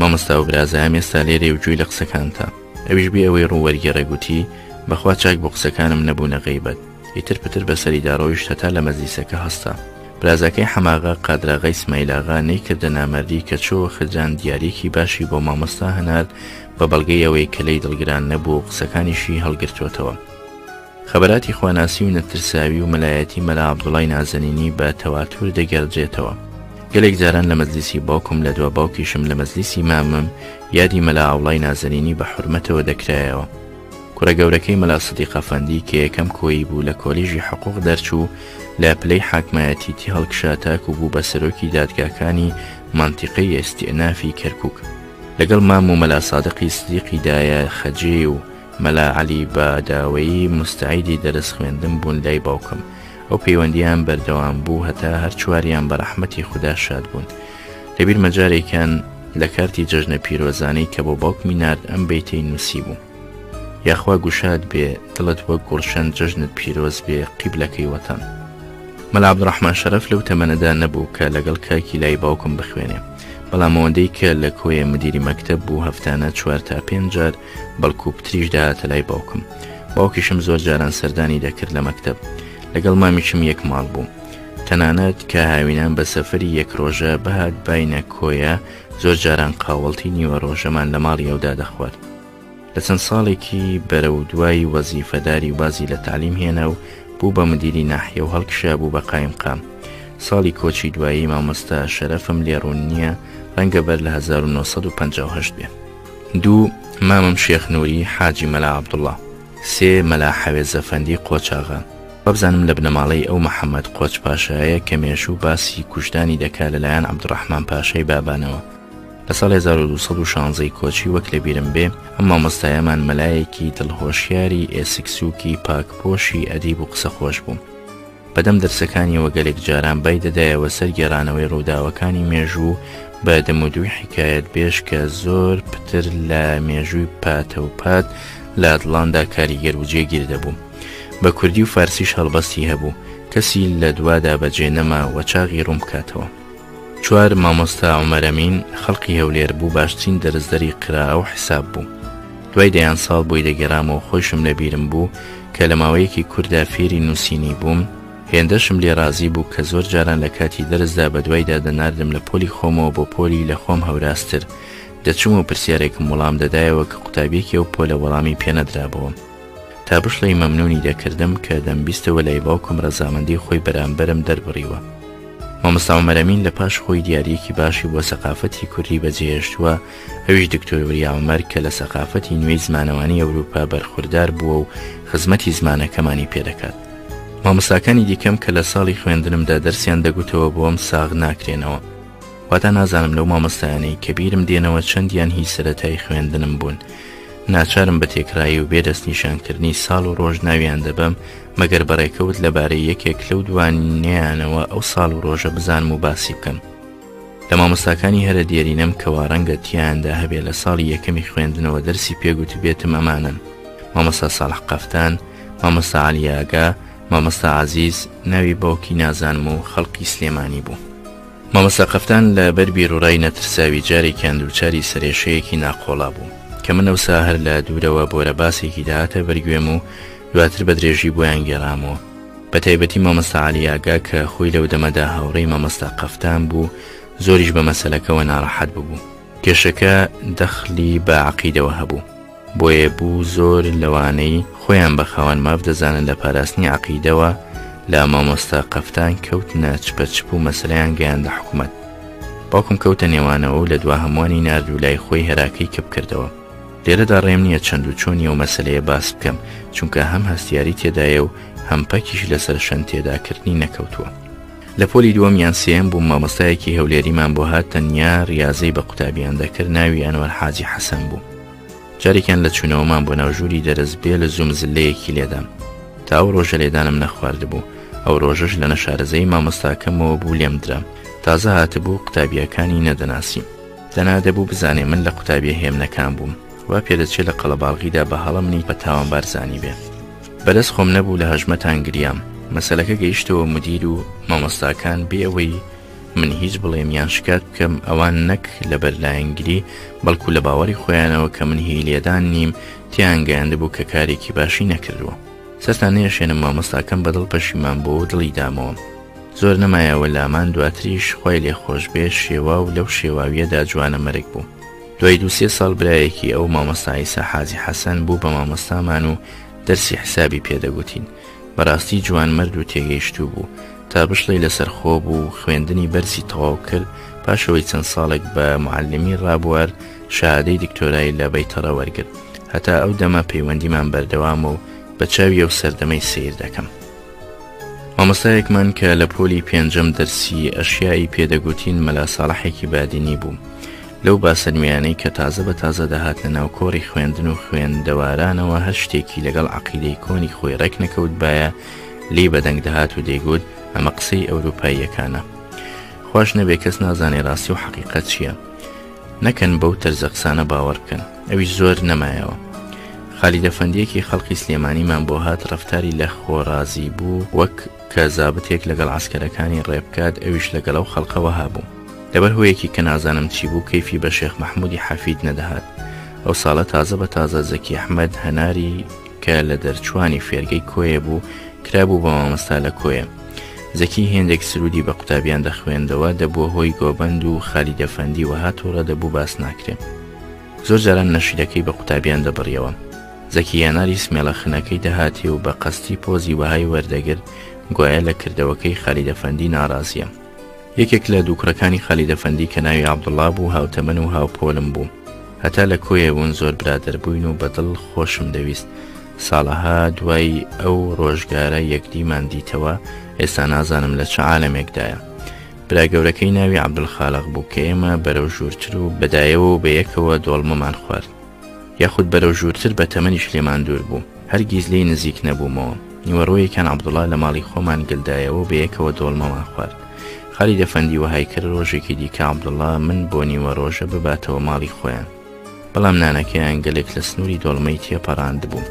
مامۆستا و برازایە ئێستا لێرێ و جووی لە قسەکانتە. ئەویش بێ ئەوەی ڕوووەرگێڕە گوتی بەخوا چاک بۆ قسەکانم نەبوونە غەیبەت. ئیتر پتر بەسەریدا ڕۆیشت هەتا لە مەزلیسەکە هەستا. برازەکەی حەماغا قادراغا ئیسماعیلاغا نەیکردە نامەردی کە چۆوە خدران دیارێکی باشی بۆ مامۆستا هەنار بە بەڵگەی ئەوەی کەلەی دڵگران نەبوو و قسەکانیشی هەڵگرتوێتەوە. خەبەراتی خواناسی و نەترساوی و مەلایەتی مەلا عەبدوڵای نازەنینی بە تەواتور دەگەڕدرێتەوە. گەلێک جاران لە مەجلیسی باوکم لە دوا باوکیشم لە مەجلیسی مامم یادی مەلا عەوڵای نازەنینی بە حورمەتەوە دەکرایەوە. کوڕە گەورەکەی مەلا سەدیق ئەفەندی کە یەکەم کۆیی بوو لە کۆلیژی حقوق دەرچوو لە پلەی حاکمایەتیتی هەڵکشا تاک و بوو بە سەرۆکی دادگاکانی مانتیقەی ئێستئێنافی کەرکووک. لەگەڵ مام و مەلا سادقی سدیقیدایە خەجێ و مەلا عەلی باداوەیی مستعیدی دەرس خوێندن بوون لای باوکم. ئەو پەیوەندیان بەردەوام بوو هەتا هەر چواریان بە ڕەحمەتی خوددا شاد بوون. لەبیر مەجارێکیان لە کارتی جەژنە پیرۆزانەی کە بۆ باوکمی نارد ئەم بەیتەی نووسی بوو: یاخوا گوشاد بێ دڵت وەک گوڵشەن جەژنت پیرۆز بێ قیبلەکەی وەتەن. مەلا عەبدوڕەحمان شەرەف لەو تەمەنەدا نەبوو کە لەگەڵ کاکی لای باوکم بخوێنێ، بەڵام ئەوەندەی کە لە کۆیە مدیری مەکتەب بوو هەفتانە 4 تا 5 جار بەڵکو پتریش داهاتە لای باوکم. باوکیشم زۆر جاران سەردانی دەکرد لە مەکتەب. لەگەڵ مامیشم یەک ماڵ بوو. تەنانەت کە هاوینان بە سەفەری یەک ڕۆژە بەهات باینە کۆیە زۆر جاران قاوەڵتی نیوە ڕۆژەمان لە ماڵی ئەودا دەخوارد. لە چەند ساڵێکی بەرەو دوای وەزیفەداری وازی لە تعلیم هێنا و بوو بە مدیری ناحیە و هەڵکشا بوو بە قایمقام. ساڵی کۆچی دوایی مامۆستا شەرەفم لێڕوون نییە، ڕەنگە بەر لە 1958 بێ. 2 مامم شێخ نووری حاجی مەلا عەبدوڵڵا. 3 مەلا حەوێز ئەفەندی قۆچاغا. بەبزانم لە بنەماڵەی ئەو مەحەممەد قۆچ پاشایە کە مێشوو باسی کوژدانی دەکات لەلایەن عەبدوڕەحمان پاشای بابانەوە. لە ساڵ 1216 کۆچی وەک لە بیرم بێ ئەم مامۆستایەمان مەلایەکی دڵهۆشیاری ئێسکسووکی پاکپۆشی ئەدیب و قسە خۆش بوو. بەدەم دەرسەکانیەوە گەلێک جاران بای دەدایەوە سەر گێڕانەوەی ڕووداوەکانی مێژوو بە دەمودوی حکایەت بێش کە زۆر پتر لە مێژووی پاتە و پات لە دڵاندا کاریگەر و جێگیر دەبوو. بە کوردی و فارسیش هەڵبەستی هەبوو، کەسی لە دوادا بەجێ نەما و چاغی ڕوون بکاتەوە. 4 مامۆستا عومەرەمین خەڵقی هەولێر بوو، باشترین دەرزدەری قراءە و حیساب بوو. دوای دەیان ساڵ بۆی دەگەڕامەوە خۆشم لە بیرم بوو کە لە ماوەیەکی کووردا فێری نووسینی بووم. هێندەشم لێ رازی بوو کە زۆر جاران لە کاتی دەرزدا بە دوایدا دەناردم لە پۆلی خۆمەوە بۆ پۆلی لە خۆم هەوراستر. دەچوم و پرسیارێکم وەڵام دەدایەوە کە قوتابیەکی ئەو پۆلە وەڵامی پێنەدرابەوە. تا بشڵی مەمنونی دەکردم کە دەمبیستەوە لای باوکم ڕەزامەندی خۆی بەرامبەرم دەربڕیوە. مامۆستا عومەر ئەمین لە پاش خۆی دیاریەکی باشی بۆ سەقافەتی کوردی بەجێهێشتووە، ئەویش دکتۆر وریا عومەر کە لە سەقافەتی نوێی زمانەوانی ئەوروپا بەرخوردار بووە و خزمەتی زمانەکەمانی پێدەکات. مامۆستاکانی دیکەم کە لە ساڵی خوێندنمدا دەرسیان دەگوتەوە بۆم ساغ ناکرێنەوە، واتە نازانم لەو مامۆستایانەی کە بیرم دێنەوە چەندیان هی سەرەتای خوێندنم بوون. ناچارم بە تێکرایی و بێدەست نیشانکردنی ساڵ و ڕۆژ ناویان دەبەم مەگەر بەڕێکەوت لەبارەی یەکێک لەو دوانیانەوە ئەو ساڵ و ڕۆژە بزانم و باسی بکەم. لە مامۆستاکانی هەرە دیێرینەم کەوا ڕەنگە تیاندا هەبێ لە ساڵی یەکەمی خوێندنەوە دەرسی پێگوت بێتم ئەمانن: مامۆستا ساڵح قەفتان، مامۆستا عەلی ئاگا، مامۆستا عەزیز، ناوی باوکی نازانم و خەڵقی سلێمانی بوو. مامۆستا قەفتان لە بەر بیرڕای نەترساوی جارێکیان دووچاری سەرێشەیەکی ناقۆڵا بوو کە من ئەوسا هەر لە دوورەوە بۆرە باسێکی داهاتە بەرگوێم و دواتر بە درێژی بۆیان گێڕامەوە. بە تایبەتی مامۆستا عەلی ئاگا کە خۆی لەو دەمەدا هاوڕێی مامۆستا قەفتان بوو، زۆریش بە مەسەلەکەوە ناڕەحەت ببوو. کێشەکە دەخلی بە عەقیدەوە هەبوو، بۆیە بوو زۆر لەوانەی خۆیان بە خاوەن ماف دەزانن لە پاراستنی عەقیدەوە لە مامۆستا قەفتان کەوتنە چپەچپ و مەسەلەیان گەیاندە حکومەت. باوکم کەوتە نێوانەوە و لە دوا هەمووانی نارد و لای خۆی هەراکەی کە بکردەوە. لێرەدا ڕێم نییە چەند و چۆنی ئەو مەسەلەیە باس بکەم، چونکە هەم هەستیاری تێدایە و هەم پەکیش لەسەر شەن تێداکردنی نەکەوتووە. لە پۆلی دووەم یان سێم بووم، مامۆستایەکی هەولێریمان بۆ هات تەنیا ریاضەی بە قوتابیان دەکرد، ناوی ئەنوەر حاجی حەسەن بوو. جارێکیان لە چوونەوەمان بۆ ناوژووری دەرەزبێ لە زووم زلەیەکی لێدام، تا ئەو ڕۆژە لێدانم نەخواردبوو. ئەو ڕۆژەش لە نەشارەزەی مامۆستاکەمەوە بوو لێم درام، تازە هاتبوو قوتابیەکانی نەدەناسی. دەنادەبوو بزانێ من لە قوتابیە هێمنەکان بووم، وا پێدەچێت لە قەڵەباڵغیدا بە هەڵمنی بە تاوانبارزانی بێ. بەدەست خۆم نەبوو لە هەژمەتان گریام. مەسەلەکە گەیشتەوە مدیر و مامۆستاکان بێ ئەوەی من هیچ بڵێم یان شکات بکەم، ئەوان نەک لە بەرلایەنگری بەڵکو لە باوەڕی خۆیانەوە کە من هی لێدان نیم تیان گەیاندبوو کە کارێکی باشی نەکردووە. سەرتا نێشێنم مامۆستاکەم بەدڵ پەشیمان بۆ و دڵی دامەوە. زۆر نەمایەوە لامان، دواتریش خۆی لێخۆش بێ شێوا و لەو شێواویەدا جوانە مەرگ بوو. دوای 2-3 ساڵ برایەکی ئەو مامۆستا عیسا حاجی حەسەن بوو بە مامۆستامان و دەرسی حسابی پێدەگوتین. بەڕاستی جوان مرد و تێگەیشتوو بوو، تا بشڵی لەسەر خۆ بوو، خوێندنی بەرزی تەواو کرد. پاشەوەی چەند ساڵێک بە معلمی ڕابوار شەهادەی دکتۆرای لە بەیتەڕە وەرگرت. هەتا ئەو دەمە پەیوەندیمان بەردەوامە و بە چاوی ئەو سەردەمەی سیر دەکەم. مامۆستایەکمان کە لە پۆلی پێنجەم دەرسی ئەشیایی پێدەگوتین مەلا ساڵحێکی بادینی بوو. لەو باسەلمیانەی کە تازە بە تازە دەهات لە ناو کۆڕی خوێندن و خوێندەوارانەوە هەر شتێکی لەگەڵ عەقیدەی کۆنی خۆی ڕێک نەکەوت باە لی بەدەنگ دەهات و دەیگوت ئەمە قسەی ئەوروپاییەکانە. خوش نەبێ کەس نازانێ ڕاستی و حەقیقەت چییە. نەکەن بەو تەرزە قسانە باوەڕ بکەن، ئەویش زۆر نەمایەوە. خالیدە فەندیەکی خەڵقی سلێمانیمان بۆ هات، ڕەفتاری لە خۆڕازی بوو، وەک کە زابتێک لەگەڵ عەسکەرەکانی ڕێبکات، ئەویش لەگەڵ ئەو خەڵقەوە هابوو. لەبەر هۆیەکی کە نازانم چی بوو، کەیفی بە شێخ مەحموودی حەفید نەدەهات. ئەو ساڵە تازە بە تازە زەکی ئەحمەد هەناری کە لە دەرچوانی فێرگەی کۆیە بوو کرابوو بە مامۆستا لە کۆیە. زەکی هێندێک سرودی بە قوتابیان دەخوێندەوە، دەبووە هۆی گۆبەند و خالیدە فەندی وەها تۆڕە دەبوو باس ناکرێ. زۆر جاران نەشیدەکەی بە قوتابیان دەبڕیەوە. زەکی یاناری سمێڵە خنەکەی دەهاتی و بە قەستی پۆزی وەهای وەردەگرت، گوایە لە کردەوەکەی خالیدە فەندی ناڕازیە. یەکێک لە دووکڕەکانی خالیدە فەندی کە ناوی عەبدوڵڵا بوو، هاوتەمەن و هاوپۆلم بوو. هەتا لە کۆیە بوون زۆر برادەر بووین و بەدڵ خۆشم دەویست. ساڵەها دوای ئەو ڕۆژگارە یەکدیمان دیتەوە، ئێستا نازانم لە چه عالەمێکدایە. برا گەورەکەی ناوی عەبدولخالق بوو کە ئێمە بەرەو ژوورتر و بەدایەوە و بەیەکەوە دۆڵمەمان خوارد، یاخود بەرەو ژوورتر بە تەمەنیش لێمان دوور بوو، هەرگیز لێی نزیک نەبوومەوە. نیوەڕۆیەکان عەبدوڵڵا لە ماڵی خۆمان گلدایەوە و بەیەکەوە دۆڵمەمان خوارد. خالیدە فەندی وەهای کرد ڕۆژێکی دیکە عەبدوڵڵا من بۆ نیوەڕۆژە بباتەوە ماڵی خۆیان، بەڵام نانەکەیان گەلێک لە سنووری دۆڵمەی تێپەڕاند بوو.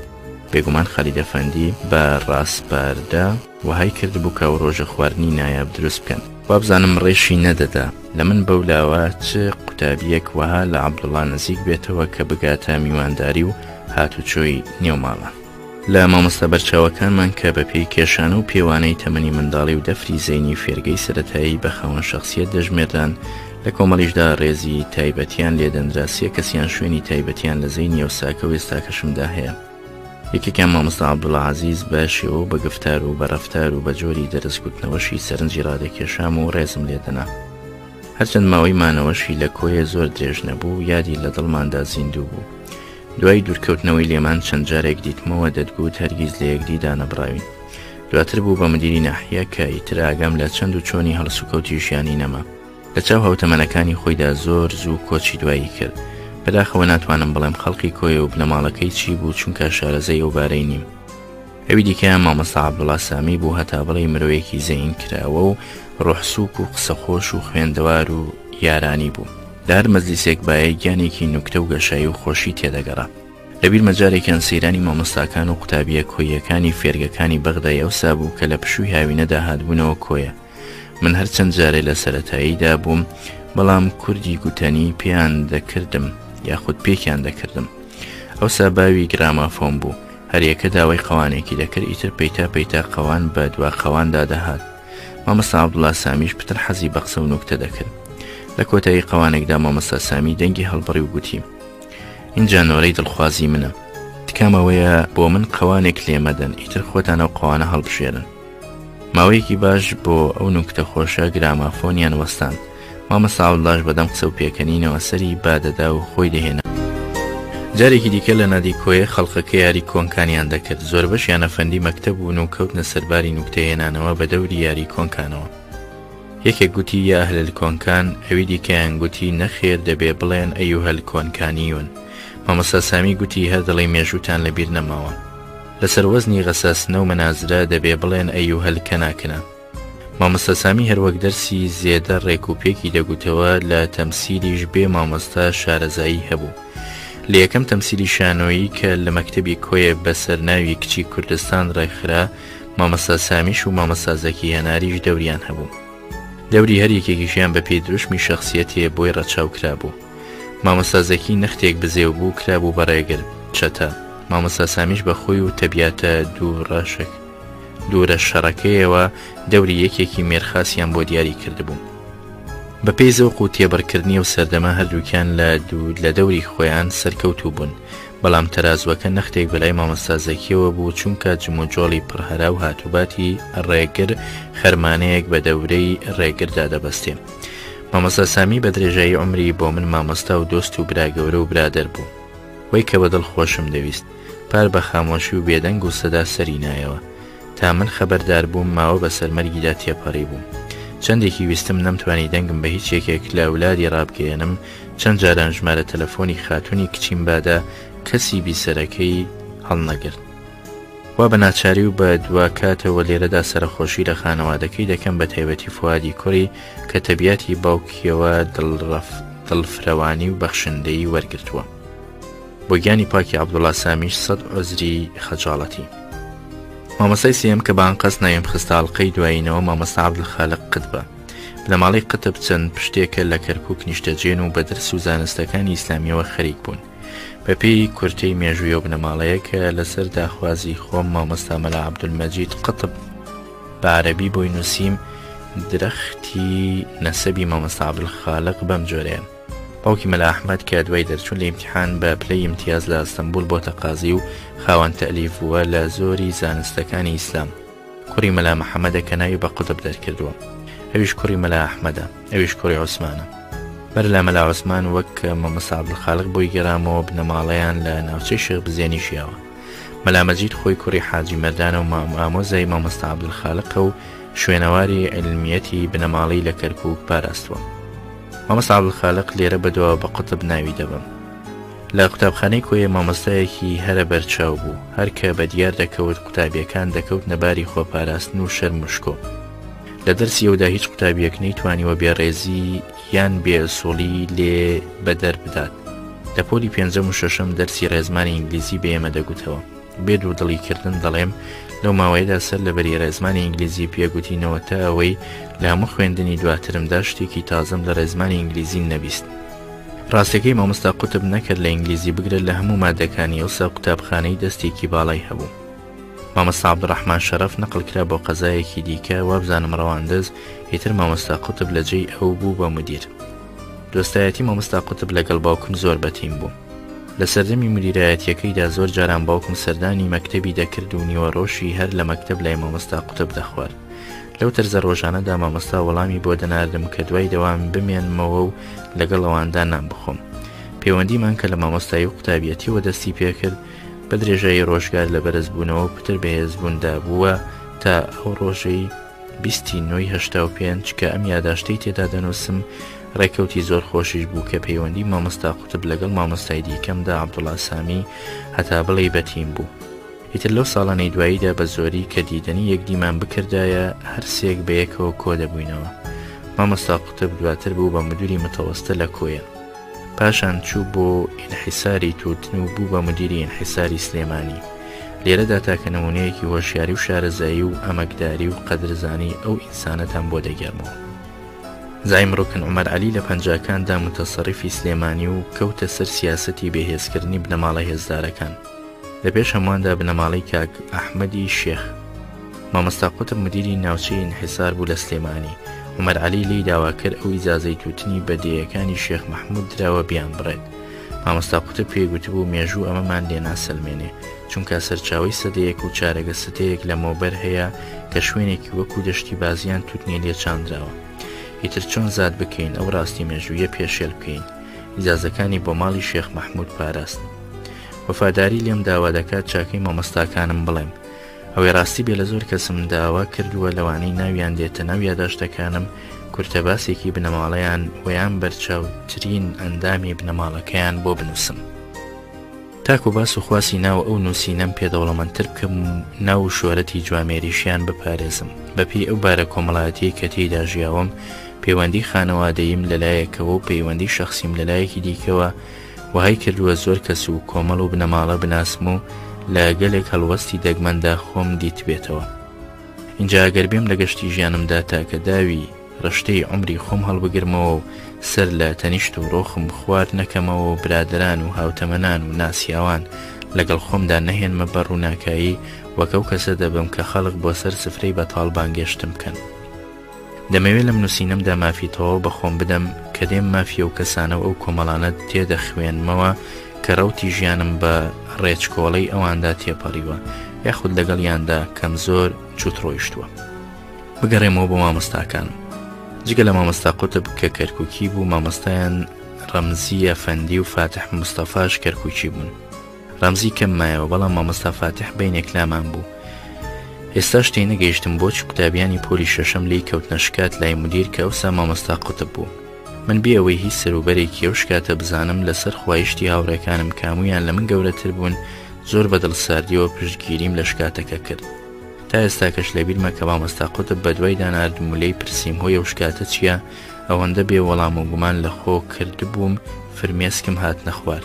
بێگومان خالیدە فەندی بە ڕاستپاردا وەهای کرد بوو کە ئەو ڕۆژە خواردنی نایاب دروست بکەن. وابزانم ڕێشی نەدەدا لە من بەولاوە چ قوتابیەک وەها لە عەبدوڵڵا نزیک بێتەوە کە بگاتە میوانداری و هاتوچۆی نێوماڵە. لە مامۆستا بەرچاوەکانمان کە بەپێی کێشانە و پێوانەی تەمەنی منداڵی و دەفری زەینی فێرگەی سەرەتایی بە خاوەن شەخسیەت دەژمێردان، لە کۆمەڵیشدا ڕێزی تایبەتیان لێدەندرا، سێ کەسیان شوێنی تایبەتیان لە زەینی ئەو ساکە و ئێستاکەشمدا هەیە. یەکێکیان مامۆستا عەبدوڵعەزیز باشیەوە بە گفتار و بە ڕەفتار و بە جۆری دەرسگوتنەوەشی سەرنجی ڕادەکێشام و ڕێزم لێدەنا. هەرچەند ماوەی مانەوەشی لە کۆیە زۆر درێژ نەبوو، یادی لە دڵماندا زیندوو بوو. دوای دوورکەوتنەوەی لێمان چەند جارێک دیتمەوە، دەتگوت هەرگیز لە یەکدیدا نەبڕاوین. دواتر بوو بە مدیری ناحیە کە ئیتر ئاگام لە چەند و چۆنی هەڵسوکەوتی ژیانی نەما. لە چاو هەوتەمەنەکانی خۆیدا زۆر زوو کۆچی دوایی کرد. بەداخەوە ناتوانم بڵێم خەڵقی کۆیە و بنەماڵەکەی چی بوو، چونکە شارەزەی ئەو بارەی نیم. ئەوی دیکەیان مامۆستا عەبدوڵڵا سامی بوو، هەتا بڵێ مرۆیەکی زەین کراوە و ڕوحسووک و قسەخۆش و خوێندەوار و یارانی بوو. لە هەر مەجلیسێک بایە گیانێکی نوکتە و گەشایی و خۆشی تێدەگەڕا. لەبیر مەجارێکیان سەیرانی مامۆستاکان و قوتابیە کۆیەکانی فێرگەکانی بەغدای ئەوسا بوو کە لە پشووی هاوینەدا هاتبوونەوە کۆیە. من هەر چەند جارێ لە سەرەتاییدا بووم، بەڵام کوردی گوتەنی پێیان دەکردم یاخود پێکیان دەکردم. ئەوسا باوی گرامافۆن بوو، هەریەکە داوای قەوانێکی دەکرد، ئیتر پەیتا پەیتا قەوان بە دوا قەواندا دەهات. مامۆستا عەبدوڵڵا سامیش پتر حەزی بە قسە و نوکتە دەکرد. لە کۆتایی قەوانێکدا مامۆستا سامی دەنگی هەڵبڕی و گوتی: اینجا نۆرەی دڵخوازی منە، تکامەوەیە بۆ من قەوانێک لێمەدەن، ئیتر خۆتان ئەو قەوانە هەڵبژێرن. ماوەیەکی باش بۆ ئەو نوکتە خۆشە گرامافۆنیان وەستان. مامۆستا عەبدوڵڵاش بەدەم قسە و پێکەنینەوە سەری بادەدا و خۆی دەهێنا. جارێکی دیکە لە نادی کۆیە خەڵقەکە یاری کۆنکانیان دەکرد. زۆربەشیان ئەفەندی مەکتەب بوون و کەوتنە سەرباری نوکتەهێنانەوە بە دەوری یاری کۆنکانەوە. یەکێک گوتی یا ئەهلە کۆنکان، ئەوی دیکەیان گوتی نەخێر دەبێ بڵێن ئەیوهەل کۆنکانیون. مامۆستا سامی گوتی هەر دڵی مێژوتان لەبیر نەماوە. لەسەر وەزنی غەساسنە و مەنازرە دەبێ بڵێن ئەیوهەل کەناکەنە. مامۆستا سامی هەروەک دەرسی زێدە ڕێکوپێکی دەگوتەوە، لە تەمسیلیش بێ مامۆستا شارەزایی هەبوو. لە یەکەم تەمسیلی شانۆیی کە لە مەکتەبی کۆیە بەسەر ناوی کچی کوردستان ڕێکخرا، مامۆستا سامیش و مامۆستا زەکی هەناریش دەوریان هەبوو. دەوری هەر یەکێکیشیان بە پێی دروشمی شەخسیەتێ بۆی ڕەچاو کرابوو. مامۆستا زەکی نەختێک بزێو بوو کرابوو بەڕێگر چەتە. مامۆستا سامیش بە خۆی و تەبیاتە دوورە شەڕەکەیەوە دەوری یەکێکی مێرخاسیان بۆ دیاری کردبوو. بە پێی زەوق و تێبڕکردنی و سەردەما هەردووکیان لە دەوری خۆیان سەرکەوتوو بوون، بەڵام تەرازوەکە نەختێک بەلای مامۆستا زەکیەوە بوو، چونکە جموجۆڵی پڕهەرا و هاتوباتی ڕێگر خەرمانەیەک بە دەورەی ڕێگردا دەبەستێ. مامۆستا سامی بە درێژایی عمری بۆ من مامۆستا و دۆست و براگەورە و برادەر بوو. وەی کە بەدڵ خۆشم دەویست، پار بە خامۆشی و بێدەنگ و سەدا سەری نایەوە. تا من خەبەردار بووم ماوە بە سەرمەرگیدا تێپەڕی بووم. چەندێکی ویستم نەمتوانی دەنگم بە هیچ یەکێک لە ئەولادی ڕابگەێنم. چەند جاران ژمارە تەلەفۆنی خاتوونی کچیم بادا، کەسی بیسەرەکەی هەڵنەگرت. وا بە ناچاری و بە دوا کاتەوە لێرەدا سەرخۆشی لە خانەوادەکەی دەکەم، بە تایبەتی فوادی کوڕی کە تەبیاتی باوکیەوە دڵفرەوانی و بەخشندەی وەرگرتووە. بۆ گیانی پاکی عەبدوڵڵا سامیش 100 عوزری خەجاڵەتی. مامۆستای سێم کە بانقەس ناویم خستە ئاڵقەی دوایینەوە مامۆستا عەبدولخالق قتبە. لە ماڵی قتب چەند پشتێکە لە کەرکووک نیشتەجێن و بە دەرس و زانستەکانی ئیسلامیەوە خەریک بوون. بە پێی کورتەی مێژوویە و بنەماڵەیە کە لەسەر داخوازی خۆم مامۆستا مەلا عەبدولمەجید قتب بە عەرەبی بۆی نووسیم. درەختی نەسەبی مامۆستا عەبدولخالق بەم جۆرەیە. باوکی مەلا ئەحمەد کە دوای دەرچوون لە ئیمتیحان بە پلەی ئیمتیاز لە ئەستەمبول بۆتە قازی و خاوەن تەلیف بووە لە زۆری زانستەکانی ئیسلام. کوڕی مەلا محەممەدە کە ناوی بە قوتب دەرکردووە. ئەویش کوڕی مەلا ئەحمەدە، ئەویش کوڕی عوسمانە. بەر لە مەلا عوسمان وەک مامۆستا عەبدولخالق بۆی گەرامەوە بنەماڵەیان لە ناوچەی شێخ بزێنی شیاوە. مەلا مەجید خۆی کوڕی حاجی مەردانە و ئامۆزای مامۆستا عەبدولخالقە و شوێنەواری عیلمیەتی بنەماڵی لە کەرکووک پاراستووە. مامۆستا عەبدولخالق لێرە بەدەوە بە قوتب ناوی دەبم. لە قوتابخانەی کۆیە مامۆستایەکی هەرە بەرچاو بوو، هەر کە بە دیار دەکەوت قوتابیەکان دەکەوت نەباری خۆپاراستن و شەرمشکۆ. لە دەرسیەوەدا هیچ قوتابیەک نەیتوانیوە بێڕێزی یان بێئسووڵی لێ بەدەر بدات. لە پۆلی پێنجەم و شەشەم دەرسی ڕێزمانی ئینگلیزی بە ئێمە دەگوتەوە. بێ دوودڵیکردن دەڵێم لەو ماوەیەدا سەر لەبەری ڕێزمانی ئینگلیزی پێگوتینەوە تا ئەوەی لە هەموو خوێندنی دواترمدا شتێکی تازەم لە ڕێزمانی ئینگلیزی نەبیست. ڕاستەکەی مامۆستا قوتب نەکرد لە ئینگلیزی بگرێت لە هەموو مادەکانی ئەوسا قوتابخانەی دەستێکی باڵای هەبوو. مامۆستا عەبدوڕەحمان شەرەف نەقڵکرا بۆ قەزایەکی دیکە، وابزانم ڕەواندەز ئیتر مامۆستا قوتب لە جێی ئەو بوو بە مودیر. دۆستایەتی مامۆستا قوتب لەگەڵ باوکم زۆر بەتیم بوو. لە سەردەمی مدیرایەتیەکەیدا زۆر جاران باوکم سەردانی مەکتەبی دەکرد و نیوەڕۆژی هەر لە مەکتەب لای مامۆستا قوتب دەخوارد. لەو تەرزە ڕۆژانەدا مامۆستا وەڵامی بۆ دەناردم کە دوای دەوام بمێنمەوە و لەگەڵ ئەواندا نان بخۆم. پەیوەندیمان کە لە مامۆستایی و قوتابیەتیەوە دەستی پێکرد بە درێژایی ڕۆژگار لە بەرزبوونەوە پتر بەهێزبووندا بووە تا ئەو ڕۆژەی 29/85 کە ئەم یاداشتەی تێدا دەنووسم ڕێکەوتی زۆر خۆشیش بوو کە پەیوەندی مامۆستا قوتب لەگەڵ مامۆستای دیکەمدا عەبدوڵڵا سامی هەتا بڵێ بەتیم بوو. ئیتر لەو ساڵانەی دواییدا بە زۆری کە دیدنی یەکدیمان بکردایە هەرسێک بەیەکەوە کۆ دەبووینەوە. مامۆستا قوتب دواتر بوو بە مدیری متەوەستە لە کۆیە، پاشان چوو بۆ ئینحیساری تووتن و بوو بە مدیری ئینحیساری سلێمانی. لێرەدا تاکە نمونەیەکی هۆشیاری و شارەزایی و ئەمەکداری و قەدرزانی ئەو ئینسانەتان بۆ دەگەرمەوە. زایم ڕوکن عومەر عەلی لە پەنجاکاندا متەسەڕیفی سلێمانی و کەوتە سەر سیاسەتی بەهێزکردنی بنەماڵەی هێزدارەکان. لە پێش هەموواندا بنەماڵەی کاک ئەحمەدی شێخ. مامۆستا قوتب مدیری ناوچەی ئینحیسار بوو لە سلێمانی. عومەر عەلی لی داوا کرد ئەو ئیجازەی تووتنی بەدیەکانی شێخ مەحموود دراوە بیان بڕێت. مامۆستا قوتب پێیگوتبوو مێژوو ئەمەمان لێ ناسەلمێنێ، چونکە سەرچاوی سەدەیەک و چارەگە سەتەیەک لە مۆبەر هەیە کە شوێنێکی وەکو دەشتی بازیان تووتنی لێ چاندراوە. ئیتر چۆن زاد بکەین ئەو ڕاستی مێژوویە پێشێل بکەین. ئیجازەکانی بۆ ماڵی شێخ مەحموود پاراست. وەفاداری لێم داوا دەکات چاکەی مامۆستاکانم بڵێم. ئەوەی ڕاستی بێ لە زۆر کەسم داوا کردووە لەوانەی ناویان دێتە ناو یاداشتەکانم کورتەباسێکی بنەماڵەیان ویان بەرچاوترین ئەندامی بنەماڵەکەیان بۆ بنووسم. تاکو باس و خواسی ناو ئەو نووسینەم پێدەوڵەمەندتر بکەم و ناو و شۆرەتی جوامێریشیان بپارێزم. بەپێی ئەو بارە کۆمەڵایەتی کە تێیدا ژیاوم، پەیوەندی خانەوادەییم لەلایەکەوە و پەیوەندی شەخسیم لەلایەکی دیکەوە وهای کردووە زۆر کەس و کۆمەڵ و بنەماڵە بناسم و لە گەلێک هەڵوەستی دەگمەندا خۆم دیت بێتەوە. اینجا ئەگەر بێم لە گەشتی ژیانمدا تاکە داوی ڕشتەی عمری خۆم هەڵبگرمەوە و سەر لە تەنیشت و ڕۆخم خوارد نەکەمەوە و برادران و هاوتەمەنان و ناسیاوان لەگەڵ خۆمدا نەهێنمە بە ڕووناکایی وەکەو کەسە دەبم کە خەڵک بۆ سەر سفرەی بەتاڵ بانگێشتم بکەن. دەمەوێت لەم نووسینەمدا مافیتەوە بە خۆم بدەم کە دێم مافیە و کەسانە ئەو کۆمەڵانە تێدەخوێنمەوە کە ڕەوتی ژیانم بە ڕێچکۆڵەی ئەواندا تێپەڕیوە یاخود لەگەڵیاندا کەم زۆر جووت ڕۆیشتووە. بگەڕێمەوە بۆ مامۆستاکانم. جگە لە مامۆستا قوتب کە کەرکووکی بوو، مامۆستایان ڕەمزی ئەفەندی و فاتح مستەفاش کەرکووکی بوون. ڕەمزی کەم مایەوە، بەڵام مامۆستا فاتح بینێک لامان بوو. ئێستا شتێ نەگەیشتم بۆچ قوتابیانی پۆلی شەشەم لی کەوتنە شکات لای مدیر کە ئەوسا مامۆستا قوتب بوو. من بێ ئەوەی هیچ سەروبەرێکی ئەو شکاتە بزانم لەسەر خوایشتی هاوڕێکانم کامویان لە من گەورەتر بوون، زۆر بەدڵساردیەوە پشتگیریم لە شکاتەکە کرد. تا ئێستا کەش لە بیرمە کە مامۆستا قوتب بە دوای داناردم و لێی پرسییم هۆی ئەو شکاتە چییە، ئەوەندە بێ وەڵام و گومان لە خۆ کردبووم فرمێسکم هات نەخوار.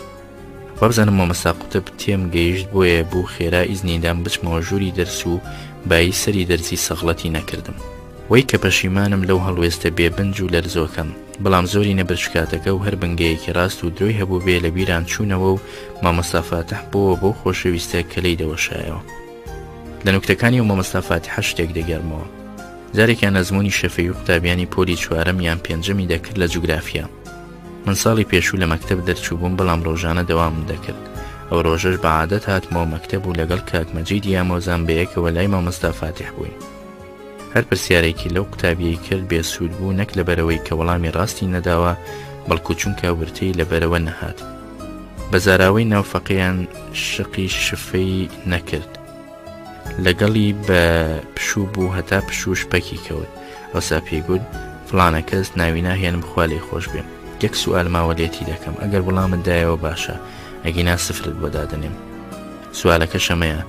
وابزانم مامۆستا قوتب تێم گەیشت بۆیە بوو خێرا ئیزنیدام بچمەوە ژووری دەرس و بایی سەری دەرسی سەغڵەتی نەکردم. وەی کە پەشیمانم لەو هەڵوێستە بێبنج و لەرزۆکەم، بەڵام زۆری نەبەر شکاتەکە و هەر بنگەیەکی ڕاست و درۆی هەبوو بێ لە بیران چوونەوە و مامۆستا فاتح بۆەوە بۆ خۆشەویستە کە لی دەوەشایەوە. لە نوکتەکانی و مامۆستا فاتحە شتێک دەگەرمەوە. جارێکیان ئەزمموی شەفەی و قوتابیانی پۆلی چوارەم یان پێنجەمی دەکرد لە جوگرافیا. من ساڵی پێشوو لە مەکتەب دەرچوو بووم، بەڵام ڕۆژانە دەوام دەکرد. ئەو ڕۆژەش بە عادەت هاتمەوە مەکتەب و لەگەڵ کاک مەجیدی ئامۆزان بەیەکەوە لای مامۆستا فاتح بووین. هەر پرسیارێکی لەو قوتابیەی کرد بێسوود بوو، نەک لەبەرەوەی کە وەڵامی ڕاستی نەداوە، بەڵکو چونکە ورتەی لەبەرەوە نەهات. بە زاراوەی ناوفەقیان شقی شفەی نەکرد. لەگەڵی بە پشوو بوو هەتا پشوش پەکی کەوت. ئەوسا پێیگوت فڵانە کەس ناوی ناهێنم خوا لێی خۆش بێم. یەک سوال ماوەلێتی دەکەم، ئەگەر وەڵامت دایەوە باشە، ئەگینا سفرت بۆ دادەنێم. سوالەکە شەمەیە،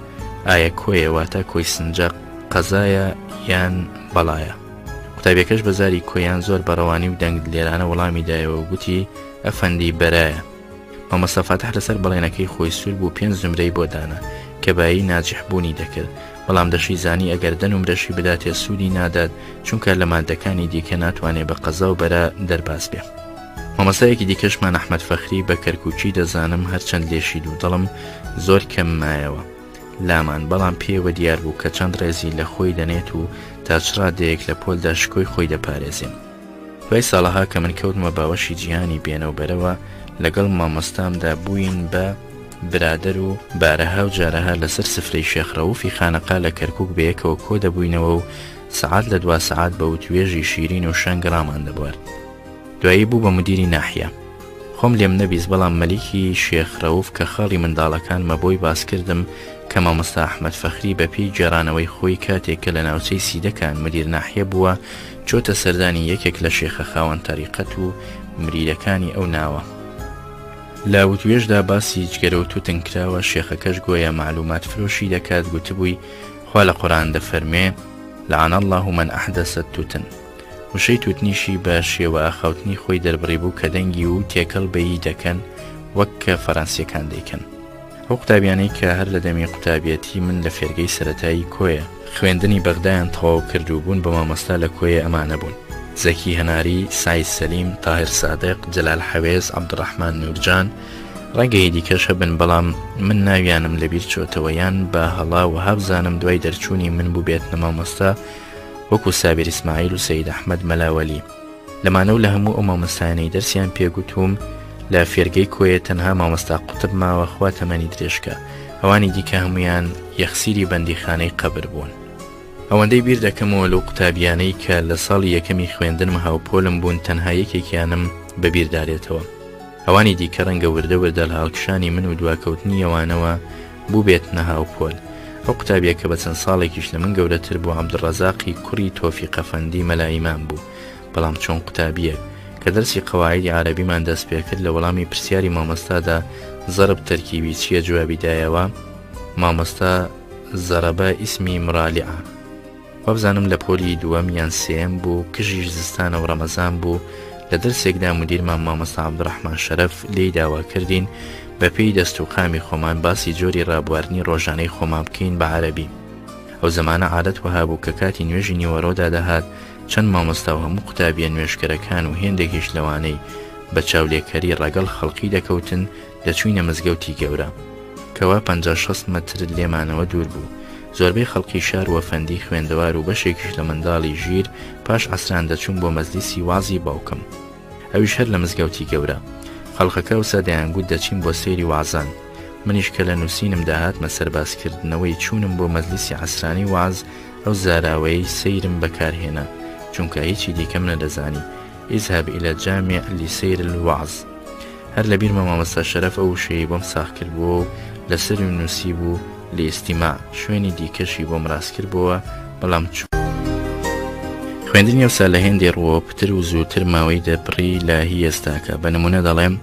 ئایا کۆیە واتە کۆی سنجاق قەزایە یان بەڵایە؟ قوتابیەکەش بەزاری کۆیان زۆر بەڕەوانی و دەنگ لێرانە وەڵامی دایەوە و گوتی ئەفەندی بەرایە. مامۆستا فاتح لەسەر بەڵێنەکەی خۆی سوور بوو 5 نمرەی بۆ دانا کە بایی ناجحبوونی دەکرد، بەڵام دەشی زانی ئەگەر 10 نمرەشی بداتێ سوودی نادات، چونکە لە مادەکانی دیکە ناتوانێت بە قەزا و بەرە دەرباز بێ. مامۆستایەکی دیکەشمان ئەحمەد فەخری بە کەرکووکی دەزانم، هەرچەند لێشی دوودڵم زۆر کەم مایەوە لامان، بەڵام پێوە دیار بوو کە چەند ڕێزی لە خۆی دەنێت و تا چڕادەیەک لە پۆلدا شکۆی خۆی دەپارێزێن. دوای ساڵەها کە من کەوتمە باوەشی جیهانی بێنەوبەرەوە، لەگەڵ مامۆستامدا بووین بە برادر و بارەها و جارەها لەسەر سفرەی شێخ ڕەوفی خانەقا لە کەرکووک بەیەکەوە کۆ دەبووینەوە و سەعات لە دوا سەعات بە وتوێژی شیرین و شەنگ ڕامان دەبوارد. دوایی بوو بە مدیری ناحیە. خۆم لێم نەبیست، بەڵام مەلیکی شێخ ڕەوف کە خاڵی منداڵەکان مەبۆی باس کردم کە مامۆستا ئەحمەد فەخری بەپێی گێڕانەوەی خۆی کاتێک کە لە ناوچەی سیدەکان مدیر ناحیە بووە چۆتە سەردانی یەکێک لە شێخە خاوەن تەریقەت و مریدەکانی ئەو ناوە. لە وتوێژدا باسی جگەرە و توتن کراوە. شێخەکەش گوۆیە معلومات فرۆشی دەکات، گوتبووی خوا لە قورئان دەفەرمێ لعن الله من أحدث التوتن. وشەی توتنیشی بە شێوە ئاخاوتنی خۆی دەربڕی بوو کە دەنگی و تێکەڵ بەیی دەکەن وەک کە فەڕەنسیەکان دەیکەن. ئەو قوتابیانەی کە هەر لە دەمی قوتابیەتی من لە فێرگەی سەرەتایی کۆیە خوێندنی بەغدایان تەواو کردو بوون بە مامۆستا لە کۆیە ئەمانە بوون: زەکی هەناری، سعید سەلیم، تاهر سادق، جەلال حەوێز، عەبدوڕەحمان نورجان. ڕەنگەی دیکەش هەبن بەڵام من ناویانم لەبیر چۆتەوە یان بە هەڵا و هەبزانم دوای دەرچوونی من بوو بێتنە مامۆستا وەکو سابیر ئیسماعیل و سەید ئەحمەد مەلاوەلی. لەمانە و لە هەموو ئەو مامۆستایانەی دەرسیان پێگوتوم لە فێرگەی کۆیە تەنها مامۆستا قوتب ماوە، خوا تەمەنی درێژکە. ئەوانی دیکە هەمویان یەخسیری بەندیخانەی قەبر بوون. ئەوەندەی بیر دەکەمەوە لەو قوتابیانەی کە لە ساڵی یەکەمی خوێندنم هاوپۆلم بوون تەنها یەکێکیانم بەبیردارێتەوە. ئەوانی دیکە ڕەنگە وردە وردە لە هەڵکشانی من و دواکەوتنی ئەوانەوە بوو بێتنە هاوپۆل. ئەو قوتابیە کە بە چەند ساڵێکیش لە من گەورەتر بوو عەبدوڕەزاقی کوڕی تۆفیق ئەفەندی مەلایمان بوو. بەڵام چۆن قوتابیە کە دەرسی قەواعیدی عەرەبیمان دەست پێ کرد لە وەڵامی پرسیاری مامۆستادا زەرب تەرکیبی چییە جوابی دایەوە مامۆستا زەرەبە ئیسمی مرالیعە. وەبزانم لە پۆلی دووەم یان سێم بوو، کژی زستانە و ڕەمەزان بوو. لە دەرسێکدا مدیرمان مامۆستا عەبدوڕەحمان شەرەف لێی داوا کردین بە پێی دەست و قامی خۆمان باسی جۆری ڕابواردنی ڕۆژانەی خۆمان بکەین بە عەرەبی. ئەو زەمانە عادەت وەها بوو کە کاتی نوێژی نیوەڕۆدا دەهات چەند مامۆستا و هەموو قوتابیە نوێژگەرەکان و هێندێکیش لەوانەی بە چاولێکەری ڕەگەڵ خەڵقی دەکەوتن دەچوینە مزگەوتی گەورە کەوا 50-60 مەتر لێمانەوە دوور بوو. زۆربەی خەڵکی شار و ئەفەندی خوێندەوار و بەشێکیش لە منداڵی ژیر پاش عەسران دەچوون بۆ مەجلیسی وازی باوکم، ئەویش هەر لە مزگەوتی گەورە. خەڵقەکە وسا دەیانگوت دەچین بۆ سەیری وازان. منیش کە لە نووسینم داهاتمە سەربازکردنەوەی چوونم بۆ مەجلیسی عەسرانی واز، ئەو زاراوەی سەیرم بەکارهێنا چونکە هیچی دیکەم نەدەزانی. ئیزهاب ئیلە جامع لسەیر الوعظ. هەر لەبیرمە مامۆستا شەرەف ئەو شەیەی بۆم ساغ کردبووە و لەسەر نووسی بوو لە ئیستیماع. شوێنی دیکەشی بۆم ڕاست کردبووە بەڵام خوێندنی ئەوسا لە هێندی ڕووە پتر و زووتر ماوەی دەبڕی لە هی ئێستاکە. بە نمونە دەڵێم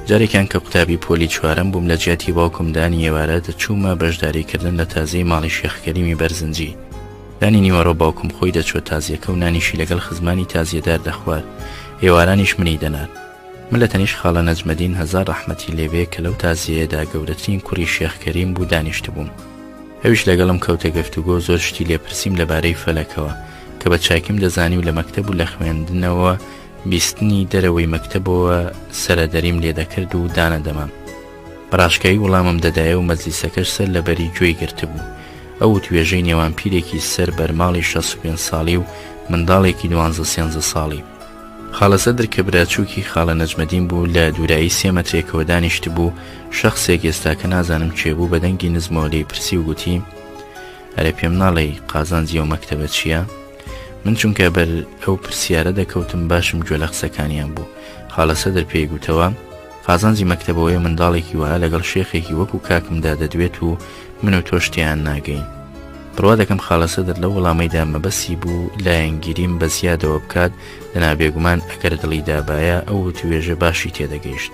جارێکیان کە قوتابی پۆلی چوارەم بووم لە جیاتی باوکمدانی ئێوارە دەچوومە بەشداریکردن لە تازەی ماڵی شێخ کەریمی بەرزنجی. دانی نیوەڕۆ باوکم خۆی دەچوە تازیەکە و نانیشی لەگەڵ خزمانی تازیەدار دەخوارد، ئێوارانیش منی دەنار. من لە تەنیش خاڵە نەجمەدین هەزار ڕەحمەتی لێبێ کە لەو تازیەیەدا گەورەترین کوڕی شێخ کەریم بوو دانیشت بووم. ئەویش لەگەڵم کەوتە گەفتوگۆ، زۆر شتی لێپرسیم لەبارەی فەلەکەوە کە بە چاکیم دەزانی و لە مەکتەب و لە خوێندنەوە بیستنی دەرەوەی مەکتەبەوە سەرەدەریم لێ دەکرد و دانەدەمام. بەڕاشکایی وەڵامم دەدایە و مەجلیسەکەش سەر لەبەری گوێی گرتبوو. ئەو توێژەی نێوان پیرێکی سەر بەرماڵی 65 ساڵی و منداڵێکی 12-13 ساڵی. خاڵە سەدر کە براچووکی خاڵە نەجمەدین بوو لە دوورایی 3 مەترێکەوە دانیشت بوو. شەخصێک ئێستا کە نازانم چێ بوو بە دەنگی نزمەوە لێی پرسی و گوتی ئەرە پێم ناڵێ قازانجی ئەو مەکتەبە چییە؟ من چونکە بەر ئەو پرسیارە دەکەوتم باشم گوێ لە قسەکانیان بوو. خاڵە سەدر پێی گوتەوە قازانجی مەکتەبەوەی منداڵێکی وایە لەگەڵ شێخێکی وەکو کاکمدا دەدوێت و من و تۆ شتیان ناگەین. بڕوا دەکەم خاڵە سەدر لە وەڵامەیدا مەبەسی بوو لایەنگیریم بە زیادەوە بکات لە نابێگومان ئەگەر دڵی دابایە ئەو توێژە باشی تێدەگەیشت.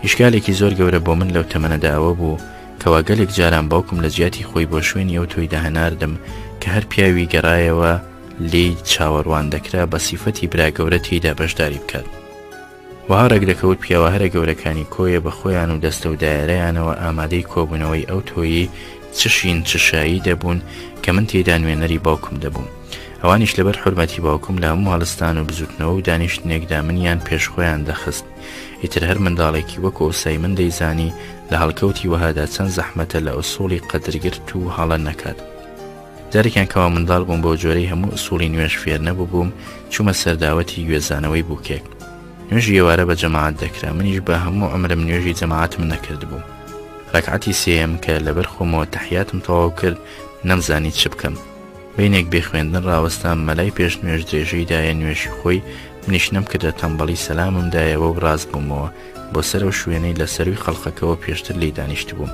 ئیشکالێکی زۆر گەورە بۆ من لەو تەمەنەداوە بوو کەوا گەلێک جاران باوکم لە جیاتی خۆی بۆ شوێنی ئەو تۆی داهەناردم کە هەر پیاوی گەڕایەوە لێی چاوەڕوان دەکرا بە سیفەتی برا گەورە تێیدا بەشداری بکات. وها ڕێک دەکەوت پیاوە هەرە گەورەکانی کۆیە بە خۆیان و دەستە و دایرەیانەوە ئامادەی کۆبوونەوەی ئەو تۆیی چشین چشایی دەبوون کە من تێدا نوێنەری باوکم دەبووم. ئەوانیش لەبەر حورمەتی باوکم لە هەموو هەڵستان و بزوتنەوە و دانیشتنێکدا منیان پێشخۆیان دەخست. ئیتر هەر منداڵێکی وەکو ئۆسای من دەیزانی لە هەڵکەوتی وەهادا چەند زەحمەتە لە ئوسوڵی قەدرگرت و هەڵە نەکات. جارێکیان کەوا منداڵ بووم بۆ جۆرەی هەموو ئوسوڵی نوێژ فێر نەبوو بووم چوومە سەرداوەتی گوێزانەوەی بووکێک. نوێژی ئێوارە بە جەماعەت دەکرا منیش بە هەموو عمرم نوێژی جەماعەتم نەکرد بوو ڕەکعەتی سێیەم کە لەبەر خۆمەوە تەحیاتم تەواو کرد نەمزانی چ بکەم بینێک بێ خوێندن ڕاوەستام مەلای پێش نوێژ درێژەی دایە نوێژی خۆی منیش نەمکردە تەمبەڵی سەلامم دایەوە و ڕاست بوومەوە بۆ سەر و شوێنەی لە سەروی خەڵقەکەەوە پێشتر لی دانیشت بووم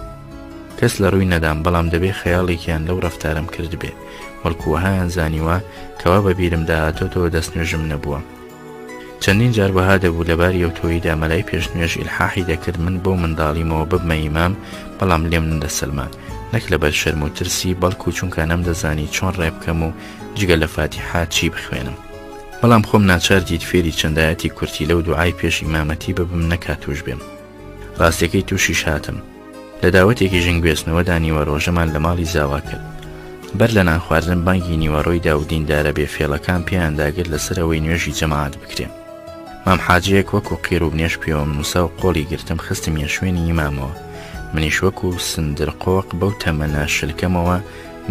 کەس لە ڕووی نەدام بەڵام دەبێ خەیاڵێکیان لەو ڕەفتارم کرد بێ وەڵکووەهایان زانیوە کەوا بە بیرم داهاتۆتەوە دەست نوێژم نەبووە چەندین جار وەها دەبوو لەبار یەوتۆییدا مەلای پێش نوێژ ئیلحاحی دەکرد من بۆ منداڵیمەوە ببمە ئیمام بەڵام لێم نەدەسەلمان نەک لەبەر شەرم و ترسی بەڵکو چونکە نەمدەزانی چۆن ڕێ بکەم و جگە لە فاتیحا چی بخوێنم بەڵام خۆم ناچار دیت فێری چەندایەتی کورتی لەو دوعای پێش ئیمامەتی ببم نەکاتوش بێم ڕاستیەکەی تووشیش هاتم لە داوەتێکی ژنگوێستنەوە نیوە ڕۆژەمان لە ماڵی زاوا کرد بەر لە نان خواردن بانگی نیوەڕۆی دا و دیندارە بێفێڵەکان پێیان داگرت لەسەرەوەی نوێژی جەماعەت بکرێن مام حاجەیەک وەکو قیر و بنێش پێوەم نووسا و قۆڵی گرتم خستم یە شوێنی ئیمامەوە منیش وەکو سندرقۆق بەو تەمەنە شلکەمەوە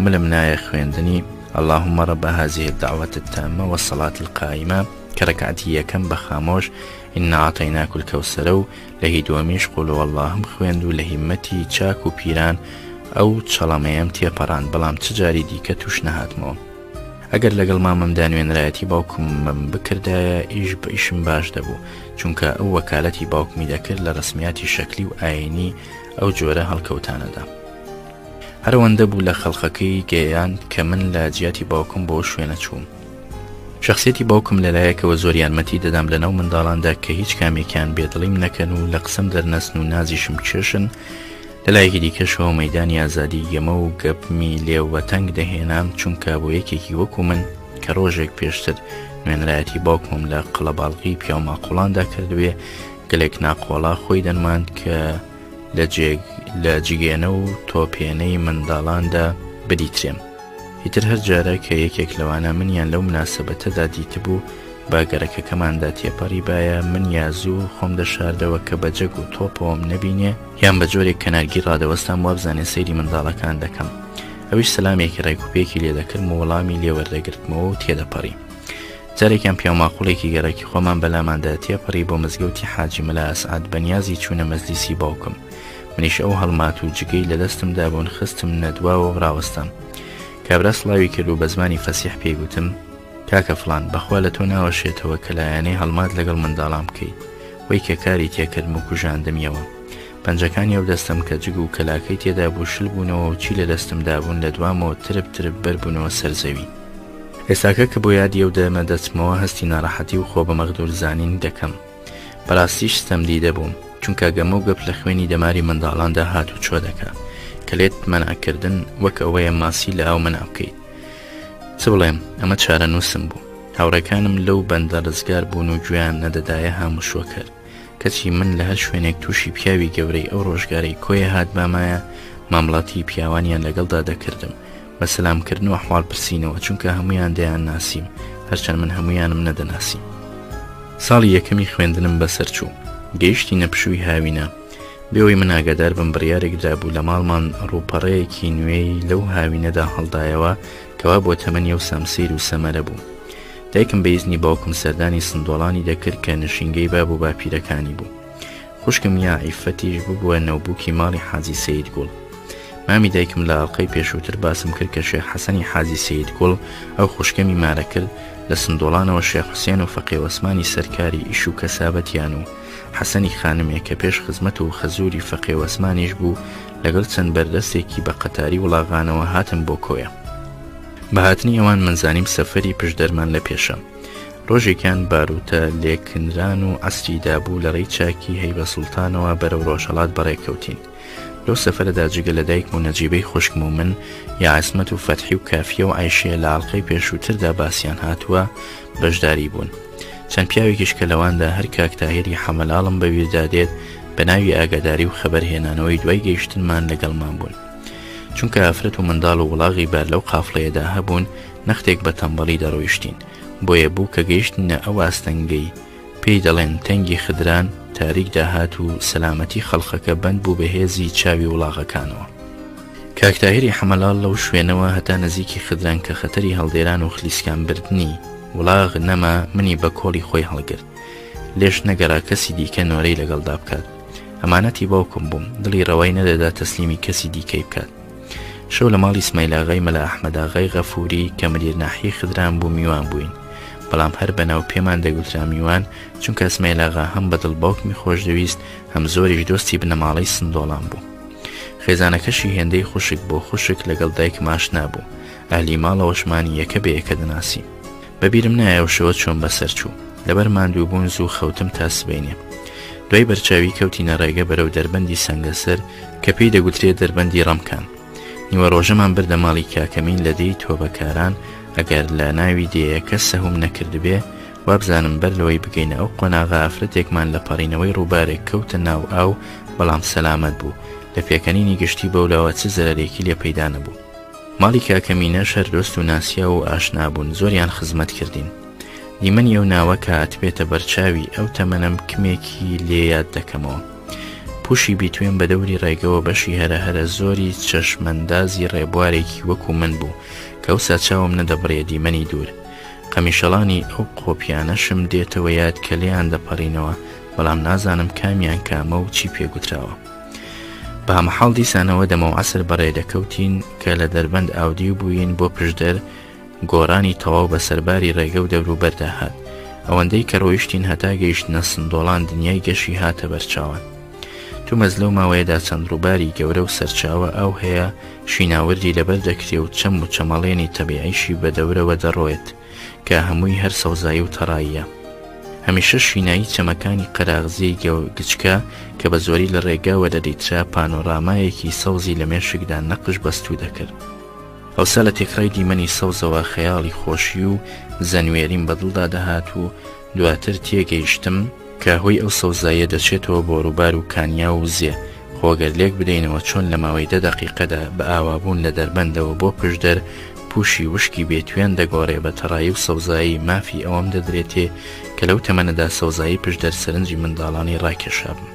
ملم نایە خوێندنی اللهم رب هذه الدعوة التامة والصلاة القائمة كركعتي يكم بخاموش إن أعطيناك الكوثر لهي دواميش قولوا اللهم خويندو لهمتي چاك و پیران ئەو چەڵەمەیەم تێپەڕان بەڵام تجاری دیکە توش نەهاتمەوە ئەگەر لەگەڵ مامەم دانوێنرایەتی باوکمم بکردایە ئیش بە ئیشم باش دەبوو چونکە ئەو وەکالەتی باوکمی دەکرد لە ڕسمیاتی شەکلی و ئاینی ئەو جۆرە هەڵکەوتانەدا هەروەندە بوو لە خەڵقەکەی گەیان کە من لە جیاتی باوکم بۆ شوێنە چووم شخصیەتی باوکم لەلایەکەوە زۆر یارمەتی دەدام لەناو منداڵاندا کە هیچ کامێکیان بێدڵیم نەکەن و لە قسەم دەرنەسن و نازیشم کێشن لەلایەکی دیکەشەوە مەیدانی ئازادی گەمە و گەپمی لێوە تەنگ دەهێنام چونکە بۆ یەکێکی وەکو من کە ڕۆژێک پێشتر نوێنرایەتی باوکم لە قڵەباڵغی پیاو ماقوڵاندا کردوێ گەلێک ناقۆڵا خۆی دەنماند کە لە جگێنە و تۆپێنەی منداڵاندا بدیترێم هیتر هەر جارە کە یەکێک لەوانە منیان لەو مناسەبەتەدا دیتبوو باگەرەکەکەماندا تێپەڕی باە من یازوو خۆم دەشاردەوە کە بە جەگ و تۆپەوەم نەبینێ یان بە جۆرێک کەنارگی ڕادەوەستان وابزانێ سەیری منداڵەکان دەکەم ئەویش سەلامێکی ڕێکوپێکی لێ دەکردم و وەڵامی لێوەردەگرتمەوە و تێدەپەڕی جارێکیان پیاماقوڵێکی گەڕێکی خۆمان بەلاماندا تێپەڕی بۆ مزگەوتی حاجی مەلا ئەسعاد بەنیازی چوونە مەزلیسی باوکم منیش ئەو هەڵمات و جگەی لە دەستمدا بوون خستم نەدواوە و ڕاوەستم کابرا سڵاوی کرد و بە زمانی فەسیح پێیگوتم کاکە فڵان بەخوا لە تۆ ناوەشێتەوە کە لایەنەی هەڵمات لەگەڵ منداڵام بکەیت وەی کە کاری تێکردم و کوژاندمیەوە پەنجەکانی ئەو دەستم کە جگ و کەلاکەی تێدا بوو شل بوونەوە و چی لە دەستمدا بوون لە دوامەوە ترب بەربوونەوە سەرزەوی ئێستاکە کە بۆ یادی ئەو دەمە دەچمەوە هەستی ناڕەحەتی و خۆ بە مەغدور زانین دەکەم بەڕاستیش ستەمدی دەبووم چونکە گەمە و گەپ لە خوێنی دەماری منداڵاندا هات و چۆ دەکا کە لێت مەناکردن وەک ئەوەیە ماسی لە ئاو مەنا بکەیت چ بڵێم ئەمە چارە نووسم بوو هاوڕەکانم لەو بەندە ڕزگار بوون و گویان نەدەدایە هەموو شوەکەر کەچی من لە هەر شوێنێک تووشی پیاوی گەورەی ئەو ڕۆژگارەی کۆیە هات بامایە مامڵاتی پیاوانیان لەگەڵدا دەکردم بە سەلامکردن و ئەحواڵ پرسینەوە چونکە هەمویان دەیان ناسیم هەرچەند من هەمویانم نەدەناسیم ساڵی یەکەمی خوێندنم بەسەر چوو گەیشتی نەپشووی هاوینە بێەوەی من ئاگادار بم بڕیارێکدا بوو لە ماڵمان ڕووپەڕەیەکی نوێی لەو هاوینەدا هەڵدایەوە کەوا بۆ تەمەنی و سەمسیر و سەمەرە بوو دایکم بە ئیزنی باوکم سەردانی سندۆڵانی دەکرد کە نشینگەی باب و باپیرەکانی بوو خوشکم یا عیفەتیش بووە نەوبووکی ماڵی حاجی سەید گوڵ مامی دایکم لە ئاڵلقەی پێشووتر باسم کرد کە شێخ حەسەنی حاجی سەید گوڵ ئەو خوشکەمی مارە کرد لە سندۆڵانەوە شێخ حوسێن و فەقێ وەسمانی سەرکاری ئیش و کەسابەتیان و حەسەنی خانمێک کە پێش خزمەت و خەزوری فەقێ وەسمانیش بوو لەگەڵ چەند بەردەستێکی بە قەتاری وڵاغانەوە هاتم بۆ کۆیە بە هاتنی ئەوان منزانیم سەفەری پشدەرمان لە پێشە ڕۆژێکیان باروتە لێکنران و عەسری دابوو لە ڕێی چاکی هەیبە سوڵتانەوە بەرەو ڕۆژهەڵات بەڕێکەوتین لەو سەفەرەدا جگە لە دایکم و نەجیبەی خوشکم و من یا عەسمەت و فەتحی و کافیە و عایشەیە لە ئاڵلقەی پێشووتردا باسییان هاتووە بەشداری بوون چەند پیاوێکیش کە لەواندا هەر کاک تاهێری حەمەلاڵم بەویردا دێت بە ناوی ئاگاداری و خەبەرهێنانەوەی دوای گەیشتنمان لەگەڵمان بوون چونکە ئافرەت و منداڵ و وڵاغی بار لەو قافڵەیەدا هەبوون نەختێک بە تەمبەڵی دەڕۆیشتین بۆیە بوو کە گەیشتنە ئەو ئاستەنگەی پێی دەڵێن تەنگی خدران تاریک داهات و سەلامەتی خەڵخەکە بەند بوو بەهێزی چاوی وڵاغەکانەوە کاکتاهێری حەمەلاڵ لەو شوێنەوە هەتا نزیکی خدران کە خەتەری هەڵدێران و خلیسکان بردنی وڵاغ نەما منی بە کۆڵی خۆی هەڵگرت لێش نەگەڕا کەسی دیکە نۆرەی لەگەڵدا بکات. ئەمانەتی باوکم بووم، دڵی ڕەوای نەدەدا تەسلیمی کەسی دیکەی بکات. شەو لە ماڵی اسماعیل ئاغای مەلا ئەحمەد ئاغای غەفووری کە مدیر ناحیەی خدران بوو میوان بووین، بەڵام هەر بەناو پێمان دەگوترا میوان چونکە اسماعیل ئاغا هەم بەدڵ باوکمی خۆش دەویست هەم زۆریش دۆستی بنەماڵەی سندۆڵان بوو. خێزانەکەشی هێندەی خوشک بۆ خوشک لەگەڵ دایکم ئاشنا بوو، ئەهلی ماڵەوەشمانی یەکە بە یەکە دەناسی. بەبیرم نایە شەوە چۆن بەسەر چوو، لەبەر ماندوو بوون زوو خەوتم تا سبەینێ. دوای بەرچاوی کەوتینە ڕێگە بەرەو دەربەندی سەنگەسەر کە پێی دەگوترێت دەربەندی ڕەمکان. نیوە ڕۆژەمان بردە ماڵی کاکەمین لە دەی تۆبەکاران، ئەگەر لە ناوی دێیەکە سەهوم نەکردبێ وابزانم بەر لەوەی بگەینە ئەو قۆناغا ئافرەتێکمان لە پەڕینەوەی ڕووبارێک کەوتە ناو ئاو، بەڵام سەلامەت بوو، لە پێکەنینی گشتی بەولاوە چ زەرەرێکی لێ پەیدا نەبوو. ماڵی کاکەمینە شەر دۆست و ناسیا و ئاشنا بوون، زۆریان خزمەت کردین. دیمەنی ئەو ناوە کە هاتبێتە بەرچاوی ئەو تەمەنم کمێکی لێ یاد دەکەمەوە. پوشی بیتوێن بە دەوری ڕێگەوە بەشی هەرە زۆری چەشمەندازی ڕێبوارێکی وەکو من بوو کە ئەو ساچاوم نەدەبڕێ دیمەنی دوور. قەمیشەڵانی ئەو قۆپیانەشم دێتەوە یاد کە لێیان دەپەڕینەوە، بەڵام نازانم کامیان کامە و چی پێگوتراوە. بە هەمەحاڵ دیسانەوە دەمە و عەسر بەڕێ دەکەوتین کە لە دەربەند ئاودی بووین بۆ پشدەر، گۆڕانی تەواو بە سەرباری ڕێگە و دەوروبەردا هات. ئەوەندەی کە ڕۆیشتین هەتا گەیشتنە سندۆڵان دنیای گەشی هاتە بەرچاوان. تو مەزلەو ماوەیەدا چەند ڕووباری گەورە و سەرچاوە ئەو هەیە، شیناوردی لەبەر دەکرێ و چەم و چەمەڵێنی تەبیعیشی بە دەورەوە دەڕۆێت کە هەمووی هەر سەوزایی و تەڕاییە. هەمیشە شینایی چەمەکانی قەراغزیی گچکە کە بە زۆری لە ڕێگاوە دەدەیترا پانۆرامایەکی سەوزی لە مێشکدا نەقش بەستوو دەکرد. ئەوسا لە تێکڕای دیمەنی سەوزەوە خەیاڵی خۆشی و زەنوێریم بەدڵدا دەهات و دواتر تێگەیشتم کە هۆی ئەو سەوزایە دەچێتەوە بۆ ڕووبار و کانیا و زێ، خۆگەر لێک بدەینەوە چۆن لە ماوەی 10 دەقیقەدا بە ئاوابوون لە دەربەندەوە بۆ پشدەر پوشی وشکی بێتوێن دەگۆڕێ بە تەڕایی و سەوزایی مافی ئەوەم دەدرێتێ کە لەو تەمەنەدا سەوزایی پشدەر سەرنجی منداڵانی ڕاکێشابم.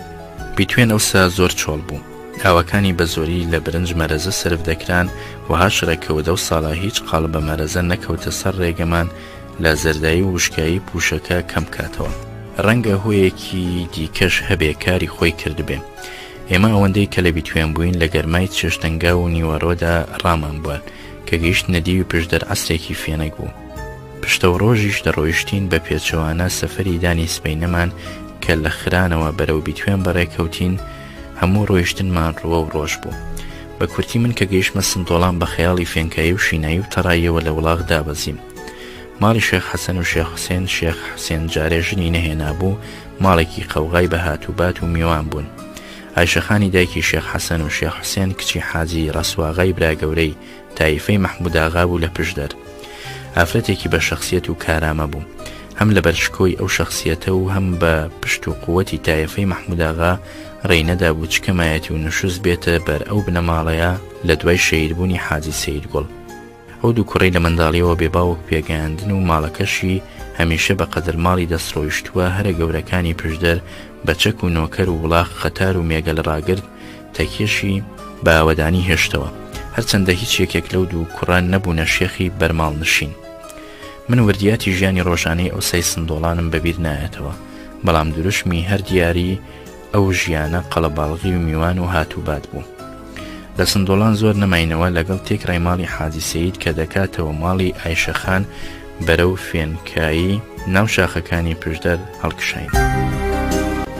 بیتوێن ئەوسا زۆر چۆڵ بوو، ئاوەکانی بە زۆری لە برنج مەرەزە سرف دەکران و هاشرەکەوە 10 ساڵە هیچ قاڵ بە مەرەزە نەکەوتە سەر ڕێگەمان لە زەردایی و وشکایی پوشەکە کەم کاتەوە. ڕەنگە هۆیەکی دیکەش هەبێ کاری خۆی کردبێ. ئێمە ئەوەندەی کە لە بیتوێن بووین لە گەرمای چێشتەنگا و نیوەڕۆدا ڕامان بووە کە گەیشت نەدی و پشدەر عەسرێکی فێنەک بوو. پشتە و ڕۆژیش دەڕۆیشتین بە پێچەوانە سەفەری دانی سبەینەمان کە لە خرانەوە بەرەو بیتوێن بەڕێکەوتین، هەموو ڕۆیشتنمان ڕوە و ڕۆژ بوو. بە کورتی من کە گەیشتمە سندۆڵان بە خەیاڵی فێنکایی و شینایی و تەڕاییەوە لە وڵاغ دابەزیم. ماڵی شێخ حەسەن و شێخ حوسێن، شێخ حوسێن جارێ ژنی نەهێنا بوو، ماڵێکی قەوغای بە هاتوبات و میوان بوون. عایشەخانی دایکی شێخ حەسەن و شێخ حوسێن کچی حاجی ڕەسواغای براگەورەی تایفەی مەحموود ئاغا بوو لە پشدەر. ئافرەتێکی بە شەخسیەت و کارامە بوو، هەم لە بەرشکۆی ئەو شەخسیەتە و هەم بە پشت و قووەتی تایفەی مەحموود ئاغا ڕێینەدا بوو چکەمایەتی و نوشوز بێتە بەر ئەو بنەماڵەیە لە دوای شەیدبوونی حاجی سەید گوڵ. ئەو دوو کوڕەی لە منداڵیەوە بێباوک پێگەیاندن و ماڵەکەشی هەمیشە بە قەدر ماڵی دەستڕۆیشتووە هەرە گەورەکانی پشدەر بە چەک و نۆکەر و وڵاغ خەتار و مێگەل ڕاگرد تەکێشی بە ئاوەدانی هێشتەوە، هەرچەندە هیچ یەکێک لەو دوو کوڕان نەبوونە شێخی بەرماڵ نشین. من وردیاتی ژیانی ڕۆژانەی ئەوسەی سندۆڵانم بەبیر نایەتەوە، بەڵام دروشمی هەر دیاری ئەو ژیانە قەڵەباڵغی و میوان و هاتوبات بوو. لە سندۆڵان زۆر نەماینەوە لەگەڵ تێکڕای ماڵی حاجی سەید کە دەکاتەوە ماڵی ئایشەخان بەرەو فێنکایی ناو شاخەکانی پشدەر هەڵکشاین.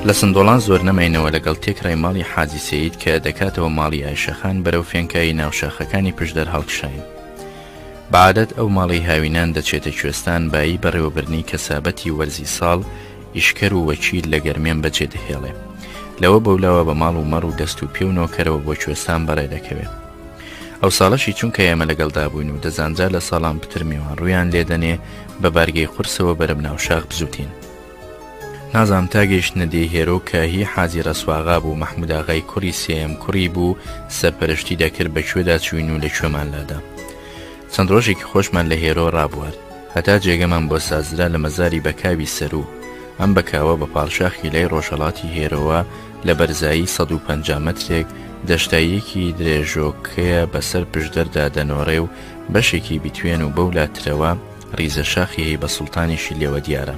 لە سندۆڵان زۆر نەماینەوە لەگەڵ تێکڕای ماڵی حاجی سەید کە دەکاتەوە ماڵی ئایشەخان بەرەو فێنکایی ناو شاخەکانی پشدەر هەڵکشاین. بەعادەت ئەو ماڵی هاوینان دەچێتە کوێستان بایی بەڕێوەبرنی کەسابەتی وەرزی ساڵ، ئیشکەر و وەکیل لە گەرمێن بەجێ دەهێڵێ. لەوە بەولاوە بە ماڵ و مەڕ و دەست و پێ و نۆکەرەوە بۆ کوێستان بەڕێ دەکەوێت. ئەو ساڵەشی چونکە ئێمە لەگەڵدا بووین و دەزانجا لە ساڵان پتر میوان ڕوویان لێدەنێ بە بارگەی قورسەوە بەرەم ناوشاخ بزوتین. نازام تا گەیشتنە دێ هێرۆ کە هی حاجی ڕەسواغا بوو، مەحموود ئاغای کوڕی سێم کوڕی بوو، سەرپەرشتی دەکرد بە کوێدا چوین و لە کوێمان لادا. چەند ڕۆژێکی خۆشمان لە هێرۆ ڕابوارد هەتا جێگەمان بۆ سازرا لە مەزاری بەکاوی سەرو. ئەم بەکاوە بە پاڵشاخی لای ڕۆژهەڵاتی هێرۆوە لە بەرزایی 150 مەترێک دەشتاییەکی درێژۆکەیە بەسەر پشدەردا دەنۆڕێ و بەشێکی بیتوێن و بەو لاترەوە ڕیزە شاخی هەی بە سوڵتانیشی لێوە دیارە.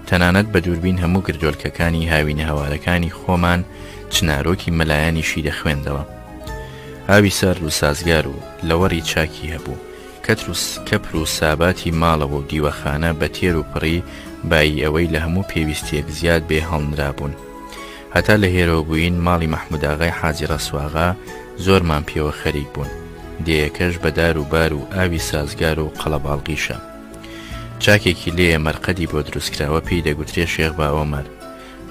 تەنانەت بە دووربین هەموو گردۆلکەکانی هاوینە هەوارەکانی خۆمان چنارۆکی مەلایەنیشی دەخوێندەوە. ئاوی سار و سازگار و لەوەڕی چاکی هەبوو، کەپر و ساباتی ماڵەوە و دیوەخانە بە تێر و پڕی بای ئەوەی لە هەموو پێویستیەک زیاد بێ هەڵنرابوون. هەتا لە هێرەوە بووین ماڵی مەحموود ئاغای حاجی ڕەسواغا زۆرمان پێوە خەریک بوون. دێیەکەش بە دار و بار و ئاوی سازگار و قەڵەباڵغیشە. چاکێکی لێیە مەرقەدی بۆ دروستکراوە پێی دەگوترێ شێخ باوەمەر.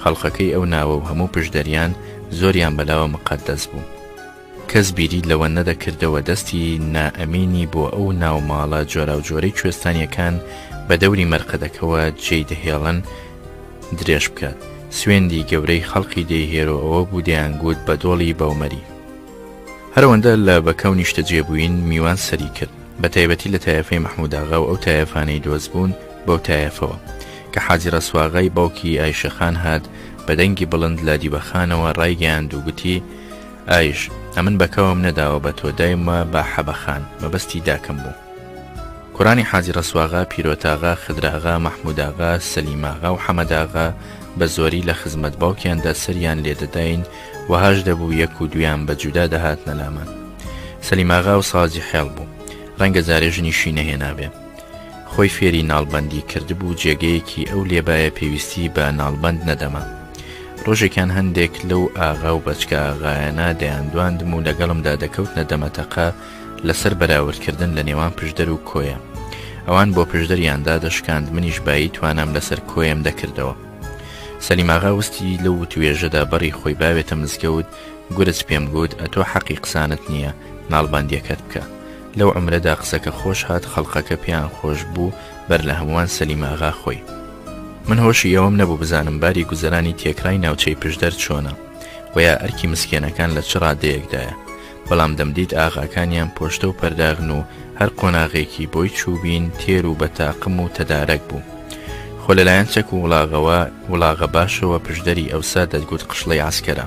خەڵقەکەی ئەو ناوە و هەموو پشدەریان زۆریان بەلاوە مقەدەس بوو. کەس بیری لەوە نەدەکردەوە دەستی نائەمینی بۆ ئەو ناوماڵە جۆرا و جۆرەی کوێستانیەکان بە دەوری مەرقەدەکەوە جێی دەهێڵن درێژ بکات. سوێندی گەورەی خەڵقی دەیهێرۆ ئەوە بوو دەیانگوت بە دۆڵی بەومەری. هەروەندە لە بەکەونی شتەجێبووین میوان سەری کرد، بە تایبەتی لە تایەفەی مەحموود ئاغا و ئەو تایەفانەی دۆست بوون بەو تایەفەوە کە حاجی ڕەسواغای باوکی ئایشەخان هات بە دەنگی بڵند لە دیبەخانەوە ڕایگەیاند و گوتی: ئایش، ئەمن بەکەوم نەداوە بە تۆ دایمە بە حەبەخان، مەبەستی داکەم بوو. کوڕانی حاجی ڕەسواغا، پیرۆتاغا، خدراغا، مەحموود ئاغا، سەلیماغا و حەمەد ئاغا بە زۆری لە خزمەت باوکیاندا سەریان لێدەداین وەهاش دەبوو یەک و دویان بە جودا دەهات نەلامان. سەلیماغا و سازی حێڵ بوو، ڕەنگە زارێژنیشی نەهێنابێ. خۆی فێری ناڵبەندی کردبوو، جێگەیەکی ئەو لێبایە پێویستی بە ناڵبەند نەدەما. ڕۆژێکیان هەندێک لەو ئاغا و بەچکە ئاغایانە دەیاندواندم و لەگەڵمدا دەکەوتنە دەمەتەقە لەسەر بەراوردکردن لە نێوان پشدەر و کۆیە. ئەوان بۆ پشدەریاندا دەشکاند، منیش بایی توانم لەسەر کۆیم دەکردەوە. سەلیماغا وستی لەو توێژەدا بەڕی خۆی باوێتە مزگەوت، گورج پێم گوت: ئەتۆ حەقی قسانت نییە، ناڵبەندیەکەت بکە. لەو ئەمرەدا قسەکە خۆش هات، خەڵقەکە پێیان خۆش بوو، بەر لە هەمووان سەلیماغا خۆی. من هۆشی ئەوەم نەبوو بزانم باری گوزەرانی تێکرای ناوچەی پشدەر چۆنە و یا ئەرکی مسکێنەکان لە چ ڕادەیەکدایە، بەڵام دەمدیت ئاغاکانیان پۆشتە و پەرداغن و هەر قۆناغێکی بۆی چوبین تێر و بەتاقم و تەدارەک بوو. خۆ لەلایەن چەک و وڵاغە باشەوە پشدەری ئەوسا دەتگوت قشڵەی عسکەرە.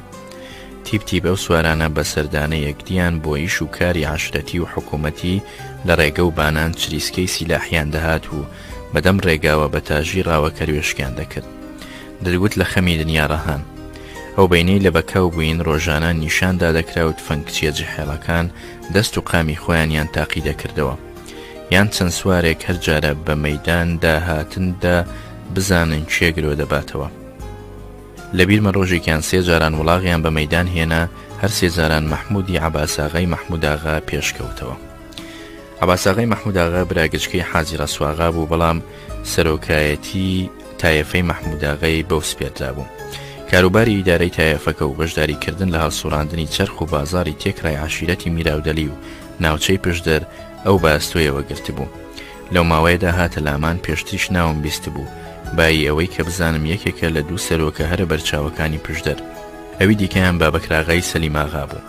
تیب ئەو سوارانە بە سەردانە یەکدیان بۆ ئیش و کاری عاشرەتی و حکوومەتی لە ڕێگە و بانان چریسکەی سیلاحیان دەهات و بەدەم ڕێگاوە بە تاژی ڕاوەکە وێشکیان دەکرد. دەتگوت لە خەمی دنیا ڕەهان. ئەو بینەی لە بەکاو بووین ڕۆژانە نیشاندا دەکراوت فەنکچیە جەحێڵەکان دەست و قامی خۆیانیان تاقی دەکردەوە، یان چەند سوارێک هەر جارە بە مەیداندا هاتندا بزانن چێگرۆ دەباتەوە. لەبیرمە ڕۆژێکیان 3 جاران وڵاغیان بە مەیدان هێنا، هەر 3 جاران مەحموودی عەباساغای مەحموود ئاغا پێشکەوتەوە. عەباساغای مەحموود ئاغا براگچکەی حاجی ڕەسواغا بوو، بەڵام سەرۆکایەتی تایەفەی مەحموود ئاغای بەو سپێردرا بوو. کاروباری ئیدارەی تایەفەکە و بەشداریکردن لە هەڵسوڕاندنی چەرخ و بازاری تێکرای عەشیرەتی میراودەلی و ناوچەی پشدەر ئەو باستۆیەوە گرت بوو. لەو ماوەیەدا هاتە لامان، پێشتریش ناوم بیست بوو، بای ئەوەی کە بزانم یەکێکە لە 2 سەرۆکە هەرە بەرچاوەکانی پشدەر. ئەوی دیکەیان بابەکراغای سەلیماغا بوو.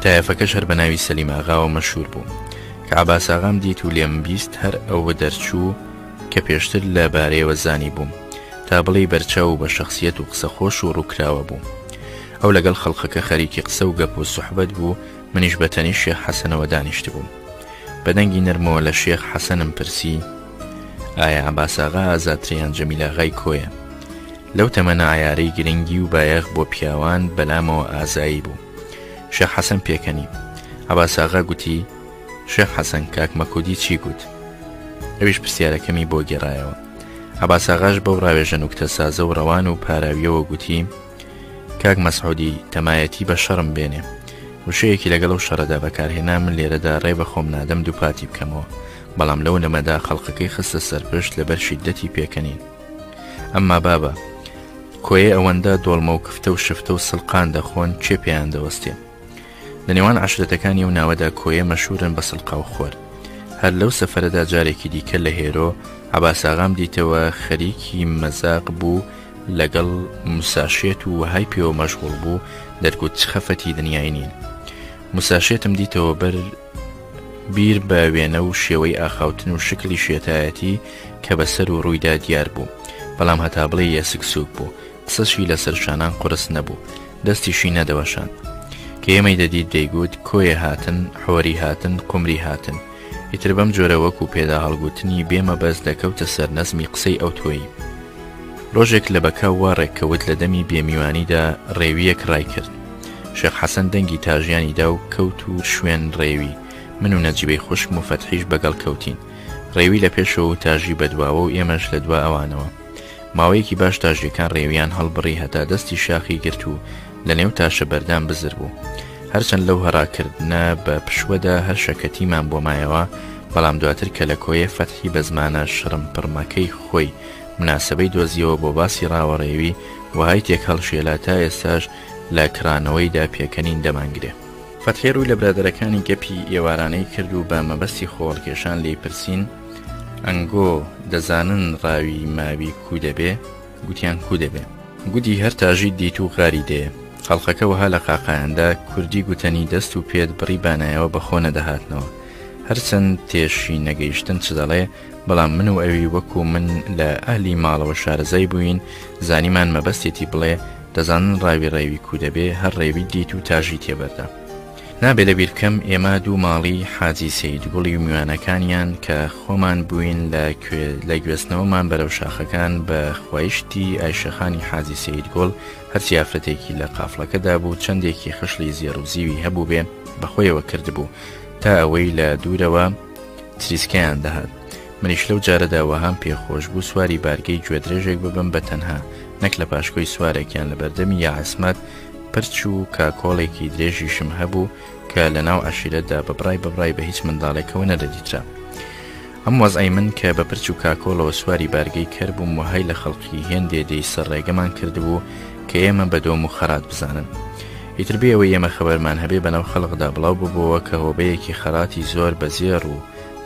تایەفەکەش هەر بە ناوی سەلیماغاوە مەشهور بوو. کە عەباساغام دیت و لێم بیست، هەر ئەوە دەرچوو کە پێشتر لە بارەیەوە زانی بووم، تا بڵێ بەرچاو بە شەخسیەت و قسە خۆش و ڕووکراوە بوو. ئەو لەگەڵ خەڵقەکە خەریکی قسە و گەپ و سوحبەت بوو. منیش بەتەنی شێخ حەسەنەوە دانیشت بووم. بەدەنگی نەرمەوە لە شێخ حەسەنم پرسی: ئایا عەباساغا ئازادترین جەمیلاغای کۆیە؟ لەو تەمەنە عیارەی گرنگی و بایەخ بۆ پیاوان بەلامەوە ئازایی بوو. شێخ حەسەن پێکەنی. عەباساغا گوتی: شێخ حەسەن، کاک مەکودی چی گوت؟ ئەویش پرسیارەکەمی بۆ گێڕایەوە. عەباساغاش بەو ڕاوێژە نوکتە سازە و ڕەوان و پاراویەوە گوتی: کاک مەسعودی، تەمایەتی بە شەڕم بێنێ، وشەیەکی لەگەڵ و شەڕەدا بەکارهێنا، من لێرەدا ڕێ بە خۆم نادەم دووپاتی بکەمەوە، بەڵام لەو نەمەدا خەڵقەکەی خستە سەرپشت لەبەر شیدەتی پێکەنین. ئەمما بابە، کۆیە ئەوەندە دۆڵمە و کفتە و شفتە و سڵقان دەخۆن، چێ پێیان دەوەستێ؟ لە نێوان عەشرەتەکانی و ناوەدا کۆیە مەشهورن بە سڵقا و خۆر. هەر لەو سەفەرەدا جارێکی دیکە لە هێرۆ عەباساغام دیتەوە خەریکی مەزاق بوو لەگەڵ موساشێت و وەهای پێوە مەشغوڵ بوو، دەرگوت چ خەفەتی دنیای نین. موساشێتم دیتەوە بەر بیر بە وێنە و شێوەی ئاخاوتن و شکلی شێتایەتی کە بەسەر و ڕوویدا دیار بوو، بەڵام هەتا بڵێ یەسک سووک بوو. قسەشی لەسەر شانان قورس نەبوو، دەستیشی نەدەوەشان. کە ئێمەی دەدیت دەیگوت کۆیە هاتن، حۆری هاتن، قومری هاتن. ئیتر بەم جۆرە وەکو پێدا هەڵگوتنی بێمە بەس دەکەوتە سەر نەزمی قسەی ئەو تۆیی. ڕۆژێک لە بەکاووا ڕێککەوت لە دەمی بێمیوانیدا ڕێویەک ڕای کرد. شێخ حەسەن دەنگی تاژیانیدا و کەوت و شوێن ڕێوی، من و نەجیبەی خوشکم و فەتحیش بەگەڵ کەوتین. ڕێوی لە پێشەوە و تاژی بەدواوە و ئێمەش لە دوا ئەوانەوە. ماوەیەکی باش تاژیەکان ڕێویان هەڵبڕی هەتا دەستی شاخی گرت و لە نێو تاشە بەردام بزر بوو. هەرچەند لەو هەڕاکردنە بە پشوەدا هەر شەکەتیمان بۆ مایەوە، بەڵام دواتر کە لە کۆیە فەتحی بە زمانە شڕمپڕمەکەی خۆی مناسبەی دۆزیەوە بۆ باسی ڕاوەڕێوی وهای تێک هەڵشێلا تا ئێستاش لە کرانەوەیدا پێکەنین دەمانگرێ. فەتحی ڕووی لە برادەرەکانی گەپی ئێوارانەی کرد و بە مەبەستی خۆڵکێشان لێی پرسین ئەنگۆ دەزانن ڕاوی ماوی کو دەبێ؟ گوتیان کو دەبێ. گوتی هەر تاژی دیت و غاری دێ. خەڵقەکە وها لە قاقایاندا کوردی گوتەنی دەست و پێت بڕی بانایەوە بەخۆ نەدەهاتنەوە. هەرچەند تێشی نەگەیشتن چ دەڵێ، بەڵام من و ئەوی وەکو من لە ئەهلی ماڵەوە شارەزای بووین، زانیمان مەبەستێتی بڵێ دەزانن ڕاوی ڕێوی کو دەبێ، هەر ڕێوی دیت و تاژی تێبەردا. نابێ لە بیرکەم ئێمە دوو ماڵی حاجی سەیدگوڵی و میوانەکانیان کە خۆمان بووین لە گوێستنەوەمان بەرەو شاخەکان بە خوایشتی ئایشەخانی حاجی سەیدگوڵ هەرچی ئافرەتێکی لە قافڵەکەدا بوو چەندێکی خشلی زێڕ و زیوی هەبوو بێ بەخۆیەوە کردبوو تا ئەوەی لە دوورەوە تریسکیان دەهات. منیش لەو جارەدا وەهام پێخۆش بوو سواری بارگەی گوێدرێژێک ببم بە تەنها، نەک لە پاشکۆی سوارێکیان لە بەردەمی یا عسمەت پرچ و کاکۆڵێکی درێژیشم هەبوو کە لە ناو عەشیرەتدا بەبڕای بە هیچ منداڵێکەوە نەدەدیترا. ئەم وەزعی من کە بە پرچ و کاکۆڵەوە سواری بارگەی کرد بووم وهای لە خەڵکی هێندێ دەی سەرڕێگەمان کردبوو کە ئێمە بە دۆم و خەرات بزانن. ئیتر بێەوەی ئێمە خەبەرمان هەبێ بەناو خەڵقدا بڵاو ببەوە کە هۆبەیەکی خەراتی زۆر بەزێر و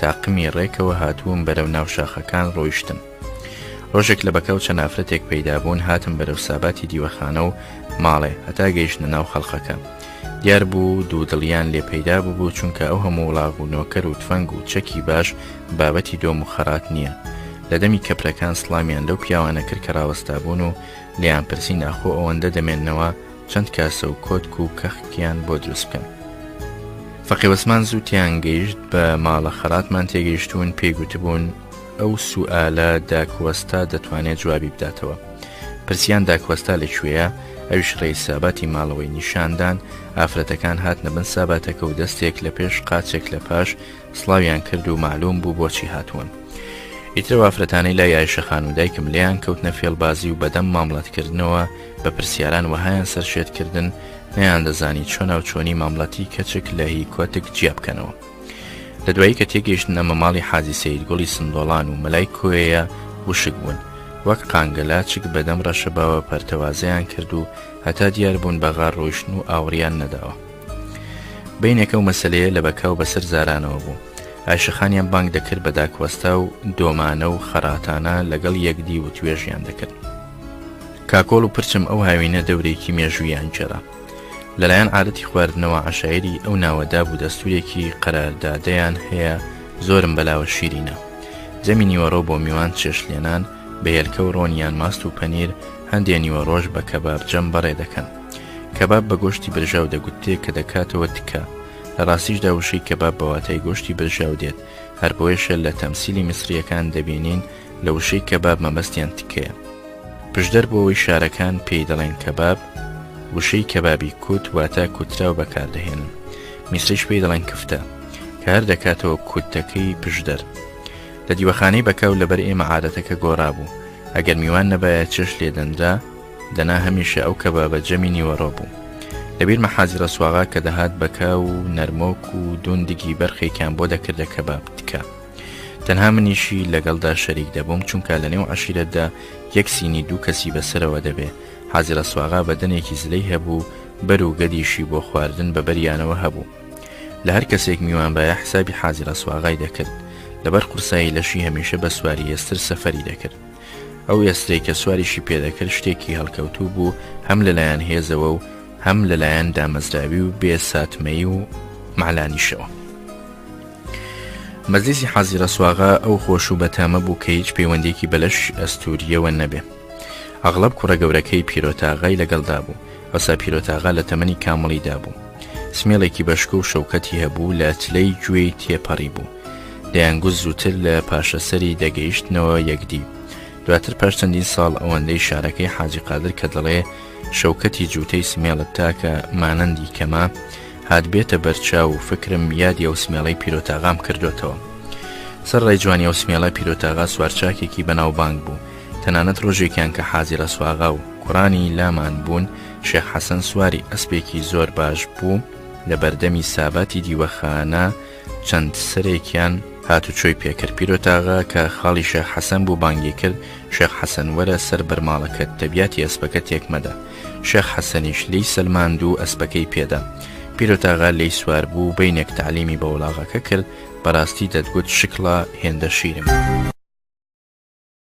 تاقمی ڕێکەوە هاتووم بەرەو ناو شاخەکان ڕۆیشتن. ڕۆژێک لە بەکەو چەند ئافرەتێک پەیدا بوون هاتم بەرەو ساباتی دیوەخانە و ماڵێ هەتا گەیشتنە ناو خەڵقەکە. دیار بوو دوو دڵیان لێ پەیدا بوو چونکە ئەو هەموو وڵاغ و نۆکەر و تفەنگ و چەکی باش بابەتی دۆم و خەرات نییە. لە دەمی کەپرەکان سڵامیان لەو پیاوانە کرد کە ڕاوەستا بوون و لیان پرسین ئاخۆ ئەوەندە دەمێننەوە چەند کاسە و کۆتک و کەخکیان بۆ دروست بکەن. فەقیوەسمان زووتیان گەیشت بە ماڵە خەراتمان تێگەیشتون پێیگوتبوون ئەو سوئالە داکوەستا دەتوانێت جوابی بداتەوە. پرسیان داکوەستا لەکوێیە؟ ئەویش ڕێی ساباتی ماڵەوەی نیشاندان. ئافرەتەکان هاتنە بن ساباتەکە و دەستێک لە پێش قاچێک لە پاش سڵاویان کرد و معلوم بوو بۆچی هاتوون. ئیترەوە ئافرەتانەی لای عایشەخان و دایکم لیان کەوتنە فێڵبازی و بەدەم مامڵەتکردنەوە بە پرسیاران وەهایان سەرشێتکردن نەیان دەزانی چۆن و چۆنی مامڵەتی کەچێک لە هی کۆتک جیا بکەنەوە. لە دوایی کە تێگەیشتن ئەمە ماڵی حاجی سەیدگوڵی سندۆڵان و مەلای کۆیەیە وشک بوون، وەک قانگەلا چک بەدەم ڕەشەباوە پەرتەوازەیان کرد و هەتا دیار بوون بەغار ڕۆیشتن و ئاوریان نەداوە. بینێکە و مەسەلەیە لە بەکاو بەسەر زارانەوە بوو. عایشەخانیان بانگ دەکرد بە داکوەستا و دۆمانە و خەراتانە لەگەڵ یەکدی و توێژیان دەکرد. کاکۆڵ و پرچم ئەو هاوینە دەورێکی مێژوویان جێرا. لەلایەن عادەتی خواردنەوە عەشایری ئەو ناوەدا بوو دەستورێکی قەراردادەیان هەیە زۆرم بەلاوە شیرینە. جەمی نیوەڕۆ بۆ میوان چێشلێنان بە هێلکە و ڕۆنیان ماست و پەنیر هەندێ نیوە ڕۆژ بە کەباب جەم بەڕێ دەکەن. کەباب بە گۆشتی برژاو دەگوتێ کە دەکاتەوە تکە. لە ڕاستیشدا وشەی کەباب بەواتای گۆشتی برژاو دێت، هەر بۆیەشە لە تەمسیلی میسریەکان دەبینین لە وشەی کەباب مەبەستیان تکەیە. پشدەر بۆەوەی شارەکان پێی دەڵێن کەباب، وشەی کەبابی کوت واتە کوترا و بەکاردەهێنن. میسریش پێی دەڵێن کفتە کە هەر دەکاتەوە کوتەکەی پشدەر. لە دیوەخانەی بەکاو لەبەر ئێمە عادەتەکە گۆڕا بوو، ئەگەر میوان نەبایە چێش لێدەنرا دەنا هەمیشە ئەو کەبابە جەمی نیوەڕۆ بوو. لەبیر مەحازی ڕەسواغا کە دەهات بەکاو و نەرمۆک و دوندگی بەرخێکیان بۆ دەکردە کەباب تکە. تەنها منیشی لەگەڵدا شەریک دەبووم چونکە لە نێو عەشیرەتدا یەک سینی دوو کەسی بەسەرەوە دەبێ. حازی ڕەسواغا بەدەنێکی زلەی هەبوو، بەر و گەدیشی بۆ خواردن بە بەریانەوە هەبوو. لە هەر کەسێک میوان بایە حسابی حازی ڕەسواغای دەکرد. لەبەر قورسایی لەشی هەمیشە بە سواری ئێستر سەفەری دەکرد. ئەو ئێسترەی کە سواریشی پێدەکرد شتێکی هەڵکەوتوو بوو، هەم لەلایەن هێزەوە و هەم لەلایەن دامەزراوی و بێ ساتمەی و معلانیشەوە. مەجلیسی حازی ڕەسواغا ئەو خۆش و بەتامە بوو کە هیچ پەیوەندێکی بەلەش ئەستوریەوە نەبێ. ئەغڵب کوڕە گەورەکەی پیرۆتاغای لەگەڵدا بوو. ئەوسا پیرۆتاغا لە تەمەنی کامڵیدا بوو. سمێڵێکی بەشکە و شەوکەتی هەبوو، لە تلەی گوێی تێپەڕی بوو. دەیانگوت زووتر لە پاشەسەری دەگەیشتنەوە یەکدی. دواتر پاش چەندین ساڵ ئەوەندەی شارەکەی حاجی قادر کە دەڵێ شەوکەتی جووتەی سمێڵت تاکە مانەندی کەما هات بێتە بەرچاو و فکرم یادی ئەو سمێڵەی پیرۆتاغام کردوتەوە. سەر ڕێی جوانی ئەو سمێڵە پیرۆتاغا سوارچاکێکی بەناوبانگ بوو. تەنانەت ڕۆژێکیان کە حازیرە سواغا و کوڕانی لامان بوون، شێخ حەسەن سواری ئەسپێکی زۆر باش بوو لە بەردەمی ساباتی دیوەخانە چەند سەرێکیان هاتوچۆی پێکرد. پیرۆتاغا کە خاڵی شێخ حەسەن بوو بانگی کرد، شێخ حەسەن وەرە سەر بەرماڵەکەت تەبیاتی ئەسپەکە تێکمەدە. شێخ حەسەنیش لی سەلماند و ئەسپەکەی پێدا. پیرۆتاغا لی سوار بوو بەینێک تعلیمی بە وڵاغەکە کرد، بەڕاستی دەتگوت شکڵە هێندە شیرم.